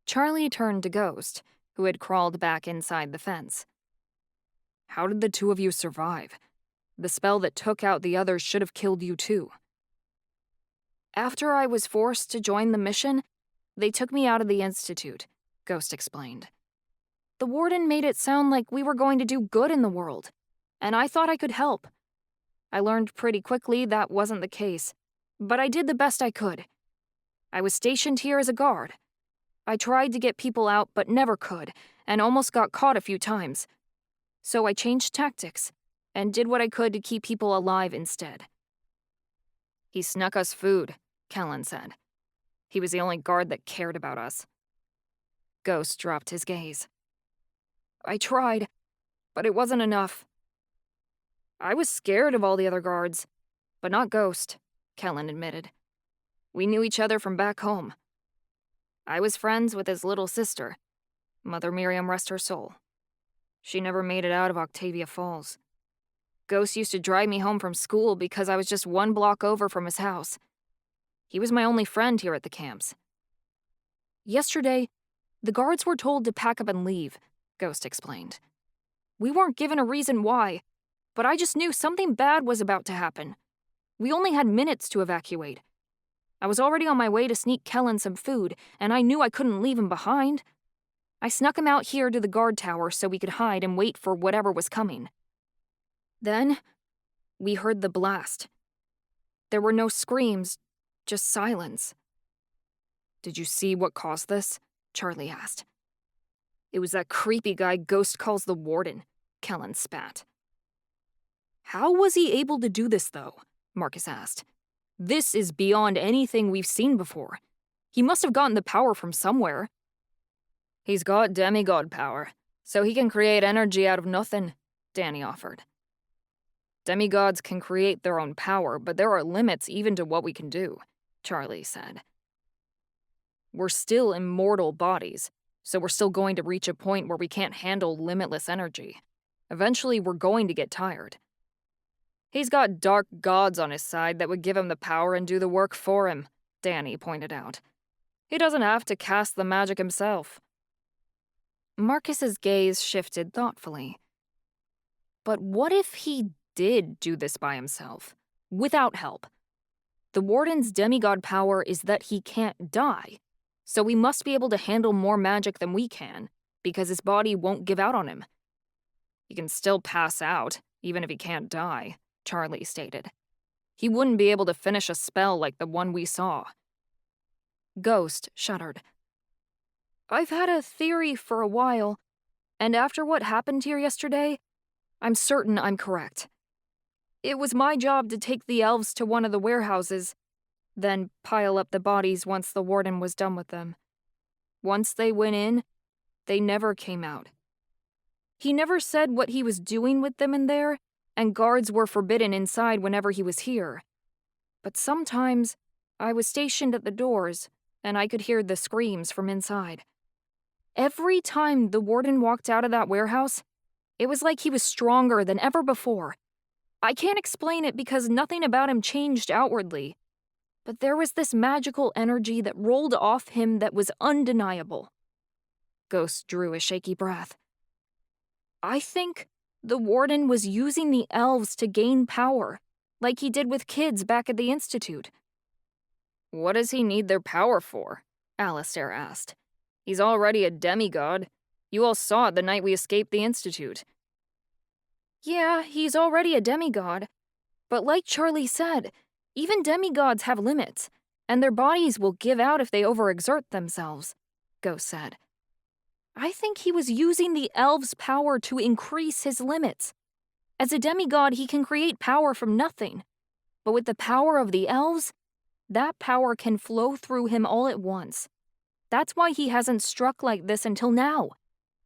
A: Charlie turned to Ghost, who had crawled back inside the fence. "How did the 2 of you survive? The spell that took out the others should have killed you too." "After I was forced to join the mission, they took me out of the Institute," Ghost explained. "The Warden made it sound like we were going to do good in the world, and I thought I could help. I learned pretty quickly that wasn't the case, but I did the best I could. I was stationed here as a guard. I tried to get people out but never could, and almost got caught a few times. So I changed tactics, and did what I could to keep people alive instead." "He snuck us food," Kellen said. "He was the only guard that cared about us." Ghost dropped his gaze. "I tried, but it wasn't enough. I was scared of all the other guards, but not Ghost," Kellen admitted. "We knew each other from back home. I was friends with his little sister, Mother Miriam rest her soul. She never made it out of Octavia Falls. Ghost used to drive me home from school because I was just 1 block over from his house. He was my only friend here at the camps." "Yesterday, the guards were told to pack up and leave," Ghost explained. "We weren't given a reason why, but I just knew something bad was about to happen. We only had minutes to evacuate. I was already on my way to sneak Kellen some food, and I knew I couldn't leave him behind. I snuck him out here to the guard tower so we could hide and wait for whatever was coming. Then, we heard the blast. There were no screams, just silence." "Did you see what caused this?" Charlie asked. "It was that creepy guy Ghost calls the Warden," Kellen spat. "How was he able to do this, though?" Marcus asked. "This is beyond anything we've seen before. He must have gotten the power from somewhere." "He's got demigod power, so he can create energy out of nothing," Danny offered. "Demigods can create their own power, but there are limits even to what we can do.
B: Charlie said. We're still immortal bodies, so we're still going to reach a point where we can't handle limitless energy. Eventually, we're going to get tired. He's got dark gods on his side that would give him the power and do the work for him, Danny pointed out. He doesn't have to cast the magic himself. Marcus's gaze shifted thoughtfully. But what if he did do this by himself, without help? The Warden's demigod power is that he can't die, so he must be able to handle more magic than we can, because his body won't give out on him. He can still pass out, even if he can't die, Charlie stated. He wouldn't be able to finish a spell like the one we saw. Ghost shuddered. I've had a theory for a while, and after what happened here yesterday, I'm certain I'm correct. It was my job to take the elves to one of the warehouses, then pile up the bodies once the Warden was done with them. Once they went in, they never came out. He never said what he was doing with them in there, and guards were forbidden inside whenever he was here. But sometimes, I was stationed at the doors, and I could hear the screams from inside. Every time the Warden walked out of that warehouse, it was like he was stronger than ever before. I can't explain it because nothing about him changed outwardly, but there was this magical energy that rolled off him that was undeniable. Ghost drew a shaky breath. I think the Warden was using the elves to gain power, like he did with kids back at the Institute. What does he need their power for? Alistair asked. He's already a demigod. You all saw it the night we escaped the Institute. Yeah, he's already a demigod. But like Charlie said, even demigods have limits, and their bodies will give out if they overexert themselves, Ghost said. I think he was using the elves' power to increase his limits. As a demigod, he can create power from nothing. But with the power of the elves, that power can flow through him all at once. That's why he hasn't struck like this until now,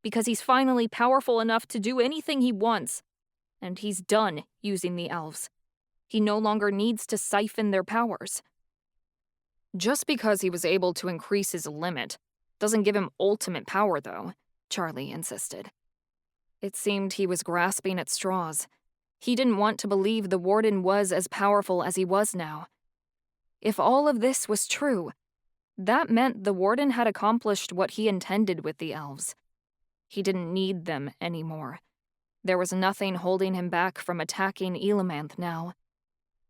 B: because he's finally powerful enough to do anything he wants. And he's done using the elves. He no longer needs to siphon their powers. Just because he was able to increase his limit doesn't give him ultimate power, though, Charlie insisted. It seemed he was grasping at straws. He didn't want to believe the Warden was as powerful as he was now. If all of this was true, that meant the Warden had accomplished what he intended with the elves. He didn't need them anymore. There was nothing holding him back from attacking Elamanth now.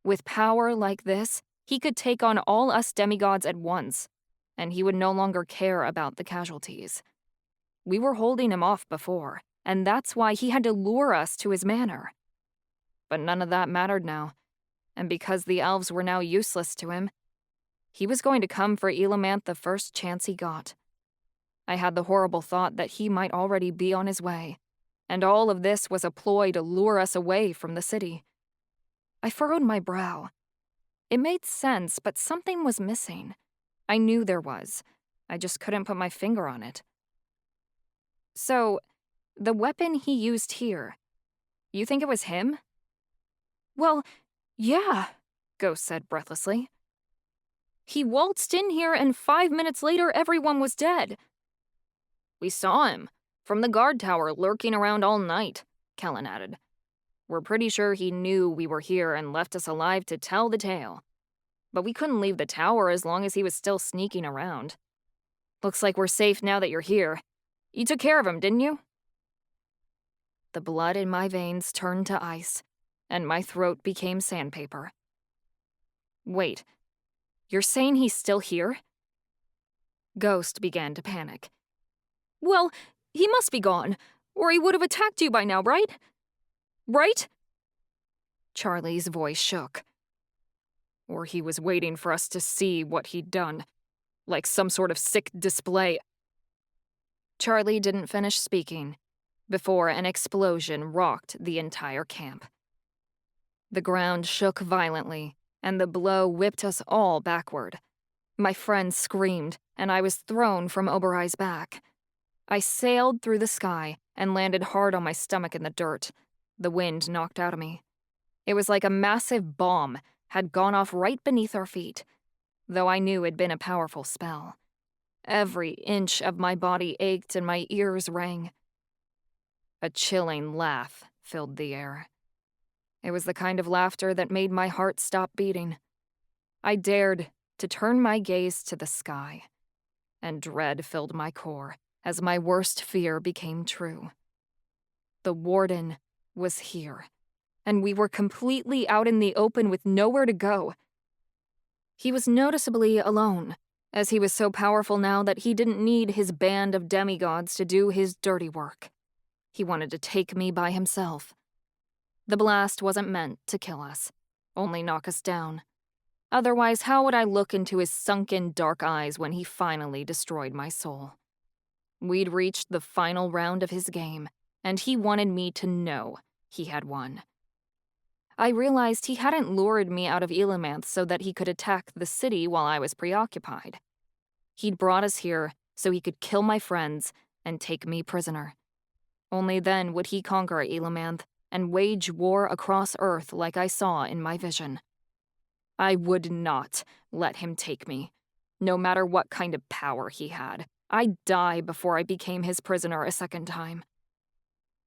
B: With power like this, he could take on all us demigods at once, and he would no longer care about the casualties. We were holding him off before, and that's why he had to lure us to his manor. But none of that mattered now, and because the elves were now useless to him, he was going to come for Elamanth the first chance he got. I had the horrible thought that he might already be on his way, and all of this was a ploy to lure us away from the city. I furrowed my brow. It made sense, but something was missing. I knew there was. I just couldn't put my finger on it. So, the weapon he used here, you think it was him? Well, yeah, Ghost said breathlessly. He waltzed in here and 5 minutes later everyone was dead. We saw him. From the guard tower, lurking around all night, Kellen added. We're pretty sure he knew we were here and left us alive to tell the tale. But we couldn't leave the tower as long as he was still sneaking around. Looks like we're safe now that you're here. You took care of him, didn't you? The blood in my veins turned to ice, and my throat became sandpaper. Wait, you're saying he's still here? Ghost began to panic. Well, he must be gone, or he would have attacked you by now, right? Right? Charlie's voice shook. Or he was waiting for us to see what he'd done, like some sort of sick display. Charlie didn't finish speaking before an explosion rocked the entire camp. The ground shook violently, and the blow whipped us all backward. My friend screamed, and I was thrown from Oberai's back. I sailed through the sky and landed hard on my stomach in the dirt. The wind knocked out of me. It was like a massive bomb had gone off right beneath our feet.
A: though I knew it'd been a powerful spell. Every inch of my body ached and my ears rang. A chilling laugh filled the air. It was the kind of laughter that made my heart stop beating. I dared to turn my gaze to the sky, and dread filled my core as my worst fear became true. The Warden was here, and we were completely out in the open with nowhere to go. He was noticeably alone, as he was so powerful now that he didn't need his band of demigods to do his dirty work. He wanted to take me by himself. The blast wasn't meant to kill us, only knock us down. Otherwise, how would I look into his sunken, dark eyes when he finally destroyed my soul? We'd reached the final round of his game, and he wanted me to know he had won. I realized he hadn't lured me out of Elamanth so that he could attack the city while I was preoccupied. He'd brought us here so he could kill my friends and take me prisoner. Only then would he conquer Elamanth and wage war across Earth like I saw in my vision. I would not let him take me, no matter what kind of power he had. I'd die before I became his prisoner a second time.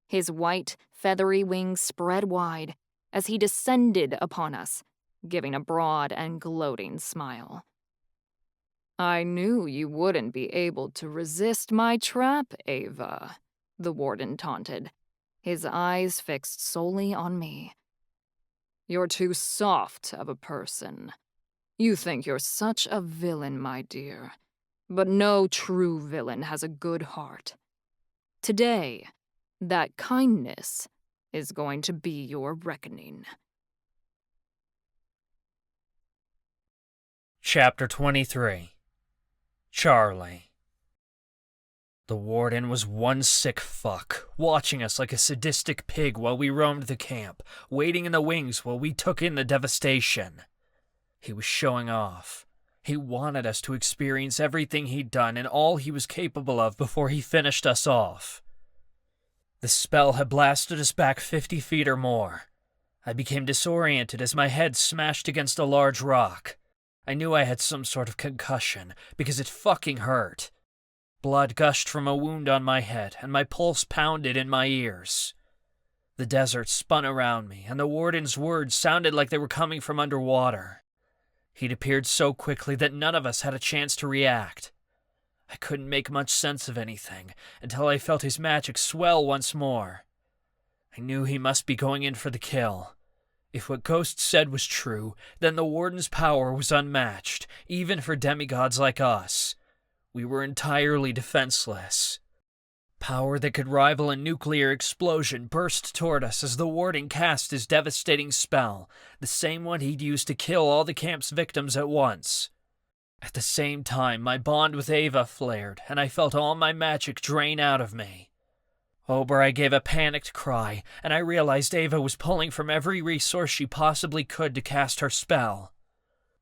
A: His white, feathery wings spread wide as he descended upon us, giving a broad and gloating smile. "I knew you wouldn't be able to resist my trap, Ava," the Warden taunted, his eyes fixed solely on me. "You're too soft of a person. You think you're such a villain, my dear. But no true villain has a good heart. Today, that kindness is going to be your reckoning."
D: Chapter 23. Charlie. The Warden was one sick fuck, watching us like a sadistic pig while we roamed the camp, waiting in the wings while we took in the devastation. He was showing off. He wanted us to experience everything he'd done and all he was capable of before he finished us off. The spell had blasted us back 50 feet or more. I became disoriented as my head smashed against a large rock. I knew I had some sort of concussion, because it fucking hurt. Blood gushed from a wound on my head, and my pulse pounded in my ears. The desert spun around me, and the Warden's words sounded like they were coming from underwater. He'd appeared so quickly that none of us had a chance to react. I couldn't make much sense of anything until I felt his magic swell once more. I knew he must be going in for the kill. If what Ghost said was true, then the Warden's power was unmatched, even for demigods like us. We were entirely defenseless. Power that could rival a nuclear explosion burst toward us as the Warden cast his devastating spell, the same one he'd used to kill all the camp's victims at once. At the same time, my bond with Ava flared, and I felt all my magic drain out of me. Oberai gave a panicked cry, and I realized Ava was pulling from every resource she possibly could to cast her spell.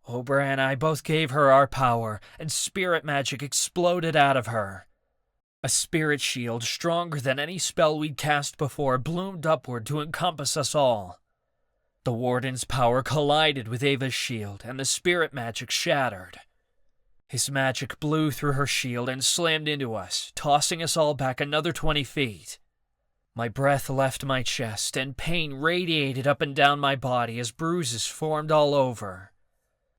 D: Oberai and I both gave her our power, and spirit magic exploded out of her. A spirit shield stronger than any spell we'd cast before bloomed upward to encompass us all. The Warden's power collided with Ava's shield, and the spirit magic shattered. His magic blew through her shield and slammed into us, tossing us all back another 20 feet. My breath left my chest, and pain radiated up and down my body as bruises formed all over.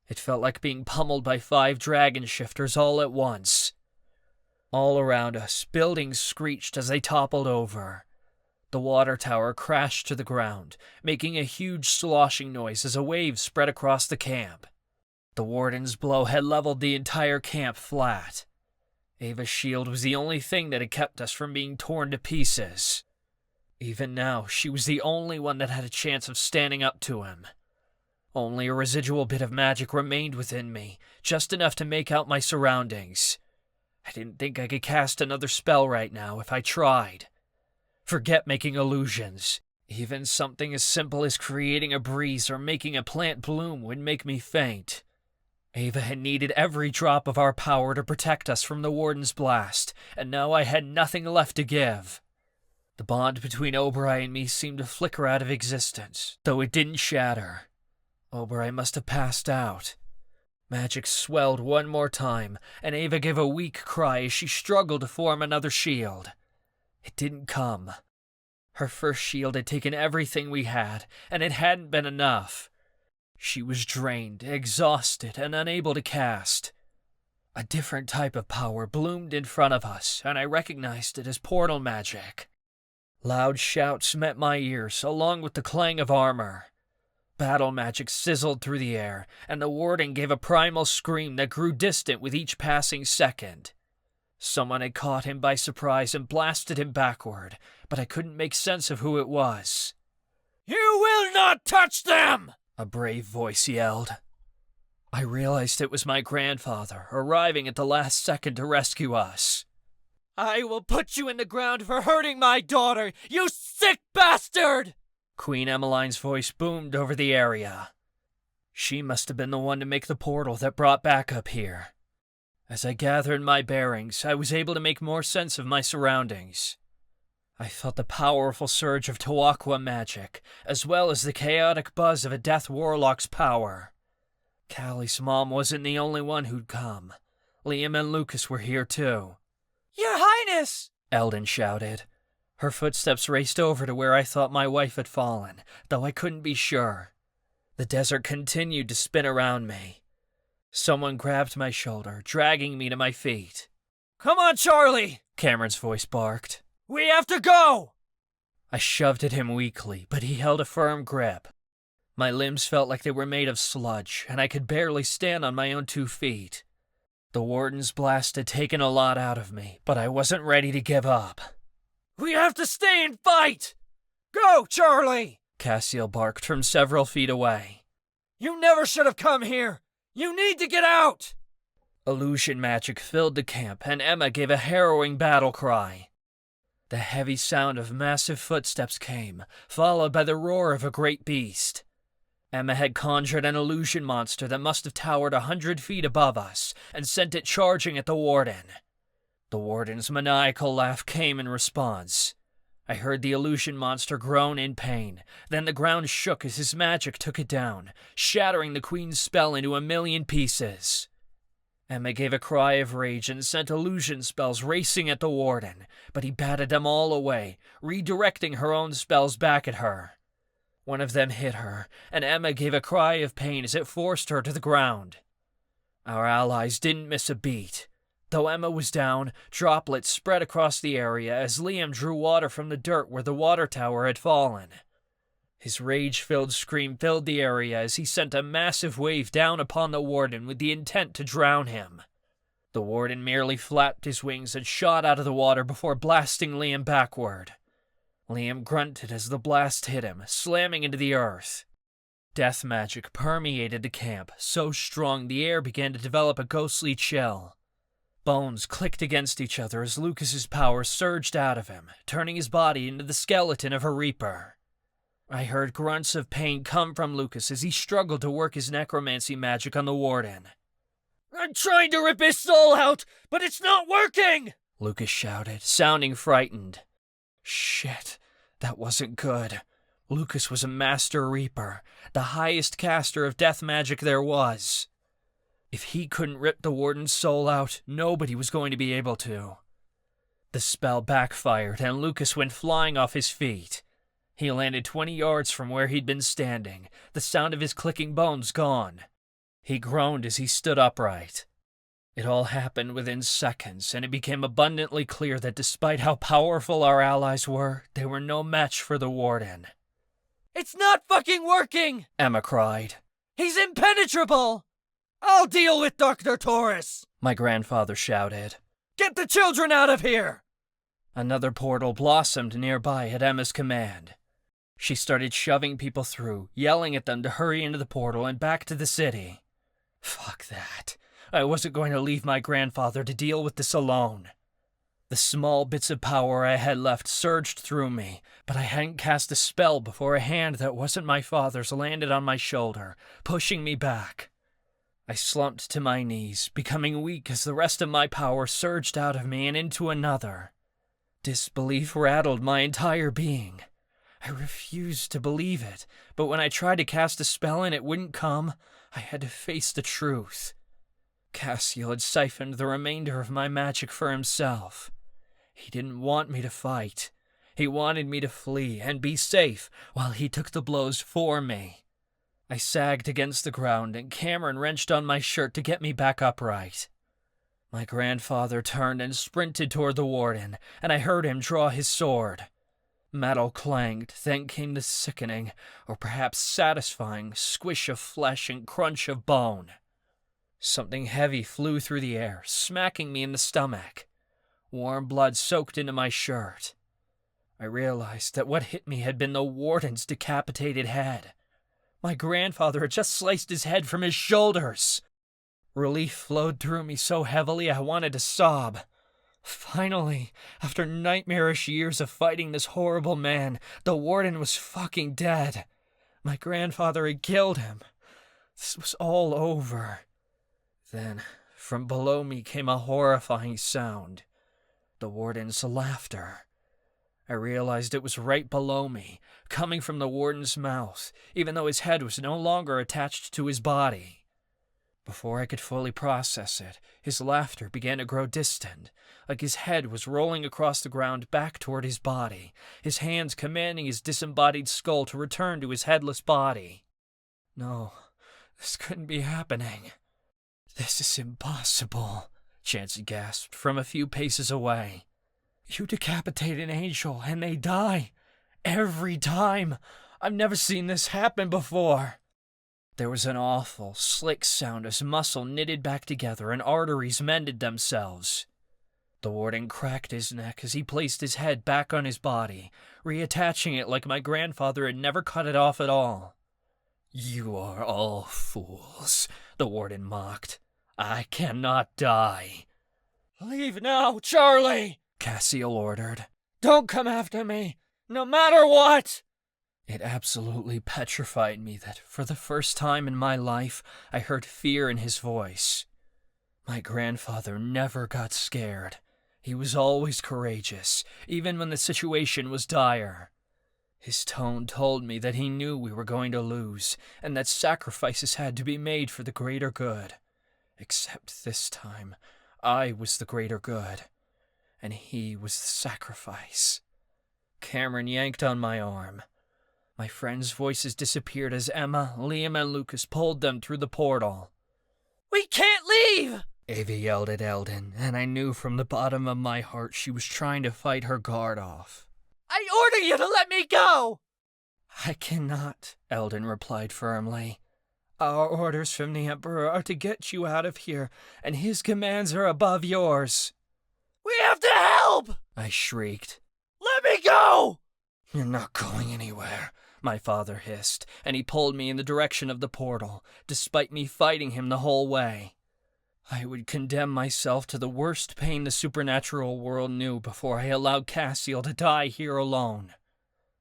D: It felt like being pummeled by 5 dragon shifters all at once. All around us, buildings screeched as they toppled over. The water tower crashed to the ground, making a huge sloshing noise as a wave spread across the camp. The Warden's blow had leveled the entire camp flat. Ava's shield was the only thing that had kept us from being torn to pieces. Even now, she was the only one that had a chance of standing up to him. Only a residual bit of magic remained within me, just enough to make out my surroundings. I didn't think I could cast another spell right now if I tried. Forget making illusions. Even something as simple as creating a breeze or making a plant bloom would make me faint. Ava had needed every drop of our power to protect us from the Warden's blast, and now I had nothing left to give. The bond between Oberai and me seemed to flicker out of existence, though it didn't shatter. Oberai must have passed out. Magic swelled one more time, and Ava gave a weak cry as she struggled to form another shield. It didn't come. Her first shield had taken everything we had, and it hadn't been enough. She was drained, exhausted, and unable to cast. A different type of power bloomed in front of us, and I recognized it as portal magic. Loud shouts met my ears, along with the clang of armor. Battle magic sizzled through the air, and the warden gave a primal scream that grew distant with each passing second. Someone had caught him by surprise and blasted him backward, but I couldn't make sense of who it was. "You will not touch them!" a brave voice yelled. I realized it was my grandfather, arriving at the last second to rescue us. "I will put you in the ground for hurting my daughter, you sick bastard!" Queen Emmeline's voice boomed over the area. She must have been the one to make the portal that brought backup here. As I gathered my bearings, I was able to make more sense of my surroundings. I felt the powerful surge of Tawakwa magic, as well as the chaotic buzz of a death warlock's power. Callie's mom wasn't the only one who'd come. Liam and Lucas were here too. "Your Highness!" Eldon shouted. Her footsteps raced over to where I thought my wife had fallen, though I couldn't be sure. The desert continued to spin around me. Someone grabbed my shoulder, dragging me to my feet. "Come on, Charlie!" Cameron's voice barked. "We have to go!" I shoved at him weakly, but he held a firm grip. My limbs felt like they were made of sludge, and I could barely stand on my own 2 feet. The warden's blast had taken a lot out of me, but I wasn't ready to give up. "We have to stay and fight!" "Go, Charlie!" Cassiel barked from several feet away. "You never should have come here! You need to get out!" Illusion magic filled the camp, and Emma gave a harrowing battle cry. The heavy sound of massive footsteps came, followed by the roar of a great beast. Emma had conjured an illusion monster that must have towered 100 feet above us, and sent it charging at the warden. The warden's maniacal laugh came in response. I heard the illusion monster groan in pain, then the ground shook as his magic took it down, shattering the queen's spell into 1,000,000 pieces. Emma gave a cry of rage and sent illusion spells racing at the warden, but he batted them all away, redirecting her own spells back at her. One of them hit her, and Emma gave a cry of pain as it forced her to the ground. Our allies didn't miss a beat. Though Emma was down, droplets spread across the area as Liam drew water from the dirt where the water tower had fallen. His rage-filled scream filled the area as he sent a massive wave down upon the warden with the intent to drown him. The warden merely flapped his wings and shot out of the water before blasting Liam backward. Liam grunted as the blast hit him, slamming into the earth. Death magic permeated the camp, so strong the air began to develop a ghostly chill. Bones clicked against each other as Lucas's power surged out of him, turning his body into the skeleton of a reaper. I heard grunts of pain come from Lucas as he struggled to work his necromancy magic on the warden. "I'm trying to rip his soul out, but it's not working!" Lucas shouted, sounding frightened. Shit, that wasn't good. Lucas was a master reaper, the highest caster of death magic there was. If he couldn't rip the warden's soul out, nobody was going to be able to. The spell backfired, and Lucas went flying off his feet. He landed 20 yards from where he'd been standing, the sound of his clicking bones gone. He groaned as he stood upright. It all happened within seconds, and it became abundantly clear that despite how powerful our allies were, they were no match for the warden. "It's not fucking working!" Emma cried. "He's impenetrable!" "I'll deal with Dr. Taurus!" my grandfather shouted. "Get the children out of here!" Another portal blossomed nearby at Emma's command. She started shoving people through, yelling at them to hurry into the portal and back to the city. Fuck that. I wasn't going to leave my grandfather to deal with this alone. The small bits of power I had left surged through me, but I hadn't cast a spell before a hand that wasn't my father's landed on my shoulder, pushing me back. I slumped to my knees, becoming weak as the rest of my power surged out of me and into another. Disbelief rattled my entire being. I refused to believe it, but when I tried to cast a spell and it wouldn't come, I had to face the truth. Cassiel had siphoned the remainder of my magic for himself. He didn't want me to fight. He wanted me to flee and be safe while he took the blows for me. I sagged against the ground and Cameron wrenched on my shirt to get me back upright. My grandfather turned and sprinted toward the warden, and I heard him draw his sword. Metal clanged, then came the sickening, or perhaps satisfying, squish of flesh and crunch of bone. Something heavy flew through the air, smacking me in the stomach. Warm blood soaked into my shirt. I realized that what hit me had been the warden's decapitated head. My grandfather had just sliced his head from his shoulders. Relief flowed through me so heavily I wanted to sob. Finally, after nightmarish years of fighting this horrible man, the warden was fucking dead. My grandfather had killed him. This was all over. Then, from below me came a horrifying sound. The warden's laughter. I realized it was right below me, coming from the warden's mouth, even though his head was no longer attached to his body. Before I could fully process it, his laughter began to grow distant, like his head was rolling across the ground back toward his body, his hands commanding his disembodied skull to return to his headless body. No, this couldn't be happening. This is impossible, Chansey gasped from a few paces away. You decapitate an angel and they die. Every time. I've never seen this happen before. There was an awful, slick sound as muscle knitted back together and arteries mended themselves. The warden cracked his neck as he placed his head back on his body, reattaching it like my grandfather had never cut it off at all. You are all fools, the warden mocked. I cannot die. Leave now, Charlie, Cassiel ordered. Don't come after me, no matter what! It absolutely petrified me that, for the first time in my life, I heard fear in his voice. My grandfather never got scared. He was always courageous, even when the situation was dire. His tone told me that he knew we were going to lose, and that sacrifices had to be made for the greater good. Except this time, I was the greater good, and he was the sacrifice. Cameron yanked on my arm. My friends' voices disappeared as Emma, Liam, and Lucas pulled them through the portal. We can't leave! Ava yelled at Eldon, and I knew from the bottom of my heart she was trying to fight her guard off. I order you to let me go! I cannot, Eldon replied firmly. Our orders from the Emperor are to get you out of here, and his commands are above yours. We have to help! I shrieked. Let me go! You're not going anywhere, my father hissed, and he pulled me in the direction of the portal, despite me fighting him the whole way. I would condemn myself to the worst pain the supernatural world knew before I allowed Cassiel to die here alone.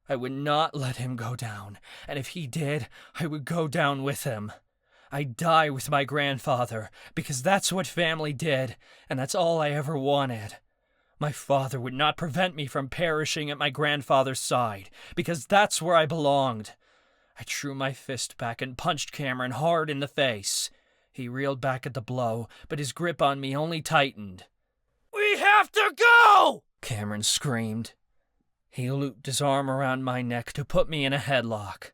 D: I would not let him go down, and if he did, I would go down with him. I'd die with my grandfather, because that's what family did, and that's all I ever wanted. My father would not prevent me from perishing at my grandfather's side, because that's where I belonged. I drew my fist back and punched Cameron hard in the face. He reeled back at the blow, but his grip on me only tightened. We have to go! Cameron screamed. He looped his arm around my neck to put me in a headlock.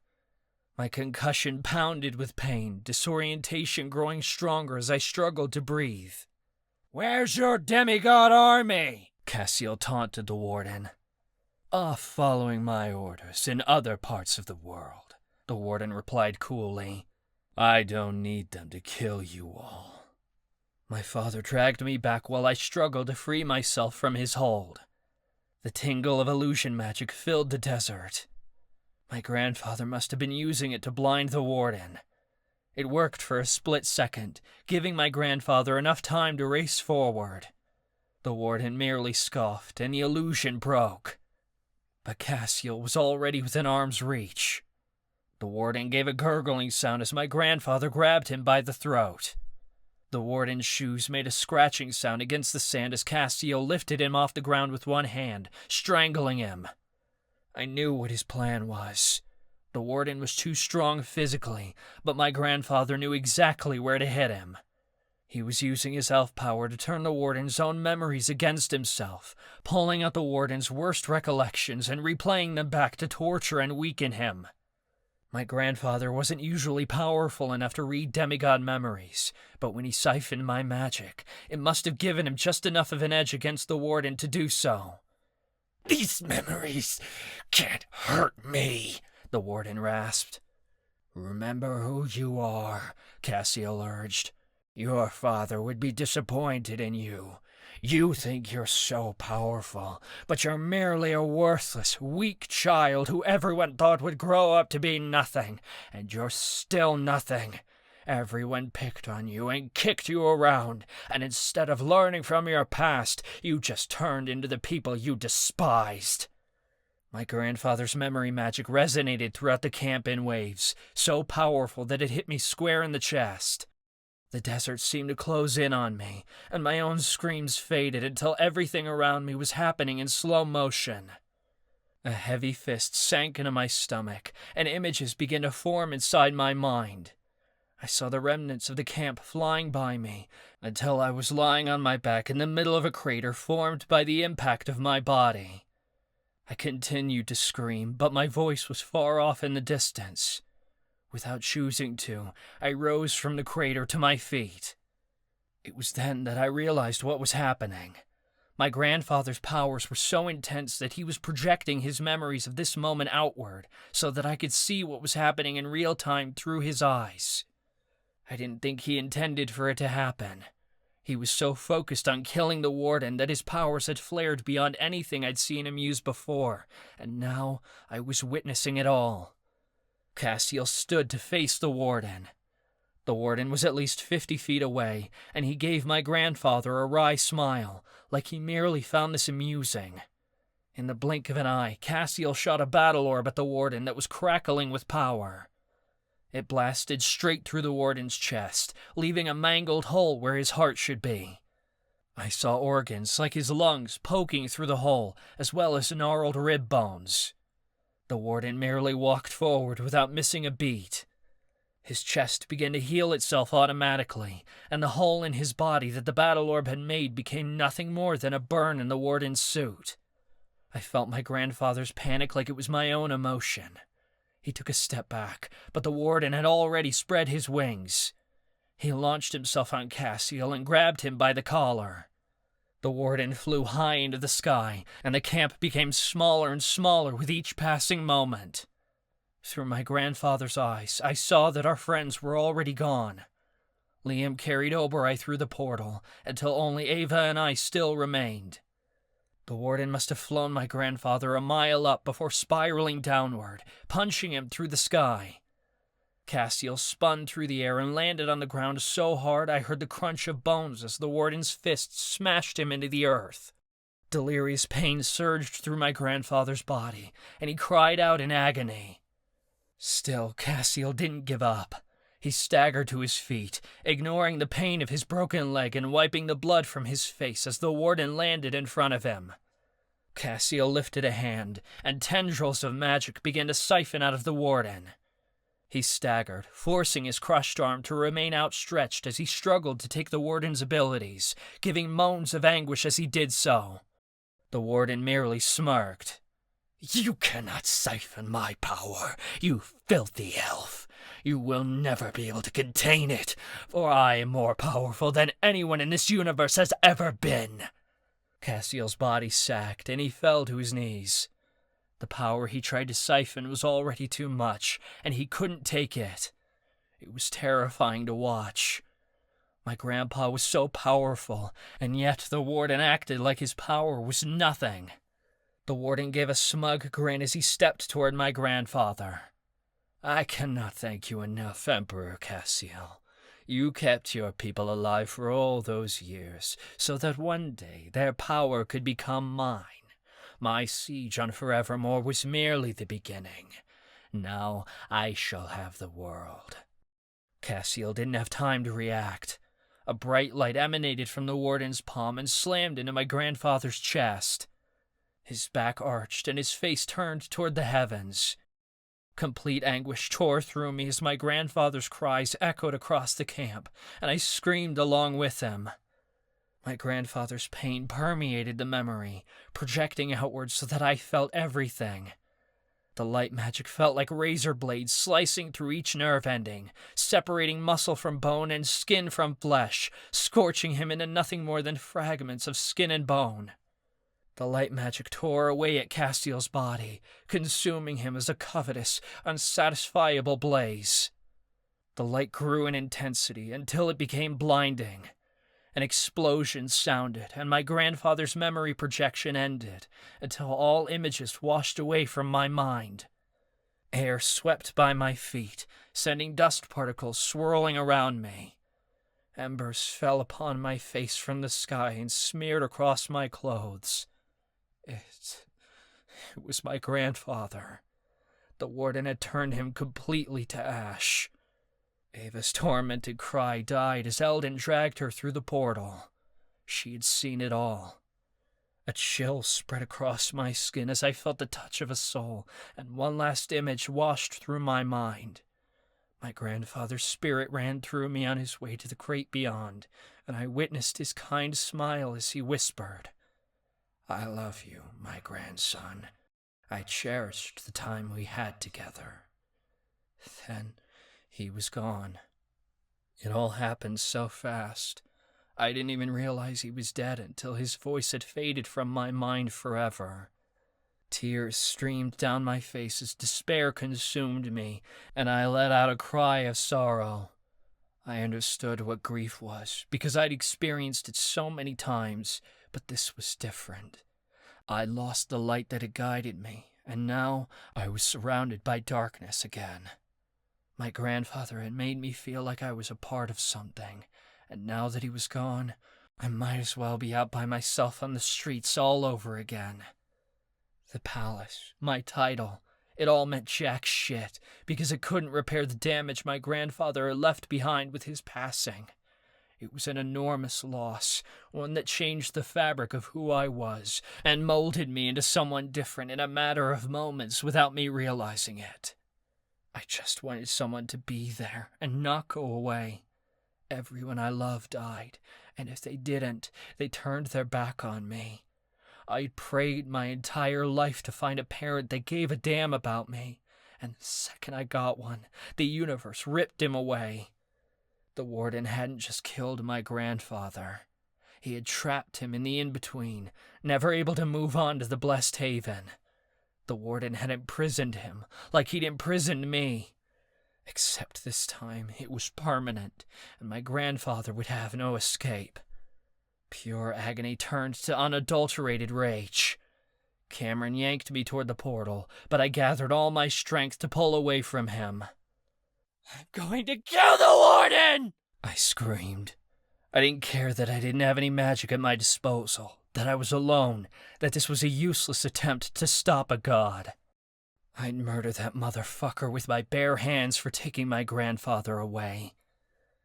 D: My concussion pounded with pain, disorientation growing stronger as I struggled to breathe. Where's your demigod army? Cassiel taunted the warden. Off following my orders in other parts of the world, the warden replied coolly. I don't need them to kill you all. My father dragged me back while I struggled to free myself from his hold. The tingle of illusion magic filled the desert. My grandfather must have been using it to blind the warden. It worked for a split second, giving my grandfather enough time to race forward. The warden merely scoffed, and the illusion broke. But Cassiel was already within arm's reach. The warden gave a gurgling sound as my grandfather grabbed him by the throat. The warden's shoes made a scratching sound against the sand as Cassiel lifted him off the ground with one hand, strangling him. I knew what his plan was. The warden was too strong physically, but my grandfather knew exactly where to hit him. He was using his elf power to turn the Warden's own memories against himself, pulling out the Warden's worst recollections and replaying them back to torture and weaken him. My grandfather wasn't usually powerful enough to read demigod memories, but when he siphoned my magic, it must have given him just enough of an edge against the Warden to do so.
E: "These memories can't hurt me," the Warden rasped.
D: "Remember who you are," Cassiel urged. "Your father would be disappointed in you. You think you're so powerful, but you're merely a worthless, weak child who everyone thought would grow up to be nothing, and you're still nothing. Everyone picked on you and kicked you around, and instead of learning from your past, you just turned into the people you despised." My grandfather's memory magic resonated throughout the camp in waves, so powerful that it hit me square in the chest. The desert seemed to close in on me, and my own screams faded until everything around me was happening in slow motion. A heavy fist sank into my stomach, and images began to form inside my mind. I saw the remnants of the camp flying by me, until I was lying on my back in the middle of a crater formed by the impact of my body. I continued to scream, but my voice was far off in the distance. Without choosing to, I rose from the crater to my feet. It was then that I realized what was happening. My grandfather's powers were so intense that he was projecting his memories of this moment outward, so that I could see what was happening in real time through his eyes. I didn't think he intended for it to happen. He was so focused on killing the Warden that his powers had flared beyond anything I'd seen him use before, and now I was witnessing it all. Cassiel stood to face the Warden. The Warden was at least 50 feet away, and he gave my grandfather a wry smile, like he merely found this amusing. In the blink of an eye, Cassiel shot a battle orb at the Warden that was crackling with power. It blasted straight through the Warden's chest, leaving a mangled hole where his heart should be. I saw organs like his lungs poking through the hole, as well as gnarled rib bones. The Warden merely walked forward without missing a beat. His chest began to heal itself automatically, and the hole in his body that the battle orb had made became nothing more than a burn in the Warden's suit. I felt my grandfather's panic like it was my own emotion. He took a step back, but the Warden had already spread his wings. He launched himself on Cassiel and grabbed him by the collar. The Warden flew high into the sky, and the camp became smaller and smaller with each passing moment. Through my grandfather's eyes, I saw that our friends were already gone. Liam carried Oberei through the portal, until only Ava and I still remained. The Warden must have flown my grandfather a mile up before spiraling downward, punching him through the sky. Cassiel spun through the air and landed on the ground so hard I heard the crunch of bones as the Warden's fists smashed him into the earth. Delirious pain surged through my grandfather's body, and he cried out in agony. Still, Cassiel didn't give up. He staggered to his feet, ignoring the pain of his broken leg and wiping the blood from his face as the Warden landed in front of him. Cassiel lifted a hand, and tendrils of magic began to siphon out of the Warden. He staggered, forcing his crushed arm to remain outstretched as he struggled to take the Warden's abilities, giving moans of anguish as he did so. The Warden merely smirked.
E: "You cannot siphon my power, you filthy elf. You will never be able to contain it, for I am more powerful than anyone in this universe has ever been."
D: Cassiel's body sagged, and he fell to his knees. The power he tried to siphon was already too much, and he couldn't take it. It was terrifying to watch. My grandpa was so powerful, and yet the Warden acted like his power was nothing. The Warden gave a smug grin as he stepped toward my grandfather. "I cannot thank you enough, Emperor Cassiel. You kept your people alive for all those years, so that one day their power could become mine. My siege on Forevermore was merely the beginning. Now I shall have the world." Cassiel didn't have time to react. A bright light emanated from the Warden's palm and slammed into my grandfather's chest. His back arched and his face turned toward the heavens. Complete anguish tore through me as my grandfather's cries echoed across the camp, and I screamed along with him. My grandfather's pain permeated the memory, projecting outward so that I felt everything. The light magic felt like razor blades slicing through each nerve ending, separating muscle from bone and skin from flesh, scorching him into nothing more than fragments of skin and bone. The light magic tore away at Castiel's body, consuming him as a covetous, unsatisfiable blaze. The light grew in intensity until it became blinding. An explosion sounded, and my grandfather's memory projection ended, until all images washed away from my mind. Air swept by my feet, sending dust particles swirling around me. Embers fell upon my face from the sky and smeared across my clothes. It was my grandfather. The warden had turned him completely to ash. Ava's tormented cry died as Eldon dragged her through the portal. She had seen it all. A chill spread across my skin as I felt the touch of a soul, and one last image washed through my mind. My grandfather's spirit ran through me on his way to the great beyond, and I witnessed his kind smile as he whispered, "I love you, my grandson. I cherished the time we had together." Then he was gone. It all happened so fast. I didn't even realize he was dead until his voice had faded from my mind forever. Tears streamed down my face as despair consumed me, and I let out a cry of sorrow. I understood what grief was, because I'd experienced it so many times, but this was different. I'd lost the light that had guided me, and now I was surrounded by darkness again. My grandfather had made me feel like I was a part of something, and now that he was gone, I might as well be out by myself on the streets all over again. The palace, my title, it all meant jack shit, because it couldn't repair the damage my grandfather had left behind with his passing. It was an enormous loss, one that changed the fabric of who I was, and molded me into someone different in a matter of moments without me realizing it. I just wanted someone to be there and not go away. Everyone I loved died, and if they didn't, they turned their back on me. I'd prayed my entire life to find a parent that gave a damn about me, and the second I got one, the universe ripped him away. The warden hadn't just killed my grandfather. He had trapped him in the in-between, never able to move on to the blessed haven. The warden had imprisoned him, like he'd imprisoned me. Except this time it was permanent, and my grandfather would have no escape. Pure agony turned to unadulterated rage. Cameron yanked me toward the portal, but I gathered all my strength to pull away from him. "I'm going to kill the warden!" I screamed. I didn't care that I didn't have any magic at my disposal, that I was alone, that this was a useless attempt to stop a god. I'd murder that motherfucker with my bare hands for taking my grandfather away.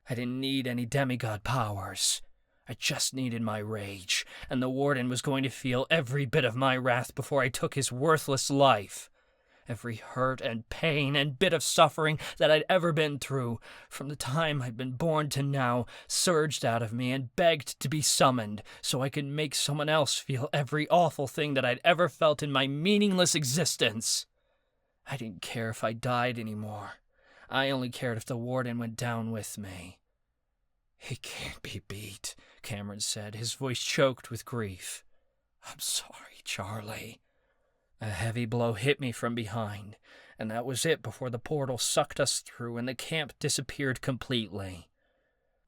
D: I didn't need any demigod powers. I just needed my rage, and the warden was going to feel every bit of my wrath before I took his worthless life. Every hurt and pain and bit of suffering that I'd ever been through, from the time I'd been born to now, surged out of me and begged to be summoned, so I could make someone else feel every awful thing that I'd ever felt in my meaningless existence. I didn't care if I died anymore. I only cared if the warden went down with me. "He can't be beat," Cameron said, his voice choked with grief. "I'm sorry, Charlie." A heavy blow hit me from behind, and that was it before the portal sucked us through and the camp disappeared completely.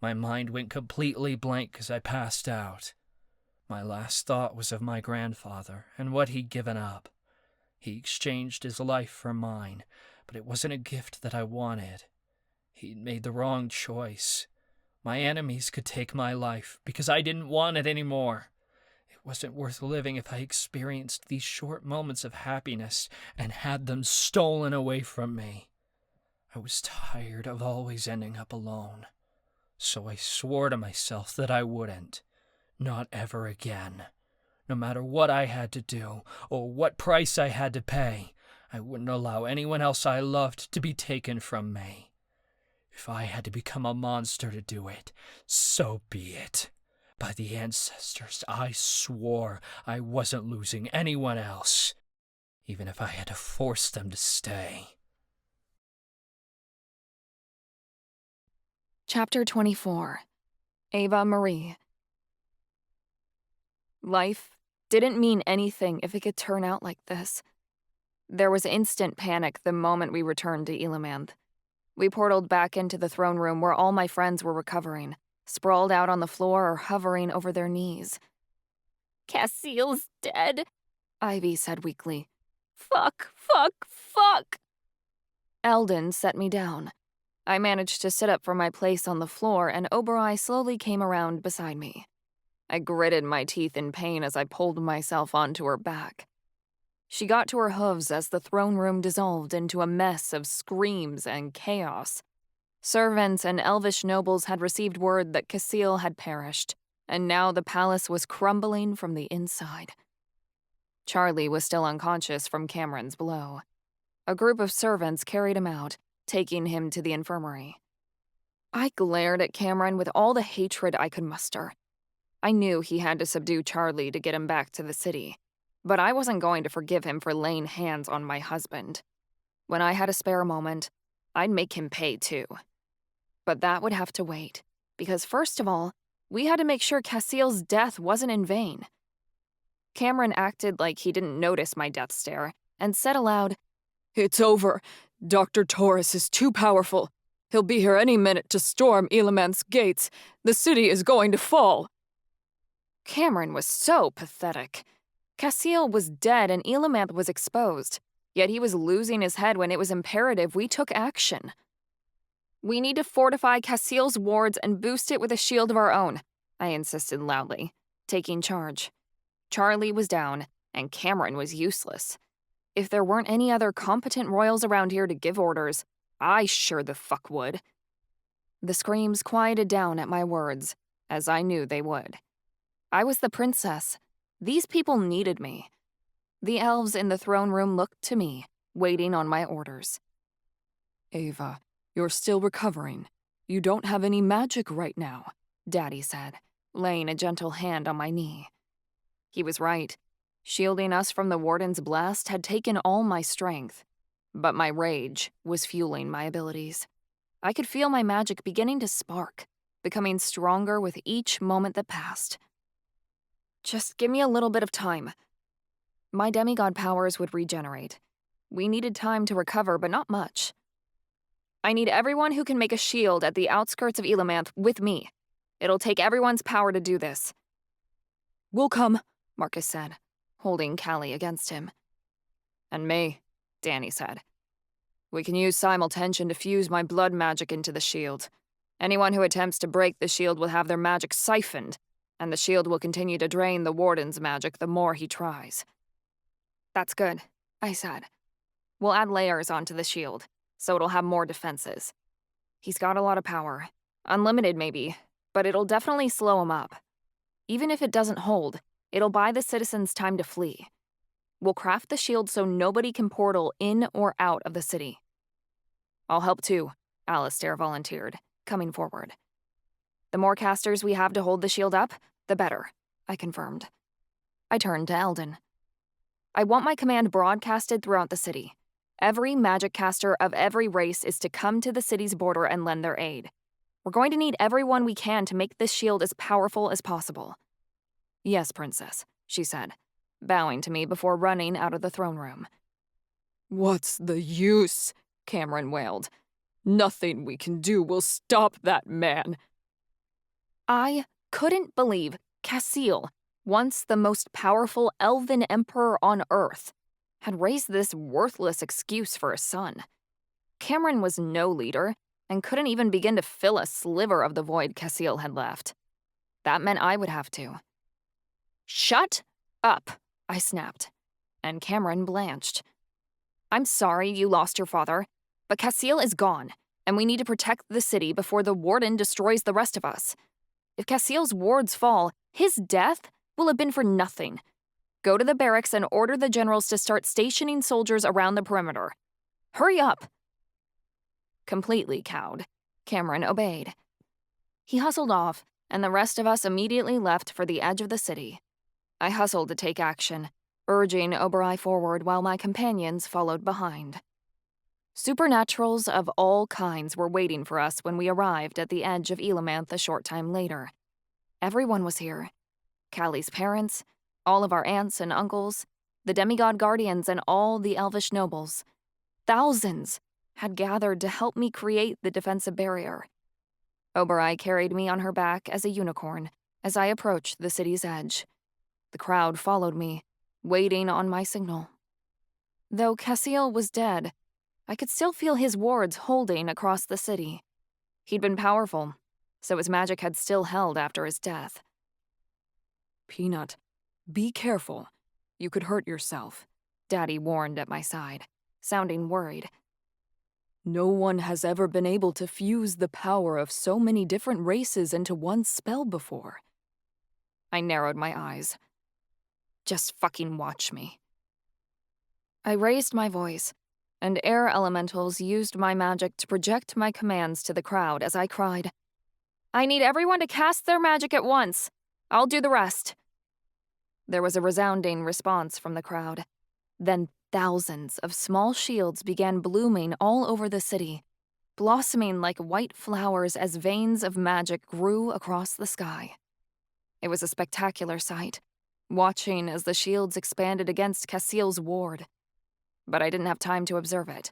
D: My mind went completely blank as I passed out. My last thought was of my grandfather and what he'd given up. He exchanged his life for mine, but it wasn't a gift that I wanted. He'd made the wrong choice. My enemies could take my life because I didn't want it anymore. It wasn't worth living if I experienced these short moments of happiness and had them stolen away from me. I was tired of always ending up alone, so I swore to myself that I wouldn't. Not ever again. No matter what I had to do or what price I had to pay, I wouldn't allow anyone else I loved to be taken from me. If I had to become a monster to do it, so be it. By the ancestors, I swore I wasn't losing anyone else, even if I had to force them to stay.
B: Chapter 24. Ava-Marie. Life didn't mean anything if it could turn out like this. There was instant panic the moment we returned to Elimanth. We portaled back into the throne room where all my friends were recovering, sprawled out on the floor or hovering over their knees.
C: Cassiel's dead,
B: Ivy said weakly.
C: Fuck.
B: Eldon set me down. I managed to sit up from my place on the floor, and Oberoi slowly came around beside me. I gritted my teeth in pain as I pulled myself onto her back. She got to her hooves as the throne room dissolved into a mess of screams and chaos. Servants and elvish nobles had received word that Cassiel had perished, and now the palace was crumbling from the inside. Charlie was still unconscious from Cameron's blow. A group of servants carried him out, taking him to the infirmary. I glared at Cameron with all the hatred I could muster. I knew he had to subdue Charlie to get him back to the city, but I wasn't going to forgive him for laying hands on my husband. When I had a spare moment, I'd make him pay too. But that would have to wait, because first of all, we had to make sure Cassiel's death wasn't in vain. Cameron acted like he didn't notice my death stare and said aloud, "It's over. Dr. Taurus is too powerful. He'll be here any minute to storm Elimanth's gates. The city is going to fall." Cameron was so pathetic. Cassiel was dead and Elimanth was exposed, yet he was losing his head when it was imperative we took action. "We need to fortify Cassiel's wards and boost it with a shield of our own," I insisted loudly, taking charge. Charlie was down, and Cameron was useless. If there weren't any other competent royals around here to give orders, I sure the fuck would. The screams quieted down at my words, as I knew they would. I was the princess. These people needed me. The elves in the throne room looked to me, waiting on my orders. "Ava, you're still recovering. You don't have any magic right now," Daddy said, laying a gentle hand on my knee. He was right. Shielding us from the Warden's blast had taken all my strength, but my rage was fueling my abilities. I could feel my magic beginning to spark, becoming stronger with each moment that passed. Just give me a little bit of time. My demigod powers would regenerate. We needed time to recover, but not much. I need everyone who can make a shield at the outskirts of Elimanth with me. It'll take everyone's power to do this. "We'll come," Marcus said, holding Callie against him. "And me," Danny said. "We can use simultension to fuse my blood magic into the shield. Anyone who attempts to break the shield will have their magic siphoned, and the shield will continue to drain the Warden's magic the more he tries." "That's good," I said. "We'll add layers onto the shield, so it'll have more defenses. He's got a lot of power. Unlimited maybe, but it'll definitely slow him up. Even if it doesn't hold, it'll buy the citizens time to flee. We'll craft the shield so nobody can portal in or out of the city." "I'll help too," Alistair volunteered, coming forward. "The more casters we have to hold the shield up, the better," I confirmed. I turned to Eldon. "I want my command broadcasted throughout the city. Every magic caster of every race is to come to the city's border and lend their aid. We're going to need everyone we can to make this shield as powerful as possible." "Yes, Princess," she said, bowing to me before running out of the throne room. "What's the use?" Cameron wailed. "Nothing we can do will stop that man." I couldn't believe Cassiel, once the most powerful elven emperor on Earth, had raised this worthless excuse for a son. Cameron was no leader and couldn't even begin to fill a sliver of the void Cassiel had left. That meant I would have to. "Shut up," I snapped, and Cameron blanched. "I'm sorry you lost your father, but Cassiel is gone, and we need to protect the city before the Warden destroys the rest of us. If Cassiel's wards fall, his death will have been for nothing.
A: Go to the barracks and order the generals to start stationing soldiers around the perimeter. Hurry up!" Completely cowed, Cameron obeyed. He hustled off, and the rest of us immediately left for the edge of the city. I hustled to take action, urging Oberai forward while my companions followed behind. Supernaturals of all kinds were waiting for us when we arrived at the edge of Elamanth a short time later. Everyone was here. Callie's parents, all of our aunts and uncles, the demigod guardians, and all the elvish nobles. Thousands had gathered to help me create the defensive barrier. Oberai carried me on her back as a unicorn as I approached the city's edge. The crowd followed me, waiting on my signal. Though Cassiel was dead, I could still feel his wards holding across the city. He'd been powerful, so his magic had still held after his death.
B: "Peanut, be careful. You could hurt yourself,"
A: Daddy warned at my side, sounding worried.
B: "No one has ever been able to fuse the power of so many different races into one spell before."
A: I narrowed my eyes. Just fucking watch me. I raised my voice, and air elementals used my magic to project my commands to the crowd as I cried, "I need everyone to cast their magic at once. I'll do the rest." There was a resounding response from the crowd. Then thousands of small shields began blooming all over the city, blossoming like white flowers as veins of magic grew across the sky. It was a spectacular sight, watching as the shields expanded against Cassiel's ward. But I didn't have time to observe it.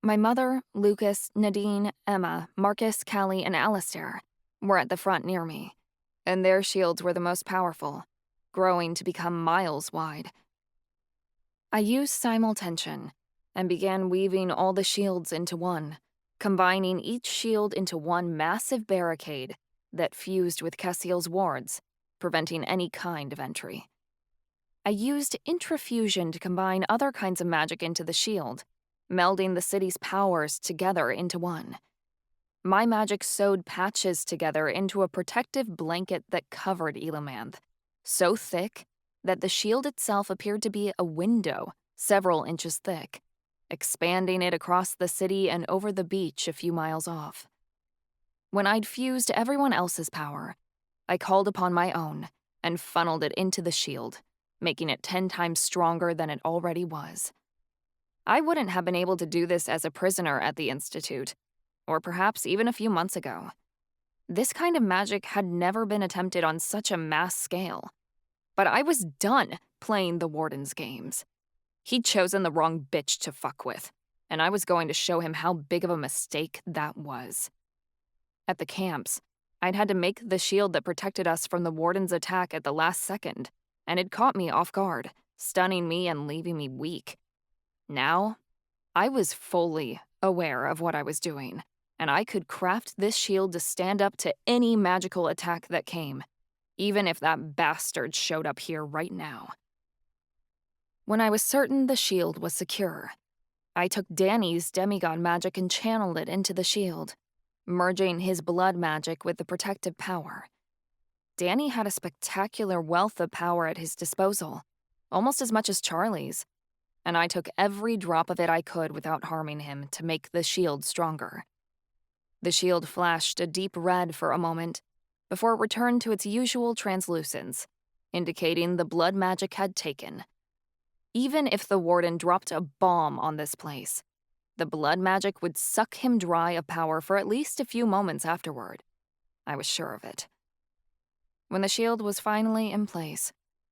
A: My mother, Lucas, Nadine, Emma, Marcus, Callie, and Alistair were at the front near me, and their shields were the most powerful, growing to become miles wide. I used simultension and began weaving all the shields into one, combining each shield into one massive barricade that fused with Cassiel's wards, preventing any kind of entry. I used intrafusion to combine other kinds of magic into the shield, melding the city's powers together into one. My magic sewed patches together into a protective blanket that covered Elamanth, so thick that the shield itself appeared to be a window several inches thick, expanding it across the city and over the beach a few miles off. When I'd fused everyone else's power, I called upon my own and funneled it into the shield, making it 10 times stronger than it already was. I wouldn't have been able to do this as a prisoner at the Institute, or perhaps even a few months ago. This kind of magic had never been attempted on such a mass scale. But I was done playing the Warden's games. He'd chosen the wrong bitch to fuck with, and I was going to show him how big of a mistake that was. At the camps, I'd had to make the shield that protected us from the Warden's attack at the last second, and it caught me off guard, stunning me and leaving me weak. Now, I was fully aware of what I was doing, and I could craft this shield to stand up to any magical attack that came, even if that bastard showed up here right now. When I was certain the shield was secure, I took Danny's demigod magic and channeled it into the shield, merging his blood magic with the protective power. Danny had a spectacular wealth of power at his disposal, almost as much as Charlie's, and I took every drop of it I could without harming him to make the shield stronger. The shield flashed a deep red for a moment, before it returned to its usual translucence, indicating the blood magic had taken. Even if the Warden dropped a bomb on this place, the blood magic would suck him dry of power for at least a few moments afterward. I was sure of it. When the shield was finally in place,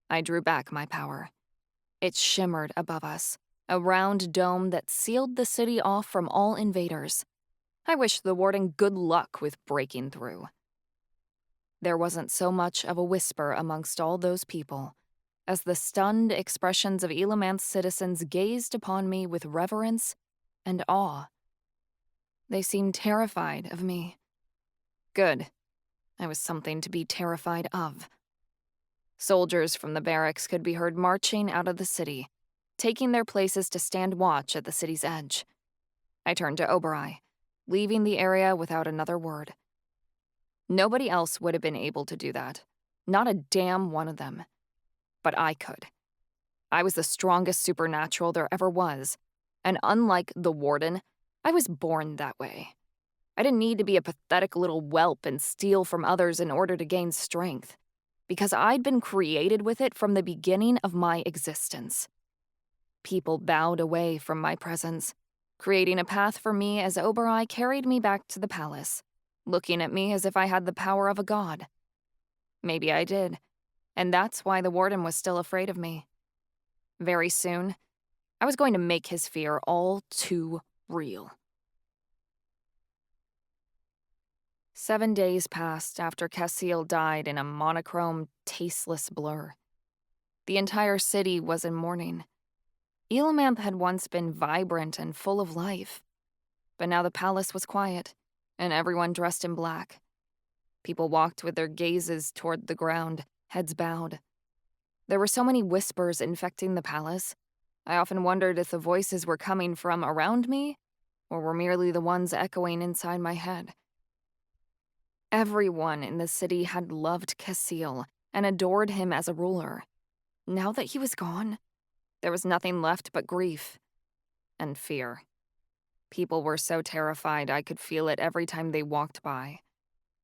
A: I drew back my power. It shimmered above us, a round dome that sealed the city off from all invaders. I wished the Warden good luck with breaking through. There wasn't so much of a whisper amongst all those people, as the stunned expressions of Elamanth's citizens gazed upon me with reverence and awe. They seemed terrified of me. Good. I was something to be terrified of. Soldiers from the barracks could be heard marching out of the city, taking their places to stand watch at the city's edge. I turned to Oberai, leaving the area without another word. Nobody else would have been able to do that. Not a damn one of them. but I could. I was the strongest supernatural there ever was, and unlike the Warden, I was born that way. I didn't need to be a pathetic little whelp and steal from others in order to gain strength, because I'd been created with it from the beginning of my existence. People bowed away from my presence, creating a path for me as Oberoi carried me back to the palace, looking at me as if I had the power of a god. Maybe I did, and that's why the Warden was still afraid of me. Very soon, I was going to make his fear all too real. 7 days passed after Cassile died in a monochrome, tasteless blur. The entire city was in mourning. Ealamanth had once been vibrant and full of life, but now the palace was quiet, and everyone dressed in black. People walked with their gazes toward the ground, heads bowed. There were so many whispers infecting the palace, I often wondered if the voices were coming from around me, or were merely the ones echoing inside my head. Everyone in the city had loved Cassile and adored him as a ruler. Now that he was gone, there was nothing left but grief and fear. People were so terrified I could feel it every time they walked by.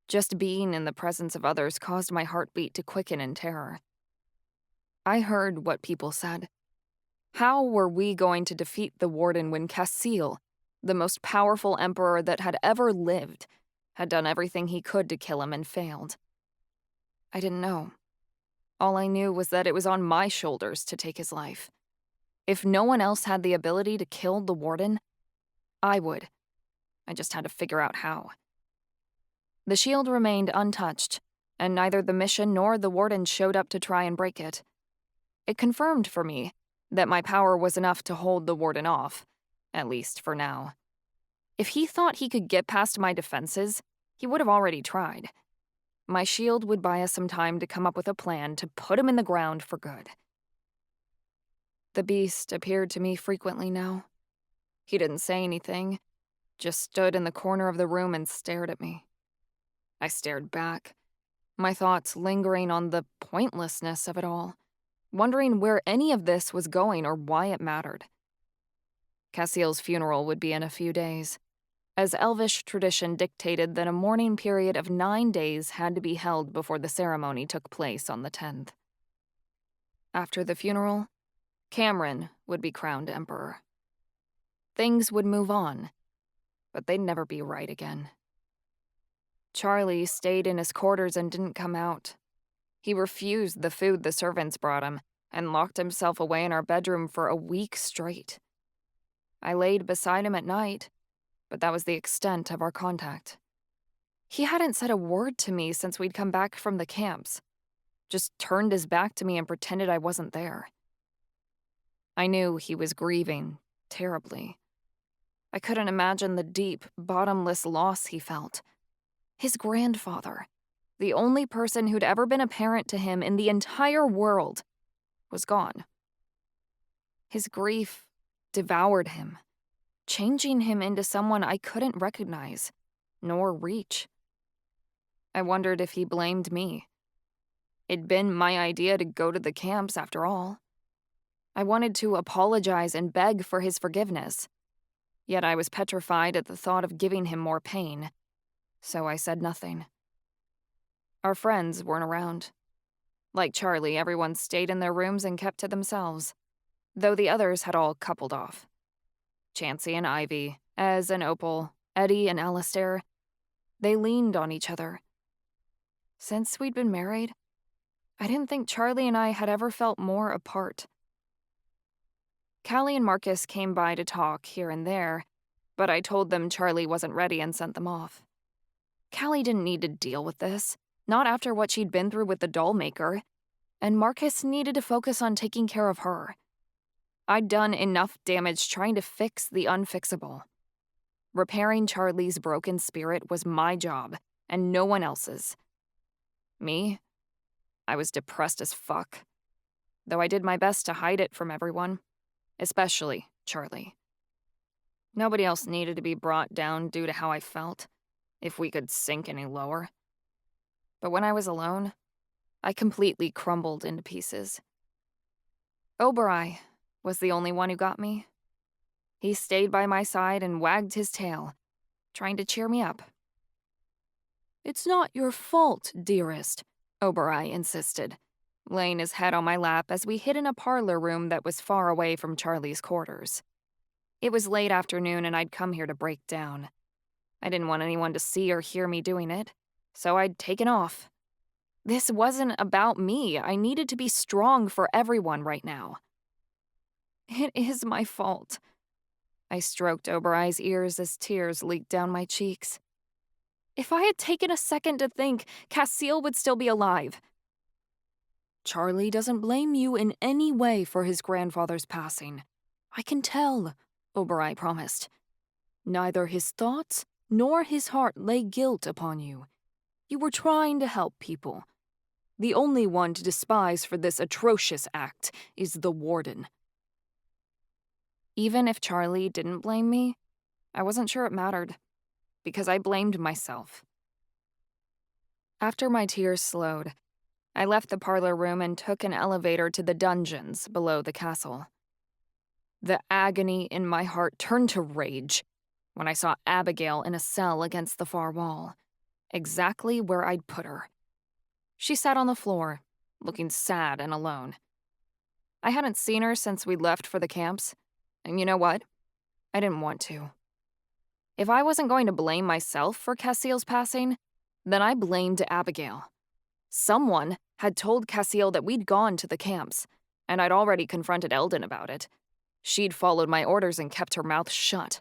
A: Just being in the presence of others caused my heartbeat to quicken in terror. I heard what people said. How were we going to defeat the Warden when Cassile, the most powerful emperor that had ever lived, had done everything he could to kill him and failed? I didn't know. All I knew was that it was on my shoulders to take his life. If no one else had the ability to kill the Warden, I would. I just had to figure out how. The shield remained untouched, and neither the mission nor the Warden showed up to try and break it. It confirmed for me that my power was enough to hold the Warden off, at least for now. If he thought he could get past my defenses, he would have already tried. My shield would buy us some time to come up with a plan to put him in the ground for good. The beast appeared to me frequently now. He didn't say anything, just stood in the corner of the room and stared at me. I stared back, my thoughts lingering on the pointlessness of it all, wondering where any of this was going or why it mattered. Cassile's funeral would be in a few days, as Elvish tradition dictated that a mourning period of 9 days had to be held before the ceremony took place on the 10th. After the funeral, Cameron would be crowned emperor. Things would move on, but they'd never be right again. Charlie stayed in his quarters and didn't come out. He refused the food the servants brought him and locked himself away in our bedroom for a week straight. I laid beside him at night, but that was the extent of our contact. He hadn't said a word to me since we'd come back from the camps, just turned his back to me and pretended I wasn't there. I knew he was grieving terribly. I couldn't imagine the deep, bottomless loss he felt. His grandfather, the only person who'd ever been a parent to him in the entire world, was gone. His grief devoured him, changing him into someone I couldn't recognize, nor reach. I wondered if he blamed me. It'd been my idea to go to the camps after all. I wanted to apologize and beg for his forgiveness, yet I was petrified at the thought of giving him more pain, so I said nothing. Our friends weren't around. Like Charlie, everyone stayed in their rooms and kept to themselves, though the others had all coupled off. Chansey and Ivy, Ez and Opal, Eddie and Alistair, they leaned on each other. Since we'd been married, I didn't think Charlie and I had ever felt more apart. Callie and Marcus came by to talk here and there, but I told them Charlie wasn't ready and sent them off. Callie didn't need to deal with this, not after what she'd been through with the Dollmaker, and Marcus needed to focus on taking care of her. I'd done enough damage trying to fix the unfixable. Repairing Charlie's broken spirit was my job, and no one else's. Me? I was depressed as fuck, though I did my best to hide it from everyone, especially Charlie. Nobody else needed to be brought down due to how I felt, if we could sink any lower. But when I was alone, I completely crumbled into pieces. Oberoi was the only one who got me. He stayed by my side and wagged his tail, trying to cheer me up.
B: It's not your fault, dearest, Oberoi insisted, laying his head on my lap as we hid in a parlor room that was far away from Charlie's quarters. It was late afternoon and I'd come here to break down. I didn't want anyone to see or hear me doing it, so I'd taken off. This wasn't about me. I needed to be strong for everyone right now. It is my fault. I stroked Oberoi's ears as tears leaked down my cheeks. If I had taken a second to think, Cassiel would still be alive. Charlie doesn't blame you in any way for his grandfather's passing. I can tell, Oberoi promised. Neither his thoughts nor his heart lay guilt upon you. You were trying to help people. The only one to despise for this atrocious act is the Warden.
A: Even if Charlie didn't blame me, I wasn't sure it mattered, because I blamed myself. After my tears slowed, I left the parlor room and took an elevator to the dungeons below the castle. The agony in my heart turned to rage when I saw Abigail in a cell against the far wall, exactly where I'd put her. She sat on the floor, looking sad and alone. I hadn't seen her since we'd left for the camps, and you know what? I didn't want to. If I wasn't going to blame myself for Cassiel's passing, then I blamed Abigail. Someone had told Cassiel that we'd gone to the camps, and I'd already confronted Eldon about it. She'd followed my orders and kept her mouth shut.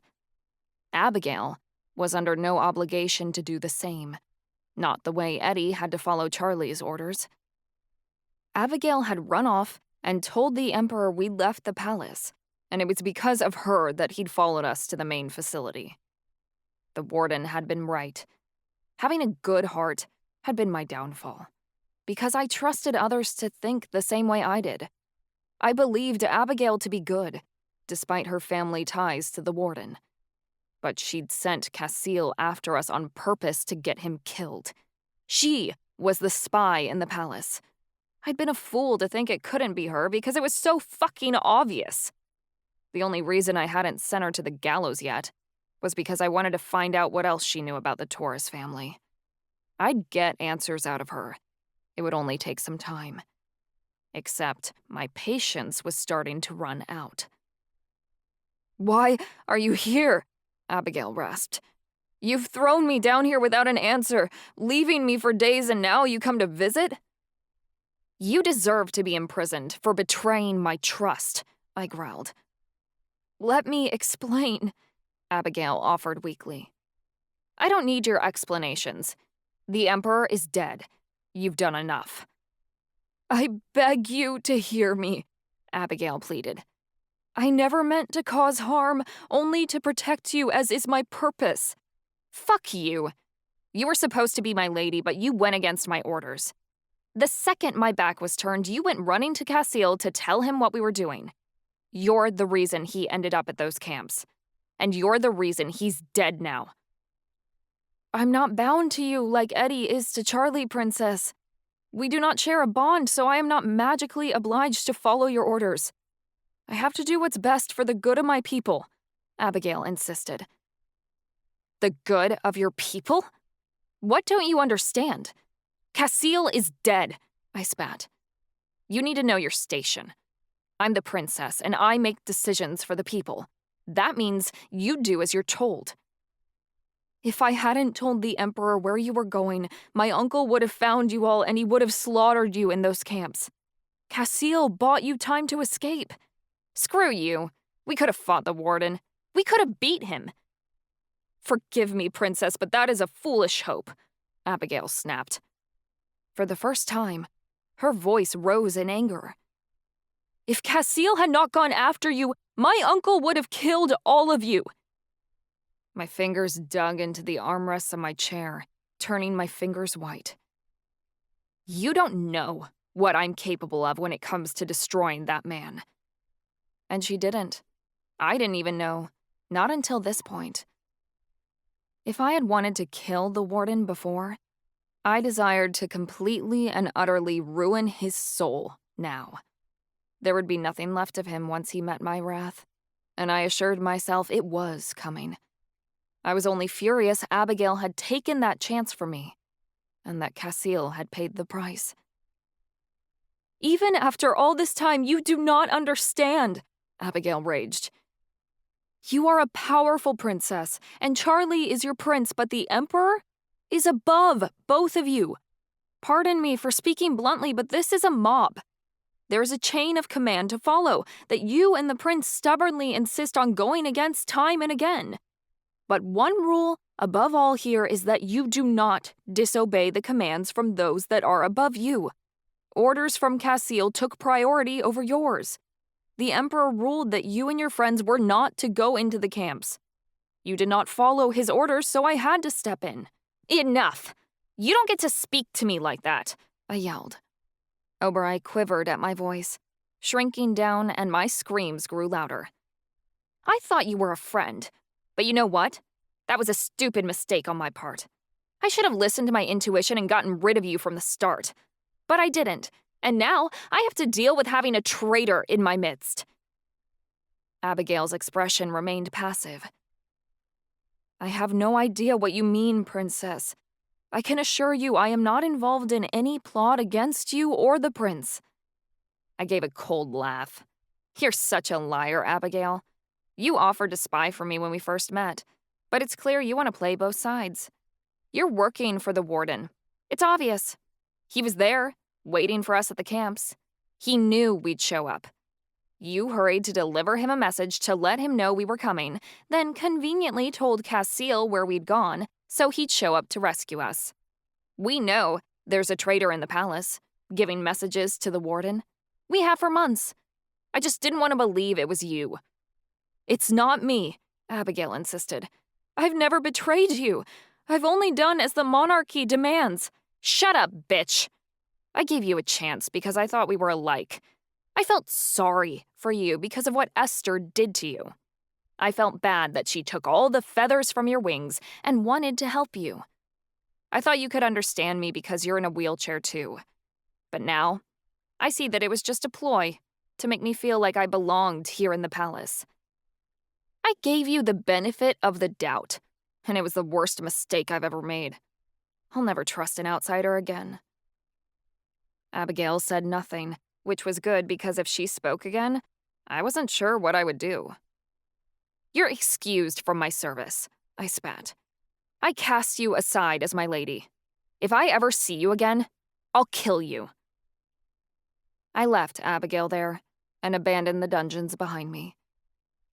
A: Abigail was under no obligation to do the same, not the way Eddie had to follow Charlie's orders. Abigail had run off and told the Emperor we'd left the palace, and it was because of her that he'd followed us to the main facility. The Warden had been right. Having a good heart had been my downfall, because I trusted others to think the same way I did. I believed Abigail to be good, despite her family ties to the Warden. But she'd sent Cassiel after us on purpose to get him killed. She was the spy in the palace. I'd been a fool to think it couldn't be her because it was so fucking obvious. The only reason I hadn't sent her to the gallows yet was because I wanted to find out what else she knew about the Taurus family. I'd get answers out of her. It would only take some time. Except my patience was starting to run out. "Why are you here?" Abigail rasped. "You've thrown me down here without an answer, leaving me for days, and now you come to visit?" "You deserve to be imprisoned for betraying my trust," I growled. "Let me explain," Abigail offered weakly. "I don't need your explanations. The Emperor is dead. You've done enough." "I beg you to hear me," Abigail pleaded. "I never meant to cause harm, only to protect you, as is my purpose." "Fuck you. You were supposed to be my lady, but you went against my orders. The second my back was turned, you went running to Cassiel to tell him what we were doing. You're the reason he ended up at those camps. And you're the reason he's dead now." "I'm not bound to you like Eddie is to Charlie, Princess. We do not share a bond, so I am not magically obliged to follow your orders. I have to do what's best for the good of my people," Abigail insisted. "The good of your people? What don't you understand? Cassiel is dead," I spat. "You need to know your station. I'm the princess, and I make decisions for the people. That means you do as you're told." "If I hadn't told the Emperor where you were going, my uncle would have found you all and he would have slaughtered you in those camps. Cassiel bought you time to escape." "Screw you. We could have fought the Warden. We could have beat him." "Forgive me, Princess, but that is a foolish hope," Abigail snapped. For the first time, her voice rose in anger. "If Cassiel had not gone after you, my uncle would have killed all of you." My fingers dug into the armrests of my chair, turning my fingers white. "You don't know what I'm capable of when it comes to destroying that man." And she didn't. I didn't even know, not until this point. If I had wanted to kill the Warden before, I desired to completely and utterly ruin his soul now. There would be nothing left of him once he met my wrath, and I assured myself it was coming. I was only furious Abigail had taken that chance for me, and that Cassiel had paid the price. "Even after all this time, you do not understand," Abigail raged. "You are a powerful princess, and Charlie is your prince, but the Emperor is above both of you. Pardon me for speaking bluntly, but this is a mob. There is a chain of command to follow that you and the prince stubbornly insist on going against time and again. But one rule above all here is that you do not disobey the commands from those that are above you. Orders from Cassiel took priority over yours. The Emperor ruled that you and your friends were not to go into the camps. You did not follow his orders, so I had to step in." "Enough! You don't get to speak to me like that," I yelled. Oberoi quivered at my voice, shrinking down, and my screams grew louder. "I thought you were a friend, but you know what? That was a stupid mistake on my part. I should have listened to my intuition and gotten rid of you from the start. But I didn't, and now I have to deal with having a traitor in my midst." Abigail's expression remained passive. "I have no idea what you mean, Princess. I can assure you I am not involved in any plot against you or the prince." I gave a cold laugh. "You're such a liar, Abigail. You offered to spy for me when we first met, but it's clear you want to play both sides. You're working for the Warden. It's obvious. He was there, waiting for us at the camps. He knew we'd show up. You hurried to deliver him a message to let him know we were coming, then conveniently told Cassiel where we'd gone, so he'd show up to rescue us. We know there's a traitor in the palace, giving messages to the Warden. We have for months. I just didn't want to believe it was you." "It's not me," Abigail insisted. "I've never betrayed you. I've only done as the monarchy demands." "Shut up, bitch! I gave you a chance because I thought we were alike. I felt sorry for you because of what Esther did to you. I felt bad that she took all the feathers from your wings and wanted to help you. I thought you could understand me because you're in a wheelchair too. But now, I see that it was just a ploy to make me feel like I belonged here in the palace. I gave you the benefit of the doubt, and it was the worst mistake I've ever made. I'll never trust an outsider again." Abigail said nothing, which was good because if she spoke again, I wasn't sure what I would do. "You're excused from my service," I spat. "I cast you aside as my lady. If I ever see you again, I'll kill you." I left Abigail there and abandoned the dungeons behind me.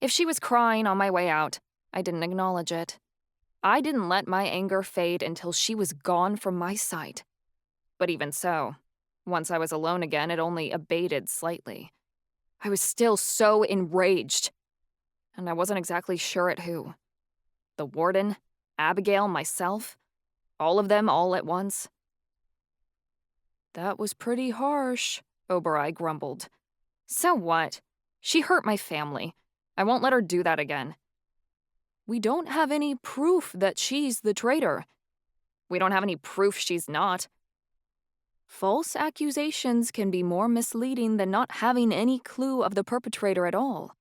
A: If she was crying on my way out, I didn't acknowledge it. I didn't let my anger fade until she was gone from my sight. But even so, once I was alone again, it only abated slightly. I was still so enraged, and I wasn't exactly sure at who. The Warden, Abigail, myself, all of them all at once. "That was pretty harsh," Oberoi grumbled. "So what? She hurt my family. I won't let her do that again." "We don't have any proof that she's the traitor." "We don't have any proof she's not." "False accusations can be more misleading than not having any clue of the perpetrator at all.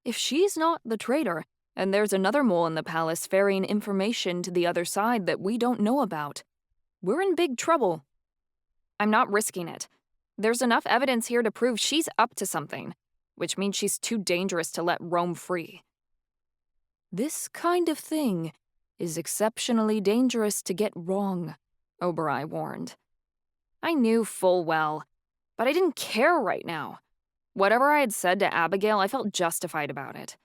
A: If she's not the traitor, and there's another mole in the palace ferrying information to the other side that we don't know about, we're in big trouble." "I'm not risking it. There's enough evidence here to prove she's up to something, which means she's too dangerous to let roam free." "This kind of thing is exceptionally dangerous to get wrong," Oberoi warned. I knew full well, but I didn't care right now. Whatever I had said to Abigail, I felt justified about it.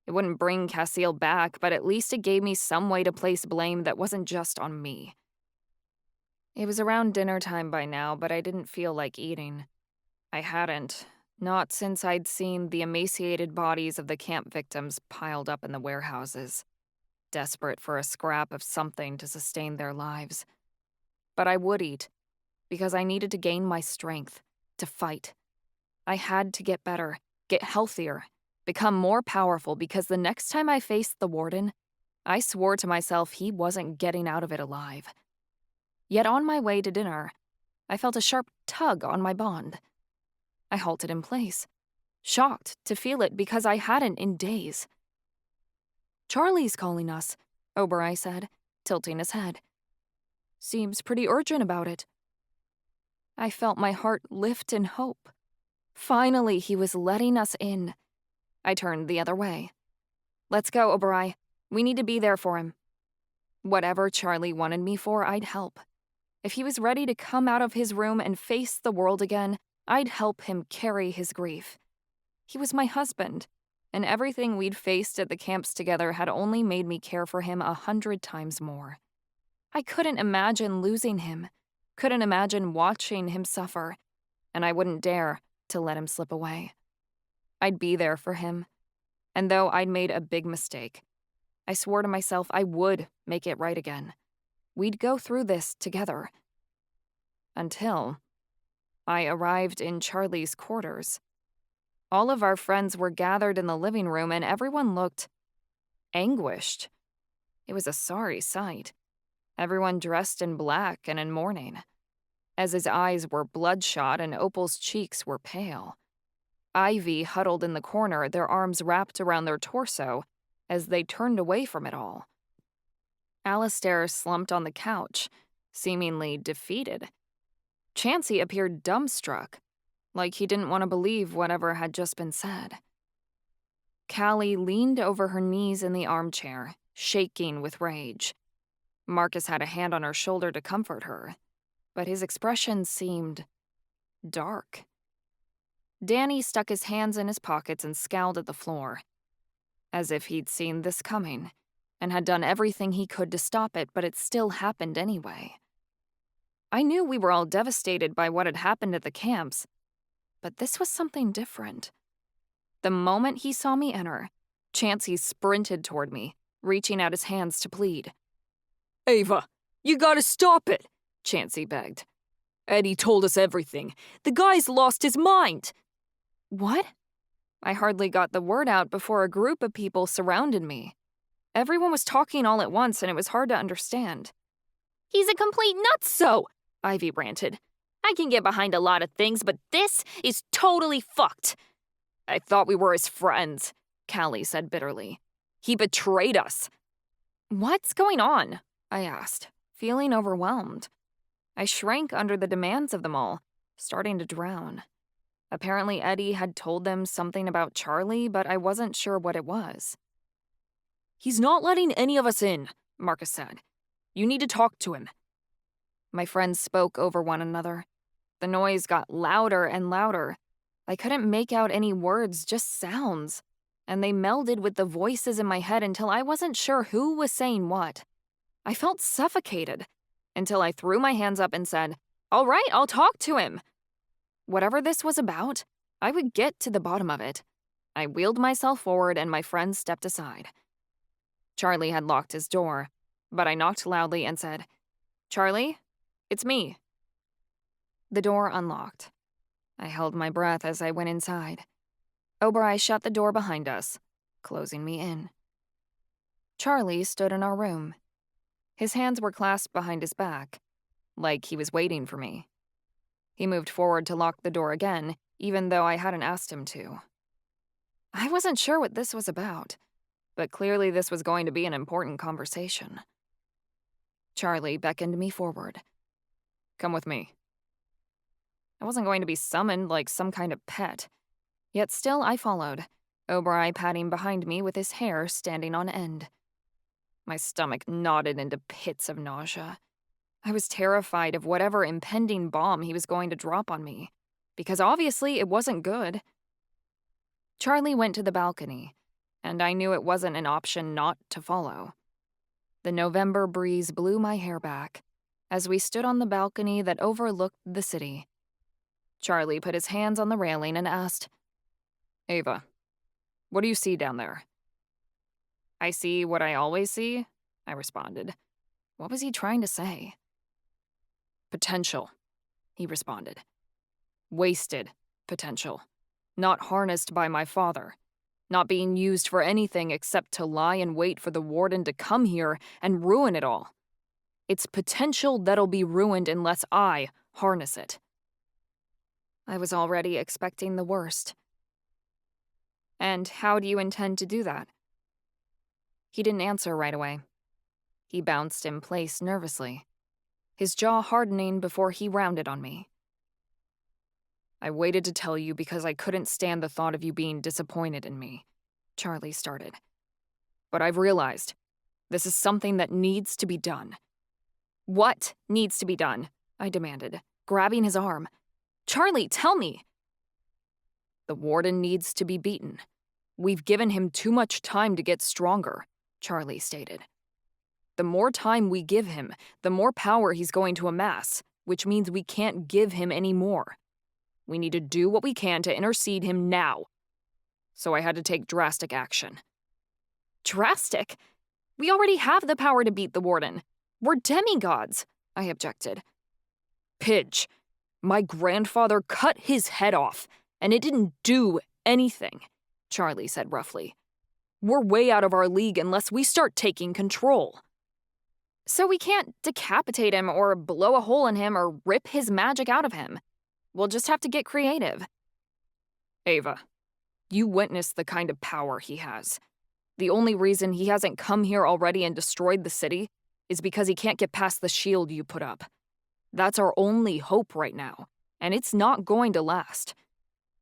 A: It wouldn't bring Cassiel back, but at least it gave me some way to place blame that wasn't just on me. It was around dinner time by now, but I didn't feel like eating. I hadn't, not since I'd seen the emaciated bodies of the camp victims piled up in the warehouses, desperate for a scrap of something to sustain their lives. But I would eat, because I needed to gain my strength, to fight. I had to get better, get healthier, become more powerful, because the next time I faced the Warden, I swore to myself he wasn't getting out of it alive. Yet on my way to dinner, I felt a sharp tug on my bond.
B: I halted in place, shocked to feel it because I hadn't in days. "Charlie's calling us," Oberei said, tilting his head. "Seems pretty urgent about it." I felt my heart lift in hope. Finally, he was letting us in. I turned the other way. "Let's go, Oberei. We need to be there for him." Whatever Charlie wanted me for, I'd help. If he was ready to come out of his room and face the world again, I'd help him carry his grief. He was my husband, and everything we'd faced at the camps together had only made me care for him 100 times more. I couldn't imagine losing him, couldn't imagine watching him suffer, and I wouldn't dare to let him slip away. I'd be there for him, and though I'd made a big mistake, I swore to myself I would make it right again. We'd go through this together. Until I arrived in Charlie's quarters. All of our friends were gathered in the living room and everyone looked anguished. It was a sorry sight. Everyone dressed in black and in mourning. Ez's eyes were bloodshot and Opal's cheeks were pale. Ivy huddled in the corner, their arms wrapped around their torso as they turned away from it all. Alistair slumped on the couch, seemingly defeated. Chansey appeared dumbstruck, like he didn't want to believe whatever had just been said. Callie leaned over her knees in the armchair, shaking with rage. Marcus had a hand on her shoulder to comfort her, but his expression seemed dark. Danny stuck his hands in his pockets and scowled at the floor, as if he'd seen this coming and had done everything he could to stop it, but it still happened anyway. I knew we were all devastated by what had happened at the camps, but this was something different. The moment he saw me enter, Chansey sprinted toward me, reaching out his hands to plead.
E: "Ava, you gotta stop it," Chansey begged. "Eddie told us everything. The guy's lost his mind."
B: "What?" I hardly got the word out before a group of people surrounded me. Everyone was talking all at once and it was hard to understand.
C: "He's a complete nutso," Ivy ranted. "I can get behind a lot of things, but this is totally fucked."
B: "I thought we were his friends," Callie said bitterly. "He betrayed us." "What's going on?" I asked, feeling overwhelmed. I shrank under the demands of them all, starting to drown. Apparently Eddie had told them something about Charlie, but I wasn't sure what it was.
E: "He's not letting any of us in," Marcus said. "You need to talk to him."
B: My friends spoke over one another. The noise got louder and louder. I couldn't make out any words, just sounds. And they melded with the voices in my head until I wasn't sure who was saying what. I felt suffocated until I threw my hands up and said, "All right, I'll talk to him." Whatever this was about, I would get to the bottom of it. I wheeled myself forward and my friends stepped aside. Charlie had locked his door, but I knocked loudly and said, "Charlie, it's me." The door unlocked. I held my breath as I went inside. Oberei shut the door behind us, closing me in. Charlie stood in our room. His hands were clasped behind his back, like he was waiting for me. He moved forward to lock the door again, even though I hadn't asked him to. I wasn't sure what this was about, but clearly this was going to be an important conversation. Charlie beckoned me forward. "Come with me." I wasn't going to be summoned like some kind of pet, yet still I followed, Oberei patting behind me with his hair standing on end. My stomach knotted into pits of nausea. I was terrified of whatever impending bomb he was going to drop on me, because obviously it wasn't good. Charlie went to the balcony, and I knew it wasn't an option not to follow. The November breeze blew my hair back as we stood on the balcony that overlooked the city. Charlie put his hands on the railing and asked, "Ava, what do you see down there?" "I see what I always see," I responded. What was he trying to say? "Potential," he responded. "Wasted potential. Not harnessed by my father. Not being used for anything except to lie in wait for the warden to come here and ruin it all. It's potential that'll be ruined unless I harness it."
A: I was already expecting the worst. And how do you intend to do that? He didn't answer right away. He bounced in place nervously, his jaw hardening before he rounded on me. I waited to tell you because I couldn't stand the thought of you being disappointed in me, Charlie started. But I've realized this is something that needs to be done. What needs to be done? I demanded, grabbing his arm. Charlie, tell me. The warden needs to be beaten. We've given him too much time to get stronger, Charlie stated. The more time we give him, the more power he's going to amass, which means we can't give him any more. We need to do what we can to intercede him now. So I had to take drastic action. Drastic? We already have the power to beat the warden. We're demigods, I objected. Pidge, my grandfather cut his head off, and it didn't do anything, Charlie said roughly. We're way out of our league unless we start taking control. So we can't decapitate him or blow a hole in him or rip his magic out of him. We'll just have to get creative. Ava, you witnessed the kind of power he has. The only reason he hasn't come here already and destroyed the city is because he can't get past the shield you put up. That's our only hope right now, and it's not going to last.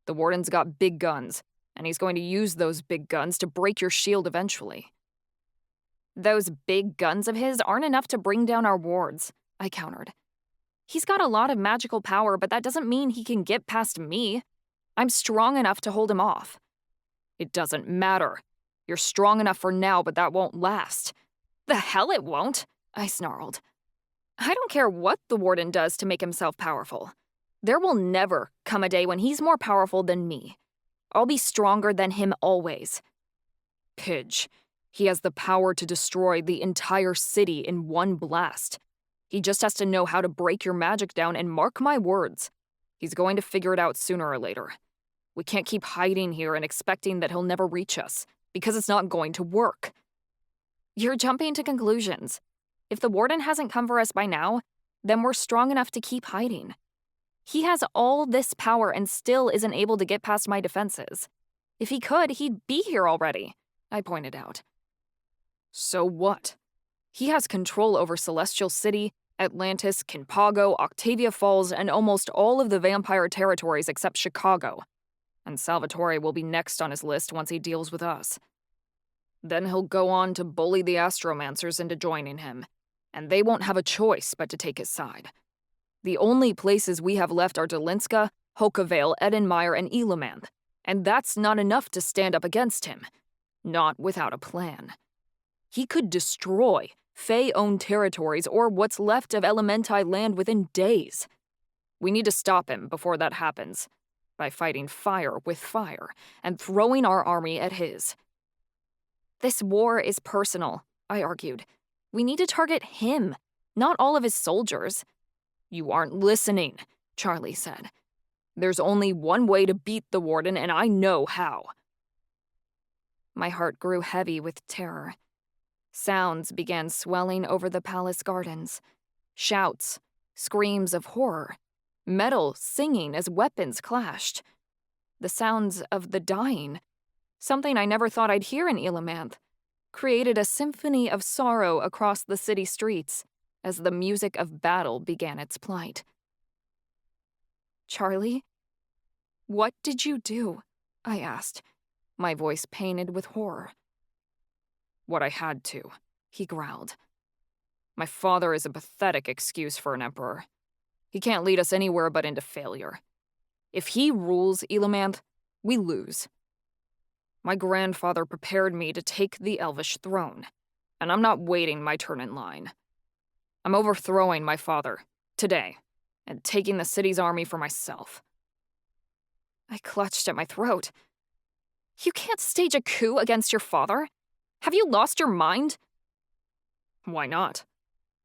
A: The warden's got big guns, and he's going to use those big guns to break your shield eventually. Those big guns of his aren't enough to bring down our wards, I countered. He's got a lot of magical power, but that doesn't mean he can get past me. I'm strong enough to hold him off. It doesn't matter. You're strong enough for now, but that won't last. The hell it won't, I snarled. I don't care what the warden does to make himself powerful. There will never come a day when he's more powerful than me. I'll be stronger than him always. Pidge, he has the power to destroy the entire city in one blast. He just has to know how to break your magic down, and mark my words, he's going to figure it out sooner or later. We can't keep hiding here and expecting that he'll never reach us, because it's not going to work. You're jumping to conclusions. If the warden hasn't come for us by now, then we're strong enough to keep hiding. He has all this power and still isn't able to get past my defenses. If he could, he'd be here already, I pointed out. So what? He has control over Celestial City, Atlantis, Kinpago, Octavia Falls, and almost all of the vampire territories except Chicago. And Salvatore will be next on his list once he deals with us. Then he'll go on to bully the Astromancers into joining him, and they won't have a choice but to take his side. The only places we have left are Delinska, Hokavale, Edenmire, and Elamanth, and that's not enough to stand up against him. Not without a plan. He could destroy Fae-owned territories or what's left of Elementai land within days. We need to stop him before that happens, by fighting fire with fire and throwing our army at his. This war is personal, I argued. We need to target him, not all of his soldiers. You aren't listening, Charlie said. There's only one way to beat the warden, and I know how. My heart grew heavy with terror. Sounds began swelling over the palace gardens. Shouts, screams of horror, metal singing as weapons clashed. The sounds of the dying, something I never thought I'd hear in Elamanth, created a symphony of sorrow across the city streets as the music of battle began its plight. Charlie, what did you do? I asked, my voice painted with horror. What I had to, he growled. My father is a pathetic excuse for an emperor. He can't lead us anywhere but into failure. If he rules Elamanth, we lose. My grandfather prepared me to take the Elvish throne, and I'm not waiting my turn in line. I'm overthrowing my father, today, and taking the city's army for myself. I clutched at my throat. You can't stage a coup against your father? Have you lost your mind? Why not?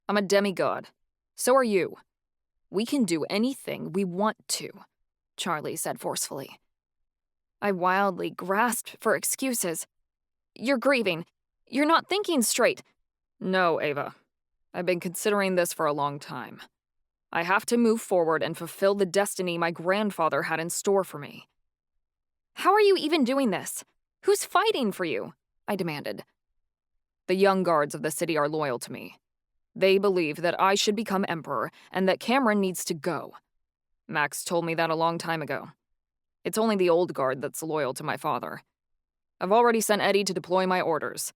A: I'm a demigod. So are you. We can do anything we want to, Charlie said forcefully. I wildly grasped for excuses. You're grieving. You're not thinking straight. No, Ava. I've been considering this for a long time. I have to move forward and fulfill the destiny my grandfather had in store for me.
B: How are you even doing this? Who's fighting for you? I demanded.
A: The young guards of the city are loyal to me. They believe that I should become emperor and that Cameron needs to go. Max told me that a long time ago. It's only the old guard that's loyal to my father. I've already sent Eddie to deploy my orders.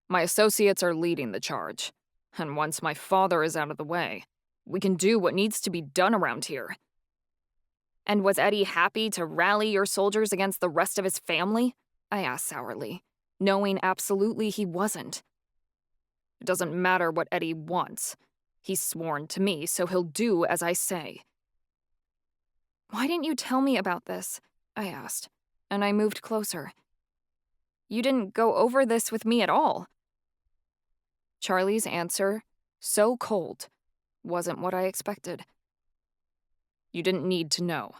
A: My associates are leading the charge. And once my father is out of the way, we can do what needs to be done around here.
B: And was Eddie happy to rally your soldiers against the rest of his family? I asked sourly, knowing absolutely he wasn't.
A: It doesn't matter what Eddie wants. He's sworn to me, so he'll do as I say.
B: Why didn't you tell me about this? I asked, and I moved closer. You didn't go over this with me at all.
A: Charlie's answer, so cold, wasn't what I expected. You didn't need to know.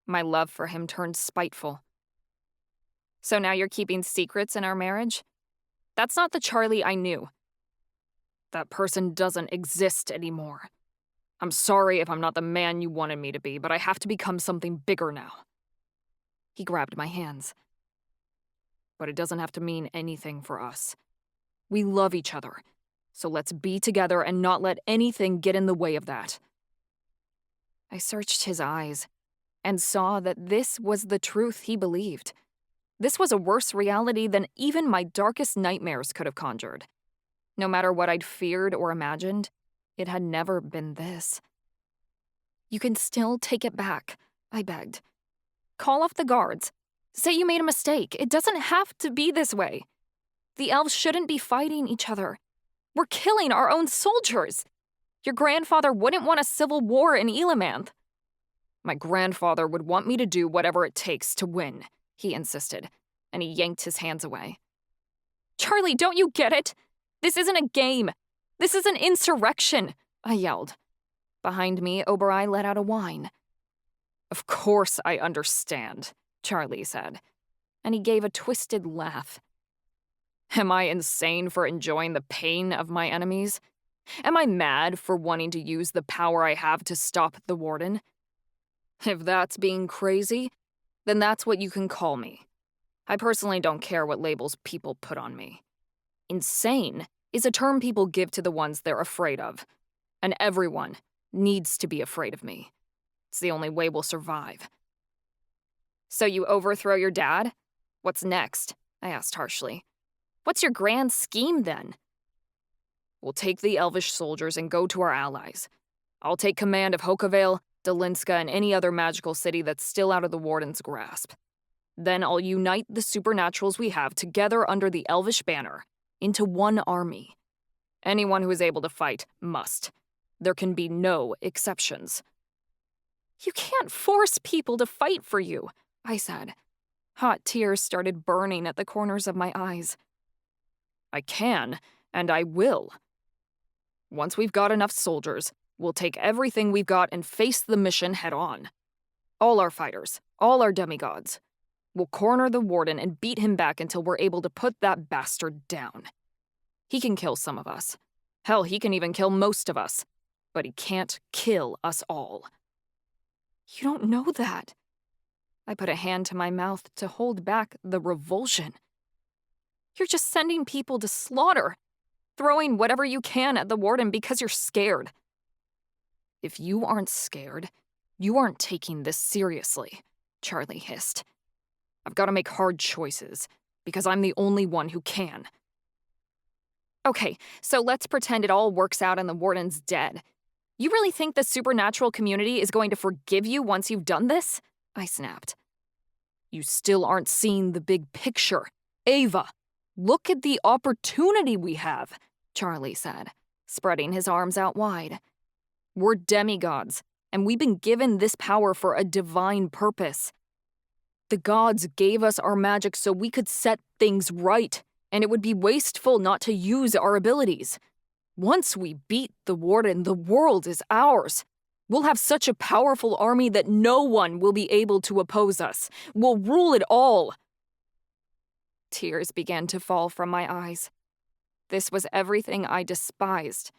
A: My love for him turned spiteful.
B: So now you're keeping secrets in our marriage? That's not the Charlie I knew.
A: That person doesn't exist anymore. I'm sorry if I'm not the man you wanted me to be, but I have to become something bigger now. He grabbed my hands. But it doesn't have to mean anything for us. We love each other, so let's be together and not let anything get in the way of that.
B: I searched his eyes and saw that this was the truth he believed. This was a worse reality than even my darkest nightmares could have conjured. No matter what I'd feared or imagined, it had never been this. You can still take it back, I begged. Call off the guards. Say you made a mistake. It doesn't have to be this way. The elves shouldn't be fighting each other. We're killing our own soldiers. Your grandfather wouldn't want a civil war in Elamanth.
A: My grandfather would want me to do whatever it takes to win, he insisted, and he yanked his hands away.
B: Charlie, don't you get it? This isn't a game. This is an insurrection, I yelled. Behind me, Obereye let out a whine.
A: Of course I understand, Charlie said, and he gave a twisted laugh. Am I insane for enjoying the pain of my enemies? Am I mad for wanting to use the power I have to stop the Warden? If that's being crazy, then that's what you can call me. I personally don't care what labels people put on me. Insane is a term people give to the ones they're afraid of, and everyone needs to be afraid of me. It's the only way we'll survive.
B: So you overthrow your dad? What's next? I asked harshly. What's your grand scheme then?
A: We'll take the elvish soldiers and go to our allies. I'll take command of Hokavale, Dalinska, and any other magical city that's still out of the Warden's grasp. Then I'll unite the supernaturals we have together under the elvish banner into one army. Anyone who is able to fight must. There can be no exceptions.
B: You can't force people to fight for you, I said. Hot tears started burning at the corners of my eyes.
A: I can, and I will. Once we've got enough soldiers, we'll take everything we've got and face the mission head on. All our fighters, all our demigods. We'll corner the Warden and beat him back until we're able to put that bastard down. He can kill some of us. Hell, he can even kill most of us. But he can't kill us all.
B: You don't know that. I put a hand to my mouth to hold back the revulsion. You're just sending people to slaughter, throwing whatever you can at the Warden because you're scared.
A: If you aren't scared, you aren't taking this seriously, Charlie hissed. I've got to make hard choices, because I'm the only one who can.
B: Okay, so let's pretend it all works out and the Warden's dead. You really think the supernatural community is going to forgive you once you've done this? I snapped.
A: You still aren't seeing the big picture. Ava, look at the opportunity we have, Charlie said, spreading his arms out wide. We're demigods, and we've been given this power for a divine purpose. The gods gave us our magic so we could set things right, and it would be wasteful not to use our abilities. Once we beat the Warden, the world is ours. We'll have such a powerful army that no one will be able to oppose us. We'll rule it all.
B: Tears began to fall from my eyes. This was everything I despised.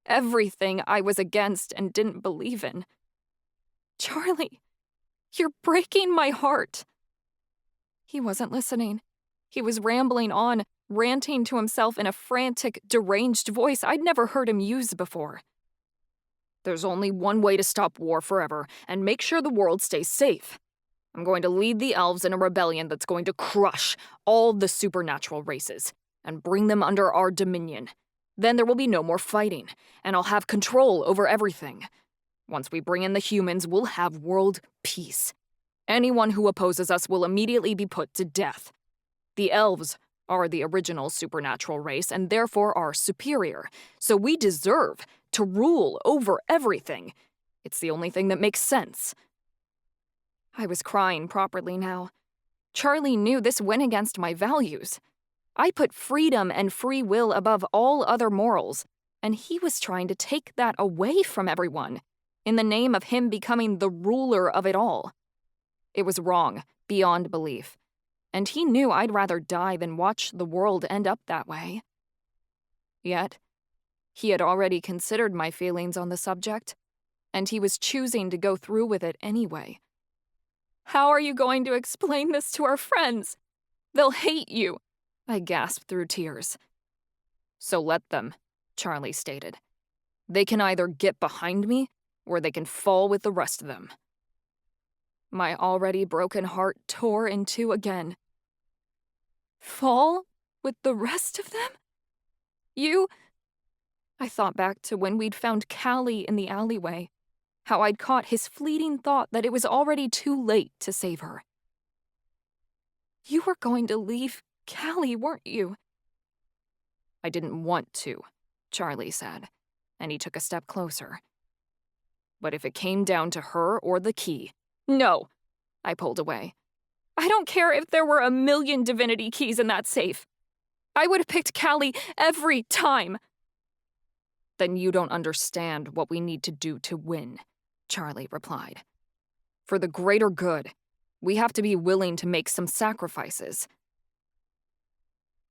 B: everything I was against and didn't believe in. Charlie, you're breaking my heart. He wasn't listening. He was rambling on, ranting to himself in a frantic, deranged voice I'd never heard him use before. There's only one way to stop war forever and make sure the world stays safe. I'm going to lead the elves in a rebellion that's going to crush all the supernatural races and bring them under our dominion. Then there will be no more fighting, and I'll have control over everything. Once we bring in the humans, we'll have world peace. Anyone who opposes us will immediately be put to death. The elves are the original supernatural race and therefore are superior, so we deserve to rule over everything. It's the only thing that makes sense. I was crying properly now. Charlie knew this went against my values. I put freedom and free will above all other morals, and he was trying to take that away from everyone, in the name of him becoming the ruler of it all. It was wrong, beyond belief, and he knew I'd rather die than watch the world end up that way. Yet, he had already considered my feelings on the subject, and he was choosing to go through with it anyway. How are you going to explain this to our friends? They'll hate you, I gasped through tears. So let them, Charlie stated. They can either get behind me, or they can fall with the rest of them. My already broken heart tore in two again. Fall with the rest of them? You? I thought back to when we'd found Callie in the alleyway, how I'd caught his fleeting thought that it was already too late to save her. You were going to leave Callie, weren't you? I didn't want to, Charlie said, and he took a step closer. But if it came down to her or the key, no, I pulled away. I don't care if there were 1,000,000 divinity keys in that safe. I would have picked Callie every time. Then you don't understand what we need to do to win, Charlie replied. For the greater good, we have to be willing to make some sacrifices.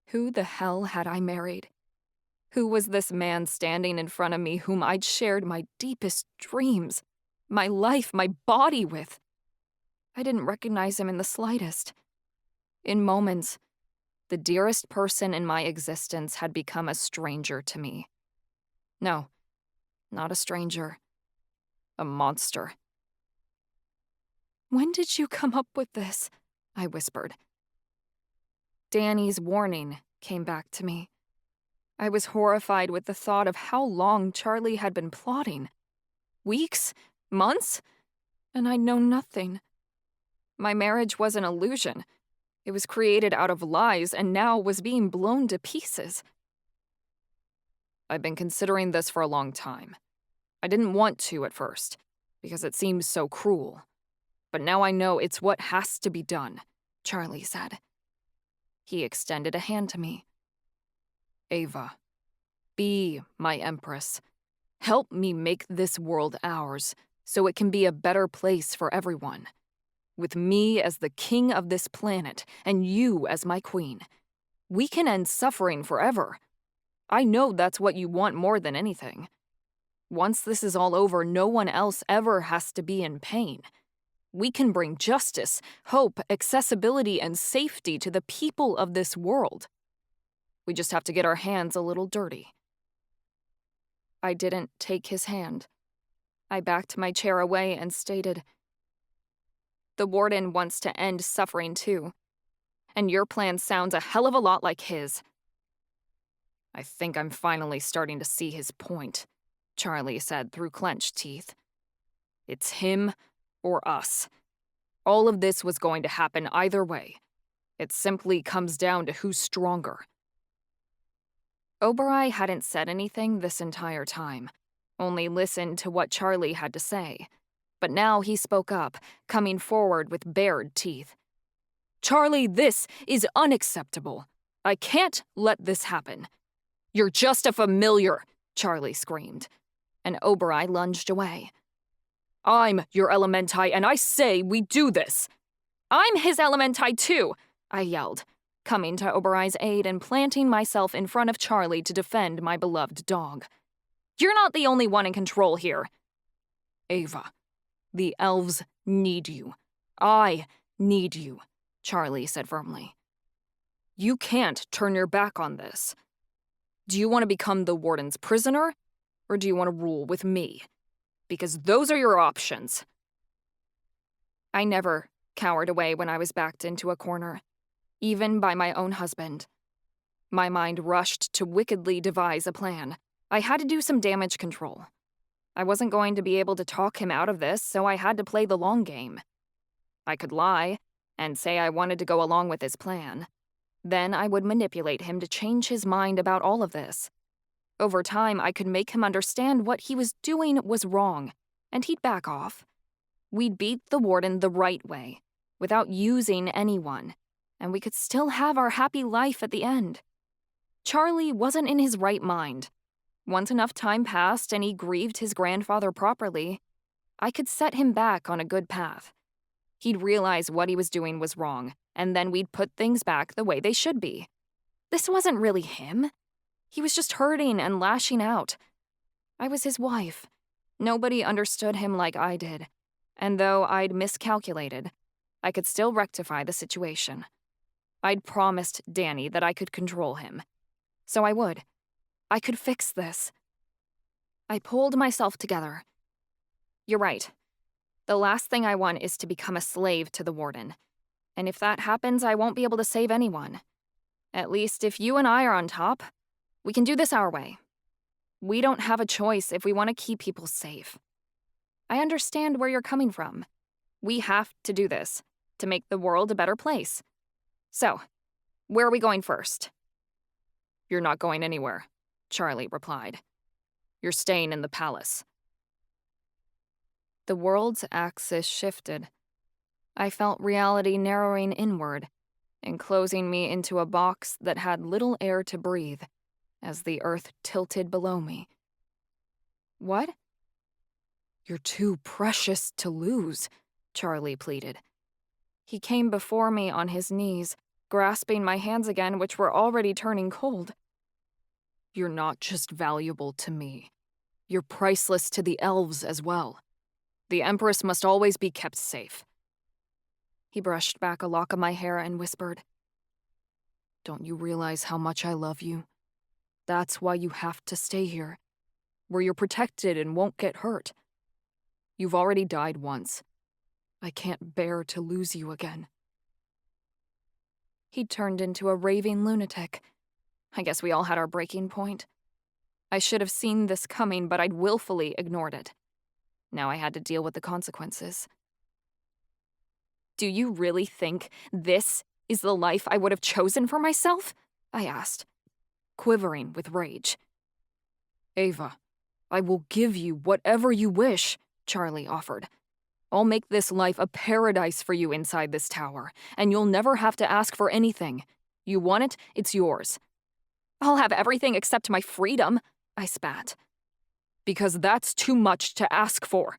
B: Who the hell had I married? Who was this man standing in front of me whom I'd shared my deepest dreams, my life, my body with? I didn't recognize him in the slightest. In moments, the dearest person in my existence had become a stranger to me. No, not a stranger. A monster. When did you come up with this? I whispered. Danny's warning came back to me. I was horrified with the thought of how long Charlie had been plotting. Weeks? Months? And I'd known nothing. My marriage was an illusion. It was created out of lies and now was being blown to pieces. I've been considering this for a long time. I didn't want to at first, because it seemed so cruel. But now I know it's what has to be done, Charlie said. He extended a hand to me. Ava, be my empress. Help me make this world ours, so it can be a better place for everyone. With me as the king of this planet, and you as my queen, we can end suffering forever. I know that's what you want more than anything. Once this is all over, no one else ever has to be in pain. We can bring justice, hope, accessibility, and safety to the people of this world. We just have to get our hands a little dirty. I didn't take his hand. I backed my chair away and stated, The Warden wants to end suffering too, and your plan sounds a hell of a lot like his. I think I'm finally starting to see his point, Charlie said through clenched teeth. It's him or us. All of this was going to happen either way. It simply comes down to who's stronger. Oberoi hadn't said anything this entire time, only listened to what Charlie had to say. But now he spoke up, coming forward with bared teeth. Charlie, this is unacceptable. I can't let this happen. You're just a familiar, Charlie screamed, and Oberoi lunged away. I'm your Elementi, and I say we do this. I'm his Elementi too, I yelled, coming to Oberoi's aid and planting myself in front of Charlie to defend my beloved dog. You're not the only one in control here. Ava, the elves need you. I need you, Charlie said firmly. You can't turn your back on this. Do you want to become the Warden's prisoner, or do you want to rule with me? Because those are your options. I never cowered away when I was backed into a corner, even by my own husband. My mind rushed to wickedly devise a plan. I had to do some damage control. I wasn't going to be able to talk him out of this, so I had to play the long game. I could lie and say I wanted to go along with his plan. Then I would manipulate him to change his mind about all of this. Over time, I could make him understand what he was doing was wrong, and he'd back off. We'd beat the Warden the right way, without using anyone, and we could still have our happy life at the end. Charlie wasn't in his right mind. Once enough time passed and he grieved his grandfather properly, I could set him back on a good path. He'd realize what he was doing was wrong, and then we'd put things back the way they should be. This wasn't really him. He was just hurting and lashing out. I was his wife. Nobody understood him like I did, and though I'd miscalculated, I could still rectify the situation. I'd promised Danny that I could control him. So I would. I could fix this. I pulled myself together. You're right. The last thing I want is to become a slave to the Warden. And if that happens, I won't be able to save anyone. At least if you and I are on top, we can do this our way. We don't have a choice if we want to keep people safe. I understand where you're coming from. We have to do this to make the world a better place. So, where are we going first? You're not going anywhere, Charlie replied. You're staying in the palace. The world's axis shifted. I felt reality narrowing inward, enclosing me into a box that had little air to breathe as the earth tilted below me. What? You're too precious to lose, Charlie pleaded. He came before me on his knees, grasping my hands again, which were already turning cold. You're not just valuable to me. You're priceless to the elves as well. The Empress must always be kept safe. He brushed back a lock of my hair and whispered, Don't you realize how much I love you? That's why you have to stay here, where you're protected and won't get hurt. You've already died once. I can't bear to lose you again. He turned into a raving lunatic. I guess we all had our breaking point. I should have seen this coming, but I'd willfully ignored it. Now I had to deal with the consequences. Do you really think this is the life I would have chosen for myself? I asked, quivering with rage. Ava, I will give you whatever you wish, Charlie offered. I'll make this life a paradise for you inside this tower, and you'll never have to ask for anything. You want it, it's yours. I'll have everything except my freedom, I spat. Because that's too much to ask for.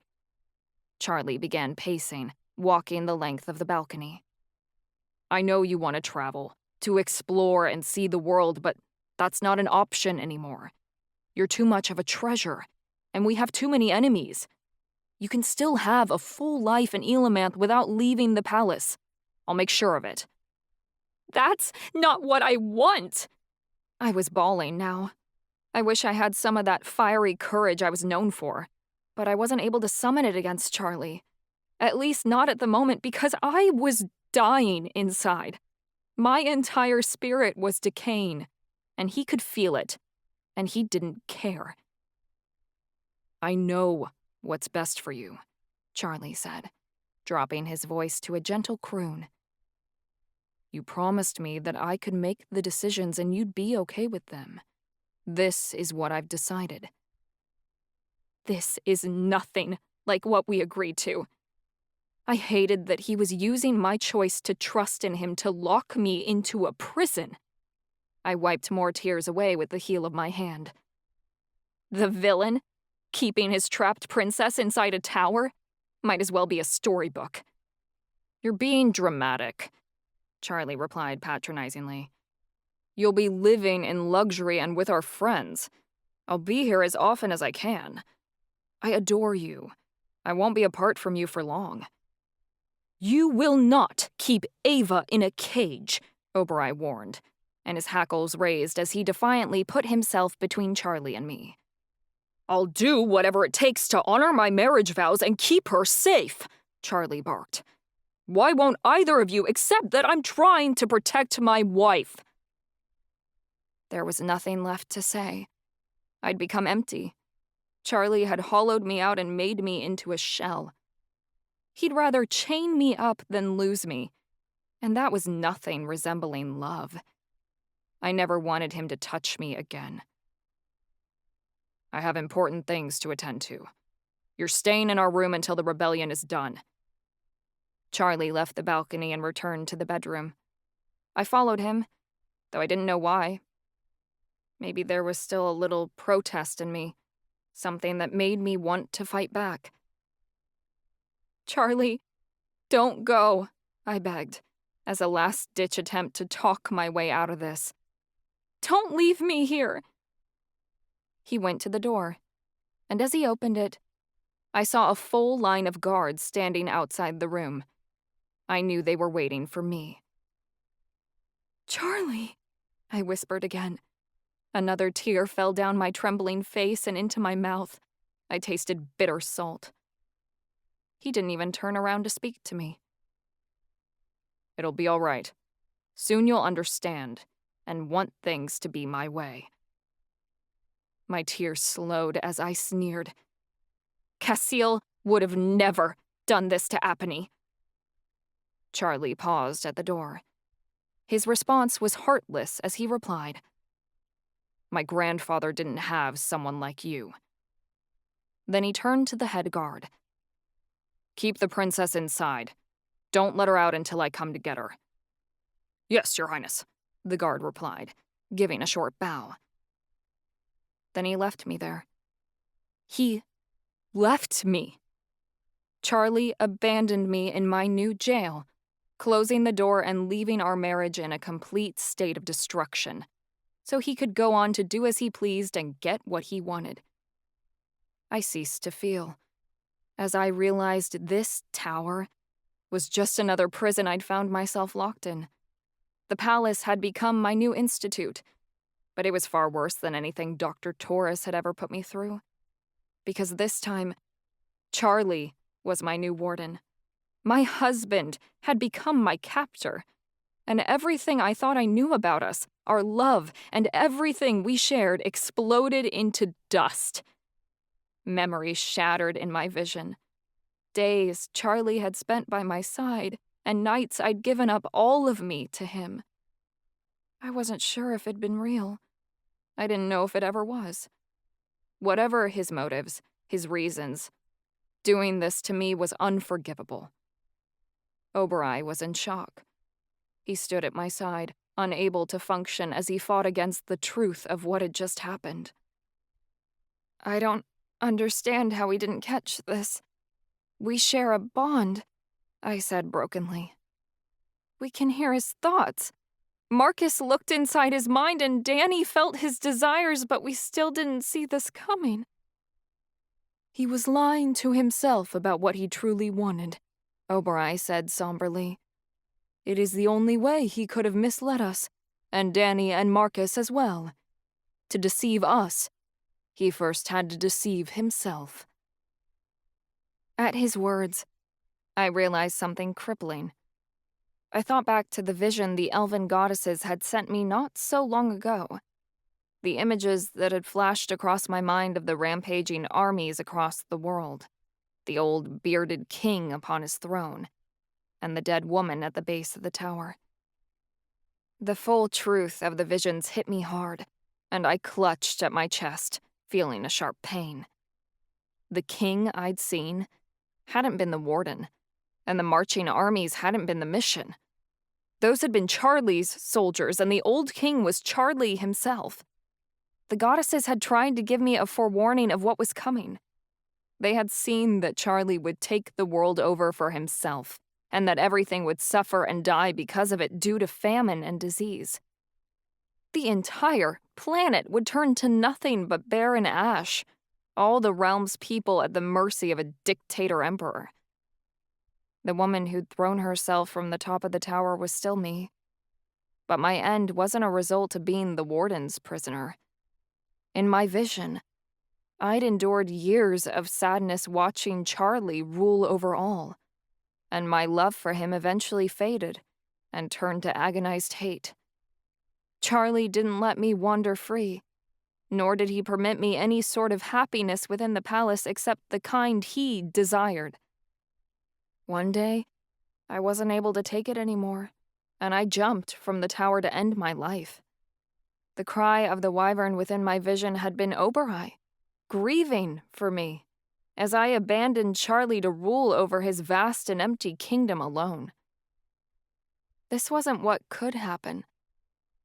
B: Charlie began pacing, walking the length of the balcony. I know you want to travel, to explore and see the world, but that's not an option anymore. You're too much of a treasure, and we have too many enemies. You can still have a full life in Elamanth without leaving the palace. I'll make sure of it. That's not what I want! I was bawling now. I wish I had some of that fiery courage I was known for, but I wasn't able to summon it against Charlie. At least not at the moment, because I was dying inside. My entire spirit was decaying, and he could feel it, and he didn't care. I know what's best for you, Charlie said, dropping his voice to a gentle croon. You promised me that I could make the decisions and you'd be okay with them. This is what I've decided. This is nothing like what we agreed to. I hated that he was using my choice to trust in him to lock me into a prison. I wiped more tears away with the heel of my hand. The villain? Keeping his trapped princess inside a tower? Might as well be a storybook. You're being dramatic, Charlie replied patronizingly. You'll be living in luxury and with our friends. I'll be here as often as I can. I adore you. I won't be apart from you for long." "You will not keep Ava in a cage," Obereye warned, and his hackles raised as he defiantly put himself between Charlie and me. "I'll do whatever it takes to honor my marriage vows and keep her safe," Charlie barked. "Why won't either of you accept that I'm trying to protect my wife?" There was nothing left to say. I'd become empty. Charlie had hollowed me out and made me into a shell. He'd rather chain me up than lose me, and that was nothing resembling love. I never wanted him to touch me again. "I have important things to attend to. You're staying in our room until the rebellion is done." Charlie left the balcony and returned to the bedroom. I followed him, though I didn't know why. Maybe there was still a little protest in me, something that made me want to fight back. "Charlie, don't go," I begged, as a last-ditch attempt to talk my way out of this. "Don't leave me here." He went to the door, and as he opened it, I saw a full line of guards standing outside the room. I knew they were waiting for me. "Charlie," I whispered again. Another tear fell down my trembling face and into my mouth. I tasted bitter salt. He didn't even turn around to speak to me. "It'll be all right. Soon you'll understand and want things to be my way." My tears slowed as I sneered. "Cassile would have never done this to Apony." Charlie paused at the door. His response was heartless as he replied, "My grandfather didn't have someone like you." Then he turned to the head guard. "Keep the princess inside. Don't let her out until I come to get her." "Yes, Your Highness," the guard replied, giving a short bow. Then he left me there. He left me. Charlie abandoned me in my new jail, closing the door and leaving our marriage in a complete state of destruction, so he could go on to do as he pleased and get what he wanted. I ceased to feel, as I realized this tower was just another prison I'd found myself locked in. The palace had become my new institute, but it was far worse than anything Dr. Taurus had ever put me through. Because this time, Charlie was my new warden. My husband had become my captor, and everything I thought I knew about us, our love, and everything we shared exploded into dust. Memories shattered in my vision. Days Charlie had spent by my side, and nights I'd given up all of me to him. I wasn't sure if it'd been real. I didn't know if it ever was. Whatever his motives, his reasons, doing this to me was unforgivable. Obereye was in shock. He stood at my side, unable to function as he fought against the truth of what had just happened. "I don't understand how we didn't catch this. We share a bond," I said brokenly. "We can hear his thoughts. Marcus looked inside his mind and Danny felt his desires, but we still didn't see this coming." "He was lying to himself about what he truly wanted," Obereye said somberly. "It is the only way he could have misled us, and Danny and Marcus as well. To deceive us, he first had to deceive himself." At his words, I realized something crippling. I thought back to the vision the elven goddesses had sent me not so long ago. The images that had flashed across my mind of the rampaging armies across the world, the old bearded king upon his throne, and the dead woman at the base of the tower. The full truth of the visions hit me hard, and I clutched at my chest, feeling a sharp pain. The king I'd seen hadn't been the warden, and the marching armies hadn't been the mission. Those had been Charlie's soldiers, and the old king was Charlie himself. The goddesses had tried to give me a forewarning of what was coming. They had seen that Charlie would take the world over for himself, and that everything would suffer and die because of it due to famine and disease. The entire planet would turn to nothing but barren ash, all the realm's people at the mercy of a dictator emperor. The woman who'd thrown herself from the top of the tower was still me. But my end wasn't a result of being the warden's prisoner. In my vision, I'd endured years of sadness watching Charlie rule over all, and my love for him eventually faded and turned to agonized hate. Charlie didn't let me wander free, nor did he permit me any sort of happiness within the palace except the kind he desired. One day, I wasn't able to take it anymore, and I jumped from the tower to end my life. The cry of the wyvern within my vision had been Oberai, grieving for me, as I abandoned Charlie to rule over his vast and empty kingdom alone. This wasn't what could happen.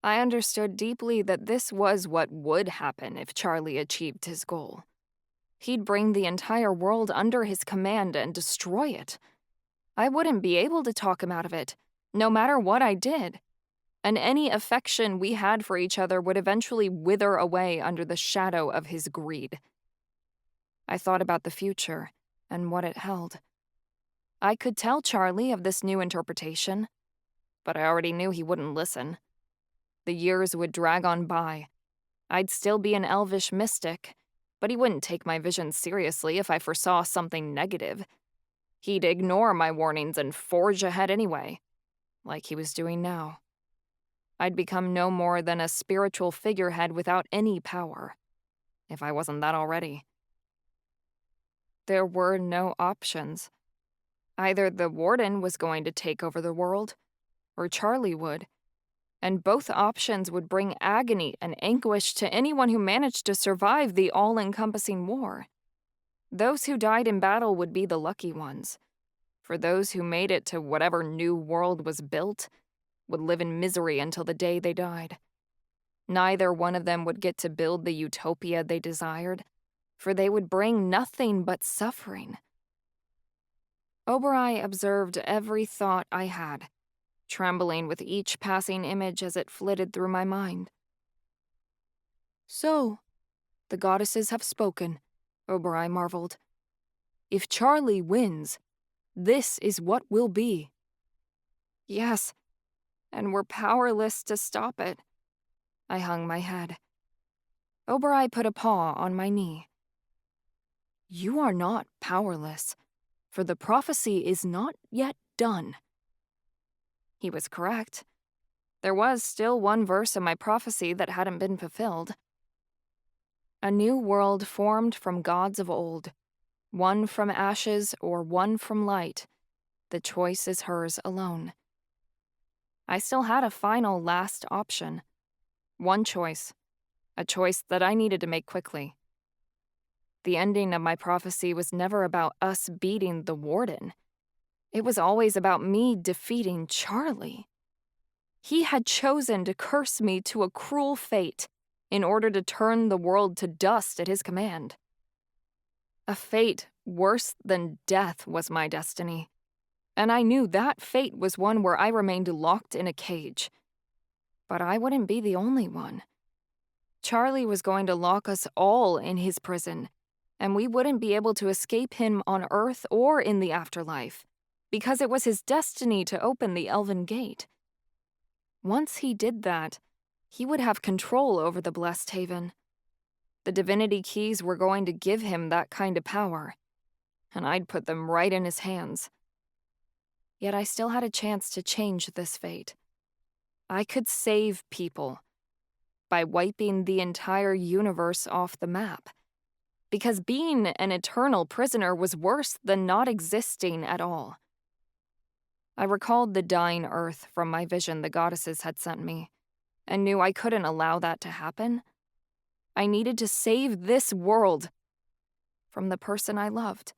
B: I understood deeply that this was what would happen if Charlie achieved his goal. He'd bring the entire world under his command and destroy it. I wouldn't be able to talk him out of it, no matter what I did. And any affection we had for each other would eventually wither away under the shadow of his greed. I thought about the future and what it held. I could tell Charlie of this new interpretation, but I already knew he wouldn't listen. The years would drag on by. I'd still be an elvish mystic, but he wouldn't take my vision seriously if I foresaw something negative. He'd ignore my warnings and forge ahead anyway, like he was doing now. I'd become no more than a spiritual figurehead without any power, if I wasn't that already. There were no options. Either the warden was going to take over the world, or Charlie would, and both options would bring agony and anguish to anyone who managed to survive the all-encompassing war. Those who died in battle would be the lucky ones. For those who made it to whatever new world was built would live in misery until the day they died. Neither one of them would get to build the utopia they desired, for they would bring nothing but suffering. Oberai observed every thought I had, trembling with each passing image as it flitted through my mind. "So, the goddesses have spoken," Oberai marveled. "If Charlie wins, this is what will be." "Yes, and we're powerless to stop it." I hung my head. Oberai put a paw on my knee. "You are not powerless, for the prophecy is not yet done." He was correct. There was still one verse in my prophecy that hadn't been fulfilled. A new world formed from gods of old, one from ashes or one from light. The choice is hers alone. I still had a final last option. One choice. A choice that I needed to make quickly. The ending of my prophecy was never about us beating the warden. It was always about me defeating Charlie. He had chosen to curse me to a cruel fate in order to turn the world to dust at his command. A fate worse than death was my destiny, and I knew that fate was one where I remained locked in a cage. But I wouldn't be the only one. Charlie was going to lock us all in his prison, and we wouldn't be able to escape him on Earth or in the afterlife, because it was his destiny to open the Elven Gate. Once he did that, he would have control over the Blessed Haven. The divinity keys were going to give him that kind of power, and I'd put them right in his hands. Yet I still had a chance to change this fate. I could save people by wiping the entire universe off the map, because being an eternal prisoner was worse than not existing at all. I recalled the dying Earth from my vision the goddesses had sent me, and knew I couldn't allow that to happen. I needed to save this world from the person I loved,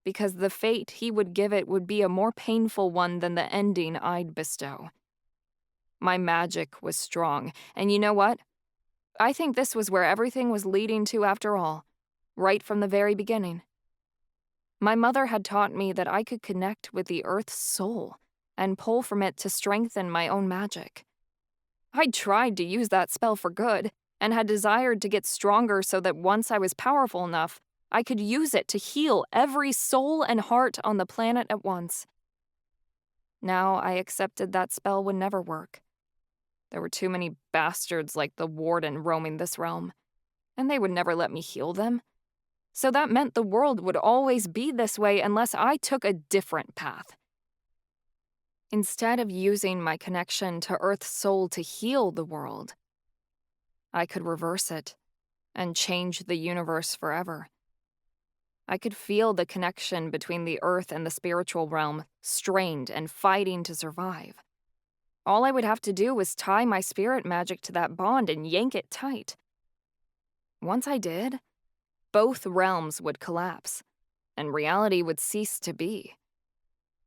B: because the fate he would give it would be a more painful one than the ending I'd bestow. My magic was strong, and you know what? I think this was where everything was leading to after all, right from the very beginning. My mother had taught me that I could connect with the Earth's soul and pull from it to strengthen my own magic. I'd tried to use that spell for good, and had desired to get stronger so that once I was powerful enough, I could use it to heal every soul and heart on the planet at once. Now I accepted that spell would never work. There were too many bastards like the Warden roaming this realm, and they would never let me heal them. So that meant the world would always be this way unless I took a different path. Instead of using my connection to Earth's soul to heal the world, I could reverse it and change the universe forever. I could feel the connection between the Earth and the spiritual realm strained and fighting to survive. All I would have to do was tie my spirit magic to that bond and yank it tight. Once I did, both realms would collapse, and reality would cease to be.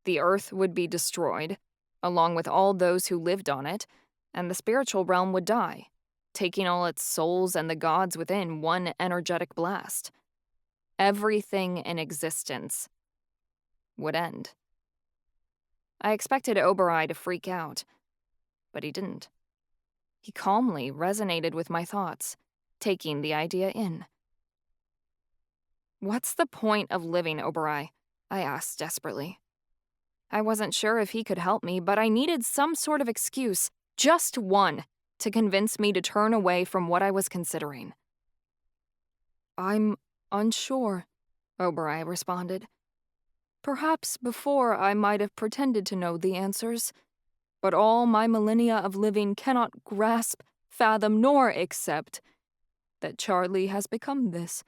B: The Earth would be destroyed, along with all those who lived on it, and the spiritual realm would die, taking all its souls and the gods within one energetic blast. Everything in existence would end. I expected Oberai to freak out, but he didn't. He calmly resonated with my thoughts, taking the idea in. "What's the point of living, Oberai?" I asked desperately. I wasn't sure if he could help me, but I needed some sort of excuse, just one, to convince me to turn away from what I was considering. "I'm unsure," Oberai responded. "Perhaps before I might have pretended to know the answers, but all my millennia of living cannot grasp, fathom, nor accept that Charlie has become this,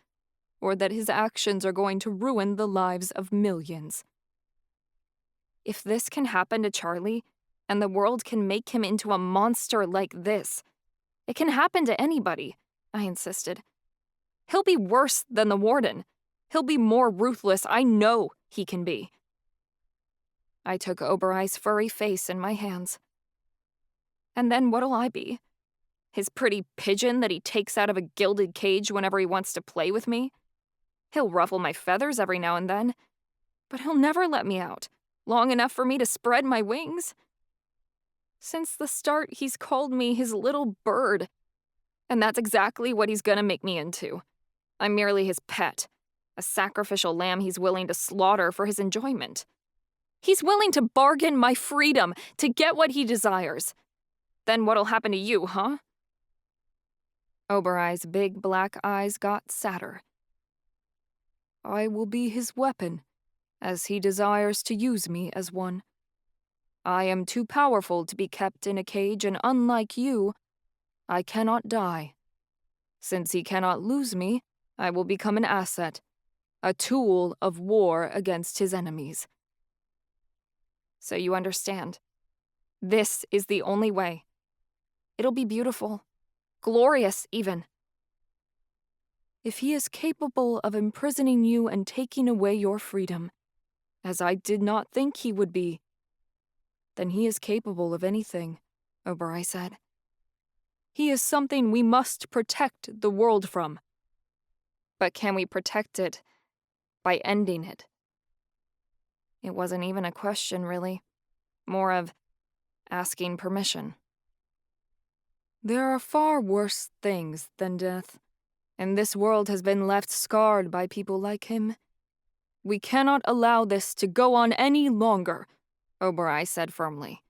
B: or that his actions are going to ruin the lives of millions. If this can happen to Charlie, and the world can make him into a monster like this, it can happen to anybody," I insisted. "He'll be worse than the Warden. He'll be more ruthless. I know he can be." I took Oberai's furry face in my hands. "And then what'll I be? His pretty pigeon that he takes out of a gilded cage whenever he wants to play with me? He'll ruffle my feathers every now and then, but he'll never let me out, long enough for me to spread my wings. Since the start, he's called me his little bird, and that's exactly what he's gonna make me into. I'm merely his pet, a sacrificial lamb he's willing to slaughter for his enjoyment. He's willing to bargain my freedom to get what he desires. Then what'll happen to you, huh?" Oberai's big black eyes got sadder. "I will be his weapon, as he desires to use me as one. I am too powerful to be kept in a cage, and unlike you, I cannot die. Since he cannot lose me, I will become an asset, a tool of war against his enemies. So you understand. This is the only way. It'll be beautiful, glorious even. If he is capable of imprisoning you and taking away your freedom, as I did not think he would be, then he is capable of anything," Oberai said. "He is something we must protect the world from. But can we protect it by ending it?" It wasn't even a question, really. More of asking permission. "There are far worse things than death, and this world has been left scarred by people like him. We cannot allow this to go on any longer," Oberai said firmly.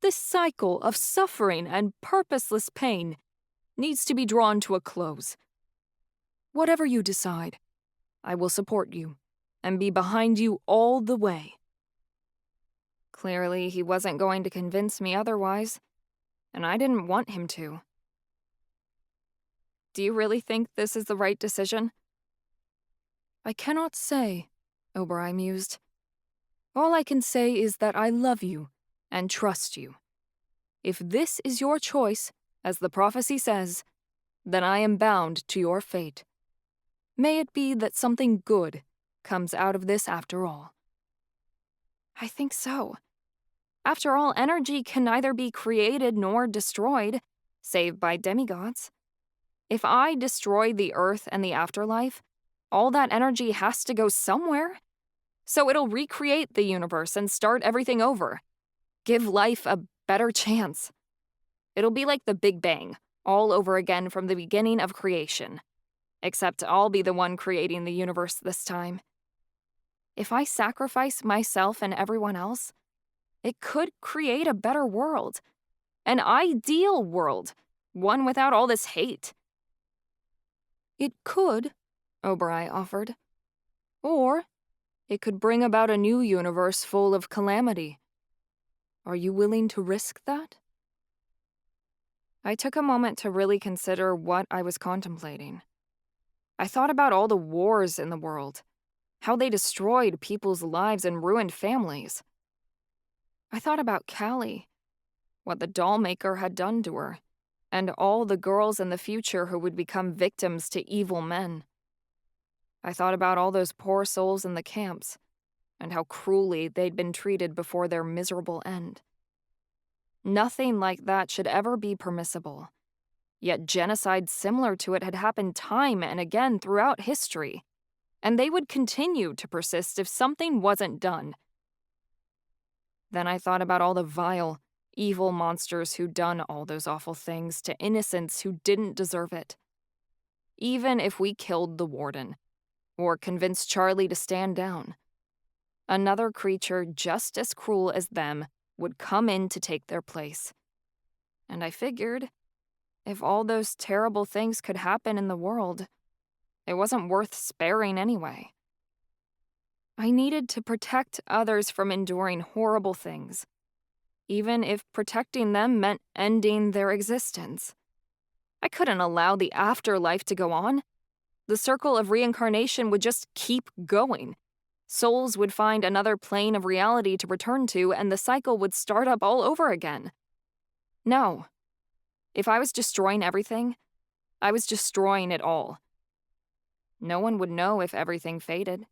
B: "This cycle of suffering and purposeless pain needs to be drawn to a close. Whatever you decide, I will support you and be behind you all the way." Clearly, he wasn't going to convince me otherwise, and I didn't want him to. "Do you really think this is the right decision?" "I cannot say," Oberai mused. "All I can say is that I love you and trust you. If this is your choice, as the prophecy says, then I am bound to your fate. May it be that something good comes out of this after all." I think so. After all, energy can neither be created nor destroyed, save by demigods. If I destroy the Earth and the afterlife, all that energy has to go somewhere. So it'll recreate the universe and start everything over. Give life a better chance.
A: It'll be like the Big Bang, all over again from the beginning of creation. Except I'll be the one creating the universe this time. If I sacrifice myself and everyone else, it could create a better world. An ideal world. One without all this hate.
B: It could, Oberai offered. Or it could bring about a new universe full of calamity. Are you willing to risk that?
A: I took a moment to really consider what I was contemplating. I thought about all the wars in the world, how they destroyed people's lives and ruined families. I thought about Callie, what the Dollmaker had done to her, and all the girls in the future who would become victims to evil men. I thought about all those poor souls in the camps, and how cruelly they'd been treated before their miserable end. Nothing like that should ever be permissible. Yet genocide similar to it had happened time and again throughout history, and they would continue to persist if something wasn't done. Then I thought about all the vile, evil monsters who'd done all those awful things to innocents who didn't deserve it. Even if we killed the warden, or convinced Charlie to stand down, another creature just as cruel as them would come in to take their place. And I figured, if all those terrible things could happen in the world, it wasn't worth sparing anyway. I needed to protect others from enduring horrible things, even if protecting them meant ending their existence. I couldn't allow the afterlife to go on. The circle of reincarnation would just keep going. Souls would find another plane of reality to return to, and the cycle would start up all over again. No. If I was destroying everything, I was destroying it all. No one would know if everything faded.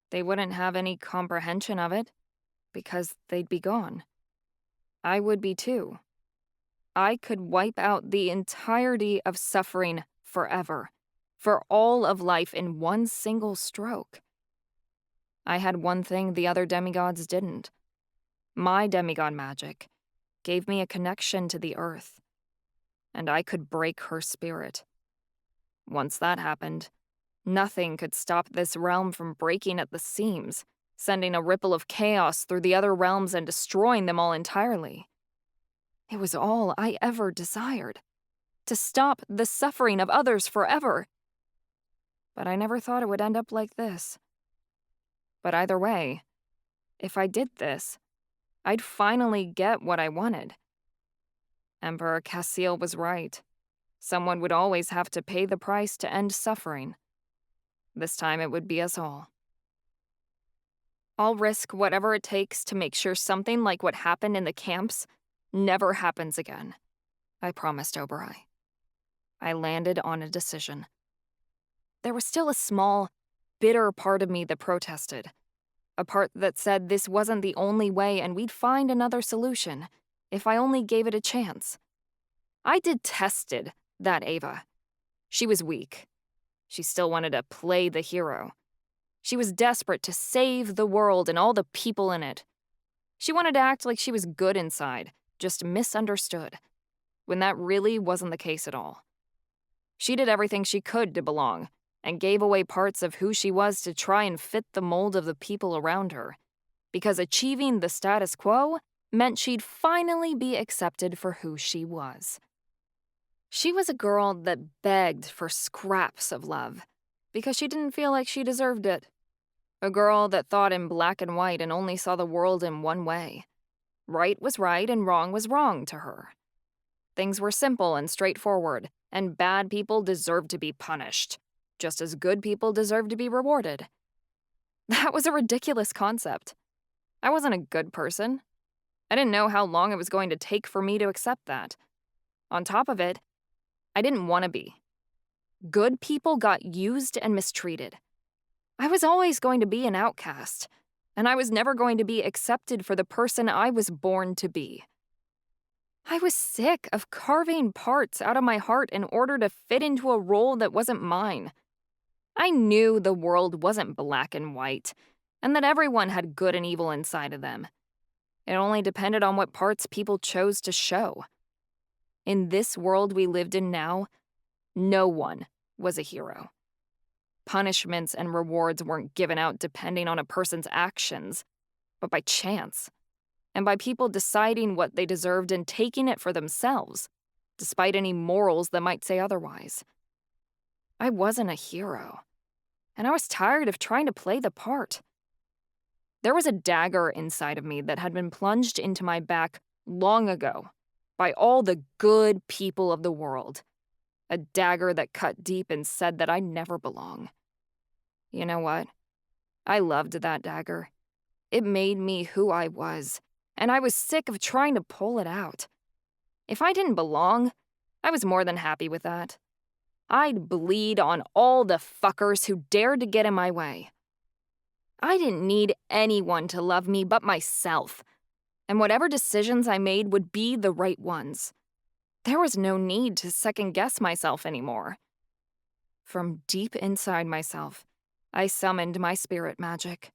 A: They wouldn't have any comprehension of it, because they'd be gone. I would be too. I could wipe out the entirety of suffering forever, for all of life in one single stroke. I had one thing the other demigods didn't. My demigod magic gave me a connection to the earth, and I could break her spirit. Once that happened, nothing could stop this realm from breaking at the seams, sending a ripple of chaos through the other realms and destroying them all entirely. It was all I ever desired, to stop the suffering of others forever. But I never thought it would end up like this. But either way, if I did this, I'd finally get what I wanted. Emperor Cassiel was right. Someone would always have to pay the price to end suffering. This time it would be us all. I'll risk whatever it takes to make sure something like what happened in the camps never happens again, I promised Oberai. I landed on a decision. There was still a small, bitter part of me that protested. A part that said this wasn't the only way and we'd find another solution, if I only gave it a chance. I detested that Ava. She was weak. She still wanted to play the hero. She was desperate to save the world and all the people in it. She wanted to act like she was good inside, just misunderstood, when that really wasn't the case at all. She did everything she could to belong, and gave away parts of who she was to try and fit the mold of the people around her, because achieving the status quo meant she'd finally be accepted for who she was. She was a girl that begged for scraps of love, because she didn't feel like she deserved it. A girl that thought in black and white and only saw the world in one way. Right was right and wrong was wrong to her. Things were simple and straightforward, and bad people deserved to be punished, just as good people deserved to be rewarded. That was a ridiculous concept. I wasn't a good person. I didn't know how long it was going to take for me to accept that. On top of it, I didn't want to be. Good people got used and mistreated. I was always going to be an outcast, and I was never going to be accepted for the person I was born to be. I was sick of carving parts out of my heart in order to fit into a role that wasn't mine. I knew the world wasn't black and white, and that everyone had good and evil inside of them. It only depended on what parts people chose to show. In this world we lived in now, no one was a hero. Punishments and rewards weren't given out depending on a person's actions, but by chance, and by people deciding what they deserved and taking it for themselves, despite any morals that might say otherwise. I wasn't a hero, and I was tired of trying to play the part. There was a dagger inside of me that had been plunged into my back long ago by all the good people of the world. A dagger that cut deep and said that I'd never belong. You know what? I loved that dagger. It made me who I was, and I was sick of trying to pull it out. If I didn't belong, I was more than happy with that. I'd bleed on all the fuckers who dared to get in my way. I didn't need anyone to love me but myself, and whatever decisions I made would be the right ones. There was no need to second-guess myself anymore. From deep inside myself, I summoned my spirit magic.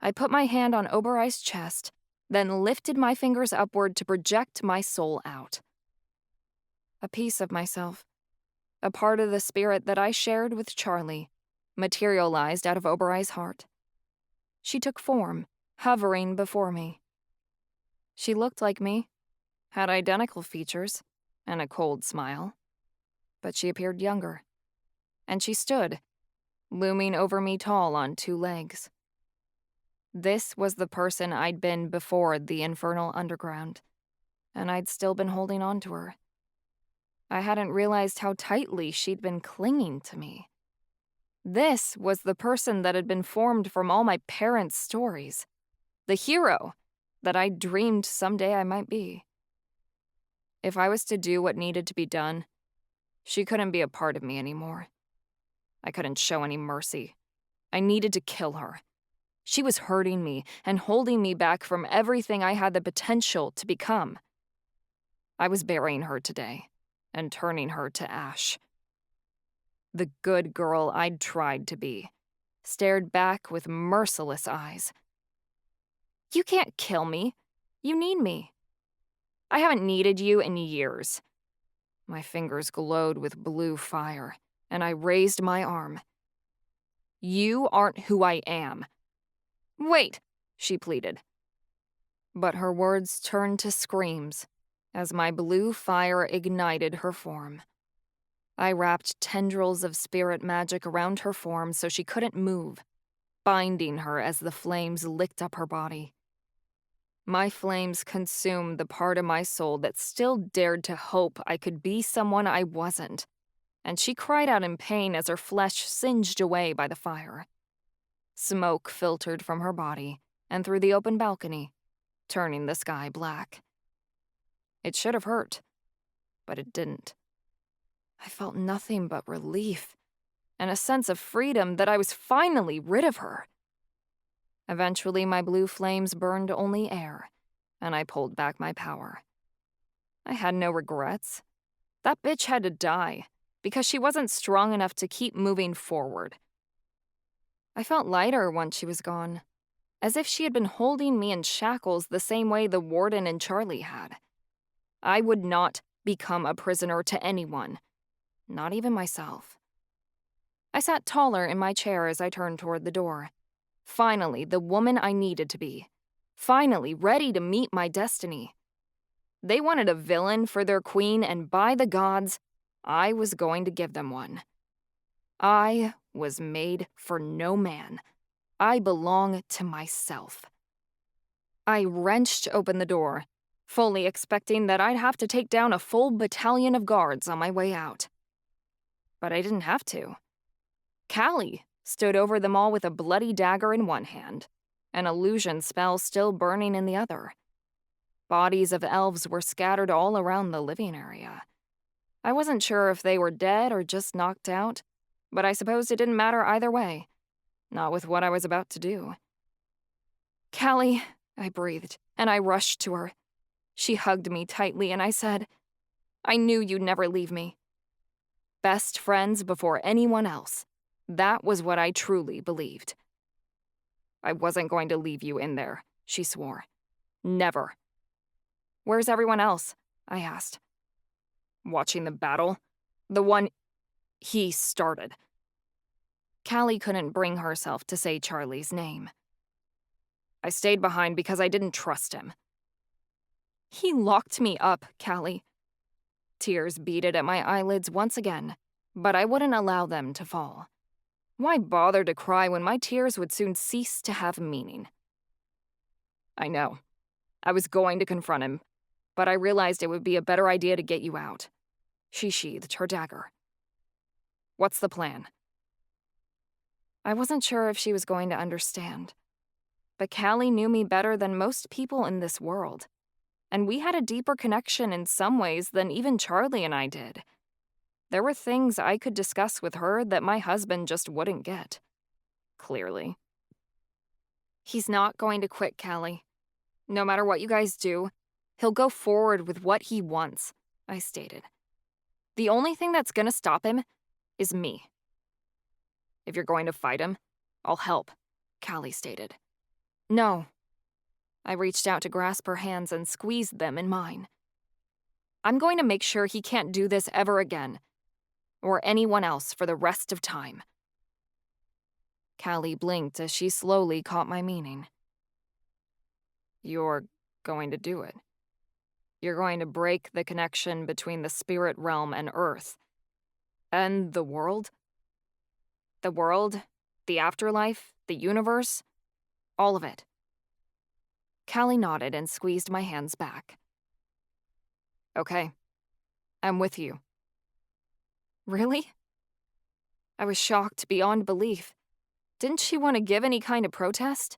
A: I put my hand on Oberei's chest, then lifted my fingers upward to project my soul out. A piece of myself, a part of the spirit that I shared with Charlie, materialized out of Oberei's heart. She took form, hovering before me. She looked like me, had identical features, and a cold smile. But she appeared younger. And she stood, looming over me tall on 2 legs. This was the person I'd been before the infernal underground, and I'd still been holding on to her. I hadn't realized how tightly she'd been clinging to me. This was the person that had been formed from all my parents' stories. The hero that I dreamed someday I might be. If I was to do what needed to be done, she couldn't be a part of me anymore. I couldn't show any mercy. I needed to kill her. She was hurting me and holding me back from everything I had the potential to become. I was burying her today and turning her to ash. The good girl I'd tried to be stared back with merciless eyes. You can't kill me. You need me. I haven't needed you in years. My fingers glowed with blue fire, and I raised my arm. You aren't who I am. Wait, she pleaded. But her words turned to screams as my blue fire ignited her form. I wrapped tendrils of spirit magic around her form so she couldn't move, binding her as the flames licked up her body. My flames consumed the part of my soul that still dared to hope I could be someone I wasn't, and she cried out in pain as her flesh singed away by the fire. Smoke filtered from her body and through the open balcony, turning the sky black. It should have hurt, but it didn't. I felt nothing but relief and a sense of freedom that I was finally rid of her. Eventually, my blue flames burned only air, and I pulled back my power. I had no regrets. That bitch had to die, because she wasn't strong enough to keep moving forward. I felt lighter once she was gone, as if she had been holding me in shackles the same way the Warden and Charlie had. I would not become a prisoner to anyone, not even myself. I sat taller in my chair as I turned toward the door. Finally, the woman I needed to be. Finally, ready to meet my destiny. They wanted a villain for their queen, and by the gods, I was going to give them one. I was made for no man. I belong to myself. I wrenched open the door, fully expecting that I'd have to take down a full battalion of guards on my way out. But I didn't have to. Callie stood over them all with a bloody dagger in one hand, an illusion spell still burning in the other. Bodies of elves were scattered all around the living area. I wasn't sure if they were dead or just knocked out, but I supposed it didn't matter either way. Not with what I was about to do. Callie, I breathed, and I rushed to her. She hugged me tightly, and I said, I knew you'd never leave me. Best friends before anyone else. That was what I truly believed. I wasn't going to leave you in there, she swore. Never. Where's everyone else? I asked.
B: Watching the battle? The one he started.
A: Callie couldn't bring herself to say Charlie's name.
B: I stayed behind because I didn't trust him.
A: He locked me up, Callie.
B: Tears beaded at my eyelids once again, but I wouldn't allow them to fall. Why bother to cry when my tears would soon cease to have meaning? I know. I was going to confront him, but I realized it would be a better idea to get you out. She sheathed her dagger. What's the plan?
A: I wasn't sure if she was going to understand. But Callie knew me better than most people in this world. And we had a deeper connection in some ways than even Charlie and I did. There were things I could discuss with her that my husband just wouldn't get. Clearly.
C: He's not going to quit, Callie. No matter what you guys do, he'll go forward with what he wants, I stated. The only thing that's gonna stop him is me.
B: If you're going to fight him, I'll help, Callie stated.
A: No. I reached out to grasp her hands and squeezed them in mine.
C: I'm going to make sure he can't do this ever again, or anyone else for the rest of time.
A: Callie blinked as she slowly caught my meaning.
B: You're going to do it. You're going to break the connection between the spirit realm and Earth. And the world?
C: The world, the afterlife, the universe, all of it.
A: Callie nodded and squeezed my hands back.
B: Okay. I'm with you.
A: Really? I was shocked beyond belief. Didn't she want to give any kind of protest?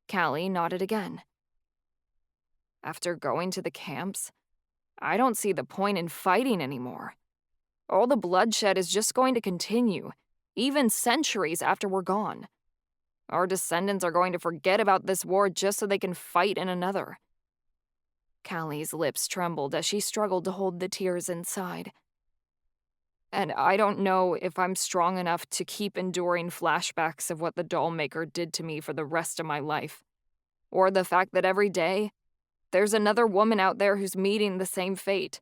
A: Callie nodded again.
B: After going to the camps, I don't see the point in fighting anymore. All the bloodshed is just going to continue, even centuries after we're gone. Our descendants are going to forget about this war just so they can fight in another.
A: Callie's lips trembled as she struggled to hold the tears inside.
B: And I don't know if I'm strong enough to keep enduring flashbacks of what the Dollmaker did to me for the rest of my life. Or the fact that every day, there's another woman out there who's meeting the same fate,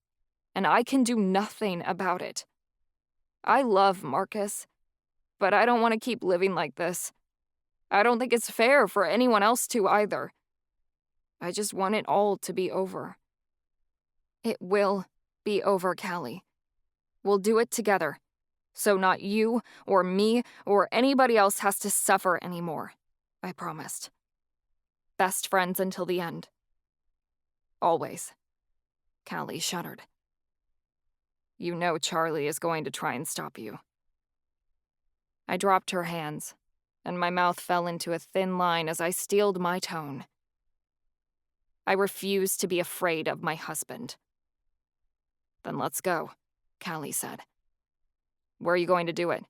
B: and I can do nothing about it. I love Marcus, but I don't want to keep living like this. I don't think it's fair for anyone else to either. I just want it all to be over.
A: It will be over, Callie. We'll do it together, so not you or me or anybody else has to suffer anymore, I promised. Best friends until the end.
B: Always. Callie shuddered. You know Charlie is going to try and stop you.
A: I dropped her hands, and my mouth fell into a thin line as I steeled my tone. I refuse to be afraid of my husband.
B: Then let's go, Callie said. Where are you going to do it?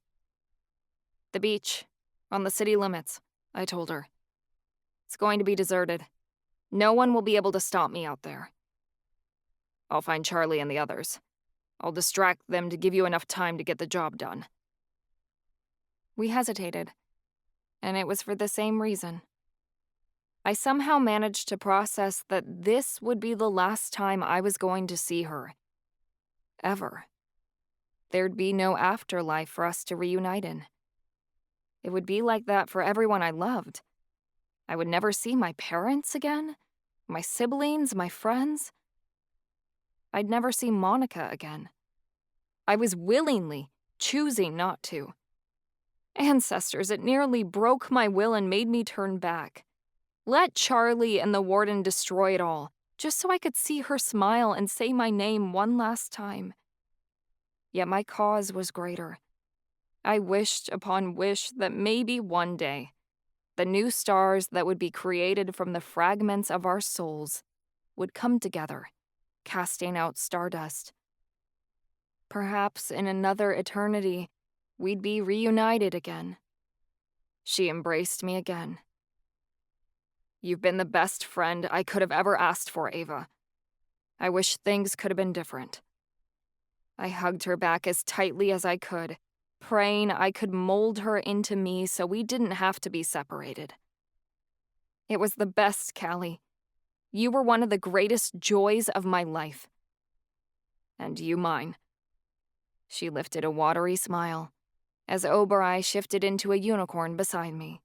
A: The beach, on the city limits, I told her. It's going to be deserted. No one will be able to stop me out there.
B: I'll find Charlie and the others. I'll distract them to give you enough time to get the job done.
A: We hesitated, and it was for the same reason. I somehow managed to process that this would be the last time I was going to see her. Ever. There'd be no afterlife for us to reunite in. It would be like that for everyone I loved. I would never see my parents again, my siblings, my friends. I'd never see Monica again. I was willingly choosing not to. Ancestors, it nearly broke my will and made me turn back. Let Charlie and the Warden destroy it all, just so I could see her smile and say my name one last time. Yet my cause was greater. I wished upon wish that maybe one day, the new stars that would be created from the fragments of our souls would come together, casting out stardust. Perhaps in another eternity, we'd be reunited again. She embraced me again. You've been the best friend I could have ever asked for, Ava. I wish things could have been different. I hugged her back as tightly as I could, praying I could mold her into me so we didn't have to be separated. It was the best, Callie. You were one of the greatest joys of my life. And you mine." She lifted a watery smile as Oberai shifted into a unicorn beside me.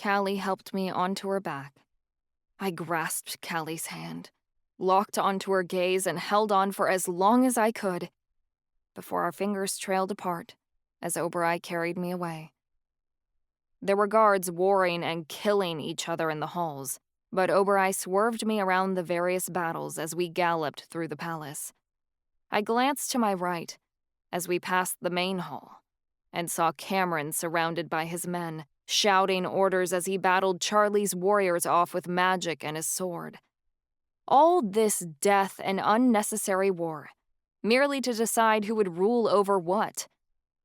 A: Callie helped me onto her back. I grasped Callie's hand, locked onto her gaze, and held on for as long as I could before our fingers trailed apart as Oberai carried me away. There were guards warring and killing each other in the halls, but Oberai swerved me around the various battles as we galloped through the palace. I glanced to my right as we passed the main hall and saw Cameron surrounded by his men, shouting orders as he battled Charlie's warriors off with magic and his sword. All this death and unnecessary war, merely to decide who would rule over what.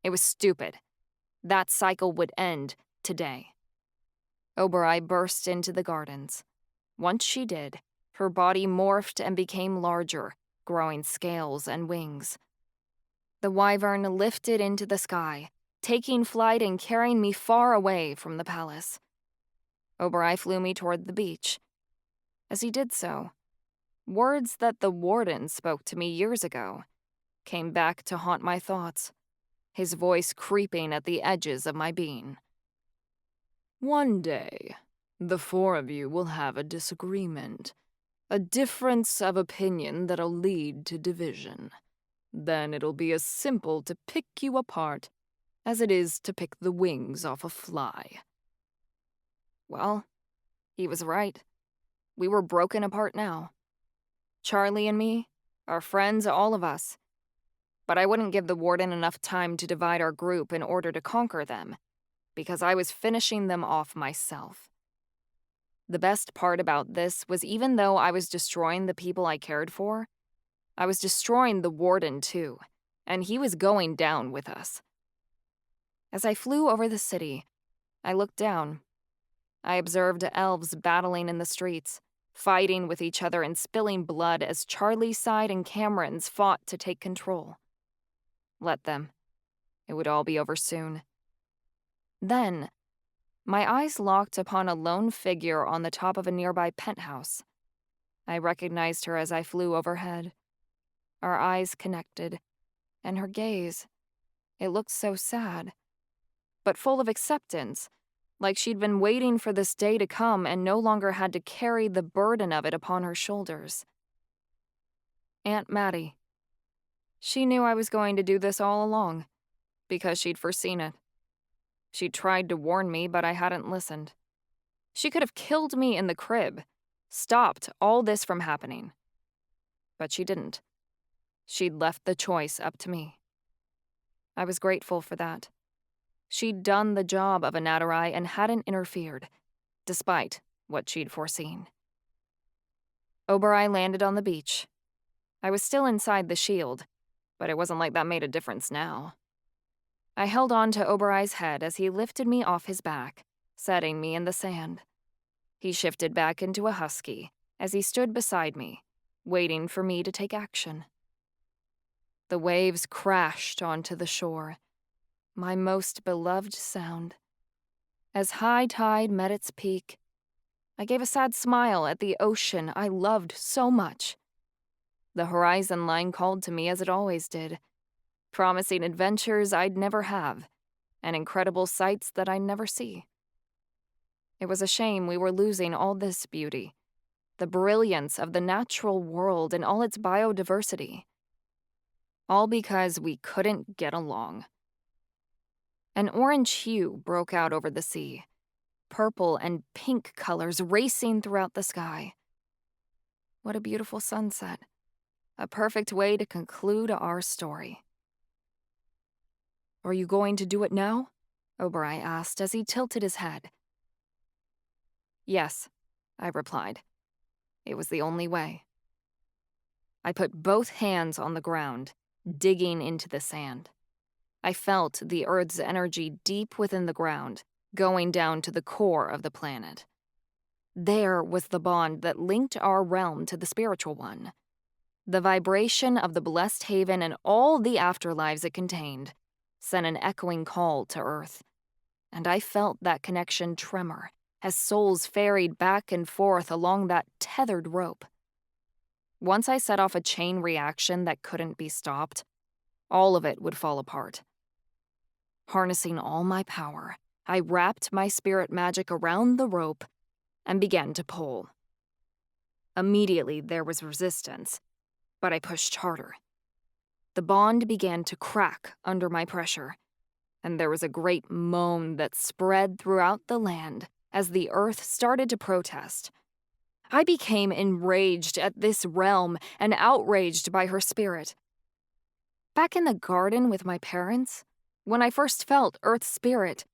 A: It was stupid. That cycle would end today. Oberai burst into the gardens. Once she did, her body morphed and became larger, growing scales and wings. The wyvern lifted into the sky, taking flight and carrying me far away from the palace. Oberai flew me toward the beach. As he did so, words that the warden spoke to me years ago came back to haunt my thoughts, his voice creeping at the edges of my being. "One day, the four of you will have a disagreement, a difference of opinion that'll lead to division. Then it'll be as simple to pick you apart as it is to pick the wings off a fly." Well, he was right. We were broken apart now. Charlie and me, our friends, all of us. But I wouldn't give the warden enough time to divide our group in order to conquer them, because I was finishing them off myself. The best part about this was even though I was destroying the people I cared for, I was destroying the warden too, and he was going down with us. As I flew over the city, I looked down. I observed elves battling in the streets, fighting with each other and spilling blood as Charlie's side and Cameron's fought to take control. Let them. It would all be over soon. Then, my eyes locked upon a lone figure on the top of a nearby penthouse. I recognized her as I flew overhead. Our eyes connected, and her gaze, it looked so sad, but full of acceptance, like she'd been waiting for this day to come and no longer had to carry the burden of it upon her shoulders. Aunt Maddie. She knew I was going to do this all along, because she'd foreseen it. She tried to warn me, but I hadn't listened. She could have killed me in the crib, stopped all this from happening. But she didn't. She'd left the choice up to me. I was grateful for that. She'd done the job of a Natarai and hadn't interfered, despite what she'd foreseen. Oberai landed on the beach. I was still inside the shield, but it wasn't like that made a difference now. I held on to Oberai's head as he lifted me off his back, setting me in the sand. He shifted back into a husky as he stood beside me, waiting for me to take action. The waves crashed onto the shore, my most beloved sound. As high tide met its peak, I gave a sad smile at the ocean I loved so much. The horizon line called to me as it always did, promising adventures I'd never have and incredible sights that I'd never see. It was a shame we were losing all this beauty, the brilliance of the natural world and all its biodiversity. All because we couldn't get along. An orange hue broke out over the sea, purple and pink colors racing throughout the sky. What a beautiful sunset. A perfect way to conclude our story. "Are you going to do it now?" Oberai asked as he tilted his head. "Yes," I replied. It was the only way. I put both hands on the ground, digging into the sand. I felt the Earth's energy deep within the ground, going down to the core of the planet. There was the bond that linked our realm to the spiritual one. The vibration of the blessed haven and all the afterlives it contained sent an echoing call to Earth, and I felt that connection tremor as souls ferried back and forth along that tethered rope. once I set off a chain reaction that couldn't be stopped, all of it would fall apart. Harnessing all my power, I wrapped my spirit magic around the rope and began to pull. Immediately, there was resistance, but I pushed harder. The bond began to crack under my pressure, and there was a great moan that spread throughout the land as the earth started to protest. I became enraged at this realm and outraged by her spirit. Back in the garden with my parents, when I first felt Earth's spirit,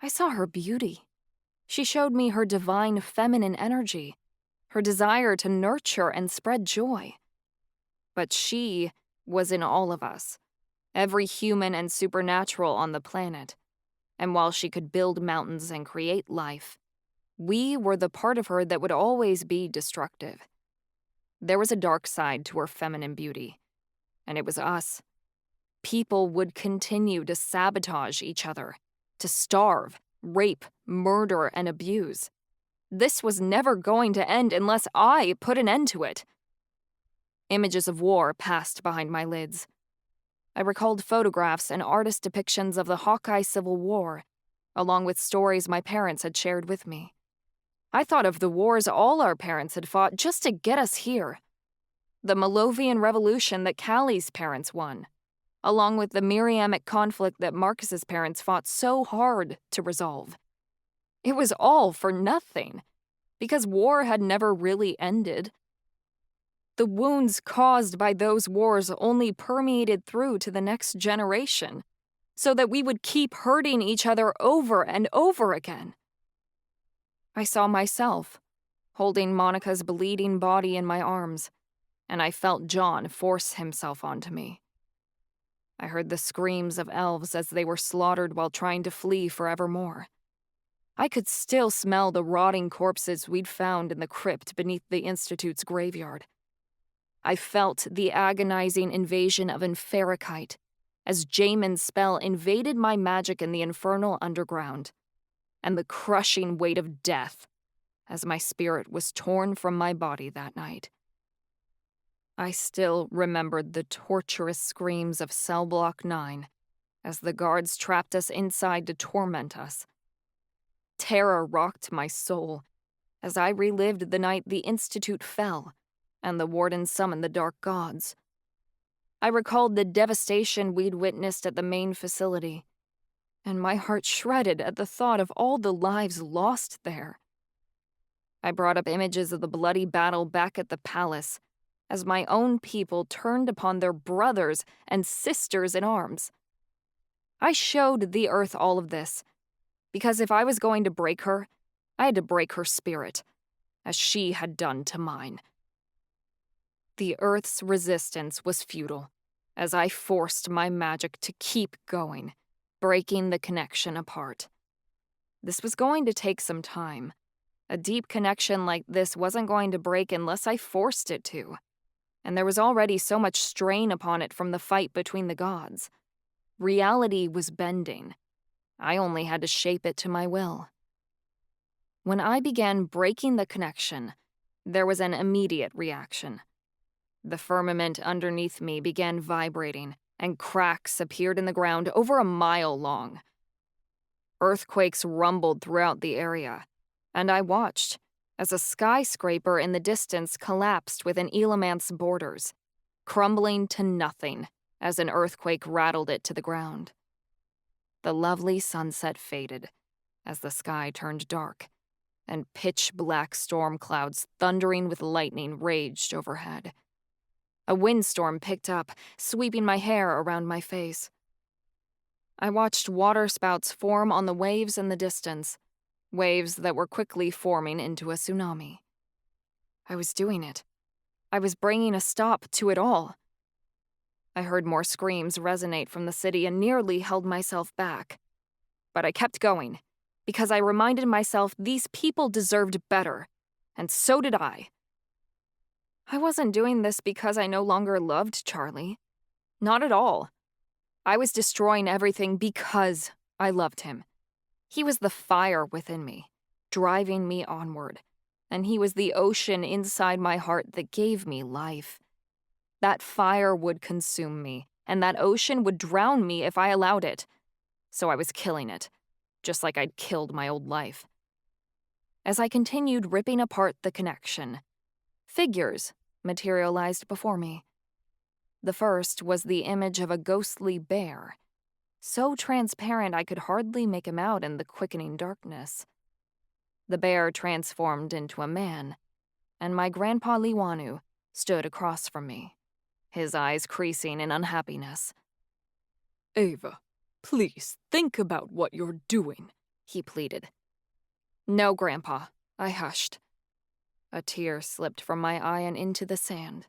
A: I saw her beauty. She showed me her divine feminine energy, her desire to nurture and spread joy. But she was in all of us, every human and supernatural on the planet. And while she could build mountains and create life, we were the part of her that would always be destructive. There was a dark side to her feminine beauty, and it was us. People would continue to sabotage each other, to starve, rape, murder, and abuse. This was never going to end unless I put an end to it. Images of war passed behind my lids. I recalled photographs and artist depictions of the Hawkeye Civil War, along with stories my parents had shared with me. I thought of the wars all our parents had fought just to get us here. The Malovian Revolution that Callie's parents won, along with the Miriamic conflict that Marcus's parents fought so hard to resolve. It was all for nothing, because war had never really ended. The wounds caused by those wars only permeated through to the next generation, so that we would keep hurting each other over and over again. I saw myself, holding Monica's bleeding body in my arms, and I felt John force himself onto me. I heard the screams of elves as they were slaughtered while trying to flee forevermore. I could still smell the rotting corpses we'd found in the crypt beneath the Institute's graveyard. I felt the agonizing invasion of Inferikite as Jamin's spell invaded my magic in the infernal underground, and the crushing weight of death as my spirit was torn from my body that night. I still remembered the torturous screams of Cell Block 9 as the guards trapped us inside to torment us. Terror rocked my soul as I relived the night the Institute fell and the Warden summoned the Dark Gods. I recalled the devastation we'd witnessed at the main facility, and my heart shredded at the thought of all the lives lost there. I brought up images of the bloody battle back at the palace as my own people turned upon their brothers and sisters in arms. I showed the Earth all of this, because if I was going to break her, I had to break her spirit, as she had done to mine. The Earth's resistance was futile, as I forced my magic to keep going, breaking the connection apart. This was going to take some time. A deep connection like this wasn't going to break unless I forced it to, and there was already so much strain upon it from the fight between the gods. Reality was bending. I only had to shape it to my will. When I began breaking the connection, there was an immediate reaction. The firmament underneath me began vibrating, and cracks appeared in the ground over a mile long. Earthquakes rumbled throughout the area, and I watched as a skyscraper in the distance collapsed within Elamant's borders, crumbling to nothing as an earthquake rattled it to the ground. The lovely sunset faded as the sky turned dark, and pitch-black storm clouds thundering with lightning raged overhead. A windstorm picked up, sweeping my hair around my face. I watched waterspouts form on the waves in the distance, waves that were quickly forming into a tsunami. I was doing it. I was bringing a stop to it all. I heard more screams resonate from the city and nearly held myself back. But I kept going, because I reminded myself these people deserved better, and so did I. I wasn't doing this because I no longer loved Charlie. Not at all. I was destroying everything because I loved him. He was the fire within me, driving me onward, and he was the ocean inside my heart that gave me life. That fire would consume me, and that ocean would drown me if I allowed it. So I was killing it, just like I'd killed my old life. As I continued ripping apart the connection, figures materialized before me. The first was the image of a ghostly bear, so transparent I could hardly make him out in the quickening darkness. The bear transformed into a man, and my Grandpa Liwanu stood across from me, his eyes creasing in unhappiness.
B: Ava, please think about what you're doing,
A: he pleaded. No, Grandpa, I hushed. A tear slipped from my eye and into the sand.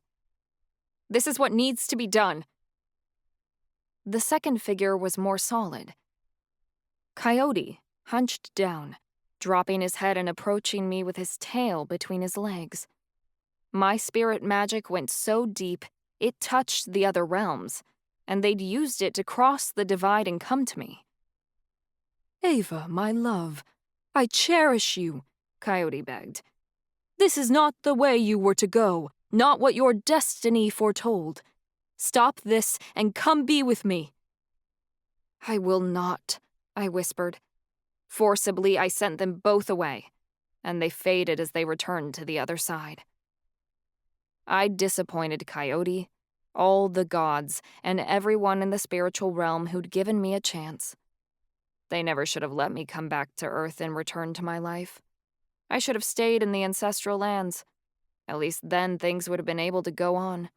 A: This is what needs to be done. The second figure was more solid. Coyote, hunched down, dropping his head and approaching me with his tail between his legs. My spirit magic went so deep, it touched the other realms, and they'd used it to cross the divide and come to me.
B: Ava, my love, I cherish you, Coyote begged. This is not the way you were to go, not what your destiny foretold. Stop this and come be with me.
A: I will not, I whispered. Forcibly, I sent them both away, and they faded as they returned to the other side. I disappointed Coyote, all the gods, and everyone in the spiritual realm who'd given me a chance. They never should have let me come back to Earth and return to my life. I should have stayed in the ancestral lands. At least then things would have been able to go on.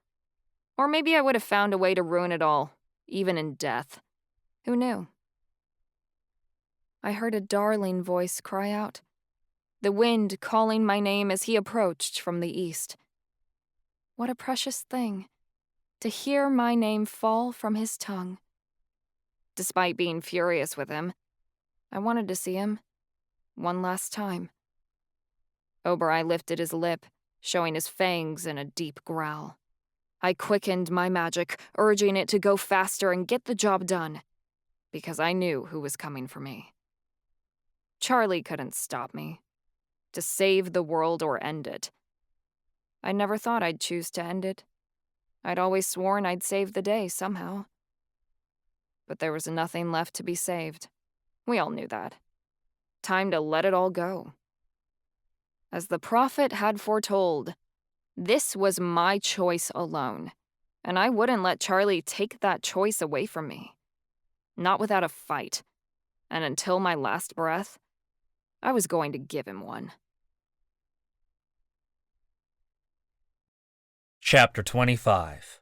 A: Or maybe I would have found a way to ruin it all, even in death. Who knew? I heard a darling voice cry out, the wind calling my name as he approached from the east. What a precious thing, to hear my name fall from his tongue. Despite being furious with him, I wanted to see him one last time. Oberoi lifted his lip, showing his fangs in a deep growl. I quickened my magic, urging it to go faster and get the job done, because I knew who was coming for me. Charlie couldn't stop me. To save the world or end it. I never thought I'd choose to end it. I'd always sworn I'd save the day somehow. But there was nothing left to be saved. We all knew that. Time to let it all go. As the prophet had foretold, this was my choice alone, and I wouldn't let Charlie take that choice away from me. Not without a fight. And until my last breath, I was going to give him one.
D: Chapter 25.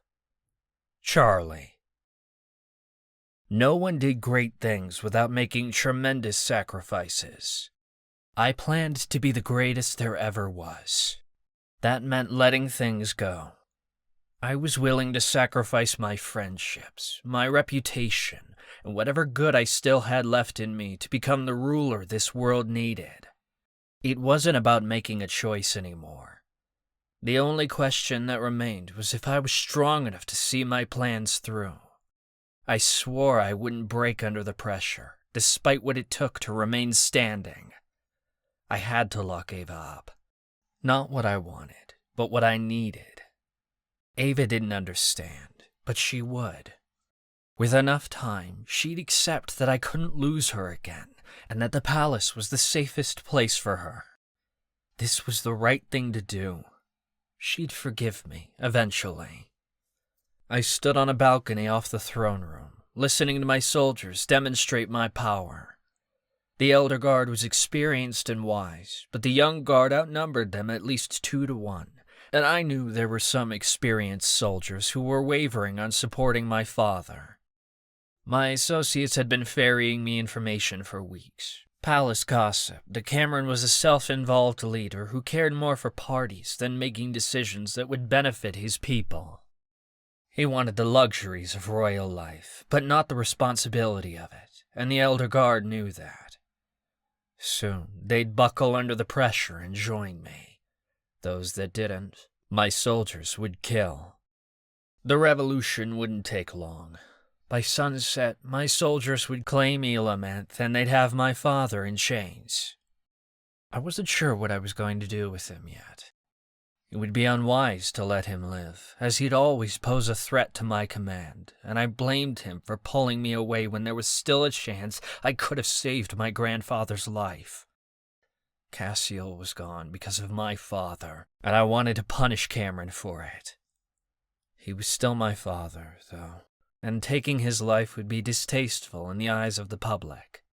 D: Charlie. No one did great things without making tremendous sacrifices. I planned to be the greatest there ever was. That meant letting things go. I was willing to sacrifice my friendships, my reputation, and whatever good I still had left in me to become the ruler this world needed. It wasn't about making a choice anymore. The only question that remained was if I was strong enough to see my plans through. I swore I wouldn't break under the pressure, despite what it took to remain standing. I had to lock Ava up. Not what I wanted, but what I needed. Ava didn't understand, but she would. With enough time, she'd accept that I couldn't lose her again, and that the palace was the safest place for her. This was the right thing to do. She'd forgive me, eventually. I stood on a balcony off the throne room, listening to my soldiers demonstrate my power. The Elder Guard was experienced and wise, but the young guard outnumbered them at least 2-1, and I knew there were some experienced soldiers who were wavering on supporting my father. My associates had been ferrying me information for weeks. Palace gossip that Cameron was a self-involved leader who cared more for parties than making decisions that would benefit his people. He wanted the luxuries of royal life, but not the responsibility of it, and the Elder Guard knew that. Soon, they'd buckle under the pressure and join me. Those that didn't, my soldiers would kill. The revolution wouldn't take long. By sunset, my soldiers would claim Elamanth, and they'd have my father in chains. I wasn't sure what I was going to do with him yet. It would be unwise to let him live, as he'd always pose a threat to my command, and I blamed him for pulling me away when there was still a chance I could have saved my grandfather's life. Cassiel was gone because of my father, and I wanted to punish Cameron for it. He was still my father, though, and taking his life would be distasteful in the eyes of the public.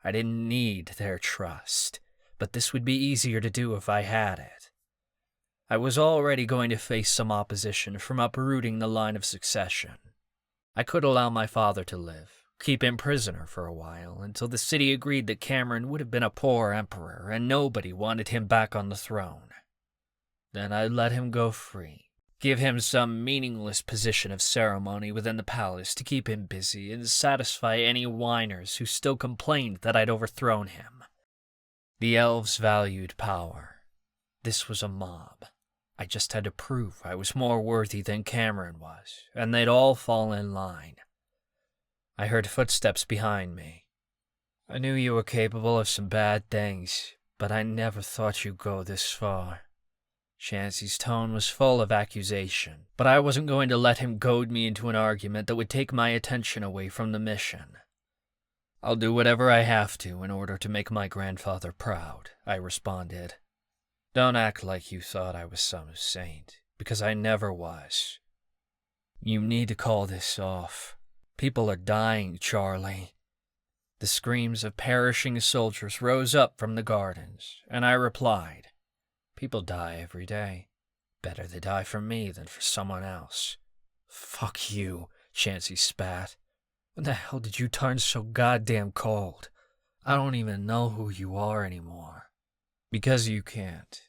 D: I didn't need their trust, but this would be easier to do if I had it. I was already going to face some opposition from uprooting the line of succession. I could allow my father to live, keep him prisoner for a while, until the city agreed that Cameron would have been a poor emperor and nobody wanted him back on the throne. Then I'd let him go free, give him some meaningless position of ceremony within the palace to keep him busy and satisfy any whiners who still complained that I'd overthrown him. The elves valued power. This was a mob. I just had to prove I was more worthy than Cameron was, and they'd all fall in line. I heard footsteps behind me. I knew you were capable of some bad things, but I never thought you'd go this far. Chansey's tone was full of accusation, but I wasn't going to let him goad me into an argument that would take my attention away from the mission. I'll do whatever I have to in order to make my grandfather proud, I responded. Don't act like you thought I was some saint, because I never was. You need to call this off. People are dying, Charlie. The screams of perishing soldiers rose up from the gardens, and I replied, People die every day. Better they die for me than for someone else. Fuck you, Chansey spat. When the hell did you turn so goddamn cold? I don't even know who you are anymore. Because you can't.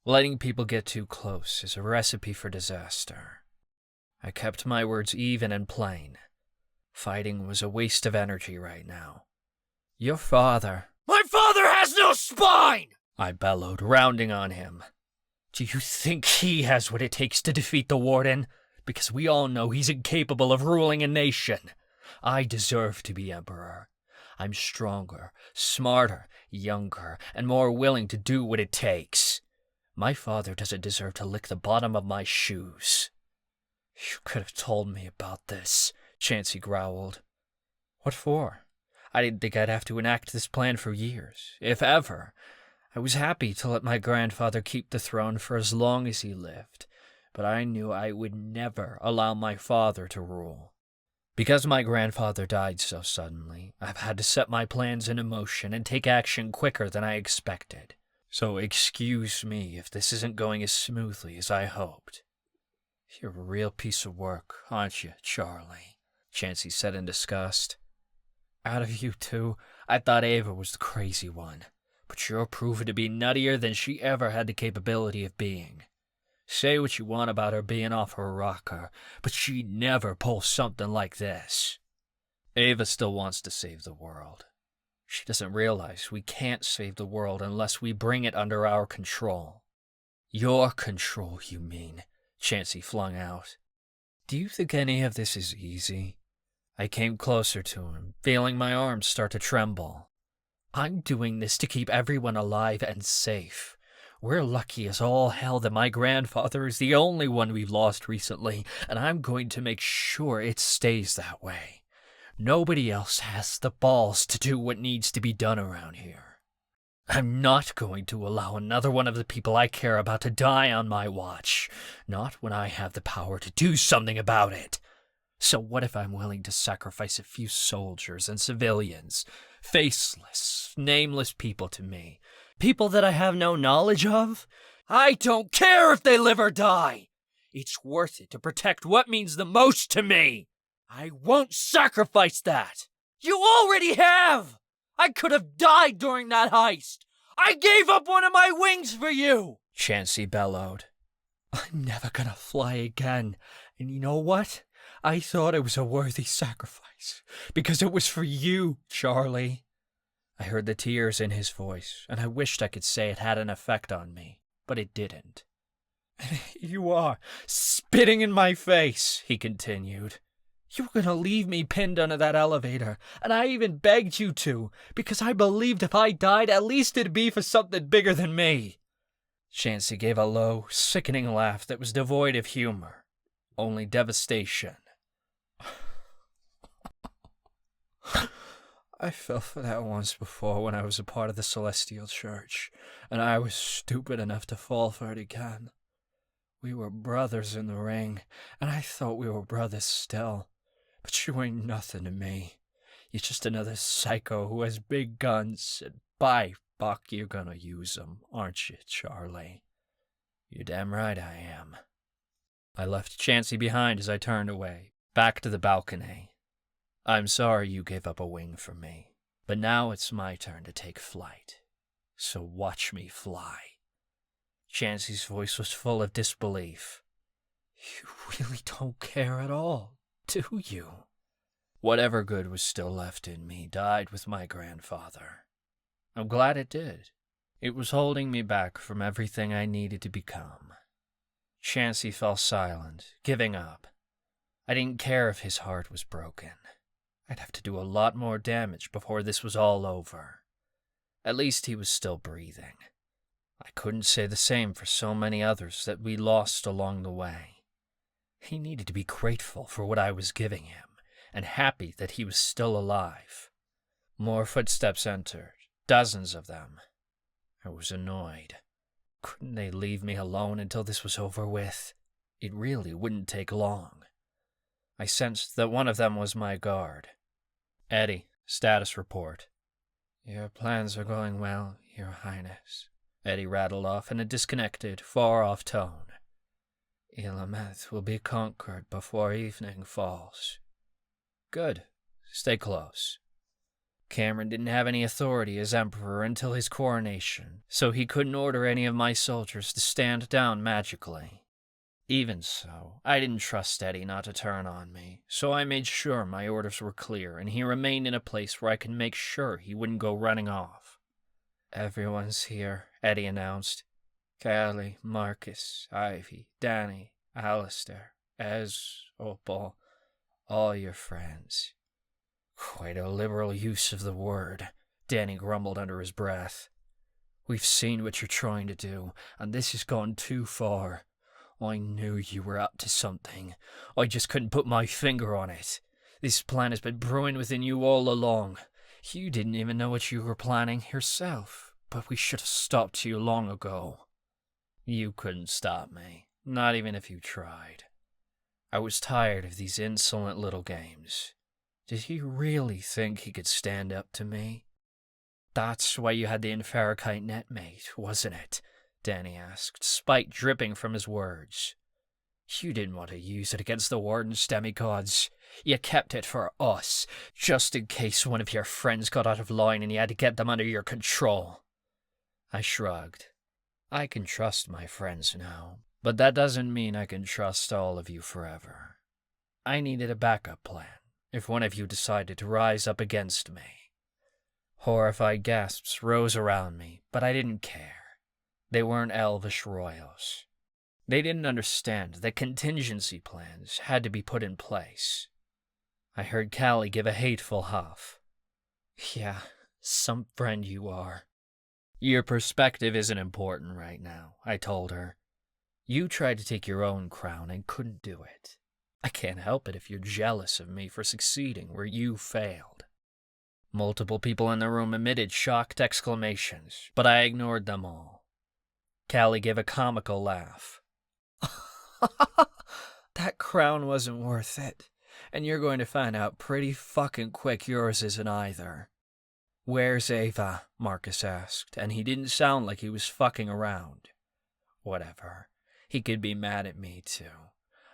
D: Letting people get too close is a recipe for disaster. I kept my words even and plain. Fighting was a waste of energy right now. Your father... My father has no spine! I bellowed, rounding on him. Do you think he has what it takes to defeat the Warden? Because we all know he's incapable of ruling a nation. I deserve to be emperor. I'm stronger, smarter, younger, and more willing to do what it takes. My father doesn't deserve to lick the bottom of my shoes. You could have told me about this, Chansey growled. What for? I didn't think I'd have to enact this plan for years, if ever. I was happy to let my grandfather keep the throne for as long as he lived, but I knew I would never allow my father to rule. Because my grandfather died so suddenly, I've had to set my plans in motion and take action quicker than I expected. So excuse me if this isn't going as smoothly as I hoped. You're a real piece of work, aren't you, Charlie? Chansey said in disgust. Out of you two, I thought Ava was the crazy one, but you're proven to be nuttier than she ever had the capability of being. Say what you want about her being off her rocker, but she'd never pull something like this. Ava still wants to save the world. She doesn't realize we can't save the world unless we bring it under our control. Your control, you mean? Chansey flung out. Do you think any of this is easy? I came closer to him, feeling my arms start to tremble. I'm doing this to keep everyone alive and safe. We're lucky as all hell that my grandfather is the only one we've lost recently, and I'm going to make sure it stays that way. Nobody else has the balls to do what needs to be done around here. I'm not going to allow another one of the people I care about to die on my watch, not when I have the power to do something about it. So what if I'm willing to sacrifice a few soldiers and civilians, faceless, nameless people to me, people that I have no knowledge of? I don't care if they live or die. It's worth it to protect what means the most to me. I won't sacrifice that. You already have. I could have died during that heist. I gave up one of my wings for you, Chansey bellowed. I'm never gonna fly again. And you know what? I thought it was a worthy sacrifice, because it was for you, Charlie. I heard the tears in his voice, and I wished I could say it had an effect on me, but it didn't. And you are spitting in my face, he continued. You were gonna leave me pinned under that elevator, and I even begged you to, because I believed if I died, at least it'd be for something bigger than me. Chansey gave a low, sickening laugh that was devoid of humor, only devastation. I fell for that once before when I was a part of the Celestial Church, and I was stupid enough to fall for it again. We were brothers in the ring, and I thought we were brothers still. But you ain't nothing to me. You're just another psycho who has big guns, and by fuck, you're gonna use them, aren't you, Charlie? You're damn right I am. I left Chansey behind as I turned away, back to the balcony. I'm sorry you gave up a wing for me, but now it's my turn to take flight. So watch me fly. Chansey's voice was full of disbelief. You really don't care at all, do you? Whatever good was still left in me died with my grandfather. I'm glad it did. It was holding me back from everything I needed to become. Chansey fell silent, giving up. I didn't care if his heart was broken. I'd have to do a lot more damage before this was all over. At least he was still breathing. I couldn't say the same for so many others that we lost along the way. He needed to be grateful for what I was giving him, and happy that he was still alive. More footsteps entered, dozens of them. I was annoyed. Couldn't they leave me alone until this was over with? It really wouldn't take long. I sensed that one of them was my guard. Eddie, status report. Your plans are going well, Your Highness, Eddie rattled off in a disconnected, far-off tone. Ilameth will be conquered before evening falls. Good. Stay close. Cameron didn't have any authority as Emperor until his coronation, so he couldn't order any of my soldiers to stand down magically. Even so, I didn't trust Eddie not to turn on me, so I made sure my orders were clear and he remained in a place where I could make sure he wouldn't go running off. Everyone's here, Eddie announced. Callie, Marcus, Ivy, Danny, Alistair, Ez, Opal, all your friends. Quite a liberal use of the word, Danny grumbled under his breath. We've seen what you're trying to do, and this has gone too far. I knew you were up to something. I just couldn't put my finger on it. This plan has been brewing within you all along. You didn't even know what you were planning yourself, but we should have stopped you long ago. You couldn't stop me, not even if you tried. I was tired of these insolent little games. Did he really think he could stand up to me? That's why you had the Inferricite net, mate, wasn't it? Danny asked, spite dripping from his words. You didn't want to use it against the Warden's demigods. You kept it for us, just in case one of your friends got out of line and you had to get them under your control. I shrugged. I can trust my friends now, but that doesn't mean I can trust all of you forever. I needed a backup plan if one of you decided to rise up against me. Horrified gasps rose around me, but I didn't care. They weren't elvish royals. They didn't understand that contingency plans had to be put in place. I heard Callie give a hateful huff. Yeah, some friend you are. Your perspective isn't important right now, I told her. You tried to take your own crown and couldn't do it. I can't help it if you're jealous of me for succeeding where you failed. Multiple people in the room emitted shocked exclamations, but I ignored them all. Callie gave a comical laugh. That crown wasn't worth it, and you're going to find out pretty fucking quick yours isn't either. Where's Ava? Marcus asked, and he didn't sound like he was fucking around. Whatever. He could be mad at me, too.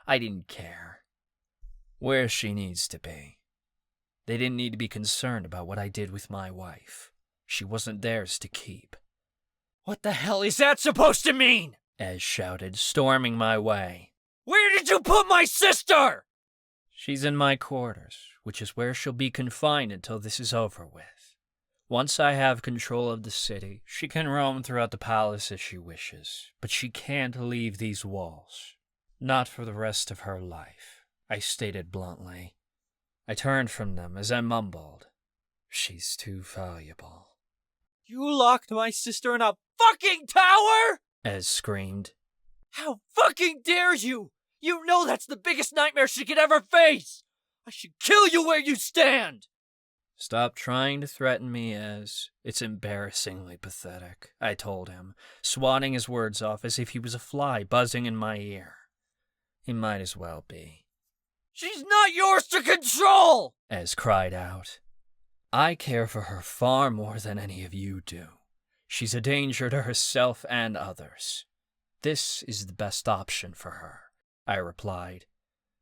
D: I didn't care. Where she needs to be. They didn't need to be concerned about what I did with my wife. She wasn't theirs to keep. What the hell is that supposed to mean? Ez shouted, storming my way. Where did you put my sister? She's in my quarters, which is where she'll be confined until this is over with. Once I have control of the city, she can roam throughout the palace as she wishes, but she can't leave these walls. Not for the rest of her life, I stated bluntly. I turned from them as I mumbled, "She's too valuable."
E: You locked my sister in a fucking tower?"
D: Ez screamed.
E: "How fucking dare you! You know that's the biggest nightmare she could ever face! I should kill you where you stand!"
D: "Stop trying to threaten me, Ez. It's embarrassingly pathetic," I told him, swatting his words off as if he was a fly buzzing in my ear. He might as well be.
E: "She's not yours to control!"
D: Ez cried out. "I care for her far more than any of you do. She's a danger to herself and others. This is the best option for her," I replied.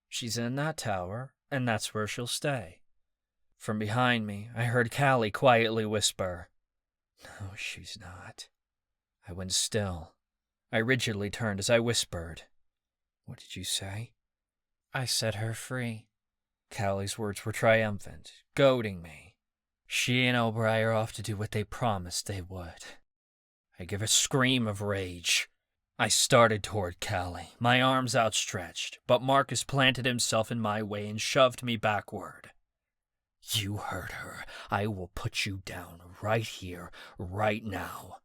D: "She's in that tower, and that's where she'll stay." From behind me, I heard Callie quietly whisper, "No, she's not." I went still. I rigidly turned as I whispered, "What did you say?" "I set her free." Callie's words were triumphant, goading me. She and O'Brien are off to do what they promised they would. I gave a scream of rage. I started toward Callie, my arms outstretched, but Marcus planted himself in my way and shoved me backward. "You heard her. I will put you down right here, right now."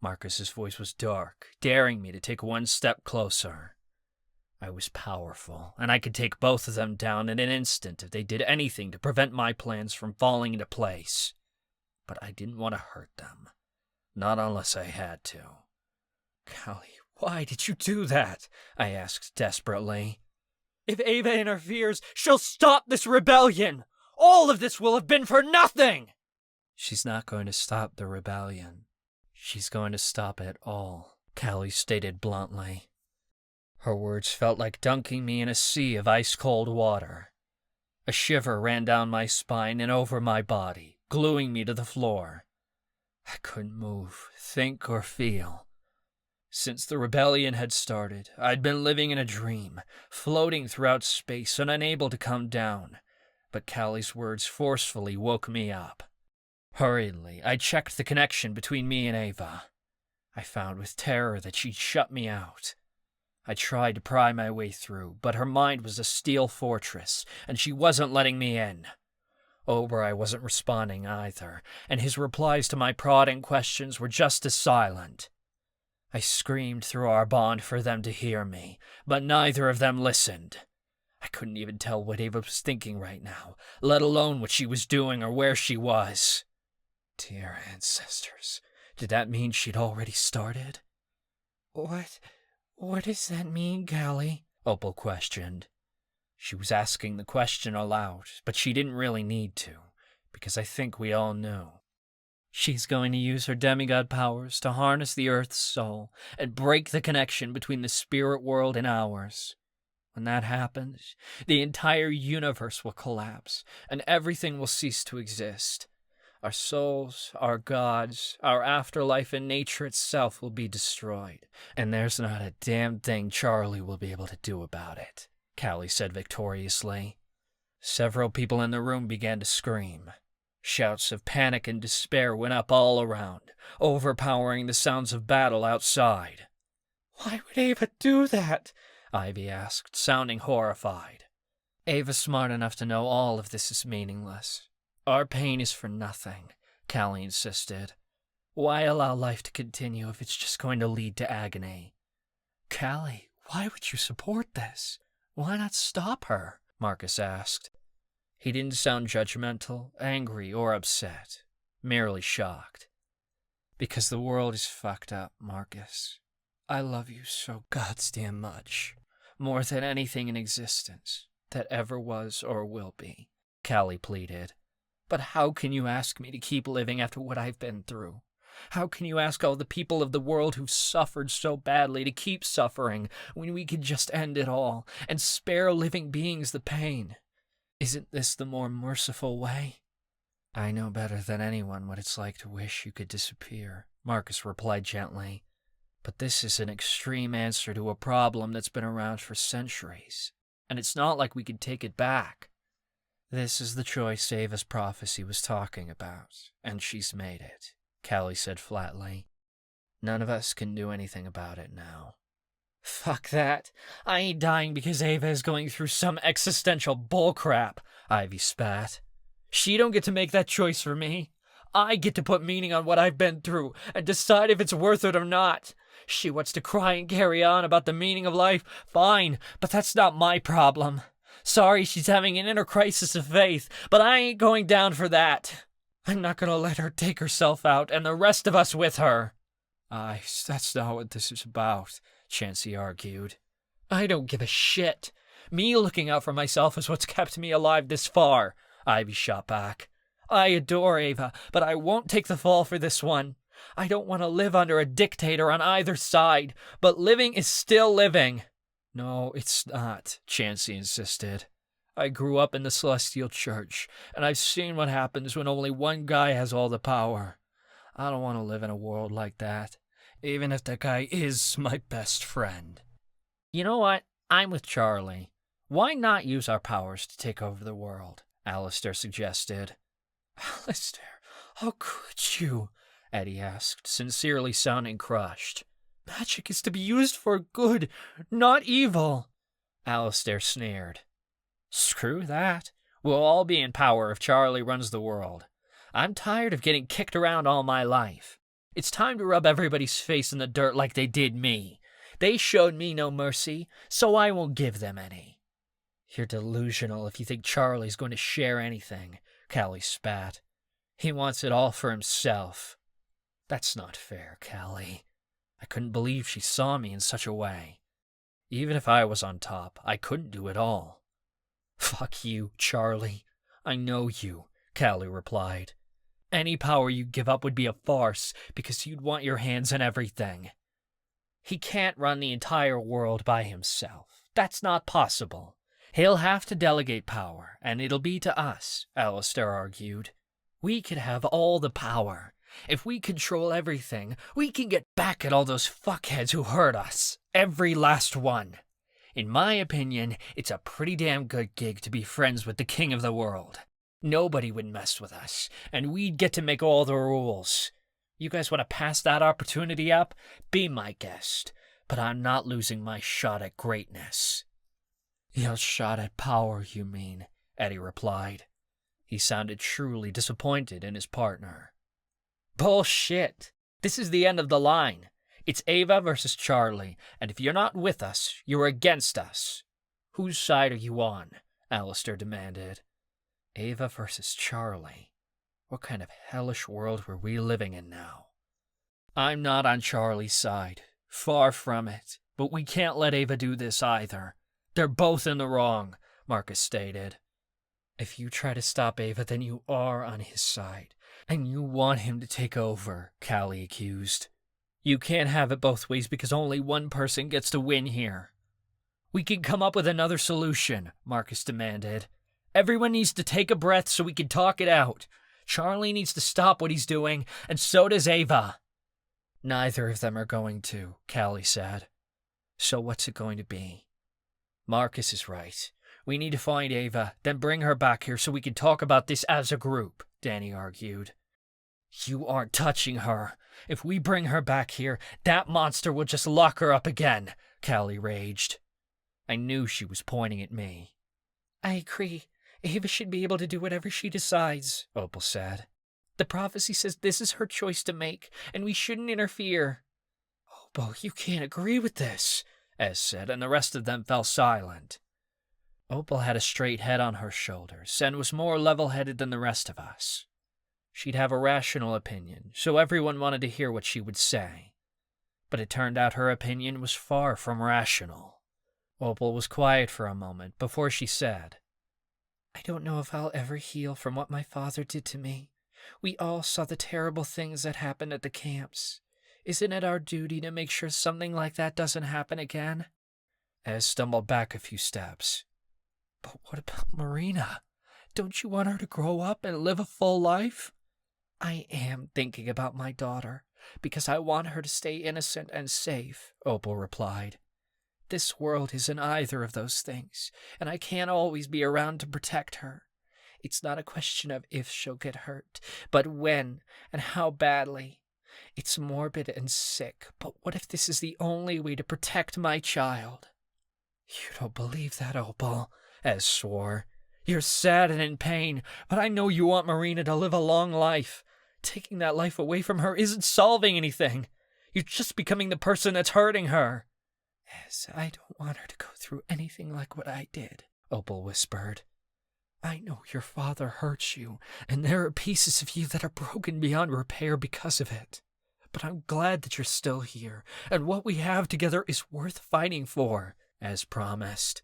D: Marcus's voice was dark, daring me to take one step closer. I was powerful, and I could take both of them down in an instant if they did anything to prevent my plans from falling into place. But I didn't want to hurt them. Not unless I had to. "Callie, why did you do that?" I asked desperately.
E: "If Ava interferes, she'll stop this rebellion! All of this will have been for nothing!"
D: "She's not going to stop the rebellion. She's going to stop it all," Callie stated bluntly. Her words felt like dunking me in a sea of ice-cold water. A shiver ran down my spine and over my body, gluing me to the floor. I couldn't move, think, or feel. Since the rebellion had started, I'd been living in a dream, floating throughout space and unable to come down. But Callie's words forcefully woke me up. Hurriedly, I checked the connection between me and Ava. I found with terror that she'd shut me out. I tried to pry my way through, but her mind was a steel fortress, and she wasn't letting me in. O'Brien wasn't responding either, and his replies to my prodding questions were just as silent. I screamed through our bond for them to hear me, but neither of them listened. I couldn't even tell what Ava was thinking right now, let alone what she was doing or where she was. Dear ancestors, did that mean she'd already started? What does that mean, Callie?" Opal questioned. She was asking the question aloud, but she didn't really need to, because I think we all knew. "She's going to use her demigod powers to harness the Earth's soul and break the connection between the spirit world and ours. When that happens, the entire universe will collapse, and everything will cease to exist. Our souls, our gods, our afterlife, and nature itself will be destroyed, and there's not a damn thing Charlie will be able to do about it," Callie said victoriously. Several people in the room began to scream. Shouts of panic and despair went up all around, overpowering the sounds of battle outside.
E: "Why would Ava do that?"
D: Ivy asked, sounding horrified. "Ava's smart enough to know all of this is meaningless. Our pain is for nothing," Callie insisted. "Why allow life to continue if it's just going to lead to agony?" "Callie, why would you support this? Why not stop her?" Marcus asked. He didn't sound judgmental, angry, or upset, merely shocked. "Because the world is fucked up, Marcus. I love you so goddamn much, more than anything in existence that ever was or will be," Callie pleaded. "But how can you ask me to keep living after what I've been through? How can you ask all the people of the world who've suffered so badly to keep suffering when we could just end it all and spare living beings the pain? Isn't this the more merciful way?" "I know better than anyone what it's like to wish you could disappear," Marcus replied gently. "But this is an extreme answer to a problem that's been around for centuries, and it's not like we could take it back. This is the choice Ava's prophecy was talking about, and she's made it," Callie said flatly. "None of us can do anything about it now. Fuck that. I ain't dying because Ava is going through some existential bullcrap, Ivy spat. She don't get to make that choice for me. I get to put meaning on what I've been through and decide if it's worth it or not. She wants to cry and carry on about the meaning of life. Fine, but that's not my problem. Sorry she's having an inner crisis of faith, but I ain't going down for that. I'm not gonna let her take herself out and the rest of us with her. That's not what this is about, Chansey argued. I don't give a shit. Me looking out for myself is what's kept me alive this far, Ivy shot back. I adore Ava, but I won't take the fall for this one. I don't want to live under a dictator on either side, but living is still living. No, it's not, Chansey insisted. I grew up in the Celestial Church, and I've seen what happens when only one guy has all the power. I don't want to live in a world like that, even if that guy is my best friend. You know what? I'm with Charlie. Why not use our powers to take over the world? Alistair suggested. Alistair, how could you? Eddie asked, sincerely sounding crushed. Magic is to be used for good, not evil. Alistair sneered. Screw that. We'll all be in power if Charlie runs the world. I'm tired of getting kicked around all my life. It's time to rub everybody's face in the dirt like they did me. They showed me no mercy, so I won't give them any. You're delusional if you think Charlie's going to share anything, Callie spat. He wants it all for himself. That's not fair, Callie. I couldn't believe she saw me in such a way. Even if I was on top, I couldn't do it all. Fuck you, Charlie. I know you, Callie replied. Any power you give up would be a farce because you'd want your hands in everything. He can't run the entire world by himself. That's not possible. He'll have to delegate power, and it'll be to us, Alistair argued. We could have all the power. If we control everything, we can get back at all those fuckheads who hurt us. Every last one. In my opinion, it's a pretty damn good gig to be friends with the king of the world. Nobody would mess with us, and we'd get to make all the rules. You guys want to pass that opportunity up? Be my guest. But I'm not losing my shot at greatness. Your shot at power, you mean, Eddie replied. He sounded truly disappointed in his partner. Bullshit. This is the end of the line. It's Ava versus Charlie, and if you're not with us, you're against us. Whose side are you on? Alistair demanded. Ava versus Charlie. What kind of hellish world were we living in now? I'm not on Charlie's side. Far from it. But we can't let Ava do this either. They're both in the wrong, Marcus stated. If you try to stop Ava, then you are on his side. And you want him to take over, Callie accused. You can't have it both ways because only one person gets to win here. We can come up with another solution, Marcus demanded. Everyone needs to take a breath so we can talk it out. Charlie needs to stop what he's doing, and so does Ava. Neither of them are going to, Callie said. So what's it going to be? Marcus is right. We need to find Ava, then bring her back here so we can talk about this as a group, Danny argued. You aren't touching her. If we bring her back here, that monster will just lock her up again, Callie raged. I knew she was pointing at me. I agree. Ava should be able to do whatever she decides, Opal said. The prophecy says this is her choice to make, and we shouldn't interfere. Opal, you can't agree with this, Ez said, and the rest of them fell silent. Opal had a straight head on her shoulders, and was more level-headed than the rest of us. She'd have a rational opinion, so everyone wanted to hear what she would say. But it turned out her opinion was far from rational. Opal was quiet for a moment before she said, I don't know if I'll ever heal from what my father did to me. We all saw the terrible things that happened at the camps. Isn't it our duty to make sure something like that doesn't happen again? Ez stumbled back a few steps. But what about Marina? Don't you want her to grow up and live a full life? I am thinking about my daughter, because I want her to stay innocent and safe, Opal replied. This world isn't either of those things, and I can't always be around to protect her. It's not a question of if she'll get hurt, but when and how badly. It's morbid and sick, but what if this is the only way to protect my child? You don't believe that, Opal, Ez swore. You're sad and in pain, but I know you want Marina to live a long life. Taking that life away from her isn't solving anything. You're just becoming the person that's hurting her. Ez, I don't want her to go through anything like what I did, Opal whispered. I know your father hurts you, and there are pieces of you that are broken beyond repair because of it. But I'm glad that you're still here, and what we have together is worth fighting for, as promised.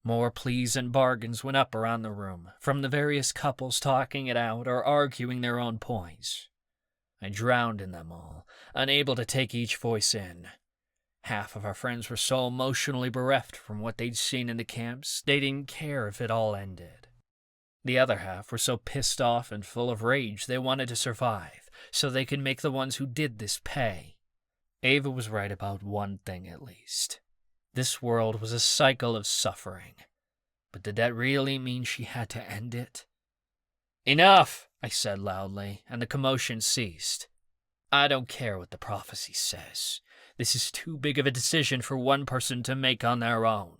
D: More pleas and bargains went up around the room, from the various couples talking it out or arguing their own points. I drowned in them all, unable to take each voice in. Half of our friends were so emotionally bereft from what they'd seen in the camps, they didn't care if it all ended. The other half were so pissed off and full of rage they wanted to survive, so they could make the ones who did this pay. Ava was right about one thing at least. This world was a cycle of suffering. But did that really mean she had to end it? Enough, I said loudly, and the commotion ceased. I don't care what the prophecy says. This is too big of a decision for one person to make on their own.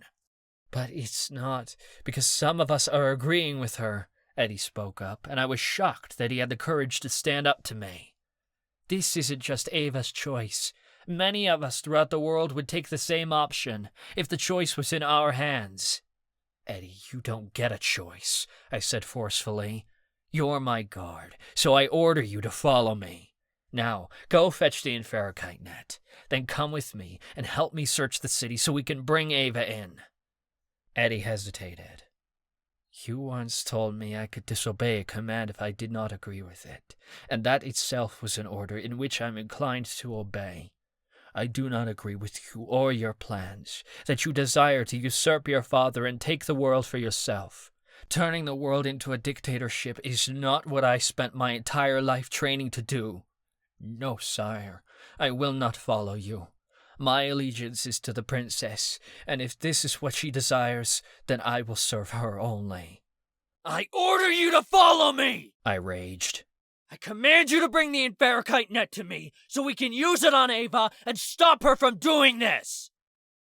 D: But it's not, because some of us are agreeing with her, Eddie spoke up, and I was shocked that he had the courage to stand up to me. This isn't just Ava's choice. Many of us throughout the world would take the same option, if the choice was in our hands. Eddie, you don't get a choice, I said forcefully. You're my guard, so I order you to follow me. Now, go fetch the Infiltrating net, then come with me and help me search the city so we can bring Ava in. Eddie hesitated. You once told me I could disobey a command if I did not agree with it, and that itself was an order in which I'm inclined to obey. I do not agree with you or your plans, that you desire to usurp your father and take the world for yourself. Turning the world into a dictatorship is not what I spent my entire life training to do. No, sire, I will not follow you. My allegiance is to the princess, and if this is what she desires, then I will serve her only. I order you to follow me, I raged. I command you to bring the Infiltrating net to me, so we can use it on Ava and stop her from doing this.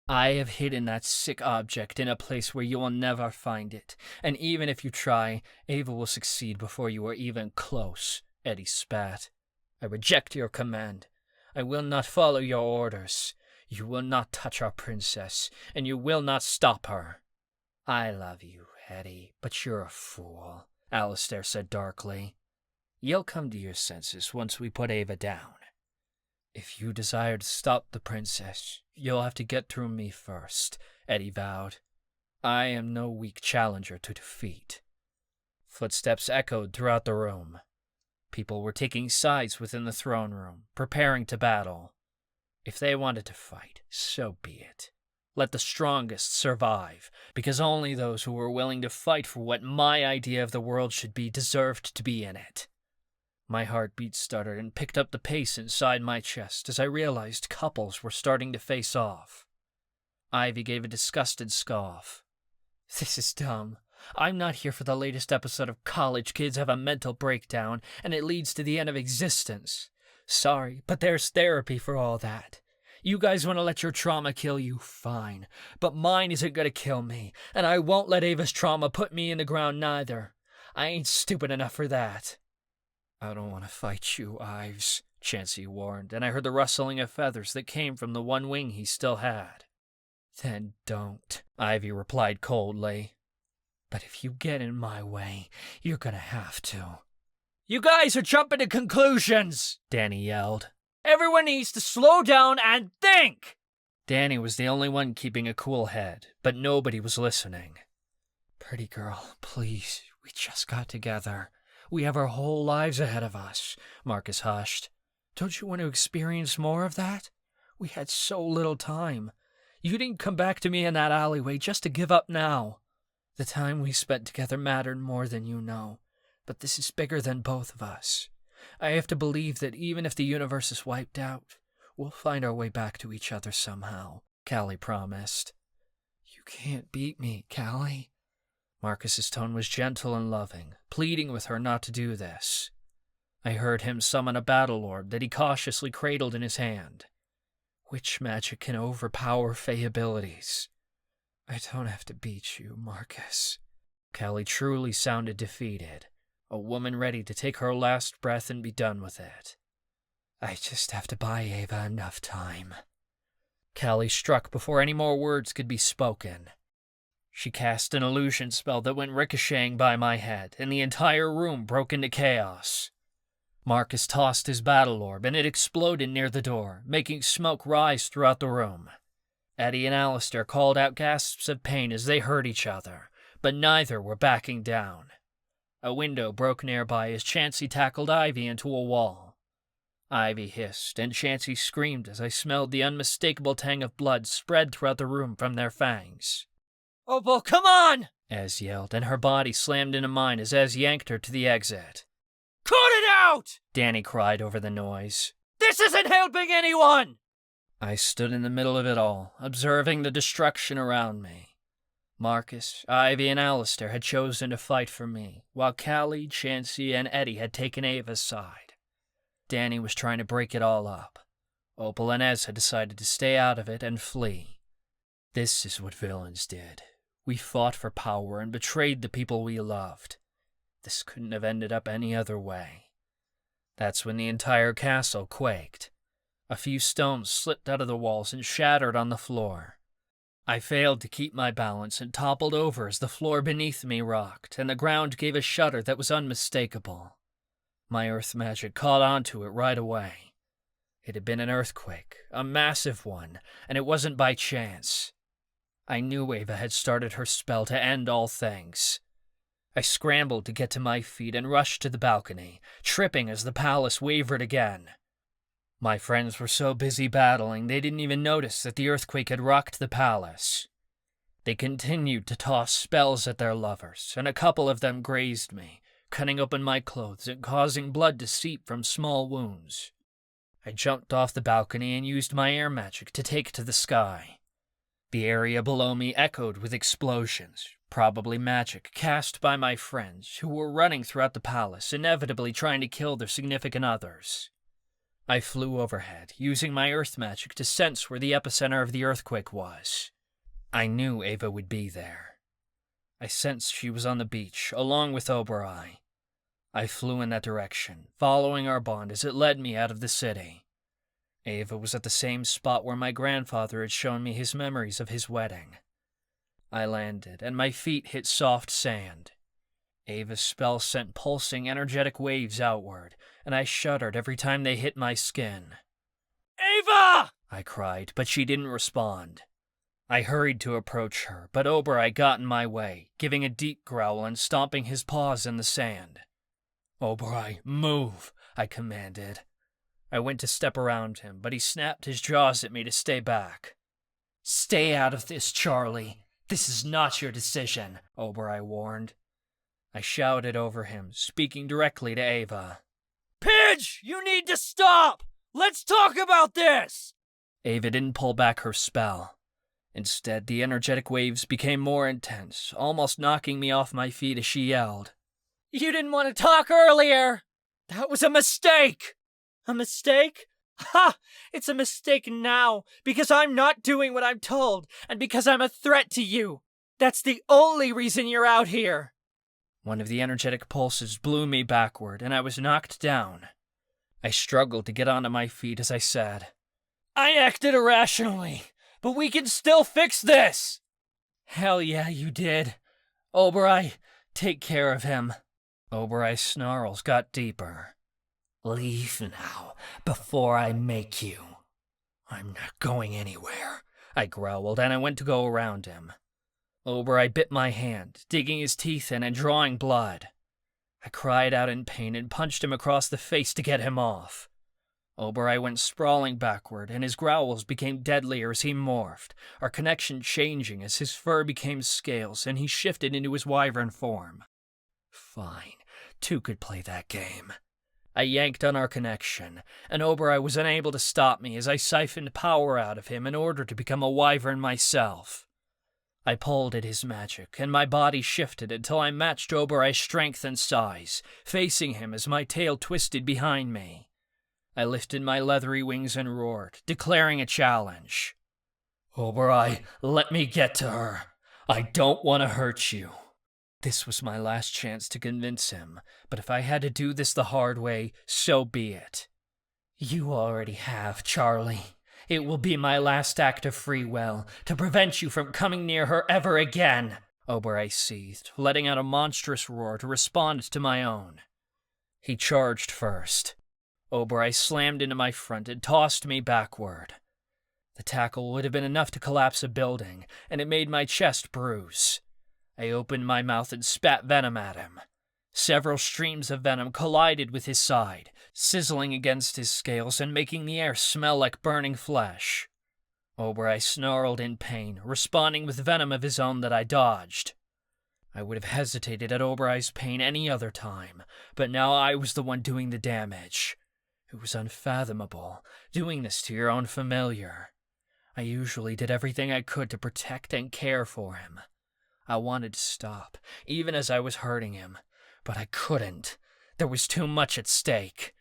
D: I have hidden that sick object in a place where you will never find it, and even if you try, Ava will succeed before you are even close, Eddie spat. I reject your command. I will not follow your orders. You will not touch our princess, and you will not stop her. I love you, Eddie, but you're a fool, Alistair said darkly. You'll come to your senses once we put Ava down. If you desire to stop the princess, you'll have to get through me first, Eddie vowed. I am no weak challenger to defeat. Footsteps echoed throughout the room. People were taking sides within the throne room, preparing to battle. If they wanted to fight, so be it. Let the strongest survive, because only those who were willing to fight for what my idea of the world should be deserved to be in it. My heartbeat stuttered and picked up the pace inside my chest as I realized couples were starting to face off. Ivy gave a disgusted scoff. This is dumb. I'm not here for the latest episode of College Kids Have a Mental Breakdown, and it leads to the end of existence. Sorry, but there's therapy for all that. You guys want to let your trauma kill you, fine. But mine isn't going to kill me, and I won't let Ava's trauma put me in the ground neither. I ain't stupid enough for that. I don't want to fight you, Ives, Chansey warned, and I heard the rustling of feathers that came from the one wing he still had. Then don't, Ivy replied coldly. But if you get in my way, you're gonna have to. You guys are jumping to conclusions, Danny yelled. Everyone needs to slow down and think! Danny was the only one keeping a cool head, but nobody was listening. Pretty girl, please, we just got together. We have our whole lives ahead of us, Marcus hushed. Don't you want to experience more of that? We had so little time. You didn't come back to me in that alleyway just to give up now. The time we spent together mattered more than you know, but this is bigger than both of us. I have to believe that even if the universe is wiped out, we'll find our way back to each other somehow, Callie promised. You can't beat me, Callie. Marcus's tone was gentle and loving, pleading with her not to do this. I heard him summon a battle orb that he cautiously cradled in his hand. Witch magic can overpower Fey abilities. I don't have to beat you, Marcus. Callie truly sounded defeated, a woman ready to take her last breath and be done with it. I just have to buy Ava enough time. Callie struck before any more words could be spoken. She cast an illusion spell that went ricocheting by my head, and the entire room broke into chaos. Marcus tossed his battle orb, and it exploded near the door, making smoke rise throughout the room. Eddie and Alistair called out gasps of pain as they heard each other, but neither were backing down. A window broke nearby as Chansey tackled Ivy into a wall. Ivy hissed, and Chansey screamed as I smelled the unmistakable tang of blood spread throughout the room from their fangs.
E: Opal, come on!
D: Ez yelled, and her body slammed into mine as Ez yanked her to the exit.
E: Cut it out!
D: Danny cried over the noise.
E: This isn't helping anyone!
D: I stood in the middle of it all, observing the destruction around me. Marcus, Ivy, and Alistair had chosen to fight for me, while Callie, Chansey, and Eddie had taken Ava's side. Danny was trying to break it all up. Opal and Ez had decided to stay out of it and flee. This is what villains did. We fought for power and betrayed the people we loved. This couldn't have ended up any other way. That's when the entire castle quaked. A few stones slipped out of the walls and shattered on the floor. I failed to keep my balance and toppled over as the floor beneath me rocked, and the ground gave a shudder that was unmistakable. My earth magic caught onto it right away. It had been an earthquake, a massive one, and it wasn't by chance. I knew Ava had started her spell to end all things. I scrambled to get to my feet and rushed to the balcony, tripping as the palace wavered again. My friends were so busy battling they didn't even notice that the earthquake had rocked the palace. They continued to toss spells at their lovers, and a couple of them grazed me, cutting open my clothes and causing blood to seep from small wounds. I jumped off the balcony and used my air magic to take to the sky. The area below me echoed with explosions, probably magic cast by my friends who were running throughout the palace, inevitably trying to kill their significant others. I flew overhead, using my earth magic to sense where the epicenter of the earthquake was. I knew Ava would be there. I sensed she was on the beach, along with Oberai. I flew in that direction, following our bond as it led me out of the city. Ava was at the same spot where my grandfather had shown me his memories of his wedding. I landed, and my feet hit soft sand. Ava's spell sent pulsing, energetic waves outward, and I shuddered every time they hit my skin.
E: Ava!
D: I cried, but she didn't respond. I hurried to approach her, but Oberai got in my way, giving a deep growl and stomping his paws in the sand. Oberai, move, I commanded. I went to step around him, but he snapped his jaws at me to stay back. Stay out of this, Charlie. This is not your decision, Oberai warned. I shouted over him, speaking directly to Ava.
E: Pidge, you need to stop! Let's talk about this!
D: Ava didn't pull back her spell. Instead, the energetic waves became more intense, almost knocking me off my feet as she yelled.
E: You didn't want to talk earlier! That was a mistake! A mistake? Ha! It's a mistake now, because I'm not doing what I'm told, and because I'm a threat to you. That's the only reason you're out here.
D: One of the energetic pulses blew me backward, and I was knocked down. I struggled to get onto my feet as I said,
E: I acted irrationally, but we can still fix this!
D: Hell yeah, you did. Oberai, take care of him. Oberai's snarls got deeper. Leave now, before I make you. I'm not going anywhere, I growled, and I went to go around him. Oberai bit my hand, digging his teeth in and drawing blood. I cried out in pain and punched him across the face to get him off. Oberai went sprawling backward, and his growls became deadlier as he morphed, our connection changing as his fur became scales and he shifted into his wyvern form. Fine, two could play that game. I yanked on our connection, and Oberai was unable to stop me as I siphoned power out of him in order to become a wyvern myself. I pulled at his magic, and my body shifted until I matched Oberai's strength and size, facing him as my tail twisted behind me. I lifted my leathery wings and roared, declaring a challenge. Oberai, let me get to her. I don't want to hurt you. This was my last chance to convince him, but if I had to do this the hard way, so be it. You already have, Charlie. It will be my last act of free will to prevent you from coming near her ever again, Oberai seethed, letting out a monstrous roar to respond to my own. He charged first. Oberai slammed into my front and tossed me backward. The tackle would have been enough to collapse a building, and it made my chest bruise. I opened my mouth and spat venom at him. Several streams of venom collided with his side, sizzling against his scales and making the air smell like burning flesh. Oberai snarled in pain, responding with venom of his own that I dodged. I would have hesitated at Oberai's pain any other time, but now I was the one doing the damage. It was unfathomable, doing this to your own familiar. I usually did everything I could to protect and care for him. I wanted to stop, even as I was hurting him, but I couldn't. There was too much at stake.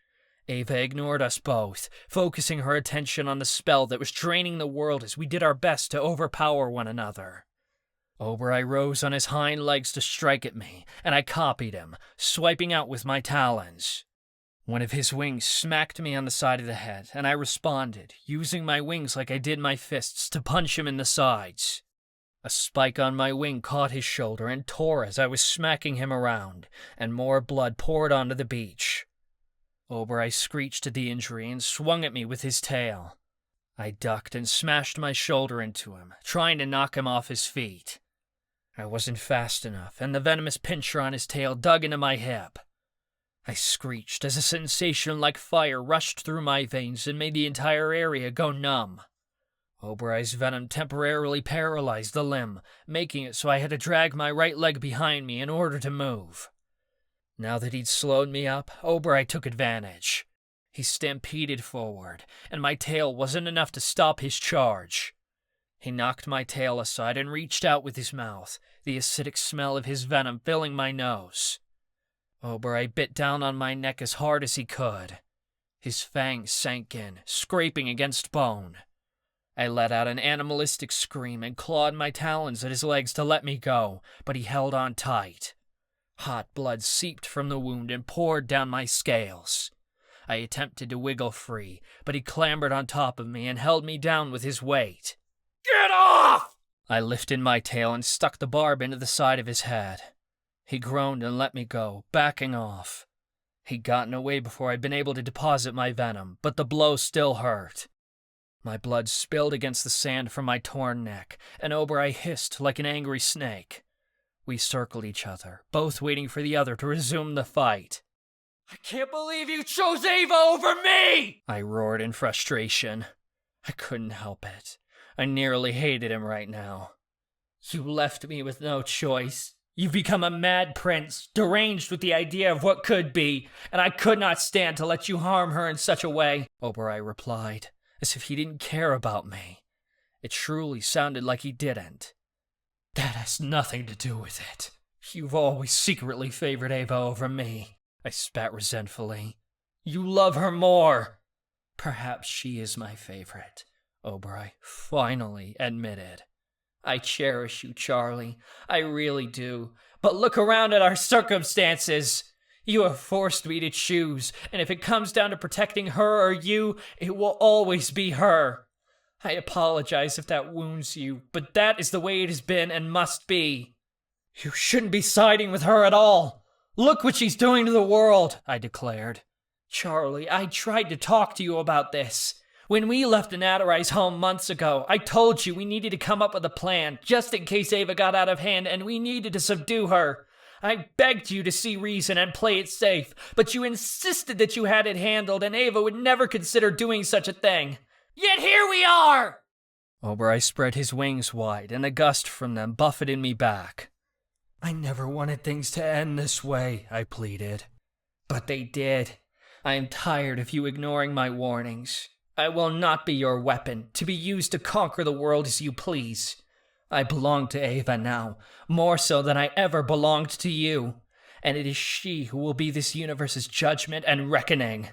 D: Ava ignored us both, focusing her attention on the spell that was draining the world as we did our best to overpower one another. Oberai rose on his hind legs to strike at me, and I copied him, swiping out with my talons. One of his wings smacked me on the side of the head, and I responded, using my wings like I did my fists to punch him in the sides. A spike on my wing caught his shoulder and tore as I was smacking him around, and more blood poured onto the beach. Oberai screeched at the injury and swung at me with his tail. I ducked and smashed my shoulder into him, trying to knock him off his feet. I wasn't fast enough, and the venomous pincher on his tail dug into my hip. I screeched as a sensation like fire rushed through my veins and made the entire area go numb. Oberai's venom temporarily paralyzed the limb, making it so I had to drag my right leg behind me in order to move. Now that he'd slowed me up, Oberai took advantage. He stampeded forward, and my tail wasn't enough to stop his charge. He knocked my tail aside and reached out with his mouth, the acidic smell of his venom filling my nose. Oberai bit down on my neck as hard as he could. His fangs sank in, scraping against bone. I let out an animalistic scream and clawed my talons at his legs to let me go, but he held on tight. Hot blood seeped from the wound and poured down my scales. I attempted to wiggle free, but he clambered on top of me and held me down with his weight. "Get off!" I lifted my tail and stuck the barb into the side of his head. He groaned and let me go, backing off. He'd gotten away before I'd been able to deposit my venom, but the blow still hurt. My blood spilled against the sand from my torn neck, and Oberai hissed like an angry snake. We circled each other, both waiting for the other to resume the fight. "I can't believe you chose Ava over me!" I roared in frustration. I couldn't help it. I nearly hated him right now. "You left me with no choice. You've become a mad prince, deranged with the idea of what could be, and I could not stand to let you harm her in such a way," Oberai replied, as if he didn't care about me. It truly sounded like he didn't. "That has nothing to do with it. You've always secretly favored Ava over me," I spat resentfully. "You love her more." "Perhaps she is my favorite," Oberai finally admitted. "I cherish you, Charlie. I really do. But look around at our circumstances. You have forced me to choose, and if it comes down to protecting her or you, it will always be her. I apologize if that wounds you, but that is the way it has been and must be. You shouldn't be siding with her at all. Look what she's doing to the world," I declared. "Charlie, I tried to talk to you about this. When we left Anatarai's home months ago, I told you we needed to come up with a plan, just in case Ava got out of hand and we needed to subdue her. I begged you to see reason and play it safe, but you insisted that you had it handled and Ava would never consider doing such a thing. Yet here we are!" Oberai spread his wings wide, and a gust from them buffeted me back. "I never wanted things to end this way," I pleaded. "But they did. I am tired of you ignoring my warnings. I will not be your weapon, to be used to conquer the world as you please. I belong to Ava now, more so than I ever belonged to you. And it is she who will be this universe's judgment and reckoning.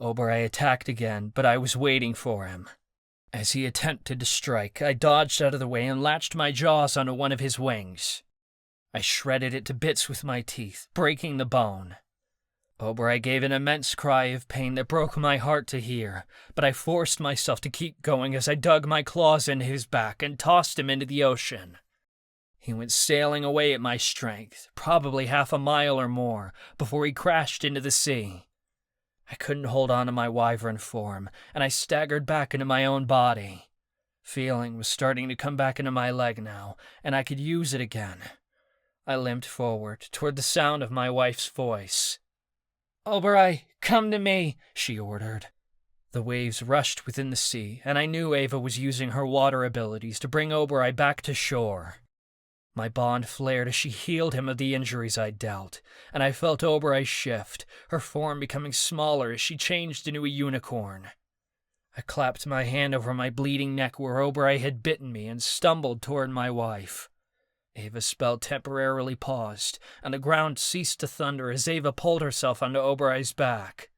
D: Oberoi attacked again, but I was waiting for him. As he attempted to strike, I dodged out of the way and latched my jaws onto one of his wings. I shredded it to bits with my teeth, breaking the bone. Oberoi gave an immense cry of pain that broke my heart to hear, but I forced myself to keep going as I dug my claws into his back and tossed him into the ocean. He went sailing away at my strength, probably half a mile or more, before he crashed into the sea. I couldn't hold on to my wyvern form, and I staggered back into my own body. Feeling was starting to come back into my leg now, and I could use it again. I limped forward, toward the sound of my wife's voice. "Oberoi, come to me," she ordered. The waves rushed within the sea, and I knew Ava was using her water abilities to bring Oberoi back to shore. My bond flared as she healed him of the injuries I'd dealt, and I felt Oberoi shift, her form becoming smaller as she changed into a unicorn. I clapped my hand over my bleeding neck where Oberoi had bitten me and stumbled toward my wife. Ava's spell temporarily paused, and the ground ceased to thunder as Ava pulled herself onto Oberoi's back.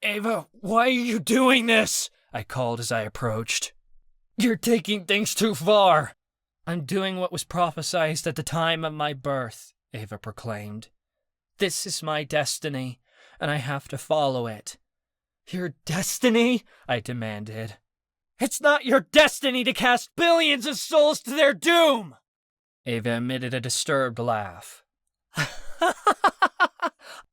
D: "Ava, why are you doing this?" I called as I approached. "You're taking things too far." "I'm doing what was prophesied at the time of my birth," Ava proclaimed. "This is my destiny, and I have to follow it." "Your destiny?" I demanded. "It's not your destiny to cast billions of souls to their doom!" Ava emitted a disturbed laugh.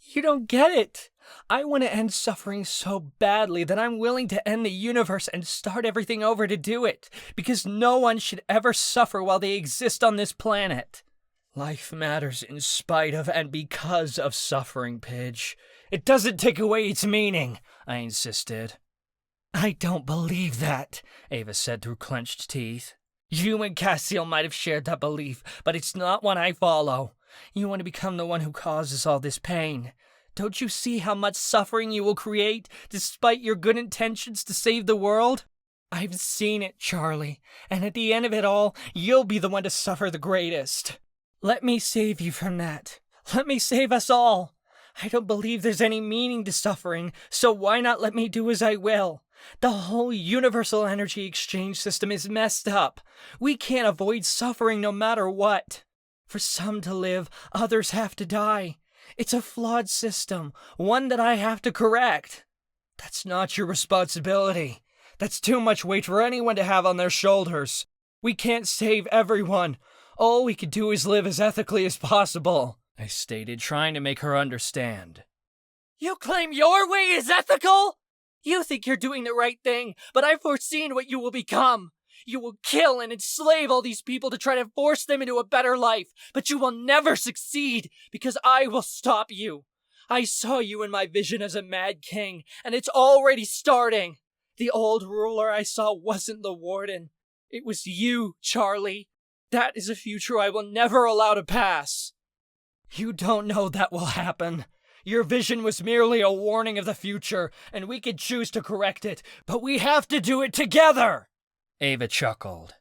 D: "You don't get it. I want to end suffering so badly that I'm willing to end the universe and start everything over to do it, because no one should ever suffer while they exist on this planet. Life matters in spite of and because of suffering, Pidge. It doesn't take away its meaning," I insisted. "I don't believe that," Ava said through clenched teeth. "You and Cassiel might have shared that belief, but it's not one I follow. You want to become the one who causes all this pain. Don't you see how much suffering you will create, despite your good intentions to save the world? I've seen it, Charlie, and at the end of it all, you'll be the one to suffer the greatest. Let me save you from that. Let me save us all. I don't believe there's any meaning to suffering, so why not let me do as I will? The whole universal energy exchange system is messed up. We can't avoid suffering no matter what. For some to live, others have to die. It's a flawed system, one that I have to correct. That's not your responsibility. That's too much weight for anyone to have on their shoulders. We can't save everyone. All we can do is live as ethically as possible," I stated, trying to make her understand. "You claim your way is ethical? You think you're doing the right thing, but I've foreseen what you will become. You will kill and enslave all these people to try to force them into a better life, but you will never succeed, because I will stop you. I saw you in my vision as a mad king, and it's already starting. The old ruler I saw wasn't the warden. It was you, Charlie. That is a future I will never allow to pass. You don't know that will happen. Your vision was merely a warning of the future, and we could choose to correct it, but we have to do it together." Ava chuckled.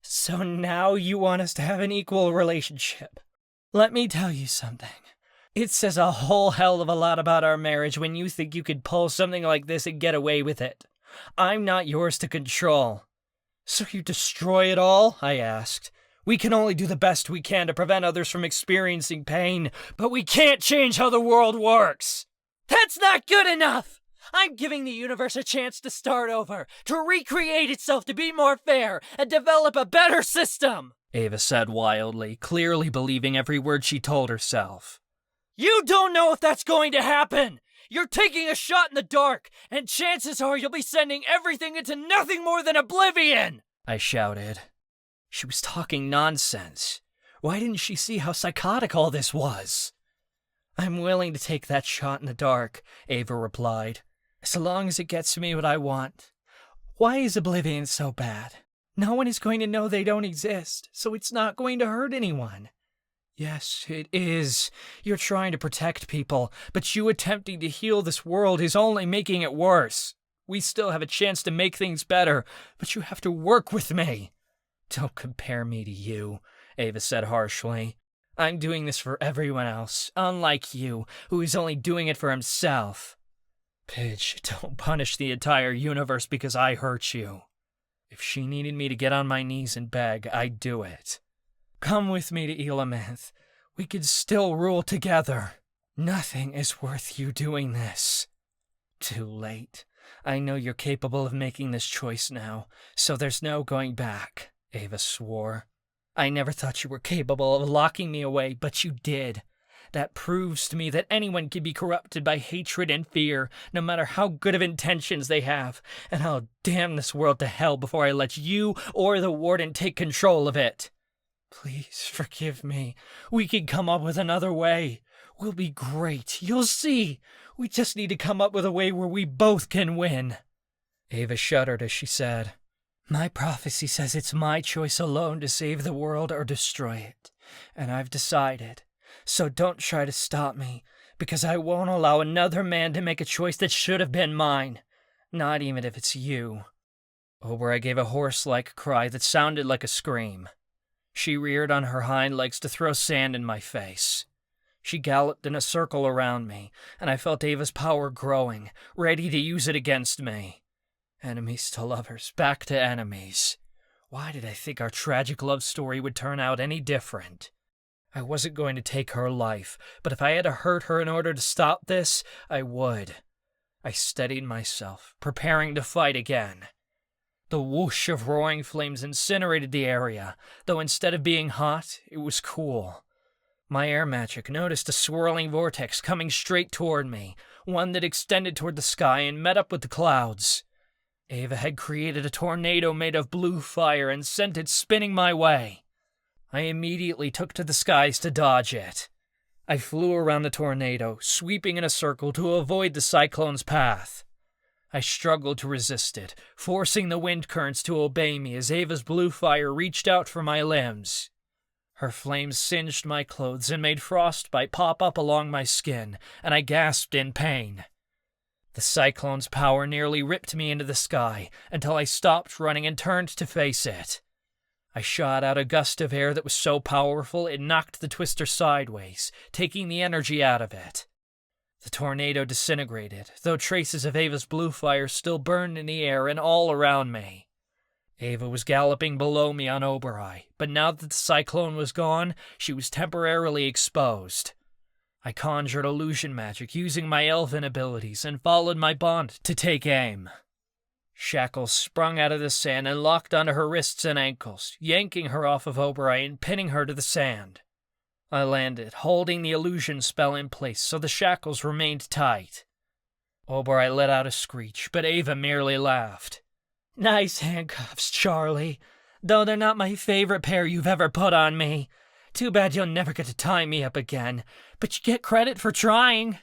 D: "So now you want us to have an equal relationship. Let me tell you something. It says a whole hell of a lot about our marriage when you think you could pull something like this and get away with it. I'm not yours to control." "So you destroy it all?" I asked. "We can only do the best we can to prevent others from experiencing pain, but we can't change how the world works." "That's not good enough! I'm giving the universe a chance to start over, to recreate itself to be more fair, and develop a better system," Ava said wildly, clearly believing every word she told herself. "You don't know if that's going to happen! You're taking a shot in the dark, and chances are you'll be sending everything into nothing more than oblivion!" I shouted. She was talking nonsense. Why didn't she see how psychotic all this was? "I'm willing to take that shot in the dark," Ava replied. "As long as it gets me what I want. Why is oblivion so bad? No one is going to know they don't exist, so it's not going to hurt anyone." "Yes, it is. You're trying to protect people, but you attempting to heal this world is only making it worse. We still have a chance to make things better, but you have to work with me." Don't compare me to you, Ava said harshly. I'm doing this for everyone else, unlike you, who is only doing it for himself. Pidge, don't punish the entire universe because I hurt you. If she needed me to get on my knees and beg, I'd do it. Come with me to Elamanth. We could still rule together. Nothing is worth you doing this. Too late. I know you're capable of making this choice now, so there's no going back, Ava swore. I never thought you were capable of locking me away, but you did. That proves to me that anyone can be corrupted by hatred and fear, no matter how good of intentions they have, and I'll damn this world to hell before I let you or the Warden take control of it. Please forgive me. We can come up with another way. We'll be great. You'll see. We just need to come up with a way where we both can win. Ava shuddered as she said, My prophecy says it's my choice alone to save the world or destroy it, and I've decided. So don't try to stop me, because I won't allow another man to make a choice that should have been mine, not even if it's you. Oberoi gave a horse-like cry that sounded like a scream. She reared on her hind legs to throw sand in my face. She galloped in a circle around me, and I felt Ava's power growing, ready to use it against me. Enemies to lovers, back to enemies. Why did I think our tragic love story would turn out any different? I wasn't going to take her life, but if I had to hurt her in order to stop this, I would. I steadied myself, preparing to fight again. The whoosh of roaring flames incinerated the area, though instead of being hot, it was cool. My air magic noticed a swirling vortex coming straight toward me, one that extended toward the sky and met up with the clouds. Ava had created a tornado made of blue fire and sent it spinning my way. I immediately took to the skies to dodge it. I flew around the tornado, sweeping in a circle to avoid the cyclone's path. I struggled to resist it, forcing the wind currents to obey me as Ava's blue fire reached out for my limbs. Her flames singed my clothes and made frostbite pop up along my skin, and I gasped in pain. The cyclone's power nearly ripped me into the sky until I stopped running and turned to face it. I shot out a gust of air that was so powerful it knocked the twister sideways, taking the energy out of it. The tornado disintegrated, though traces of Ava's blue fire still burned in the air and all around me. Ava was galloping below me on Oberoi, but now that the cyclone was gone, she was temporarily exposed. I conjured illusion magic using my elven abilities and followed my bond to take aim. Shackles sprung out of the sand and locked onto her wrists and ankles, yanking her off of Oberoi and pinning her to the sand. I landed, holding the illusion spell in place so the shackles remained tight. Oberoi let out a screech, but Ava merely laughed. Nice handcuffs, Charlie. Though they're not my favorite pair you've ever put on me. Too bad you'll never get to tie me up again, but you get credit for trying.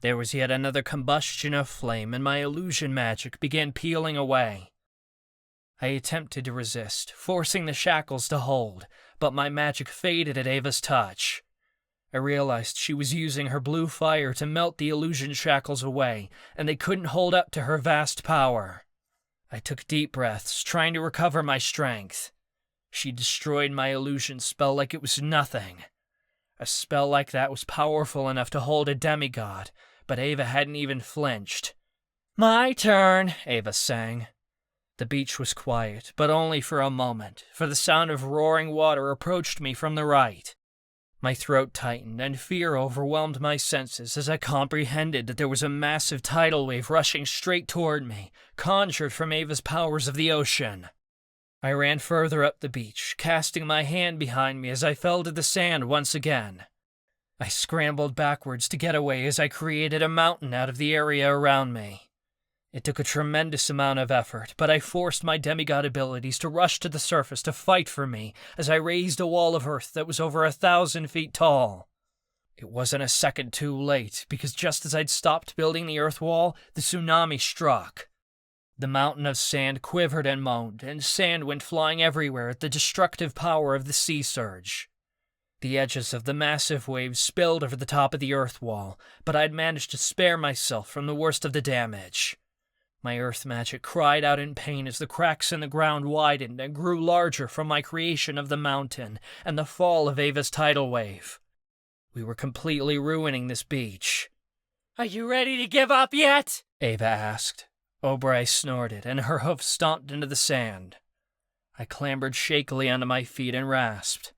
D: There was yet another combustion of flame, and my illusion magic began peeling away. I attempted to resist, forcing the shackles to hold, but my magic faded at Ava's touch. I realized she was using her blue fire to melt the illusion shackles away, and they couldn't hold up to her vast power. I took deep breaths, trying to recover my strength. She destroyed my illusion spell like it was nothing. A spell like that was powerful enough to hold a demigod, but Ava hadn't even flinched. My turn, Ava sang. The beach was quiet, but only for a moment, for the sound of roaring water approached me from the right. My throat tightened, and fear overwhelmed my senses as I comprehended that there was a massive tidal wave rushing straight toward me, conjured from Ava's powers of the ocean. I ran further up the beach, casting my hand behind me as I fell to the sand once again. I scrambled backwards to get away as I created a mountain out of the area around me. It took a tremendous amount of effort, but I forced my demigod abilities to rush to the surface to fight for me as I raised a wall of earth that was over 1,000 feet tall. It wasn't a second too late, because just as I'd stopped building the earth wall, the tsunami struck. The mountain of sand quivered and moaned, and sand went flying everywhere at the destructive power of the sea surge. The edges of the massive waves spilled over the top of the earth wall, but I'd managed to spare myself from the worst of the damage. My earth magic cried out in pain as the cracks in the ground widened and grew larger from my creation of the mountain and the fall of Ava's tidal wave. We were completely ruining this beach. "Are you ready to give up yet?" Ava asked. Aubrey snorted, and her hoof stomped into the sand. I clambered shakily onto my feet and rasped,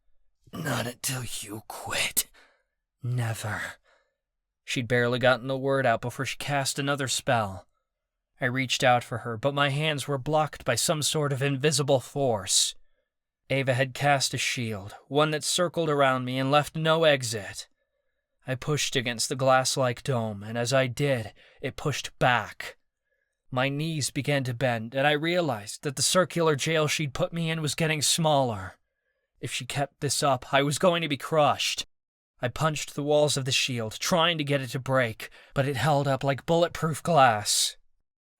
D: "Not until you quit. Never." She'd barely gotten the word out before she cast another spell. I reached out for her, but my hands were blocked by some sort of invisible force. Ava had cast a shield, one that circled around me and left no exit. I pushed against the glass-like dome, and as I did, it pushed back. My knees began to bend, and I realized that the circular jail she'd put me in was getting smaller. If she kept this up, I was going to be crushed. I punched the walls of the shield, trying to get it to break, but it held up like bulletproof glass.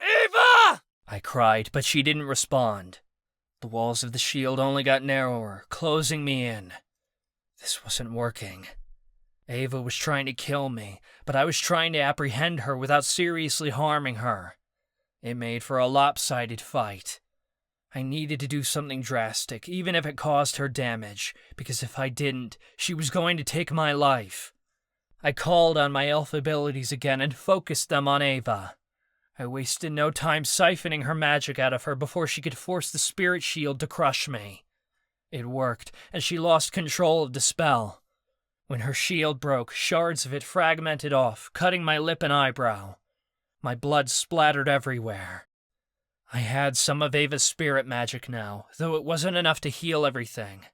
D: "Ava!" I cried, but she didn't respond. The walls of the shield only got narrower, closing me in. This wasn't working. Ava was trying to kill me, but I was trying to apprehend her without seriously harming her. It made for a lopsided fight. I needed to do something drastic, even if it caused her damage, because if I didn't, she was going to take my life. I called on my elf abilities again and focused them on Ava. I wasted no time siphoning her magic out of her before she could force the spirit shield to crush me. It worked, and she lost control of the spell. When her shield broke, shards of it fragmented off, cutting my lip and eyebrow. My blood splattered everywhere. I had some of Ava's spirit magic now, though it wasn't enough to heal everything.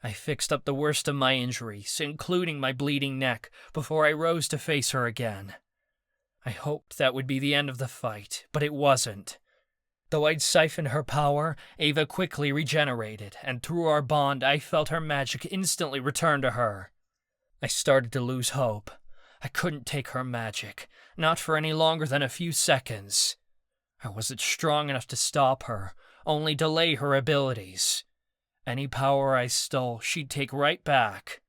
D: I fixed up the worst of my injuries, including my bleeding neck, before I rose to face her again. I hoped that would be the end of the fight, but it wasn't. Though I'd siphoned her power, Ava quickly regenerated, and through our bond I felt her magic instantly return to her. I started to lose hope. I couldn't take her magic, not for any longer than a few seconds. I wasn't strong enough to stop her, only delay her abilities. Any power I stole, she'd take right back.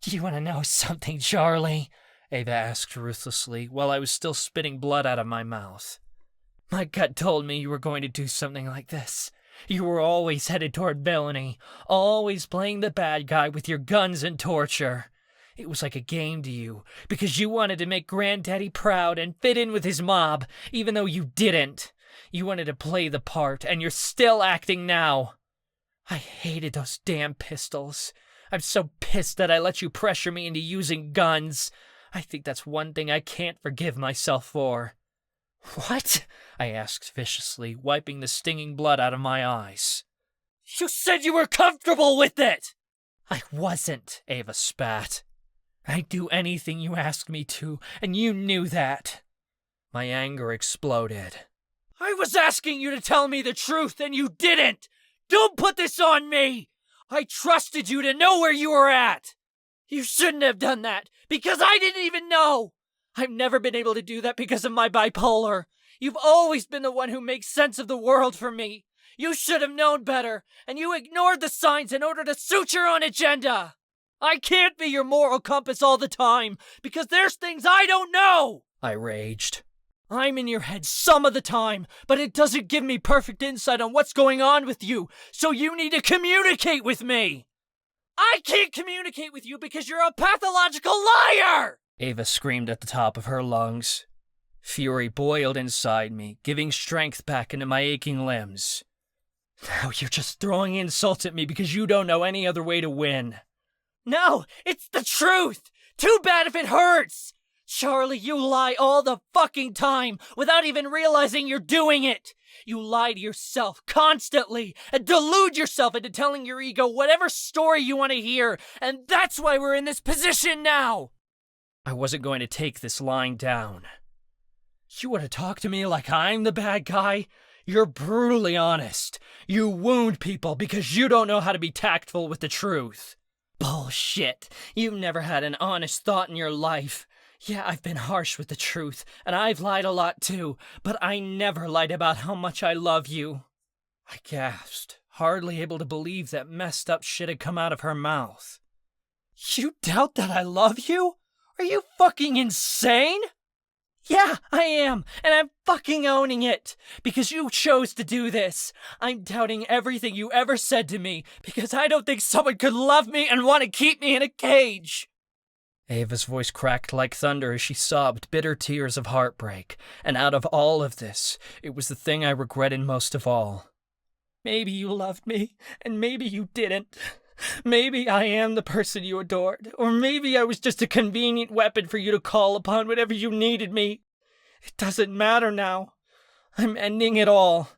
D: "Do you want to know something, Charlie?" Ava asked ruthlessly, while I was still spitting blood out of my mouth. "My gut told me you were going to do something like this. You were always headed toward villainy, always playing the bad guy with your guns and torture. It was like a game to you, because you wanted to make Granddaddy proud and fit in with his mob, even though you didn't. You wanted to play the part, and you're still acting now. I hated those damn pistols. I'm so pissed that I let you pressure me into using guns. I think that's one thing I can't forgive myself for." "What?" I asked viciously, wiping the stinging blood out of my eyes. "You said you were comfortable with it!" "I wasn't," Ava spat. "I'd do anything you asked me to, and you knew that." My anger exploded. "I was asking you to tell me the truth, and you didn't! Don't put this on me! I trusted you to know where you were at! You shouldn't have done that, because I didn't even know! I've never been able to do that because of my bipolar. You've always been the one who makes sense of the world for me. You should have known better, and you ignored the signs in order to suit your own agenda! I can't be your moral compass all the time, because there's things I don't know!" I raged. "I'm in your head some of the time, but it doesn't give me perfect insight on what's going on with you, so you need to communicate with me!" "I can't communicate with you because you're a pathological liar!" Ava screamed at the top of her lungs. Fury boiled inside me, giving strength back into my aching limbs. "Now you're just throwing insults at me because you don't know any other way to win." "No, it's the truth! Too bad if it hurts! Charlie, you lie all the fucking time without even realizing you're doing it! You lie to yourself constantly and delude yourself into telling your ego whatever story you want to hear, and that's why we're in this position now!" I wasn't going to take this lying down. "You want to talk to me like I'm the bad guy? You're brutally honest. You wound people because you don't know how to be tactful with the truth." "Bullshit. You've never had an honest thought in your life. Yeah, I've been harsh with the truth, and I've lied a lot too, but I never lied about how much I love you." I gasped, hardly able to believe that messed up shit had come out of her mouth. "You doubt that I love you? Are you fucking insane?"
E: Yeah, I am, and I'm fucking owning it, because you chose to do this. I'm doubting everything you ever said to me, because I don't think someone could love me and want to keep me in a cage. Ava's voice cracked like thunder as she sobbed bitter tears of heartbreak, and out of all of this, it was the thing I regretted most of all. Maybe you loved me, and maybe you didn't. Maybe I am the person you adored, or maybe I was just a convenient weapon for you to call upon whenever you needed me. It doesn't matter now. I'm ending it all.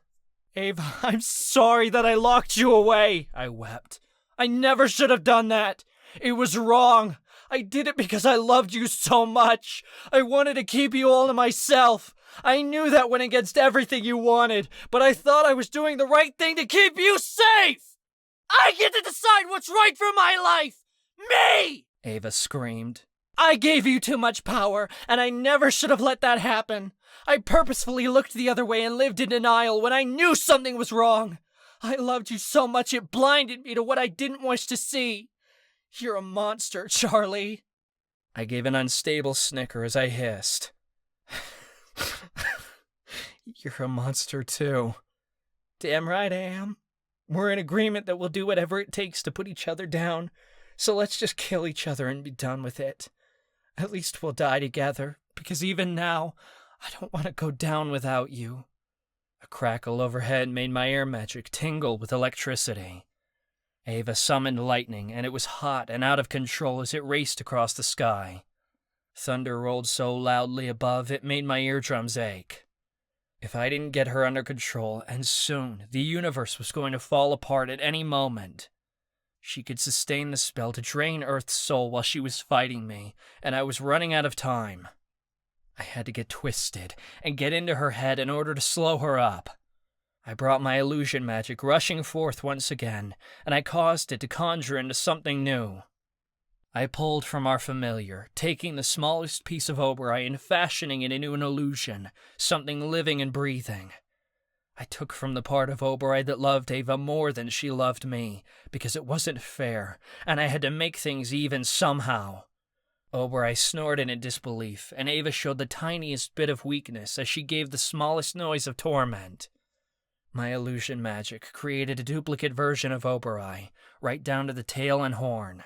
E: Ava, I'm sorry that I locked you away, I wept. I never should have done that. It was wrong. I did it because I loved you so much. I wanted to keep you all to myself. I knew that went against everything you wanted, but I thought I was doing the right thing to keep you safe! I get to decide what's right for my life! Me! Ava screamed. I gave you too much power, and I never should have let that happen. I purposefully looked the other way and lived in denial when I knew something was wrong. I loved you so much it blinded me to what I didn't wish to see. You're a monster, Charlie. I gave an unstable snicker as I hissed. You're a monster too. Damn right I am. We're in agreement that we'll do whatever it takes to put each other down, so let's just kill each other and be done with it. At least we'll die together, because even now, I don't want to go down without you. A crackle overhead made my air magic tingle with electricity. Ava summoned lightning, and it was hot and out of control as it raced across the sky. Thunder rolled so loudly above it made my eardrums ache. If I didn't get her under control, and soon, the universe was going to fall apart at any moment. She could sustain the spell to drain Earth's soul while she was fighting me, and I was running out of time. I had to get twisted and get into her head in order to slow her up. I brought my illusion magic rushing forth once again, and I caused it to conjure into something new. I pulled from our familiar, taking the smallest piece of Oberoi and fashioning it into an illusion, something living and breathing. I took from the part of Oberoi that loved Ava more than she loved me, because it wasn't fair, and I had to make things even somehow. Oberoi snorted in disbelief, and Ava showed the tiniest bit of weakness as she gave the smallest noise of torment. My illusion magic created a duplicate version of Oberoi, right down to the tail and horn.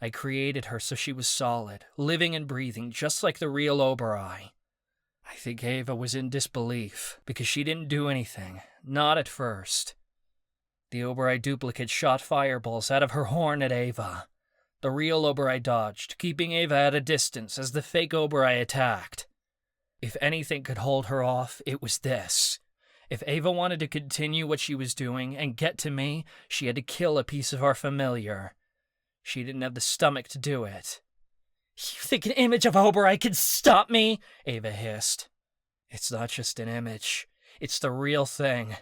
E: I created her so she was solid, living and breathing just like the real Oberoi. I think Ava was in disbelief, because she didn't do anything, not at first. The Oberoi duplicate shot fireballs out of her horn at Ava. The real Oberoi dodged, keeping Ava at a distance as the fake Oberoi attacked. If anything could hold her off, it was this. If Ava wanted to continue what she was doing and get to me, she had to kill a piece of our familiar. She didn't have the stomach to do it. You think an image of Oberoi can stop me? Ava hissed. It's not just an image. It's the real thing.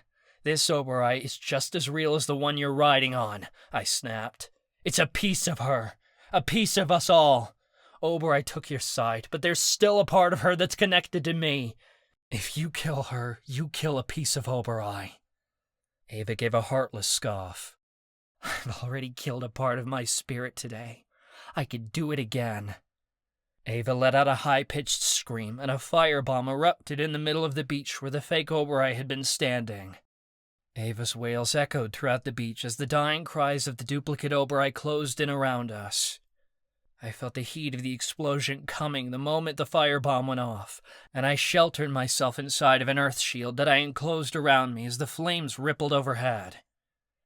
E: This Oberoi is just as real as the one you're riding on, I snapped. It's a piece of her. A piece of us all. Oberoi took your side, but there's still a part of her that's connected to me. If you kill her, you kill a piece of Oberoi. Ava gave a heartless scoff. I've already killed a part of my spirit today. I could do it again. Ava let out a high-pitched scream, and a firebomb erupted in the middle of the beach where the fake Oberoi had been standing. Ava's wails echoed throughout the beach as the dying cries of the duplicate Oberoi closed in around us. I felt the heat of the explosion coming the moment the firebomb went off, and I sheltered myself inside of an earth shield that I enclosed around me as the flames rippled overhead.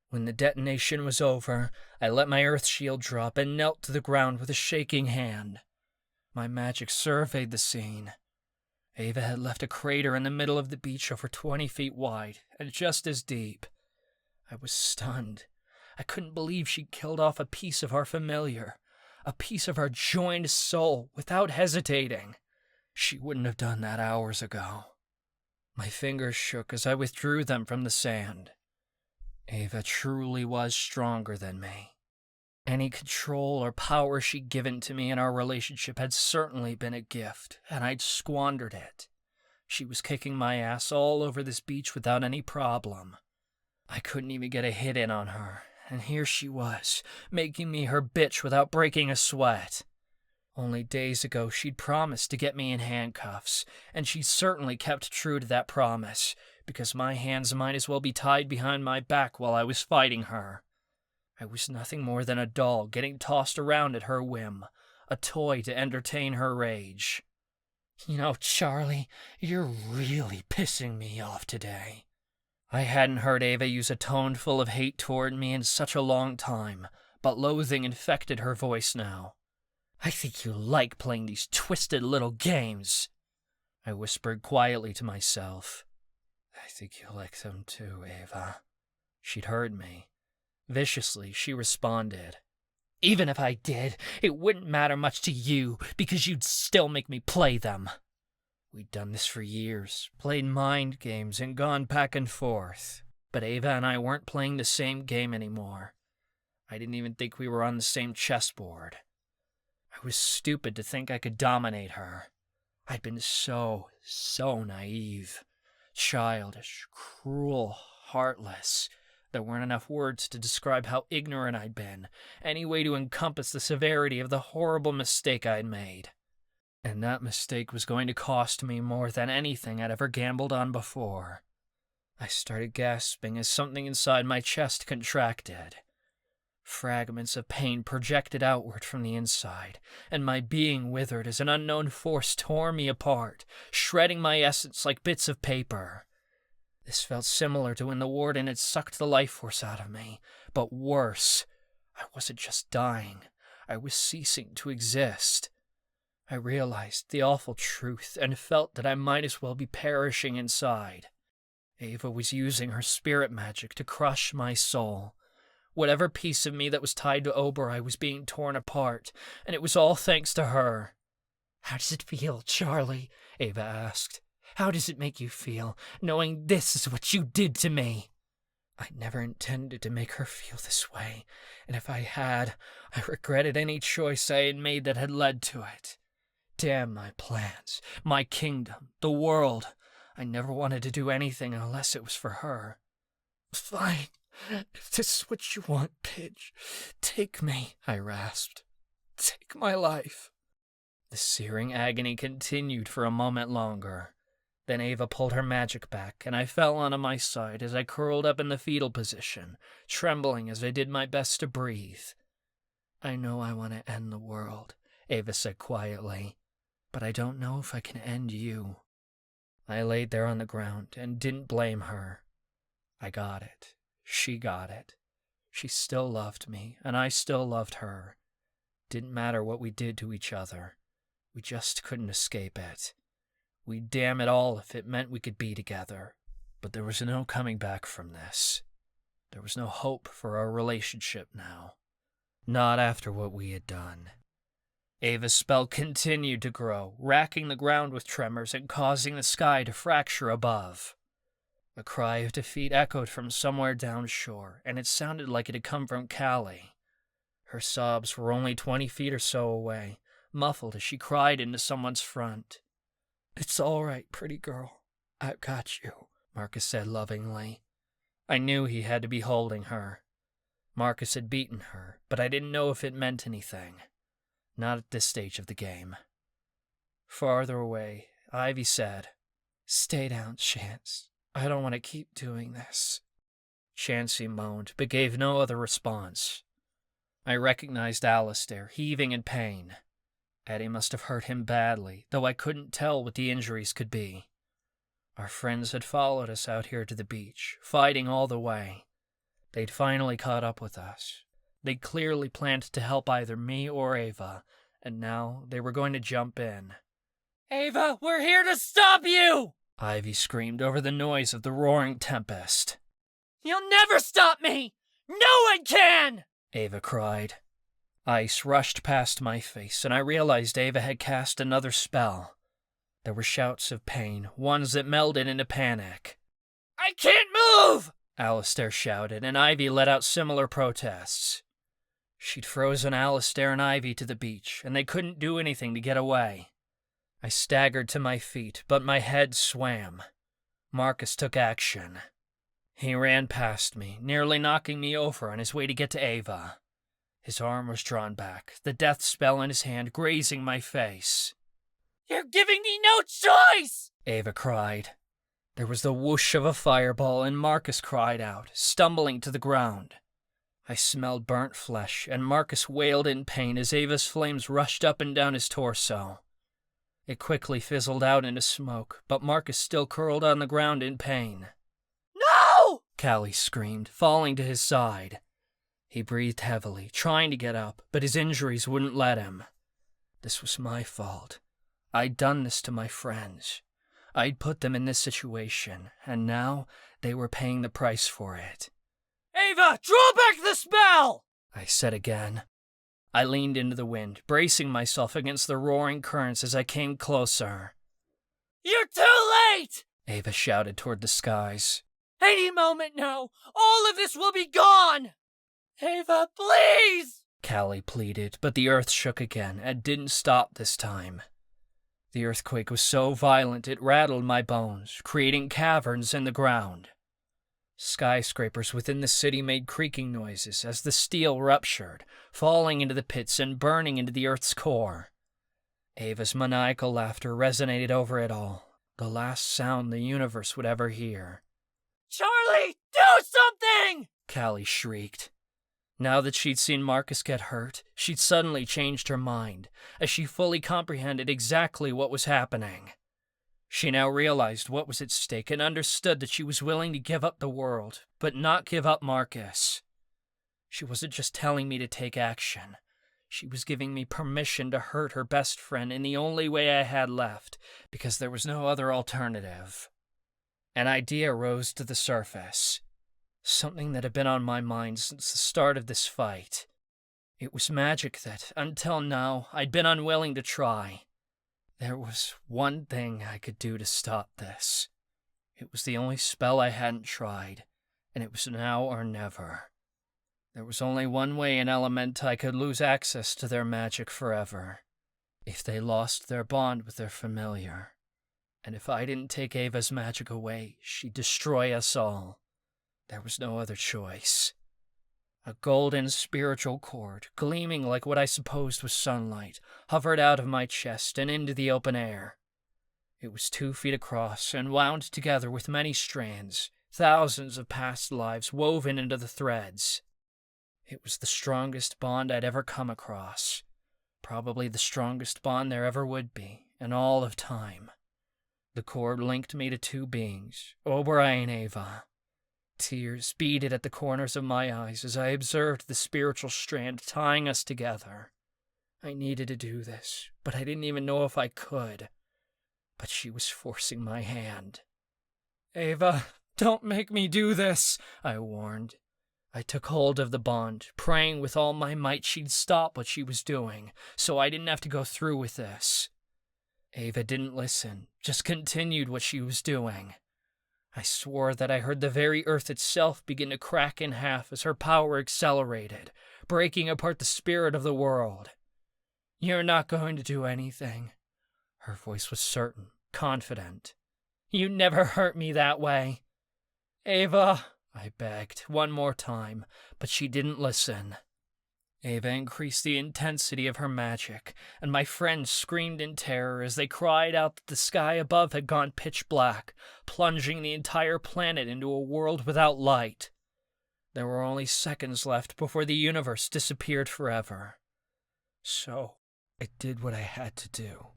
E: When the detonation was over, I let my earth shield drop and knelt to the ground with a shaking hand. My magic surveyed the scene. Ava had left a crater in the middle of the beach over 20 feet wide and just as deep. I was stunned. I couldn't believe she'd killed off a piece of our familiar, a piece of our joined soul without hesitating. She wouldn't have done that hours ago. My fingers shook as I withdrew them from the sand. Ava truly was stronger than me. Any control or power she'd given to me in our relationship had certainly been a gift, and I'd squandered it. She was kicking my ass all over this beach without any problem. I couldn't even get a hit in on her, and here she was, making me her bitch without breaking a sweat.
D: Only days ago, she'd promised to get me in handcuffs, and she certainly kept true to that promise, because my hands might as well be tied behind my back while I was fighting her. I was nothing more than a doll getting tossed around at her whim, a toy to entertain her rage. You know, Charlie, you're really pissing me off today. I hadn't heard Ava use a tone full of hate toward me in such a long time, but loathing infected her voice now. I think you like playing these twisted little games. I whispered quietly to myself. I think you like them too, Ava. She'd heard me. Viciously, she responded. Even if I did, it wouldn't matter much to you, because you'd still make me play them. We'd done this for years, played mind games and gone back and forth. But Ava and I weren't playing the same game anymore. I didn't even think we were on the same chessboard. I was stupid to think I could dominate her. I'd been so naive. Childish, cruel, heartless. There weren't enough words to describe how ignorant I'd been, any way to encompass the severity of the horrible mistake I'd made. And that mistake was going to cost me more than anything I'd ever gambled on before. I started gasping as something inside my chest contracted. Fragments of pain projected outward from the inside, and my being withered as an unknown force tore me apart, shredding my essence like bits of paper. This felt similar to when the Warden had sucked the life force out of me, but worse. I wasn't just dying. I was ceasing to exist. I realized the awful truth and felt that I might as well be perishing inside. Ava was using her spirit magic to crush my soul. Whatever piece of me that was tied to Oberoi was being torn apart, and it was all thanks to her. How does it feel, Charlie? Ava asked. How does it make you feel, knowing this is what you did to me? I never intended to make her feel this way, and if I had, I regretted any choice I had made that had led to it. Damn my plans, my kingdom, the world. I never wanted to do anything unless it was for her. Fine. If this is what you want, Pidge, take me, I rasped. Take my life. The searing agony continued for a moment longer. Then Ava pulled her magic back, and I fell onto my side as I curled up in the fetal position, trembling as I did my best to breathe. I know I want to end the world, Ava said quietly, but I don't know if I can end you. I laid there on the ground and didn't blame her. I got it. She got it. She still loved me, and I still loved her. Didn't matter what we did to each other. We just couldn't escape it. We'd damn it all if it meant we could be together. But there was no coming back from this. There was no hope for our relationship now. Not after what we had done. Ava's spell continued to grow, racking the ground with tremors and causing the sky to fracture above. A cry of defeat echoed from somewhere downshore, and it sounded like it had come from Callie. Her sobs were only 20 feet or so away, muffled as she cried into someone's front. It's all right, pretty girl. I've got you, Marcus said lovingly. I knew he had to be holding her. Marcus had beaten her, but I didn't know if it meant anything. Not at this stage of the game. Farther away, Ivy said, Stay down, Chance. I don't want to keep doing this. Chancey moaned, but gave no other response. I recognized Alistair, heaving in pain. Eddie must have hurt him badly, though I couldn't tell what the injuries could be. Our friends had followed us out here to the beach, fighting all the way. They'd finally caught up with us. They'd clearly planned to help either me or Ava, and now they were going to jump in. Ava, we're here to stop you! Ivy screamed over the noise of the roaring tempest. You'll never stop me! No one can! Ava cried. Ice rushed past my face, and I realized Ava had cast another spell. There were shouts of pain, ones that melded into panic. I can't move! Alistair shouted, and Ivy let out similar protests. She'd frozen Alistair and Ivy to the beach, and they couldn't do anything to get away. I staggered to my feet, but my head swam. Marcus took action. He ran past me, nearly knocking me over on his way to get to Ava. His arm was drawn back, the death spell in his hand grazing my face.
E: "You're giving me no choice!"
D: Ava cried. There was the whoosh of a fireball, and Marcus cried out, stumbling to the ground. I smelled burnt flesh, and Marcus wailed in pain as Ava's flames rushed up and down his torso. It quickly fizzled out into smoke, but Marcus still curled on the ground in pain.
E: "No!"
D: Callie screamed, falling to his side. He breathed heavily, trying to get up, but his injuries wouldn't let him. This was my fault. I'd done this to my friends. I'd put them in this situation, and now they were paying the price for it.
E: "Ava, draw back the spell!"
D: I said again. I leaned into the wind, bracing myself against the roaring currents as I came closer.
E: "You're too late!"
D: Ava shouted toward the skies.
E: "Any moment now, all of this will be gone! Ava, please!"
D: Callie pleaded, but the earth shook again and didn't stop this time. The earthquake was so violent it rattled my bones, creating caverns in the ground. Skyscrapers within the city made creaking noises as the steel ruptured, falling into the pits and burning into the earth's core. Ava's maniacal laughter resonated over it all, the last sound the universe would ever hear.
E: "Charlie, do something!"
D: Callie shrieked. Now that she'd seen Marcus get hurt, she'd suddenly changed her mind, as she fully comprehended exactly what was happening. She now realized what was at stake and understood that she was willing to give up the world, but not give up Marcus. She wasn't just telling me to take action. She was giving me permission to hurt her best friend in the only way I had left, because there was no other alternative. An idea rose to the surface. Something that had been on my mind since the start of this fight. It was magic that, until now, I'd been unwilling to try. There was one thing I could do to stop this. It was the only spell I hadn't tried, and it was now or never. There was only one way an elementai could lose access to their magic forever. If they lost their bond with their familiar. And if I didn't take Ava's magic away, she'd destroy us all. There was no other choice. A golden spiritual cord, gleaming like what I supposed was sunlight, hovered out of my chest and into the open air. It was 2 feet across and wound together with many strands, thousands of past lives woven into the threads. It was the strongest bond I'd ever come across. Probably the strongest bond there ever would be, in all of time. The cord linked me to 2 beings, Oberei and Ava. Tears beaded at the corners of my eyes as I observed the spiritual strand tying us together. I needed to do this, but I didn't even know if I could. But she was forcing my hand.
E: "Ava, don't make me do this,"
D: I warned. I took hold of the bond, praying with all my might she'd stop what she was doing, so I didn't have to go through with this. Ava didn't listen, just continued what she was doing. I swore that I heard the very earth itself begin to crack in half as her power accelerated, breaking apart the spirit of the world. "You're not going to do anything." Her voice was certain, confident. "You never hurt me that way."
E: "Ava,"
D: I begged one more time, but she didn't listen. Ava increased the intensity of her magic, and my friends screamed in terror as they cried out that the sky above had gone pitch black, plunging the entire planet into a world without light. There were only seconds left before the universe disappeared forever. So, I did what I had to do.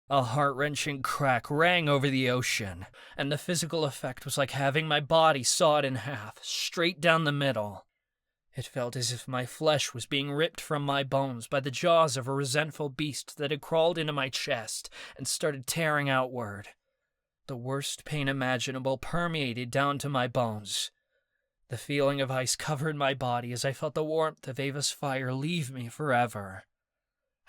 D: A heart-wrenching crack rang over the ocean, and the physical effect was like having my body sawed in half, straight down the middle. It felt as if my flesh was being ripped from my bones by the jaws of a resentful beast that had crawled into my chest and started tearing outward. The worst pain imaginable permeated down to my bones. The feeling of ice covered my body as I felt the warmth of Ava's fire leave me forever.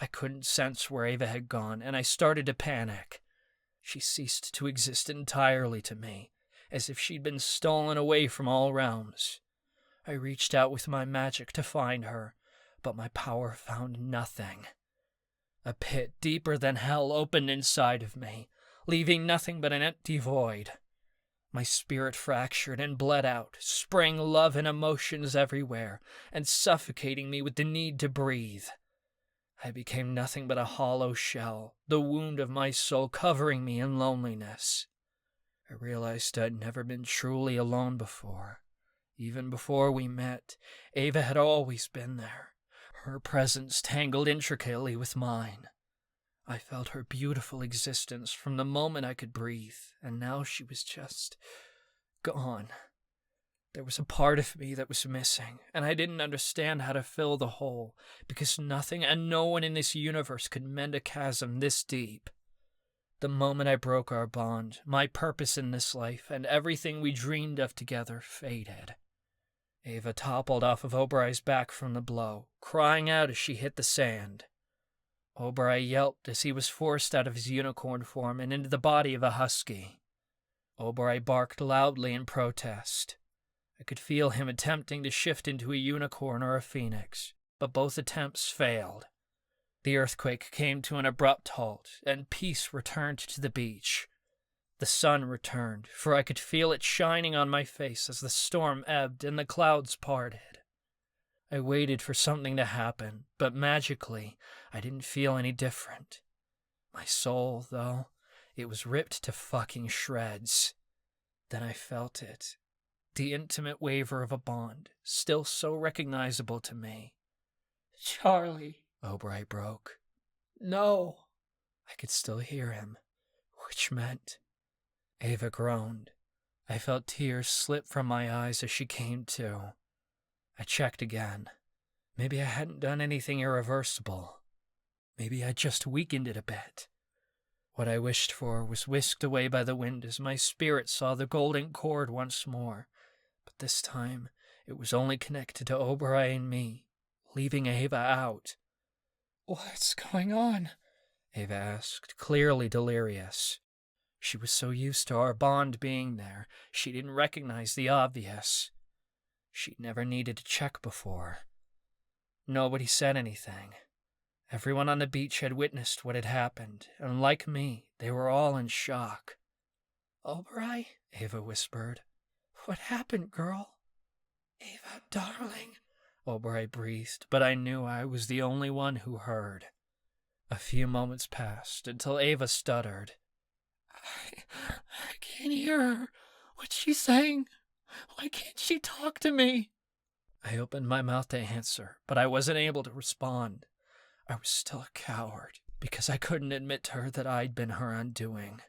D: I couldn't sense where Ava had gone, and I started to panic. She ceased to exist entirely to me, as if she'd been stolen away from all realms. I reached out with my magic to find her, but my power found nothing. A pit deeper than hell opened inside of me, leaving nothing but an empty void. My spirit fractured and bled out, spraying love and emotions everywhere, and suffocating me with the need to breathe. I became nothing but a hollow shell, the wound of my soul covering me in loneliness. I realized I'd never been truly alone before. Even before we met, Ava had always been there, her presence tangled intricately with mine. I felt her beautiful existence from the moment I could breathe, and now she was just gone. There was a part of me that was missing, and I didn't understand how to fill the hole, because nothing and no one in this universe could mend a chasm this deep. The moment I broke our bond, my purpose in this life and everything we dreamed of together faded. Ava toppled off of Oberon's back from the blow, crying out as she hit the sand. Oberon yelped as he was forced out of his unicorn form and into the body of a husky. Oberon barked loudly in protest. I could feel him attempting to shift into a unicorn or a phoenix, but both attempts failed. The earthquake came to an abrupt halt, and peace returned to the beach. The sun returned, for I could feel it shining on my face as the storm ebbed and the clouds parted. I waited for something to happen, but magically, I didn't feel any different. My soul, though, it was ripped to fucking shreds. Then I felt it. The intimate waver of a bond, still so recognizable to me.
E: Charlie,
D: Oberon broke.
E: no.
D: I could still hear him, which meant... Ava groaned. I felt tears slip from my eyes as she came to. I checked again. Maybe I hadn't done anything irreversible. Maybe I just weakened it a bit. What I wished for was whisked away by the wind as my spirit saw the golden cord once more, but this time it was only connected to Oberon and me, leaving Ava out.
E: What's going on?
D: Ava asked, clearly delirious. She was so used to our bond being there, she didn't recognize the obvious. She'd never needed to check before. Nobody said anything. Everyone on the beach had witnessed what had happened, and like me, they were all in shock.
E: Oberon?
D: Ava whispered.
E: What happened, girl? Ava, darling.
D: Oberon breathed, but I knew I was the only one who heard. A few moments passed until Ava stuttered.
E: I can't hear her. What's she saying? Why can't she talk to me?
D: I opened my mouth to answer, but I wasn't able to respond. I was still a coward, because I couldn't admit to her that I'd been her undoing.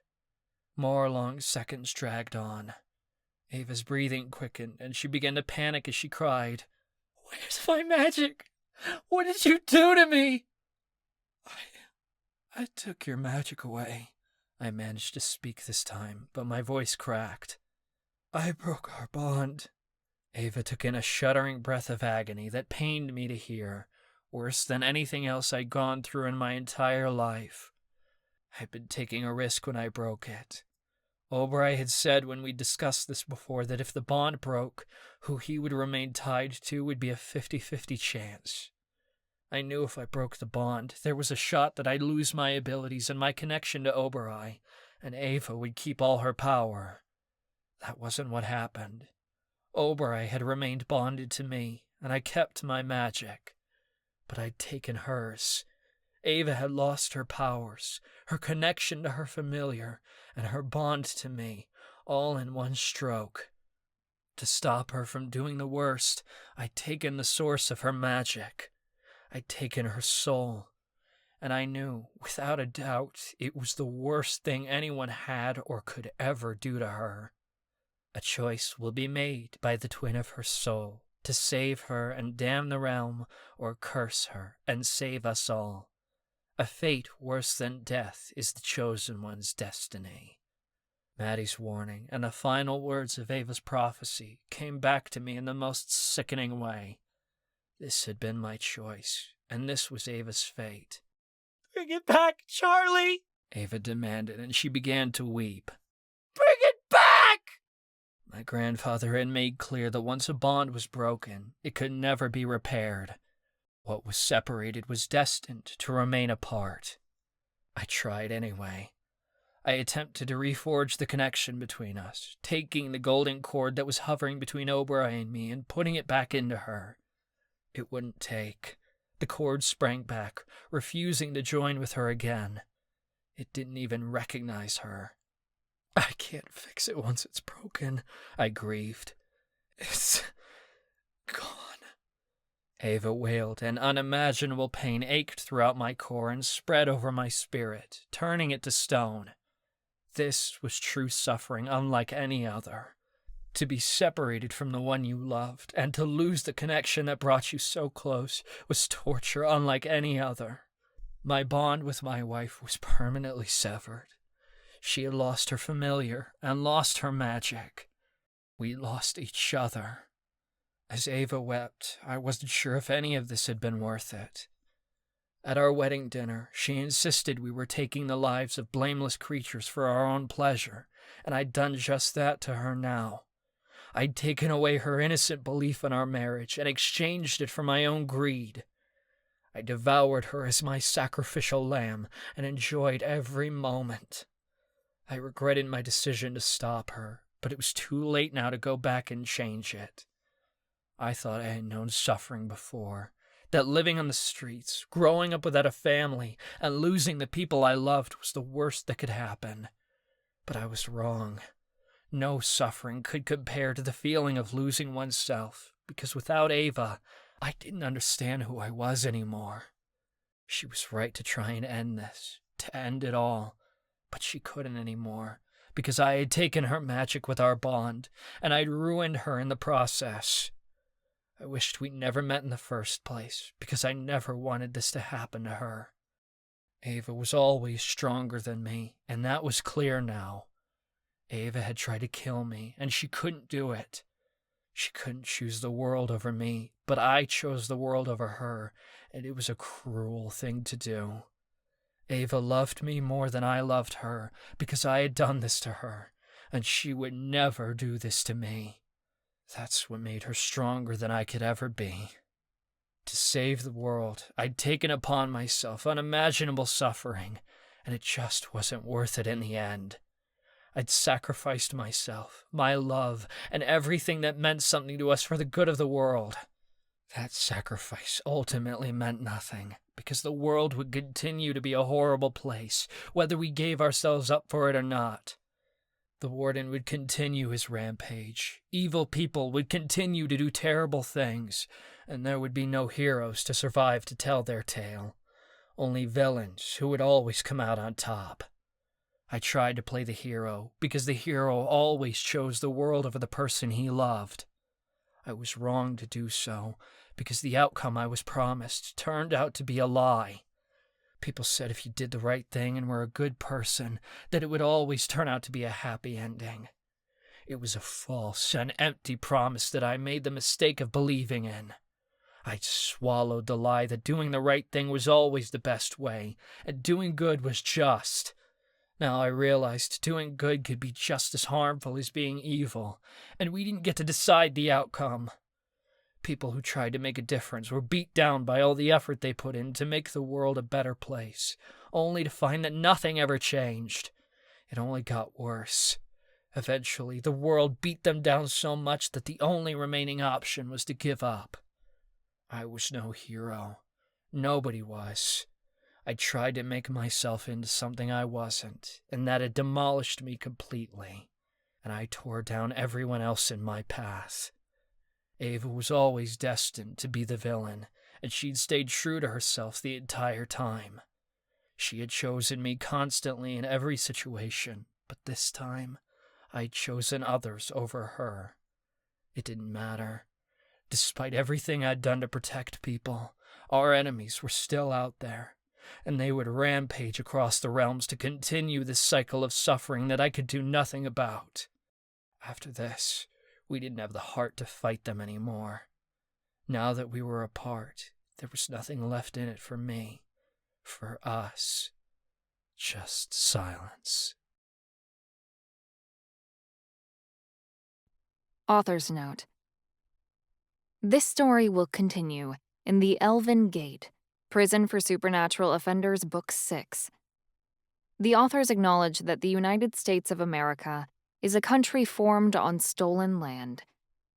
D: More long seconds dragged on. Ava's breathing quickened, and she began to panic as she cried,
E: Where's my magic? What did you do to me?
D: I took your magic away. I managed to speak this time, but my voice cracked. I broke our bond. Ava took in a shuddering breath of agony that pained me to hear, worse than anything else I'd gone through in my entire life. I'd been taking a risk when I broke it. Oberon had said when we discussed this before that if the bond broke, who he would remain tied to would be a 50-50 chance. I knew if I broke the bond, there was a shot that I'd lose my abilities and my connection to Oberon, and Ava would keep all her power. That wasn't what happened. Oberon had remained bonded to me, and I kept my magic. But I'd taken hers. Ava had lost her powers, her connection to her familiar, and her bond to me, all in one stroke. To stop her from doing the worst, I'd taken the source of her magic. I'd taken her soul, and I knew, without a doubt, it was the worst thing anyone had or could ever do to her. A choice will be made by the twin of her soul, to save her and damn the realm, or curse her and save us all. A fate worse than death is the chosen one's destiny. Maddie's warning and the final words of Ava's prophecy came back to me in the most sickening way. This had been my choice, and this was Ava's fate.
E: Bring it back, Charlie!
D: Ava demanded, and she began to weep.
E: Bring it back!
D: My grandfather had made clear that once a bond was broken, it could never be repaired. What was separated was destined to remain apart. I tried anyway. I attempted to reforge the connection between us, taking the golden cord that was hovering between Oberoi and me and putting it back into her. It wouldn't take. The cord sprang back, refusing to join with her again. It didn't even recognize her. I can't fix it once it's broken, I grieved. It's gone. Ava wailed, and unimaginable pain ached throughout my core and spread over my spirit, turning it to stone. This was true suffering unlike any other. To be separated from the one you loved, and to lose the connection that brought you so close, was torture unlike any other. My bond with my wife was permanently severed. She had lost her familiar and lost her magic. We lost each other. As Ava wept, I wasn't sure if any of this had been worth it. At our wedding dinner, she insisted we were taking the lives of blameless creatures for our own pleasure, and I'd done just that to her now. I'd taken away her innocent belief in our marriage and exchanged it for my own greed. I devoured her as my sacrificial lamb and enjoyed every moment. I regretted my decision to stop her, but it was too late now to go back and change it. I thought I had known suffering before, that living on the streets, growing up without a family, and losing the people I loved was the worst that could happen. But I was wrong. No suffering could compare to the feeling of losing oneself, because without Ava, I didn't understand who I was anymore. She was right to try and end this, to end it all, but she couldn't anymore, because I had taken her magic with our bond, and I'd ruined her in the process. I wished we'd never met in the first place, because I never wanted this to happen to her. Ava was always stronger than me, and that was clear now. Ava had tried to kill me, and she couldn't do it. She couldn't choose the world over me, but I chose the world over her, and it was a cruel thing to do. Ava loved me more than I loved her, because I had done this to her, and she would never do this to me. That's what made her stronger than I could ever be. To save the world, I'd taken upon myself unimaginable suffering, and it just wasn't worth it in the end. I'd sacrificed myself, my love, and everything that meant something to us for the good of the world. That sacrifice ultimately meant nothing, because the world would continue to be a horrible place, whether we gave ourselves up for it or not. The Warden would continue his rampage, evil people would continue to do terrible things, and there would be no heroes to survive to tell their tale. Only villains who would always come out on top. I tried to play the hero, because the hero always chose the world over the person he loved. I was wrong to do so, because the outcome I was promised turned out to be a lie. People said if you did the right thing and were a good person, that it would always turn out to be a happy ending. It was a false and empty promise that I made the mistake of believing in. I'd swallowed the lie that doing the right thing was always the best way, and doing good was just. Now I realized doing good could be just as harmful as being evil, and we didn't get to decide the outcome. People who tried to make a difference were beat down by all the effort they put in to make the world a better place, only to find that nothing ever changed. It only got worse. Eventually, the world beat them down so much that the only remaining option was to give up. I was no hero. Nobody was. I tried to make myself into something I wasn't, and that had demolished me completely, and I tore down everyone else in my path. Ava was always destined to be the villain, and she'd stayed true to herself the entire time. She had chosen me constantly in every situation, but this time, I'd chosen others over her. It didn't matter. Despite everything I'd done to protect people, our enemies were still out there, and they would rampage across the realms to continue this cycle of suffering that I could do nothing about. After this, we didn't have the heart to fight them anymore. Now that we were apart, there was nothing left in it for me, for us. Just silence.
A: Author's note. This story will continue in The Elven Gate, Prison for Supernatural Offenders, Book 6. The authors acknowledge that the United States of America is a country formed on stolen land.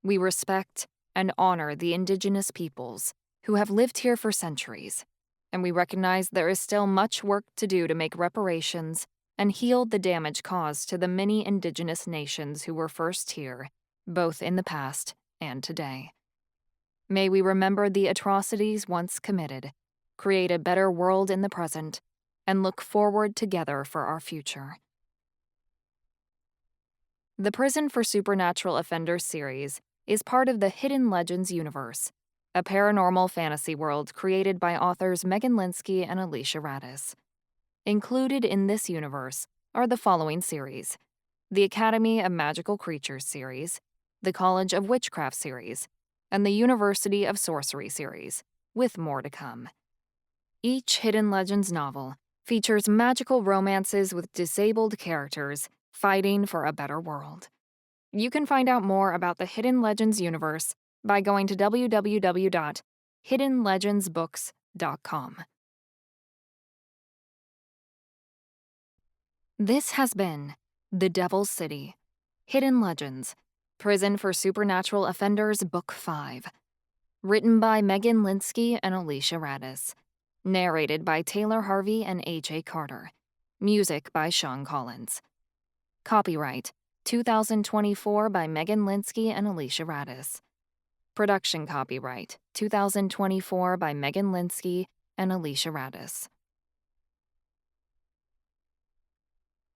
A: We respect and honor the indigenous peoples who have lived here for centuries, and we recognize there is still much work to do to make reparations and heal the damage caused to the many indigenous nations who were first here, both in the past and today. May we remember the atrocities once committed, create a better world in the present, and look forward together for our future. The Prison for Supernatural Offenders series is part of the Hidden Legends universe, a paranormal fantasy world created by authors Megan Linski and Alicia Rades. Included in this universe are the following series: the Academy of Magical Creatures series, the College of Witchcraft series, and the University of Sorcery series, with more to come. Each Hidden Legends novel features magical romances with disabled characters fighting for a better world. You can find out more about the Hidden Legends universe by going to www.hiddenlegendsbooks.com. This has been The Devil's City, Hidden Legends, Prison for Supernatural Offenders Book 5. Written by Megan Linski and Alicia Rades. Narrated by Taylor Harvey and A.J. Carter. Music by Sean Collins. Copyright 2024 by Megan Linski and Alicia Rades. Production copyright 2024 by Megan Linski and Alicia Rades.